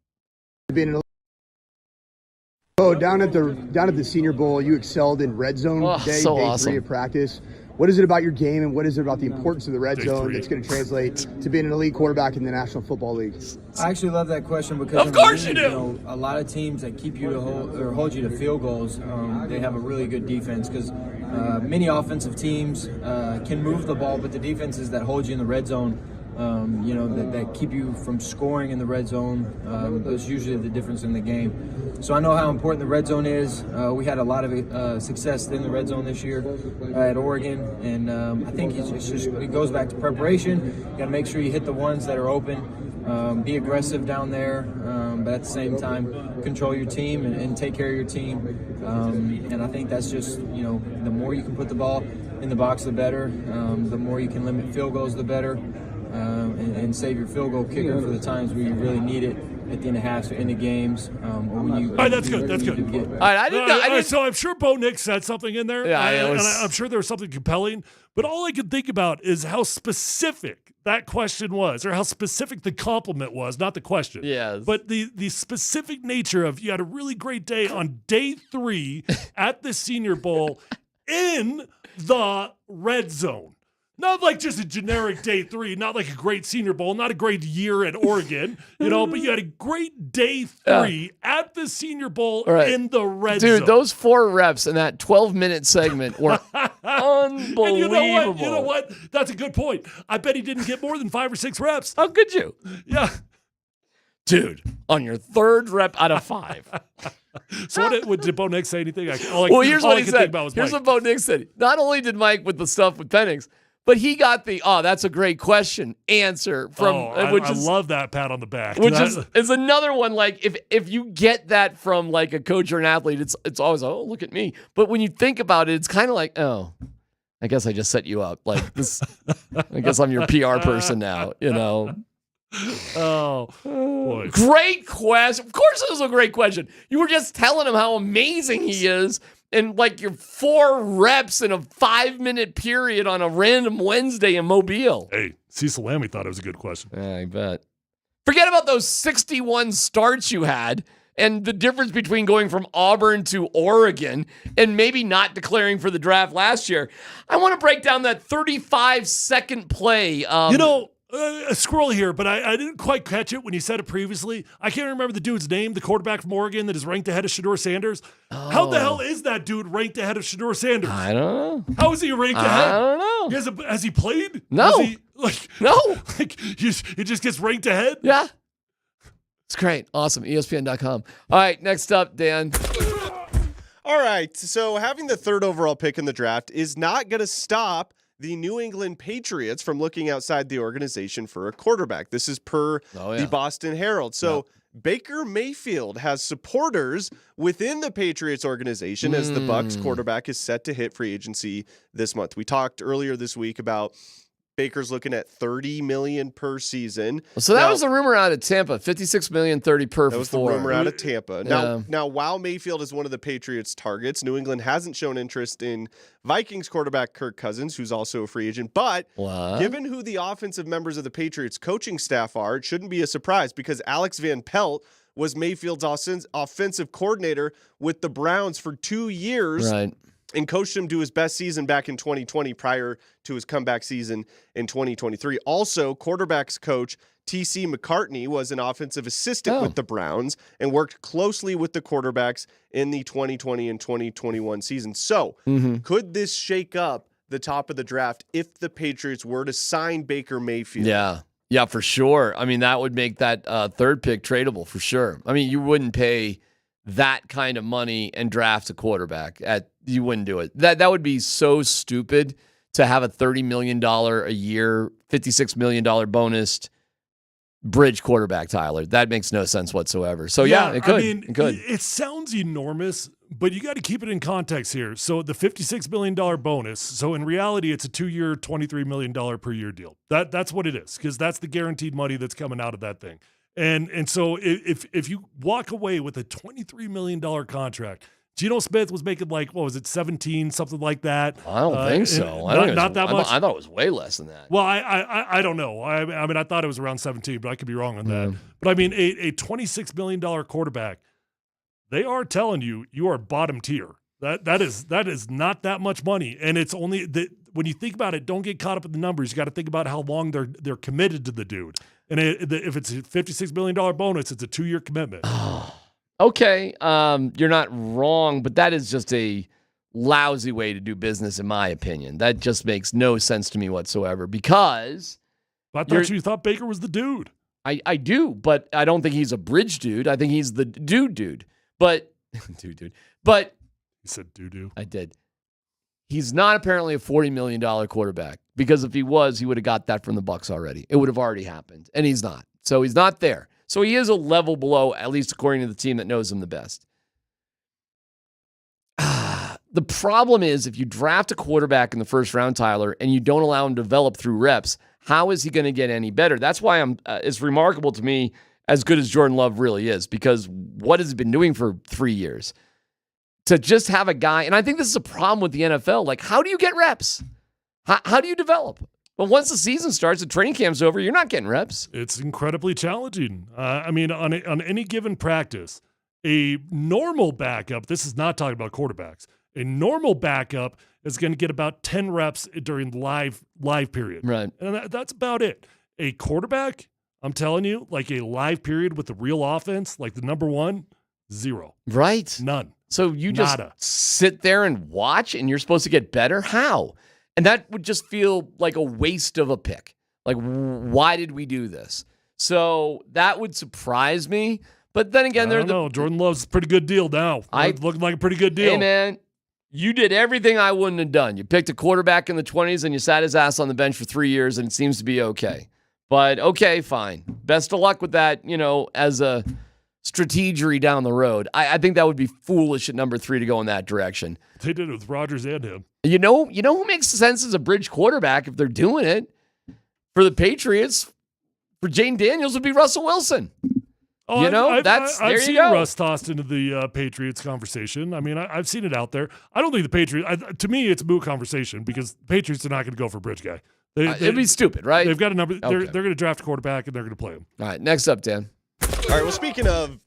Oh, down at the Senior Bowl, you excelled in red zone day awesome. 3 of practice. What is it about your game, and what is it about the importance of the red zone that's going to translate to being an elite quarterback in the National Football League? I actually love that question because of course you do. A lot of teams that keep you to hold you to field goals, they have a really good defense because many offensive teams can move the ball, but the defenses that hold you in the red zone, that keep you from scoring in the red zone, that's usually the difference in the game. So I know how important the red zone is. We had a lot of success in the red zone this year at Oregon, and I think it goes back to preparation. You got to make sure you hit the ones that are open, be aggressive down there, but at the same time control your team and take care of your team. And I think that's just, the more you can put the ball in the box, the better. The more you can limit field goals, the better. And save your field goal kicker for the times where you really need it at the end of halves or end of games. Or when you, all right, that's good. That's good. All right, I didn't. So I'm sure Bo Nix said something in there. Yeah, and I'm sure there was something compelling. But all I could think about is how specific that question was, or how specific the compliment was, not the question. Yes. But the specific nature of you had a really great day on day 3 at the Senior Bowl in the red zone. Not like just a generic day 3, not like a great Senior Bowl, not a great year at Oregon, but you had a great day 3 at the Senior Bowl in the red zone. Dude, those 4 reps in that 12-minute segment were unbelievable. And you know what? That's a good point. I bet he didn't get more than 5 or 6 reps. How could you? Yeah. Dude, on your 3rd rep out of 5. So did Bo Nix say anything? Here's what he said. Here's what Bo Nix said. Not only did Mike with the stuff with Penix, but he got the, that's a great question answer from, I love that pat on the back. Which is another one, like, if you get that from, like, a coach or an athlete, it's always, oh, look at me. But when you think about it, it's kind of like, oh, I guess I just set you up. Like, this, I guess I'm your PR person now, Oh, boy. Great question. Of course it was a great question. You were just telling him how amazing he is. And like your 4 reps in a 5-minute period on a random Wednesday in Mobile. Hey, Cecil Lammey thought it was a good question. Yeah, I bet. Forget about those 61 starts you had and the difference between going from Auburn to Oregon and maybe not declaring for the draft last year. I want to break down that 35-second play. A squirrel here, but I didn't quite catch it when you said it previously. I can't remember the dude's name, the quarterback from Oregon that is ranked ahead of Shedeur Sanders. Oh. How the hell is that dude ranked ahead of Shedeur Sanders? I don't know. How is he ranked ahead? I don't know. Has he played? No. No. Like, he just gets ranked ahead? Yeah. It's great. Awesome. ESPN.com. All right, next up, Dan. All right, so having the 3rd overall pick in the draft is not going to stop the New England Patriots from looking outside the organization for a quarterback. This is per the Boston Herald. So Baker Mayfield has supporters within the Patriots organization as the Bucs quarterback is set to hit free agency this month. We talked earlier this week about Baker's looking at $30 million per season. So that was the rumor out of Tampa, $56 million, 30 per. That was the rumor out of Tampa. Now, while Mayfield is one of the Patriots' targets, New England hasn't shown interest in Vikings quarterback Kirk Cousins, who's also a free agent. But given who the offensive members of the Patriots coaching staff are, it shouldn't be a surprise because Alex Van Pelt was Mayfield's offensive coordinator with the Browns for 2 years. Right. And coached him to his best season back in 2020 prior to his comeback season in 2023. Also, quarterbacks coach T.C. McCartney was an offensive assistant with the Browns and worked closely with the quarterbacks in the 2020 and 2021 season. So, could this shake up the top of the draft if the Patriots were to sign Baker Mayfield? Yeah, for sure. I mean, that would make that 3rd pick tradable for sure. I mean, you wouldn't pay that kind of money and draft a quarterback. You wouldn't do it. That would be so stupid to have a $30 million a year, $56 million bonus bridge quarterback, Tyler. That makes no sense whatsoever. So yeah, it could. I mean, it could. It sounds enormous, but you got to keep it in context here. So the $56 million bonus. So in reality, it's a 2-year, $23 million per year deal. That's what it is, because that's the guaranteed money that's coming out of that thing. And so if you walk away with a $23 million contract, Geno Smith was making like, what was it, 17, something like that? I don't think so. Not that much. I thought it was way less than that. Well, I don't know. I mean, I thought it was around 17, but I could be wrong on that. But I mean, a $26 million quarterback, they are telling you are bottom tier. That is not that much money, and it's only that when you think about it, don't get caught up in the numbers. You got to think about how long they're committed to the dude. And if it's a $56 million bonus, it's a 2-year commitment. Okay, you're not wrong, but that is just a lousy way to do business, in my opinion. That just makes no sense to me whatsoever because... I thought you thought Baker was the dude. I do, but I don't think he's a bridge dude. I think he's the dude. But... dude. But... You said doo-doo. I did. He's not apparently a $40 million quarterback because if he was, he would have got that from the Bucs already. It would have already happened, and he's not. So he's not there. So he is a level below, at least according to the team that knows him the best. The problem is if you draft a quarterback in the first round, Tyler, and you don't allow him to develop through reps, how is he going to get any better? That's why it's remarkable to me as good as Jordan Love really is, because what has he been doing for 3 years? To just have a guy, and I think this is a problem with the NFL, like how do you get reps? How do you develop? Well, once the season starts, the training camp's over, you're not getting reps. It's incredibly challenging. I mean, on any given practice, a normal backup, this is not talking about quarterbacks, A normal backup is going to get about 10 reps during live period. Right. And that's about it. A quarterback, I'm telling you, like a live period with the real offense, like the number one, 0. Right. None. So you just sit there and watch, and you're supposed to get better? How? And that would just feel like a waste of a pick. Like, why did we do this? So that would surprise me. But then again, I don't know. Jordan Love's a pretty good deal now. Looking like a pretty good deal. Hey, man, you did everything I wouldn't have done. You picked a quarterback in the 20s, and you sat his ass on the bench for 3 years, and it seems to be okay. But okay, fine. Best of luck with that, as a strategery down the road. I think that would be foolish at number 3 to go in that direction. They did it with Rodgers and him. You know who makes sense as a bridge quarterback if they're doing it? For the Patriots, for Jane Daniels would be Russell Wilson. Oh, I've seen go. Russ tossed into the Patriots conversation. I mean, I've seen it out there. I don't think the Patriots. To me, it's a moot conversation because the Patriots are not going to go for a bridge guy. It'd be stupid, right? They've got a number. Okay. They're going to draft a quarterback and they're going to play him. All right, next up, Dan. All right. Well, speaking of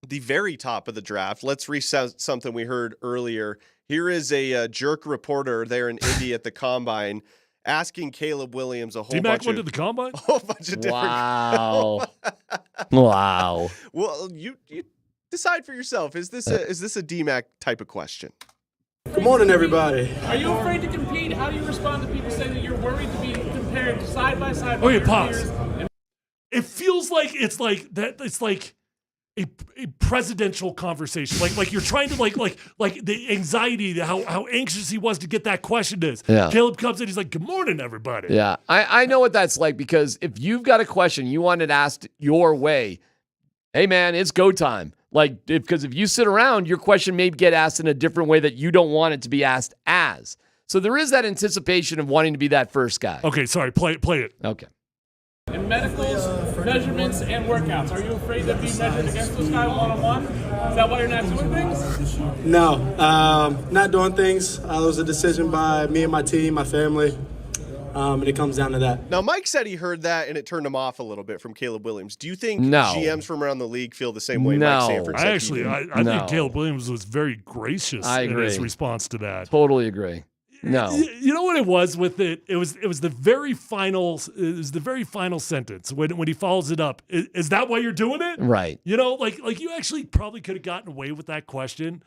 the very top of the draft, let's reset something we heard earlier. Here is a jerk reporter there in Indy at the Combine asking Caleb Williams a whole bunch went to the Combine? A whole bunch of different. Wow. Wow. Well, you decide for yourself. Is this a DMAC type of question? Good morning, everybody. Are you afraid to compete? How do you respond to people saying that you're worried to be compared side by side? Okay, pause. It feels like it's like that. It's like a presidential conversation. Like you're trying to like the anxiety, how anxious he was to get that question is. Yeah. Caleb comes in, he's like, "Good morning, everybody." Yeah, I know what that's like because if you've got a question you want it asked your way, hey man, it's go time. Because if you sit around, your question may get asked in a different way that you don't want it to be asked as. So there is that anticipation of wanting to be that first guy. Okay, sorry, play it. Okay. In medicals, measurements, and workouts, are you afraid to be measured against those guys one-on-one? Is that why you're not doing things? No, not doing things. It was a decision by me and my team, my family, and it comes down to that. Now, Mike said he heard that and it turned him off a little bit from Caleb Williams. Do you think No. GMs from around the league feel the same way No. Mike Sanford said? I think Caleb Williams was very gracious in his response to that. Totally agree. No. You know what it was with it? It was the very final. It was the very final sentence when he follows it up. Is that why you're doing it? Right. Like you actually probably could have gotten away with that question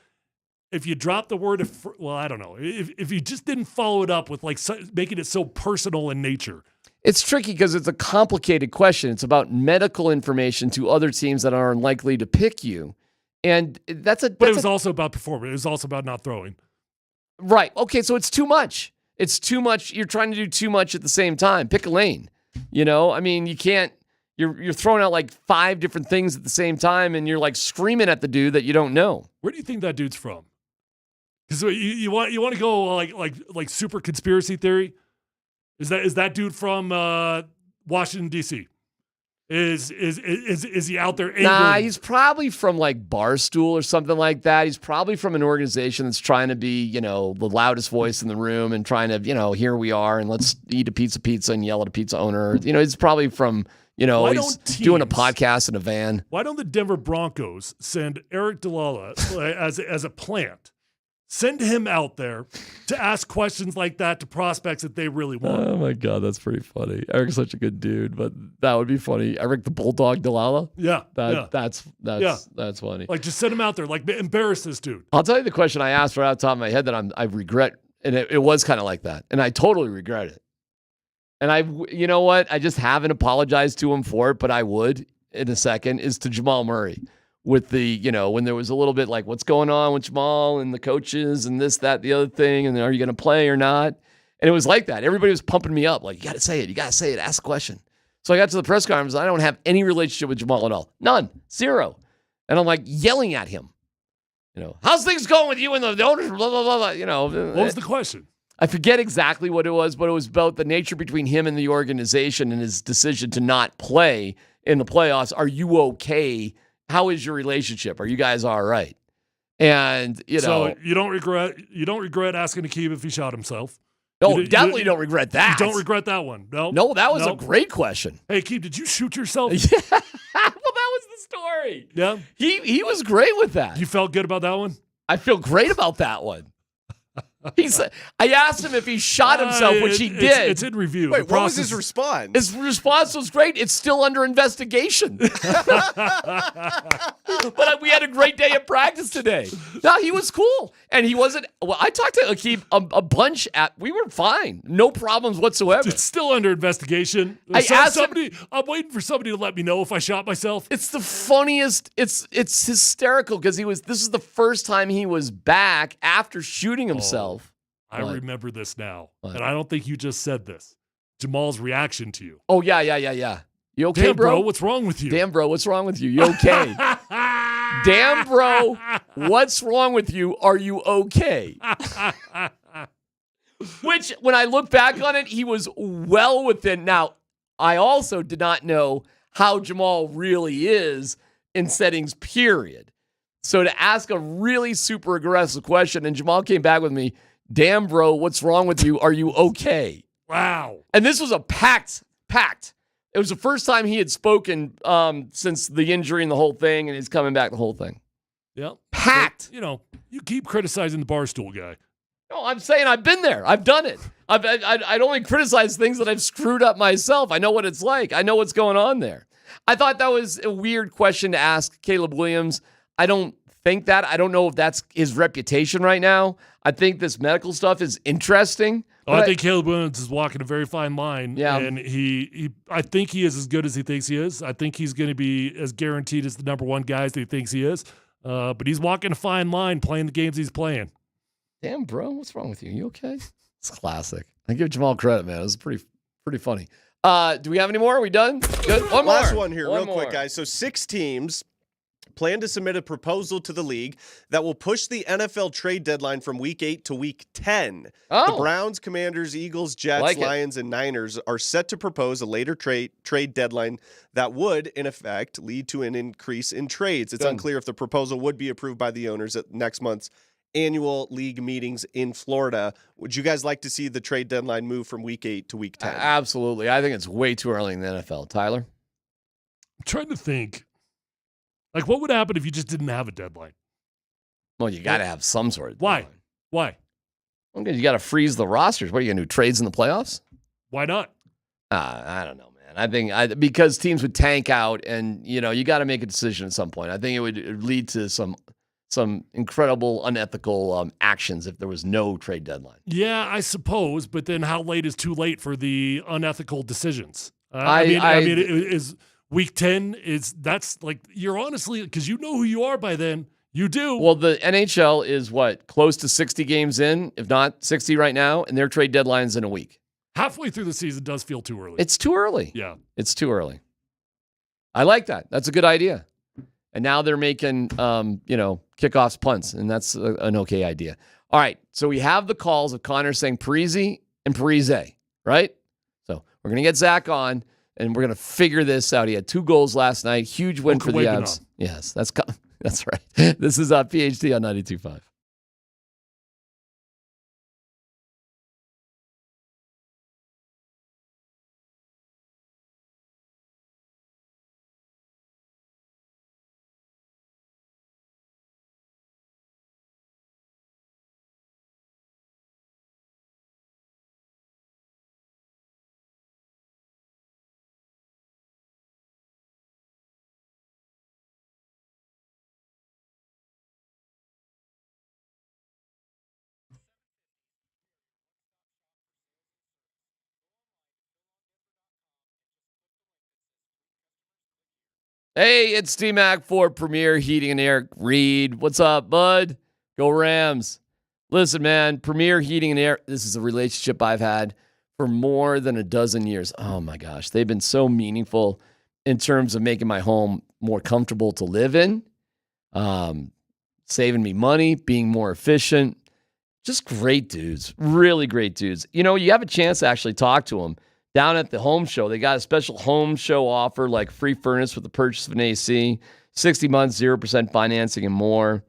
if you dropped the word. I don't know. If you just didn't follow it up with making it so personal in nature. It's tricky because it's a complicated question. It's about medical information to other teams that are unlikely to pick you, and But it was also about performing. It was also about not throwing. Right. Okay, so it's too much. It's too much. You're trying to do too much at the same time. Pick a lane. I mean, you can't. You're throwing out like 5 different things at the same time, and you're like screaming at the dude that you don't know. Where do you think that dude's from? Because you want to go like super conspiracy theory? Is that dude from Washington D.C.? Is he out there angry? Nah, he's probably from like Barstool or something like that. He's probably from an organization that's trying to be, the loudest voice in the room and trying to, here we are and let's eat a pizza and yell at a pizza owner. He's probably from, he's doing a podcast in a van. Why don't the Denver Broncos send Eric Dalala as a plant? Send him out there to ask questions like that to prospects that they really want. Oh my God, that's pretty funny. Eric's such a good dude, but that would be funny. Eric the Bulldog Dalala? Yeah. That's funny. Like just send him out there, like embarrass this dude. I'll tell you the question I asked right out the top of my head that I regret, and it was kind of like that, and I totally regret it. And you know what? I just haven't apologized to him for it, but I would in a second, is to Jamal Murray. With the, when there was a little bit like, what's going on with Jamal and the coaches and this, that, the other thing, and then are you going to play or not? And it was like that. Everybody was pumping me up, like, you got to say it, ask a question. So I got to the press conference, I don't have any relationship with Jamal at all. None. 0. And I'm like yelling at him. How's things going with you and the owners, blah, blah, blah, blah, What was the question? I forget exactly what it was, but it was about the nature between him and the organization and his decision to not play in the playoffs. Are you okay? How is your relationship? Are you guys all right? And so you don't regret asking Aqib if he shot himself. No, definitely don't regret that. You don't regret that one. No, that was a great question. Hey, Aqib, did you shoot yourself? Yeah. Well, that was the story. Yeah, he was great with that. You felt good about that one? I feel great about that one. I asked him if he shot himself, which he did. It's in review. Wait, what was his response? His response was great. It's still under investigation. But we had a great day at practice today. No, he was cool. And he wasn't. Well, I talked to Aqib a bunch. We were fine. No problems whatsoever. It's still under investigation. I'm waiting for somebody to let me know if I shot myself. It's the funniest. It's hysterical because this is the first time he was back after shooting himself. I remember this now. And I don't think you just said this. Jamal's reaction to you. Oh, yeah. You okay, Damn, bro? What's wrong with you? Damn, bro, what's wrong with you? You okay? Damn, bro, what's wrong with you? Are you okay? Which, when I look back on it, he was well within. Now, I also did not know how Jamal really is in settings, period. So to ask a really super aggressive question, and Jamal came back with me, damn, bro, what's wrong with you? Are you okay? Wow. And this was a packed. It was the first time he had spoken since the injury and the whole thing, and he's coming back the whole thing. Yeah. Packed. But, you keep criticizing the Barstool guy. No, I'm saying I've been there. I've done it. I'd only criticize things that I've screwed up myself. I know what it's like. I know what's going on there. I thought that was a weird question to ask Caleb Williams. I don't think that. I don't know if that's his reputation right now. I think this medical stuff is interesting. I think Caleb Williams is walking a very fine line. Yeah. And I think he is as good as he thinks he is. I think he's going to be as guaranteed as the number one guy as he thinks he is. But he's walking a fine line playing the games he's playing. Damn, bro, what's wrong with you? You okay? It's classic. I give Jamal credit, man. It was pretty funny. Do we have any more? Are we done? Good. One more. Last one here, real quick, guys. So 6 teams plan to submit a proposal to the league that will push the NFL trade deadline from week 8 to week 10. The Browns, Commanders, Eagles, Jets, Lions, and Niners are set to propose a later trade deadline that would, in effect, lead to an increase in trades. It's unclear if the proposal would be approved by the owners at next month's annual league meetings in Florida. Would you guys like to see the trade deadline move from week 8 to week 10? Absolutely. I think it's way too early in the NFL. Tyler? I'm trying to think. Like, what would happen if you just didn't have a deadline? Well, you got to have some sort of deadline. Why? Well, because you got to freeze the rosters. What are you going to do, trades in the playoffs? Why not? I don't know, man. I think because teams would tank out and, you got to make a decision at some point. I think it would lead to some incredible unethical actions if there was no trade deadline. Yeah, I suppose. But then how late is too late for the unethical decisions? Is week 10 that's like, you're honestly, because you know who you are by then. You do. Well, the NHL is close to 60 games in, if not 60 right now, and their trade deadline's in a week. Halfway through the season does feel too early. It's too early. Yeah. It's too early. I like that. That's a good idea. And now they're making, kickoffs, punts, and that's an okay idea. All right, so we have the calls of Connor saying Parise and Parise, right? So we're going to get Zach on, and we're going to figure this out. He had 2 goals last night. Huge win for the Avs. Yes, that's right. This is PhD on 92.5. Hey, it's D-Mac for Premier Heating and Air. Reed, what's up, bud? Go Rams. Listen, man, Premier Heating and Air, this is a relationship I've had for more than a dozen years. Oh, my gosh. They've been so meaningful in terms of making my home more comfortable to live in, saving me money, being more efficient. Just great dudes. Really great dudes. You have a chance to actually talk to them. Down at the home show, they got a special home show offer like free furnace with the purchase of an AC, 60 months, 0% financing, and more.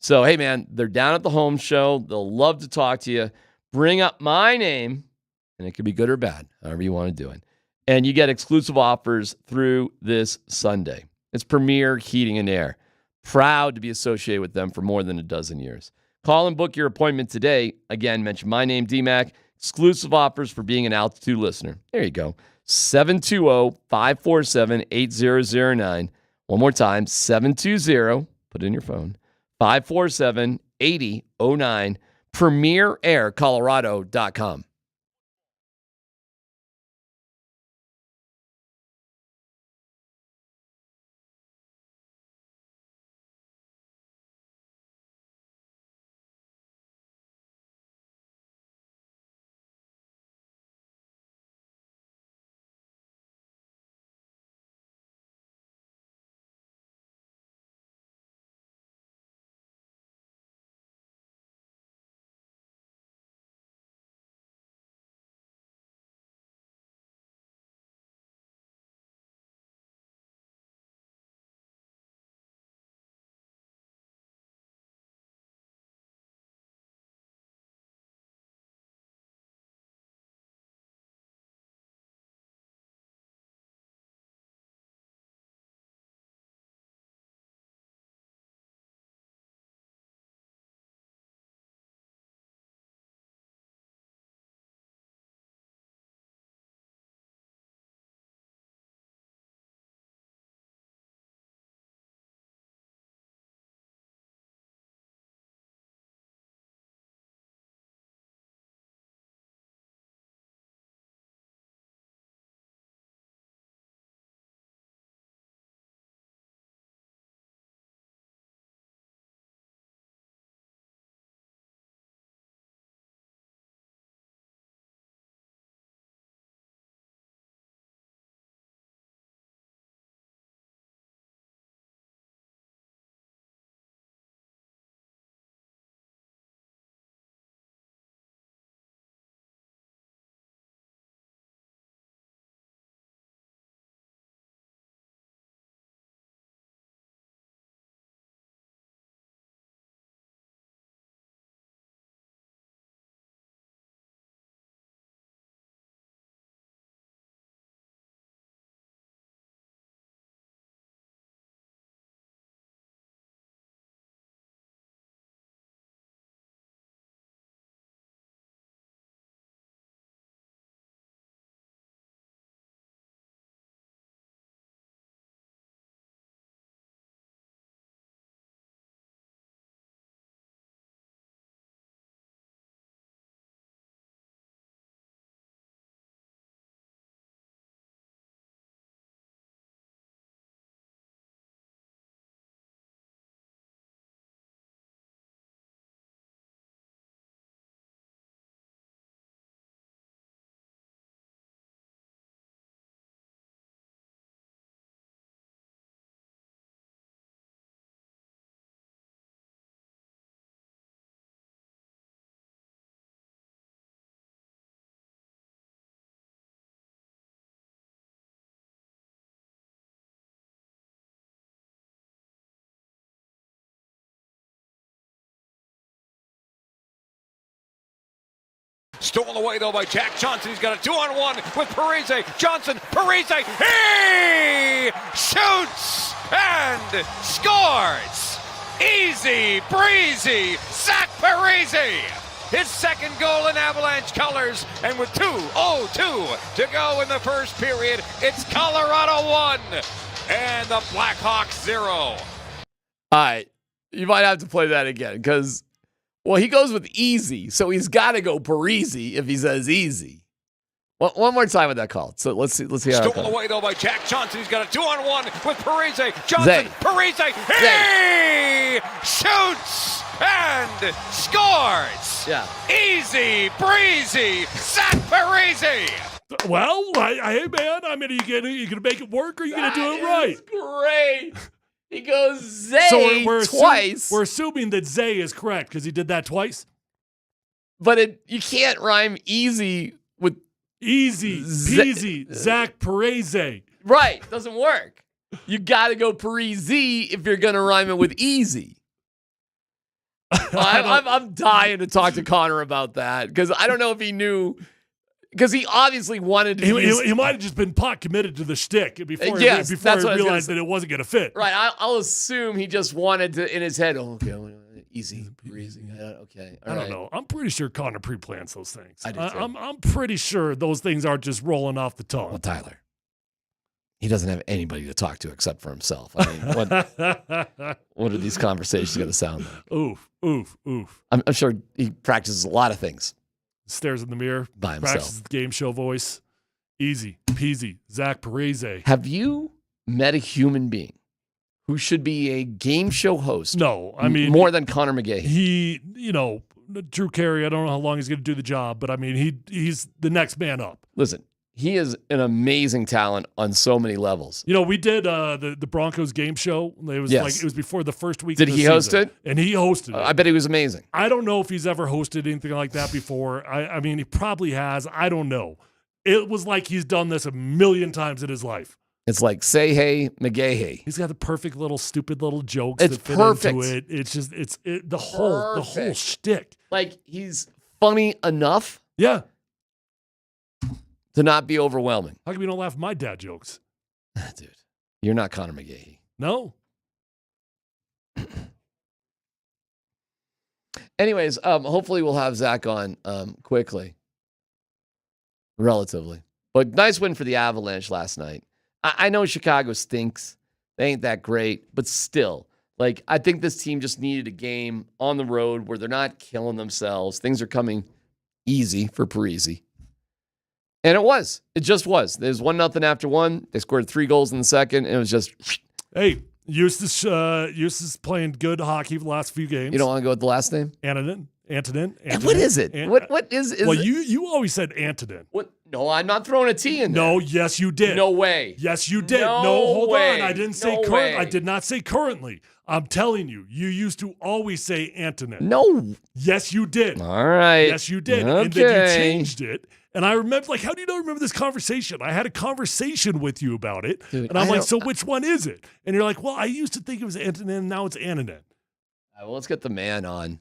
So, hey, man, they're down at the home show. They'll love to talk to you. Bring up my name, and it could be good or bad, however you want to do it. And you get exclusive offers through this Sunday. It's Premier Heating and Air. Proud to be associated with them for more than a dozen years. Call and book your appointment today. Again, mention my name, DMAC. Exclusive offers for being an Altitude listener. There you go. 720-547-8009. One more time, 720, put it in your phone, 547-8009. PremierAirColorado.com. Stolen away, though, by Jack Johnson. He's got a 2-on-1 with Parise. Johnson, Parise, he shoots and scores. Easy breezy, Zach Parise. His second goal in Avalanche colors, and with 2:02 to go in the first period, it's Colorado 1 and the Blackhawks 0. All right, you might have to play that again because, well, he goes with easy, so he's got to go Parise if he says easy. One more time with that call. So let's see. How Stolen away, though, by Jack Johnson. He's got a 2-on-1 with Parise. Johnson, Parise, he shoots and scores. Yeah. Easy breezy, Zach Parise. Well, hey man, I mean, are you gonna make it work, or are you gonna do it right? Great. He goes Zay twice. We're assuming that Zay is correct because he did that twice. But you can't rhyme easy with easy peasy. Zach Parise. Right, doesn't work. You got to go Parise if you're gonna rhyme it with easy. I'm dying to talk to Connor about that because I don't know if he knew. Because he obviously wanted to. He might have just been pot committed to the shtick before he realized that it wasn't going to fit. Right. I'll assume he just wanted to, in his head, okay, Easy. Okay. I don't know. I'm pretty sure Connor pre-plans those things. I do too. I'm pretty sure those things aren't just rolling off the tongue. Well, Tyler, he doesn't have anybody to talk to except for himself. I mean, what are these conversations going to sound like? Oof. I'm sure he practices a lot of things. Stares in the mirror. By himself. Practices the game show voice. Easy peasy. Zach Parise. Have you met a human being who should be a game show host? No, I mean more than Connor McGahey. He, Drew Carey. I don't know how long he's going to do the job, but I mean he's the next man up. Listen, he is an amazing talent on so many levels. We did the Broncos game show. It was it was before the first week. Did of the he host season, it? And he hosted it. I bet he was amazing. I don't know if he's ever hosted anything like that before. I mean, he probably has. I don't know. It was like he's done this a million times in his life. It's like say hey McGahey. He's got the perfect little stupid little jokes It's that fit perfect. into it. It's just the whole shtick. Like he's funny enough. Yeah. To not be overwhelming. How come you don't laugh at my dad jokes? Dude, you're not Connor McGahey. No. Anyways, hopefully we'll have Zach on quickly. Relatively. But nice win for the Avalanche last night. I know Chicago stinks. They ain't that great. But still, I think this team just needed a game on the road where they're not killing themselves. Things are coming easy for Parise. And it was. It just was. There's 1-0 after one. They scored 3 goals in the second. And it was just... Hey, Eustace playing good hockey for the last few games. You don't want to go with the last name? Antonin. What is it? What is well, it? you always said Antonin. What? No, I'm not throwing a T in there. No, yes, you did. No way. Yes, you did. No hold way. on. I didn't say current. Way. I did not say currently. I'm telling you, you used to always say Antonin. No. Yes, you did. All right. Yes, you did. Okay. And then you changed it. And I remember, how do you not remember this conversation? I had a conversation with you about it. Dude, and I'm like, so which one is it? And you're like, well, I used to think it was Antonin. Now it's Antonin. All right, well, let's get the man on.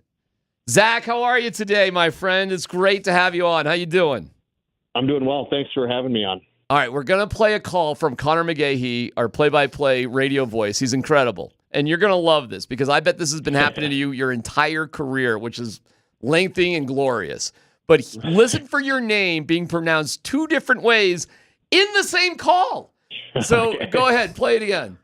Zach, how are you today, my friend? It's great to have you on. How you doing? I'm doing well. Thanks for having me on. All right, we're going to play a call from Connor McGahey, our play-by-play radio voice. He's incredible. And you're going to love this because I bet this has been happening to you your entire career, which is lengthy and glorious. But listen for your name being pronounced 2 different ways in the same call. So Go ahead, play it again.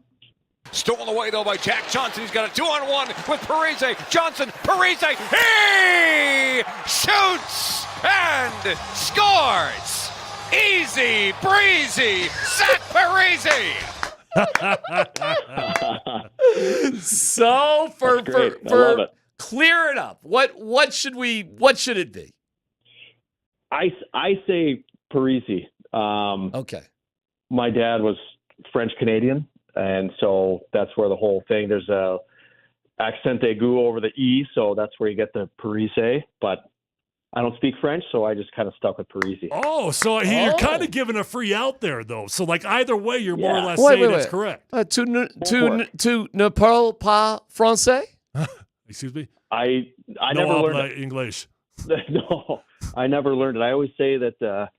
Stolen away, though, by Jack Johnson. He's got a 2-on-1 with Parise. Johnson, Parise, he shoots and scores. Easy breezy, Zach Parise. So for clear it up, what should it be? I say Parise. Okay. My dad was French Canadian, and so that's where the whole thing. There's a accent aigu over the E, so that's where you get the Parise. But I don't speak French, so I just kind of stuck with Parise. Oh, so you're kind of giving a free out there, though. So either way, you're more or less saying it's correct. Tu ne parles pas français? Excuse me. I never learned English. No, I never learned it. I always say that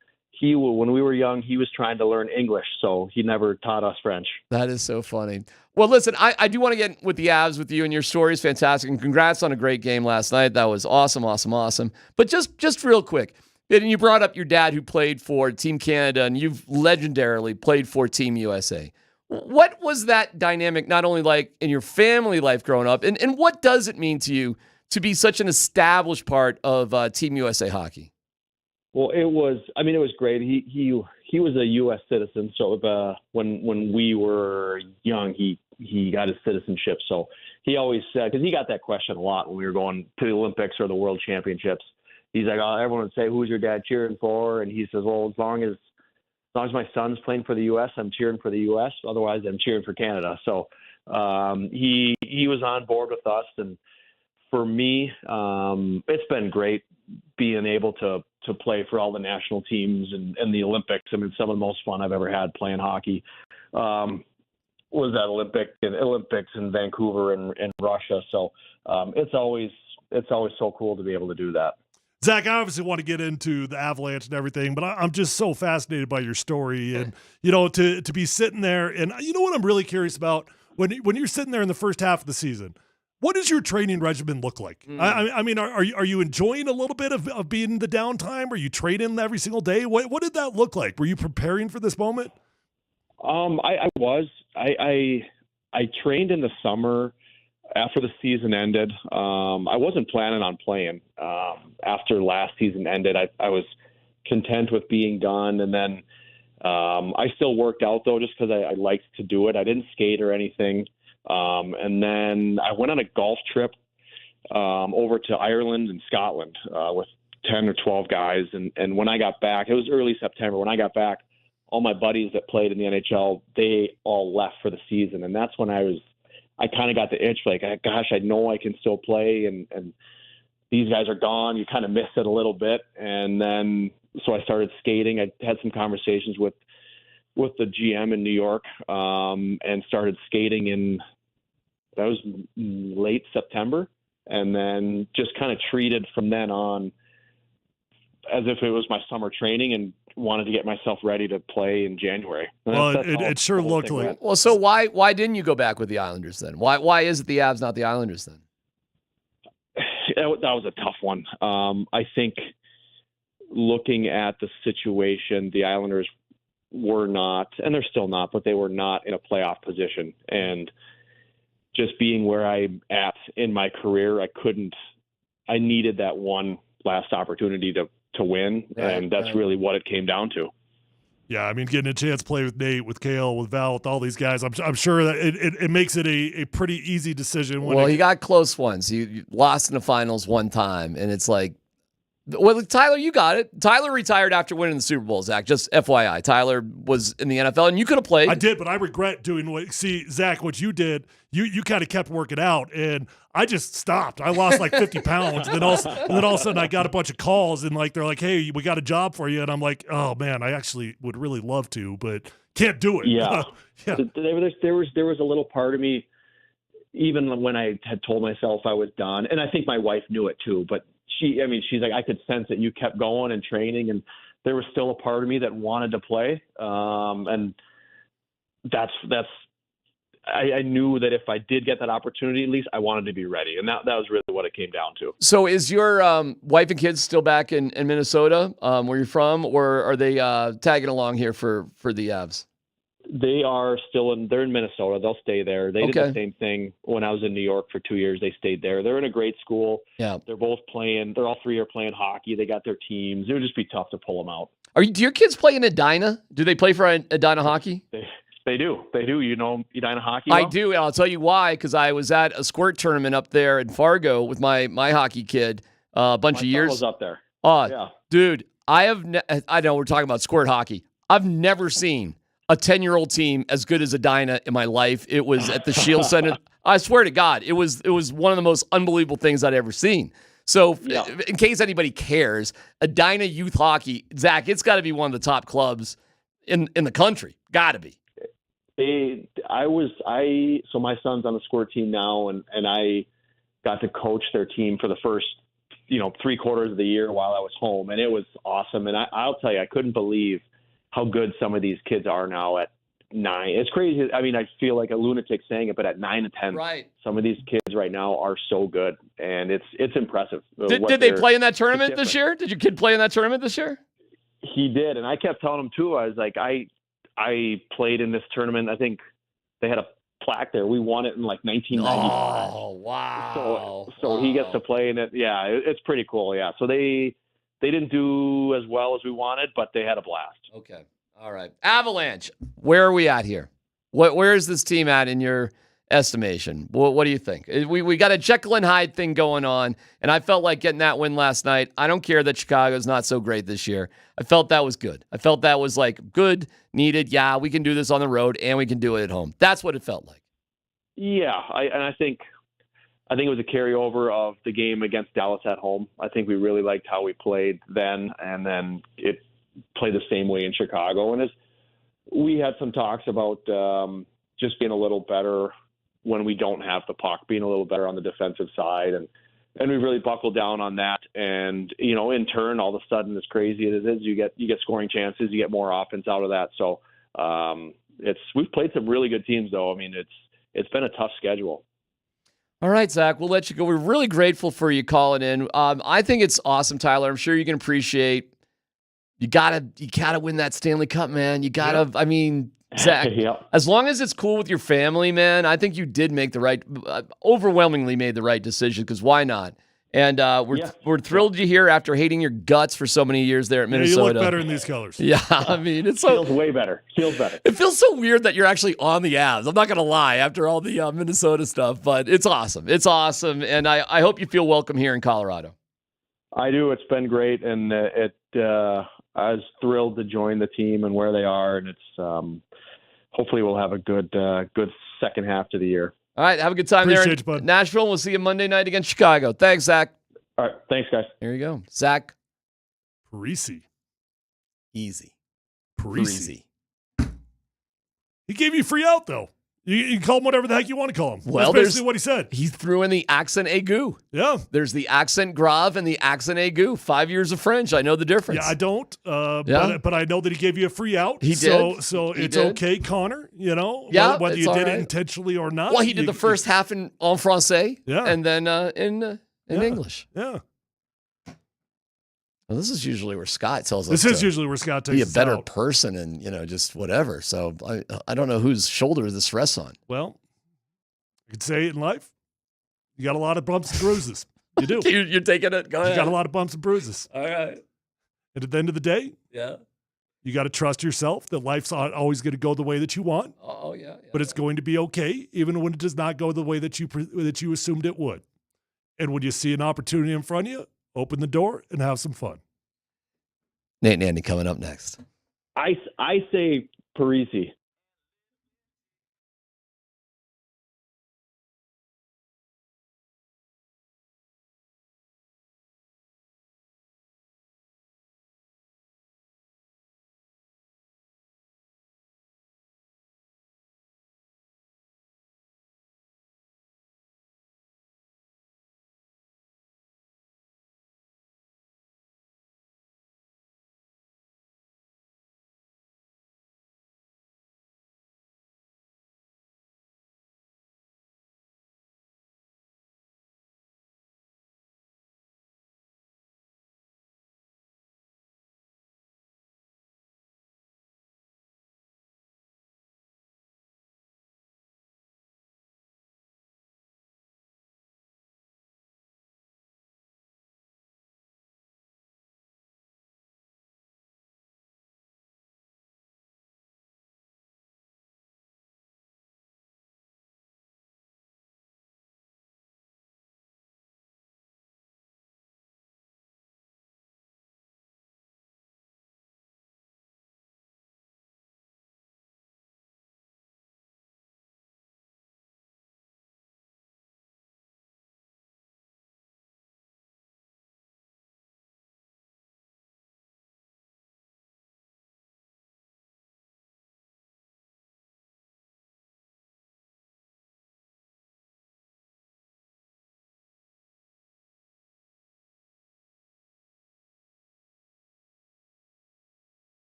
when we were young, he was trying to learn English, so he never taught us French. That is so funny. Well, listen, I do want to get with the Avs with you, and your story is fantastic, and congrats on a great game last night. That was awesome. But just real quick, and you brought up your dad who played for Team Canada, and you've legendarily played for Team USA. What was that dynamic not only like in your family life growing up, and what does it mean to you to be such an established part of Team USA hockey? Well, it was great. He was a U.S. citizen, so when we were young, he got his citizenship. So he always said, because he got that question a lot when we were going to the Olympics or the World Championships. He's like, everyone would say, "Who's your dad cheering for?" And he says, "Well, as long as my son's playing for the U.S., I'm cheering for the U.S. Otherwise, I'm cheering for Canada." So he was on board with us, and for me, it's been great being able to play for all the national teams and the Olympics. I mean, some of the most fun I've ever had playing hockey was that Olympics in Vancouver and Russia. So it's always so cool to be able to do that. Zach, I obviously want to get into the Avalanche and everything, but I'm just so fascinated by your story and, to be sitting there. And you know what I'm really curious about? When you're sitting there in the first half of the season, What does your training regimen look like? I mean, are you enjoying a little bit of being in the downtime? Are you training every single day? What did that look like? Were you preparing for this moment? I was. I trained in the summer after the season ended. I wasn't planning on playing. After last season ended, I was content with being done. And then I still worked out, though, just because I liked to do it. I didn't skate or anything. And then I went on a golf trip over to Ireland and Scotland with 10 or 12 guys. And when I got back, it was early September. When I got back, all my buddies that played in the NHL, they all left for the season. And that's when I kind of got the itch, like, gosh, I know I can still play. And these guys are gone. You kind of miss it a little bit. And then, so I started skating. I had some conversations with the GM in New York and started skating that was late September. And then just kind of treated from then on as if it was my summer training and wanted to get myself ready to play in January. Well, it sure looked like. Well, so why didn't you go back with the Islanders then? Why is it the Avs, not the Islanders then? That was a tough one. I think looking at the situation, the Islanders were not, and they're still not, but they were not in a playoff position. And just being where I'm at in my career, I needed that one last opportunity to win. Right, and that's really what it came down to. Yeah, I mean, getting a chance to play with Nate, with Kale, with Val, with all these guys, I'm sure that it makes it a pretty easy decision. Well, he got close once. You lost in the finals one time, and it's like, well, Tyler, you got it. Tyler retired after winning the Super Bowl, Zach. Just FYI. Tyler was in the NFL, and you could have played. I did, but I regret doing Zach, what you did, you kind of kept working out, and I just stopped. I lost like 50 pounds, and then all of a sudden I got a bunch of calls, and they're like, hey, we got a job for you, and I'm like, oh, man, I actually would really love to, but can't do it. Yeah. Yeah. There was a little part of me, even when I had told myself I was done, and I think my wife knew it too, but she's like, I could sense that you kept going and training, and there was still a part of me that wanted to play. And I knew that if I did get that opportunity, at least I wanted to be ready. And that was really what it came down to. So is your wife and kids still back in Minnesota, where you're from, or are they tagging along here for the Avs? They are they're in Minnesota. They'll stay there. They did the same thing when I was in New York for 2 years. They stayed there. They're in a great school. Yeah. They're all three are playing hockey. They got their teams. It would just be tough to pull them out. Do your kids play in Edina? Do they play for Edina hockey? They do. They do. You know Edina hockey? Well? I do. And I'll tell you why, because I was at a squirt tournament up there in Fargo with my hockey kid a bunch of years. My son was up there. Yeah. Dude, I know we're talking about squirt hockey. I've never seen a 10-year-old team as good as Edina in my life. It was at the Shield Center. I swear to God, it was one of the most unbelievable things I'd ever seen. So in case anybody cares, Edina youth hockey, Zach, it's got to be one of the top clubs in the country. Got to be. So my son's on the squirt team now, and I got to coach their team for the first, 3/4 of the year while I was home, and it was awesome. And I'll tell you, I couldn't believe how good some of these kids are now at 9. It's crazy. I mean, I feel like a lunatic saying it, but at 9 and 10, right, some of these kids right now are so good, and it's impressive. Did they play in that tournament this year? Did your kid play in that tournament this year? He did, and I kept telling him too. I was like, I played in this tournament. I think they had a plaque there. We won it in like 1995. Oh, wow. So he gets to play in it. Yeah, it's pretty cool. Yeah. So they didn't do as well as we wanted, but they had a blast. Okay. All right. Avalanche. Where are we at here? Where is this team at in your estimation? What do you think? We got a Jekyll and Hyde thing going on, and I felt like getting that win last night. I don't care that Chicago's not so great this year. I felt that was good. I felt that was like good, needed. Yeah, we can do this on the road, and we can do it at home. That's what it felt like. Yeah, I think it was a carryover of the game against Dallas at home. I think we really liked how we played then, and then it played the same way in Chicago. And we had some talks about just being a little better when we don't have the puck, being a little better on the defensive side. And we really buckled down on that. And, in turn, all of a sudden, as crazy as it is, you get scoring chances, you get more offense out of that. So we've played some really good teams, though. I mean, it's been a tough schedule. All right, Zach, we'll let you go. We're really grateful for you calling in. I think it's awesome, Tyler. I'm sure you can appreciate. You gotta win that Stanley Cup, man. You gotta. Yep. I mean, Zach, yep. As long as it's cool with your family, man, I think you did make the right, overwhelmingly made the right decision. Because why not? And we're thrilled you're here after hating your guts for so many years there at Minnesota. You look better in these colors. Yeah, I mean, it feels way better. Feels better. It feels so weird that you're actually on the Avs. I'm not going to lie after all the Minnesota stuff, but it's awesome. It's awesome, and I hope you feel welcome here in Colorado. I do. It's been great, and I was thrilled to join the team and where they are, and it's hopefully we'll have a good second half to the year. All right, have a good time there in Nashville. We'll see you Monday night against Chicago. Thanks, Zach. All right, thanks, guys. Here you go. Zach Parise. Easy. Parise. He gave you free out, though. You can call him whatever the heck you want to call him. Well, that's basically what he said. He threw in the accent aigu. Yeah. There's the accent grave and the accent aigu. 5 years of French. I know the difference. Yeah, I don't. But I know that he gave you a free out. He did. So it's okay, Connor. You know, yeah, whether you did it intentionally or not. Well, he did the first half en français. Yeah. And then in English. Yeah. Well, this is usually where Scott tells us. This is usually where Scott takes be a better out. person and just whatever. So I don't know whose shoulder this rests on. Well, you could say it in life. You got a lot of bumps and bruises. You do. You're taking it. Go ahead. You got a lot of bumps and bruises. All right. And at the end of the day, you got to trust yourself that life's not always going to go the way that you want. Oh yeah. But it's going to be okay, even when it does not go the way that you assumed it would. And when you see an opportunity in front of you, open the door and have some fun. Nate and Andy coming up next. I say Parise.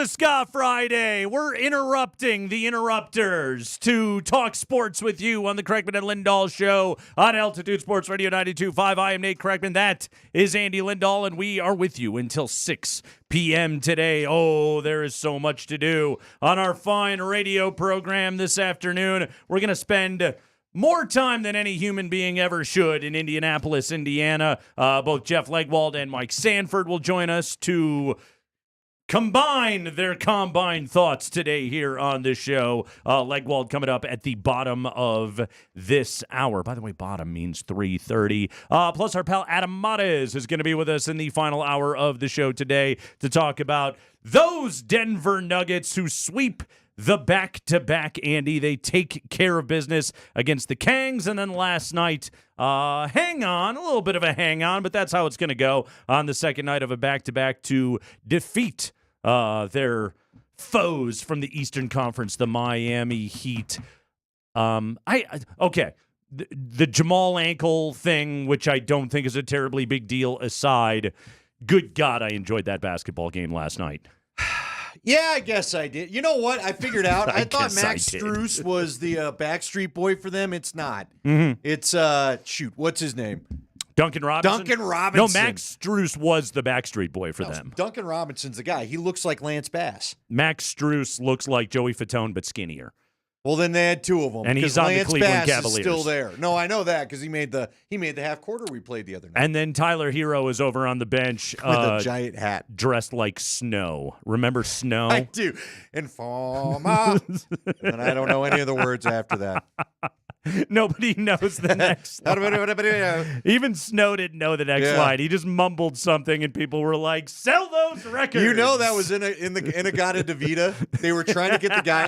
a Ska Friday. We're interrupting the interrupters to talk sports with you on the Kreckman and Lindahl Show on Altitude Sports Radio 92.5. I am Nate Kreckman. That is Andy Lindahl, and we are with you until 6 p.m. today. Oh, there is so much to do on our fine radio program this afternoon. We're going to spend more time than any human being ever should in Indianapolis, Indiana. Both Jeff Legwald and Mike Sanford will join us to combine their combined thoughts today here on this show. Legwald coming up at the bottom of this hour. By the way, bottom means 3:30. Plus, our pal Adam Mares is going to be with us in the final hour of the show today to talk about those Denver Nuggets who sweep the back-to-back, Andy. They take care of business against the Kangs, and then last night, a little bit of a hang-on, but that's how it's going to go on the second night of a back-to-back to defeat their foes from the Eastern Conference, the Miami Heat. Okay, the Jamal ankle thing, which I don't think is a terribly big deal aside, good God, I enjoyed that basketball game last night. Yeah, I guess I did. You know what? I figured out. I thought Max Strus was the Backstreet Boy for them. It's not. Mm-hmm. It's, what's his name? Duncan Robinson? Duncan Robinson. No, Max Strus was the Backstreet Boy for them. Duncan Robinson's the guy. He looks like Lance Bass. Max Strus looks like Joey Fatone, but skinnier. Well, then they had two of them. And he's on Lance the Cleveland Bass Cavaliers. Is still there. No, I know that because he made the half quarter we played the other night. And then Tyler Hero is over on the bench with a giant hat, dressed like Snow. Remember Snow? I do. Informer. And I don't know any of the words after that. Nobody knows the next line. Even Snow didn't know the next line. He just mumbled something, and people were like, "Sell those records." You know that was in Inagata Davida. They were trying to get the guy.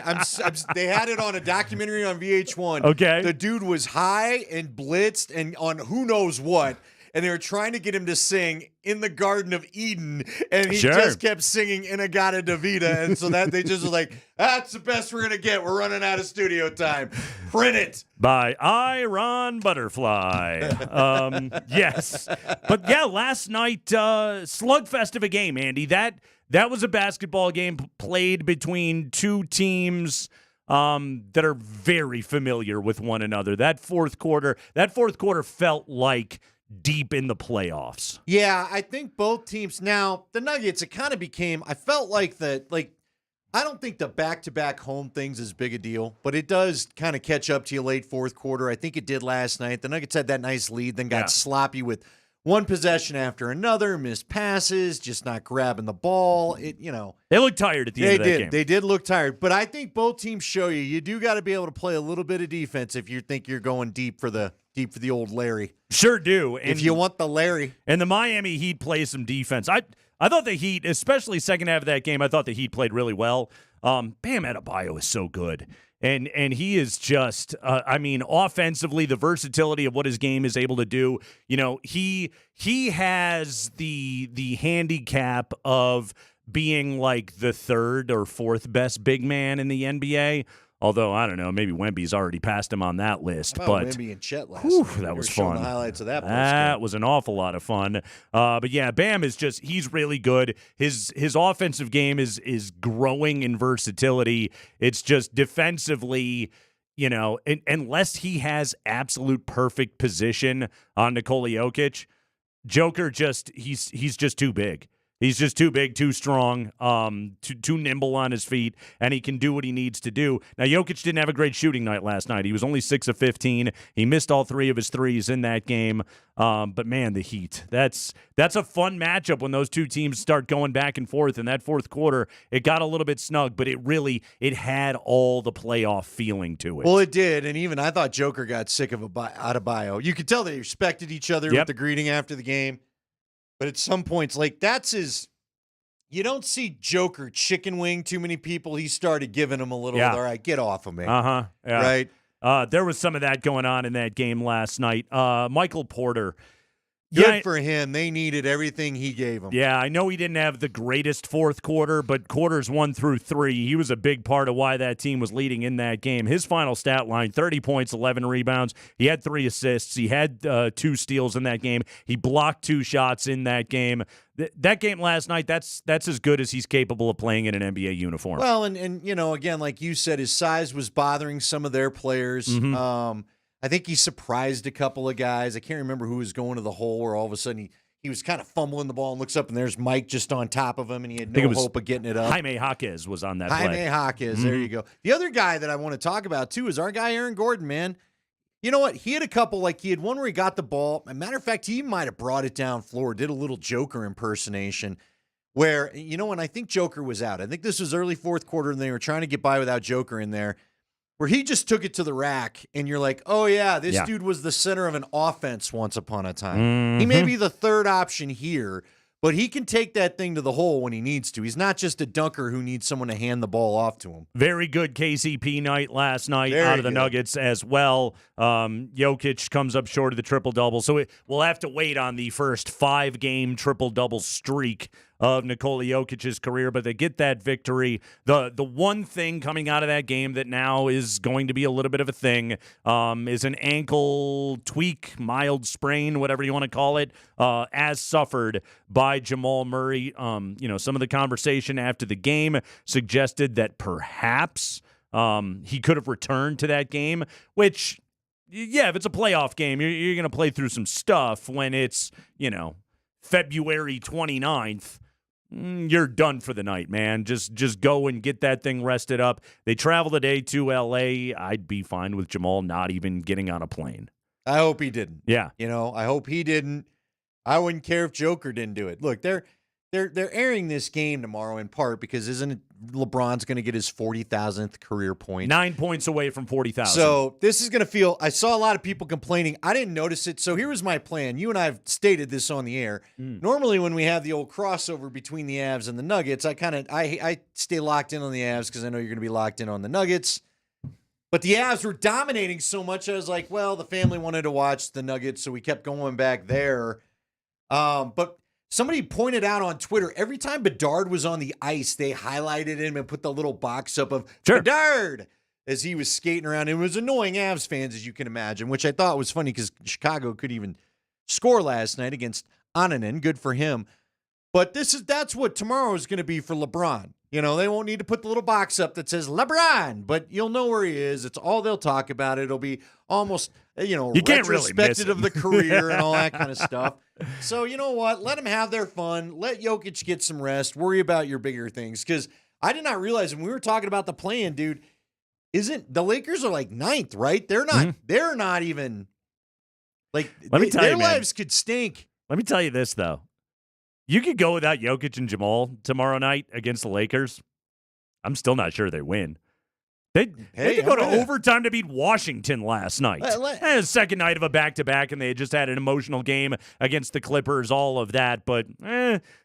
They had it on a documentary on VH1. Okay, the dude was high and blitzed and on who knows what. And they were trying to get him to sing "In the Garden of Eden," and he just kept singing "Inagata Davida," and so that they just were like, "That's the best we're gonna get. We're running out of studio time. Print it." By Iron Butterfly. Yes, but yeah, last night slugfest of a game, Andy. That was a basketball game played between two teams that are very familiar with one another. That fourth quarter felt like deep in the playoffs. Yeah, I think both teams. Now, the Nuggets, it kind of became, I felt like I don't think the back-to-back home thing's as big a deal, but it does kind of catch up to you late fourth quarter. I think it did last night. The Nuggets had that nice lead, then got sloppy with one possession after another, missed passes, just not grabbing the ball. They looked tired at the end of that game. They did look tired, but I think both teams show you do got to be able to play a little bit of defense if you think you're going deep for the old Larry. Sure do. And if you want the Larry. And the Miami Heat play some defense. I thought the Heat, especially second half of that game, I thought the Heat played really well. Bam Adebayo is so good. And he is just, offensively, the versatility of what his game is able to do. He has the handicap of being like the third or fourth best big man in the NBA. Although, I don't know, maybe Wemby's already passed him on that list. How about but Wemby and Chet last night? That was fun. The highlights of that. That was an awful lot of fun. But yeah, Bam is he's really good. His offensive game is growing in versatility. It's just defensively, unless he has absolute perfect position on Nikola Jokic, Joker he's just too big. He's just too big, too strong, too nimble on his feet, and he can do what he needs to do. Now, Jokic didn't have a great shooting night last night. He was only 6 of 15. He missed all 3 of his threes in that game. But, man, the Heat, that's a fun matchup when those two teams start going back and forth. In that fourth quarter, it got a little bit snug, but it had all the playoff feeling to it. Well, it did, and even I thought Joker got sick of Adebayo. You could tell they respected each other with the greeting after the game. But at some points, you don't see Joker chicken wing too many people. He started giving them a little, all right, get off of me. Yeah. Right? There was some of that going on in that game last night. Michael Porter, Good for him. They needed everything he gave them. Yeah, I know he didn't have the greatest fourth quarter, but quarters 1 through 3, he was a big part of why that team was leading in that game. His final stat line, 30 points, 11 rebounds. He had 3 assists. He had 2 steals in that game. He blocked 2 shots in that game. That game last night, that's as good as he's capable of playing in an NBA uniform. Well, and again, like you said, his size was bothering some of their players. Mm-hmm. I think he surprised a couple of guys. I can't remember who was going to the hole where all of a sudden he was kind of fumbling the ball and looks up and there's Mike just on top of him and he had no hope of getting it up. Jaime Jaquez was on that play. Jaime Jaquez, there you go. The other guy that I want to talk about too is our guy Aaron Gordon, man. You know what? He had a couple, he had one where he got the ball. As a matter of fact, he might have brought it down floor, did a little Joker impersonation where, when I think Joker was out. I think this was early fourth quarter and they were trying to get by without Joker in there. Where he just took it to the rack, and you're like, oh, yeah, this dude was the center of an offense once upon a time. Mm-hmm. He may be the third option here, but he can take that thing to the hole when he needs to. He's not just a dunker who needs someone to hand the ball off to him. Very good KCP night last night out of the Nuggets as well. Jokic comes up short of the triple-double, so we'll have to wait on the first 5-game triple-double streak of Nikola Jokic's career, but they get that victory. The one thing coming out of that game that now is going to be a little bit of a thing is an ankle tweak, mild sprain, whatever you want to call it, as suffered by Jamal Murray. Some of the conversation after the game suggested that perhaps he could have returned to that game, which, yeah, if it's a playoff game, you're going to play through some stuff. When it's, February 29th, you're done for the night, man. Just go and get that thing rested up. They travel today to L.A. I'd be fine with Jamal not even getting on a plane. I hope he didn't. Yeah. I hope he didn't. I wouldn't care if Joker didn't do it. Look, they're airing this game tomorrow in part because isn't it LeBron's going to get his 40,000th career point? 9 points away from 40,000. So this is going to feel, I saw a lot of people complaining. I didn't notice it. So here was my plan. You and I have stated this on the air. Normally when we have the old crossover between the Avs and the Nuggets, I stay locked in on the Avs because I know you're going to be locked in on the Nuggets. But the Avs were dominating so much, I was like, well, the family wanted to watch the Nuggets, so we kept going back there. But somebody pointed out on Twitter, every time Bedard was on the ice, they highlighted him and put the little box up of Bedard as he was skating around. It was annoying Avs fans, as you can imagine, which I thought was funny because Chicago could even score last night against Ananen. Good for him. But that's what tomorrow is going to be for LeBron. They won't need to put the little box up that says LeBron, but you'll know where he is. It's all they'll talk about. It'll be almost, you can't really miss of the career and all that kind of stuff. So you know what? Let them have their fun. Let Jokic get some rest. Worry about your bigger things. Because I did not realize when we were talking about the play-in, dude, the Lakers are like 9th, right? They're not. They're not even their lives could stink. Let me tell you this though. You could go without Jokic and Jamal tomorrow night against the Lakers. I'm still not sure they win. They could go to overtime to beat Washington last night. Second night of a back-to-back, and they had just had an emotional game against the Clippers, all of that. But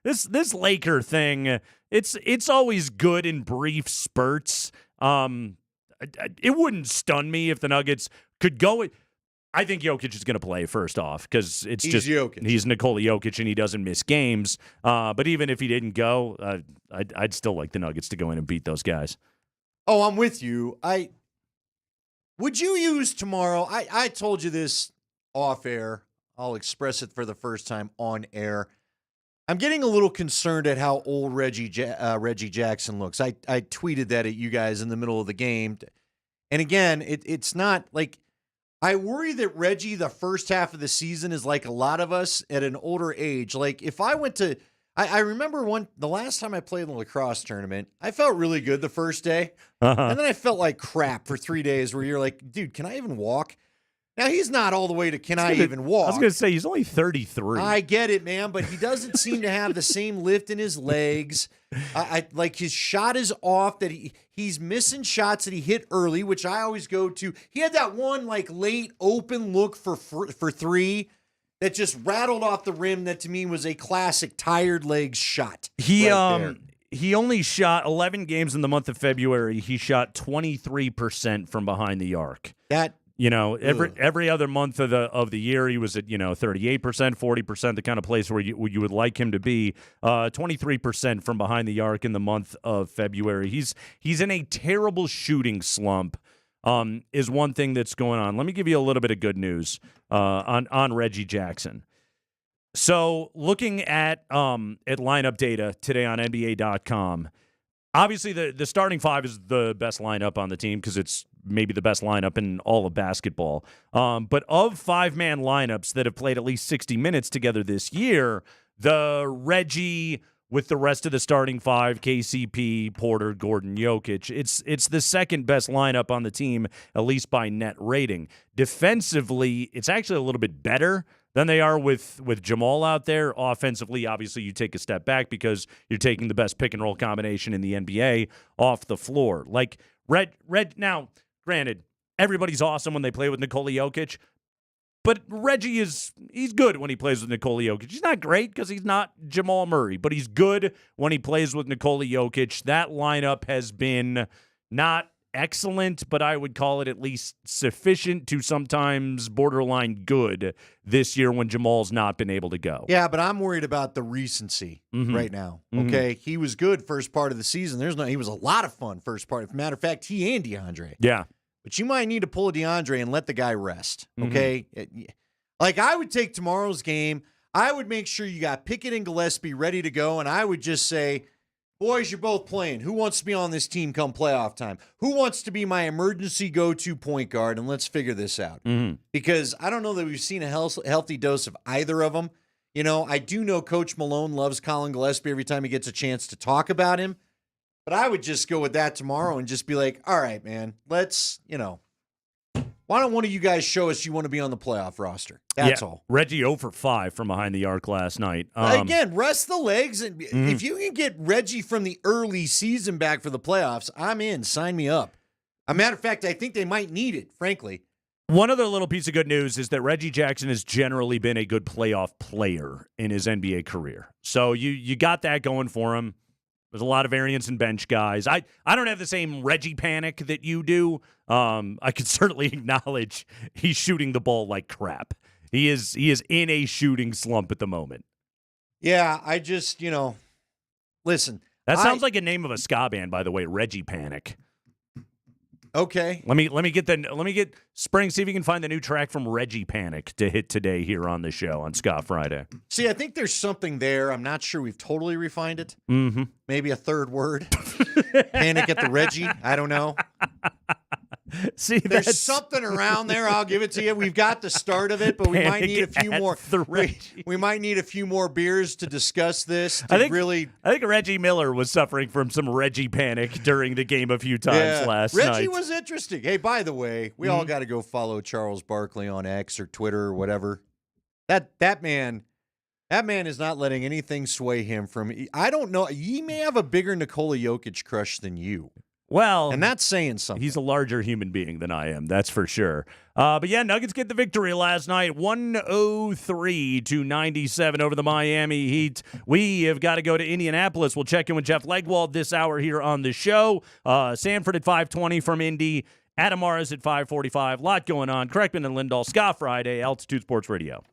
this Laker thing, it's always good in brief spurts. It wouldn't stun me if the Nuggets could go. I think Jokic is going to play first off because he's Nikola Jokic and he doesn't miss games. But even if he didn't go, I'd still like the Nuggets to go in and beat those guys. Oh, I'm with you. Would you use tomorrow? I told you this off air. I'll express it for the first time on air. I'm getting a little concerned at how old Reggie Jackson looks. I tweeted that at you guys in the middle of the game. And again, it's not like I worry that Reggie, the first half of the season, is like a lot of us at an older age. Like if I went to, I remember the last time I played in the lacrosse tournament, I felt really good the first day. And then I felt like crap for 3 days where you're like, dude, can I even walk? Now, he's not all the way to can I even walk. I was going to say, he's only 33. I get it, man, but he doesn't seem to have the same lift in his legs. Like his shot is off, that he's missing shots that he hit early, which I always go to. He had that one like late open look for three that just rattled off the rim that to me was a classic tired legs shot. He only shot 11 games in the month of February. He shot 23% from behind the arc. Every other month of the year, he was at 38%, 40%, the kind of place where you would like him to be. 23% from behind the arc in the month of February. He's in a terrible shooting slump. Is one thing that's going on. Let me give you a little bit of good news on Reggie Jackson. So looking at lineup data today on NBA.com, obviously the starting five is the best lineup on the team because it's maybe the best lineup in all of basketball. But of five-man lineups that have played at least 60 minutes together this year, the Reggie with the rest of the starting five, KCP, Porter, Gordon, Jokic, it's the second best lineup on the team, at least by net rating. Defensively, it's actually a little bit better than they are with Jamal out there. Offensively, obviously, you take a step back because you're taking the best pick-and-roll combination in the NBA off the floor. Like, now, granted, everybody's awesome when they play with Nikola Jokic, but Reggie he's good when he plays with Nikola Jokic. He's not great because he's not Jamal Murray, but he's good when he plays with Nikola Jokic. That lineup has been not excellent, but I would call it at least sufficient to sometimes borderline good this year when Jamal's not been able to go. Yeah, but I'm worried about the recency right now. Okay, he was good first part of the season. He was a lot of fun first part. As a matter of fact, he and DeAndre. Yeah. But you might need to pull a DeAndre and let the guy rest, okay? Like, I would take tomorrow's game. I would make sure you got Pickett and Gillespie ready to go, and I would just say, boys, you're both playing. Who wants to be on this team come playoff time? Who wants to be my emergency go-to point guard? And let's figure this out. Because I don't know that we've seen a healthy dose of either of them. I do know Coach Malone loves Colin Gillespie every time he gets a chance to talk about him. But I would just go with that tomorrow and just be like, all right, man, let's, why don't one of you guys show us you want to be on the playoff roster? That's all. Reggie 0 for 5 from behind the arc last night. Again, rest the legs. And if you can get Reggie from the early season back for the playoffs, I'm in. Sign me up. As a matter of fact, I think they might need it, frankly. One other little piece of good news is that Reggie Jackson has generally been a good playoff player in his NBA career. So you got that going for him. There's a lot of variance in bench guys. I don't have the same Reggie panic that you do. I can certainly acknowledge he's shooting the ball like crap. He is in a shooting slump at the moment. Yeah, I just, listen. That sounds like a name of a ska band, by the way, Reggie Panic. Okay. Let me get Spring, see if you can find the new track from Reggie Panic to hit today here on the show on Ska Friday. See, I think there's something there. I'm not sure we've totally refined it. Maybe a third word. Panic at the Reggie. I don't know. See, there's something around there. I'll give it to you. We've got the start of it, but we might need a few more. We might need a few more beers to discuss this. I think Reggie Miller was suffering from some Reggie panic during the game a few times last night. Reggie was interesting. Hey, by the way, we all got to go follow Charles Barkley on X or Twitter or whatever. That man is not letting anything sway him from. I don't know. He may have a bigger Nikola Jokic crush than you. Well, and that's saying something. He's a larger human being than I am, that's for sure. But yeah, Nuggets get the victory last night, 103-97 over the Miami Heat. We have got to go to Indianapolis. We'll check in with Jeff Legwold this hour here on the show. Sanford at 5:20 from Indy. Adam Mars at 5:45. A lot going on. Kreckman and Lindahl, Ska Friday, Altitude Sports Radio.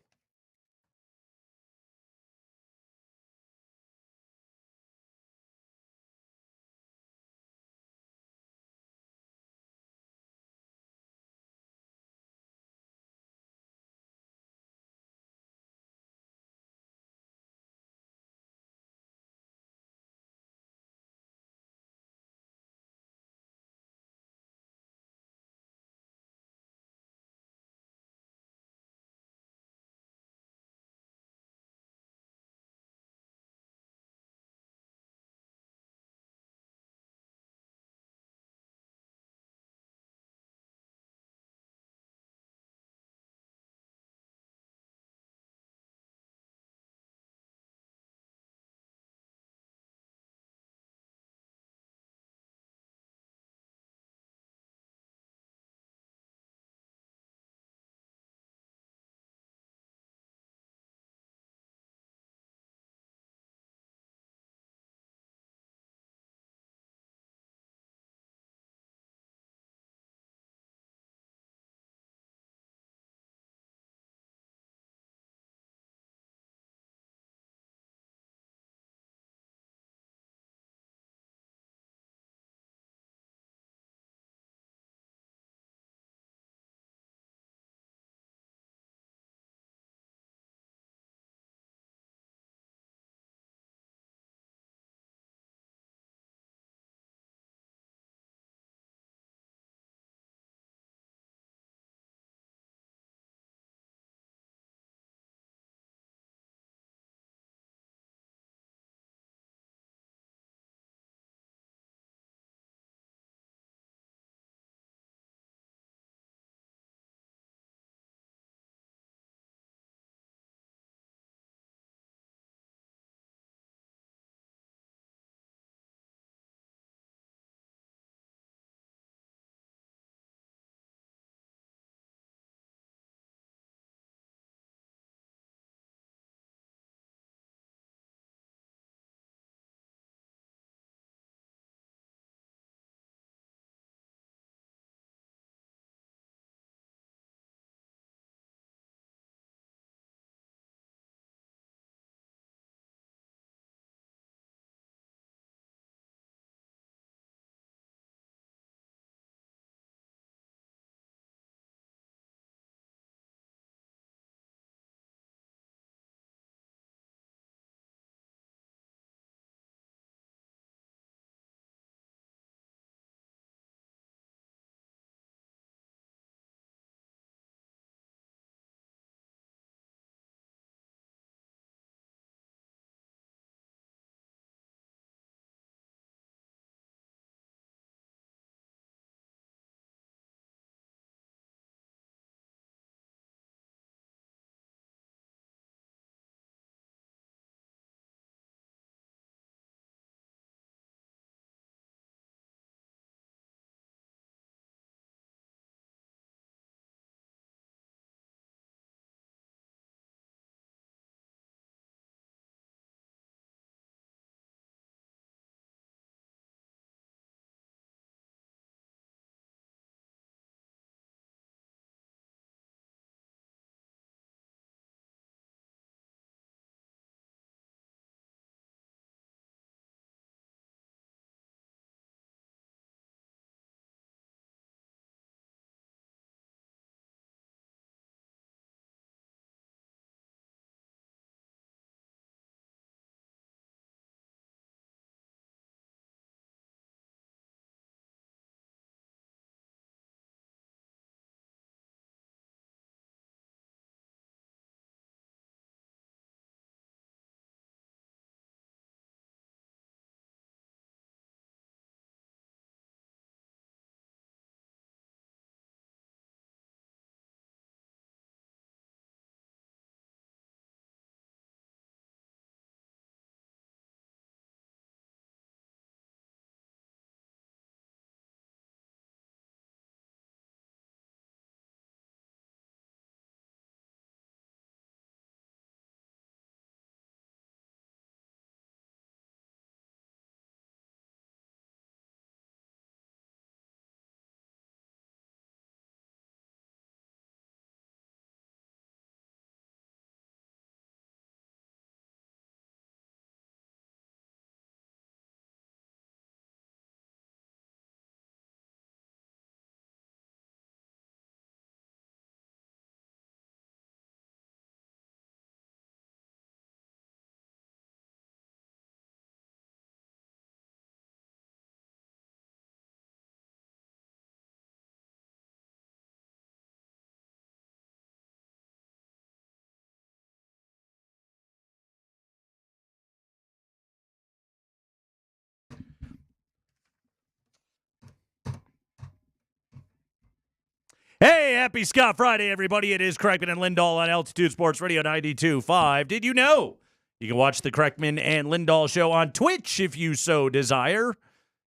Hey, happy Scott Friday, everybody. It is Kreckman and Lindahl on Altitude Sports Radio 92.5. Did you know you can watch the Kreckman and Lindahl show on Twitch if you so desire?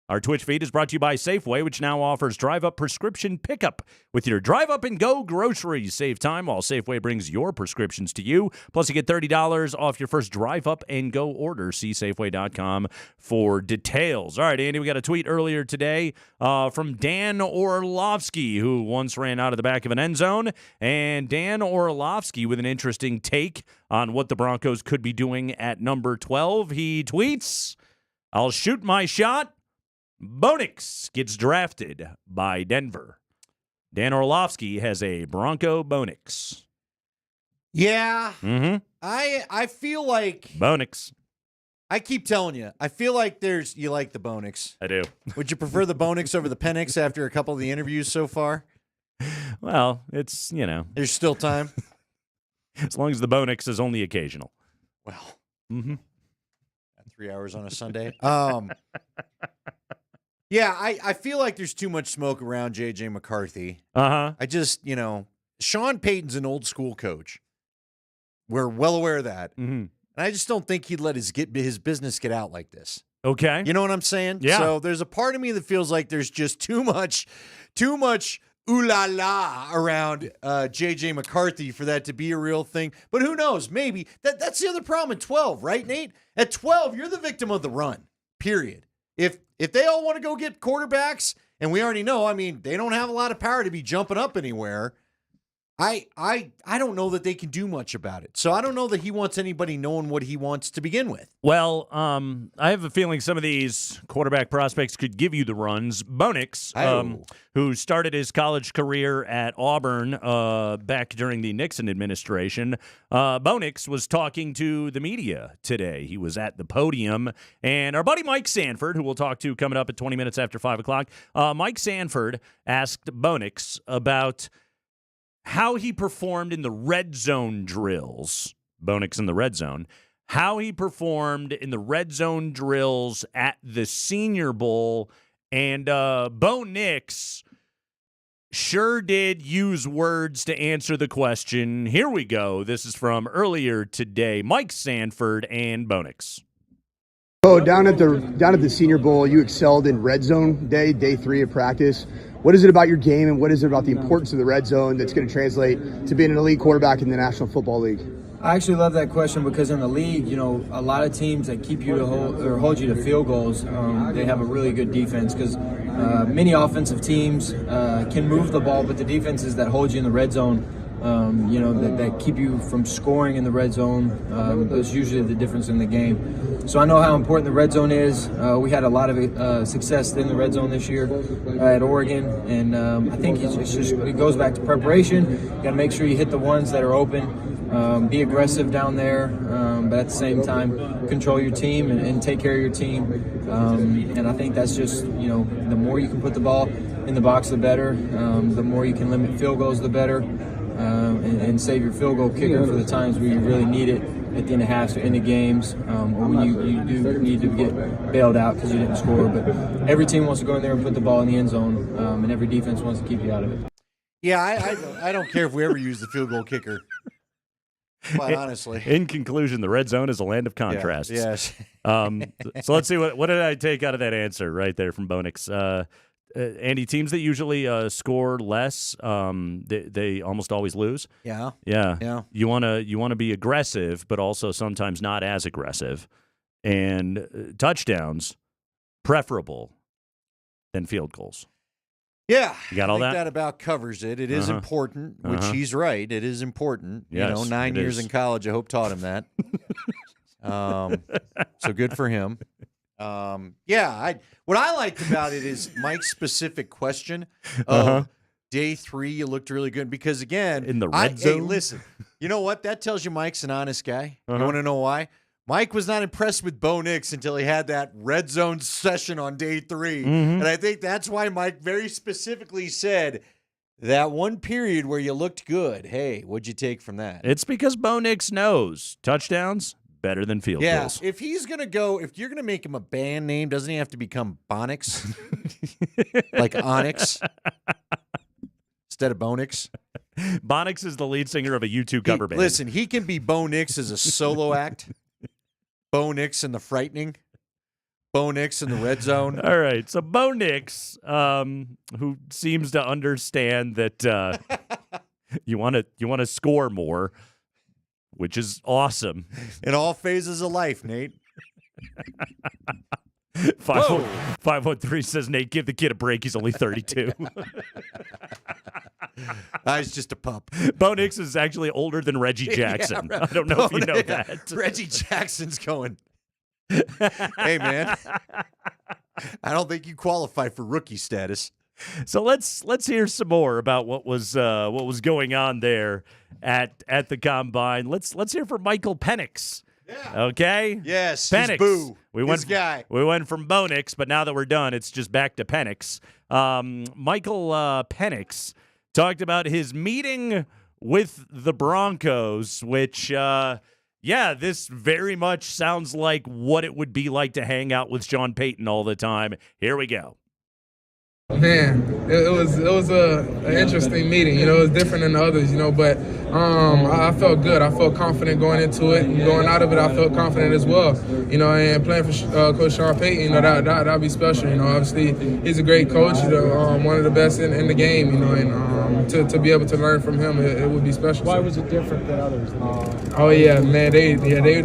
Our Twitch feed is brought to you by Safeway, which now offers drive-up prescription pickup with your drive-up-and-go groceries. Save time while Safeway brings your prescriptions to you. Plus, you get $30 off your first drive-up-and-go order. See Safeway.com for details. All right, Andy, we got a tweet earlier today from Dan Orlovsky, who once ran out of the back of an end zone. And Dan Orlovsky with an interesting take on what the Broncos could be doing at number 12. He tweets, "I'll shoot my shot. Bo Nix gets drafted by Denver." Dan Orlovsky has a Bronco Bo Nix. Yeah. Mm-hmm. I feel like Bo Nix. I keep telling you, I feel like you like the Bo Nix. I do. Would you prefer the Bo Nix over the Penix after a couple of the interviews so far? Well, it's, There's still time. As long as the Bo Nix is only occasional. Well. Mm-hmm. 3 hours on a Sunday. Yeah, I feel like there's too much smoke around J.J. McCarthy. Uh-huh. I just, Sean Payton's an old school coach. We're well aware of that. Mm-hmm. And I just don't think he'd let his business get out like this. Okay. You know what I'm saying? Yeah. So there's a part of me that feels like there's just too much ooh la la around J.J. McCarthy for that to be a real thing. But who knows? Maybe. That's the other problem at 12, right, Nate? At 12, you're the victim of the run, period. If they all want to go get quarterbacks, and we already know, they don't have a lot of power to be jumping up anywhere, I don't know that they can do much about it. So I don't know that he wants anybody knowing what he wants to begin with. Well, I have a feeling some of these quarterback prospects could give you the runs. Bo Nix, who started his college career at Auburn back during the Nixon administration, Bo Nix was talking to the media today. He was at the podium, and our buddy Mike Sanford, who we'll talk to coming up at 20 minutes after 5 o'clock, Mike Sanford asked Bo Nix about how he performed in the red zone drills, Bo Nix in the red zone, how he performed in the red zone drills at the Senior Bowl, and Bo Nix sure did use words to answer the question. Here we go. This is from earlier today, Mike Sanford and Bo Nix. Oh, down at the Senior Bowl, you excelled in red zone day 3 of practice. What is it about your game, and what is it about the importance of the red zone that's going to translate to being an elite quarterback in the National Football League? I actually love that question because in the league, a lot of teams that keep you to hold you to field goals, they have a really good defense because many offensive teams can move the ball, but the defenses that hold you in the red zone, that keep you from scoring in the red zone, is usually the difference in the game. So I know how important the red zone is. We had a lot of success in the red zone this year at Oregon, and I think it goes back to preparation. You got to make sure you hit the ones that are open, be aggressive down there, but at the same time control your team and take care of your team. And I think that's just, the more you can put the ball in the box, the better. The more you can limit field goals, the better. And save your field goal kicker for the times where you really need it at the end of halves or end of games, or when you do need to get bailed out because you didn't score. But every team wants to go in there and put the ball in the end zone, and every defense wants to keep you out of it. Yeah, I don't care if we ever use the field goal kicker. Quite honestly. In conclusion, the red zone is a land of contrasts. Yeah, yes. So let's see, what did I take out of that answer right there from Bo Nix? Andy, teams that usually score less, they almost always lose. Yeah. Yeah. You wanna be aggressive, but also sometimes not as aggressive. And touchdowns preferable than field goals. Yeah, you got all I think that? That about covers it. It is important, which he's right. It is important. Yes, 9 years in college, I hope taught him that. So good for him. What I liked about it is Mike's specific question of day 3, you looked really good. Because, again, in the red zone? Hey, listen, you know what? That tells you Mike's an honest guy. You want to know why? Mike was not impressed with Bo Nix until he had that red zone session on day 3. And I think that's why Mike very specifically said that one period where you looked good. Hey, what'd you take from that? It's because Bo Nix knows touchdowns better than field goals. If he's going to go, if you're going to make him a band name, doesn't he have to become Bonix? Like Onyx? instead of Bo Nix. Bo Nix is the lead singer of a U2 cover band. Listen, he can be Bo Nix as a solo act. Bo Nix and the Frightening. Bo Nix in the Red Zone. All right, so Bo Nix, who seems to understand that you want to score more, which is awesome. In all phases of life, Nate. 513 says, Nate, give the kid a break. He's only 32. He's just a pup. Bo Nix is actually older than Reggie Jackson. Yeah, I don't know if you know that. Reggie Jackson's going, hey, man, I don't think you qualify for rookie status. So let's hear some more about what was going on there at the combine. Let's hear from Michael Penix. Yeah. Okay. Yes. Penix. Boo. We went from Bo Nix, but now that we're done, it's just back to Penix. Michael Penix talked about his meeting with the Broncos, which, this very much sounds like what it would be like to hang out with Sean Payton all the time. Here we go. Man, it was an interesting meeting. It was different than the others, but I felt good. I felt confident going into it, and going out of it, I felt confident as well. And playing for Coach Sean Payton, that'd be special. Obviously he's a great coach, one of the best in the game. And to be able to learn from him, it would be special. Why was it different than others? Oh yeah, man, they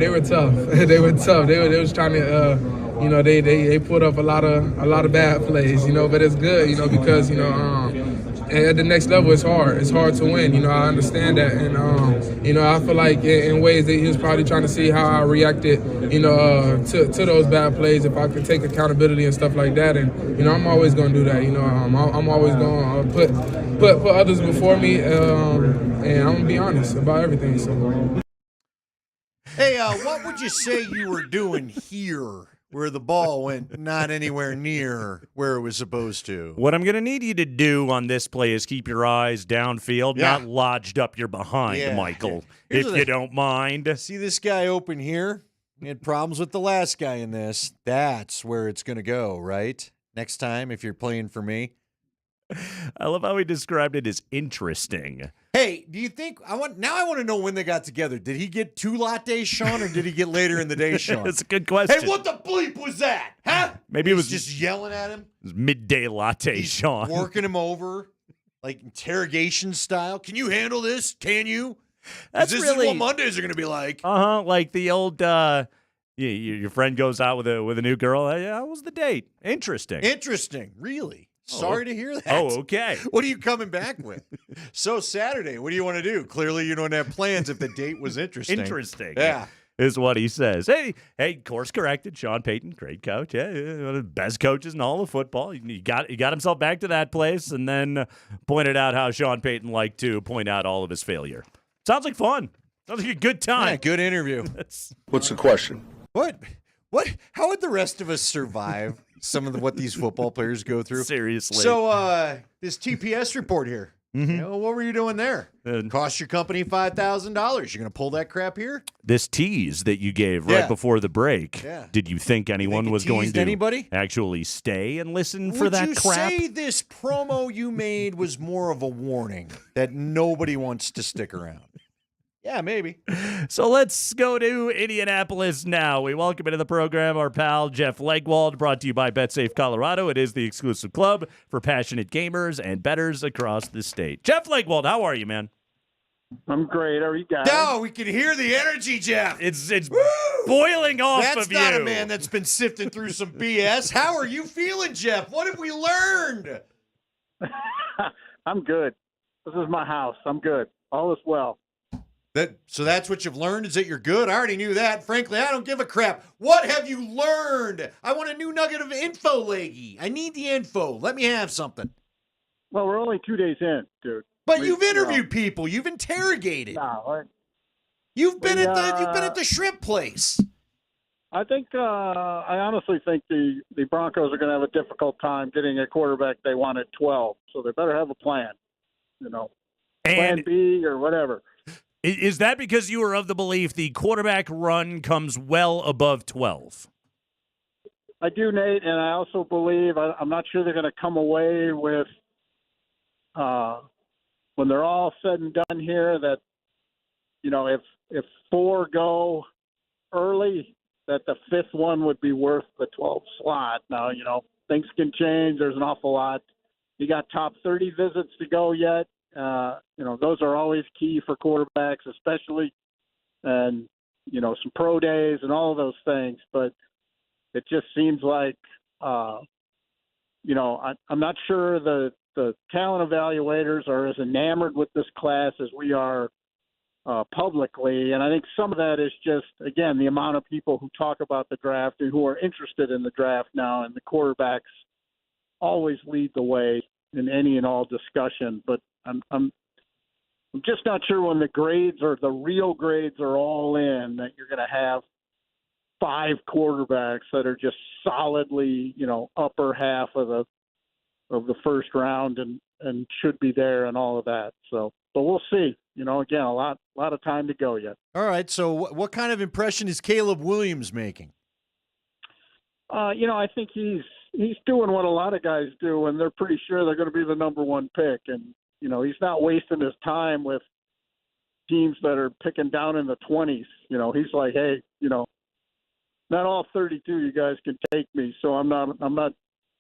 were tough. They were tough. They was trying to. They put up a lot of bad plays, but it's good, because, at the next level it's hard. It's hard to win, I understand that. And, I feel like in ways that he was probably trying to see how I reacted, to those bad plays, if I could take accountability and stuff like that. And, I'm always going to do that, I'm always going to put others before me, and I'm going to be honest about everything. So. Hey, what would you say you were doing here, where the ball went not anywhere near where it was supposed to? What I'm going to need you to do on this play is keep your eyes downfield, not lodged up your behind, Michael, if you don't mind. See this guy open here? He had problems with the last guy in this. That's where it's going to go, right? Next time, if you're playing for me. I love how he described it as interesting. Hey, do you think I want to know when they got together? Did he get 2 lattes, Sean, or did he get later in the day, Sean? That's a good question. Hey, what the bleep was that? Huh? Maybe it was just yelling at him. It was midday latte, Sean. Working him over, like interrogation style. Can you handle this? Can you? This is what Mondays are going to be like. Like the old your friend goes out with a new girl. How was the date? Interesting. Really? Sorry to hear that. Oh, okay. What are you coming back with? So Saturday, what do you want to do? Clearly you don't have plans if the date was interesting. Yeah. Is what he says. Hey, course corrected. Sean Payton, great coach. Yeah, one of the best coaches in all of football. He got himself back to that place and then pointed out how Sean Payton liked to point out all of his failure. Sounds like fun. Sounds like a good time. Yeah, good interview. What's the question? What? How would the rest of us survive some of what these football players go through? Seriously. So this TPS report here. What were you doing there? Cost your company $5,000. You're going to pull that crap here? This tease that you gave right before the break. Yeah. Did you think anyone was going to anybody? actually stay and listen for that crap? Would you say this promo you made was more of a warning that nobody wants to stick around? Yeah, maybe. So let's go to Indianapolis now. We welcome into the program our pal Jeff Legwold, brought to you by BetSafe Colorado. It is the exclusive club for passionate gamers and bettors across the state. Jeff Legwold, how are you, man? I'm great. How are you guys? No, we can hear the energy, Jeff. It's boiling off That's of you. That's not a man that's been sifting through some BS. How are you feeling, Jeff? What have we learned? I'm good. This is my house. I'm good. All is well. So that's what you've learned, is that you're good? I already knew that. Frankly, I don't give a crap. What have you learned? I want a new nugget of info, Leggy. I need the info. Let me have something. Well, we're only 2 days in, dude. But you've interviewed people. You've interrogated. No, you've been at the shrimp place. I think I honestly think the Broncos are going to have a difficult time getting a quarterback they want at 12. So they better have a plan. Plan B or whatever. Is that because you are of the belief the quarterback run comes well above 12? I do, Nate, and I also believe I'm not sure they're going to come away with when they're all said and done here, that if 4 go early, that the 5th one would be worth the 12th slot. Now, things can change. There's an awful lot. You got top 30 visits to go yet. Those are always key for quarterbacks, especially, and, some pro days and all of those things. But it just seems like, I'm not sure the talent evaluators are as enamored with this class as we are publicly. And I think some of that is just, again, the amount of people who talk about the draft and who are interested in the draft now, and the quarterbacks always lead the way in any and all discussion. But I'm just not sure when the grades or the real grades are all in that you're going to have 5 quarterbacks that are just solidly, upper half of the first round and should be there and all of that. So, but we'll see. Again, a lot of time to go yet. All right. So, what kind of impression is Caleb Williams making? I think he's doing what a lot of guys do, and they're pretty sure they're going to be the number 1 pick. And he's not wasting his time with teams that are picking down in the 20s. He's like, hey, not all 32 you guys can take me, so I'm not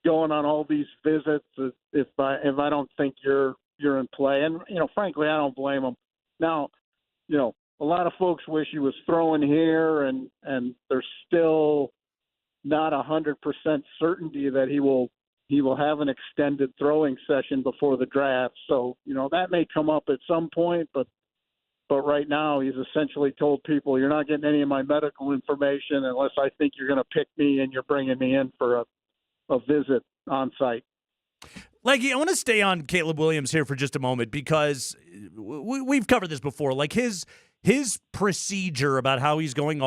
going on all these visits if I don't think you're in play. And frankly, I don't blame him. Now, a lot of folks wish he was throwing here, and there's still not 100% certainty that he will have an extended throwing session before the draft. So that may come up at some point, but right now he's essentially told people, you're not getting any of my medical information unless I think you're going to pick me and you're bringing me in for a visit on site. Leggy, I want to stay on Caleb Williams here for just a moment because we've covered this before. Like his procedure about how he's going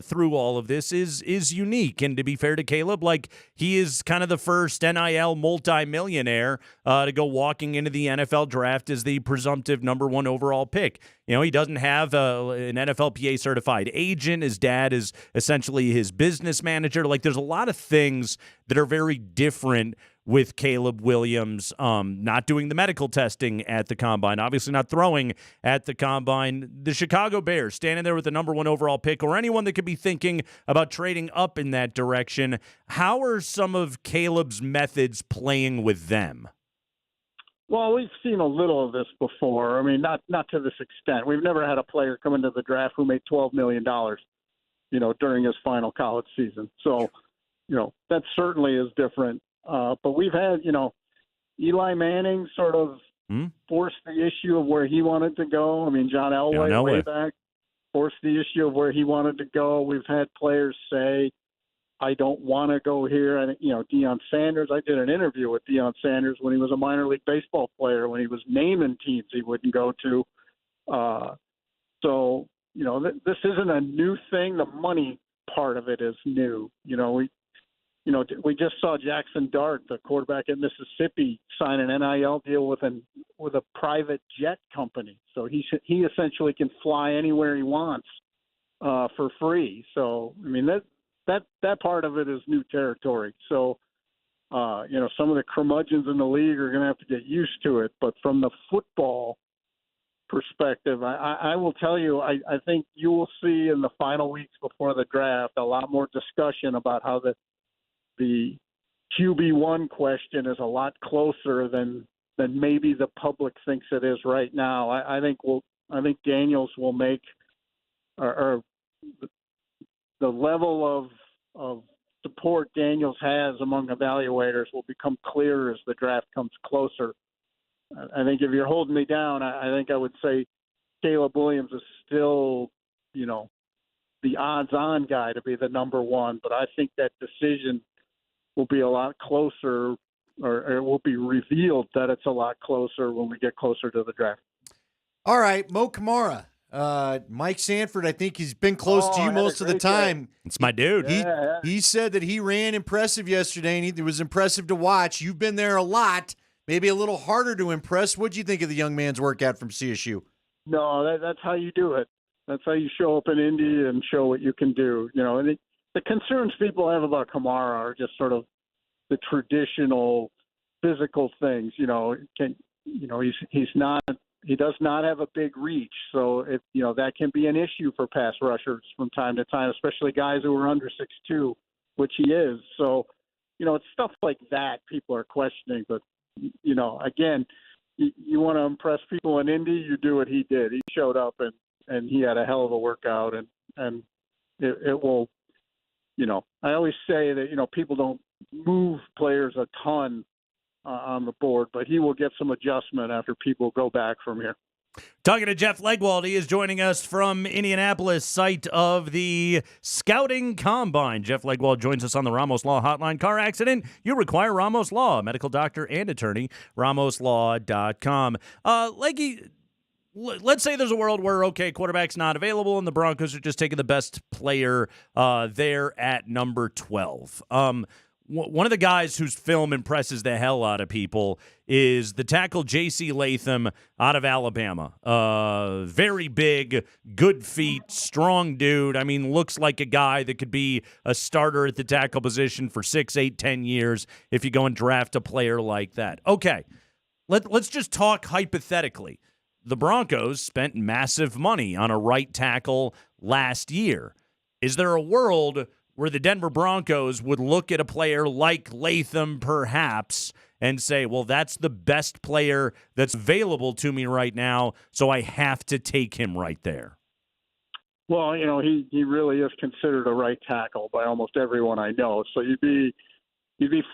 through all of this is unique. And to be fair to Caleb, like he is kind of the first NIL multimillionaire to go walking into the NFL draft as the presumptive number 1 overall pick. He doesn't have an NFLPA certified agent. His dad is essentially his business manager. Like there's a lot of things that are very different with Caleb Williams, not doing the medical testing at the Combine, obviously not throwing at the Combine. The Chicago Bears standing there with the number 1 overall pick, or anyone that could be thinking about trading up in that direction. How are some of Caleb's methods playing with them? Well, we've seen a little of this before. I mean, not to this extent. We've never had a player come into the draft who made $12 million, during his final college season. So, that certainly is different. But we've had, Eli Manning sort of forced the issue of where he wanted to go. I mean, John Elway way back forced the issue of where he wanted to go. We've had players say, I don't want to go here. And, Deion Sanders, I did an interview with Deion Sanders when he was a minor league baseball player, when he was naming teams he wouldn't go to. So, this isn't a new thing. The money part of it is new. We just saw Jackson Dart, the quarterback at Mississippi, sign an NIL deal with a private jet company. So he essentially can fly anywhere he wants for free. So I mean that part of it is new territory. So some of the curmudgeons in the league are going to have to get used to it. But from the football perspective, I will tell you, I think you will see in the final weeks before the draft a lot more discussion about how the QB1 question is a lot closer than maybe the public thinks it is right now. I think Daniels will make or the level of support Daniels has among evaluators will become clearer as the draft comes closer. I think if you're holding me down, I think I would say Caleb Williams is still, the odds-on guy to be the number 1, but I think that decision will be a lot closer, or it will be revealed that it's a lot closer when we get closer to the draft. All right, Mo Kamara. Mike Sanford, I think he's been close to you most of the time. Day. It's my dude. He said that he ran impressive yesterday, and it was impressive to watch. You've been there a lot, maybe a little harder to impress. What'd you think of the young man's workout from CSU? No, that's how you do it. That's how you show up in Indy and show what you can do. And the concerns people have about Kamara are just sort of the traditional physical things. he does not have a big reach, so that can be an issue for pass rushers from time to time, especially guys who are under 6'2", which he is. So, it's stuff like that people are questioning. But, again, you want to impress people in Indy, you do what he did. He showed up and he had a hell of a workout, and it will, I always say that, people don't move players a ton on the board, but he will get some adjustment after people go back from here. Talking to Jeff Legwold, he is joining us from Indianapolis, site of the Scouting Combine. Jeff Legwold joins us on the Ramos Law Hotline. Car accident, you require Ramos Law, medical doctor and attorney, ramoslaw.com. Leggy, let's say there's a world where, quarterback's not available and the Broncos are just taking the best player there at number 12. One of the guys whose film impresses the hell out of people is the tackle J.C. Latham out of Alabama. Very big, good feet, strong dude. I mean, looks like a guy that could be a starter at the tackle position for 6, 8, 10 years if you go and draft a player like that. Okay, let's just talk hypothetically. The Broncos spent massive money on a right tackle last year. Is there a world where the Denver Broncos would look at a player like Latham perhaps and say, well, that's the best player that's available to me right now, so I have to take him right there? Well, he really is considered a right tackle by almost everyone I know. So you'd be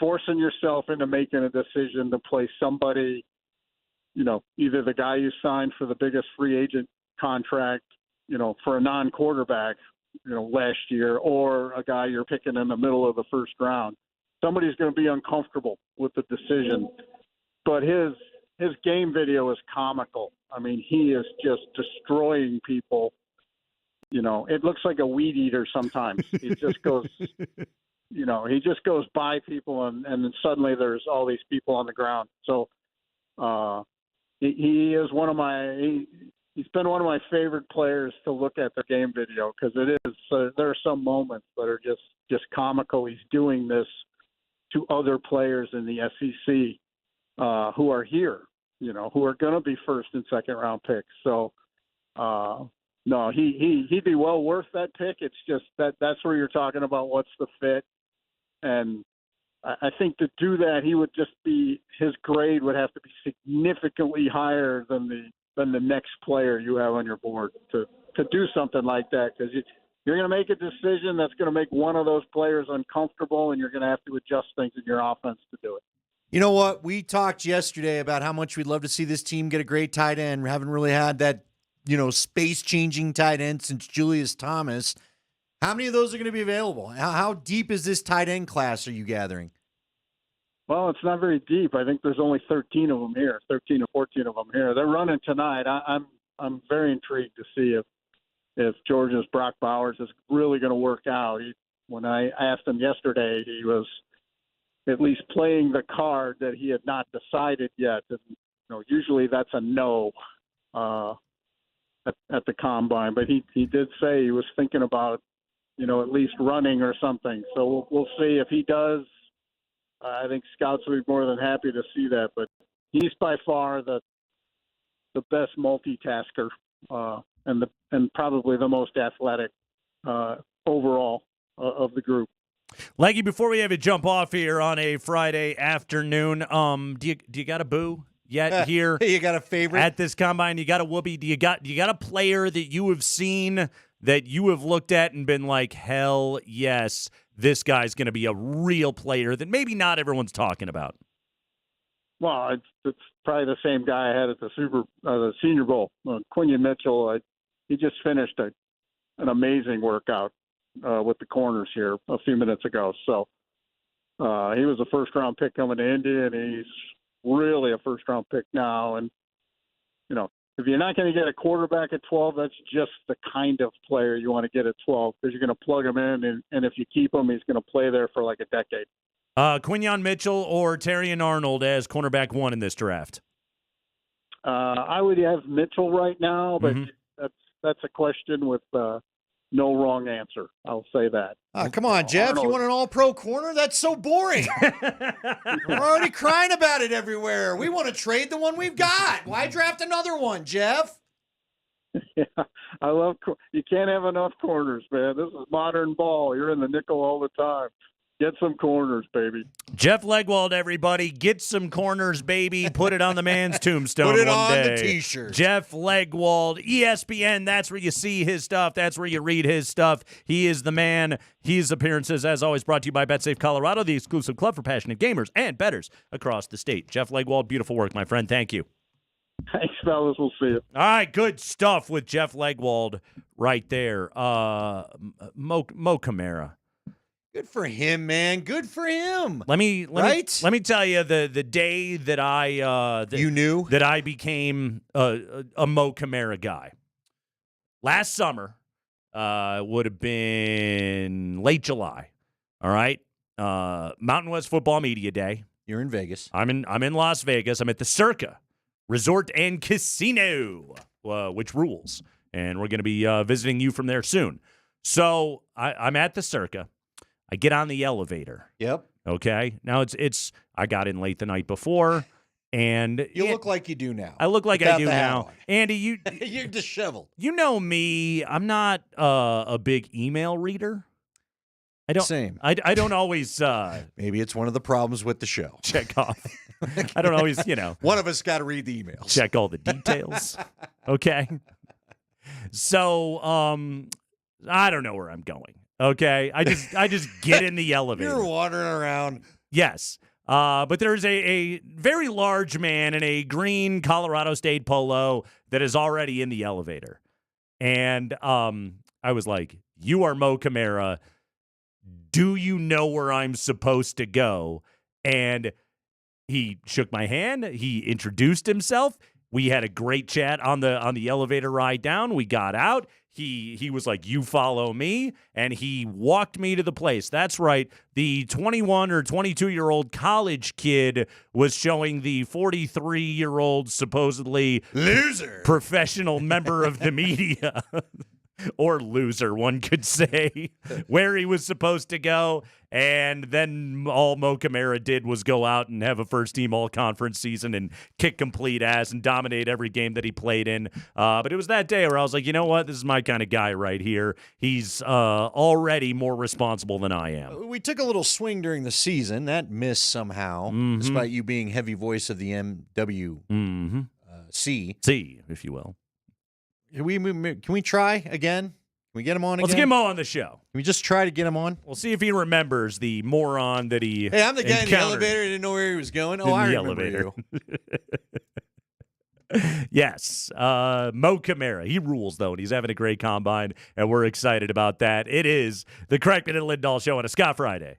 forcing yourself into making a decision to play somebody, either the guy you signed for the biggest free agent contract, for a non-quarterback, last year, or a guy you're picking in the middle of the first round. Somebody's going to be uncomfortable with the decision. But his game video is comical. I mean, he is just destroying people. It looks like a weed eater sometimes. He just goes, he just goes by people, and then suddenly there's all these people on the ground. So he is one of my he's been one of my favorite players to look at their game video, because it is. There are some moments that are just comical. He's doing this to other players in the SEC who are here, who are going to be first and second round picks. So, no, he'd be well worth that pick. It's just that's where you're talking about what's the fit. And I think to do that, his grade would have to be significantly higher than the next player you have on your board to do something like that, because you're going to make a decision that's going to make one of those players uncomfortable, and you're going to have to adjust things in your offense to do it. You know what? We talked yesterday about how much we'd love to see this team get a great tight end. We haven't really had that, space-changing tight end since Julius Thomas. How many of those are going to be available? How deep is this tight end class are you gathering? Well, it's not very deep. I think there's only 13 of them here, 13 or 14 of them here. They're running tonight. I'm very intrigued to see if Georgia's Brock Bowers is really going to work out. When I asked him yesterday, he was at least playing the card that he had not decided yet. And, usually that's a no at the combine, but he did say he was thinking about, at least running or something. So we'll see if he does. I think scouts will be more than happy to see that, but he's by far the best multitasker and probably the most athletic overall of the group. Leggy, before we have you jump off here on a Friday afternoon, do you got a boo yet here? You got a favorite at this combine? You got a whoopee? Do you got a player that you have seen that you have looked at and been like, hell yes, this guy's going to be a real player that maybe not everyone's talking about? Well, it's probably the same guy I had at the Senior Bowl, Quinion Mitchell. He just finished an amazing workout with the corners here a few minutes ago. So he was a first-round pick coming to Indy, and he's really a first-round pick now. And, if you're not going to get a quarterback at 12, that's just the kind of player you want to get at 12, because you're going to plug him in, and if you keep him, he's going to play there for like a decade. Quinion Mitchell or Terrion Arnold as cornerback 1 in this draft? I would have Mitchell right now, but that's a question with no wrong answer. I'll say that. Come on, Jeff. Arnold. You want an all-pro corner? That's so boring. We're already crying about it everywhere. We want to trade the one we've got. Why draft another one, Jeff? Yeah, I love. You can't have enough corners, man. This is modern ball. You're in the nickel all the time. Get some corners, baby. Jeff Legwold, everybody. Get some corners, baby. Put it on the man's tombstone Put it one on day. the T-shirt. Jeff Legwold, ESPN. That's where you see his stuff. That's where you read his stuff. He is the man. His appearances, as always, brought to you by BetSafe Colorado, the exclusive club for passionate gamers and bettors across the state. Jeff Legwold, beautiful work, my friend. Thank you. Thanks, fellas. We'll see you. All right, good stuff with Jeff Legwold right there. Mo Camara. Good for him, man. Good for him. Let me tell you the day that I became a Mo Camara guy. Last summer would have been late July. All right, Mountain West Football Media Day. You're in Vegas. I'm in Las Vegas. I'm at the Circa Resort and Casino, which rules, and we're going to be visiting you from there soon. So I'm at the Circa. I get on the elevator. Yep. Okay. Now it's I got in late the night before, and you look like you do now. I look like I do now. Andy, you're disheveled. You know me. I'm not a big email reader. I don't. Same. I don't always. Maybe it's one of the problems with the show. Check off. I don't always. One of us got to read the emails. Check all the details. Okay. So I don't know where I'm going. Okay, I just get in the elevator. You're wandering around. Yes, but there's a very large man in a green Colorado State polo that is already in the elevator, and I was like, "You are Mo Camara. Do you know where I'm supposed to go?" And he shook my hand. He introduced himself. We had a great chat on the elevator ride down. We got out. He was like, "You follow me," and he walked me to the place. That's right. The 21 or 22-year-old college kid was showing the 43-year-old supposedly loser professional member of the media. Or loser, one could say, where he was supposed to go. And then all Mo Camara did was go out and have a first-team all-conference season and kick complete ass and dominate every game that he played in. But it was that day where I was like, you know what? This is my kind of guy right here. He's already more responsible than I am. We took a little swing during the season. That missed somehow, despite you being heavy voice of the MWC. C, if you will. Can we try again? Can we get him on again? Let's get Mo on the show. Can we just try to get him on? We'll see if he remembers the moron that he Hey, I'm the guy in the elevator. I didn't know where he was going. Oh, I remember you. Yes. Mo Camara. He rules, though, and he's having a great combine, and we're excited about that. It is the Kreckman and Lindahl Show on a Scott Friday.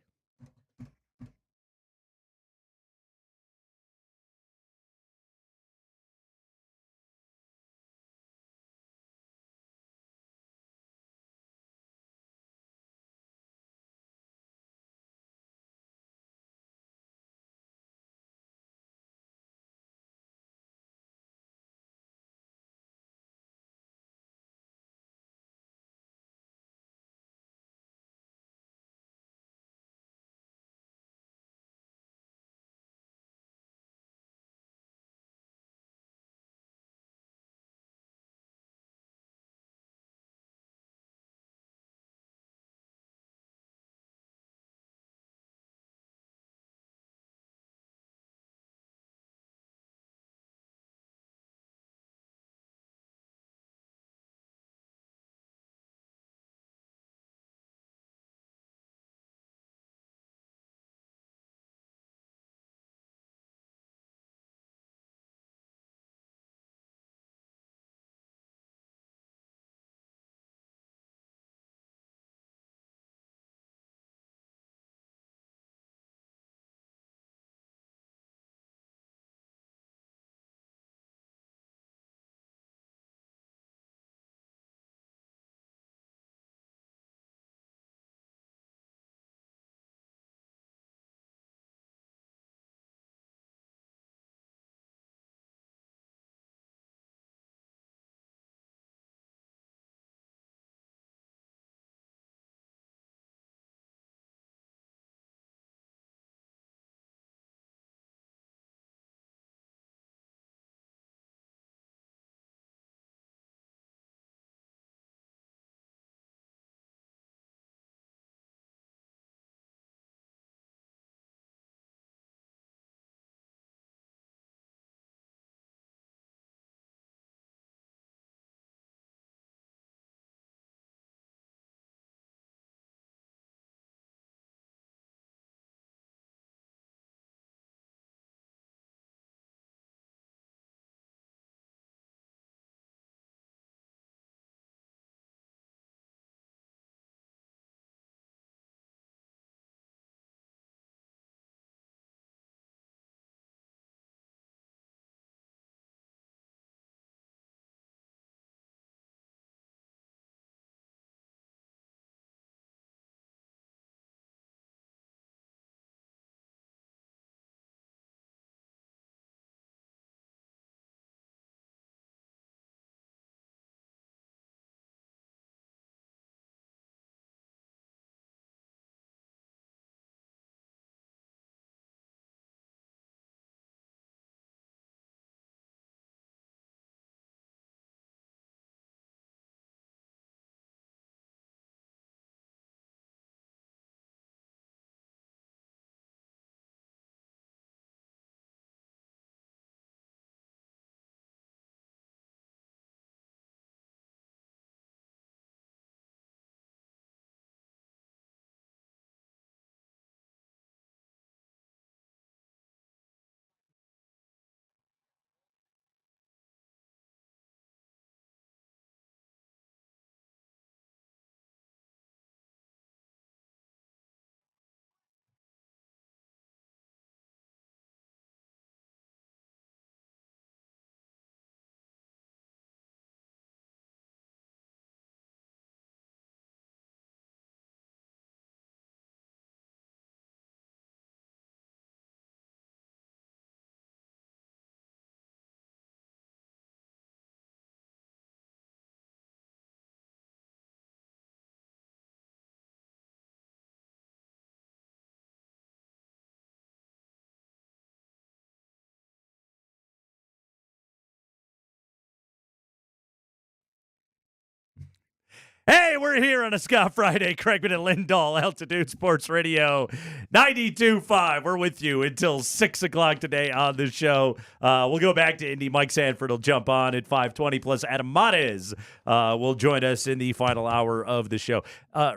Hey, we're here on a Scott Friday. Craigman and Lindahl, Altitude Sports Radio 92.5. We're with you until 6 o'clock today on the show. We'll go back to Indy. Mike Sanford will jump on at 5:20, plus Adam Mares will join us in the final hour of the show.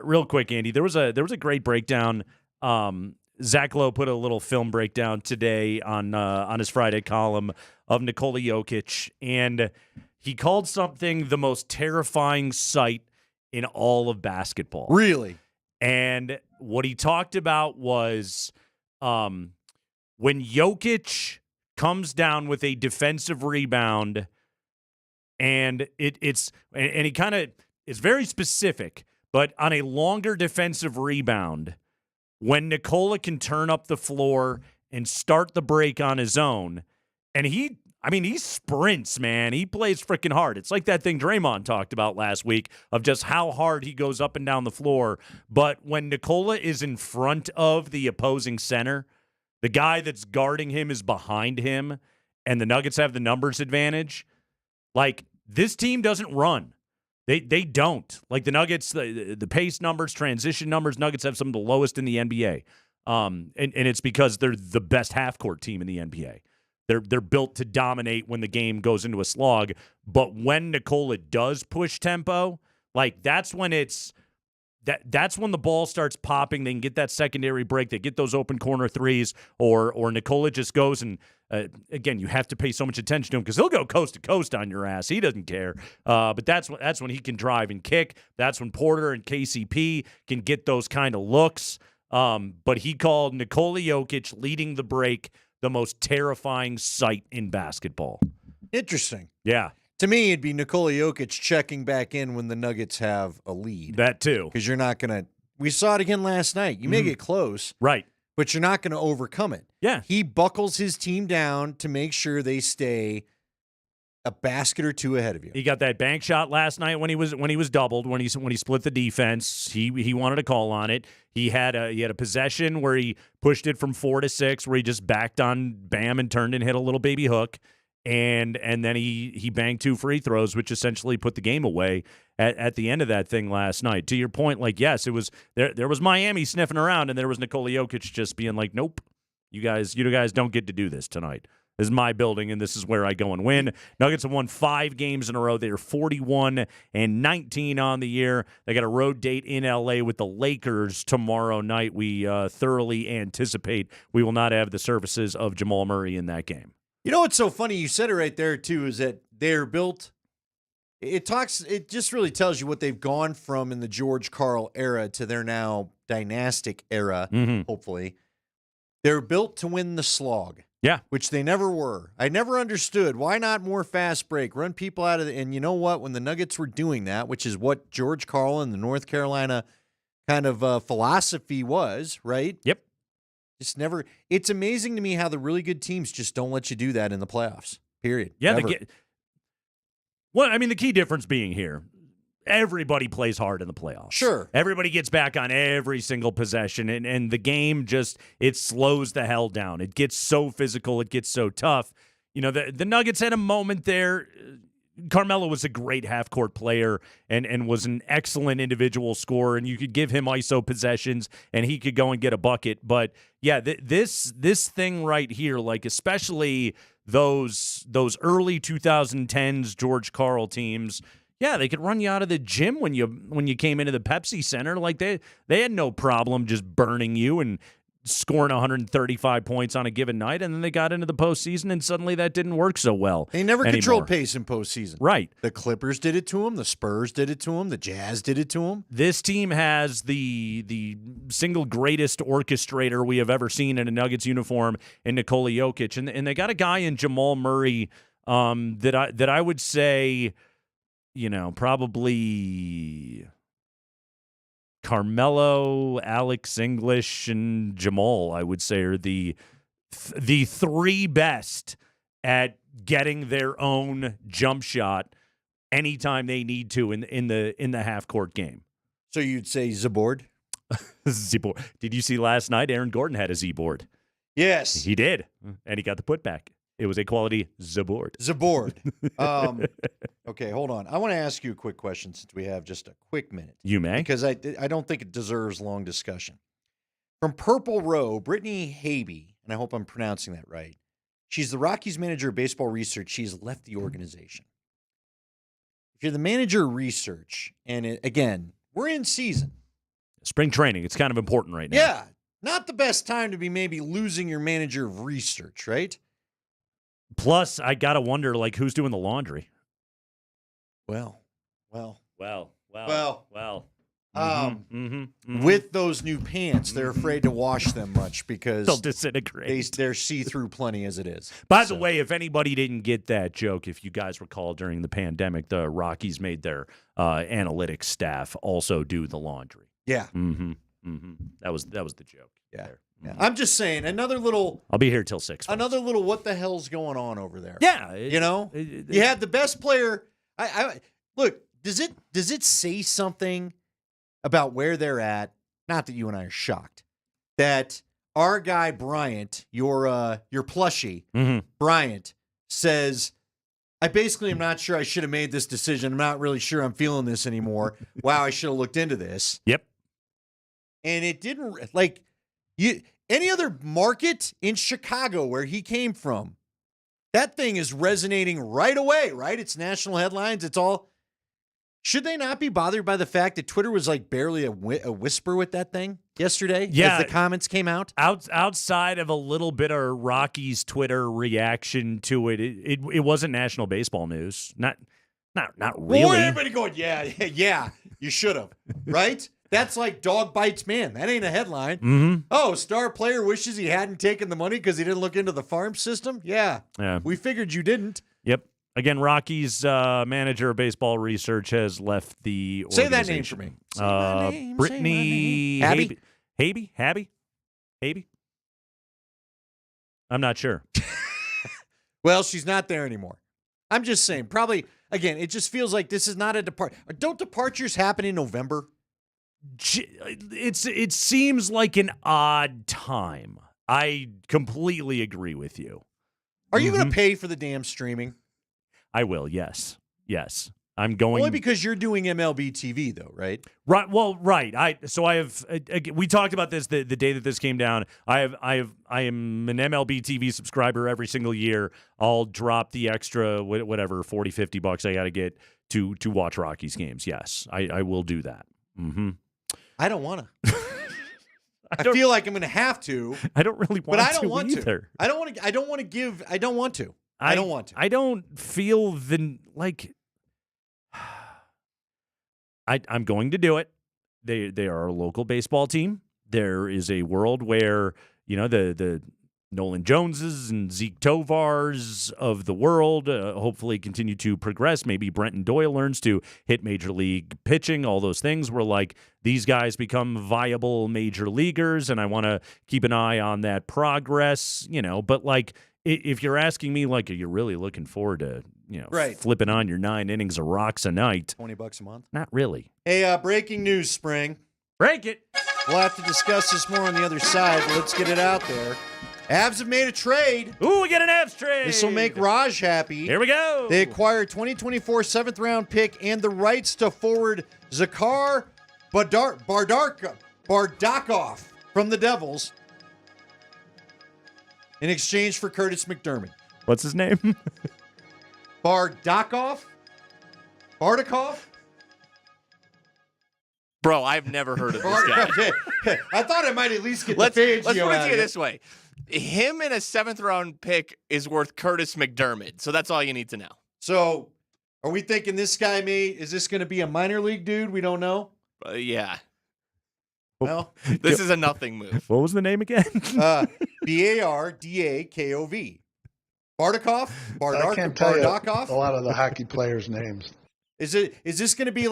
Real quick, Andy, there was a great breakdown. Zach Lowe put a little film breakdown today on his Friday column of Nikola Jokic, and he called something the most terrifying sight in all of basketball. Really? And what he talked about was when Jokic comes down with a defensive rebound, and it's he kind of is very specific, but on a longer defensive rebound, when Nikola can turn up the floor and start the break on his own, and he sprints, man. He plays freaking hard. It's like that thing Draymond talked about last week of just how hard he goes up and down the floor. But when Nikola is in front of the opposing center, the guy that's guarding him is behind him, and the Nuggets have the numbers advantage, like, this team doesn't run. They don't. Like, the Nuggets, the pace numbers, transition numbers, Nuggets have some of the lowest in the NBA. And it's because they're the best half-court team in the NBA. They're built to dominate when the game goes into a slog. But when Nikola does push tempo, like, that's when that's when the ball starts popping. They can get that secondary break. They get those open corner threes, or Nikola just goes and again, you have to pay so much attention to him because he'll go coast to coast on your ass. He doesn't care. But that's when he can drive and kick. That's when Porter and KCP can get those kind of looks. But he called Nikola Jokic leading the break the most terrifying sight in basketball. Interesting. Yeah. To me, it'd be Nikola Jokic checking back in when the Nuggets have a lead. That too. Because you're not going to – we saw it again last night. You may get close. Right. But you're not going to overcome it. Yeah. He buckles his team down to make sure they stay a basket or two ahead of you. He got that bank shot last night when he was doubled, when he split the defense. He wanted to call on it. He had a possession where he pushed it from 4 to 6, where he just backed on Bam and turned and hit a little baby hook. And then he banged 2 free throws, which essentially put the game away at the end of that thing last night. To your point, like, yes, it was there was Miami sniffing around, and there was Nikola Jokic just being like, nope, you guys don't get to do this tonight. This is my building, and this is where I go and win. Nuggets have won 5 games in a row. They are 41-19 on the year. They got a road date in L.A. with the Lakers tomorrow night. We thoroughly anticipate we will not have the services of Jamal Murray in that game. You know what's so funny? You said it right there, too, is that they're built – it just really tells you what they've gone from in the George Karl era to their now dynastic era, hopefully. They're built to win the slog. Yeah. Which they never were. I never understood. Why not more fast break? Run people out of the – and you know what? When the Nuggets were doing that, which is what George Karl and the North Carolina kind of philosophy was, right? Yep. Just never – it's amazing to me how the really good teams just don't let you do that in the playoffs, period. Yeah. The key difference being here, everybody plays hard in the playoffs. Sure. Everybody gets back on every single possession, and the game just, it slows the hell down. It gets so physical. It gets so tough. You know, the Nuggets had a moment there. Carmelo was a great half-court player and was an excellent individual scorer, and you could give him ISO possessions, and he could go and get a bucket. But, yeah, this thing right here, like especially those early 2010s George Karl teams, yeah, they could run you out of the gym when you came into the Pepsi Center. Like they had no problem just burning you and scoring 135 points on a given night, and then they got into the postseason, and suddenly that didn't work so well. They never controlled pace in postseason. Right. The Clippers did it to them. The Spurs did it to them. The Jazz did it to them. This team has the single greatest orchestrator we have ever seen in a Nuggets uniform in Nikola Jokic, and they got a guy in Jamal Murray that I would say, you know, probably Carmelo, Alex English, and Jamal, I would say, are the 3 best at getting their own jump shot anytime they need to in the half court game. So you'd say Z-board? Z-board. Did you see last night? Aaron Gordon had a Z-board. Yes, he did, and he got the putback. It was a quality Zabord. Okay, hold on. I want to ask you a quick question since we have just a quick minute. You may. Because I don't think it deserves long discussion. From Purple Row, Brittany Habe, and I hope I'm pronouncing that right. She's the Rockies manager of baseball research. She's left the organization. If you're the manager of research, and again, we're in season. Spring training, it's kind of important right now. Yeah, not the best time to be maybe losing your manager of research, right? Plus, I got to wonder, like, who's doing the laundry? Well. With those new pants, they're afraid to wash them much because they'll disintegrate. They're see-through plenty as it is. By the way, if anybody didn't get that joke, if you guys recall during the pandemic, the Rockies made their analytics staff also do the laundry. Yeah. That was the joke. Yeah. I'm just saying, another little. I'll be here till 6. Another little. What the hell's going on over there? Yeah. You had the best player. I look. Does it say something about where they're at? Not that you and I are shocked that our guy Bryant, your plushie, Bryant, says, I basically am not sure I should have made this decision. I'm not really sure I'm feeling this anymore. Wow, I should have looked into this. Yep. And it didn't, any other market in Chicago where he came from, that thing is resonating right away, right? It's national headlines. It's all. Should they not be bothered by the fact that Twitter was like barely a whisper with that thing yesterday? Yeah, as the comments came out. Outside of a little bit of Rocky's Twitter reaction to it, it wasn't national baseball news. Not really. Boy, everybody going, yeah, you should have, right? That's like dog bites man. That ain't a headline. Oh, star player wishes he hadn't taken the money because he didn't look into the farm system. Yeah, we figured you didn't. Yep. Again, Rocky's manager of baseball research has left the organization. Say that name for me. Say my name, Brittany Habe? I'm not sure. Well, she's not there anymore. I'm just saying, probably, again, it just feels like this is not a departure. Don't departures happen in November? It seems like an odd time. I completely agree with you. Are you going to pay for the damn streaming? I will, yes. I'm going only because you're doing MLB TV, though, right? Right. Well, right. We talked about this the day that this came down. I am an MLB TV subscriber every single year. I'll drop the extra whatever $40, $50 I got to get to watch Rockies games. Yes, I will do that. I don't want to. I feel like I'm going to have to. I don't really want to, but I don't want either. To. I don't want to. I don't want to give. I don't want to. I don't want to. I don't feel I'm going to do it. They are a local baseball team. There is a world where, the Nolan Joneses and Zeke Tovars of the world hopefully continue to progress. Maybe Brenton Doyle learns to hit major league pitching, all those things where these guys become viable major leaguers, and I want to keep an eye on that progress, but if you're asking me, are you really looking forward to, flipping on your 9 innings of rocks a night? $20 a month? Not really. Hey, breaking news, Spring. Break it. We'll have to discuss this more on the other side, but let's get it out there. Avs have made a trade. Ooh, we get an Avs trade. This will make Raj happy. Here we go. They acquired 2024 7th-round pick and the rights to forward Zakhar Bardakov from the Devils in exchange for Curtis McDermott. What's his name? Bardakov? Bro, I've never heard of this guy. I thought I might at least get the Fangio. Let's put it to you this way. Him in a 7th-round pick is worth Curtis McDermott. So that's all you need to know. So are we thinking this guy is this going to be a minor league dude? We don't know. Yeah. Well, this is a nothing move. What was the name again? Bardakov. Bardakov? I can't tell you a lot of the hockey players' names. Is this going to be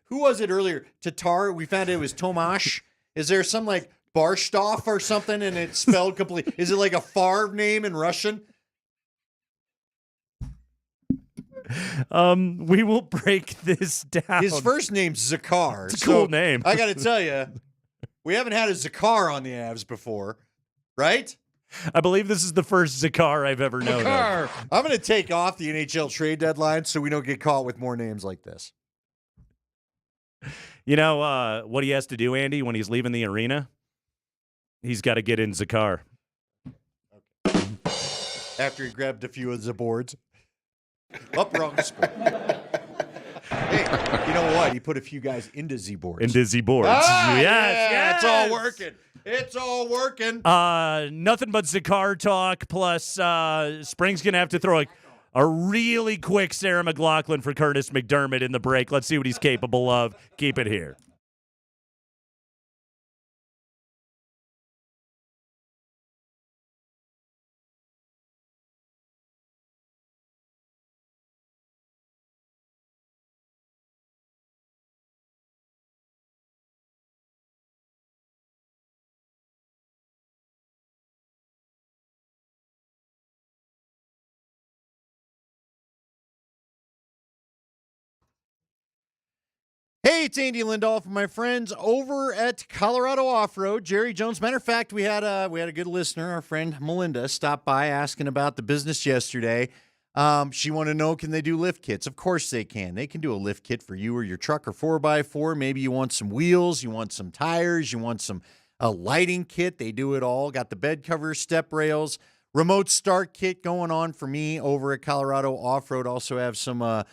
who was it earlier? Tatar? We found it was Tomash. Is there some Barstov or something and it's spelled completely? Is it like a Favre name in Russian? We will break this down. His first name's Zakhar. It's a cool name. I got to tell you, we haven't had a Zakhar on the Avs before, right? I believe this is the first Zakar I've ever known of. I'm going to take off the NHL trade deadline so we don't get caught with more names like this. You know what he has to do, Andy, when he's leaving the arena? He's got to get in Zakar. After he grabbed a few of the boards. Wrong sport. Hey, you know what? He put a few guys into Z-boards. Into Z-boards. Yes. It's all working. It's all working. Nothing but Zakar talk, plus Spring's going to have to throw a really quick Sarah McLachlan for Curtis McDermott in the break. Let's see what he's capable of. Keep it here. Hey, it's Andy Lindahl from my friends over at Colorado Off-Road. Jerry Jones. Matter of fact, we had a good listener, our friend Melinda, stop by asking about the business yesterday. She wanted to know, can they do lift kits? Of course they can. They can do a lift kit for you or your truck or 4x4. Maybe you want some wheels, you want some tires, you want a lighting kit. They do it all. Got the bed covers, step rails, remote start kit going on for me over at Colorado Off-Road. Also have some of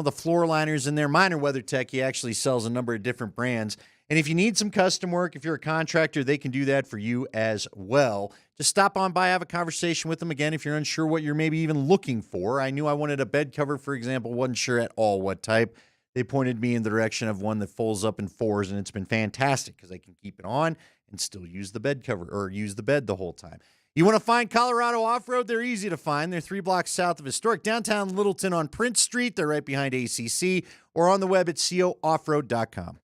the floor liners in there. Minor WeatherTech, he actually sells a number of different brands. And if you need some custom work, if you're a contractor, they can do that for you as well. Just stop on by, have a conversation with them. Again, if you're unsure what you're maybe even looking for. I knew I wanted a bed cover, for example, wasn't sure at all what type. They pointed me in the direction of one that folds up in fours, and it's been fantastic because I can keep it on and still use the bed cover or use the bed the whole time. You want to find Colorado Off-Road? They're easy to find. They're 3 blocks south of historic downtown Littleton on Prince Street. They're right behind ACC or on the web at cooffroad.com.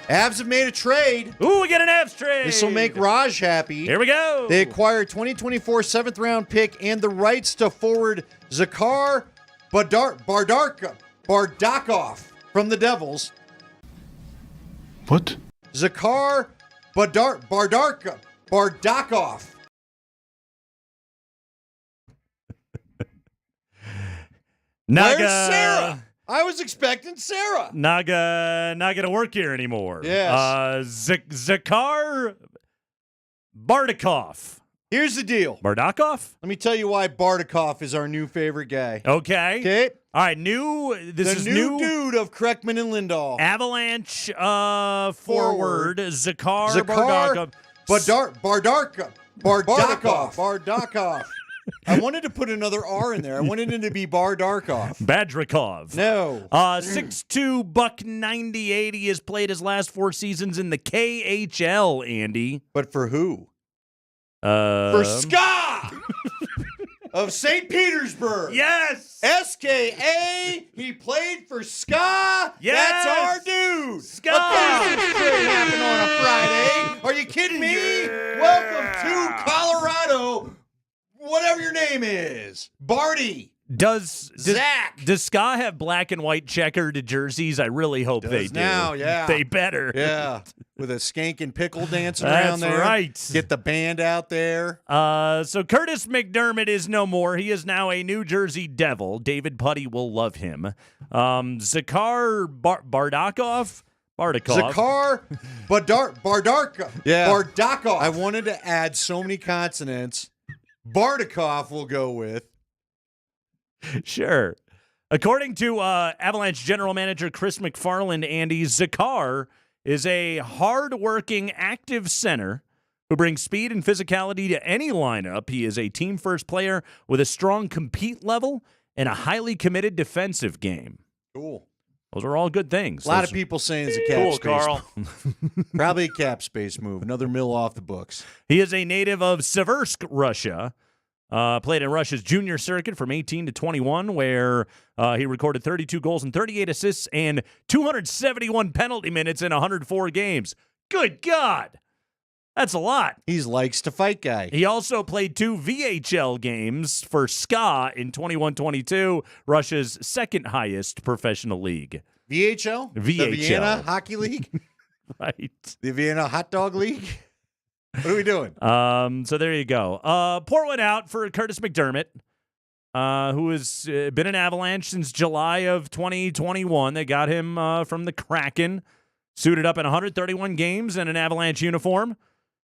Avs have made a trade. Ooh, we get an Avs trade. This will make Raj happy. Here we go. They acquired 2024 7th-round pick and the rights to forward Zakhar Bardakov from the Devils. What? Zakhar Bardakov. Naga. Where's Sarah? I was expecting Sarah. Naga not going to work here anymore. Yes. Zakhar Bardakov. Here's the deal. Bardakov? Let me tell you why Bardakov is our new favorite guy. Okay. Okay. All right, this is new dude of Kreckman and Lindahl. Avalanche forward Zakhar Bardakov. I wanted to put another R in there. I wanted him to be Bardarkov. Badrikov. No. 6'2", $190, he has played his last 4 seasons in the KHL, Andy. But for who? For Ska of St. Petersburg. Yes. SKA. He played for Ska. Yes. That's our dude. Ska. A Thursday trade happened on a Friday. Are you kidding me? Yeah. Welcome to Colorado. Whatever your name is. Barty. Does Zach. Does Ska have black and white checkered jerseys? I really hope they do. Now, yeah. They better. Yeah. With a skank and pickle dancing around there. That's right. Get the band out there. So Curtis McDermott is no more. He is now a New Jersey Devil. David Putty will love him. Zakhar Bardakov. Zakhar Bardakov. Yeah. Bardakov. I wanted to add so many consonants. Bardakov will go with. Sure. According to Avalanche general manager Chris McFarland, Andy, Zakhar is a hard-working, active center who brings speed and physicality to any lineup. He is a team-first player with a strong compete level and a highly committed defensive game. Cool. Those are all good things. A lot of people saying it's a cap cool, space. Carl. Probably a cap space move. Another mill off the books. He is a native of Seversk, Russia. Played in Russia's junior circuit from 18 to 21, where he recorded 32 goals and 38 assists and 271 penalty minutes in 104 games. Good God. That's a lot. He's likes to fight guy. He also played 2 VHL games for Ska in 21-22, Russia's second highest professional league. VHL? VHL. The Vienna Hockey League? Right. The Vienna Hot Dog League? What are we doing? So there you go. Pour one out for Curtis McDermott, who has been an Avalanche since July of 2021. They got him from the Kraken, suited up in 131 games in an Avalanche uniform,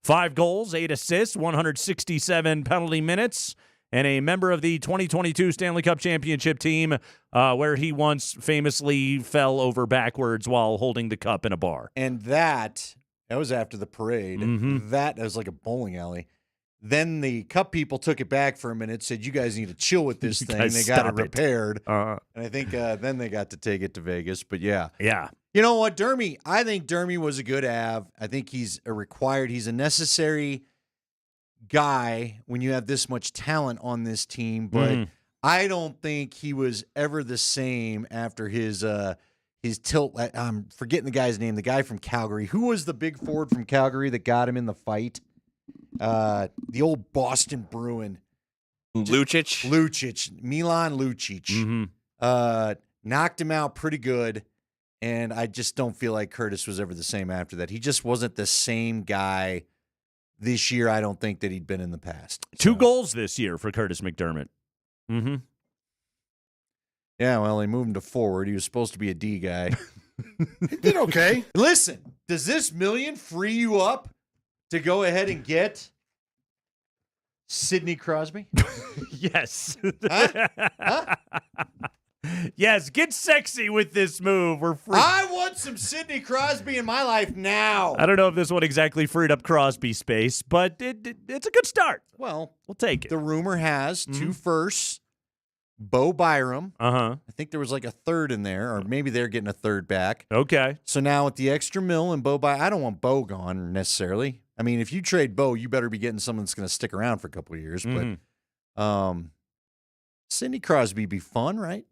5 goals, 8 assists, 167 penalty minutes, and a member of the 2022 Stanley Cup Championship team, where he once famously fell over backwards while holding the cup in a bar. And that was after the parade. Mm-hmm. That was like a bowling alley. Then the cup people took it back for a minute, said, you guys need to chill with this thing. They got it repaired. And I think then they got to take it to Vegas. But yeah. Yeah. You know what, Dermy? I think Dermy was a good Av. I think he's a necessary guy when you have this much talent on this team. But I don't think he was ever the same after his tilt. I'm forgetting the guy's name, the guy from Calgary. Who was the big forward from Calgary that got him in the fight? The old Boston Bruin. Lucic. Milan Lucic. Knocked him out pretty good. And I just don't feel like Curtis was ever the same after that. He just wasn't the same guy this year, I don't think, that he'd been in the past. 2 goals this year for Curtis McDermott. Mm-hmm. Yeah, well, they moved him to forward. He was supposed to be a D guy. He did okay. Listen, does this $1 million free you up to go ahead and get Sidney Crosby? Yes. Huh? Yes, get sexy with this move. We're free. I want some Sidney Crosby in my life now. I don't know if this one exactly freed up Crosby space, but it's a good start. Well, we'll take it. The rumor has 2 firsts, Bo Byram. Uh-huh. I think there was like a third in there, or maybe they're getting a third back. Okay. So now with the extra mill and Bo I don't want Bo gone necessarily. I mean, if you trade Bo, you better be getting someone that's going to stick around for a couple of years. But Sidney Crosby be fun, right?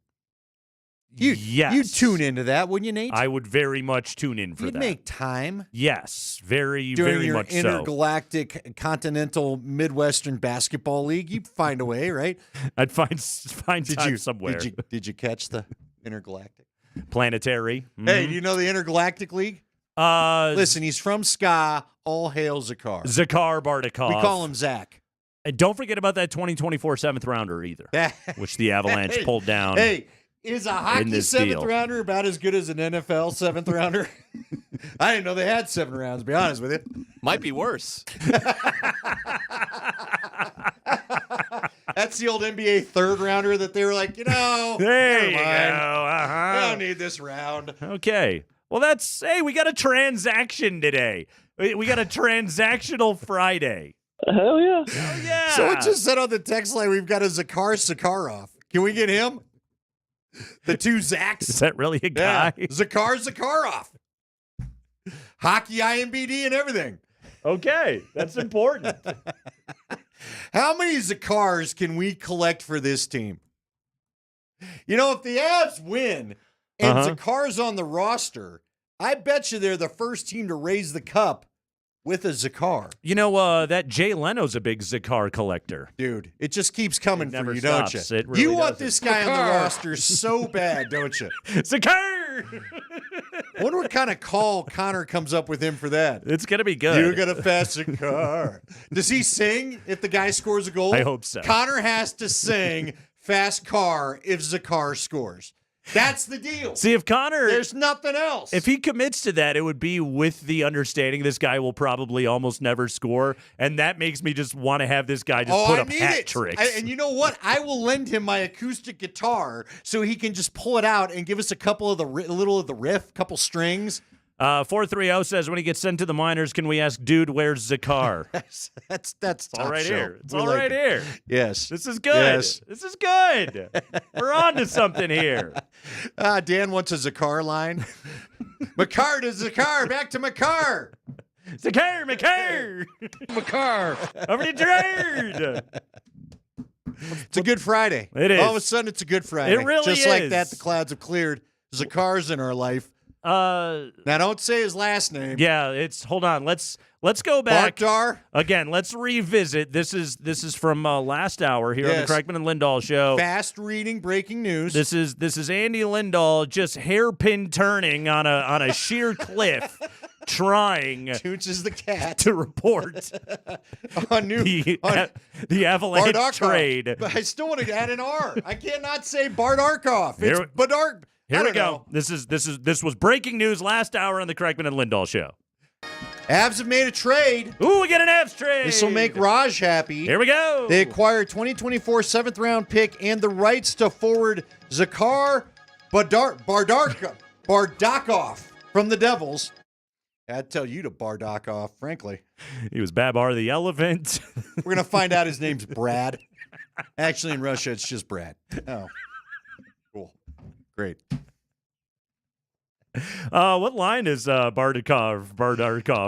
You'd tune into that, wouldn't you, Nate? I would very much tune in for You'd that. make time. Yes, very During much your so. intergalactic continental Midwestern basketball league, you'd find a way, right? I'd find time somewhere. Did you catch the intergalactic? Planetary. Hey, do you know the intergalactic league? Listen, he's from Ska. All hail Zakar. Zakar Bardakov. We call him Zach. And don't forget about that 2024 7th rounder either, which the Avalanche pulled down. Hey, is a hockey seventh rounder about as good as an NFL seventh rounder? I didn't know they had 7 rounds, to be honest with you. Might be worse. That's the old NBA third rounder that they were like, there you go. I don't need this round. Okay. Well, we got a transaction today. We got a transactional Friday. Hell yeah. Hell yeah. Someone just said on the text line, we've got a Zakar Sakarov. Can we get him? The 2 Zachs. Is that really a guy? Yeah. Zakar Zakarov. Hockey IMBD and everything. Okay. That's important. How many Zakars can we collect for this team? If the Avs win and Zakar's on the roster, I bet you they're the first team to raise the cup with a Zakar. That Jay Leno's a big Zakar collector. Dude, it just keeps coming for you, stops. don't you? It really you want doesn't. this guy on the roster so bad, don't you? Zakar! I wonder what kind of call Connor comes up with him for that. It's going to be good. You got a fast Zakar. Does he sing if the guy scores a goal? I hope so. Connor has to sing fast car if Zakar scores. That's the deal. See, if Connor... There's nothing else. If he commits to that, it would be with the understanding this guy will probably almost never score, and that makes me just want to have this guy just put up hat tricks. And you know what? I will lend him my acoustic guitar so he can just pull it out and give us a couple of a little of the riff, couple strings. 430 says, when he gets sent to the minors, can we ask, dude, where's Zakar? That's all right show. here. It's all right here. Yes. This is good. Yes. This is good. We're on to something here. Dan wants a Zakar line. Makar to Zakar. Back to Makar. Zakar, Makar. Makar. Over to Gerard. It's a good Friday. It is. All of a sudden, it's a good Friday. It really Just like is. that, the clouds have cleared. Zakar's in our life. Now, don't say his last name. Yeah, hold on. Let's go back. Barkdar? Again, let's revisit. This is from last hour here on the Kreckman and Lindahl show. Fast reading breaking news. This is Andy Lindahl just hairpin turning on a sheer cliff. Trying Toots is the cat to report on the Avalanche Bardarkov. trade. But I still want to add an R. I cannot say Bardarkov. It's Badark. Here we go. This was breaking news last hour on the Kreckman and Lindahl show. Avs have made a trade. Ooh, we get an Avs trade. This will make Raj happy. Here we go. They acquired 2024 7th round pick and the rights to forward Zakar Bardakov from the Devils. I'd tell you to Bardakov, frankly. He was Babar the Elephant. We're going to find out his name's Brad. Actually, in Russia, it's just Brad. Oh, cool. Great. What line is Bardakov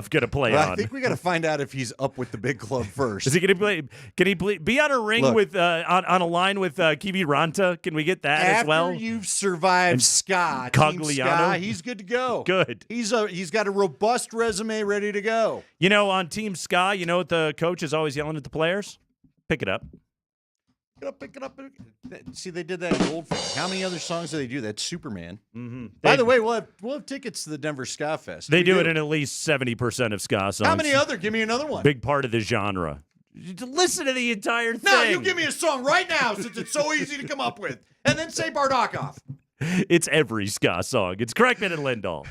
going to play on? I think we got to find out if he's up with the big club first. Is he going to play? Can he be on a ring with on a line with Kiviranta? Can we get that as well? After you've survived Scott, Cogliano, he's good to go. Good. He's got a robust resume ready to go. On Team Ska, you know what the coach is always yelling at the players? Pick it up. Pick it up. See, they did that in Goldfinger. How many other songs do they do? That's Superman. Mm-hmm. By the way, we'll have tickets to the Denver Ska Fest. They do it in at least 70% of ska songs. How many other? Give me another one. Big part of the genre. Listen to the entire thing. No, you give me a song right now since it's so easy to come up with. And then say Bardakov. It's every ska song. It's Kreckman and Lindahl.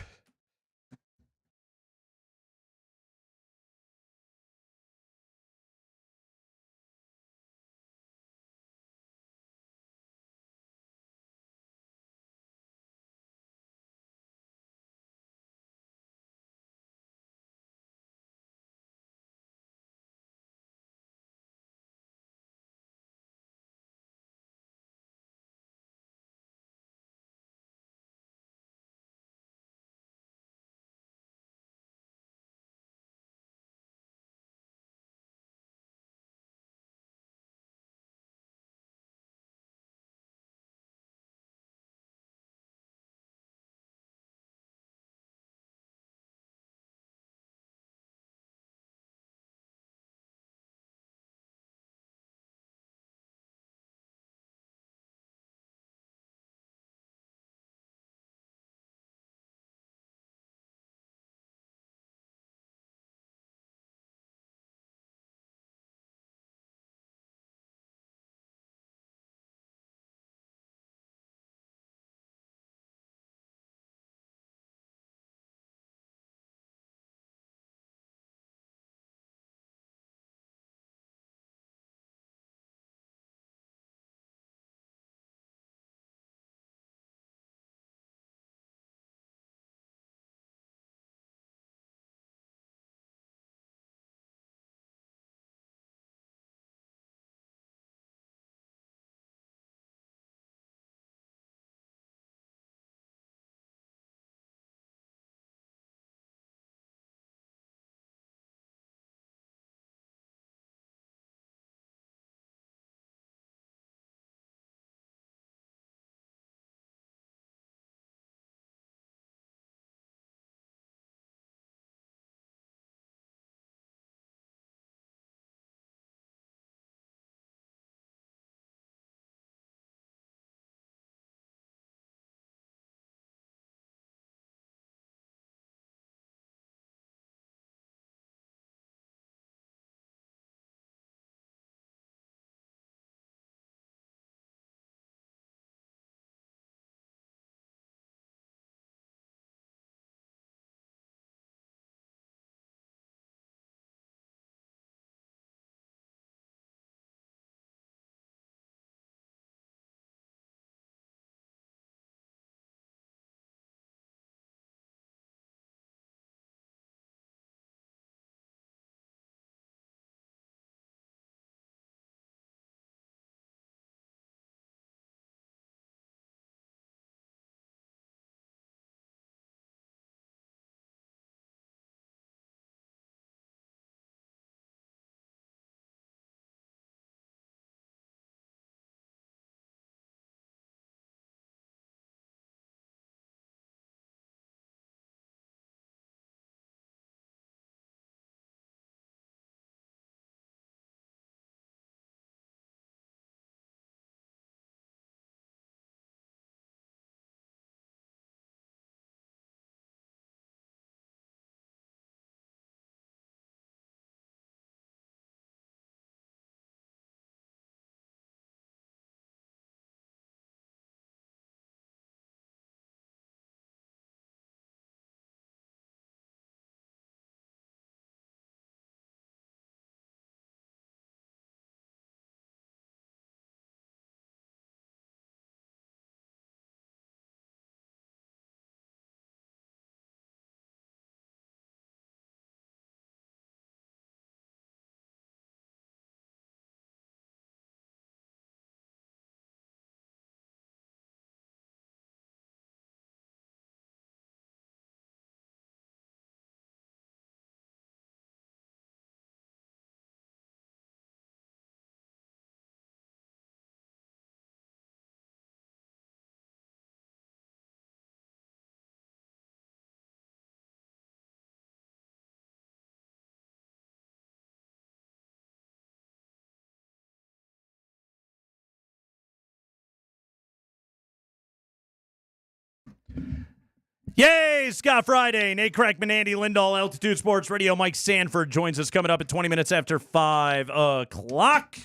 Yay, Scott Friday. Nate Crackman, Andy Lindahl, Altitude Sports Radio. Mike Sanford joins us coming up at 20 minutes after 5 o'clock.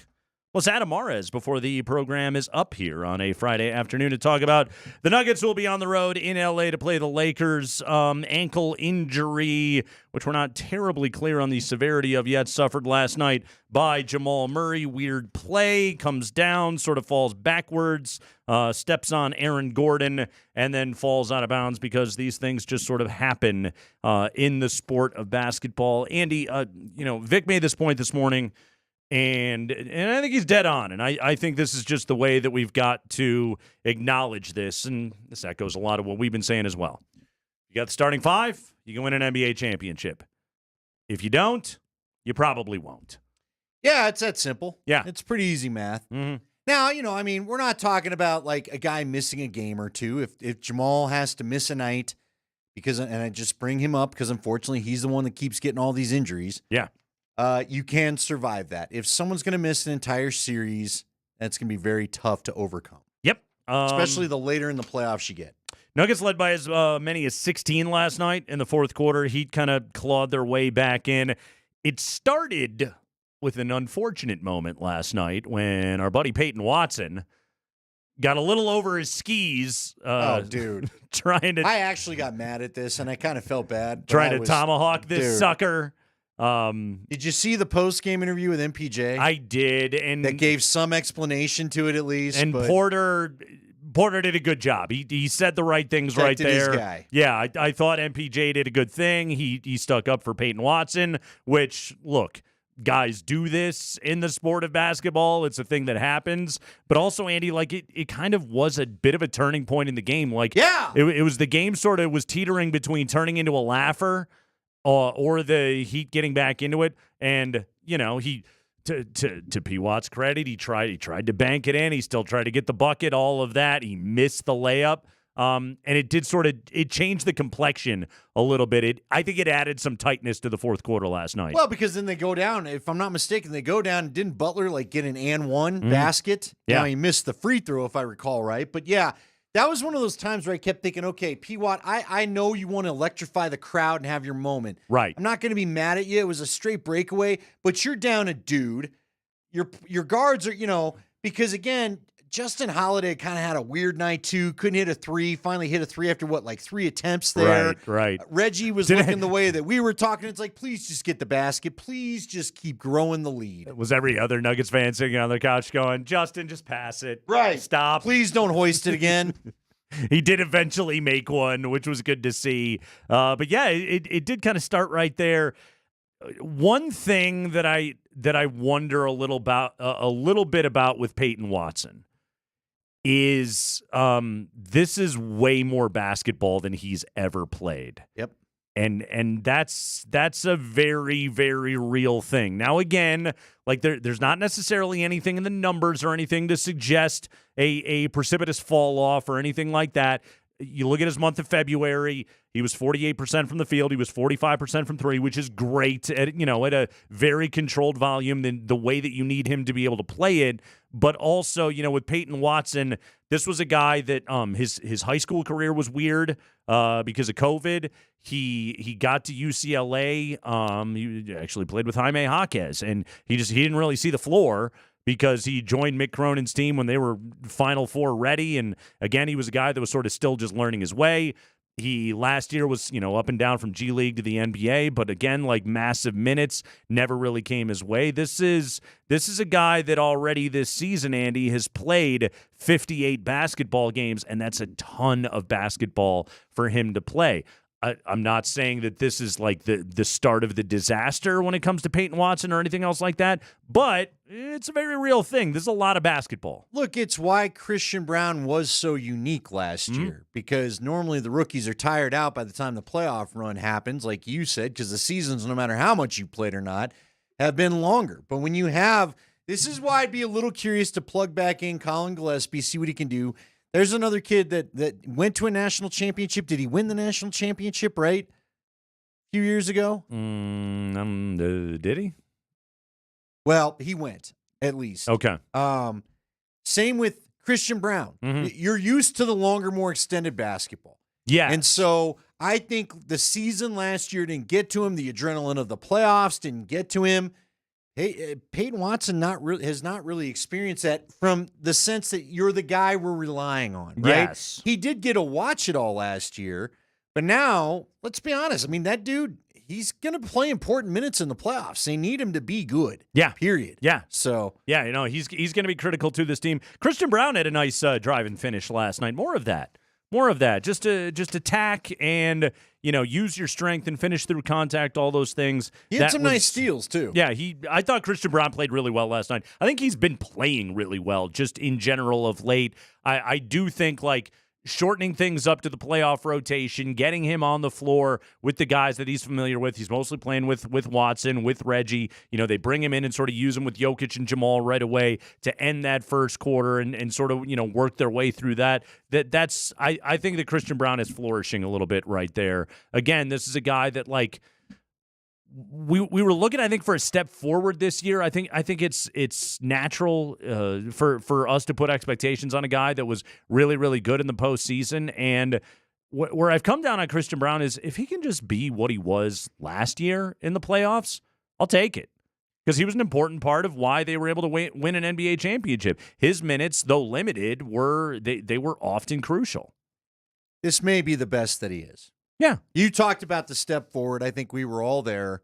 Plus Adam Mares before the program is up here on a Friday afternoon to talk about the Nuggets will be on the road in L.A. to play the Lakers. Ankle injury, which we're not terribly clear on the severity of yet, suffered last night by Jamal Murray. Weird play, comes down, sort of falls backwards, steps on Aaron Gordon, and then falls out of bounds because these things just sort of happen in the sport of basketball. Andy, Vic made this point this morning. And I think he's dead on. And I think this is just the way that we've got to acknowledge this. And this echoes a lot of what we've been saying as well. You got the starting five, you can win an NBA championship. If you don't, you probably won't. Yeah, it's that simple. Yeah. It's pretty easy math. Mm-hmm. Now, we're not talking about like a guy missing a game or two. If Jamal has to miss a night, and I just bring him up because unfortunately he's the one that keeps getting all these injuries. Yeah. You can survive that. If someone's going to miss an entire series, that's going to be very tough to overcome. Yep. Especially the later in the playoffs you get. Nuggets led by as many as 16 last night in the fourth quarter. Heat kind of clawed their way back in. It started with an unfortunate moment last night when our buddy Peyton Watson got a little over his skis. Dude. I actually got mad at this, and I kind of felt bad. Trying to tomahawk this sucker. Did you see the post-game interview with MPJ? I did, and that gave some explanation to it at least. And Porter did a good job. He said the right things right there. His guy. Yeah, I thought MPJ did a good thing. He stuck up for Peyton Watson, which, look, guys do this in the sport of basketball. It's a thing that happens. But also, Andy, it kind of was a bit of a turning point in the game. It was the game sort of was teetering between turning into a laugher or the Heat getting back into it. And, he to P. Watt's credit, he tried to bank it in. He still tried to get the bucket, all of that. He missed the layup. And it did it changed the complexion a little bit. I think it added some tightness to the fourth quarter last night. Well, because then they go down, if I'm not mistaken, didn't Butler get an and one basket? Yeah. Now he missed the free throw if I recall right. But yeah, that was one of those times where I kept thinking, okay, P. Watt, I know you want to electrify the crowd and have your moment. Right. I'm not going to be mad at you. It was a straight breakaway, but you're down a dude. Your guards are, because again, Justin Holiday kind of had a weird night too. Couldn't hit a three. Finally hit a three after 3 attempts there. Right. Reggie was looking the way that we were talking. It's like, please just get the basket. Please just keep growing the lead. Was every other Nuggets fan sitting on the couch going, Justin, just pass it. Right. Stop. Please don't hoist it again. He did eventually make one, which was good to see. But yeah, it did kind of start right there. One thing that I wonder a little bit about with Peyton Watson is this is way more basketball than he's ever played. Yep. And that's a very, very real thing. Now, again, there's not necessarily anything in the numbers or anything to suggest a precipitous fall off or anything like that. You look at his month of February, he was 48% from the field. He was 45% from three, which is great at a very controlled volume, than the way that you need him to be able to play it. But also, with Peyton Watson, this was a guy that his high school career was weird because of COVID. He got to UCLA. He actually played with Jaime Jaquez, and he didn't really see the floor, because he joined Mick Cronin's team when they were Final Four ready. And again, he was a guy that was sort of still just learning his way. He last year was, up and down from G League to the NBA, but again, massive minutes never really came his way. This is a guy that already this season, Andy, has played 58 basketball games, and that's a ton of basketball for him to play. I'm not saying that this is the start of the disaster when it comes to Peyton Watson or anything else like that, but it's a very real thing. There's a lot of basketball. Look, it's why Christian Braun was so unique last year, because normally the rookies are tired out by the time the playoff run happens, like you said, because the seasons, no matter how much you played or not, have been longer. But when you have, this is why I'd be a little curious to plug back in Colin Gillespie, see what he can do. There's another kid that went to a national championship. Did he win the national championship, right? A few years ago? Did he? Well, he went, at least. Okay. Same with Christian Braun. Mm-hmm. You're used to the longer, more extended basketball. Yeah. And so I think the season last year didn't get to him. The adrenaline of the playoffs didn't get to him. Hey, Peyton Watson has not really experienced that from the sense that you're the guy we're relying on, right? Yes. He did get to watch it all last year, but now, let's be honest. I mean, that dude, he's going to play important minutes in the playoffs. They need him to be good. Yeah. Period. Yeah. So, yeah, he's going to be critical to this team. Christian Braun had a nice drive and finish last night. More of that. Just attack and, use your strength and finish through contact, all those things. He had some nice steals, too. Yeah, I thought Christian Braun played really well last night. I think he's been playing really well just in general of late. I do think, shortening things up to the playoff rotation, getting him on the floor with the guys that he's familiar with. He's mostly playing with Watson, with Reggie. They bring him in and sort of use him with Jokic and Jamal right away to end that first quarter and sort of, work their way through that. I think that Christian Braun is flourishing a little bit right there. Again, this is a guy that, we were looking, I think, for a step forward this year. I think it's natural for us to put expectations on a guy that was really, really good in the postseason. And where I've come down on Christian Braun is if he can just be what he was last year in the playoffs, I'll take it. Because he was an important part of why they were able to win an NBA championship. His minutes, though limited, were often crucial. This may be the best that he is. Yeah. You talked about the step forward. I think we were all there.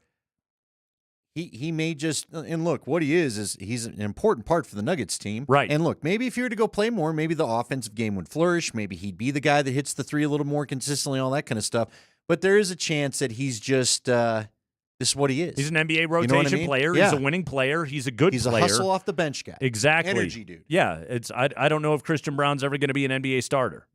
He may just, and look, what he is he's an important part for the Nuggets team. Right. And look, maybe if he were to go play more, maybe the offensive game would flourish. Maybe he'd be the guy that hits the three a little more consistently, all that kind of stuff. But there is a chance that he's just, this is what he is. He's an NBA rotation player. Yeah. He's a winning player. He's a good player. He's a hustle off the bench guy. Exactly. Energy dude. Yeah. I don't know if Christian Braun's ever going to be an NBA starter.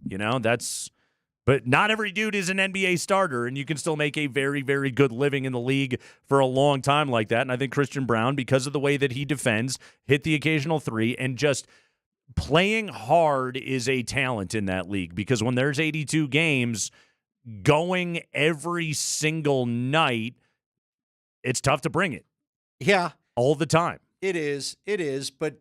But not every dude is an NBA starter, and you can still make a very, very good living in the league for a long time like that. And I think Christian Braun, because of the way that he defends, hit the occasional three, and just playing hard is a talent in that league. Because when there's 82 games, going every single night, it's tough to bring it. Yeah. All the time. It is. But,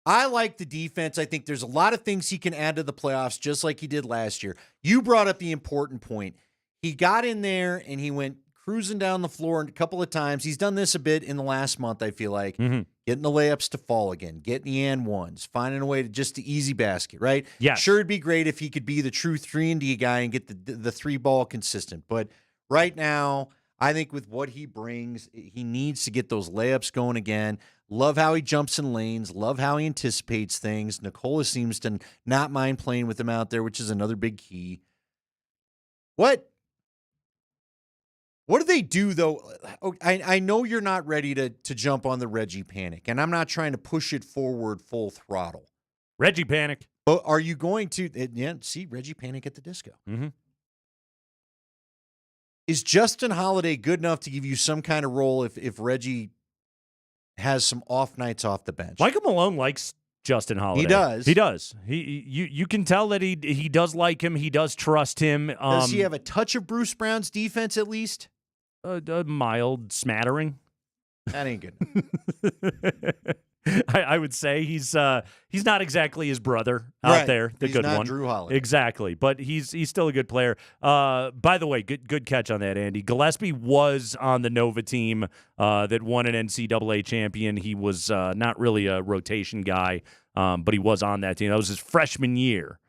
I like the defense. I think there's a lot of things he can add to the playoffs, just like he did last year. You brought up the important point. He got in there and he went cruising down the floor a couple of times. He's done this a bit in the last month, I feel like. Mm-hmm. Getting the layups to fall again, getting the and ones, finding a way to just the easy basket, right? Yeah. Sure, it'd be great if he could be the true 3-and-D guy and get the three ball consistent. But right now, I think with what he brings, he needs to get those layups going again. Love how he jumps in lanes. Love how he anticipates things. Nikola seems to not mind playing with him out there, which is another big key. What do they do, though? I know you're not ready to jump on the Reggie panic, and I'm not trying to push it forward full throttle. Reggie panic. But are you going to see Reggie panic at the disco? Mm-hmm. Is Justin Holiday good enough to give you some kind of role if Reggie has some off nights off the bench? Michael Malone likes Justin Holiday. He does. He does. You can tell that he does like him. He does trust him. Does he have a touch of Bruce Brown's defense at least? A mild smattering. That ain't good. I would say he's not exactly his brother out there, the he's good not one. Drew Holiday. Exactly, but he's still a good player. By the way, good catch on that, Andy. Gillespie was on the Nova team that won an NCAA champion. He was not really a rotation guy, but he was on that team. That was his freshman year.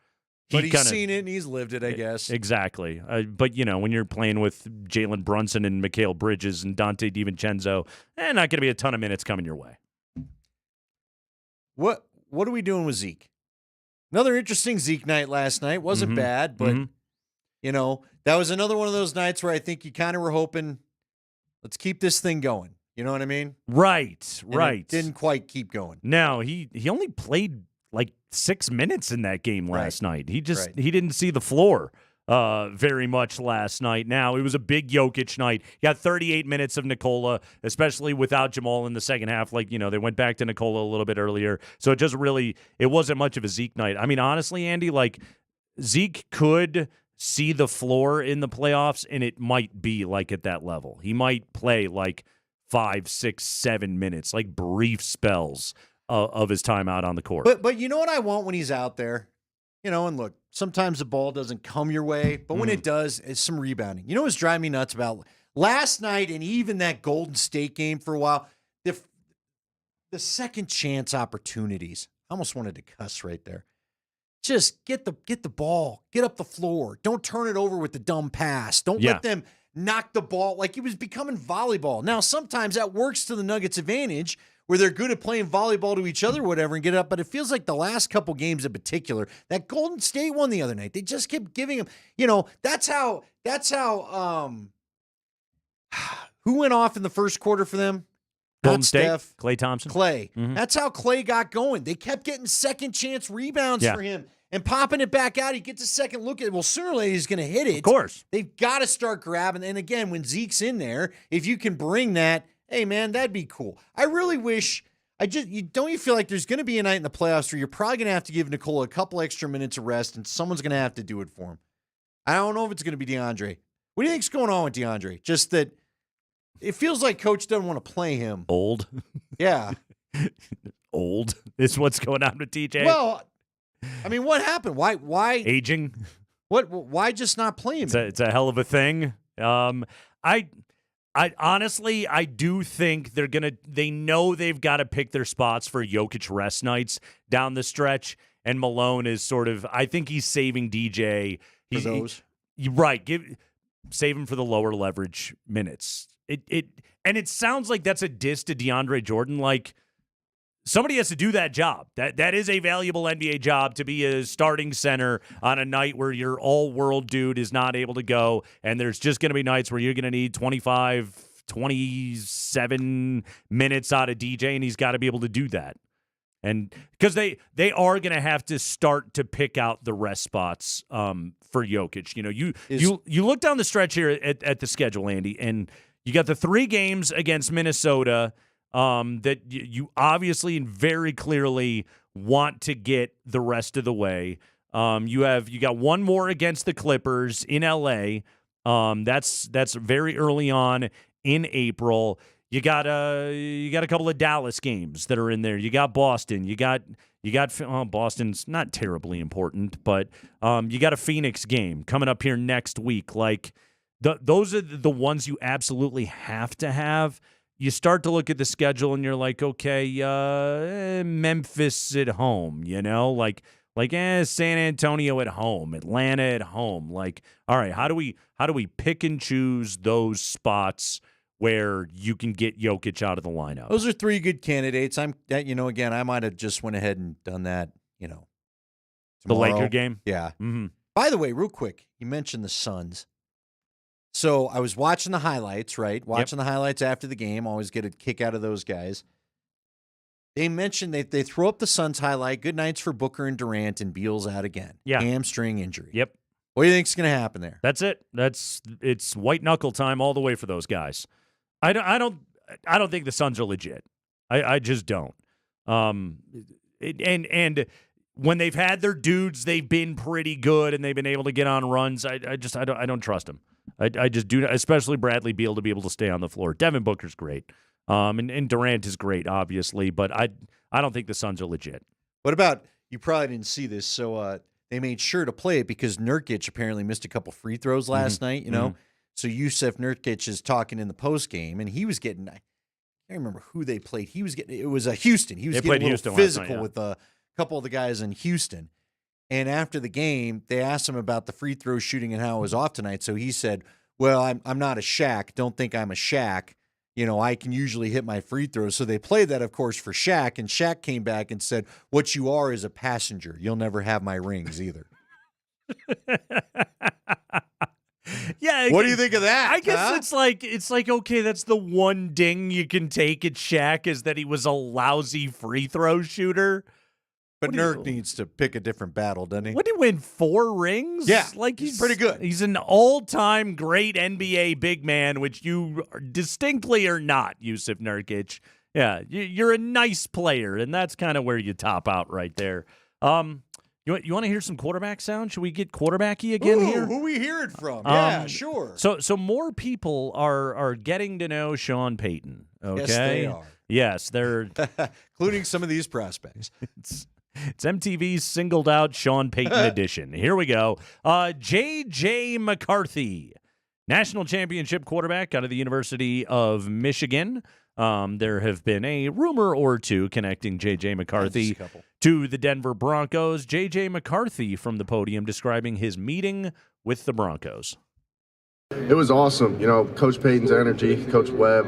But he's seen it and he's lived it, I guess. Exactly. But, when you're playing with Jalen Brunson and Mikal Bridges and Dante DiVincenzo, not going to be a ton of minutes coming your way. What are we doing with Zeke? Another interesting Zeke night last night. Wasn't bad, but, that was another one of those nights where I think you kind of were hoping, let's keep this thing going. You know what I mean? Right. It didn't quite keep going. No, he only played like 6 minutes in that game last night. He didn't see the floor very much last night. Now, it was a big Jokic night. He got 38 minutes of Nikola, especially without Jamal in the second half. They went back to Nikola a little bit earlier. So it wasn't much of a Zeke night. I mean, honestly, Andy, Zeke could see the floor in the playoffs, and it might be at that level. He might play 5, 6, 7 minutes, brief spells of his time out on the court. But you know what I want when he's out there? And look, sometimes the ball doesn't come your way, but when it does, it's some rebounding. You know what's driving me nuts about last night and even that Golden State game for a while? The second chance opportunities. I almost wanted to cuss right there. Just get the ball, get up the floor. Don't turn it over with the dumb pass. Don't let them knock the ball like it was becoming volleyball. Now, sometimes that works to the Nuggets' advantage where they're good at playing volleyball to each other, whatever, and get it up. But it feels like the last couple games in particular, that Golden State one the other night, they just kept giving them, that's how who went off in the first quarter for them? Golden State, Steph, Klay Thompson. Klay. Mm-hmm. That's how Klay got going. They kept getting second chance rebounds for him and popping it back out. He gets a second look at it. Well, sooner or later he's going to hit it. Of course. They've got to start grabbing. And again, when Zeke's in there, if you can bring that, hey, man, that'd be cool. I really wish don't you feel like there's going to be a night in the playoffs where you're probably going to have to give Nikola a couple extra minutes of rest and someone's going to have to do it for him? I don't know if it's going to be DeAndre. What do you think's going on with DeAndre? Just that it feels like Coach doesn't want to play him. Old. Yeah. Old is what's going on with DJ. Well, I mean, what happened? Why aging? Why just not play him? It's a hell of a thing. I honestly, I do think they know they've got to pick their spots for Jokic rest nights down the stretch, and Malone is sort of, I think he's saving DJ. For those? Right. Save him for the lower leverage minutes. And it sounds like that's a diss to DeAndre Jordan. Like, somebody has to do that job. That is a valuable NBA job, to be a starting center on a night where your all-world dude is not able to go, and there's just going to be nights where you're going to need 25, 27 minutes out of DJ, and he's got to be able to do that. And because they are going to have to start to pick out the rest spots for Jokic. You look down the stretch here at the schedule, Andy, and you got the 3 games against Minnesota that you obviously and very clearly want to get the rest of the way. You got one more against the Clippers in LA. That's very early on in April. You got a couple of Dallas games that are in there. You got Boston. You got Boston's not terribly important, but you got a Phoenix game coming up here next week. Like, those are the ones you absolutely have to have. You start to look at the schedule and you're like, okay, Memphis at home, like San Antonio at home, Atlanta at home. Like, all right, how do we pick and choose those spots where you can get Jokic out of the lineup? Those are 3 good candidates. Again, I might have just went ahead and done that, tomorrow. The Laker game? Yeah. Mm-hmm. By the way, real quick, you mentioned the Suns. So I was watching the highlights, right? Watching the highlights after the game. Always get a kick out of those guys. They mentioned they throw up the Suns highlight. Good nights for Booker and Durant, and Beal's out again. Yeah. Hamstring injury. Yep. What do you think's going to happen there? That's it. It's white knuckle time all the way for those guys. I don't think the Suns are legit. I just don't. And when they've had their dudes, they've been pretty good and they've been able to get on runs. I don't trust them. I just do, especially Bradley Beal, to be able to stay on the floor. Devin Booker's great. And Durant is great, obviously, but I don't think the Suns are legit. What about, you probably didn't see this, so they made sure to play it because Nurkic apparently missed a couple free throws last night, Mm-hmm. So Yusuf Nurkic is talking in the post game, and he was getting, I can't remember who they played. It was Houston. He was getting a little physical with a couple of the guys in Houston. And after the game, they asked him about the free throw shooting and how it was off tonight. So he said, well, I'm not a Shaq. Don't think I'm a Shaq. I can usually hit my free throws. So they played that, of course, for Shaq. And Shaq came back and said, what you are is a passenger. You'll never have my rings either. Yeah. What do you think of that? I guess it's like, okay, that's the one ding you can take at Shaq, is that he was a lousy free throw shooter. But Nurk needs to pick a different battle, doesn't he? What did he win? 4 rings? Yeah, like he's pretty good. He's an all-time great NBA big man, which you distinctly are not, Yusuf Nurkic. Yeah, you're a nice player, and that's kind of where you top out right there. You want to hear some quarterback sound? Should we get quarterbacky again here? Who we hear it from? Yeah, sure. So more people are getting to know Sean Payton. Okay, yes, they are. Yes, they're including some of these prospects. It's MTV's Singled Out Sean Payton edition. Here we go. J.J. McCarthy, national championship quarterback out of the University of Michigan. There have been a rumor or two connecting J.J. McCarthy to the Denver Broncos. J.J. McCarthy from the podium describing his meeting with the Broncos. It was awesome. Coach Payton's energy, Coach Webb,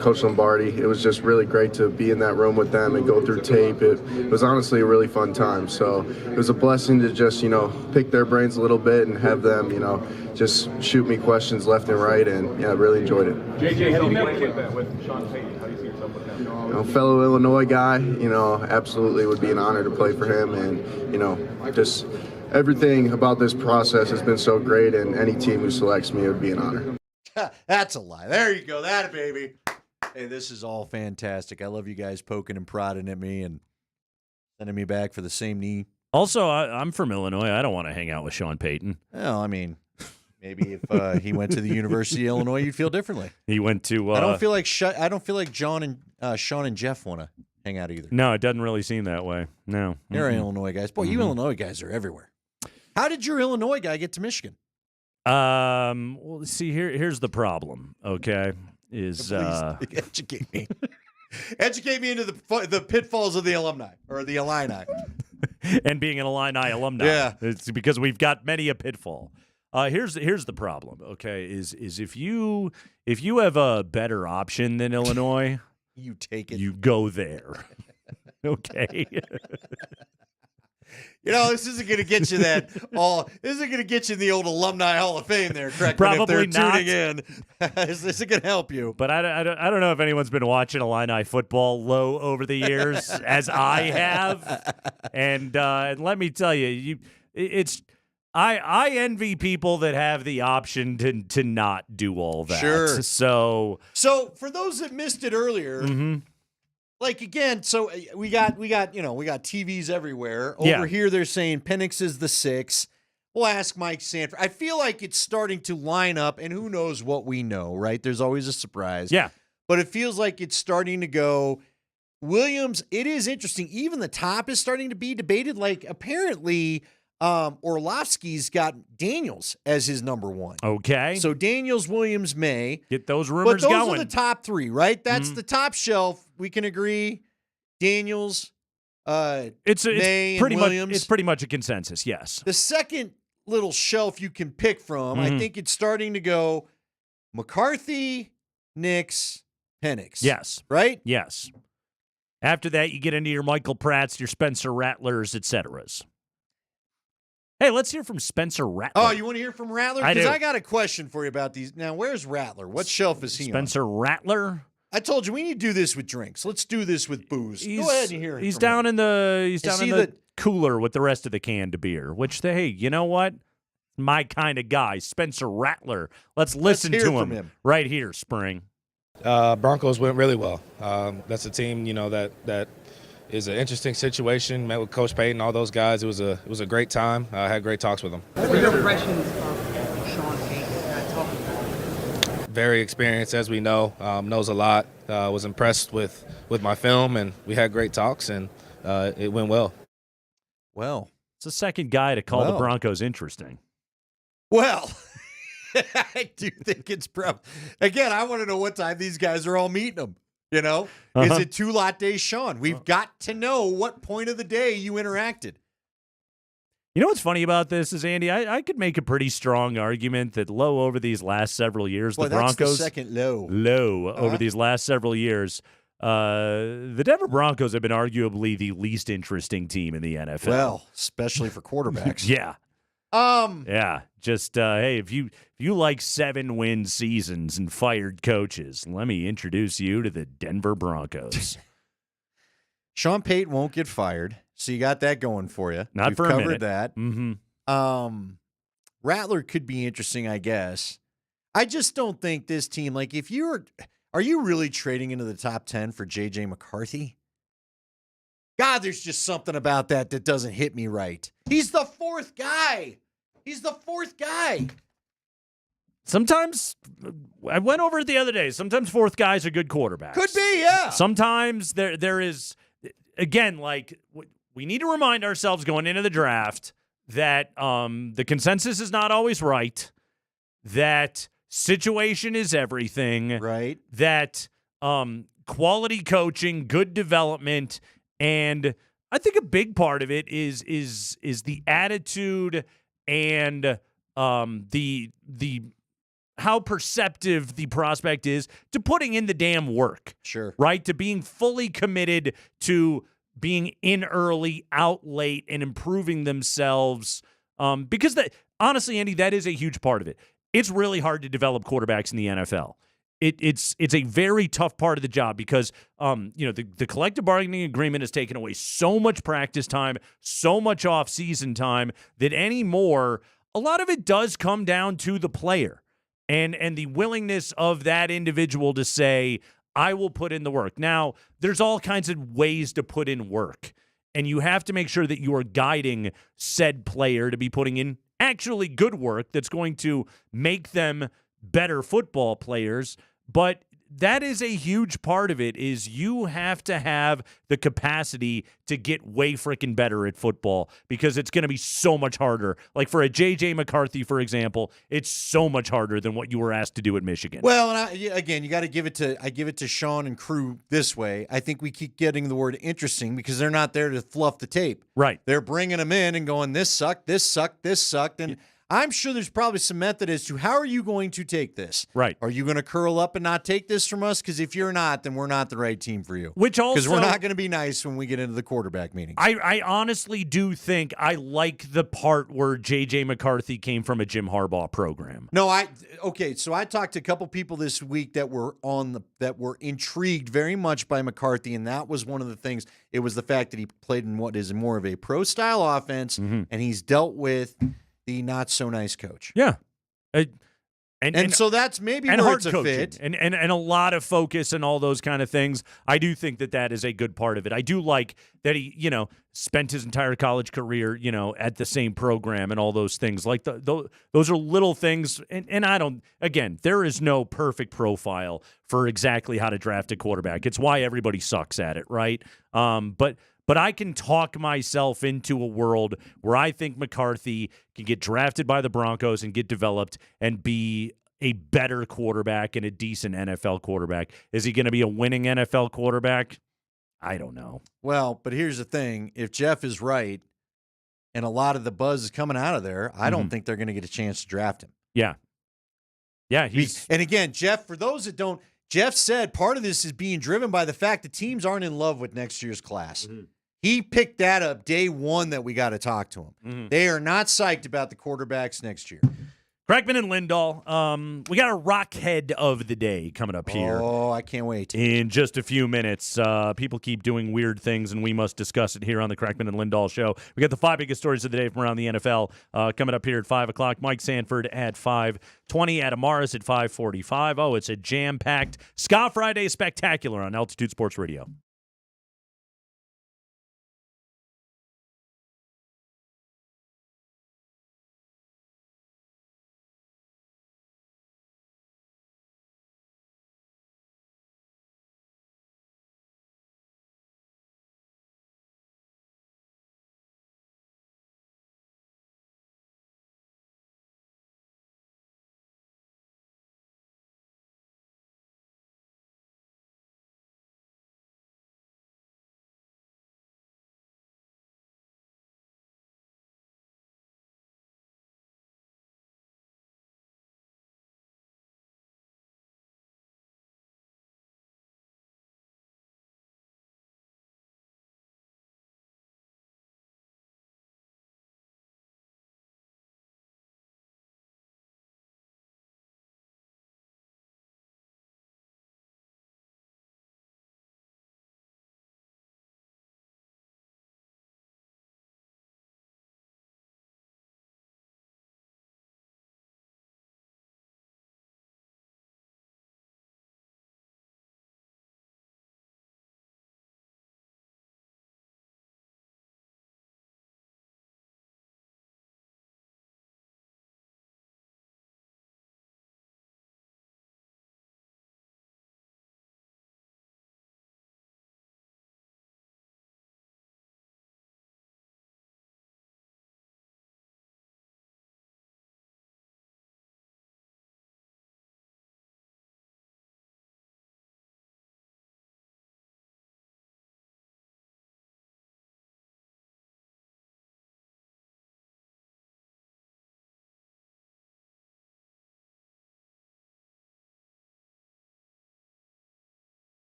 Coach Lombardi. It was just really great to be in that room with them and go through tape. It was honestly a really fun time. So it was a blessing to just, pick their brains a little bit and have them, just shoot me questions left and right. And, I really enjoyed it. JJ, how do you met with Sean Payton? How do you see yourself with him? Fellow Illinois guy, absolutely would be an honor to play for him. And, just everything about this process has been so great, and any team who selects me, it would be an honor. That's a lie. There you go. That, baby. Hey, this is all fantastic. I love you guys poking and prodding at me and sending me back for the same knee. Also, I'm from Illinois. I don't want to hang out with Sean Payton. Well, I mean, maybe if he went to the University of Illinois, you'd feel differently. He went to. I don't feel like John and Sean and Jeff want to hang out either. No, it doesn't really seem that way. No, you're Illinois guys. Boy, you Illinois guys are everywhere. How did your Illinois guy get to Michigan? Well, see, here's the problem. Okay, is educate me, educate me into the pitfalls of the alumni or the Illini, and being an Illini alumni. Yeah, it's because we've got many a pitfall. Here's the problem. Okay, is if you have a better option than Illinois, you take it. You go there. Okay. This isn't going to get you This isn't going to get you in the old Alumni Hall of Fame there, correct? Probably if they're not. Tuning in. This isn't going to help you. But I don't know if anyone's been watching Illini football low over the years, as I have. And let me tell you, I envy people that have the option to not do all that. Sure. So for those that missed it earlier. Like again, so we got TVs everywhere. Over here, they're saying Penix is the 6. We'll ask Mike Sanford. I feel like it's starting to line up, and who knows what we know, right? There's always a surprise. Yeah. But it feels like it's starting to go. Williams, it is interesting. Even the top is starting to be debated. Like apparently, Orlovsky's got Daniels as his number 1. Okay. So Daniels, Williams, May. Get those rumors going. But those are the top 3, right? That's the top shelf. We can agree. Daniels, May, pretty and Williams. It's pretty much a consensus, yes. The second little shelf you can pick from, I think it's starting to go McCarthy, Nix, Penix. Yes. Right? Yes. After that, you get into your Michael Pratts, your Spencer Rattlers, et ceteras. Hey, let's hear from Spencer Rattler. Oh, you want to hear from Rattler? Because I got a question for you about these. Now, where's Rattler? What shelf is he on? Spencer Rattler? I told you we need to do this with drinks. Let's do this with booze. Go ahead and hear. He's down in the cooler with the rest of the canned beer. Which hey, you know what? My kind of guy, Spencer Rattler. Let's listen to him right here, Spring. Broncos went really well. That's a team, that is an interesting situation. Met with Coach Payton, all those guys. It was a great time. I had great talks with them. What were your impressions of Sean Payton? Talking about it. Very experienced, as we know, knows a lot. Was impressed with my film, and we had great talks, and it went well. Well, it's the second guy to call the Broncos interesting. Well, I do think it's again, I want to know what time these guys are all meeting them. Is it 2 lattes, Sean? We've got to know what point of the day you interacted. You know what's funny about this is, Andy, I could make a pretty strong argument that low over these last several years, the Broncos. That's the second low. Over these last several years, the Denver Broncos have been arguably the least interesting team in the NFL. Well, especially for quarterbacks. Yeah. Yeah. Just hey, if you like 7-win seasons and fired coaches, let me introduce you to the Denver Broncos. Sean Payton won't get fired, so you got that going for you. Not We've for a covered minute. that. Mm-hmm. Rattler could be interesting, I guess. I just don't think this team, like, are you really trading into the top 10 for J.J. McCarthy? God, there's just something about that doesn't hit me right. He's the 4th guy. Sometimes, I went over it the other day, sometimes 4th guys are good quarterbacks. Could be, yeah. Sometimes there is, again, like we need to remind ourselves going into the draft that the consensus is not always right, that situation is everything, right? That quality coaching, good development, and I think a big part of it is the attitude and the how perceptive the prospect is to putting in the damn work. Sure. Right? To being fully committed to being in early, out late, and improving themselves. Because honestly, Andy, that is a huge part of it. It's really hard to develop quarterbacks in the NFL. It's a very tough part of the job because the collective bargaining agreement has taken away so much practice time, so much off-season time that anymore, a lot of it does come down to the player and the willingness of that individual to say, I will put in the work. Now, there's all kinds of ways to put in work, and you have to make sure that you are guiding said player to be putting in actually good work that's going to make them better football players. But that is a huge part of it, is you have to have the capacity to get way freaking better at football because it's going to be so much harder. Like for a J.J. McCarthy, for example, it's so much harder than what you were asked to do at Michigan. Well, and again, you got to give it to Sean and crew this way. I think we keep getting the word interesting because they're not there to fluff the tape. Right. They're bringing them in and going, this sucked, this sucked, this sucked. And I'm sure there's probably some method as to how are you going to take this? Right. Are you going to curl up and not take this from us? Because if you're not, then we're not the right team for you. Which also, because we're not going to be nice when we get into the quarterback meetings. I honestly do think I like the part where J.J. McCarthy came from a Jim Harbaugh program. No, so I talked to a couple people this week that were intrigued very much by McCarthy, and that was one of the things. It was the fact that he played in what is more of a pro style offense, and he's dealt with the not so nice coach. Yeah. And so that's maybe and where hard it's a coaching fit. and a lot of focus and all those kind of things. I do think that is a good part of it. I do like that he, spent his entire college career, at the same program and all those things. Like those are little things. And I don't, again, there is no perfect profile for exactly how to draft a quarterback. It's why everybody sucks at it, right? But I can talk myself into a world where I think McCarthy can get drafted by the Broncos and get developed and be a better quarterback and a decent NFL quarterback. Is he going to be a winning NFL quarterback? I don't know. Well, but here's the thing. If Jeff is right and a lot of the buzz is coming out of there, I don't think they're going to get a chance to draft him. Yeah. Yeah. And again, Jeff, for those that don't, Jeff said part of this is being driven by the fact that teams aren't in love with next year's class. He picked that up day one that we got to talk to him. They are not psyched about the quarterbacks next year. Kreckman and Lindahl, we got a rockhead of the day coming up here. Oh, I can't wait. In just a few minutes. People keep doing weird things, and we must discuss it here on the Kreckman and Lindahl Show. We got the 5 biggest stories of the day from around the NFL coming up here at 5 o'clock. Mike Sanford at 5:20, Adam Morris at 5:45. Oh, it's a jam-packed Ska Friday spectacular on Altitude Sports Radio.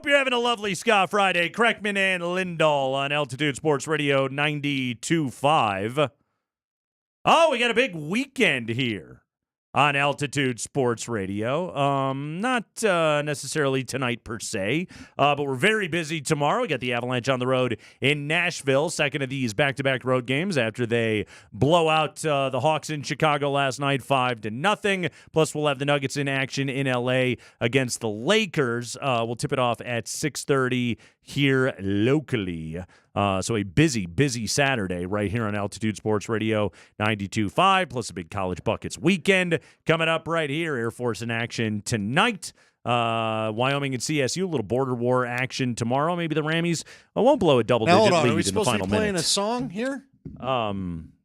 Hope you're having a lovely Ska Friday. Kreckman and Lindahl on Altitude Sports Radio 92.5. Oh, we got a big weekend here on Altitude Sports Radio. Not necessarily tonight per se, but we're very busy tomorrow. We got the Avalanche on the road in Nashville, second of these back-to-back road games after they blow out the Hawks in Chicago last night 5-0. Plus, we'll have the Nuggets in action in L.A. against the Lakers. We'll tip it off at 6:30 here locally. So a busy Saturday right here on Altitude Sports Radio 92.5, plus a big College Buckets weekend coming up right here. Air Force in action tonight. Wyoming and CSU, a little border war action tomorrow. Maybe the Rammies won't blow a double-digit lead in the final minutes. Are we supposed to be playing a song here?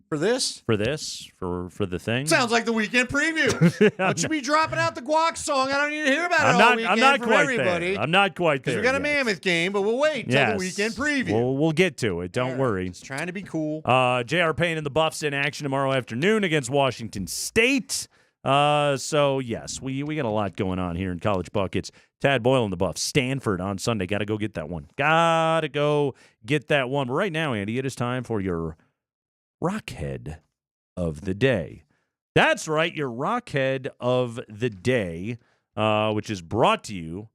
For this? For the thing? Sounds like the weekend preview. Don't you be dropping out the Guac song. I don't need to hear about it all weekend I'm not from quite everybody. there. I'm not quite there. Because we got a yet. Mammoth game, but we'll wait till the weekend preview. We'll get to it. Don't worry. Just trying to be cool. J.R. Payne and the Buffs in action tomorrow afternoon against Washington State. So, yes, we got a lot going on here in College Buckets. Tad Boyle and the Buffs. Stanford on Sunday. Got to go get that one. But right now, Andy, it is time for your Rockhead of the day. That's right, your Rockhead of the day, which is brought to you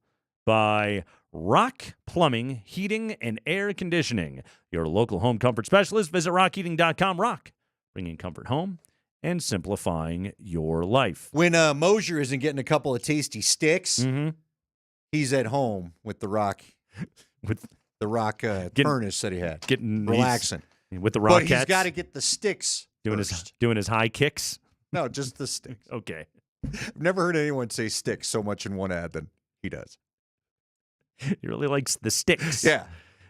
by Rock Plumbing, Heating, and Air Conditioning. Your local home comfort specialist. Visit rockheating.com. Rock, bringing comfort home and simplifying your life. When Mosier isn't getting a couple of tasty sticks, he's at home with the rock, furnace that he had, getting relaxing with the Rockettes. But he's got to get the sticks. Doing his high kicks? No, just the sticks. Okay. I've never heard anyone say sticks so much in one ad than he does. He really likes the sticks. Yeah.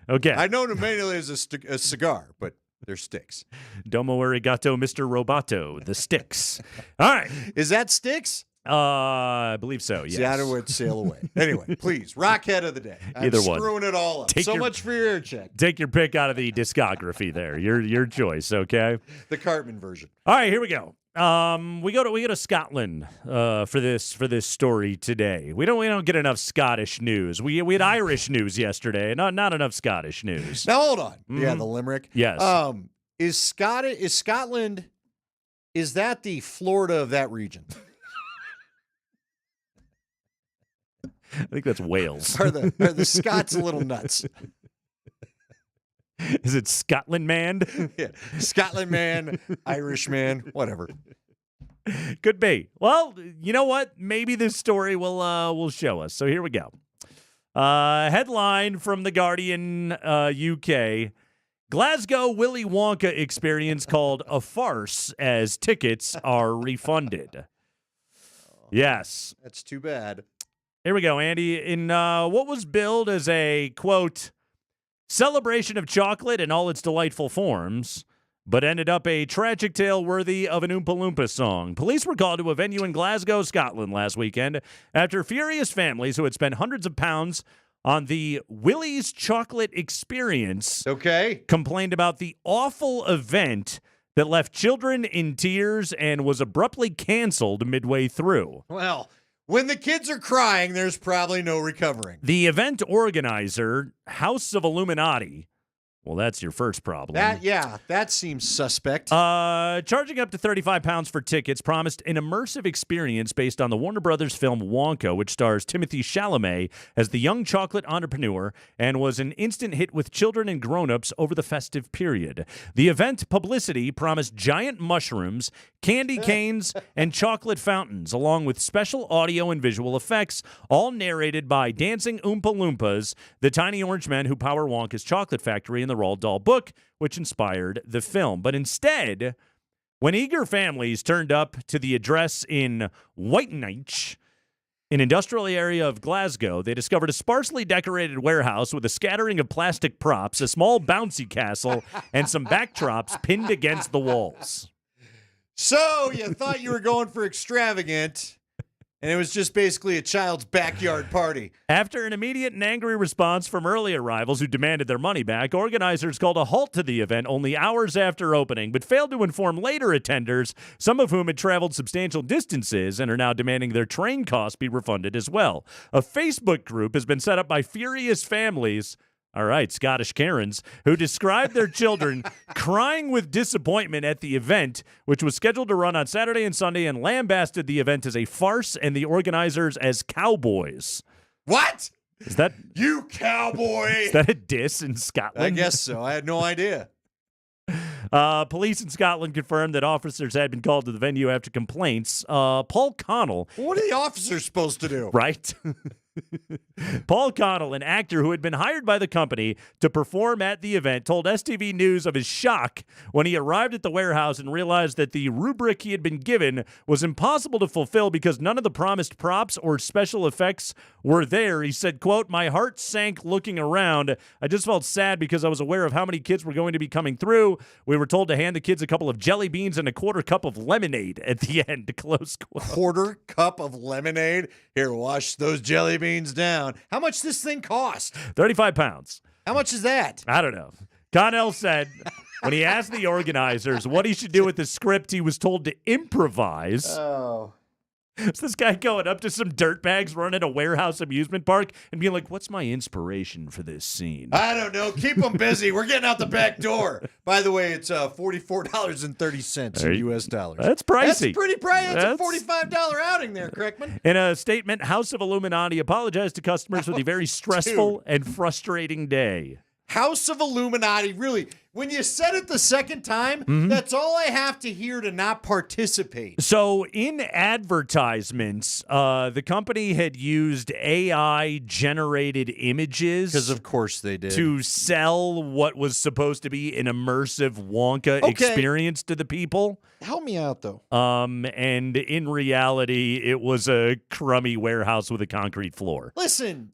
Okay. I know mainly as a cigar, but they're sticks. Domo arigato, Mr. Roboto. The sticks. All right. Is that sticks? I believe so, yes. See, I would sail away. Anyway, please, Rockhead of the day. I'm screwing it all up. Much for your air check. Take your pick out of the discography there. Your choice, okay? The Cartman version. All right, here we go. We go to Scotland for this story today. We don't get enough Scottish news. We had Irish news yesterday. Not enough Scottish news. Now hold on. Yeah, the limerick. Yes. Is Scotland? Is that the Florida of that region? I think that's Wales. Are the Scots a little nuts? Is it Scotland man? Yeah, Scotland man, Irish man, whatever. Could be. Well, you know what? Maybe this story will show us. So here we go. Headline from The Guardian, UK. Glasgow Willy Wonka experience called a farce as tickets are refunded. Yes. That's too bad. Here we go, Andy. In what was billed as a, quote, celebration of chocolate in all its delightful forms, but ended up a tragic tale worthy of an Oompa Loompa song. Police were called to a venue in Glasgow, Scotland last weekend after furious families who had spent hundreds of pounds on the Willy's Chocolate Experience complained about the awful event that left children in tears and was abruptly canceled midway through. Well, when the kids are crying, there's probably no recovering. The event organizer, House of Illuminati, well, that's your first problem. That seems suspect. Charging up to £35 for tickets promised an immersive experience based on the Warner Brothers film Wonka, which stars Timothée Chalamet as the young chocolate entrepreneur and was an instant hit with children and grown-ups over the festive period. The event publicity promised giant mushrooms, candy canes, and chocolate fountains, along with special audio and visual effects, all narrated by dancing Oompa Loompas, the tiny orange men who power Wonka's chocolate factory in the Roald Dahl book, which inspired the film. But instead, when eager families turned up to the address in Whitenich, an industrial area of Glasgow, they discovered a sparsely decorated warehouse with a scattering of plastic props, a small bouncy castle, and some backdrops pinned against the walls. So you thought you were going for extravagant, And it was just basically a child's backyard party. After an immediate and angry response from early arrivals who demanded their money back, organizers called a halt to the event only hours after opening, but failed to inform later attenders, some of whom had traveled substantial distances and are now demanding their train costs be refunded as well. A Facebook group has been set up by furious families. All right, Scottish Karens, who described their children crying with disappointment at the event, which was scheduled to run on Saturday and Sunday, and lambasted the event as a farce and the organizers as cowboys. What? Is that you cowboy? Is that a diss in Scotland? I guess so. I had no idea. Police in Scotland confirmed that officers had been called to the venue after complaints. Paul Connell. What are the officers supposed to do? Right? Paul Connell, an actor who had been hired by the company to perform at the event, told STV News of his shock when he arrived at the warehouse and realized that the rubric he had been given was impossible to fulfill because none of the promised props or special effects were there. He said, quote, "My heart sank looking around. I just felt sad because I was aware of how many kids were going to be coming through. We were told to hand the kids a couple of jelly beans and a quarter cup of lemonade at the end." Close quote. Quarter cup of lemonade? Here, wash those jelly beans down. How much this thing cost? 35 pounds. How much is that? I don't know. Connell said when he asked the organizers what he should do with the script, he was told to improvise. Oh. Is this guy going up to some dirtbags running a warehouse amusement park and being like, what's my inspiration for this scene? I don't know. Keep them busy. We're getting out the back door. By the way, it's $44.30 in U.S. dollars. That's pricey. That's pretty pricey. That's a $45 outing there, Crickman. In a statement, House of Illuminati apologized to customers for the very stressful and frustrating day. House of Illuminati, really, when you said it the second time, that's all I have to hear to not participate. So in advertisements, the company had used AI-generated images. Because of course they did. To sell what was supposed to be an immersive Wonka experience to the people. Help me out, though. And in reality, it was a crummy warehouse with a concrete floor. Listen.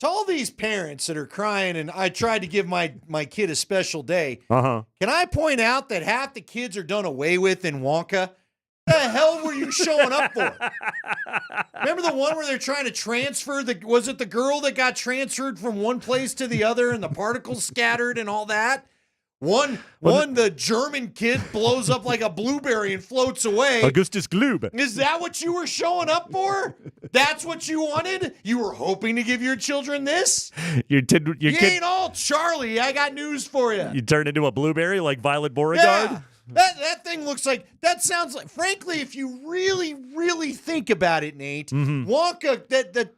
To all these parents that are crying, and I tried to give my kid a special day, can I point out that half the kids are done away with in Wonka? The hell were you showing up for? Remember the one where they're trying to transfer was it the girl that got transferred from one place to the other and the particles scattered and all that? The German kid blows up like a blueberry and floats away. Augustus Gloop. Is that what you were showing up for? That's what you wanted? You were hoping to give your children this? You ain't all Charlie. I got news for you. You turned into a blueberry like Violet Beauregard? Yeah. That thing looks like, that sounds like, frankly, if you really, really think about it, Nate, Wonka,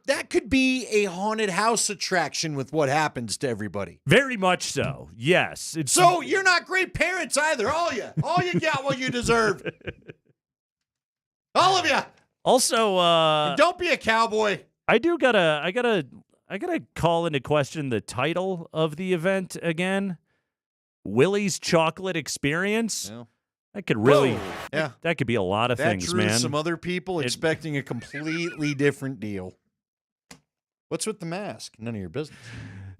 that could be a haunted house attraction with what happens to everybody. Very much so, yes. So you're not great parents either, all you. All you got what you deserve. All of you. Also, and don't be a cowboy. I gotta call into question the title of the event again. Willie's Chocolate Experience. Yeah. That could really, yeah, that could be a lot of things, man. Some other people expecting a completely different deal. What's with the mask? None of your business.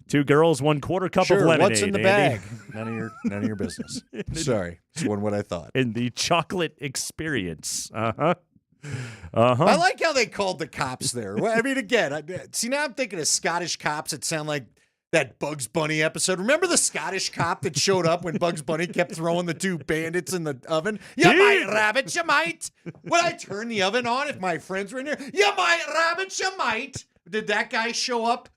2 girls, 1 quarter cup of lemonade. What's in the Andy? bag? None of your business. Sorry, it's what I thought. In the chocolate experience. I like how they called the cops there. I mean, again, see, now I'm thinking of Scottish cops that sound like that Bugs Bunny episode. Remember the Scottish cop that showed up when Bugs Bunny kept throwing the 2 bandits in the oven? You might, rabbit, you might. Would I turn the oven on if my friends were in here? You might, rabbit, you might. Did that guy show up?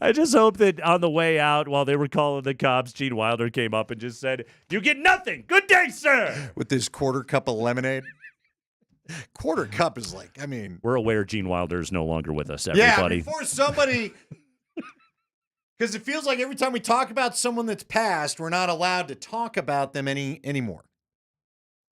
I just hope that on the way out, while they were calling the cops, Gene Wilder came up and just said, "You get nothing. Good day, sir." With this quarter cup of lemonade. Quarter cup is like, I mean. We're aware Gene Wilder is no longer with us, everybody. Yeah, before somebody. Because it feels like every time we talk about someone that's passed, we're not allowed to talk about them anymore.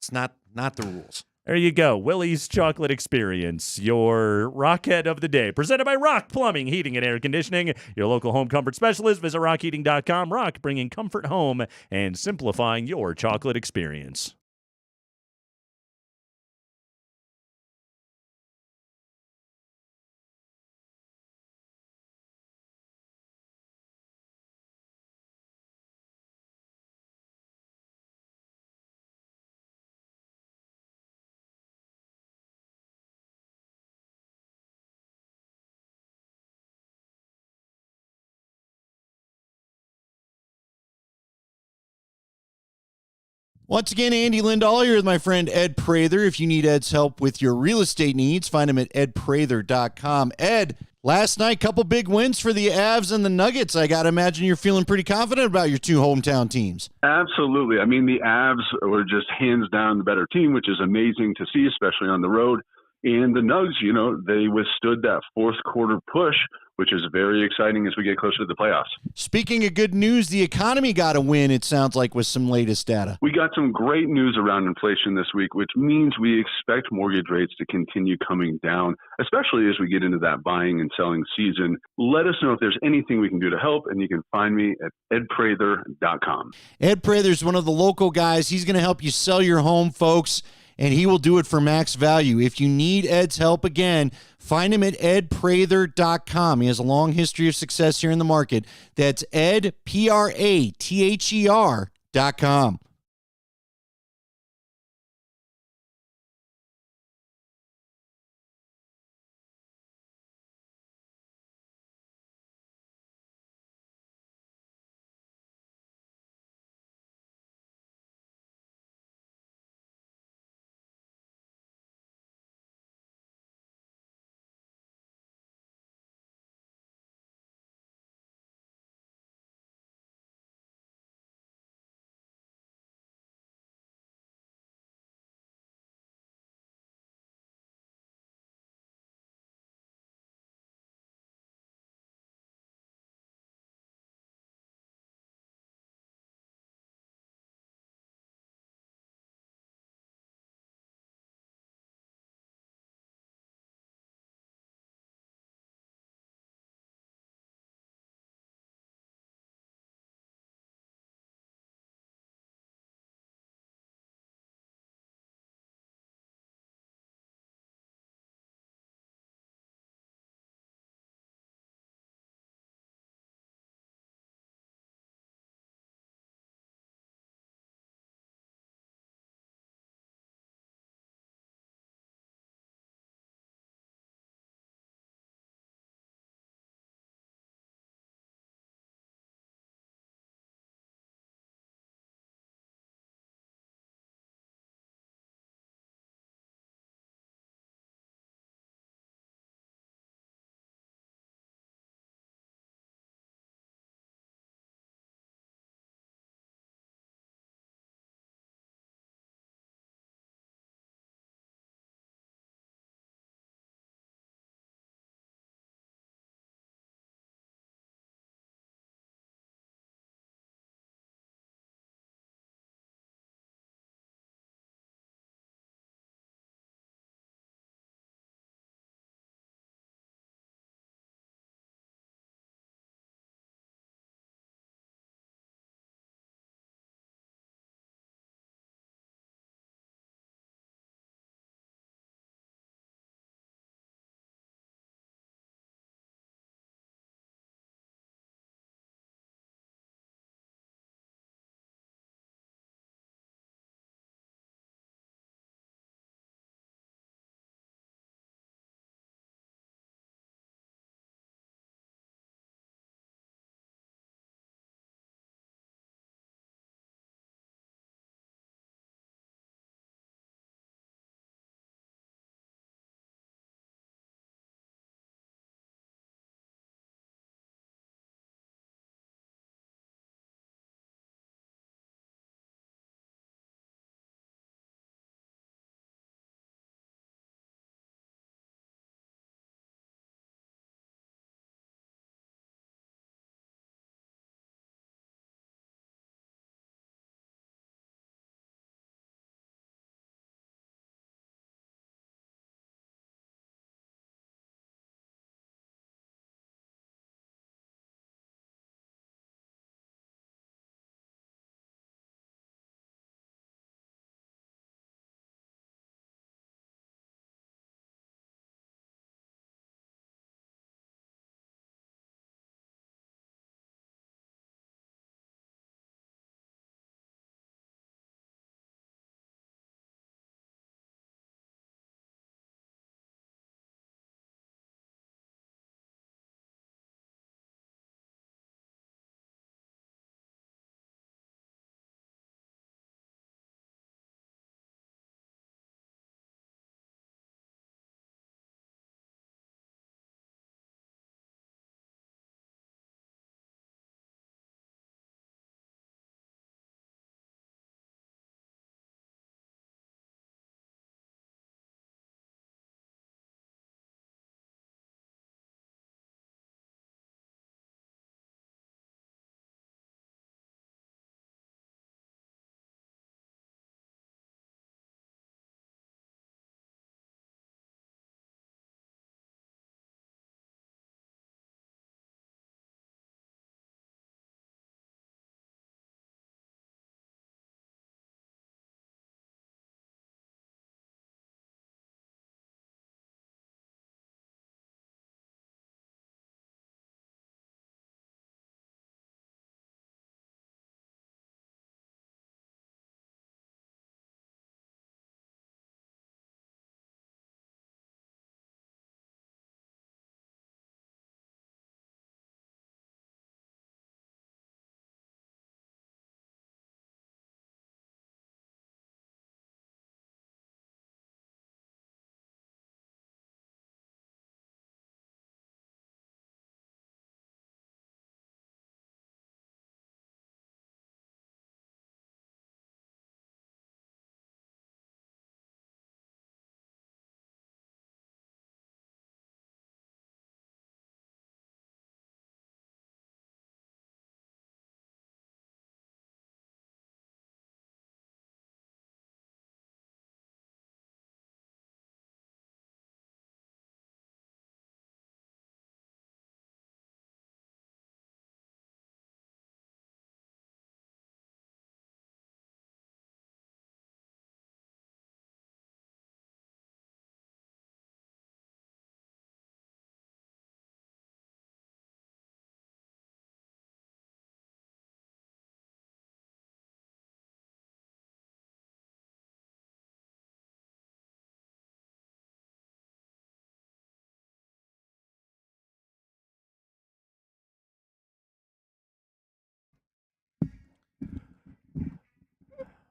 It's not the rules. There you go. Willie's Chocolate Experience, your Rockhead of the day. Presented by Rock Plumbing, Heating, and Air Conditioning. Your local home comfort specialist. Visit rockheating.com. Rock, bringing comfort home and simplifying your chocolate experience. Once again, Andy Lindahl here with my friend Ed Prather. If you need Ed's help with your real estate needs, find him at edprather.com. Ed, last night, couple big wins for the Avs and the Nuggets. I got to imagine you're feeling pretty confident about your two hometown teams. Absolutely. I mean, the Avs were just hands down the better team, which is amazing to see, especially on the road. And the Nugs, they withstood that fourth quarter push, which is very exciting as we get closer to the playoffs. Speaking of good news, the economy got a win, it sounds like, with some latest data. We got some great news around inflation this week, which means we expect mortgage rates to continue coming down, especially as we get into that buying and selling season. Let us know if there's anything we can do to help, and you can find me at edprather.com. Ed Prather's one of the local guys. He's going to help you sell your home, folks, and he will do it for max value. If you need Ed's help, again, find him at edprather.com. He has a long history of success here in the market. That's edprather.com.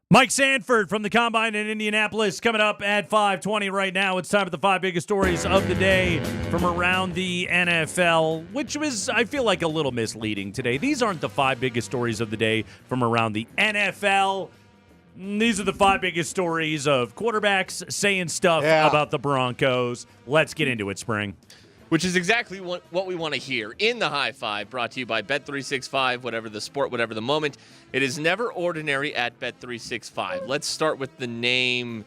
Mike Sanford from the Combine in Indianapolis coming up at 5:20 right now. It's time for the 5 biggest stories of the day from around the NFL, which was, I feel like, a little misleading today. These aren't the 5 biggest stories of the day from around the NFL. These are the 5 biggest stories of quarterbacks saying stuff about the Broncos. Let's get into it, Spring. Which is exactly what we want to hear in the High Five, brought to you by Bet365, whatever the sport, whatever the moment. It is never ordinary at Bet365. Let's start with the name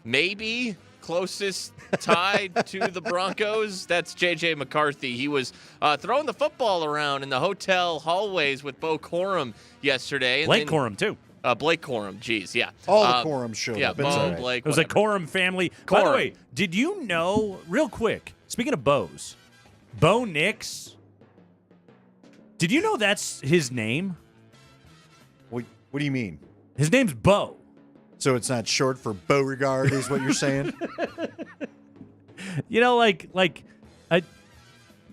maybe closest tied to the Broncos. That's J.J. McCarthy. He was throwing the football around in the hotel hallways with Bo Corum yesterday. Blake Corum, too. Blake Corum, geez, yeah. All the Corum showed up. Bo, Blake, it was a Corum family. By the way, did you know, real quick, speaking of Bo's, Bo Nix, did you know that's his name? What do you mean? His name's Bo. So it's not short for Beauregard, is what you're saying? You know, like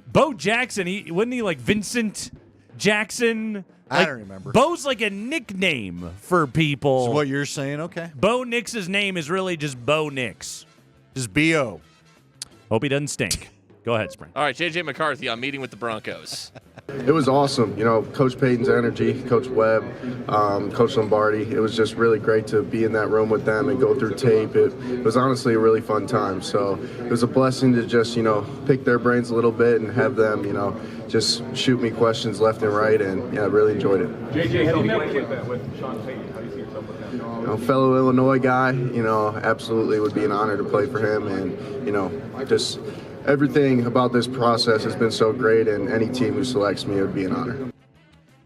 Bo Jackson, wasn't he like Vincent Jackson? I don't remember. Bo's like a nickname for people. So what you're saying, okay. Bo Nix's name is really just Bo Nix. Just B.O. Hope he doesn't stink. Go ahead, Spring. All right, J.J. McCarthy on meeting with the Broncos. It was awesome. You know, Coach Payton's energy, Coach Webb, Coach Lombardi. It was just really great to be in that room with them and go through tape. It was honestly a really fun time. So it was a blessing to just, pick their brains a little bit and have them, just shoot me questions left and right. And, I really enjoyed it. J.J., how do you navigate that with Sean Payton? How do you see yourself with him? Fellow Illinois guy, absolutely would be an honor to play for him. And, just everything about this process has been so great, and any team who selects me, it would be an honor.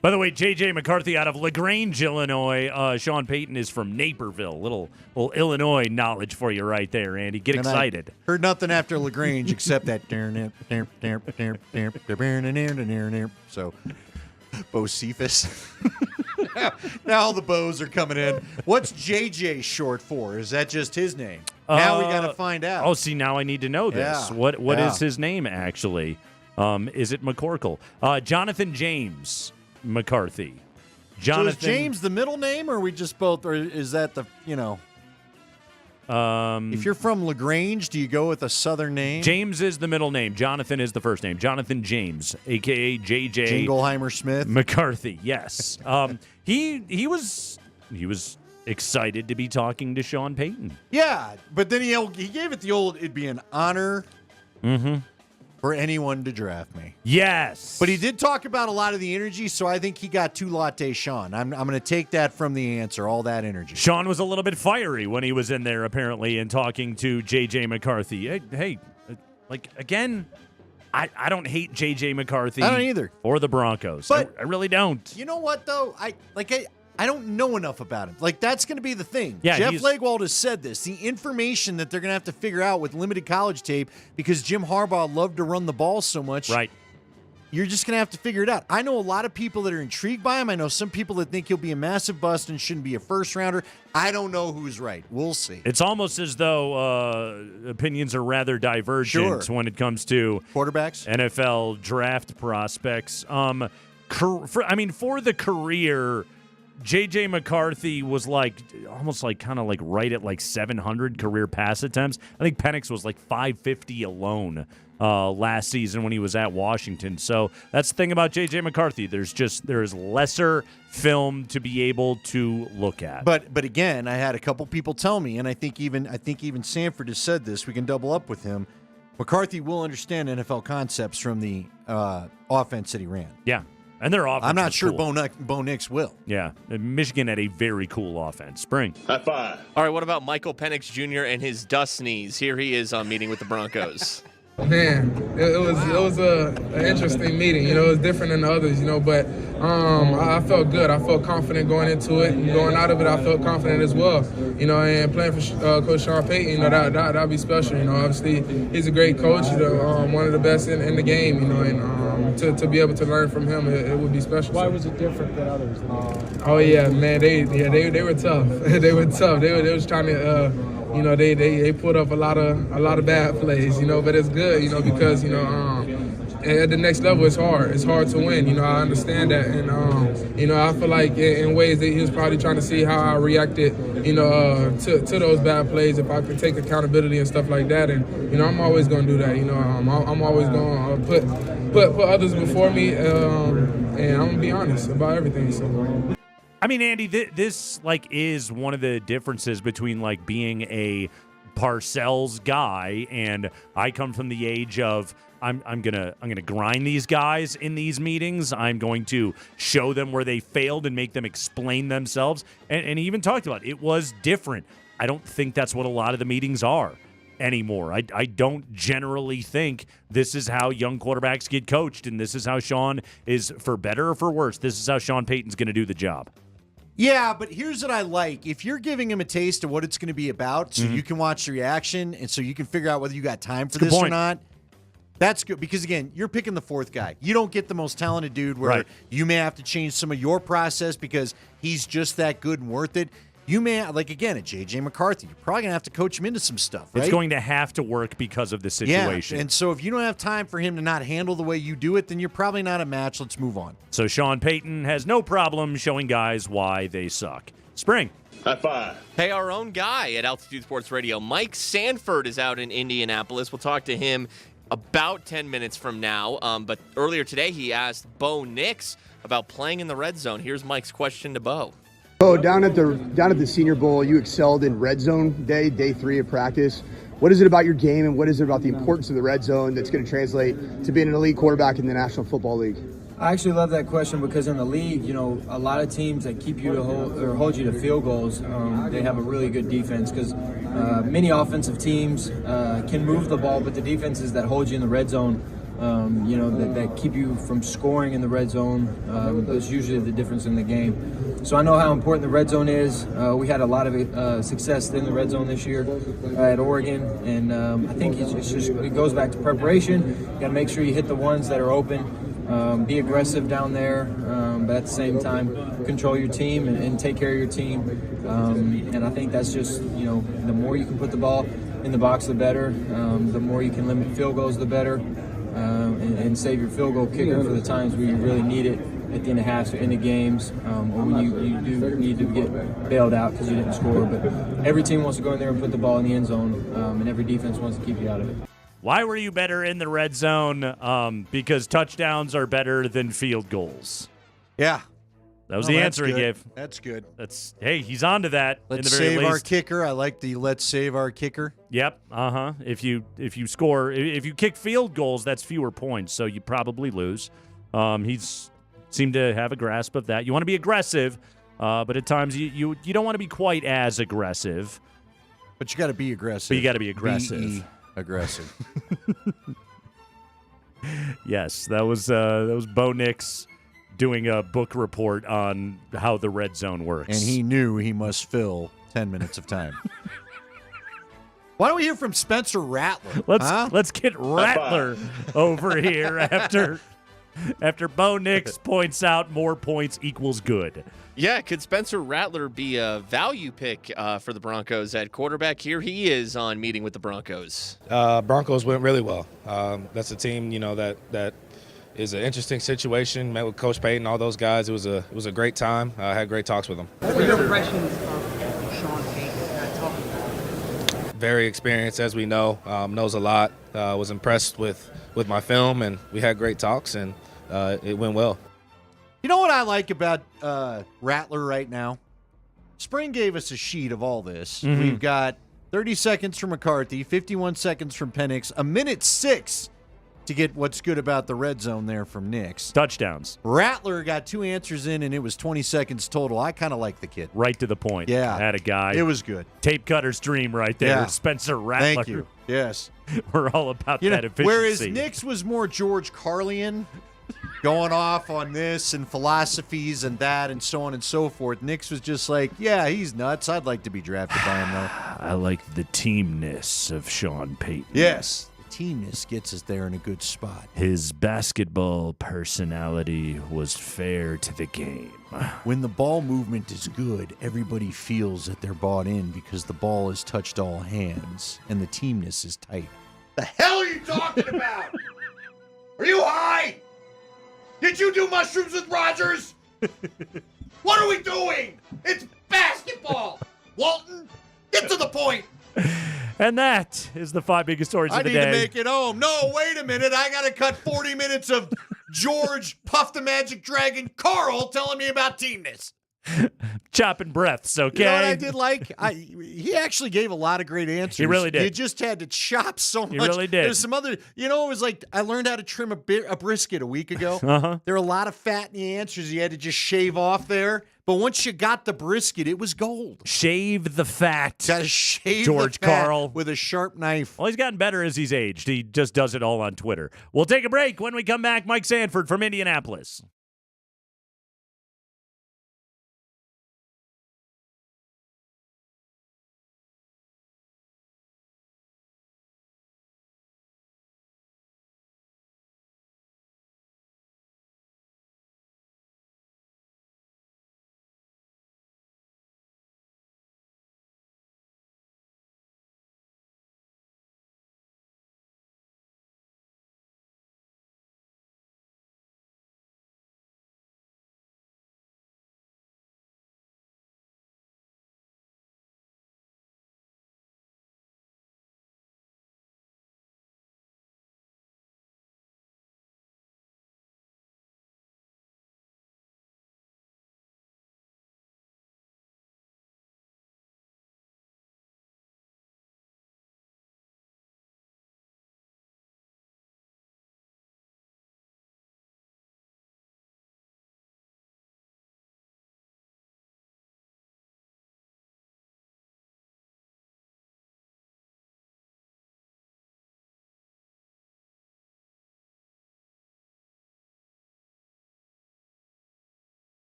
By the way, J.J. McCarthy out of LaGrange, Illinois. Sean Payton is from Naperville. Little Illinois knowledge for you right there, Andy. Get excited. I heard nothing after LaGrange except that. So, Bo Cephas. Now all the Bo's are coming in. What's J.J. short for? Is that just his name? Now we got to find out. Oh, see, now I need to know this. Yeah. What is his name, actually? Is it McCorkle? Jonathan James McCarthy. Jonathan. So is James the middle name, or are we just both, or is that the, if you're from LaGrange, do you go with a southern name? James is the middle name. Jonathan is the first name. Jonathan James, a.k.a. J.J. Jingleheimer Smith. McCarthy, yes. He was excited to be talking to Sean Payton. Yeah, but then he gave it the old, it'd be an honor for anyone to draft me. Yes. But he did talk about a lot of the energy, so I think he got too latte Sean. I'm going to take that from the answer, all that energy. Sean was a little bit fiery when he was in there, apparently, and talking to J.J. McCarthy. Hey, again, I don't hate J.J. McCarthy. I don't either. Or the Broncos. But I really don't. You know what, though? I don't know enough about him. That's going to be the thing. Yeah, Jeff Legwold has said this. The information that they're going to have to figure out with limited college tape, because Jim Harbaugh loved to run the ball so much. Right. You're just going to have to figure it out. I know a lot of people that are intrigued by him. I know some people that think he'll be a massive bust and shouldn't be a first-rounder. I don't know who's right. We'll see. It's almost as though opinions are rather divergent when it comes to quarterbacks, NFL draft prospects. For the career, J.J. McCarthy was almost kind of right at 700 career pass attempts. I think Penix was 550 alone last season when he was at Washington. So that's the thing about J.J. McCarthy. There is lesser film to be able to look at. But again, I had a couple people tell me, and I think even Sanford has said this. We can double up with him. McCarthy will understand NFL concepts from the offense that he ran. Yeah. And their offense. I'm not sure cool. Bo Nix will. Yeah. Michigan had a very cool offense. Spring. High five. All right, what about Michael Penix Jr. and his dust knees? Here he is on meeting with the Broncos. Man, it was an interesting meeting. It was different than the others, but I felt good. I felt confident going into it. And going out of it, I felt confident as well. And playing for Coach Sean Payton, that'd be special. Obviously he's a great coach, one of the best in the game. And to be able to learn from him, it would be special. Why was it different than others? Oh yeah, man, they were tough. They were tough. They was trying to. They put up a lot of bad plays, but it's good, because at the next level, it's hard. It's hard to win. You know, I understand that, and you know, I feel like in ways that he was probably trying to see how I reacted, you know, to those bad plays, if I could take accountability and stuff like that. And you know, I'm always going to do that. You know, I'm always going to put others before me, and I'm gonna be honest about everything. So. I mean, Andy, this like is one of the differences between like being a Parcells guy and I come from the age of I'm gonna grind these guys in these meetings. I'm going to show them where they failed and make them explain themselves. And he even talked about it was different. I don't think that's what a lot of the meetings are anymore. I don't generally think this is how young quarterbacks get coached, and this is how Sean is, for better or for worse, this is how Sean Payton's going to do the job. Yeah, but here's what I like. If you're giving him a taste of what it's going to be about so you can watch the reaction and so you can figure out whether you got time for this or not, that's good. Because, again, you're picking the fourth guy. You don't get the most talented dude where you may have to change some of your process because he's just that good and worth it. You may, like, again, at J.J. McCarthy, you're probably going to have to coach him into some stuff, right? It's going to have to work because of the situation. Yeah, and so if you don't have time for him to not handle the way you do it, then you're probably not a match. Let's move on. So Sean Payton has no problem showing guys why they suck. Spring. High five. Hey, our own guy at Altitude Sports Radio, Mike Sanford, is out in Indianapolis. We'll talk to him about 10 minutes from now. But earlier today, he asked Bo Nix about playing in the red zone. Here's Mike's question to Bo. Oh, down at the Senior Bowl, you excelled in red zone day 3 of practice. What is it about your game and what is it about the importance of the red zone that's going to translate to being an elite quarterback in the National Football League? I actually love that question because in the league, you know, a lot of teams that keep you to hold you to field goals, they have a really good defense because many offensive teams can move the ball, but the defenses that hold you in the red zone, you know, that keep you from scoring in the red zone, that's usually the difference in the game. So I know how important the red zone is. We had a lot of success in the red zone this year at Oregon, and I think it goes back to preparation. You got to make sure you hit the ones that are open, be aggressive down there, but at the same time control your team and take care of your team. And I think that's just, you know, the more you can put the ball in the box, the better. The more you can limit field goals, the better. And save your field goal kicker for the times where you really need it at the end of halves or end of games, or when you do need to get bailed out because you didn't score. But every team wants to go in there and put the ball in the end zone, and every defense wants to keep you out of it. Why were you better in the red zone? Because touchdowns are better than field goals. Yeah. That was the answer he gave. That's good. Hey, he's on to that. Let's in the very save our least. kicker. I like the let's save our kicker. Yep. If you kick field goals, that's fewer points, so you probably lose. He's seemed to have a grasp of that. You want to be aggressive, but at times you don't want to be quite as aggressive. But you got to be aggressive. But you got to be aggressive. B-E, aggressive. Yes, that was Bo Nix doing a book report on how the red zone works. And he knew he must fill 10 minutes of time. Why don't we hear from Spencer Rattler? Let's get Rattler over here after Bo Nix points out more points equals good. Yeah, could Spencer Rattler be a value pick for the Broncos at quarterback? Here he is on Meeting with the Broncos. Broncos went really well. That's a team, you know, that is an interesting situation. Met with Coach Payton, all those guys. It was a great time. I had great talks with them. What were your impressions of Sean Payton talking about? Very experienced, as we know, knows a lot. Was impressed with my film, and we had great talks, and it went well. You know what I like about Rattler right now? Spring gave us a sheet of all this. Mm-hmm. We've got 30 seconds from McCarthy, 51 seconds from Penix, a minute 6 to get what's good about the red zone there from Nix. Touchdowns. Rattler got 2 answers in, and it was 20 seconds total. I kind of like the kid. Right to the point. Yeah. Had a guy. It was good. Tape cutter's dream right there. Yeah. Spencer Rattler. Thank you. Yes. We're all about that efficiency. Whereas Nix was more George Carlian, going off on this and philosophies and that and so on and so forth. Nix was just like, yeah, he's nuts. I'd like to be drafted by him, though. I like the teamness of Sean Payton. Yes. Teamness gets us there in a good spot. His basketball personality was fair to the game. When the ball movement is good, everybody feels that they're bought in because the ball has touched all hands and the teamness is tight. The hell are you talking about? Are you high? Did you do mushrooms with Rogers? What are we doing? It's basketball. Walton, get to the point. And that is the 5 biggest stories of the day. I need to make it home. No, wait a minute. I got to cut 40 minutes of George, Puff the Magic Dragon, Carl telling me about teamness. Chopping breaths, okay? You know what I did like? He actually gave a lot of great answers. He really did. You just had to chop so much. He really did. There's some other, it was like I learned how to trim a brisket a week ago. Uh-huh. There were a lot of fat in the answers you had to just shave off there. But once you got the brisket, it was gold. Shave the fat. Gotta shave George the fat Carl with a sharp knife. Well, he's gotten better as he's aged. He just does it all on Twitter. We'll take a break. When we come back, Mike Sanford from Indianapolis.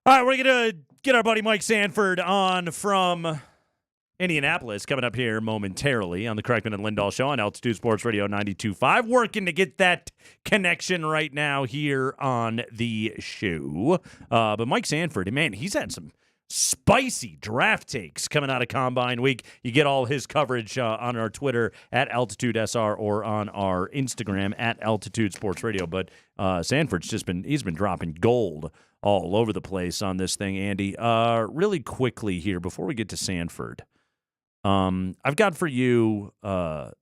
All right, we're going to get our buddy Mike Sanford on from Indianapolis coming up here momentarily on the Kreckman and Lindahl Show on Altitude Sports Radio 92.5. Working to get that connection right now here on the show. But Mike Sanford, man, he's had some spicy draft takes coming out of Combine Week. You get all his coverage on our Twitter at AltitudeSR or on our Instagram at Altitude Sports Radio. But Sanford's he's been dropping gold all over the place on this thing, Andy. Really quickly here, before we get to Sanford, I've got for you, our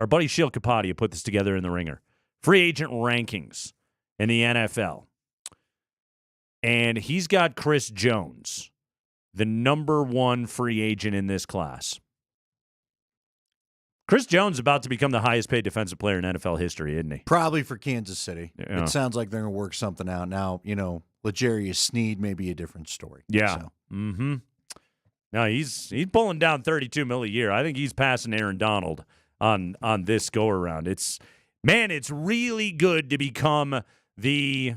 buddy Sheil Kapadia put this together in the Ringer. Free agent rankings in the NFL. And he's got Chris Jones, the number one free agent in this class. Chris Jones is about to become the highest paid defensive player in NFL history, isn't he? Probably for Kansas City. Yeah. It sounds like they're going to work something out. Now, L'Jarius Sneed may be a different story. Yeah. So. Mm-hmm. No, he's pulling down $32 million a year. I think he's passing Aaron Donald on this go-around. It's really good to become the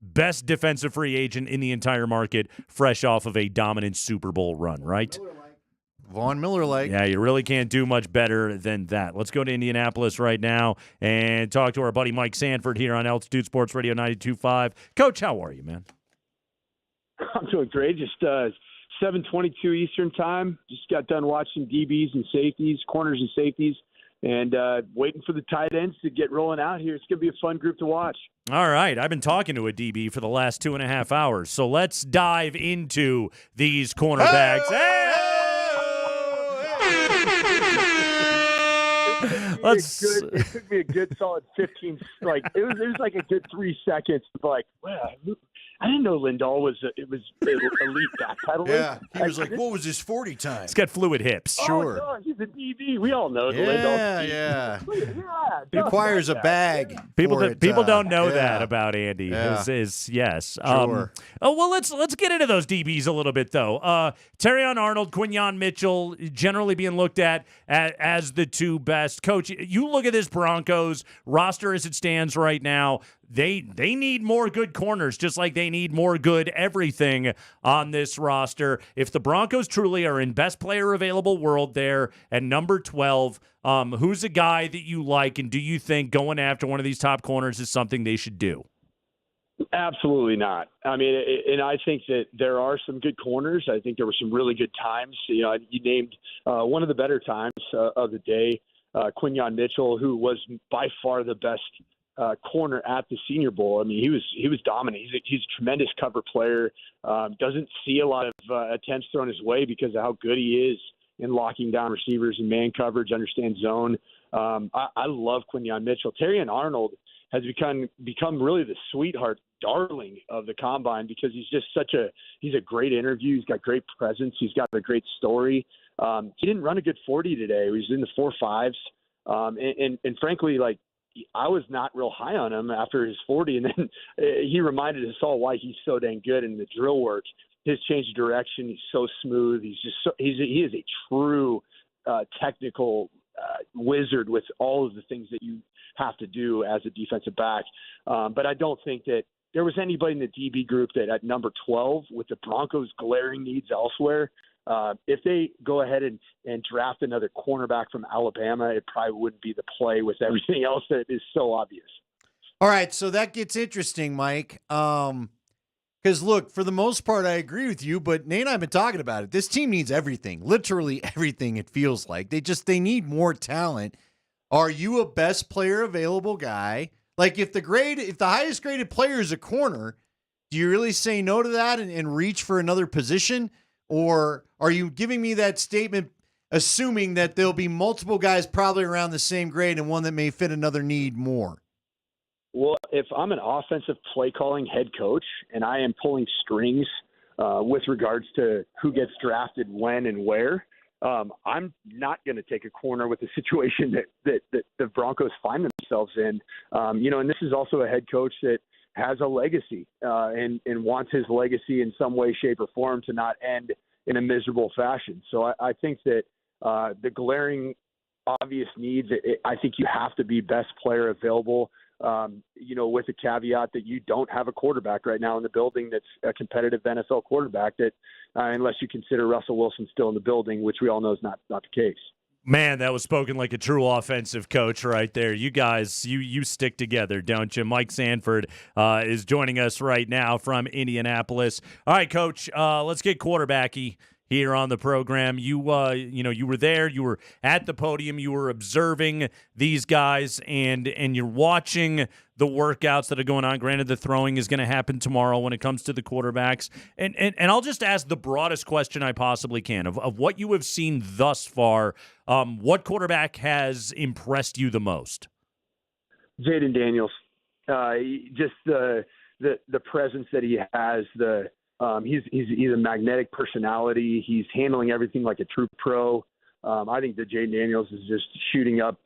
best defensive free agent in the entire market, fresh off of a dominant Super Bowl run, right? Von Miller-like. Yeah, you really can't do much better than that. Let's go to Indianapolis right now and talk to our buddy Mike Sanford here on Altitude Sports Radio 92.5. Coach, how are you, man? I'm doing great. Just 7:22 Eastern time. Just got done watching DBs and safeties, corners and safeties, and waiting for the tight ends to get rolling out here. It's going to be a fun group to watch. All right. I've been talking to a DB for the last 2.5 hours, so let's dive into these cornerbacks. It took me a good solid 15. It was like a good 3 seconds. Like, wow, I didn't know Lindahl was elite backpedaler. Yeah, he was like, what was his 40 time? He's got fluid hips. Sure. Oh, no, he's a DB. We all know Lindahl. Yeah. He requires a bag. People don't know that about Andy. Yeah. Yes. Sure. Well, let's get into those DBs a little bit though. Terrion Arnold, Quinyon Mitchell, generally being looked at as the two best. Coach, you look at this Broncos roster as it stands right now. They need more good corners, just like they need more good everything on this roster. If the Broncos truly are in best player available world there at number 12, who's a guy that you like, and do you think going after one of these top corners is something they should do? Absolutely not. I mean, and I think that there are some good corners. I think there were some really good times. You named one of the better times of the day, Quinyon Mitchell, who was by far the best corner at the Senior Bowl. I mean, he was dominant. He's a tremendous cover player. Doesn't see a lot of attempts thrown his way because of how good he is in locking down receivers and man coverage, understand zone. I love Quinyon Mitchell. Terrion Arnold has become really the sweetheart darling of the Combine because he's just he's a great interview. He's got great presence. He's got a great story. He didn't run a good 40 today. He was in the 4.5s. And frankly, I was not real high on him after his 40, and then he reminded us all why he's so dang good in the drill work. His change of direction, he's so smooth. He is a true technical wizard with all of the things that you have to do as a defensive back. But I don't think that there was anybody in the DB group that at number 12, with the Broncos' glaring needs elsewhere, if they go ahead and draft another cornerback from Alabama, it probably wouldn't be the play with everything else that is so obvious. All right, so that gets interesting, Mike. Because, look, for the most part, I agree with you, but Nate and I have been talking about it. This team needs everything, literally everything, it feels like. They need more talent. Are you a best player available guy? Like, if the highest graded player is a corner, do you really say no to that and reach for another position? Or are you giving me that statement assuming that there'll be multiple guys probably around the same grade and one that may fit another need more? Well, if I'm an offensive play-calling head coach and I am pulling strings with regards to who gets drafted when and where, I'm not going to take a corner with the situation that the Broncos find themselves in. And this is also a head coach that has a legacy and wants his legacy in some way, shape, or form to not end in a miserable fashion. So I think that the glaring obvious needs, I think you have to be best player available with the caveat that you don't have a quarterback right now in the building that's a competitive NFL quarterback that, unless you consider Russell Wilson still in the building, which we all know is not the case. Man, that was spoken like a true offensive coach right there. You guys, you stick together, don't you? Mike Sanford is joining us right now from Indianapolis. All right, Coach, let's get quarterbacky here on the program. You were there. You were at the podium. You were observing these guys, and you're watching the workouts that are going on. Granted, the throwing is going to happen tomorrow when it comes to the quarterbacks. And I'll just ask the broadest question I possibly can of what you have seen thus far. What quarterback has impressed you the most? Jayden Daniels. Just the presence that he has. He's a magnetic personality. He's handling everything like a true pro. I think that Jayden Daniels is just shooting up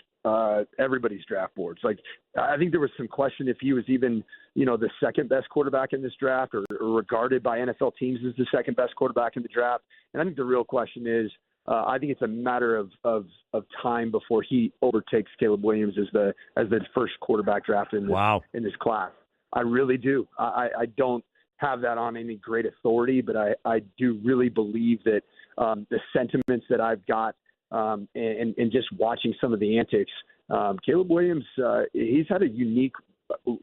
everybody's draft boards. Like, I think there was some question if he was even, the second best quarterback in this draft or regarded by NFL teams as the second best quarterback in the draft. And I think the real question is, I think it's a matter of time before he overtakes Caleb Williams as the first quarterback drafted in this class. I really do. I don't have that on any great authority, but I do really believe that the sentiments that I've got and just watching some of the antics, Caleb Williams, he's had a unique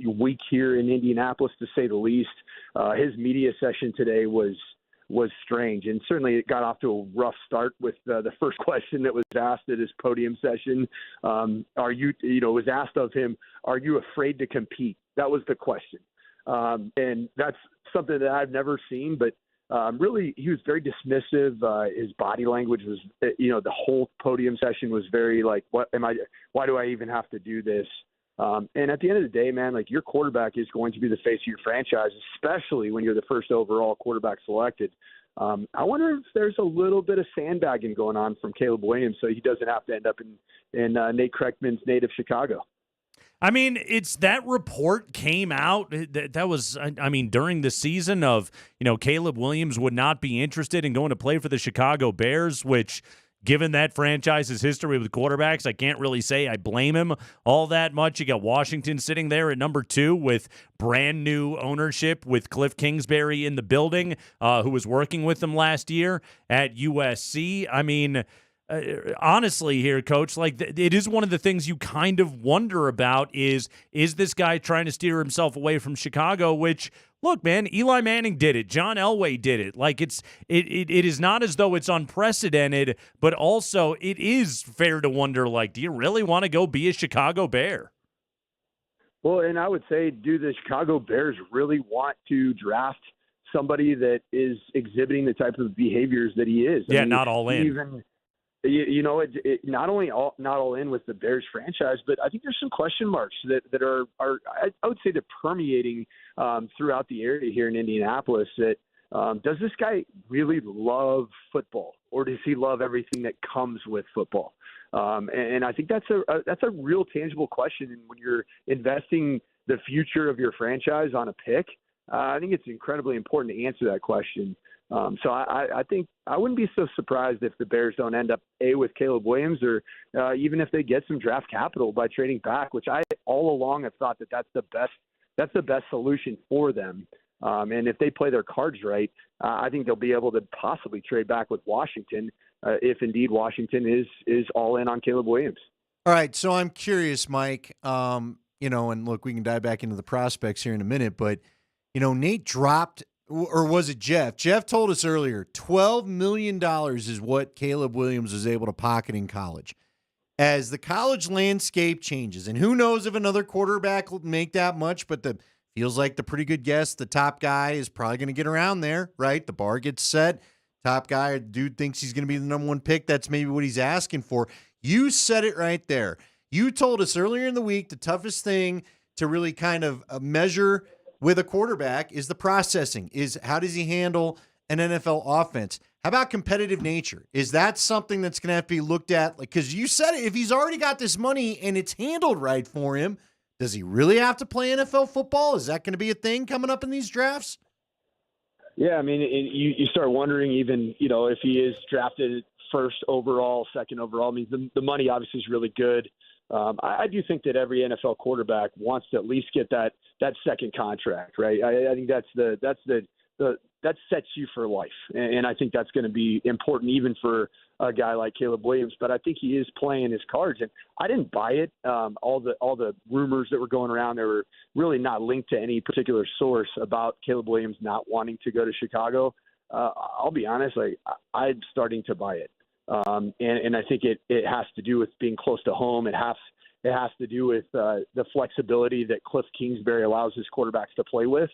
week here in Indianapolis, to say the least. His media session today was strange, and certainly it got off to a rough start with the first question that was asked at his podium session. Was asked of him, "Are you afraid to compete?" That was the question. And that's something that I've never seen, but really he was very dismissive. His body language was, the whole podium session was very like, why do I even have to do this? And at the end of the day, man, like, your quarterback is going to be the face of your franchise, especially when you're the first overall quarterback selected. I wonder if there's a little bit of sandbagging going on from Caleb Williams so he doesn't have to end up in Nate Kreckman's native Chicago. I mean, it's that report came out that was, during the season of, Caleb Williams would not be interested in going to play for the Chicago Bears, which, given that franchise's history with quarterbacks, I can't really say I blame him all that much. You got Washington sitting there at number 2 with brand new ownership with Cliff Kingsbury in the building, who was working with them last year at USC. I mean, honestly here, Coach, like, it is one of the things you kind of wonder about is this guy trying to steer himself away from Chicago, which, look, man, Eli Manning did it. John Elway did it. Like, it is not as though it's unprecedented, but also it is fair to wonder, like, do you really want to go be a Chicago Bear? Well, and I would say, do the Chicago Bears really want to draft somebody that is exhibiting the type of behaviors that he is? Yeah, not all in. Not only not all in with the Bears franchise, but I think there's some question marks that are I would say they're permeating throughout the area here in Indianapolis. That does this guy really love football, or does he love everything that comes with football? And I think that's a real tangible question. And when you're investing the future of your franchise on a pick, I think it's incredibly important to answer that question. So I think I wouldn't be so surprised if the Bears don't end up with Caleb Williams, or even if they get some draft capital by trading back, which I all along have thought that's the best solution for them. And if they play their cards right, I think they'll be able to possibly trade back with Washington if indeed Washington is all in on Caleb Williams. All right, so I'm curious, Mike. And look, we can dive back into the prospects here in a minute, but Nate dropped. Or was it Jeff? Jeff told us earlier, $12 million is what Caleb Williams was able to pocket in college. As the college landscape changes, and who knows if another quarterback will make that much, but feels like the pretty good guess, the top guy is probably going to get around there, right? The bar gets set. Top guy, dude thinks he's going to be the number 1 pick. That's maybe what he's asking for. You said it right there. You told us earlier in the week the toughest thing to really kind of measure with a quarterback is the processing, is how does he handle an NFL offense? How about competitive nature? Is that something that's going to have to be looked at? Like, because you said it, if he's already got this money and it's handled right for him, does he really have to play NFL football? Is that going to be a thing coming up in these drafts? Yeah, I mean, you start wondering even, if he is drafted first overall, second overall. I mean, the money obviously is really good. I do think that every NFL quarterback wants to at least get that second contract, right? I think that sets you for life, and I think that's going to be important even for a guy like Caleb Williams. But I think he is playing his cards, and I didn't buy it. All the rumors that were going around, they were really not linked to any particular source about Caleb Williams not wanting to go to Chicago. I'll be honest, I'm starting to buy it. And I think it has to do with being close to home. It has to do with the flexibility that Cliff Kingsbury allows his quarterbacks to play with.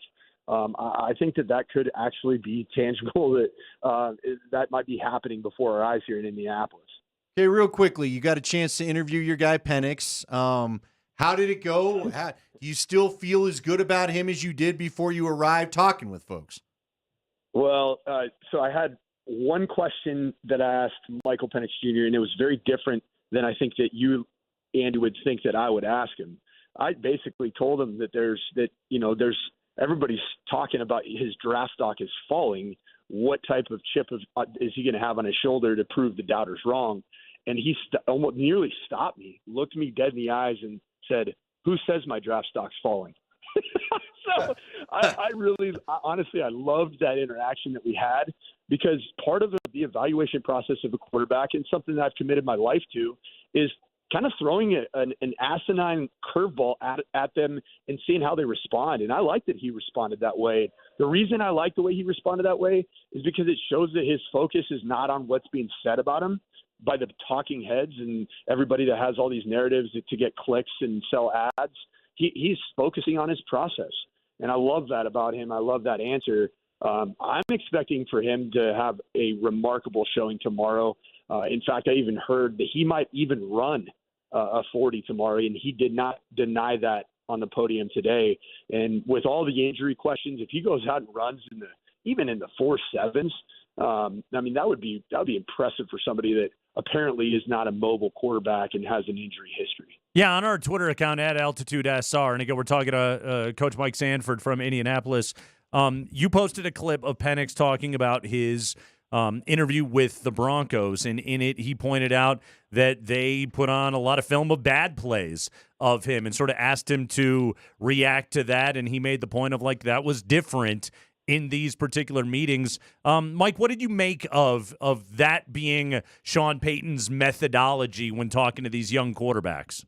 I think that could actually be tangible, that might be happening before our eyes here in Indianapolis. Okay, real quickly, you got a chance to interview your guy Penix. How did it go? Do you still feel as good about him as you did before you arrived talking with folks? Well, so I had one question that I asked Michael Penix Jr., and it was very different than I think that you, Andy, would think that I would ask him. I basically told him that there's everybody's talking about his draft stock is falling. What type of chip is he going to have on his shoulder to prove the doubters wrong? And he almost nearly stopped me, looked me dead in the eyes, and said, "Who says my draft stock's falling?" So I honestly, I loved that interaction that we had, because part of the evaluation process of a quarterback, and something that I've committed my life to, is kind of throwing an asinine curveball at them and seeing how they respond. And I like that he responded that way. The reason I like the way he responded that way is because it shows that his focus is not on what's being said about him by the talking heads and everybody that has all these narratives to get clicks and sell ads. He's focusing on his process. And I love that about him. I love that answer. I'm expecting for him to have a remarkable showing tomorrow. In fact, I even heard that he might even run a 40 tomorrow, and he did not deny that on the podium today. And with all the injury questions, if he goes out and runs even in the 4.7s, I mean, that would be impressive for somebody that apparently is not a mobile quarterback and has an injury history. Yeah, on our Twitter account at AltitudeSR, and again, we're talking to Coach Mike Sanford from Indianapolis. You posted a clip of Penix talking about his interview with the Broncos, and in it he pointed out that they put on a lot of film of bad plays of him and sort of asked him to react to that, and he made the point of that was different in these particular meetings. Mike, what did you make of that being Sean Payton's methodology when talking to these young quarterbacks?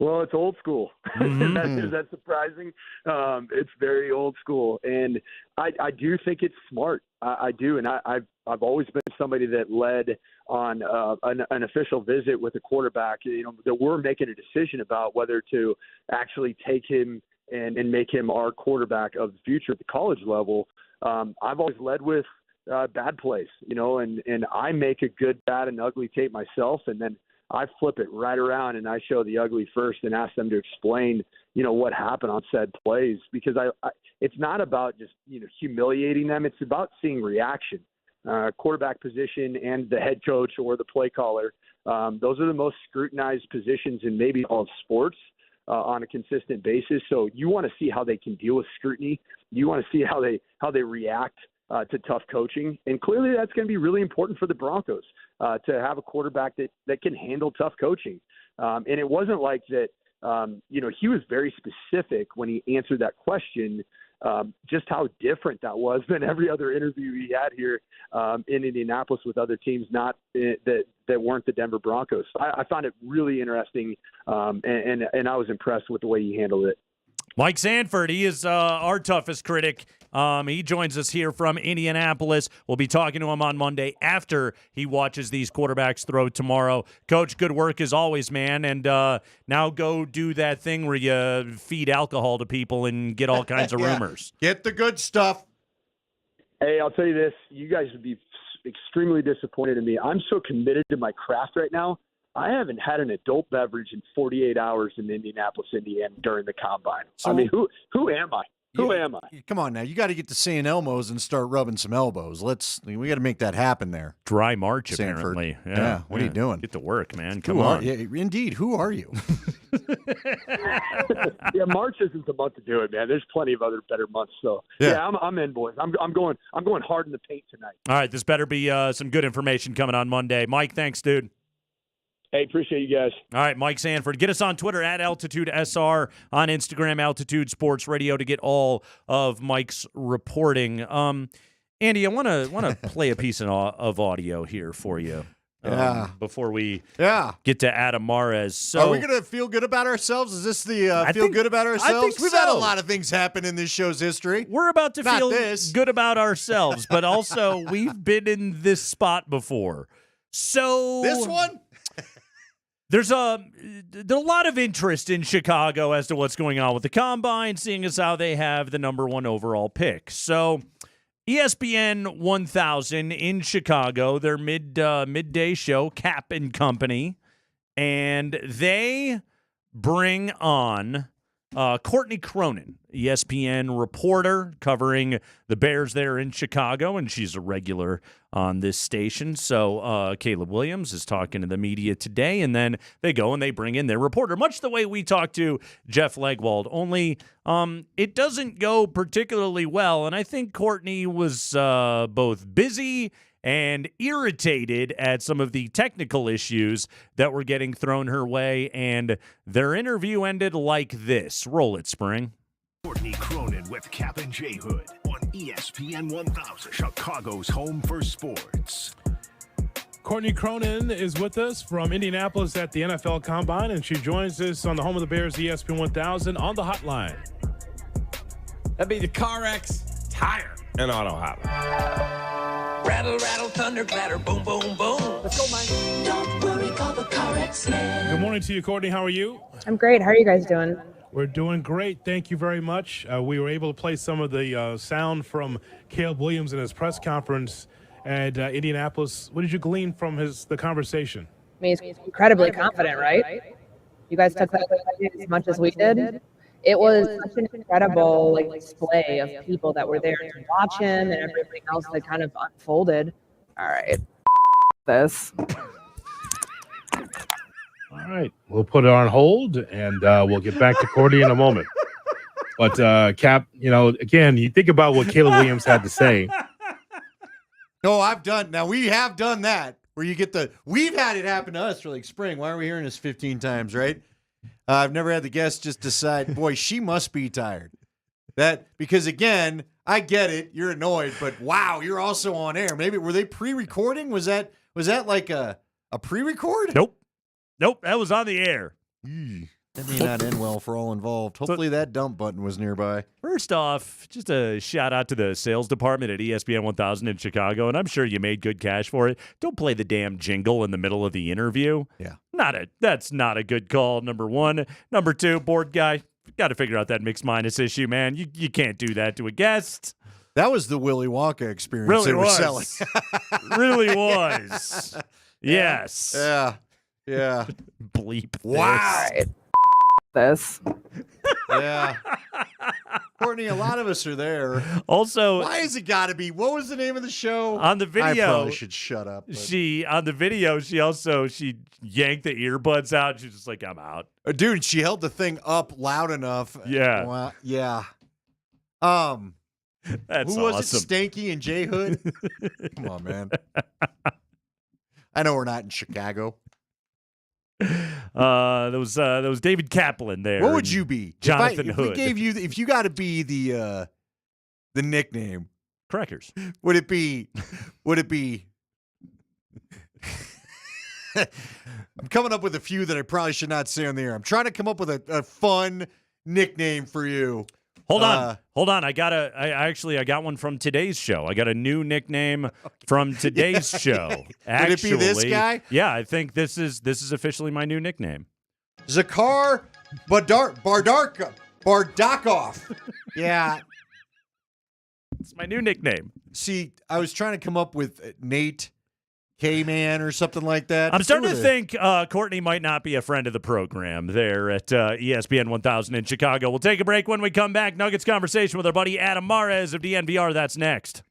Well, it's old school. Mm-hmm. That's surprising. It's very old school, and I do think it's smart. I do, and I've always been somebody that led on an official visit with a quarterback. That we're making a decision about whether to actually take him and make him our quarterback of the future at the college level. I've always led with bad plays, and I make a good, bad, and ugly tape myself, and then I flip it right around and I show the ugly first and ask them to explain, what happened on said plays, because it's not about just, humiliating them. It's about seeing reaction. Quarterback position and the head coach or the play caller. Those are the most scrutinized positions in maybe all of sports on a consistent basis. So you want to see how they can deal with scrutiny. You want to see how they react to tough coaching. And clearly that's going to be really important for the Broncos to have a quarterback that can handle tough coaching. And it wasn't like that, he was very specific when he answered that question, just how different that was than every other interview he had here in Indianapolis with other teams that weren't the Denver Broncos. I found it really interesting, and I was impressed with the way he handled it. Mike Sanford, he is our toughest critic. He joins us here from Indianapolis. We'll be talking to him on Monday after he watches these quarterbacks throw tomorrow. Coach, good work as always, man. And now go do that thing where you feed alcohol to people and get all kinds of rumors. Get the good stuff. Hey, I'll tell you this. You guys would be extremely disappointed in me. I'm so committed to my craft right now. I haven't had an adult beverage in 48 hours in Indianapolis, Indiana during the combine. So, I mean, who am I? Who am I? Come on now. You got to get to St. Elmo's and start rubbing some elbows. We got to make that happen there. Dry March, Sanford. apparently. Yeah. What are you doing? Get to work, man. Come on. Indeed. Who are you? Yeah, March isn't the month to do it, man. There's plenty of other better months. So I'm in, boys. I'm going hard in the paint tonight. All right. This better be some good information coming on Monday. Mike, thanks, dude. Hey, appreciate you guys. All right, Mike Sanford. Get us on Twitter at AltitudeSR, on Instagram, Altitude Sports Radio, to get all of Mike's reporting. Andy, I want to play a piece of audio here for you. Before we get to Adam Mares. So, are we going to feel good about ourselves? Is this the feel good about ourselves? I think We've had a lot of things happen in this show's history. We're about to Not feel this. good about ourselves, but also we've been in this spot before. So This one? There's a lot of interest in Chicago as to what's going on with the Combine, seeing as how they have the number 1 overall pick. So ESPN 1000 in Chicago, their midday show, Cap and Company, and they bring on Courtney Cronin, ESPN reporter covering the Bears there in Chicago, and she's a regular on this station. So Caleb Williams is talking to the media today, and then they go and they bring in their reporter, much the way we talked to Jeff Legwold, only it doesn't go particularly well, and I think Courtney was both busy and irritated at some of the technical issues that were getting thrown her way, and their interview ended like this. Roll it, Spring. Courtney Cronin with Cap and J Hood on ESPN 1000, Chicago's home for sports. Courtney Cronin is with us from Indianapolis at the NFL Combine, and she joins us on the home of the Bears, ESPN 1000, on the hotline. That'd be the CarX tire and auto hotline. Rattle, rattle, thunder, clatter, boom, boom, boom. Let's go, Mike. Don't worry, call the CarX man. Good morning to you, Courtney. How are you? I'm great. How are you guys doing? We're doing great. Thank you very much. We were able to play some of the sound from Caleb Williams in his press conference at Indianapolis. What did you glean from the conversation? I mean, he's incredibly confident, right? You guys took that as much as we did. It was such an incredible display of people that were there to watch him and everything else that kind of unfolded. All right. This. All right. We'll put it on hold, and we'll get back to Courtney in a moment. But, Cap, again, you think about what Caleb Williams had to say. No, we have done that, where you get we've had it happen to us for Spring. Why are we hearing this 15 times, right? I've never had the guests just decide, boy, she must be tired. Because again, I get it, you're annoyed, but wow, you're also on air. Maybe were they pre-recording? Was that like a pre-record? Nope, that was on the air. That may not end well for all involved. Hopefully that dump button was nearby. First off, just a shout out to the sales department at ESPN 1000 in Chicago, and I'm sure you made good cash for it. Don't play the damn jingle in the middle of the interview. Yeah. That's not a good call, number one. Number two, board guy, got to figure out that mix minus issue, man. You can't do that to a guest. That was the Willy Wonka experience really they were selling. Really was. Yes. Yeah. Bleep this. Wow. This. Yeah. Courtney, a lot of us are there. Also, why has it got to be? What was the name of the show? On the video, I probably should shut up. But. She yanked the earbuds out. She's just like, I'm out. Dude, she held the thing up loud enough. Yeah. Well, yeah. That's who was awesome. it? Stanky and J Hood? Come on, man. I know we're not in Chicago. There was David Kaplan there. What would you be? Jonathan if Hood. We gave you, if you got to be the nickname, Crackers. Would it be? I'm coming up with a few that I probably should not say on the air. I'm trying to come up with a fun nickname for you. Hold on. I got one from today's show. I got a new nickname from today's show. Actually, Would it be this guy? Yeah, I think this is officially my new nickname. Zakar Bardakov. Yeah. It's my new nickname. See, I was trying to come up with Nate K-Man or something like that. I'm starting to think Courtney might not be a friend of the program there at ESPN 1000 in Chicago. We'll take a break. When we come back, Nuggets conversation with our buddy Adam Mares of DNVR. That's next.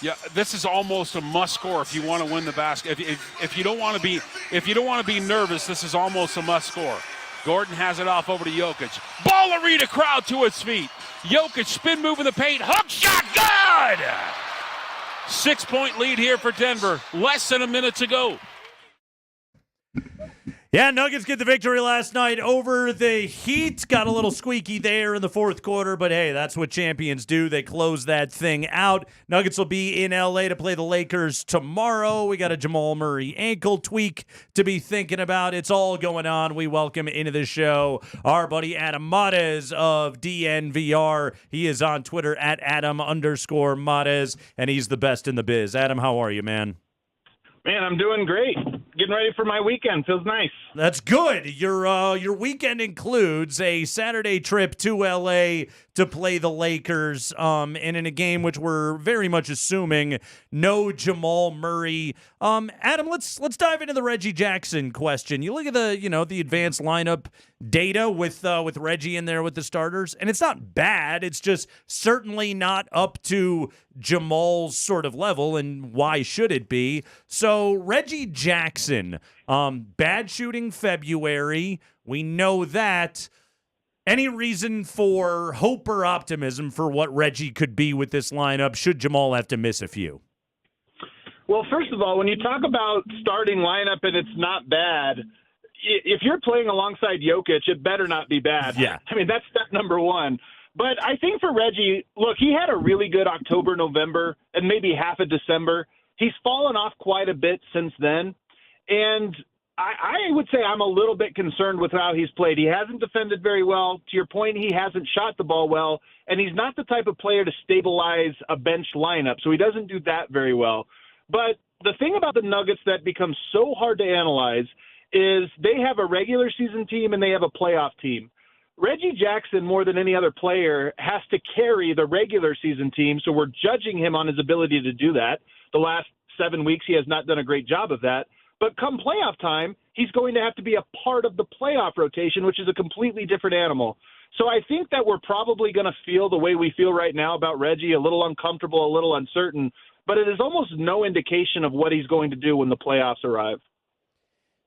Yeah, this is almost a must score if you want to win the basket. If you don't want to be nervous, this is almost a must score. Gordon has it off over to Jokic. Ball arena crowd to its feet. Jokic spin move in the paint. Hook shot, good! 6-point lead here for Denver. Less than a minute to go. Yeah, Nuggets get the victory last night over the Heat. Got a little squeaky there in the fourth quarter, but hey, that's what champions do. They close that thing out. Nuggets will be in L.A. to play the Lakers tomorrow. We got a Jamal Murray ankle tweak to be thinking about. It's all going on. We welcome into the show our buddy Adam Mares of DNVR. He is on Twitter at Adam_Mares, and he's the best in the biz. Adam, how are you, man? Man, I'm doing great. Getting ready for my weekend. Feels nice. That's good. Your weekend includes a Saturday trip to L.A. to play the Lakers, and in a game which we're very much assuming no Jamal Murray. Adam, let's dive into the Reggie Jackson question. You look at the advanced lineup data with Reggie in there with the starters, and it's not bad. It's just certainly not up to Jamal's sort of level, and why should it be? So Reggie Jackson, bad shooting February. We know that. Any reason for hope or optimism for what Reggie could be with this lineup should Jamal have to miss a few? Well, first of all, when you talk about starting lineup and it's not bad, if you're playing alongside Jokic, it better not be bad. Yeah. I mean, that's step number one. But I think for Reggie, look, he had a really good October, November, and maybe half of December. He's fallen off quite a bit since then. And I would say I'm a little bit concerned with how he's played. He hasn't defended very well. To your point, he hasn't shot the ball well, and he's not the type of player to stabilize a bench lineup, so he doesn't do that very well. But the thing about the Nuggets that becomes so hard to analyze is they have a regular season team and they have a playoff team. Reggie Jackson, more than any other player, has to carry the regular season team, so we're judging him on his ability to do that. The last 7 weeks, he has not done a great job of that. But come playoff time, he's going to have to be a part of the playoff rotation, which is a completely different animal. So I think that we're probably going to feel the way we feel right now about Reggie, a little uncomfortable, a little uncertain, but it is almost no indication of what he's going to do when the playoffs arrive.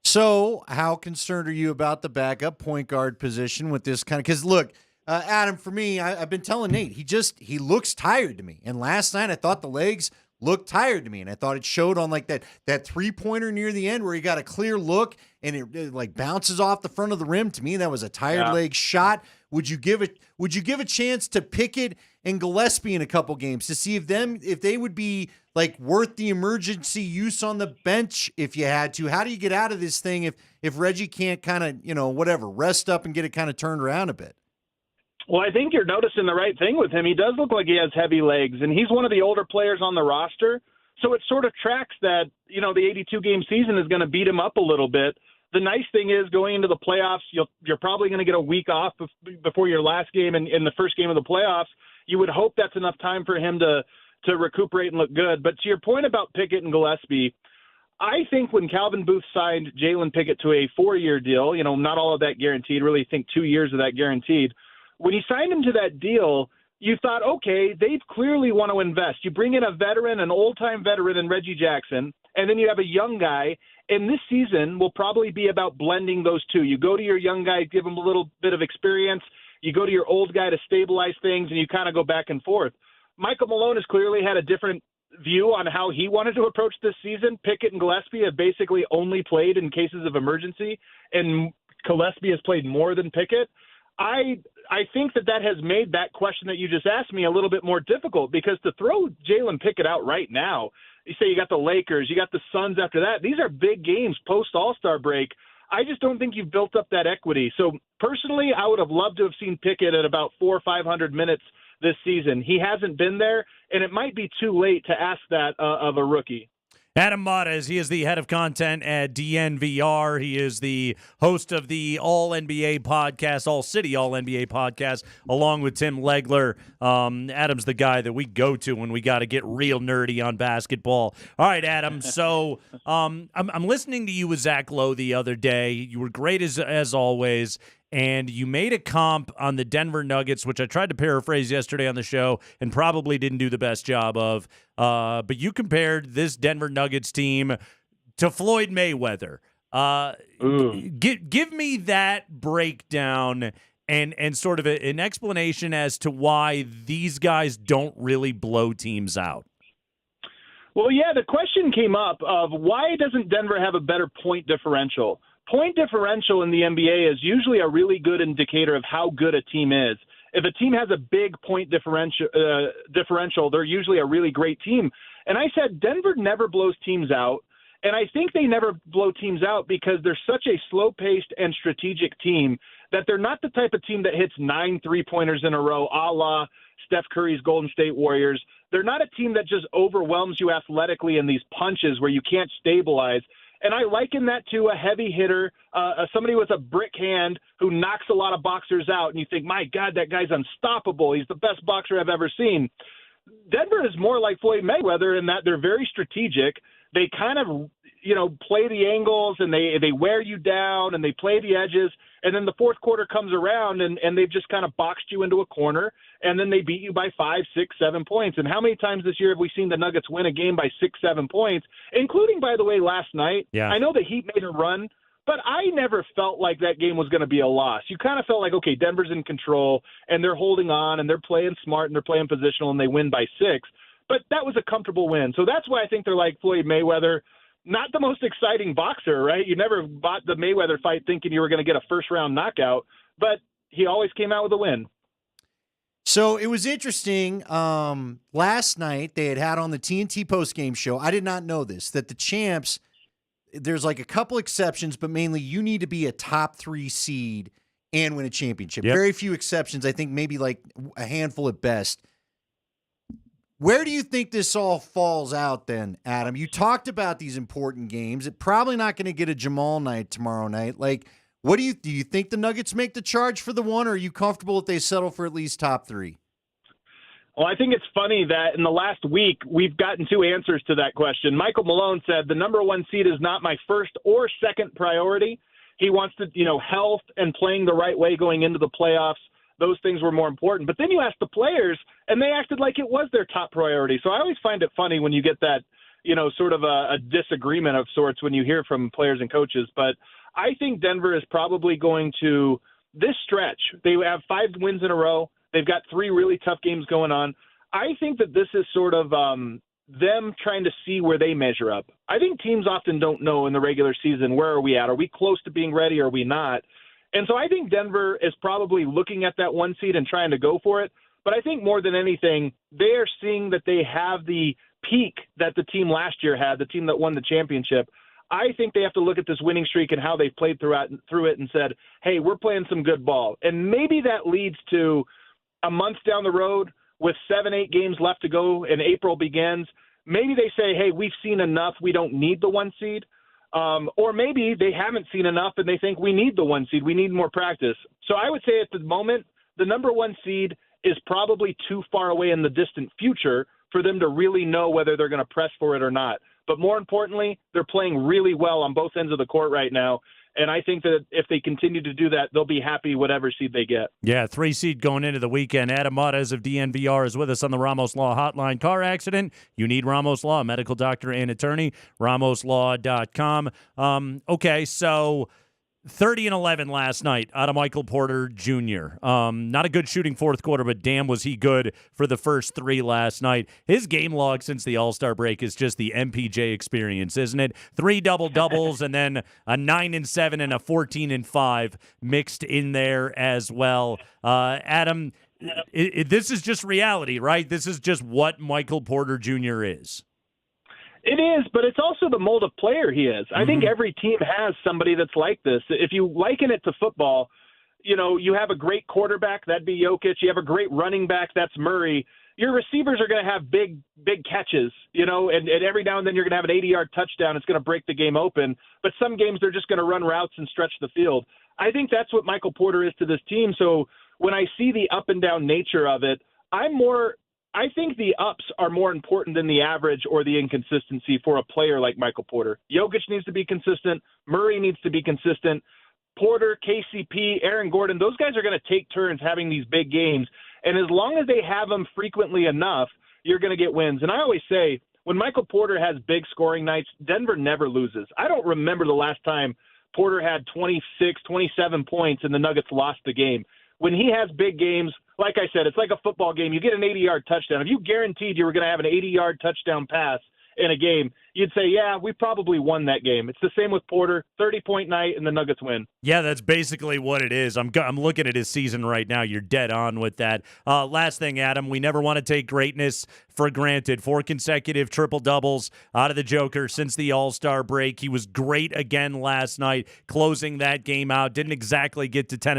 So how concerned are you about the backup point guard position with this kind of – because, look, Adam, for me, I've been telling Nate, he looks tired to me. And last night I thought the legs – looked tired to me, and I thought it showed on like that three-pointer near the end where he got a clear look and it like bounces off the front of the rim. To me, that was a tired leg shot. Would you give a chance to Pickett and Gillespie in a couple games to see if they would be like worth the emergency use on the bench if you had to? How do you get out of this thing if Reggie can't kind of rest up and get it kind of turned around a bit? Well, I think you're noticing the right thing with him. He does look like he has heavy legs, and he's one of the older players on the roster. So it sort of tracks that, the 82-game season is going to beat him up a little bit. The nice thing is going into the playoffs, you're probably going to get a week off before your last game and in the first game of the playoffs. You would hope that's enough time for him to recuperate and look good. But to your point about Pickett and Gillespie, I think when Calvin Booth signed Jalen Pickett to a 4-year deal, not all of that guaranteed, really think 2 years of that guaranteed. When you signed him to that deal, you thought, okay, they clearly want to invest. You bring in a veteran, an old-time veteran in Reggie Jackson, and then you have a young guy. And this season will probably be about blending those two. You go to your young guy, give him a little bit of experience. You go to your old guy to stabilize things, and you kind of go back and forth. Michael Malone has clearly had a different view on how he wanted to approach this season. Pickett and Gillespie have basically only played in cases of emergency, and Gillespie has played more than Pickett. I think that has made that question that you just asked me a little bit more difficult, because to throw Jalen Pickett out right now, you say you got the Lakers, you got the Suns after that. These are big games post All-Star break. I just don't think you've built up that equity. So personally, I would have loved to have seen Pickett at about 400 or 500 minutes this season. He hasn't been there, and it might be too late to ask that of a rookie. Adam Mares, he is the head of content at DNVR. He is the host of the All-NBA podcast, All-City All-NBA podcast, along with Tim Legler. Adam's the guy that we go to when we got to get real nerdy on basketball. All right, Adam, so I'm listening to you with Zach Lowe the other day. You were great as always. and you made a comp on the Denver Nuggets, which I tried to paraphrase yesterday on the show and probably didn't do the best job of. But you compared this Denver Nuggets team to Floyd Mayweather. Give me that breakdown and sort of an explanation as to why these guys don't really blow teams out. Well, yeah, the question came up of why doesn't Denver have a better point differential? Point differential in the NBA is usually a really good indicator of how good a team is. If a team has a big point differential, they're usually a really great team. And I said Denver never blows teams out. And I think they never blow teams out because they're such a slow-paced and strategic team that they're not the type of team that hits 9 3-pointers in a row, a la Steph Curry's Golden State Warriors. They're not a team that just overwhelms you athletically in these punches where you can't stabilize. And I liken that to a heavy hitter, somebody with a brick hand who knocks a lot of boxers out, and you think, my God, that guy's unstoppable. He's the best boxer I've ever seen. Denver is more like Floyd Mayweather in that they're very strategic. They kind of, play the angles, and they wear you down, and they play the edges. And then the fourth quarter comes around, and they've just kind of boxed you into a corner, and then they beat you by 5, 6, 7 points. And how many times this year have we seen the Nuggets win a game by 6, 7 points, including, by the way, last night? Yeah. I know the Heat made a run, but I never felt like that game was going to be a loss. You kind of felt like, okay, Denver's in control, and they're holding on, and they're playing smart, and they're playing positional, and they win by 6. But that was a comfortable win. So that's why I think they're like Floyd Mayweather. Not the most exciting boxer, right? You never bought the Mayweather fight thinking you were going to get a first-round knockout, but he always came out with a win. So it was interesting. Last night, they had on the TNT postgame show, I did not know this, that the champs, there's like a couple exceptions, but mainly you need to be a top 3 seed and win a championship. Yep. Very few exceptions. I think maybe like a handful at best. Where do you think this all falls out then, Adam? You talked about these important games. It's probably not going to get a Jamal night tomorrow night. Like, what do you think the Nuggets make the charge for the one, or are you comfortable if they settle for at least top 3? Well, I think it's funny that in the last week, we've gotten 2 answers to that question. Michael Malone said the number 1 seed is not my first or second priority. He wants to, health and playing the right way going into the playoffs. Those things were more important. But then you ask the players, and they acted like it was their top priority. So I always find it funny when you get that, sort of a disagreement of sorts when you hear from players and coaches. But I think Denver is probably going to, this stretch, they have 5 wins in a row. They've got 3 really tough games going on. I think that this is sort of them trying to see where they measure up. I think teams often don't know in the regular season, where are we at? Are we close to being ready or are we not? And so I think Denver is probably looking at that 1 seed and trying to go for it. But I think more than anything, they are seeing that they have the peak that the team last year had, the team that won the championship. I think they have to look at this winning streak and how they've played through it and said, hey, we're playing some good ball. And maybe that leads to a month down the road with 7, 8 games left to go and April begins. Maybe they say, hey, we've seen enough. We don't need the 1 seed. Or maybe they haven't seen enough and they think we need the 1 seed. We need more practice. So I would say at the moment, the number 1 seed is probably too far away in the distant future for them to really know whether they're going to press for it or not. But more importantly, they're playing really well on both ends of the court right now. And I think that if they continue to do that, they'll be happy whatever seed they get. Yeah, 3 seed going into the weekend. Adam Mares of DNVR is with us on the Ramos Law Hotline. Car accident, you need Ramos Law, medical doctor and attorney, ramoslaw.com. Okay, so 30-11 last night out of Michael Porter Jr. Not a good shooting fourth quarter, but damn was he good for the first 3 last night. His game log since the All-Star break is just the MPJ experience, isn't it? 3 double-doubles and then a 9-7 and a 14-5 mixed in there as well. Adam, this is just reality, right? This is just what Michael Porter Jr. is. It is, but it's also the mold of player he is. I think every team has somebody that's like this. If you liken it to football, you have a great quarterback, that'd be Jokic. You have a great running back, that's Murray. Your receivers are going to have big catches, and every now and then you're going to have an 80-yard touchdown. It's going to break the game open. But some games they're just going to run routes and stretch the field. I think that's what Michael Porter is to this team. So when I see the up and down nature of it, I think the ups are more important than the average or the inconsistency for a player like Michael Porter. Jokic needs to be consistent. Murray needs to be consistent. Porter, KCP, Aaron Gordon, those guys are going to take turns having these big games. And as long as they have them frequently enough, you're going to get wins. And I always say, when Michael Porter has big scoring nights, Denver never loses. I don't remember the last time Porter had 26, 27 points and the Nuggets lost the game. When he has big games, like I said, it's like a football game. You get an 80-yard touchdown. If you guaranteed you were going to have an 80-yard touchdown pass in a game, you'd say, yeah, we probably won that game. It's the same with Porter, 30-point night, and the Nuggets win. Yeah, that's basically what it is. I'm looking at his season right now. You're dead on with that. Last thing, Adam, we never want to take greatness for granted. 4 consecutive triple-doubles out of the Joker since the All-Star break. He was great again last night, closing that game out. Didn't exactly get to Tennessee